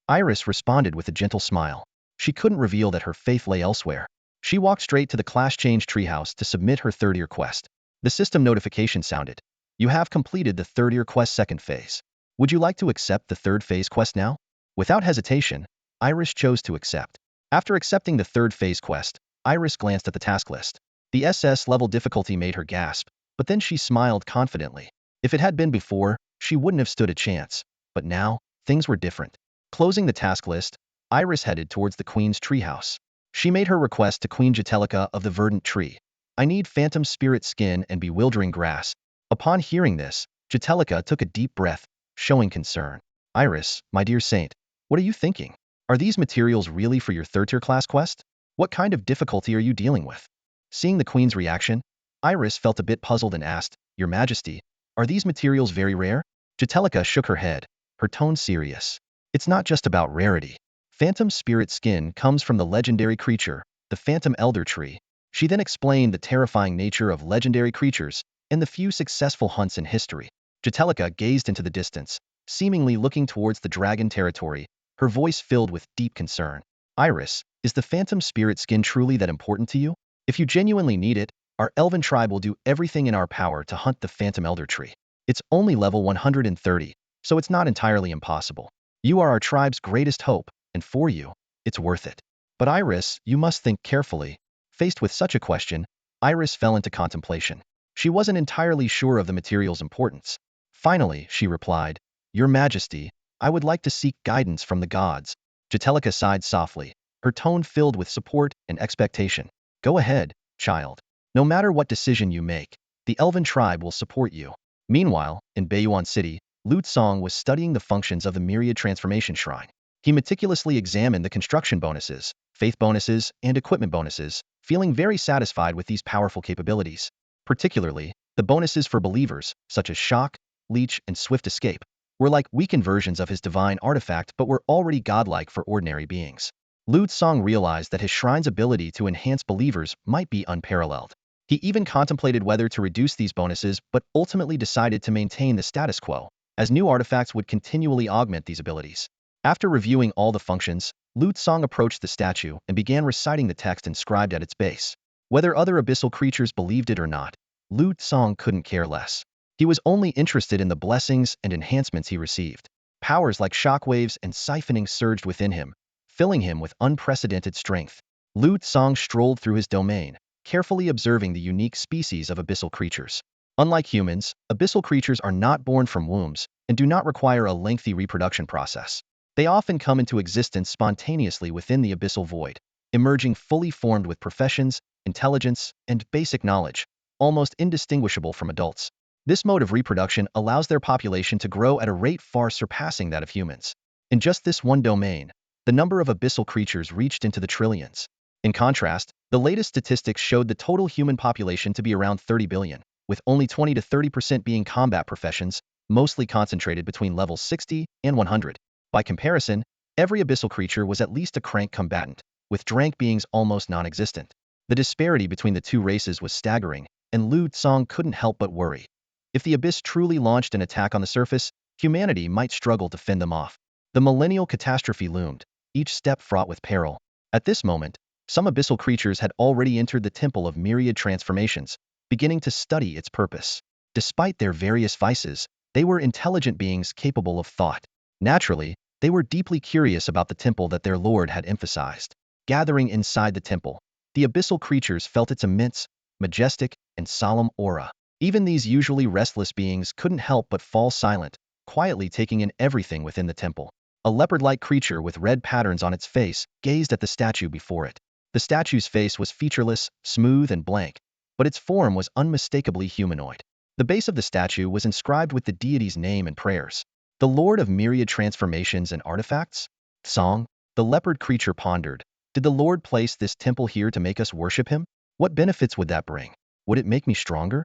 Iris responded with a gentle smile. She couldn't reveal that her faith lay elsewhere. She walked straight to the Clash Change treehouse to submit her 3rd-year quest. The system notification sounded. You have completed the 3rd-year quest 2nd phase. Would you like to accept the 3rd phase quest now? Without hesitation, Iris chose to accept. After accepting the 3rd phase quest, Iris glanced at the task list. The SS level difficulty made her gasp, but then she smiled confidently. If it had been before, she wouldn't have stood a chance. But now, things were different. Closing the task list, Iris headed towards the Queen's treehouse. She made her request to Queen Jutelica of the Verdant Tree. I need phantom spirit skin and bewildering grass. Upon hearing this, Jutelica took a deep breath, showing concern. Iris, my dear saint, what are you thinking? Are these materials really for your 3rd-tier class quest? What kind of difficulty are you dealing with? Seeing the Queen's reaction, Iris felt a bit puzzled and asked, Your Majesty, are these materials very rare? Jutelica shook her head, her tone serious. It's not just about rarity. Phantom spirit skin comes from the legendary creature, the Phantom Elder Tree. She then explained the terrifying nature of legendary creatures and the few successful hunts in history. Jutelica gazed into the distance, seemingly looking towards the dragon territory, her voice filled with deep concern. Iris, is the phantom spirit skin truly that important to you? If you genuinely need it, our elven tribe will do everything in our power to hunt the Phantom Elder Tree. It's only level 130, so it's not entirely impossible. You are our tribe's greatest hope, and for you, it's worth it. But Iris, you must think carefully. Faced with such a question, Iris fell into contemplation. She wasn't entirely sure of the material's importance. Finally, she replied, Your Majesty, I would like to seek guidance from the gods. Jutelica sighed softly, her tone filled with support and expectation. Go ahead, child. No matter what decision you make, the elven tribe will support you. Meanwhile, in Baiyuan City, Lu Tsong was studying the functions of the Myriad Transformation Shrine. He meticulously examined the construction bonuses, faith bonuses, and equipment bonuses, feeling very satisfied with these powerful capabilities. Particularly, the bonuses for believers, such as shock, leech, and swift escape, were like weakened versions of his divine artifact but were already godlike for ordinary beings. Lu Tsong realized that his shrine's ability to enhance believers might be unparalleled. He even contemplated whether to reduce these bonuses but ultimately decided to maintain the status quo, as new artifacts would continually augment these abilities. After reviewing all the functions, Lu Tsong approached the statue and began reciting the text inscribed at its base. Whether other abyssal creatures believed it or not, Lu Tsong couldn't care less. He was only interested in the blessings and enhancements he received. Powers like shockwaves and siphoning surged within him, filling him with unprecedented strength. Lu Tsong strolled through his domain, carefully observing the unique species of abyssal creatures. Unlike humans, abyssal creatures are not born from wombs and do not require a lengthy reproduction process. They often come into existence spontaneously within the abyssal void, emerging fully formed with professions, intelligence, and basic knowledge, almost indistinguishable from adults. This mode of reproduction allows their population to grow at a rate far surpassing that of humans. In just this one domain, the number of abyssal creatures reached into the trillions. In contrast, the latest statistics showed the total human population to be around 30 billion, with only 20 to 30% being combat professions, mostly concentrated between levels 60 and 100. By comparison, every abyssal creature was at least a crank combatant, with drank beings almost non-existent. The disparity between the two races was staggering, and Lu Tsong couldn't help but worry. If the abyss truly launched an attack on the surface, humanity might struggle to fend them off. The millennial catastrophe loomed, each step fraught with peril. At this moment, some abyssal creatures had already entered the temple of myriad transformations, beginning to study its purpose. Despite their various vices, they were intelligent beings capable of thought. Naturally, they were deeply curious about the temple that their lord had emphasized. Gathering inside the temple, the abyssal creatures felt its immense, majestic, and solemn aura. Even these usually restless beings couldn't help but fall silent, quietly taking in everything within the temple. A leopard-like creature with red patterns on its face gazed at the statue before it. The statue's face was featureless, smooth, and blank, but its form was unmistakably humanoid. The base of the statue was inscribed with the deity's name and prayers. The Lord of Myriad Transformations and Artifacts? Song? The leopard creature pondered. Did the Lord place this temple here to make us worship him? What benefits would that bring? Would it make me stronger?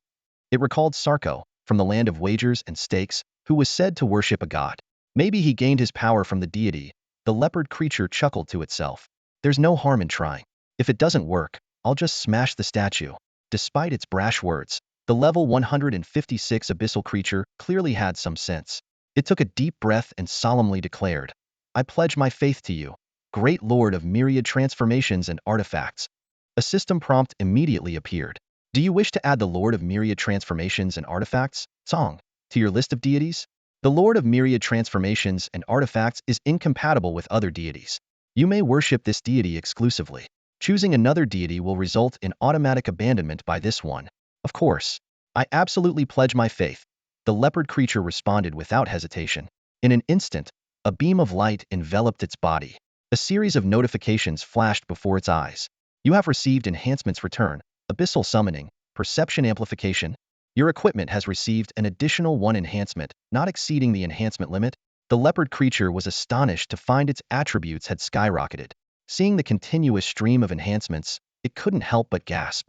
It recalled Sarko, from the land of wagers and stakes, who was said to worship a god. Maybe he gained his power from the deity. The leopard creature chuckled to itself. There's no harm in trying. If it doesn't work, I'll just smash the statue. Despite its brash words, the level 156 abyssal creature clearly had some sense. It took a deep breath and solemnly declared, I pledge my faith to you, great lord of myriad transformations and artifacts. A system prompt immediately appeared. Do you wish to add the Lord of Myriad Transformations and Artifacts, Song, to your list of deities? The Lord of Myriad Transformations and Artifacts is incompatible with other deities. You may worship this deity exclusively. Choosing another deity will result in automatic abandonment by this one. Of course. I absolutely pledge my faith. The leopard creature responded without hesitation. In an instant, a beam of light enveloped its body. A series of notifications flashed before its eyes. You have received enhancements return. Abyssal Summoning, Perception Amplification. Your equipment has received an additional 1 enhancement, not exceeding the enhancement limit. The leopard creature was astonished to find its attributes had skyrocketed. Seeing the continuous stream of enhancements, it couldn't help but gasp.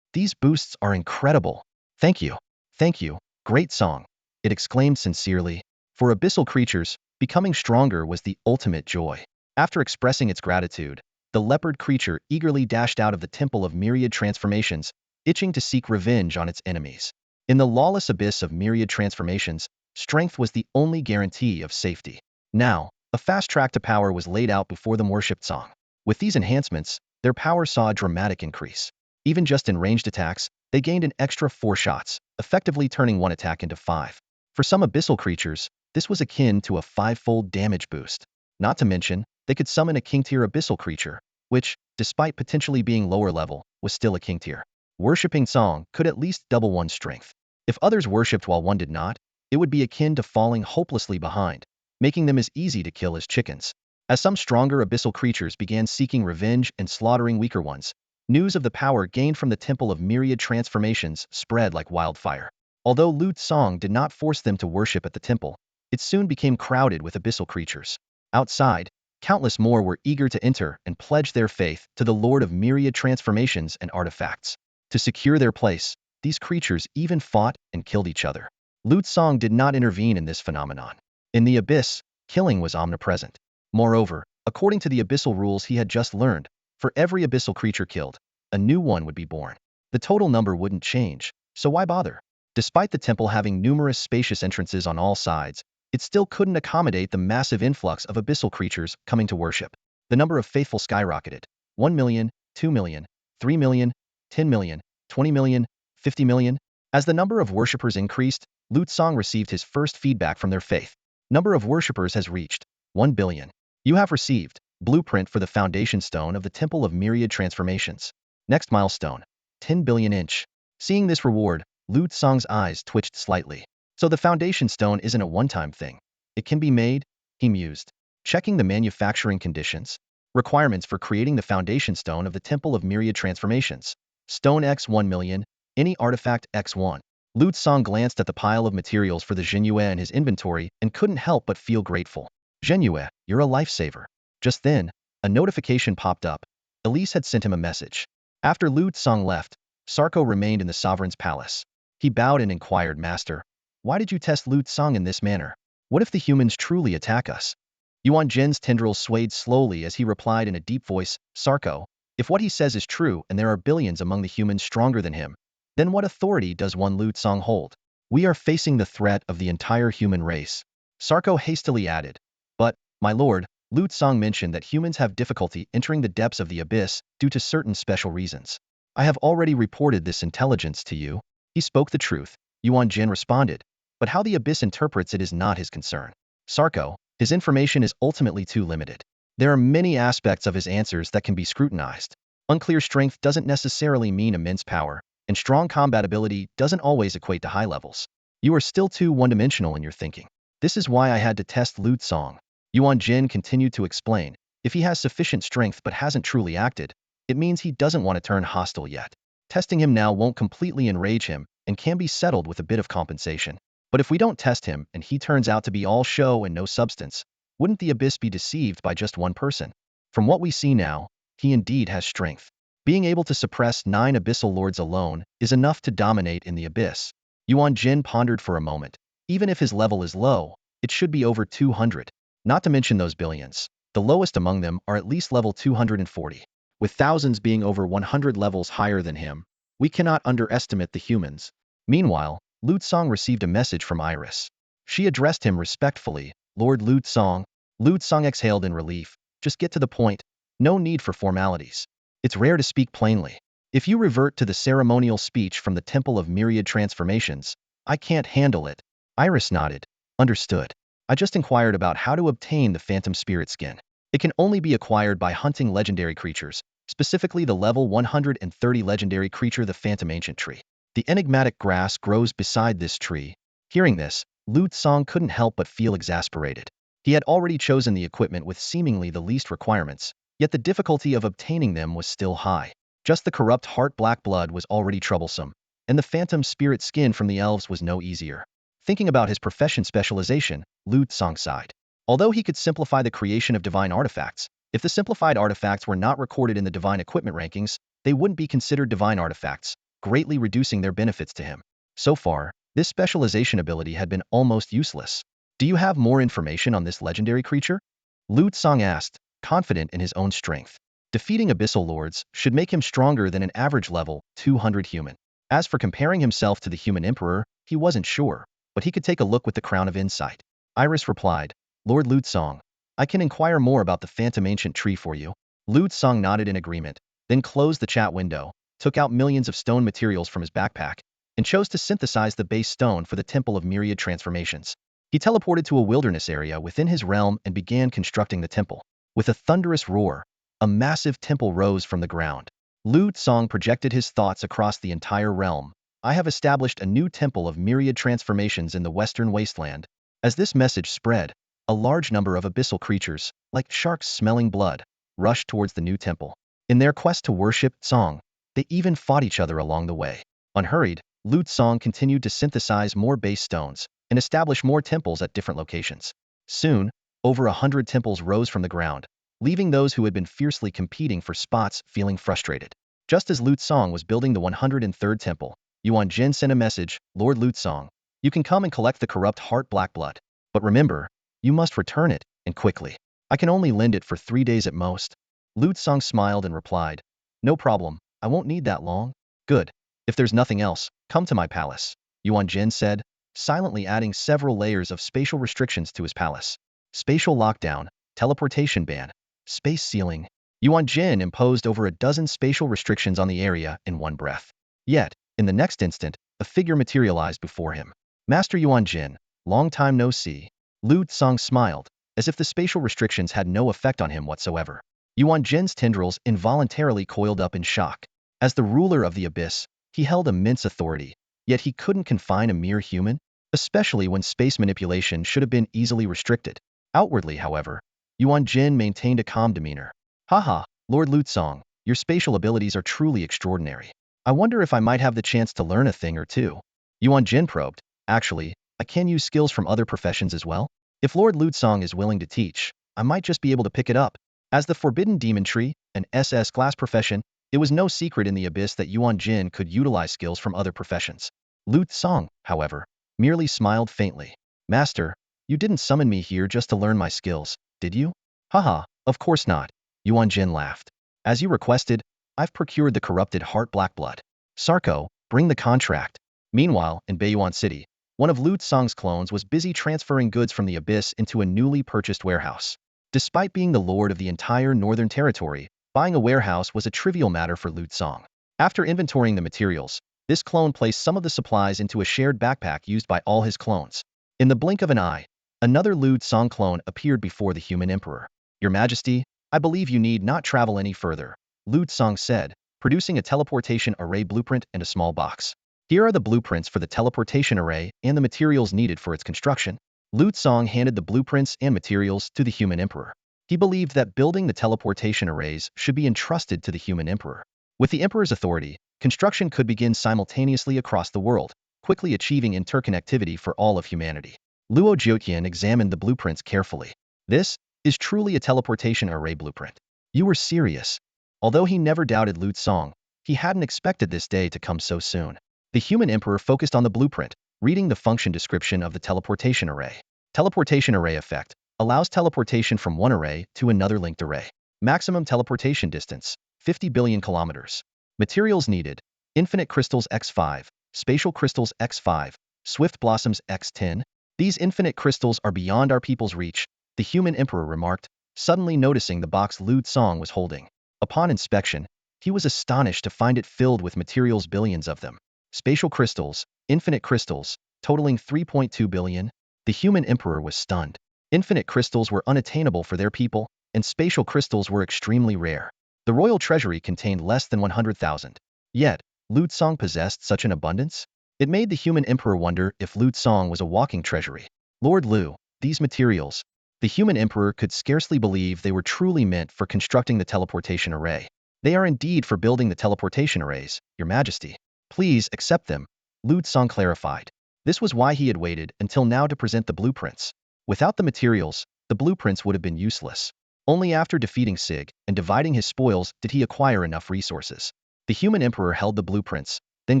These boosts are incredible. Thank you. Thank you. Great song. It exclaimed sincerely. For abyssal creatures, becoming stronger was the ultimate joy. After expressing its gratitude, the leopard creature eagerly dashed out of the Temple of Myriad Transformations, itching to seek revenge on its enemies. In the lawless abyss of myriad transformations, strength was the only guarantee of safety. Now, a fast track to power was laid out before them worshipped Song. With these enhancements, their power saw a dramatic increase. Even just in ranged attacks, they gained an extra 4 shots, effectively turning one attack into 5. For some abyssal creatures, this was akin to a 5-fold damage boost. Not to mention, they could summon a king-tier abyssal creature, which, despite potentially being lower level, was still a king-tier. Worshipping Song could at least double one's strength. If others worshipped while one did not, it would be akin to falling hopelessly behind, making them as easy to kill as chickens. As some stronger abyssal creatures began seeking revenge and slaughtering weaker ones, news of the power gained from the Temple of Myriad Transformations spread like wildfire. Although Lu Tsong did not force them to worship at the temple, it soon became crowded with abyssal creatures. Outside, Countless more were eager to enter and pledge their faith to the Lord of myriad transformations and artifacts. To secure their place, these creatures even fought and killed each other. Lute Song did not intervene in this phenomenon. In the abyss, killing was omnipresent. Moreover, according to the abyssal rules he had just learned, for every abyssal creature killed, a new one would be born. The total number wouldn't change, so why bother? Despite the temple having numerous spacious entrances on all sides, it still couldn't accommodate the massive influx of abyssal creatures coming to worship. The number of faithful skyrocketed. 1 million, 2 million, 3 million, 10 million, 20 million, 50 million. As the number of worshippers increased, Lute Song received his first feedback from their faith. Number of worshippers has reached 1 billion. You have received blueprint for the foundation stone of the Temple of Myriad Transformations. Next milestone, 10 billion inch. Seeing this reward, Lute Song's eyes twitched slightly. So the foundation stone isn't a one-time thing. It can be made, he mused. Checking the manufacturing conditions. Requirements for creating the foundation stone of the Temple of Myriad Transformations. Stone X 1 million, any artifact X1. Lute Song glanced at the pile of materials for the Zhenyue in his inventory and couldn't help but feel grateful. Zhenyue, you're a lifesaver. Just then, a notification popped up. Elise had sent him a message. After Lute Song left, Sarko remained in the sovereign's palace. He bowed and inquired, Master, why did you test Lute Song in this manner? What if the humans truly attack us? Yuan Jin's tendrils swayed slowly as he replied in a deep voice, Sarko, if what he says is true and there are billions among the humans stronger than him, then what authority does one Lute Song hold? We are facing the threat of the entire human race. Sarko hastily added. But, my lord, Lute Song mentioned that humans have difficulty entering the depths of the abyss due to certain special reasons. I have already reported this intelligence to you. He spoke the truth, Yuan Jin responded. But how the abyss interprets it is not his concern. Sarko, his information is ultimately too limited. There are many aspects of his answers that can be scrutinized. Unclear strength doesn't necessarily mean immense power, and strong combat ability doesn't always equate to high levels. You are still too one-dimensional in your thinking. This is why I had to test Lute Song. Yuan Jin continued to explain. If he has sufficient strength but hasn't truly acted, it means he doesn't want to turn hostile yet. Testing him now won't completely enrage him and can be settled with a bit of compensation. But if we don't test him and he turns out to be all show and no substance, wouldn't the abyss be deceived by just one person? From what we see now, he indeed has strength. Being able to suppress 9 abyssal lords alone is enough to dominate in the abyss. Yuan Jin pondered for a moment. Even if his level is low, it should be over 200. Not to mention those billions. The lowest among them are at least level 240. With thousands being over 100 levels higher than him, we cannot underestimate the humans. Meanwhile, Lute Song received a message from Iris. She addressed him respectfully, Lord Lute Song. Lute Song exhaled in relief. Just get to the point. No need for formalities. It's rare to speak plainly. If you revert to the ceremonial speech from the Temple of Myriad Transformations, I can't handle it. Iris nodded. Understood. I just inquired about how to obtain the Phantom Spirit Skin. It can only be acquired by hunting legendary creatures, specifically the level 130 legendary creature the Phantom Ancient Tree. The enigmatic grass grows beside this tree. Hearing this, Lute Song couldn't help but feel exasperated. He had already chosen the equipment with seemingly the least requirements, yet the difficulty of obtaining them was still high. Just the corrupt heart black blood was already troublesome, and the phantom spirit skin from the elves was no easier. Thinking about his profession specialization, Lute Song sighed. Although he could simplify the creation of divine artifacts, if the simplified artifacts were not recorded in the divine equipment rankings, they wouldn't be considered divine artifacts, greatly reducing their benefits to him. So far, this specialization ability had been almost useless. Do you have more information on this legendary creature? Lute Song asked, confident in his own strength. Defeating abyssal lords should make him stronger than an average level 200 human. As for comparing himself to the human emperor, he wasn't sure, but he could take a look with the crown of insight. Iris replied, Lord Lute Song, I can inquire more about the Phantom Ancient Tree for you. Lute Song nodded in agreement, then closed the chat window, took out millions of stone materials from his backpack, and chose to synthesize the base stone for the Temple of Myriad Transformations. He teleported to a wilderness area within his realm and began constructing the temple. With a thunderous roar, a massive temple rose from the ground. Lute Song projected his thoughts across the entire realm. I have established a new Temple of Myriad Transformations in the Western Wasteland. As this message spread, a large number of abyssal creatures, like sharks smelling blood, rushed towards the new temple. In their quest to worship Song, they even fought each other along the way. Unhurried, Lute Song continued to synthesize more base stones and establish more temples at different locations. Soon, Over 100 temples rose from the ground, leaving those who had been fiercely competing for spots feeling frustrated. Just as Lu Song was building the 103rd temple, Yuan Jin sent a message, Lord Lu Song, you can come and collect the corrupt heart black blood. But remember, you must return it, and quickly. I can only lend it for 3 days at most. Lu Song smiled and replied, no problem, I won't need that long. Good. If there's nothing else, come to my palace, Yuan Jin said, silently adding several layers of spatial restrictions to his palace. Spatial lockdown, teleportation ban, space ceiling. Yuan Jin imposed over a dozen spatial restrictions on the area in one breath. Yet, in the next instant, a figure materialized before him. Master Yuan Jin, long time no see. Lu Tsang smiled, as if the spatial restrictions had no effect on him whatsoever. Yuan Jin's tendrils involuntarily coiled up in shock. As the ruler of the abyss, he held immense authority, yet he couldn't confine a mere human, especially when space manipulation should have been easily restricted. Outwardly, however, Yuan Jin maintained a calm demeanor. Haha, Lord Lu Tsang, your spatial abilities are truly extraordinary. I wonder if I might have the chance to learn a thing or two. Yuan Jin probed, actually, I can use skills from other professions as well? If Lord Lu Tsang is willing to teach, I might just be able to pick it up. As the Forbidden Demon Tree, an SS-class profession, it was no secret in the abyss that Yuan Jin could utilize skills from other professions. Lu Tsang, however, merely smiled faintly. Master, you didn't summon me here just to learn my skills, did you? Haha, of course not. Yuan Jin laughed. As you requested, I've procured the corrupted heart black blood. Sarko, bring the contract. Meanwhile, in Baiyuan City, one of Lu Tsang's clones was busy transferring goods from the abyss into a newly purchased warehouse. Despite being the lord of the entire northern territory, buying a warehouse was a trivial matter for Lu Tsang. After inventorying the materials, this clone placed some of the supplies into a shared backpack used by all his clones. In the blink of an eye, another Lu Tsang clone appeared before the human emperor. Your Majesty, I believe you need not travel any further, Lu Tsang said, producing a teleportation array blueprint and a small box. Here are the blueprints for the teleportation array and the materials needed for its construction. Lu Tsang handed the blueprints and materials to the human emperor. He believed that building the teleportation arrays should be entrusted to the human emperor. With the emperor's authority, construction could begin simultaneously across the world, quickly achieving interconnectivity for all of humanity. Luo Jiutian examined the blueprints carefully. This is truly a teleportation array blueprint. You were serious. Although he never doubted Lu Tsang, he hadn't expected this day to come so soon. The human emperor focused on the blueprint, reading the function description of the teleportation array. Teleportation array effect allows teleportation from one array to another linked array. Maximum teleportation distance, 50 billion kilometers. Materials needed, infinite crystals x5, spatial crystals x5, swift blossoms x10. These infinite crystals are beyond our people's reach, the human emperor remarked, suddenly noticing the box Lu Tsang was holding. Upon inspection, he was astonished to find it filled with materials, billions of them. Spatial crystals, infinite crystals, totaling 3.2 billion. The human emperor was stunned. Infinite crystals were unattainable for their people, and spatial crystals were extremely rare. The royal treasury contained less than 100,000. Yet, Lu Tsang possessed such an abundance? It made the human emperor wonder if Lu Tsang was a walking treasury. Lord Lu, these materials. The human emperor could scarcely believe they were truly meant for constructing the teleportation array. They are indeed for building the teleportation arrays, Your Majesty. Please accept them, Lu Tsang clarified. This was why he had waited until now to present the blueprints. Without the materials, the blueprints would have been useless. Only after defeating Sig and dividing his spoils did he acquire enough resources. The human emperor held the blueprints, then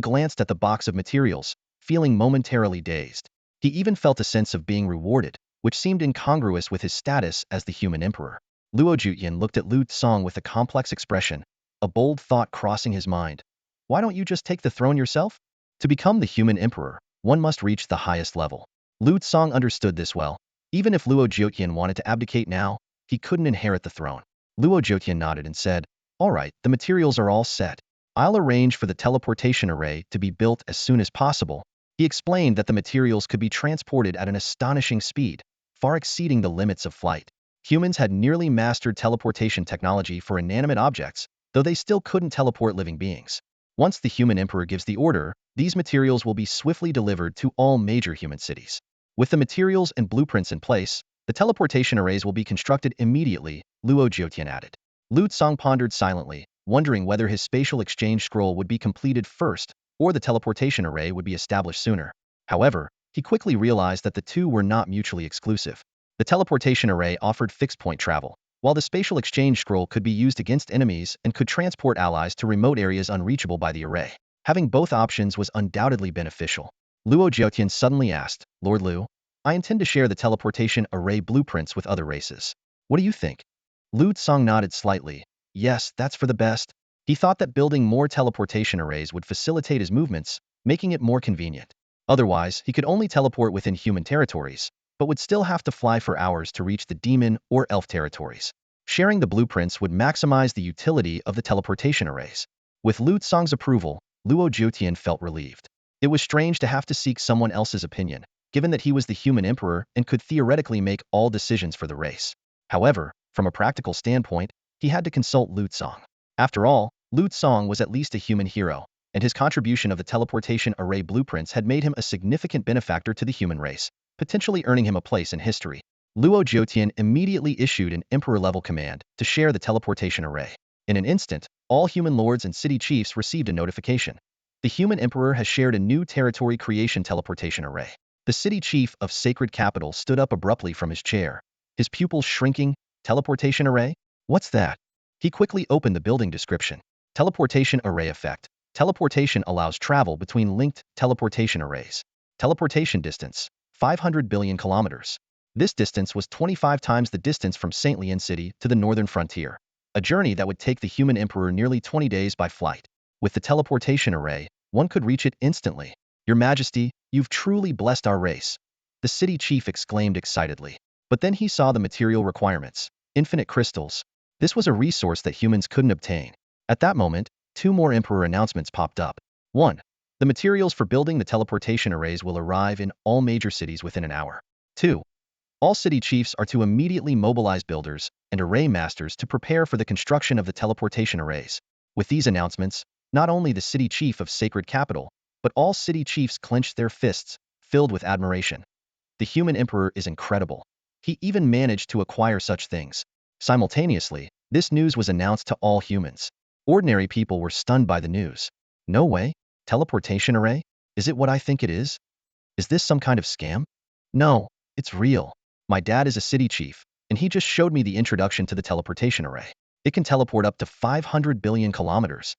glanced at the box of materials, feeling momentarily dazed. He even felt a sense of being rewarded, which seemed incongruous with his status as the human emperor. Luo Jutian looked at Lu Tsang with a complex expression, a bold thought crossing his mind. Why don't you just take the throne yourself? To become the human emperor, one must reach the highest level. Lu Tsang understood this well. Even if Luo Jiutian wanted to abdicate now, he couldn't inherit the throne. Luo Jiutian nodded and said, all right, the materials are all set. I'll arrange for the teleportation array to be built as soon as possible. He explained that the materials could be transported at an astonishing speed, far exceeding the limits of flight. Humans had nearly mastered teleportation technology for inanimate objects, though they still couldn't teleport living beings. Once the human emperor gives the order, these materials will be swiftly delivered to all major human cities. With the materials and blueprints in place, the teleportation arrays will be constructed immediately, Luo Jiutian added. Lu Tsang pondered silently, wondering whether his spatial exchange scroll would be completed first, or the teleportation array would be established sooner. However, he quickly realized that the two were not mutually exclusive. The teleportation array offered fixed-point travel, while the spatial exchange scroll could be used against enemies and could transport allies to remote areas unreachable by the array. Having both options was undoubtedly beneficial. Luo Jiutian suddenly asked, Lord Lu, I intend to share the teleportation array blueprints with other races. What do you think? Lu Tsong nodded slightly. Yes, that's for the best. He thought that building more teleportation arrays would facilitate his movements, making it more convenient. Otherwise, he could only teleport within human territories, but would still have to fly for hours to reach the demon or elf territories. Sharing the blueprints would maximize the utility of the teleportation arrays. With Lu Tsong's approval, Luo Jiutian felt relieved. It was strange to have to seek someone else's opinion, given that he was the human emperor and could theoretically make all decisions for the race. However, from a practical standpoint, he had to consult Lu Tsong. After all, Lu Tsong was at least a human hero, and his contribution of the teleportation array blueprints had made him a significant benefactor to the human race, potentially earning him a place in history. Luo Jiutian immediately issued an emperor-level command to share the teleportation array. In an instant, all human lords and city chiefs received a notification. The human emperor has shared a new territory creation teleportation array. The city chief of Sacred Capital stood up abruptly from his chair, his pupils shrinking. Teleportation array? What's that? He quickly opened the building description. Teleportation array effect. Teleportation allows travel between linked teleportation arrays. Teleportation distance, 500 billion kilometers. This distance was 25 times the distance from St. Lian City to the northern frontier, a journey that would take the human emperor nearly 20 days by flight. With the teleportation array, one could reach it instantly. Your Majesty, you've truly blessed our race. The city chief exclaimed excitedly. But then he saw the material requirements. Infinite crystals. This was a resource that humans couldn't obtain. At that moment, two more emperor announcements popped up. 1. The materials for building the teleportation arrays will arrive in all major cities within an hour. 2. All city chiefs are to immediately mobilize builders and array masters to prepare for the construction of the teleportation arrays. With these announcements, not only the city chief of Sacred Capital, but all city chiefs clenched their fists, filled with admiration. The human emperor is incredible. He even managed to acquire such things. Simultaneously, this news was announced to all humans. Ordinary people were stunned by the news. No way? Teleportation array? Is it what I think it is? Is this some kind of scam? No, it's real. My dad is a city chief, and he just showed me the introduction to the teleportation array. It can teleport up to 500 billion kilometers.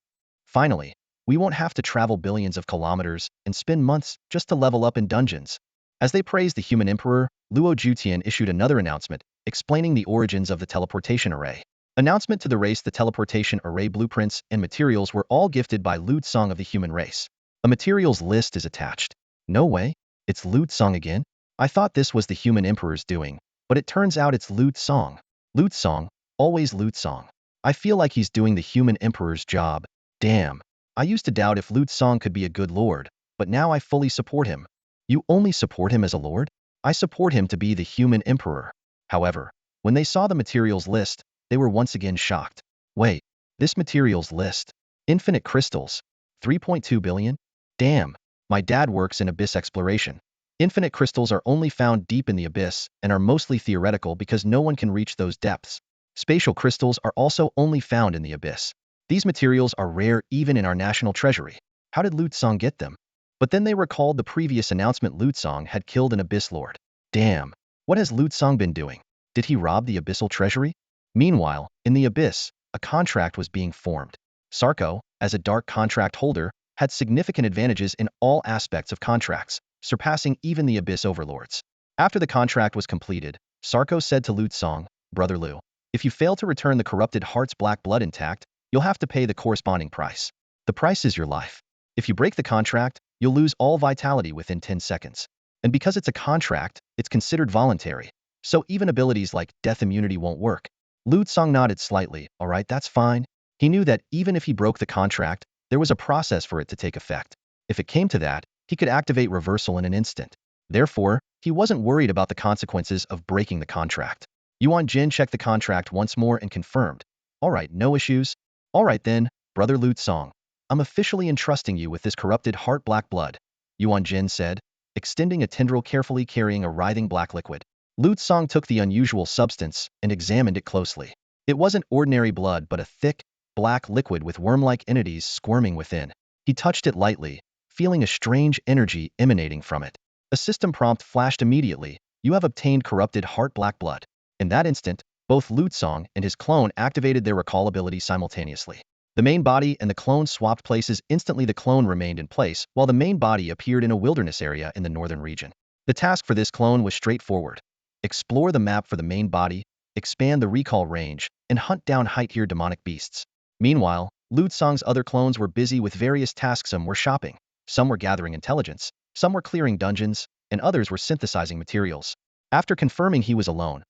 Finally, we won't have to travel billions of kilometers and spend months just to level up in dungeons. As they praised the human emperor, Luo Jiutian issued another announcement, explaining the origins of the teleportation array. Announcement to the race: the teleportation array blueprints and materials were all gifted by Lu Tsong of the human race. A materials list is attached. No way, it's Lu Tsong again? I thought this was the human emperor's doing, but it turns out it's Lu Tsong. Lu Tsong, always Lu Tsong. I feel like he's doing the human emperor's job. Damn. I used to doubt if Lu Tsong could be a good lord, but now I fully support him. You only support him as a lord? I support him to be the human emperor. However, when they saw the materials list, they were once again shocked. Wait, this materials list? Infinite crystals? 3.2 billion? Damn, my dad works in abyss exploration. Infinite crystals are only found deep in the abyss and are mostly theoretical because no one can reach those depths. Spatial crystals are also only found in the abyss. These materials are rare even in our national treasury. How did Lu Tsong get them? But then they recalled the previous announcement: Lu Tsong had killed an abyss lord. Damn, what has Lu Tsong been doing? Did he rob the abyssal treasury? Meanwhile, in the abyss, a contract was being formed. Sarko, as a dark contract holder, had significant advantages in all aspects of contracts, surpassing even the abyss overlords. After the contract was completed, Sarko said to Lu Tsong, Brother Lu, if you fail to return the corrupted heart's black blood intact, you'll have to pay the corresponding price. The price is your life. If you break the contract, you'll lose all vitality within 10 seconds. And because it's a contract, it's considered voluntary. So even abilities like death immunity won't work. Lu Tsong nodded slightly. All right, that's fine. He knew that even if he broke the contract, there was a process for it to take effect. If it came to that, he could activate reversal in an instant. Therefore, he wasn't worried about the consequences of breaking the contract. Yuan Jin checked the contract once more and confirmed. All right, no issues. All right then, Brother Lu Tsong. I'm officially entrusting you with this corrupted heart black blood, Yuan Jin said, extending a tendril carefully carrying a writhing black liquid. Lu Tsong took the unusual substance and examined it closely. It wasn't ordinary blood but a thick, black liquid with worm-like entities squirming within. He touched it lightly, feeling a strange energy emanating from it. A system prompt flashed immediately. You have obtained corrupted heart black blood. In that instant, both Song and his clone activated their recall ability simultaneously. The main body and the clone swapped places instantly. The clone remained in place, while the main body appeared in a wilderness area in the northern region. The task for this clone was straightforward. Explore the map for the main body, expand the recall range, and hunt down high-tier demonic beasts. Meanwhile, Song's other clones were busy with various tasks. Some were shopping, some were gathering intelligence, some were clearing dungeons, and others were synthesizing materials. After confirming he was alone,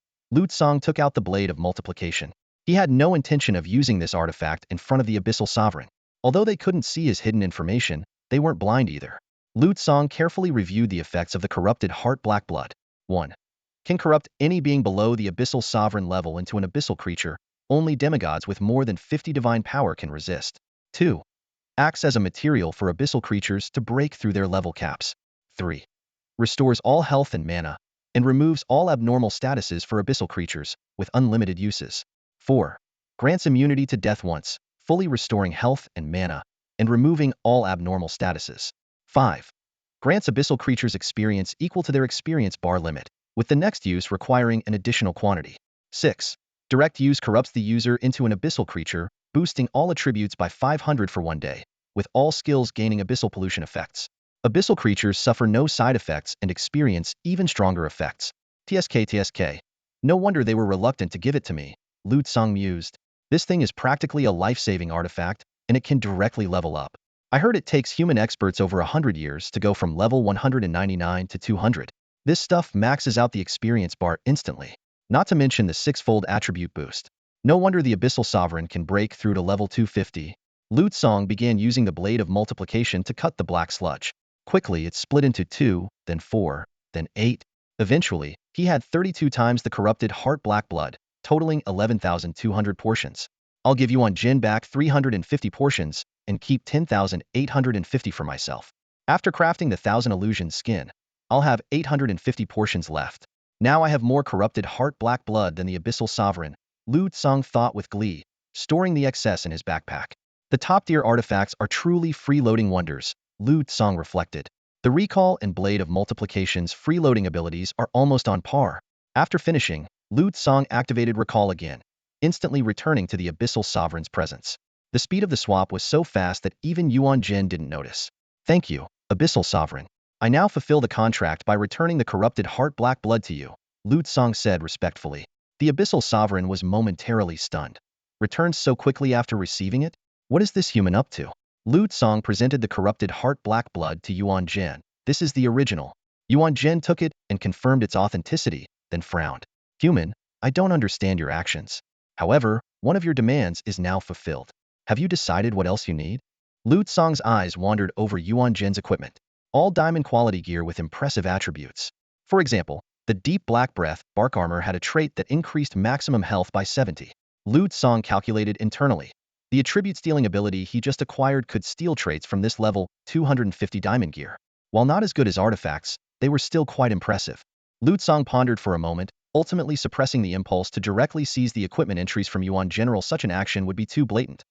Song took out the blade of multiplication. He had no intention of using this artifact in front of the Abyssal Sovereign. Although they couldn't see his hidden information, they weren't blind either. Song carefully reviewed the effects of the corrupted heart black blood. 1. Can corrupt any being below the Abyssal Sovereign level into an abyssal creature. Only demigods with more than 50 divine power can resist. 2. Acts as a material for abyssal creatures to break through their level caps. 3. Restores all health and mana, and removes all abnormal statuses for abyssal creatures, with unlimited uses. 4. Grants immunity to death once, fully restoring health and mana, and removing all abnormal statuses. 5. Grants abyssal creatures experience equal to their experience bar limit, with the next use requiring an additional quantity. 6. Direct use corrupts the user into an abyssal creature, boosting all attributes by 500 for 1 day, with all skills gaining abyssal pollution effects. Abyssal creatures suffer no side effects and experience even stronger effects. TSK. No wonder they were reluctant to give it to me, Song mused. This thing is practically a life-saving artifact, and it can directly level up. I heard it takes human experts over 100 years to go from level 199 to 200. This stuff maxes out the experience bar instantly. Not to mention the 6-fold attribute boost. No wonder the Abyssal Sovereign can break through to level 250. Song began using the blade of multiplication to cut the black sludge. Quickly, it split into 2, then 4, then 8. Eventually, he had 32 times the corrupted heart black blood, totaling 11,200 portions. I'll give Yuan Jin back 350 portions, and keep 10,850 for myself. After crafting the 1,000 illusion skin, I'll have 850 portions left. Now I have more corrupted heart black blood than the Abyssal Sovereign, Song thought with glee, storing the excess in his backpack. The top-tier artifacts are truly freeloading wonders, Song reflected. The recall and blade of multiplication's freeloading abilities are almost on par. After finishing, Song activated recall again, instantly returning to the Abyssal Sovereign's presence. The speed of the swap was so fast that even Yuan Jin didn't notice. Thank you, Abyssal Sovereign. I now fulfill the contract by returning the corrupted heart black blood to you, Song said respectfully. The Abyssal Sovereign was momentarily stunned. Returned so quickly after receiving it? What is this human up to? Song presented the corrupted heart black blood to Yuan Jin. This is the original. Yuan Jin took it and confirmed its authenticity, then frowned. Human, I don't understand your actions. However, one of your demands is now fulfilled. Have you decided what else you need? Song's eyes wandered over Yuan Jin's equipment. All diamond quality gear with impressive attributes. For example, the deep black breath bark armor had a trait that increased maximum health by 70. Song calculated internally. The attribute stealing ability he just acquired could steal traits from this level 250 diamond gear. While not as good as artifacts, they were still quite impressive. Song pondered for a moment, ultimately suppressing the impulse to directly seize the equipment entries from Yuan General. Such an action would be too blatant.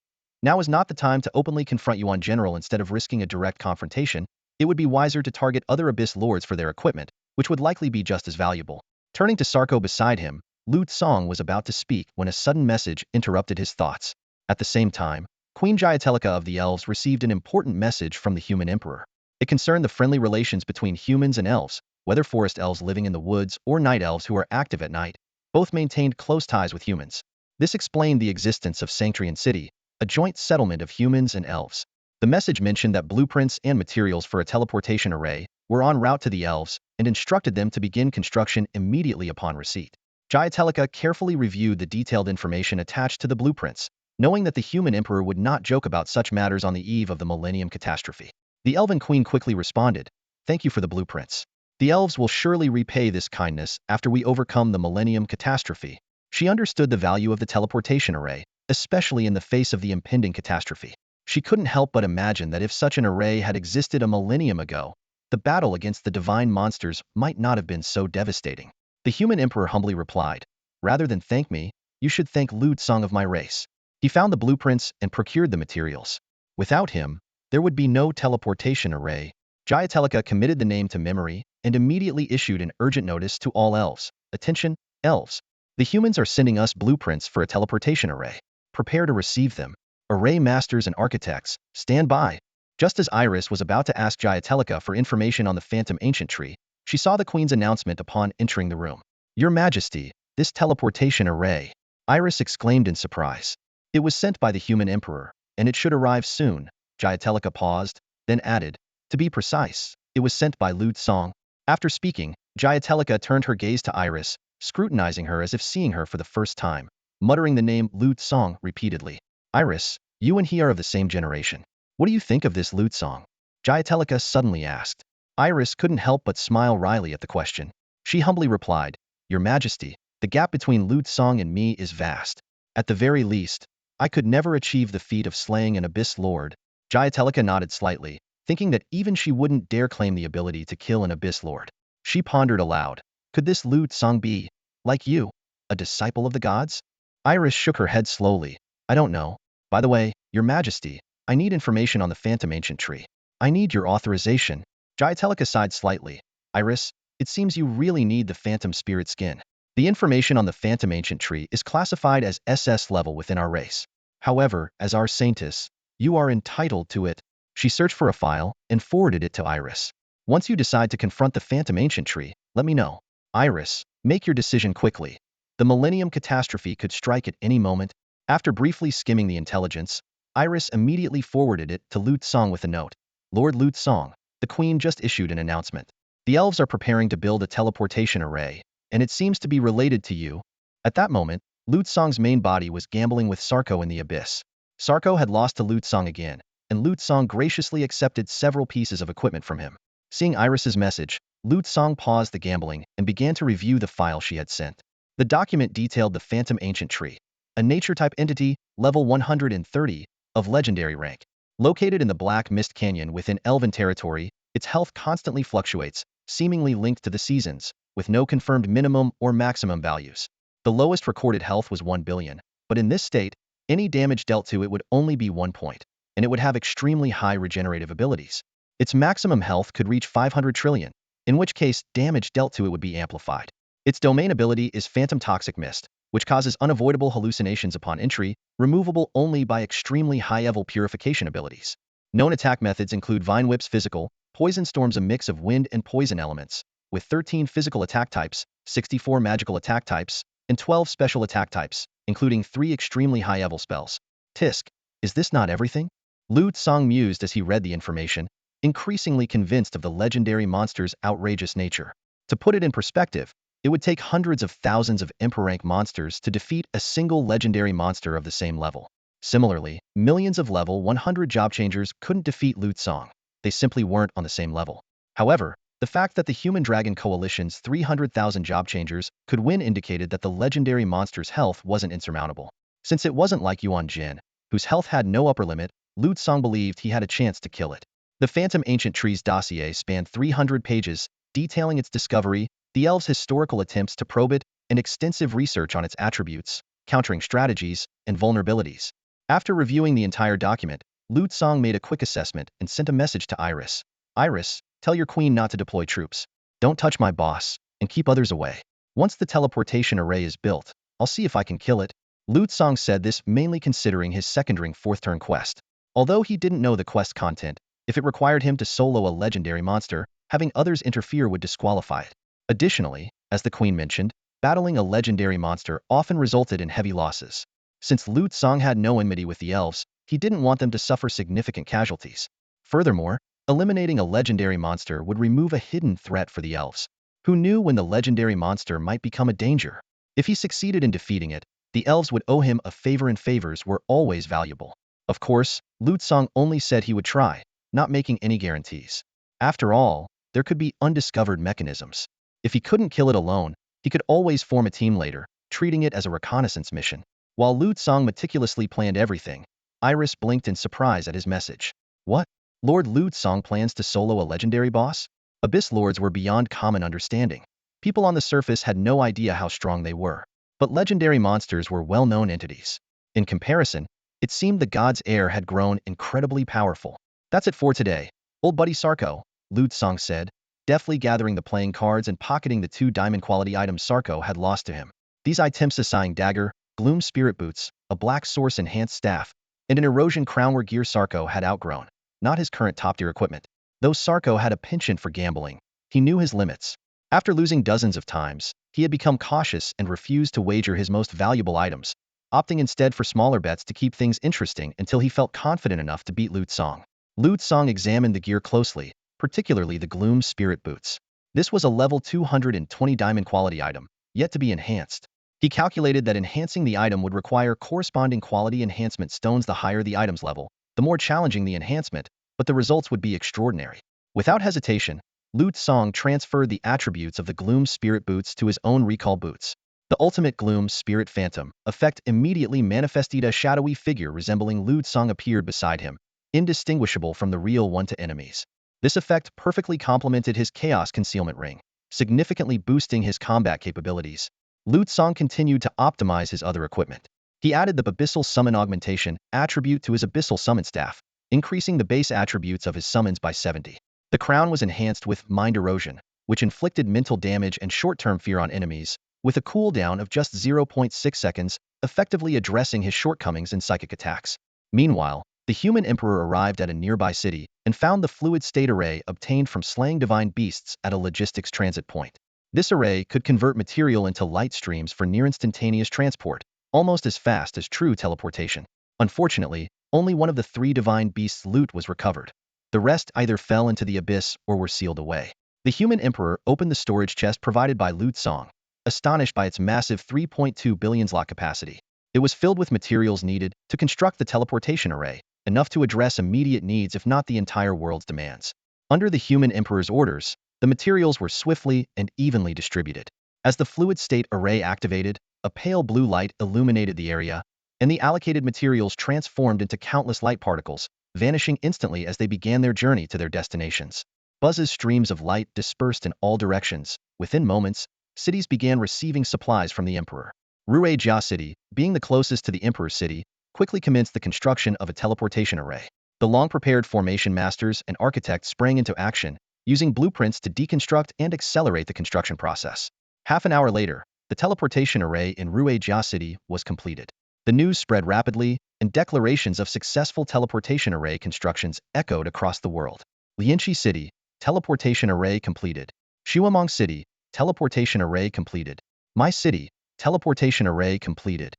Now is not the time to openly confront Yuan General. Instead of risking a direct confrontation, it would be wiser to target other Abyss Lords for their equipment, which would likely be just as valuable. Turning to Sarko beside him, Song was about to speak when a sudden message interrupted his thoughts. At the same time, Queen Jayatelica of the Elves received an important message from the human emperor. It concerned the friendly relations between humans and elves, whether forest elves living in the woods or night elves who are active at night. Both maintained close ties with humans. This explained the existence of Sanctrian City, a joint settlement of humans and elves. The message mentioned that blueprints and materials for a teleportation array were en route to the elves and instructed them to begin construction immediately upon receipt. Jayatelica carefully reviewed the detailed information attached to the blueprints, knowing that the human emperor would not joke about such matters on the eve of the Millennium catastrophe. The Elven Queen quickly responded, "Thank you for the blueprints. The elves will surely repay this kindness after we overcome the Millennium catastrophe." She understood the value of the teleportation array, especially in the face of the impending catastrophe. She couldn't help but imagine that if such an array had existed a millennium ago, the battle against the divine monsters might not have been so devastating. The human emperor humbly replied, "Rather than thank me, you should thank Song of my race." He found the blueprints and procured the materials. Without him, there would be no teleportation array. Jayatelica committed the name to memory and immediately issued an urgent notice to all elves. Attention, elves. The humans are sending us blueprints for a teleportation array. Prepare to receive them. Array masters and architects, stand by. Just as Iris was about to ask Jayatelica for information on the phantom ancient tree, she saw the queen's announcement upon entering the room. Your Majesty, this teleportation array. Iris exclaimed in surprise. It was sent by the human emperor, and it should arrive soon. Jayatelica paused, then added, to be precise, it was sent by Lu Tsong. After speaking, Jayatelica turned her gaze to Iris, scrutinizing her as if seeing her for the first time, muttering the name Lu Tsong repeatedly. Iris, you and he are of the same generation. What do you think of this Lu Tsong? Jayatelica suddenly asked. Iris couldn't help but smile wryly at the question. She humbly replied, Your Majesty, the gap between Lu Tsong and me is vast. At the very least, I could never achieve the feat of slaying an Abyss Lord. Jayatelica nodded slightly, thinking that even she wouldn't dare claim the ability to kill an Abyss Lord. She pondered aloud. Could this Lu Tsong be, like you, a disciple of the gods? Iris shook her head slowly. I don't know. By the way, Your Majesty, I need information on the phantom ancient tree. I need your authorization. Jayatelica sighed slightly. Iris, it seems you really need the phantom spirit skin. The information on the phantom ancient tree is classified as SS level within our race. However, as our saintess, you are entitled to it. She searched for a file and forwarded it to Iris. Once you decide to confront the phantom ancient tree, let me know. Iris, make your decision quickly. The Millennium Catastrophe could strike at any moment. After briefly skimming the intelligence, Iris immediately forwarded it to Lu Tsong with a note. Lord Lu Tsong, the Queen just issued an announcement. The elves are preparing to build a teleportation array, and it seems to be related to you. At that moment, Lu Tsong's main body was gambling with Sarko in the abyss. Sarko had lost to Lu Tsong again, and Lu Tsong graciously accepted several pieces of equipment from him. Seeing Iris's message, Lu Tsong paused the gambling and began to review the file she had sent. The document detailed the Phantom Ancient Tree, a nature-type entity, level 130, of legendary rank. Located in the Black Mist Canyon within Elven territory, its health constantly fluctuates, seemingly linked to the seasons, with no confirmed minimum or maximum values. The lowest recorded health was 1 billion, but in this state, any damage dealt to it would only be 1 point, and it would have extremely high regenerative abilities. Its maximum health could reach 500 trillion, in which case damage dealt to it would be amplified. Its domain ability is Phantom Toxic Mist, which causes unavoidable hallucinations upon entry, removable only by extremely high-level purification abilities. Known attack methods include Vine Whip's physical, Poison Storm's a mix of wind and poison elements, with 13 physical attack types, 64 magical attack types, and 12 special attack types, including 3 extremely high-level spells. Tisk, is this not everything? Lu Tsong mused as he read the information, increasingly convinced of the legendary monster's outrageous nature. To put it in perspective, it would take hundreds of thousands of Emperor-rank monsters to defeat a single legendary monster of the same level. Similarly, millions of level 100 job changers couldn't defeat Lu Tsong. They simply weren't on the same level. However, the fact that the Human Dragon Coalition's 300,000 job changers could win indicated that the legendary monster's health wasn't insurmountable. Since it wasn't like Yuan Jin, whose health had no upper limit, Lu Tsong believed he had a chance to kill it. The Phantom Ancient Tree's dossier spanned 300 pages, detailing its discovery, the elves' historical attempts to probe it, and extensive research on its attributes, countering strategies, and vulnerabilities. After reviewing the entire document, Lu Tsong made a quick assessment and sent a message to Iris. Iris, tell your queen not to deploy troops. Don't touch my boss, and keep others away. Once the teleportation array is built, I'll see if I can kill it. Lu Tsong said this mainly considering his second-ring fourth-turn quest. Although he didn't know the quest content, if it required him to solo a legendary monster, having others interfere would disqualify it. Additionally, as the queen mentioned, battling a legendary monster often resulted in heavy losses. Since Lu Tsong had no enmity with the elves, he didn't want them to suffer significant casualties. Furthermore, eliminating a legendary monster would remove a hidden threat for the elves, who knew when the legendary monster might become a danger. If he succeeded in defeating it, the elves would owe him a favor, and favors were always valuable. Of course, Lu Tsong only said he would try, not making any guarantees. After all, there could be undiscovered mechanisms. If he couldn't kill it alone, he could always form a team later, treating it as a reconnaissance mission. While Lu Tsong meticulously planned everything, Iris blinked in surprise at his message. What? Lord Lu Tsong plans to solo a legendary boss? Abyss Lords were beyond common understanding. People on the surface had no idea how strong they were. But legendary monsters were well-known entities. In comparison, it seemed the god's heir had grown incredibly powerful. That's it for today, old buddy Sarko, Lu Tsong said. deftly gathering the playing cards and pocketing the 2 diamond quality items Sarko had lost to him. These items, a sighing dagger, gloom spirit boots, a black source enhanced staff, and an erosion crown were gear Sarko had outgrown, not his current top-tier equipment. Though Sarko had a penchant for gambling, he knew his limits. After losing dozens of times, he had become cautious and refused to wager his most valuable items, opting instead for smaller bets to keep things interesting until he felt confident enough to beat Lu Tsong. Lu Tsong examined the gear closely, particularly the Gloom Spirit Boots. This was a level 220 diamond quality item, yet to be enhanced. He calculated that enhancing the item would require corresponding quality enhancement stones. The higher the item's level, the more challenging the enhancement, but the results would be extraordinary. Without hesitation, Lu Tsong transferred the attributes of the Gloom Spirit Boots to his own recall boots. The ultimate Gloom Spirit Phantom effect immediately manifested. A shadowy figure resembling Lu Tsong appeared beside him, indistinguishable from the real one to enemies. This effect perfectly complemented his Chaos Concealment Ring, significantly boosting his combat capabilities. Lu Tsong continued to optimize his other equipment. He added the Abyssal Summon Augmentation attribute to his Abyssal Summon Staff, increasing the base attributes of his summons by 70. The crown was enhanced with Mind Erosion, which inflicted mental damage and short-term fear on enemies, with a cooldown of just 0.6 seconds, effectively addressing his shortcomings in psychic attacks. Meanwhile, the human emperor arrived at a nearby city and found the fluid state array obtained from slaying divine beasts at a logistics transit point. This array could convert material into light streams for near-instantaneous transport, almost as fast as true teleportation. Unfortunately, only one of the 3 divine beasts' loot was recovered. The rest either fell into the abyss or were sealed away. The human emperor opened the storage chest provided by Lu Tsong, astonished by its massive 3.2 billion slot capacity. It was filled with materials needed to construct the teleportation array, enough to address immediate needs if not the entire world's demands. Under the human emperor's orders, the materials were swiftly and evenly distributed. As the fluid state array activated, a pale blue light illuminated the area, and the allocated materials transformed into countless light particles, vanishing instantly as they began their journey to their destinations. Buzz's streams of light dispersed in all directions. Within moments, cities began receiving supplies from the emperor. Rue Jia City, being the closest to the emperor's city, quickly commenced the construction of a teleportation array. The long-prepared formation masters and architects sprang into action, using blueprints to deconstruct and accelerate the construction process. Half an hour later, the teleportation array in Rue Jia City was completed. The news spread rapidly, and declarations of successful teleportation array constructions echoed across the world. Lianqi City, teleportation array completed. Shuamong City, teleportation array completed. My City, teleportation array completed.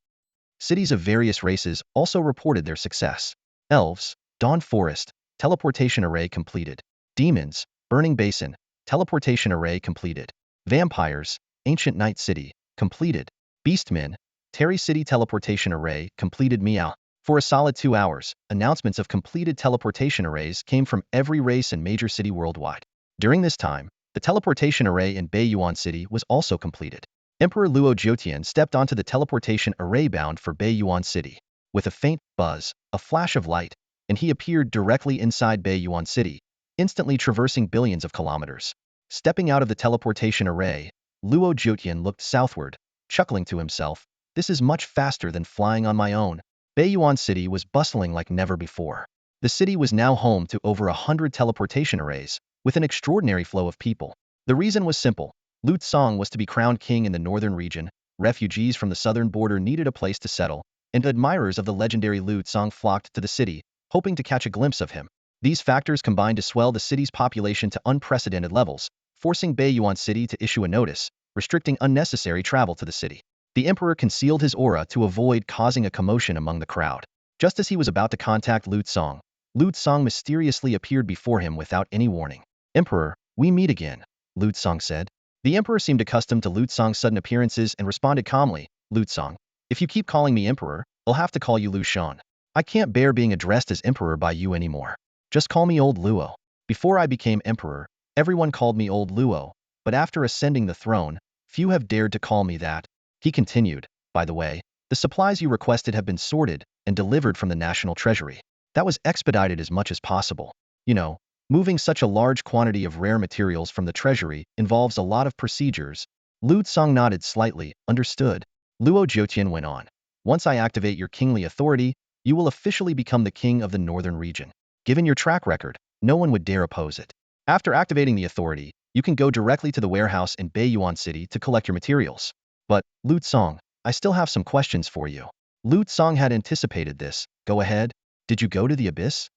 Cities of various races also reported their success. Elves, Dawn Forest, teleportation array completed. Demons, Burning Basin, teleportation array completed. Vampires, Ancient Night City, completed. Beastmen, Terry City teleportation array completed. Meow. For a solid 2 hours, announcements of completed teleportation arrays came from every race and major city worldwide. During this time, the teleportation array in Beiyuan City was also completed. Emperor Luo Jiutian stepped onto the teleportation array bound for Beiyuan City. With a faint buzz, a flash of light, and he appeared directly inside Beiyuan City, instantly traversing billions of kilometers. Stepping out of the teleportation array, Luo Jiutian looked southward, chuckling to himself, "This is much faster than flying on my own." Beiyuan City was bustling like never before. The city was now home to over 100 teleportation arrays, with an extraordinary flow of people. The reason was simple. Lu Tsong was to be crowned king in the northern region, refugees from the southern border needed a place to settle, and admirers of the legendary Lu Tsong flocked to the city, hoping to catch a glimpse of him. These factors combined to swell the city's population to unprecedented levels, forcing Beiyuan City to issue a notice, restricting unnecessary travel to the city. The emperor concealed his aura to avoid causing a commotion among the crowd. Just as he was about to contact Lu Tsong mysteriously appeared before him without any warning. "Emperor, we meet again," Lu Tsong said. The emperor seemed accustomed to Lu Tsong's sudden appearances and responded calmly, "Lu Tsong, if you keep calling me emperor, I'll have to call you Lu Shan. I can't bear being addressed as emperor by you anymore. Just call me Old Luo. Before I became emperor, everyone called me Old Luo, but after ascending the throne, few have dared to call me that." He continued, "By the way, the supplies you requested have been sorted and delivered from the national treasury. That was expedited as much as possible. You know, moving such a large quantity of rare materials from the treasury involves a lot of procedures." Lu Tsong nodded slightly, understood. Luo Jiutian went on, "Once I activate your kingly authority, you will officially become the king of the northern region. Given your track record, no one would dare oppose it." After activating the authority, You can go directly to the warehouse in Baiyuan City to collect your materials. But, Lu Song, I still have some questions for you. Lu Song had anticipated this. Go ahead. Did you go to the abyss?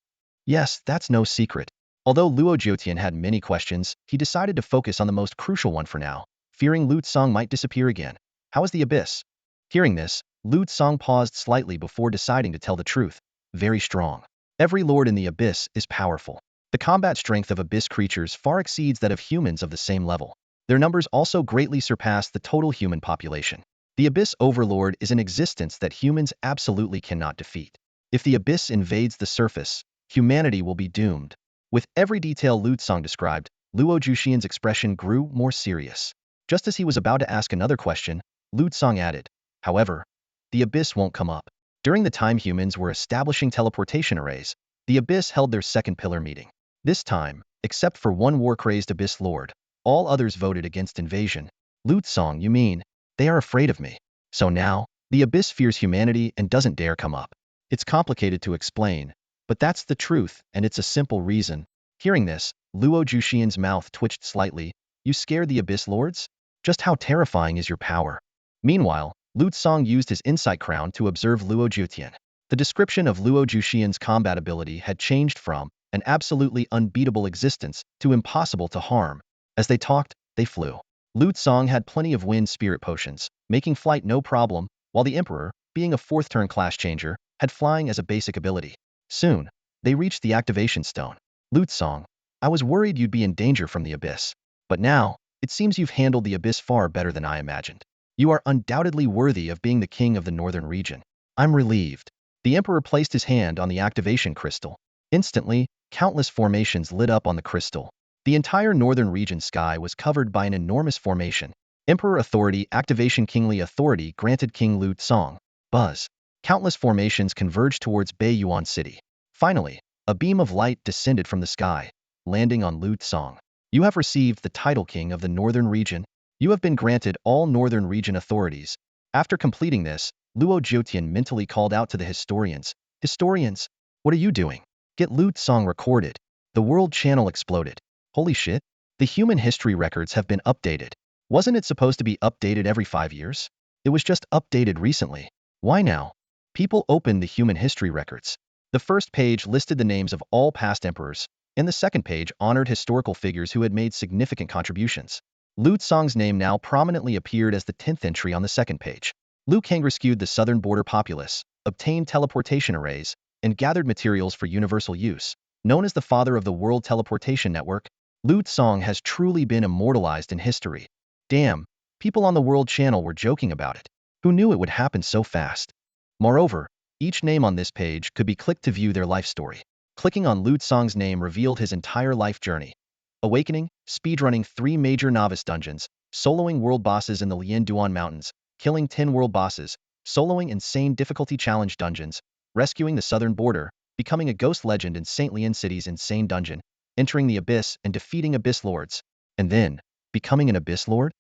Yes, that's no secret. Although Luo Jiotian had many questions, he decided to focus on the most crucial one for now, fearing Lu Song might disappear again. How is the abyss? Hearing this, Lu Song paused slightly before deciding to tell the truth. Very strong. Every lord in the abyss is powerful. The combat strength of abyss creatures far exceeds that of humans of the same level. Their numbers also greatly surpass the total human population. The abyss overlord is an existence that humans absolutely cannot defeat. If the abyss invades the surface, humanity will be doomed. With every detail Lu Song described, Luo Juxian's expression grew more serious. Just as he was about to ask another question, Lu Song added, however, the abyss won't come up. During the time humans were establishing teleportation arrays, the abyss held their second pillar meeting. This time, except for one war-crazed abyss lord, all others voted against invasion. Lu Song, you mean, they are afraid of me. So now, the abyss fears humanity and doesn't dare come up. It's complicated to explain, but that's the truth, and it's a simple reason. Hearing this, Luo Juxian's mouth twitched slightly. You scared the abyss lords? Just how terrifying is your power? Meanwhile, Lu Song used his insight crown to observe Luo Jutian. The description of Luo Juxian's combat ability had changed from an absolutely unbeatable existence to impossible to harm. As they talked, they flew. Lu Song had plenty of wind spirit potions, making flight no problem, while the Emperor, being a fourth-turn class changer, had flying as a basic ability. Soon, they reached the activation stone. Lu Song, I was worried you'd be in danger from the abyss. But now, it seems you've handled the abyss far better than I imagined. You are undoubtedly worthy of being the king of the northern region. I'm relieved. The Emperor placed his hand on the activation crystal. Instantly, countless formations lit up on the crystal. The entire northern region sky was covered by an enormous formation. Emperor Authority Activation Kingly Authority granted King Lu Song. Buzz. Countless formations converged towards Baiyuan City. Finally, a beam of light descended from the sky, landing on Lu Song. You have received the title King of the Northern Region. You have been granted all Northern Region authorities. After completing this, Luo Jiotian mentally called out to the historians. Historians, what are you doing? Get Lu Song recorded. The world channel exploded. Holy shit. The human history records have been updated. Wasn't it supposed to be updated every 5 years? It was just updated recently. Why now? People opened the human history records. The first page listed the names of all past emperors, and the second page honored historical figures who had made significant contributions. Lu Song's name now prominently appeared as the 10th entry on the second page. Lu Kang rescued the southern border populace, obtained teleportation arrays, and gathered materials for universal use. Known as the father of the world teleportation network, Lu Song has truly been immortalized in history. Damn, people on the world channel were joking about it. Who knew it would happen so fast? Moreover, each name on this page could be clicked to view their life story. Clicking on Lu Song's name revealed his entire life journey. Awakening, speedrunning 3 major novice dungeons, soloing world bosses in the Lian Duan Mountains, killing 10 world bosses, soloing insane difficulty challenge dungeons, rescuing the southern border, becoming a ghost legend in St. Lian City's insane dungeon, entering the abyss and defeating abyss lords, and then, becoming an abyss lord?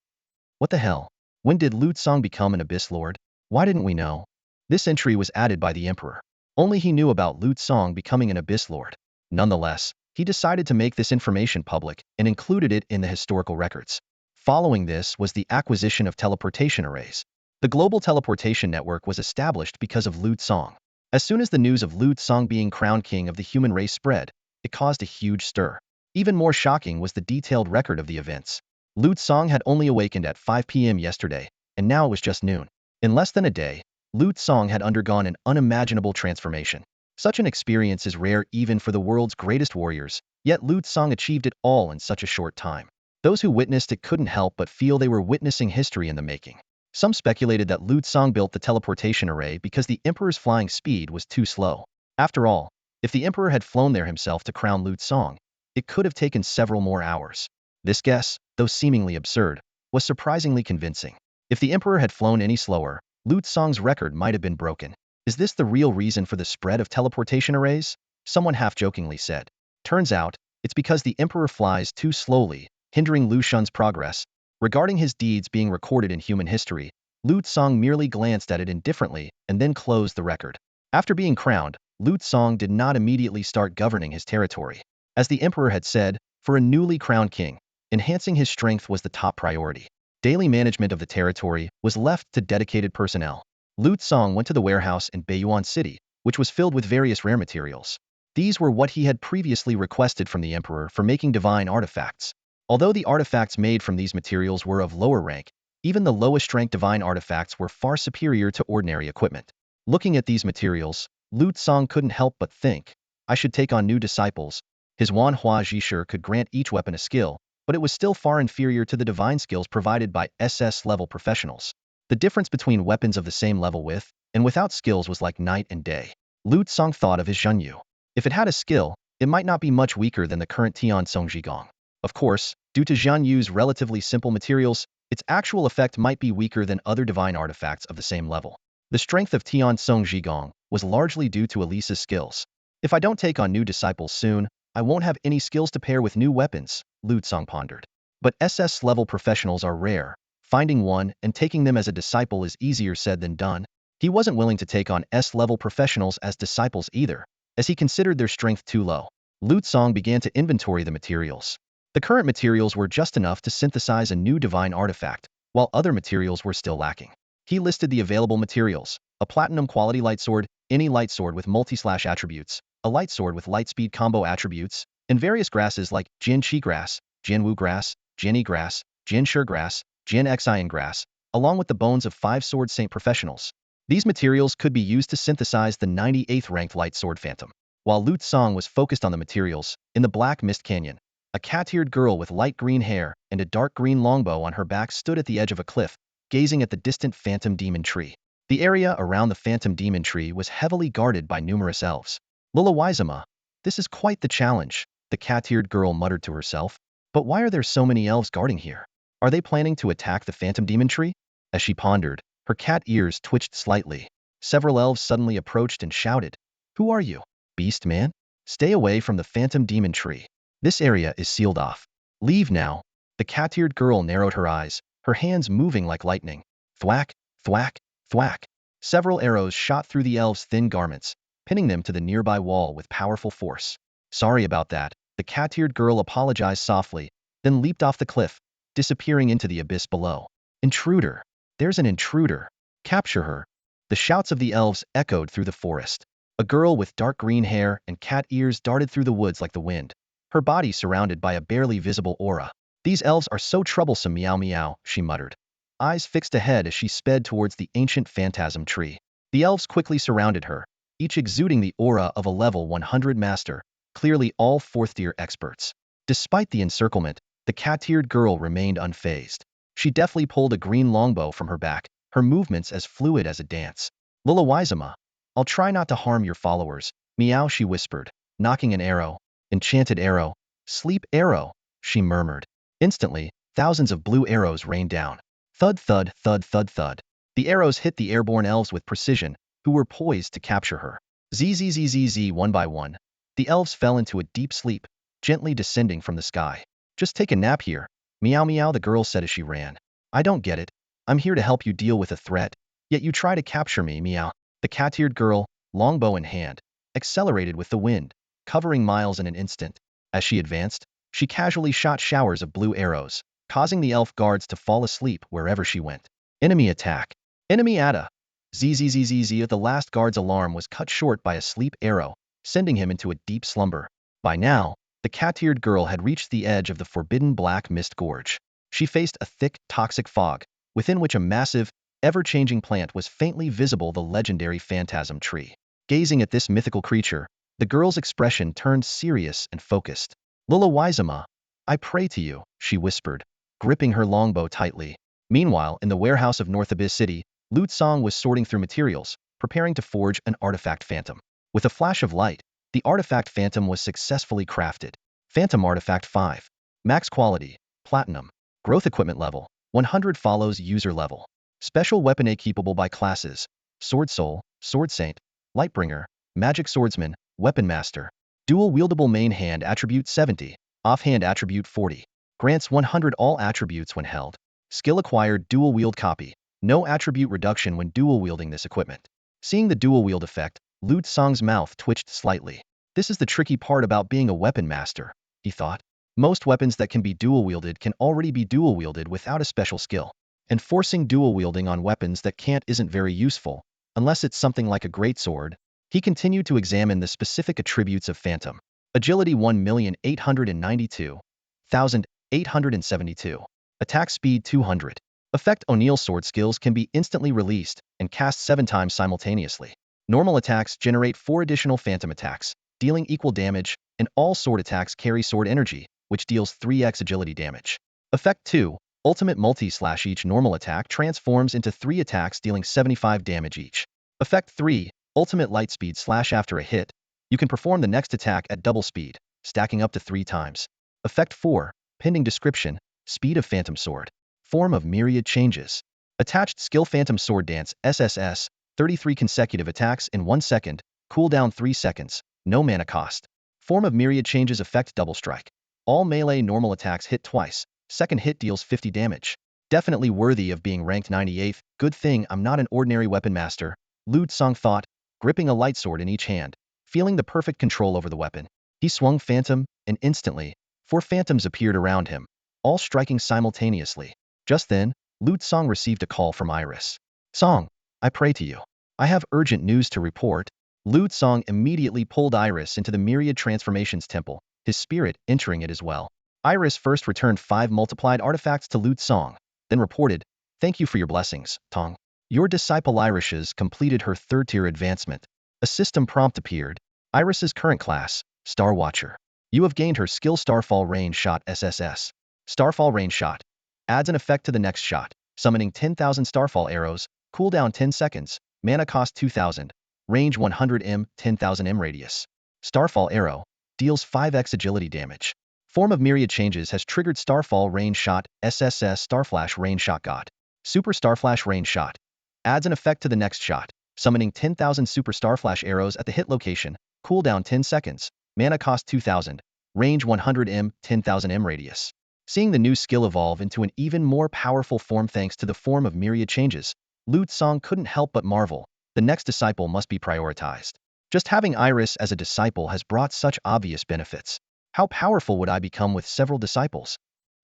What the hell? When did Lu Song become an abyss lord? Why didn't we know? This entry was added by the Emperor. Only he knew about Lu Song becoming an abyss lord. Nonetheless, he decided to make this information public and included it in the historical records. Following this was the acquisition of teleportation arrays. The global teleportation network was established because of Lu Song. As soon as the news of Lu Song being crowned king of the human race spread, it caused a huge stir. Even more shocking was the detailed record of the events. Lu Song had only awakened at 5 p.m. yesterday, and now it was just noon. In less than a day, Lu Song had undergone an unimaginable transformation. Such an experience is rare even for the world's greatest warriors, yet Lu Song achieved it all in such a short time. Those who witnessed it couldn't help but feel they were witnessing history in the making. Some speculated that Lu Song built the teleportation array because the Emperor's flying speed was too slow. After all, if the Emperor had flown there himself to crown Lu Song, it could have taken several more hours. This guess, though seemingly absurd, was surprisingly convincing. If the Emperor had flown any slower, Lu Song's record might have been broken. Is this the real reason for the spread of teleportation arrays? Someone half-jokingly said. Turns out, it's because the Emperor flies too slowly, hindering Lu Shun's progress. Regarding his deeds being recorded in human history, Lu Song merely glanced at it indifferently and then closed the record. After being crowned, Lu Song did not immediately start governing his territory. As the Emperor had said, for a newly crowned king, Enhancing his strength was the top priority. Daily management of the territory was left to dedicated personnel. Lu Tsang went to the warehouse in Beiyuan City, which was filled with various rare materials. These were what he had previously requested from the emperor for making divine artifacts. Although the artifacts made from these materials were of lower rank, even the lowest rank divine artifacts were far superior to ordinary equipment. Looking at these materials, Lu Tsang couldn't help but think, I should take on new disciples. His Wanhua Jishur could grant each weapon a skill, but it was still far inferior to the divine skills provided by SS-level professionals. The difference between weapons of the same level with and without skills was like night and day. Lu Tsang thought of his Zhenyu. If it had a skill, it might not be much weaker than the current Tian Song Jigong. Of course, due to Zhenyu's relatively simple materials, its actual effect might be weaker than other divine artifacts of the same level. The strength of Tian Song Jigong was largely due to Elisa's skills. If I don't take on new disciples soon, I won't have any skills to pair with new weapons, Lu Tsang pondered. But SS-level professionals are rare. Finding one and taking them as a disciple is easier said than done. He wasn't willing to take on S-level professionals as disciples either, as he considered their strength too low. Lu Tsang began to inventory the materials. The current materials were just enough to synthesize a new divine artifact, while other materials were still lacking. He listed the available materials: a platinum quality light sword, any light sword with multi-slash attributes, a light sword with light speed combo attributes, and various grasses like Jian Qi grass, Jian Wu grass, Jian Yi grass, Jian Shi grass, Jian Xian grass, along with the bones of 5 sword saint professionals. These materials could be used to synthesize the 98th ranked light sword phantom. While Lu Tsang was focused on the materials, in the Black Mist Canyon, a cat-eared girl with light green hair and a dark green longbow on her back stood at the edge of a cliff, gazing at the distant phantom demon tree. The area around the phantom demon tree was heavily guarded by numerous elves. Lulawaizama, this is quite the challenge, the cat-eared girl muttered to herself. But why are there so many elves guarding here? Are they planning to attack the phantom demon tree? As she pondered, her cat ears twitched slightly. Several elves suddenly approached and shouted, "Who are you? Beast man? Stay away from the phantom demon tree. This area is sealed off. Leave now." The cat-eared girl narrowed her eyes, her hands moving like lightning. Thwack, thwack, thwack. Several arrows shot through the elves' thin garments, pinning them to the nearby wall with powerful force. Sorry about that, the cat-eared girl apologized softly, then leaped off the cliff, disappearing into the abyss below. Intruder! There's an intruder! Capture her! The shouts of the elves echoed through the forest. A girl with dark green hair and cat ears darted through the woods like the wind, her body surrounded by a barely visible aura. These elves are so troublesome, meow meow, she muttered, eyes fixed ahead as she sped towards the ancient phantasm tree. The elves quickly surrounded her, each exuding the aura of a level 100 master, clearly all 4th-tier experts. Despite the encirclement, the cat-eared girl remained unfazed. She deftly pulled a green longbow from her back, her movements as fluid as a dance. Lulawaizama, I'll try not to harm your followers, meow, she whispered, knocking an arrow. Enchanted arrow. Sleep arrow, she murmured. Instantly, thousands of blue arrows rained down. Thud thud thud thud thud. The arrows hit the airborne elves with precision, who were poised to capture her. Zzzzz, one by one. The elves fell into a deep sleep, gently descending from the sky. Just take a nap here, meow meow, the girl said as she ran. I don't get it. I'm here to help you deal with a threat, yet you try to capture me, meow. The cat-eared girl, longbow in hand, accelerated with the wind, covering miles in an instant. As she advanced, she casually shot showers of blue arrows, causing the elf guards to fall asleep wherever she went. Enemy attack. Enemy Ada. Zzzzz, the last guard's alarm was cut short by a sleep arrow, sending him into a deep slumber. By now, the cat-eared girl had reached the edge of the forbidden Black Mist Gorge. She faced a thick, toxic fog, within which a massive, ever-changing plant was faintly visible, the legendary phantasm tree. Gazing at this mythical creature, the girl's expression turned serious and focused. Lulawaizama, I pray to you, she whispered, gripping her longbow tightly. Meanwhile, in the warehouse of North Abyss City, Lu Tsang was sorting through materials, preparing to forge an artifact phantom. With a flash of light, the artifact phantom was successfully crafted. Phantom Artifact 5. Max quality, Platinum. Growth equipment level, 100 follows user level. Special weapon capable by classes: Sword Soul, Sword Saint, Lightbringer, Magic Swordsman, Weapon Master. Dual wieldable main hand attribute 70, offhand attribute 40. Grants 100 all attributes when held. Skill acquired dual wield copy. No attribute reduction when dual wielding this equipment. Seeing the dual wield effect, Lu Tsang's mouth twitched slightly. This is the tricky part about being a weapon master, he thought. Most weapons that can be dual-wielded can already be dual-wielded without a special skill. And forcing dual-wielding on weapons that can't isn't very useful, unless it's something like a greatsword. He continued to examine the specific attributes of Phantom. Agility 1,892,872. Attack speed 200. Effect O'Neill's sword skills can be instantly released and cast 7 times simultaneously. Normal attacks generate 4 additional Phantom attacks, dealing equal damage, and all sword attacks carry sword energy, which deals 3x agility damage. Effect 2. Ultimate multi-slash. Each normal attack transforms into 3 attacks dealing 75 damage each. Effect 3. Ultimate lightspeed slash. After a hit, you can perform the next attack at double speed, stacking up to 3 times. Effect 4. Pending description. Speed of Phantom Sword. Form of myriad changes. Attached skill Phantom Sword Dance SSS. 33 consecutive attacks in 1 second. Cooldown 3 seconds. No mana cost. Form of myriad changes. Effect Double Strike. All melee normal attacks hit twice. Second hit deals 50 damage. Definitely worthy of being ranked 98th. Good thing I'm not an ordinary weapon master, Lu Tsong thought, gripping a light sword in each hand, feeling the perfect control over the weapon. He swung Phantom, and instantly, 4 phantoms appeared around him, all striking simultaneously. Just then, Lu Tsong received a call from Iris. Song, I pray to you. I have urgent news to report. Lu Tsong immediately pulled Iris into the Myriad Transformations Temple, his spirit entering it as well. Iris first returned 5 multiplied artifacts to Lu Tsong, then reported, "Thank you for your blessings, Tong. Your disciple Iris completed her 3rd-tier advancement." A system prompt appeared. Iris's current class, Star Watcher. You have gained her skill Starfall Range Shot SSS. Starfall Range Shot. Adds an effect to the next shot, summoning 10,000 Starfall arrows, cooldown 10 seconds, mana cost 2,000, range 100 m, 10,000 m radius. Starfall Arrow. Deals 5x agility damage. Form of myriad changes has triggered Starfall Range Shot SSS Starflash Range Shot God. Super Starflash Range Shot. Adds an effect to the next shot, summoning 10,000 Super Starflash arrows at the hit location, cooldown 10 seconds, mana cost 2,000, range 100 m, 10,000 m radius. Seeing the new skill evolve into an even more powerful form thanks to the form of myriad changes, Lu Tsong couldn't help but marvel. The next disciple must be prioritized. Just having Iris as a disciple has brought such obvious benefits. How powerful would I become with several disciples?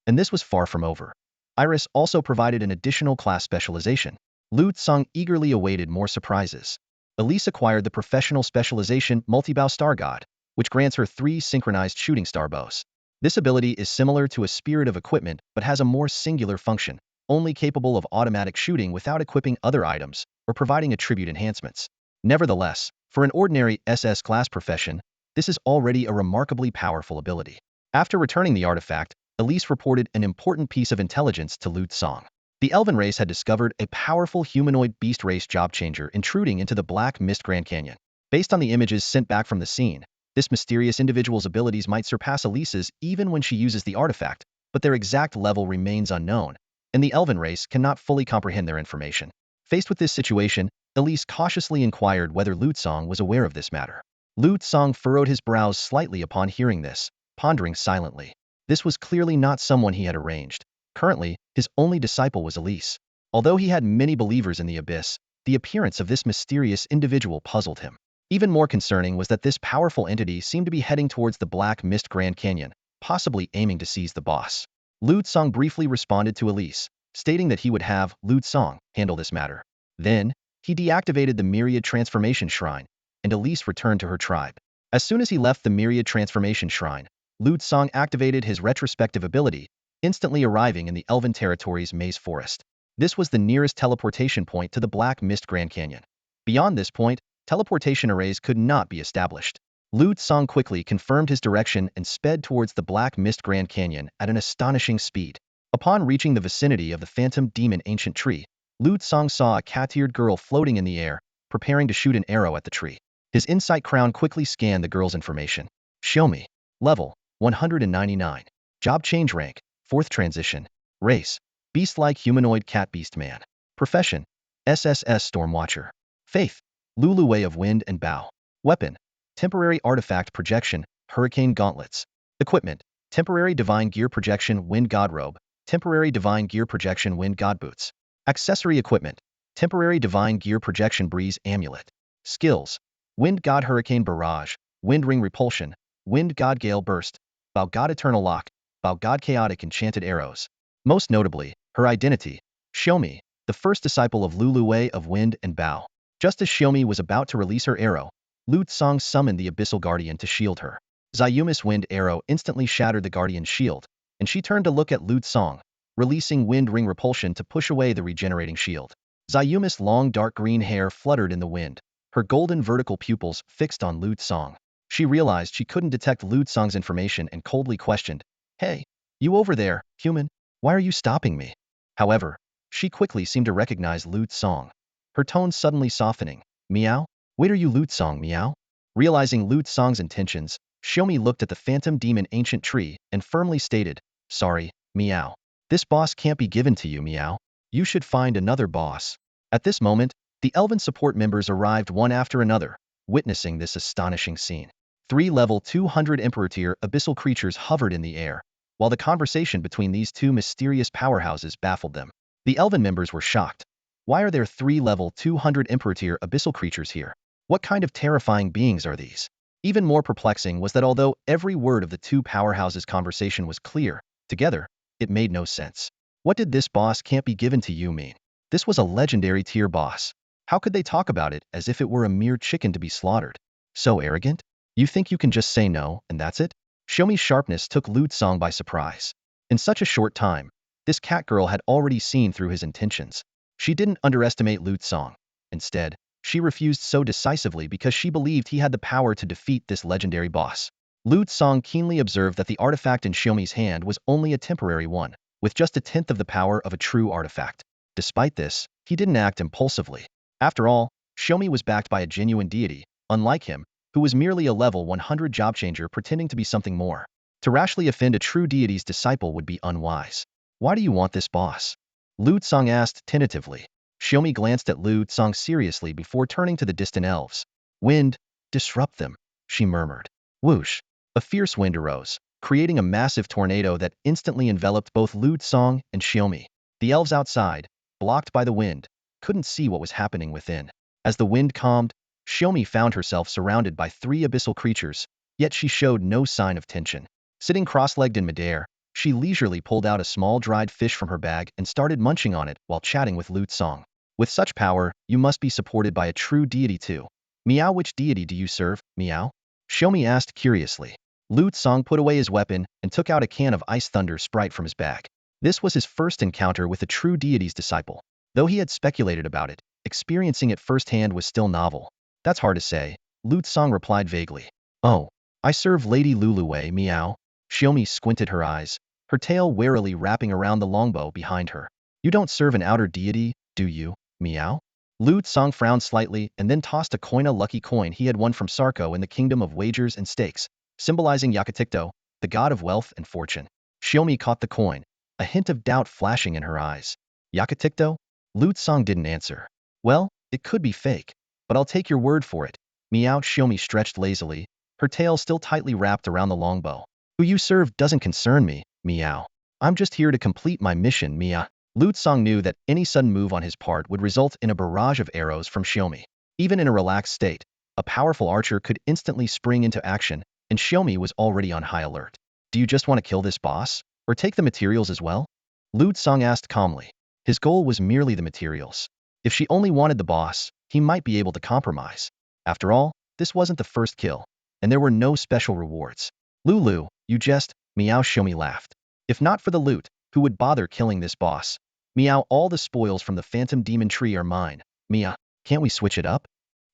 And this was far from over. Iris also provided an additional class specialization. Lu Tsong eagerly awaited more surprises. Elise acquired the professional specialization Multibow Star God, which grants her 3 synchronized shooting star bows. This ability is similar to a Spirit of Equipment but has a more singular function, only capable of automatic shooting without equipping other items or providing attribute enhancements. Nevertheless, for an ordinary SS class profession, this is already a remarkably powerful ability. After returning the artifact, Elise reported an important piece of intelligence to Lu Tsong. The Elven race had discovered a powerful humanoid beast race job changer intruding into the Black Mist Grand Canyon. Based on the images sent back from the scene, this mysterious individual's abilities might surpass Elise's even when she uses the artifact, but their exact level remains unknown, and the Elven race cannot fully comprehend their information. Faced with this situation, Elise cautiously inquired whether Lu Tsong was aware of this matter. Lu Tsong furrowed his brows slightly upon hearing this, pondering silently. This was clearly not someone he had arranged. Currently, his only disciple was Elise. Although he had many believers in the Abyss, the appearance of this mysterious individual puzzled him. Even more concerning was that this powerful entity seemed to be heading towards the Black Mist Grand Canyon, possibly aiming to seize the boss. Lu Tsong briefly responded to Elise, stating that he would have Lu Tsong handle this matter. Then, he deactivated the Myriad Transformation Shrine, and Elise returned to her tribe. As soon as he left the Myriad Transformation Shrine, Lu Tsong activated his retrospective ability, instantly arriving in the Elven Territory's Maze Forest. This was the nearest teleportation point to the Black Mist Grand Canyon. Beyond this point, teleportation arrays could not be established. Lu Tsong quickly confirmed his direction and sped towards the Black Mist Grand Canyon at an astonishing speed. Upon reaching the vicinity of the Phantom Demon Ancient Tree, Lu Tsong saw a cat-eared girl floating in the air, preparing to shoot an arrow at the tree. His insight crown quickly scanned the girl's information. Show me. Level 199. Job change rank 4th transition. Race: beast-like humanoid cat beast man. Profession: SSS Storm Watcher. Faith: Lulu Way of Wind and Bow. Weapon: temporary artifact projection, Hurricane Gauntlets. Equipment: temporary divine gear projection, Wind God Robe. Temporary divine gear projection, Wind God Boots. Accessory equipment: temporary divine gear projection, Breeze Amulet. Skills: Wind God Hurricane Barrage, Wind Ring Repulsion, Wind God Gale Burst, Bow God Eternal Lock, about God chaotic enchanted arrows. Most notably, her identity, Xiaomi, the first disciple of Lulu Wei of Wind and Bao. Just as Xiaomi was about to release her arrow, Lu Tsong summoned the Abyssal Guardian to shield her. Zayuma's wind arrow instantly shattered the Guardian's shield, and she turned to look at Lu Tsong, releasing wind ring repulsion to push away the regenerating shield. Zayuma's long dark green hair fluttered in the wind, her golden vertical pupils fixed on Lu Tsong. She realized she couldn't detect Lu Tsong's information and coldly questioned, "Hey, you over there, human? Why are you stopping me?" However, she quickly seemed to recognize Lu Tsong, her tone suddenly softening. "Meow? Wait, are you Lu Tsong, meow?" Realizing Lu Tsong's intentions, Xiaomi looked at the phantom demon ancient tree and firmly stated, "Sorry, meow. This boss can't be given to you, meow. You should find another boss." At this moment, the elven support members arrived one after another, witnessing this astonishing scene. 3 level 200 Emperor tier abyssal creatures hovered in the air, while the conversation between these two mysterious powerhouses baffled them. The elven members were shocked. Why are there 3 level 200 Emperor tier abyssal creatures here? What kind of terrifying beings are these? Even more perplexing was that although every word of the two powerhouses' conversation was clear, together, it made no sense. What did "this boss can't be given to you" mean? This was a legendary tier boss. How could they talk about it as if it were a mere chicken to be slaughtered? So arrogant? You think you can just say no, and that's it? Xiaomi's sharpness took Lu Tsong by surprise. In such a short time, this cat girl had already seen through his intentions. She didn't underestimate Lu Tsong. Instead, she refused so decisively because she believed he had the power to defeat this legendary boss. Lu Tsong keenly observed that the artifact in Xiaomi's hand was only a temporary one, with just a tenth of the power of a true artifact. Despite this, he didn't act impulsively. After all, Xiaomi was backed by a genuine deity, unlike him, who was merely a level 100 job changer pretending to be something more. To rashly offend a true deity's disciple would be unwise. "Why do you want this boss?" Lu Tsong asked tentatively. Xiaomi glanced at Lu Tsong seriously before turning to the distant elves. "Wind, disrupt them," she murmured. Whoosh! A fierce wind arose, creating a massive tornado that instantly enveloped both Lu Tsong and Xiaomi. The elves outside, blocked by the wind, couldn't see what was happening within. As the wind calmed, Xiaomi found herself surrounded by 3 abyssal creatures, yet she showed no sign of tension. Sitting cross-legged in midair, she leisurely pulled out a small dried fish from her bag and started munching on it while chatting with Lu Tsong. "With such power, you must be supported by a true deity too. Meow, which deity do you serve, meow?" Xiaomi asked curiously. Lu Tsong put away his weapon and took out a can of Ice Thunder Sprite from his bag. This was his first encounter with a true deity's disciple. Though he had speculated about it, experiencing it firsthand was still novel. "That's hard to say," Lu Tsong replied vaguely. "Oh, I serve Lady Luluwei, meow." Xiaomi squinted her eyes, her tail warily wrapping around the longbow behind her. "You don't serve an outer deity, do you, meow?" Lu Tsong frowned slightly and then tossed a lucky coin he had won from Sarko in the Kingdom of Wagers and Stakes, symbolizing Yakatikto, the god of wealth and fortune. Xiaomi caught the coin, a hint of doubt flashing in her eyes. "Yakatikto?" Lu Tsong didn't answer. "Well, it could be fake, but I'll take your word for it." Meow. Xiaomi stretched lazily, her tail still tightly wrapped around the longbow. "Who you serve doesn't concern me, meow. I'm just here to complete my mission, meow." Lu Tsong knew that any sudden move on his part would result in a barrage of arrows from Xiaomi. Even in a relaxed state, a powerful archer could instantly spring into action, and Xiaomi was already on high alert. "Do you just want to kill this boss, or take the materials as well?" Lu Tsong asked calmly. His goal was merely the materials. If she only wanted the boss, he might be able to compromise. After all, this wasn't the first kill, and there were no special rewards. "Lulu, you just," meow. Xiaomi laughed. "If not for the loot, who would bother killing this boss? Meow, all the spoils from the phantom demon tree are mine. Meow, can't we switch it up?"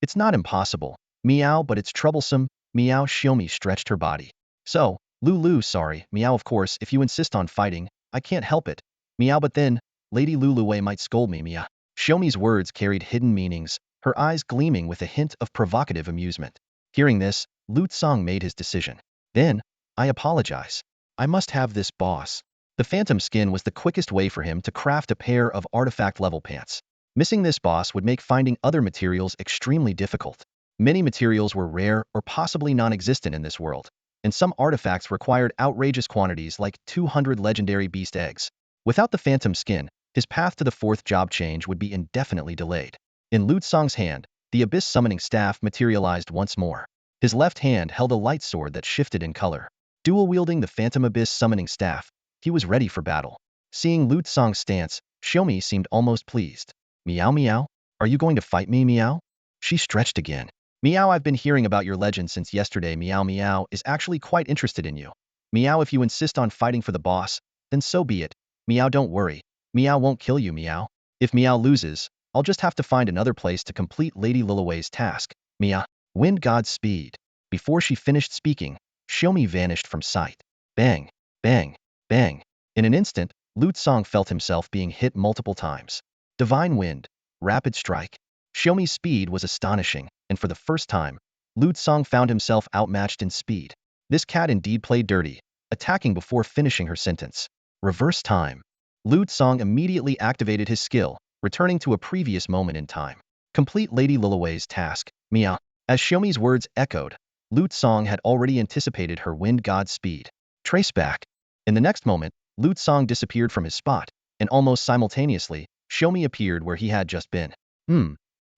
"It's not impossible, meow, but it's troublesome." Meow. Xiaomi stretched her body. "So, Lulu, sorry, meow, of course, if you insist on fighting, I can't help it. Meow, but then, Lady Luluwei might scold me, meow." Xiaomi's words carried hidden meanings, her eyes gleaming with a hint of provocative amusement. Hearing this, Lu Tsong made his decision. "Then, I apologize. I must have this boss." The phantom skin was the quickest way for him to craft a pair of artifact-level pants. Missing this boss would make finding other materials extremely difficult. Many materials were rare or possibly non-existent in this world, and some artifacts required outrageous quantities like 200 legendary beast eggs. Without the phantom skin, his path to the 4th job change would be indefinitely delayed. In Lu Tsong's hand, the abyss summoning staff materialized once more. His left hand held a light sword that shifted in color. Dual-wielding the Phantom Abyss summoning staff, he was ready for battle. Seeing Lu Tsong's stance, Xiaomi seemed almost pleased. Meow meow? Are you going to fight me, meow? She stretched again. Meow, I've been hearing about your legend since yesterday. Meow meow is actually quite interested in you. Meow, if you insist on fighting for the boss, then so be it. Meow, don't worry. Meow won't kill you, meow. If Meow loses, I'll just have to find another place to complete Lady Lilaway's task. Meow. Wind God's speed. Before she finished speaking, Xiaomi vanished from sight. Bang, bang, bang. In an instant, Lu Tsong felt himself being hit multiple times. Divine Wind. Rapid strike. Xiaomi's speed was astonishing, and for the first time, Lu Tsong found himself outmatched in speed. This cat indeed played dirty, attacking before finishing her sentence. Reverse time. Lu Tsong immediately activated his skill, returning to a previous moment in time. Complete Lady Lilaway's task. Meow. As Xiaomi's words echoed, Lu Tsong had already anticipated her wind god's speed. Trace back. In the next moment, Lu Tsong disappeared from his spot, and almost simultaneously, Xiaomi appeared where he had just been.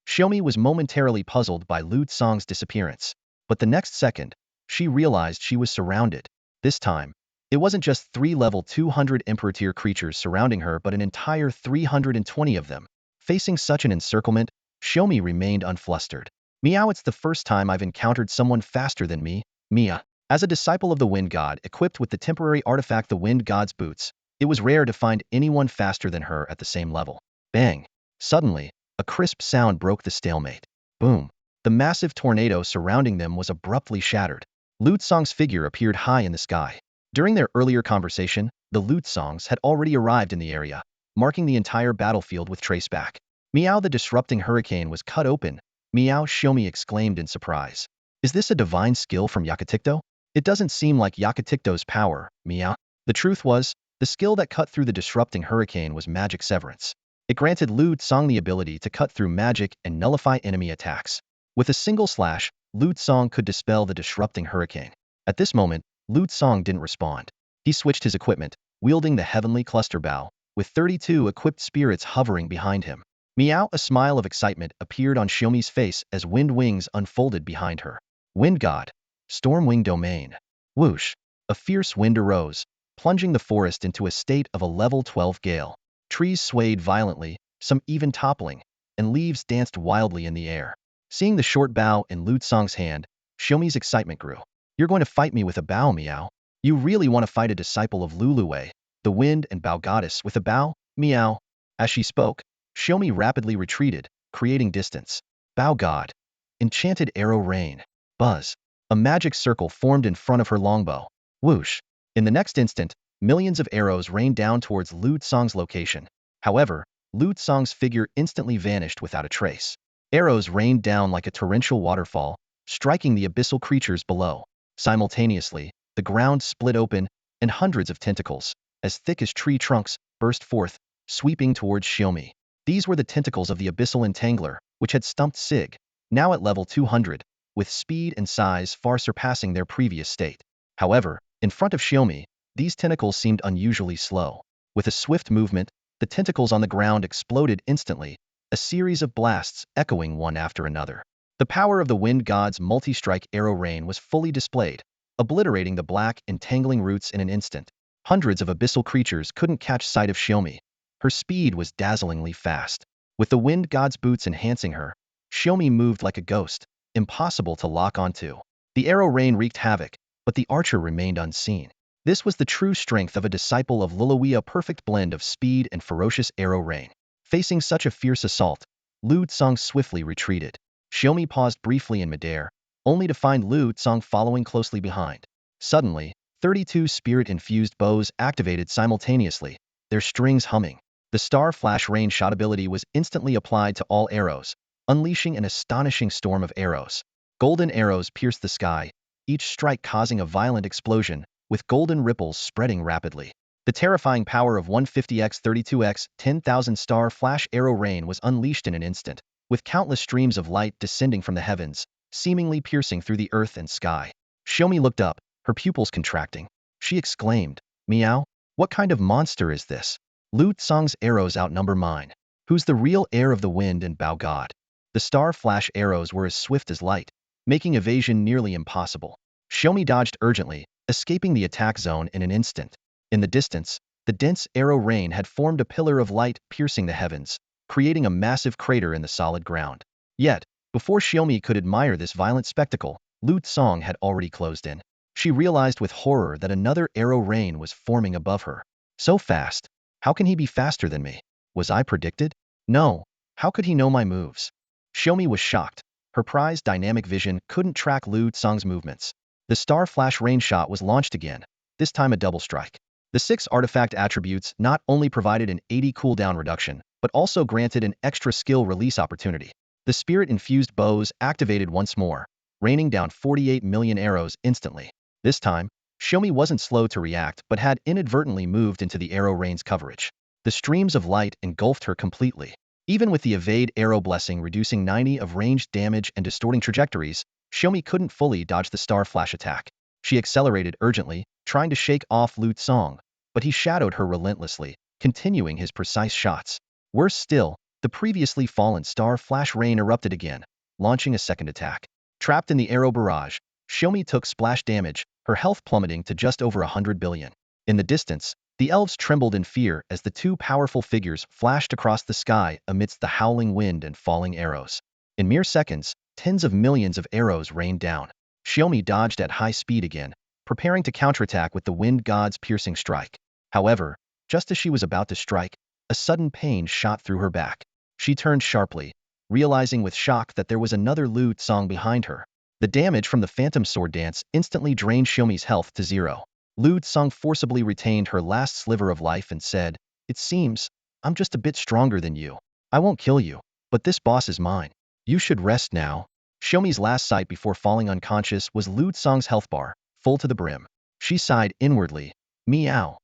Xiaomi was momentarily puzzled by Lu Tsong's disappearance. But the next second, she realized she was surrounded. This time, it wasn't just 3 level 200 Emperor tier creatures surrounding her but an entire 320 of them. Facing such an encirclement, Xiaomi remained unflustered. Meow, it's the first time I've encountered someone faster than me. Mia. As a disciple of the Wind God equipped with the temporary artifact the Wind God's boots, it was rare to find anyone faster than her at the same level. Bang. Suddenly, a crisp sound broke the stalemate. Boom. The massive tornado surrounding them was abruptly shattered. Lu Tsong's figure appeared high in the sky. During their earlier conversation, the Lu Tsongs had already arrived in the area, marking the entire battlefield with traceback. Meow, the disrupting hurricane was cut open. Meow, Xiaomi exclaimed in surprise. Is this a divine skill from Yakutikto? It doesn't seem like Yakutikto's power, meow. The truth was, the skill that cut through the disrupting hurricane was magic severance. It granted Lu Tsong the ability to cut through magic and nullify enemy attacks. With a single slash, Lu Tsong could dispel the disrupting hurricane. At this moment, Lu Tsong didn't respond. He switched his equipment, wielding the heavenly cluster bow, with 32 equipped spirits hovering behind him. Meow, a smile of excitement appeared on Xiaomi's face as wind wings unfolded behind her. Wind God. Stormwing Domain. Whoosh. A fierce wind arose, plunging the forest into a state of a level 12 gale. Trees swayed violently, some even toppling, and leaves danced wildly in the air. Seeing the short bow in Lu Tsong's hand, Xiaomi's excitement grew. You're going to fight me with a bow, meow? You really want to fight a disciple of Luluwei, the wind and bow goddess, with a bow, meow? As she spoke, Xiaomi rapidly retreated, creating distance. Bow God. Enchanted arrow rain. Buzz. A magic circle formed in front of her longbow. Whoosh. In the next instant, millions of arrows rained down towards Lu Tsong's location. However, Lu Tsong's figure instantly vanished without a trace. Arrows rained down like a torrential waterfall, striking the abyssal creatures below. Simultaneously, the ground split open, and hundreds of tentacles, as thick as tree trunks, burst forth, sweeping towards Xiaomi. These were the tentacles of the abyssal entangler, which had stumped Sig, now at level 200, with speed and size far surpassing their previous state. However, in front of Xiaomi, these tentacles seemed unusually slow. With a swift movement, the tentacles on the ground exploded instantly, a series of blasts echoing one after another. The power of the Wind God's multi-strike arrow rain was fully displayed, obliterating the black, entangling roots in an instant. Hundreds of abyssal creatures couldn't catch sight of Xiaomi. Her speed was dazzlingly fast. With the Wind God's boots enhancing her, Xiaomi moved like a ghost, impossible to lock onto. The arrow rain wreaked havoc, but the archer remained unseen. This was the true strength of a disciple of Lilawei, a perfect blend of speed and ferocious arrow rain. Facing such a fierce assault, Lu Tsong swiftly retreated. Xiaomi paused briefly in midair, only to find Lu Tsong following closely behind. Suddenly, 32 spirit-infused bows activated simultaneously, their strings humming. The Star Flash Rain shot ability was instantly applied to all arrows, unleashing an astonishing storm of arrows. Golden arrows pierced the sky, each strike causing a violent explosion, with golden ripples spreading rapidly. The terrifying power of 150x 32x 10,000 Star Flash Arrow Rain was unleashed in an instant, with countless streams of light descending from the heavens, seemingly piercing through the earth and sky. Xiaomi looked up, her pupils contracting. She exclaimed, "Meow? What kind of monster is this? Lu Tsong's arrows outnumber mine. Who's the real heir of the wind and bow god?" The Star Flash arrows were as swift as light, making evasion nearly impossible. Xiaomi dodged urgently, escaping the attack zone in an instant. In the distance, the dense arrow rain had formed a pillar of light piercing the heavens, creating a massive crater in the solid ground. Yet, before Xiaomi could admire this violent spectacle, Lu Tsong had already closed in. She realized with horror that another arrow rain was forming above her. So fast. How can he be faster than me? Was I predicted? No. How could he know my moves? Xiaomi was shocked. Her prized dynamic vision couldn't track Lu Tsong's movements. The Star Flash rain shot was launched again, this time a double strike. The 6 artifact attributes not only provided an 80 cooldown reduction, but also granted an extra skill release opportunity. The spirit-infused bows activated once more, raining down 48 million arrows instantly. This time, Xiaomi wasn't slow to react but had inadvertently moved into the arrow rain's coverage. The streams of light engulfed her completely. Even with the evade arrow blessing reducing 90 of ranged damage and distorting trajectories, Xiaomi couldn't fully dodge the Star Flash attack. She accelerated urgently, trying to shake off Lu Tsong, but he shadowed her relentlessly, continuing his precise shots. Worse still, the previously fallen Star Flash rain erupted again, launching a second attack. Trapped in the arrow barrage, Xiaomi took splash damage, her health plummeting to just over 100 billion. In the distance, the elves trembled in fear as the 2 powerful figures flashed across the sky amidst the howling wind and falling arrows. In mere seconds, tens of millions of arrows rained down. Xiaomi dodged at high speed again, preparing to counterattack with the wind god's piercing strike. However, just as she was about to strike, a sudden pain shot through her back. She turned sharply, realizing with shock that there was another Lu Tsong behind her. The damage from the Phantom Sword Dance instantly drained Xiaomi's health to 0. Lu Tsong forcibly retained her last sliver of life and said, "It seems, I'm just a bit stronger than you. I won't kill you, but this boss is mine. You should rest now." Xiaomi's last sight before falling unconscious was Lu Tsong's health bar, full to the brim. She sighed inwardly, "Meow.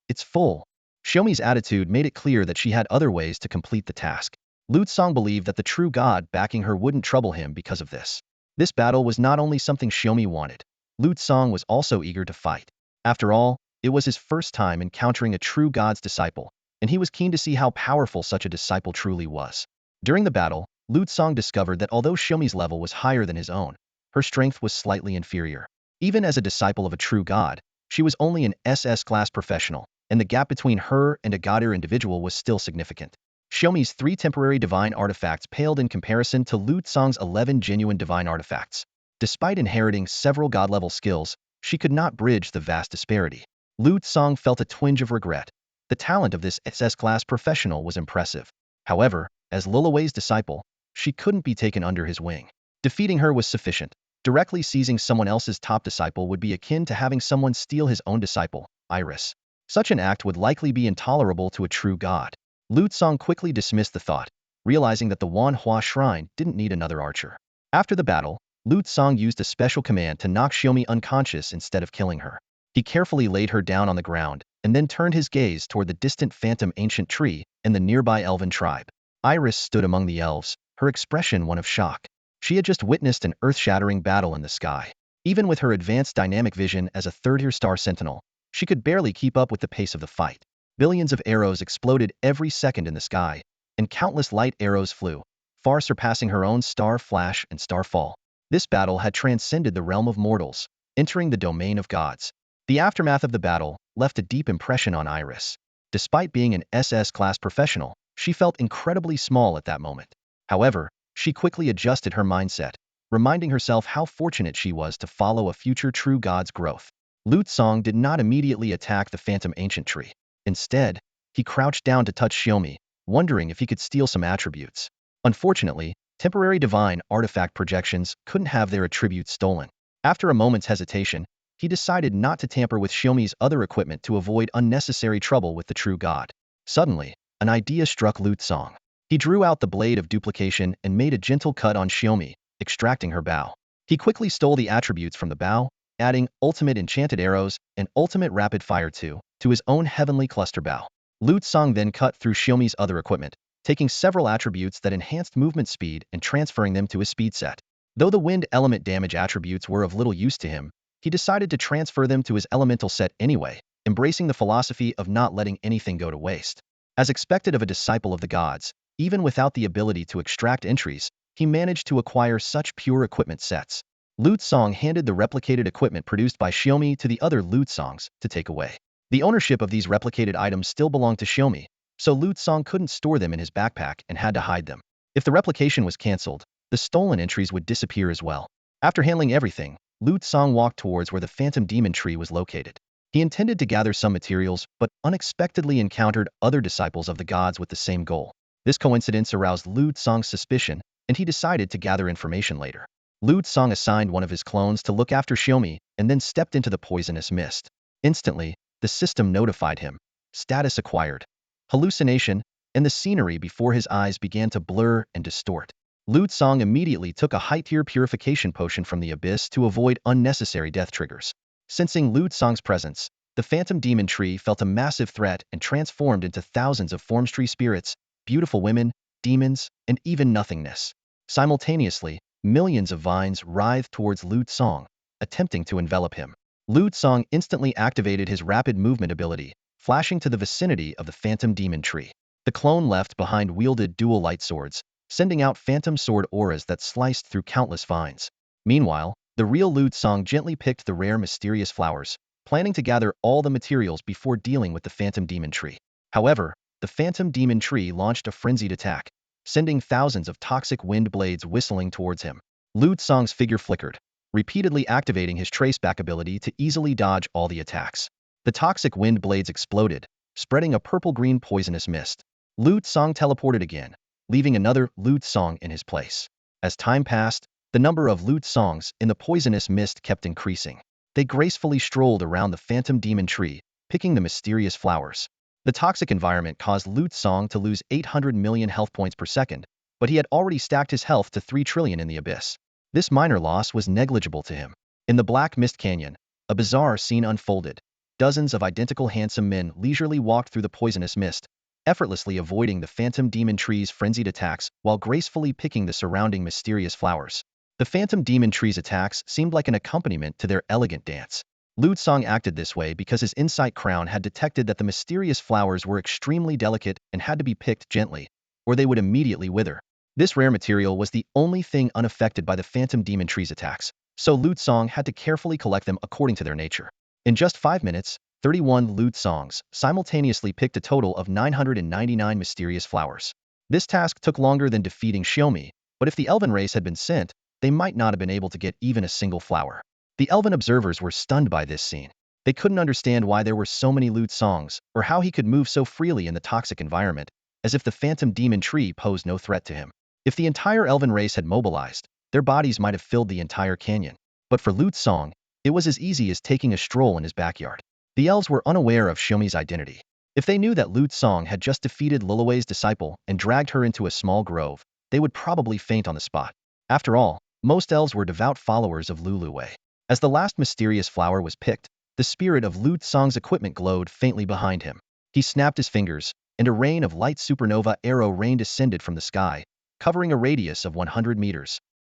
It's full." Xiaomi's attitude made it clear that she had other ways to complete the task. Lu Tsong believed that the true god backing her wouldn't trouble him because of this. This battle was not only something Xiaomi wanted. Lu Tsong was also eager to fight. After all, it was his first time encountering a true god's disciple, and he was keen to see how powerful such a disciple truly was. During the battle, Lu Tsong discovered that although Xiaomi's level was higher than his own, her strength was slightly inferior. Even as a disciple of a true god, she was only an SS-class professional, and the gap between her and a god-tier individual was still significant. Xiaomi's 3 temporary divine artifacts paled in comparison to Lu Tsong's 11 genuine divine artifacts. Despite inheriting several god-level skills, she could not bridge the vast disparity. Lu Tsong felt a twinge of regret. The talent of this SS-class professional was impressive. However, as Lulawei's disciple, she couldn't be taken under his wing. Defeating her was sufficient. Directly seizing someone else's top disciple would be akin to having someone steal his own disciple, Iris. Such an act would likely be intolerable to a true god. Lu Tsong quickly dismissed the thought, realizing that the Wanhua Shrine didn't need another archer. After the battle, Lu Tsong used a special command to knock Xiaomi unconscious instead of killing her. He carefully laid her down on the ground, and then turned his gaze toward the distant phantom ancient tree and the nearby elven tribe. Iris stood among the elves, her expression one of shock. She had just witnessed an earth-shattering battle in the sky. Even with her advanced dynamic vision as a third-tier star sentinel, she could barely keep up with the pace of the fight. Billions of arrows exploded every second in the sky, and countless light arrows flew, far surpassing her own star flash and star fall. This battle had transcended the realm of mortals, entering the domain of gods. The aftermath of the battle left a deep impression on Iris. Despite being an SS-class professional, she felt incredibly small at that moment. However, she quickly adjusted her mindset, reminding herself how fortunate she was to follow a future true god's growth. Lu Tsong did not immediately attack the phantom ancient tree. Instead, he crouched down to touch Xiaomi, wondering if he could steal some attributes. Unfortunately, temporary divine artifact projections couldn't have their attributes stolen. After a moment's hesitation, he decided not to tamper with Xiaomi's other equipment to avoid unnecessary trouble with the true god. Suddenly, an idea struck Lu Tsong. He drew out the blade of duplication and made a gentle cut on Xiaomi, extracting her bow. He quickly stole the attributes from the bow, adding ultimate enchanted arrows and ultimate rapid fire to his own heavenly cluster bow. Lu Tsong then cut through Xiaomi's other equipment, taking several attributes that enhanced movement speed and transferring them to his speed set. Though the wind element damage attributes were of little use to him, he decided to transfer them to his elemental set anyway, embracing the philosophy of not letting anything go to waste. As expected of a disciple of the gods, even without the ability to extract entries, he managed to acquire such pure equipment sets. Lu Song handed the replicated equipment produced by Xiaomi to the other Lu Songs to take away. The ownership of these replicated items still belonged to Xiaomi, so Lu Song couldn't store them in his backpack and had to hide them. If the replication was cancelled, the stolen entries would disappear as well. After handling everything, Lu Song walked towards where the Phantom Demon Tree was located. He intended to gather some materials, but unexpectedly encountered other disciples of the gods with the same goal. This coincidence aroused Lu Song's suspicion, and he decided to gather information later. Lu Song assigned one of his clones to look after Xiaomi and then stepped into the poisonous mist. Instantly, the system notified him. Status acquired. Hallucination, and the scenery before his eyes began to blur and distort. Lu Song immediately took a high-tier purification potion from the abyss to avoid unnecessary death triggers. Sensing Lu Song's presence, the Phantom Demon Tree felt a massive threat and transformed into thousands of formstree spirits, beautiful women, demons, and even nothingness. Simultaneously, millions of vines writhed towards Lu Song, attempting to envelop him. Lu Song instantly activated his rapid movement ability, flashing to the vicinity of the Phantom Demon Tree. The clone left behind wielded dual light swords, sending out phantom sword auras that sliced through countless vines. Meanwhile, the real Lu Song gently picked the rare mysterious flowers, planning to gather all the materials before dealing with the Phantom Demon Tree. However, the Phantom Demon Tree launched a frenzied attack, sending thousands of toxic wind blades whistling towards him. Lu Song's figure flickered, repeatedly activating his traceback ability to easily dodge all the attacks. The toxic wind blades exploded, spreading a purple-green poisonous mist. Lu Song teleported again, leaving another Lu Song in his place. As time passed, the number of Lu Songs in the poisonous mist kept increasing. They gracefully strolled around the Phantom Demon Tree, picking the mysterious flowers. The toxic environment caused Lu Song to lose 800 million health points per second, but he had already stacked his health to 3 trillion in the abyss. This minor loss was negligible to him. In the Black Mist Canyon, a bizarre scene unfolded. Dozens of identical handsome men leisurely walked through the poisonous mist, effortlessly avoiding the Phantom Demon Tree's frenzied attacks while gracefully picking the surrounding mysterious flowers. The Phantom Demon Tree's attacks seemed like an accompaniment to their elegant dance. Lu Song acted this way because his insight crown had detected that the mysterious flowers were extremely delicate and had to be picked gently, or they would immediately wither. This rare material was the only thing unaffected by the Phantom Demon Tree's attacks, so Lu Song had to carefully collect them according to their nature. In just 5 minutes, 31 Lu Songs simultaneously picked a total of 999 mysterious flowers. This task took longer than defeating Xiaomi, but if the elven race had been sent, they might not have been able to get even a single flower. The elven observers were stunned by this scene. They couldn't understand why there were so many Lu Songs, or how he could move so freely in the toxic environment, as if the Phantom Demon Tree posed no threat to him. If the entire elven race had mobilized, their bodies might have filled the entire canyon. But for Lu Song, it was as easy as taking a stroll in his backyard. The elves were unaware of Xiaomi's identity. If they knew that Lu Song had just defeated Luluwei's disciple and dragged her into a small grove, they would probably faint on the spot. After all, most elves were devout followers of Luluwei. As the last mysterious flower was picked, the spirit of Lu Song's equipment glowed faintly behind him. He snapped his fingers, and a rain of light supernova arrow rain descended from the sky, covering a radius of 100 meters.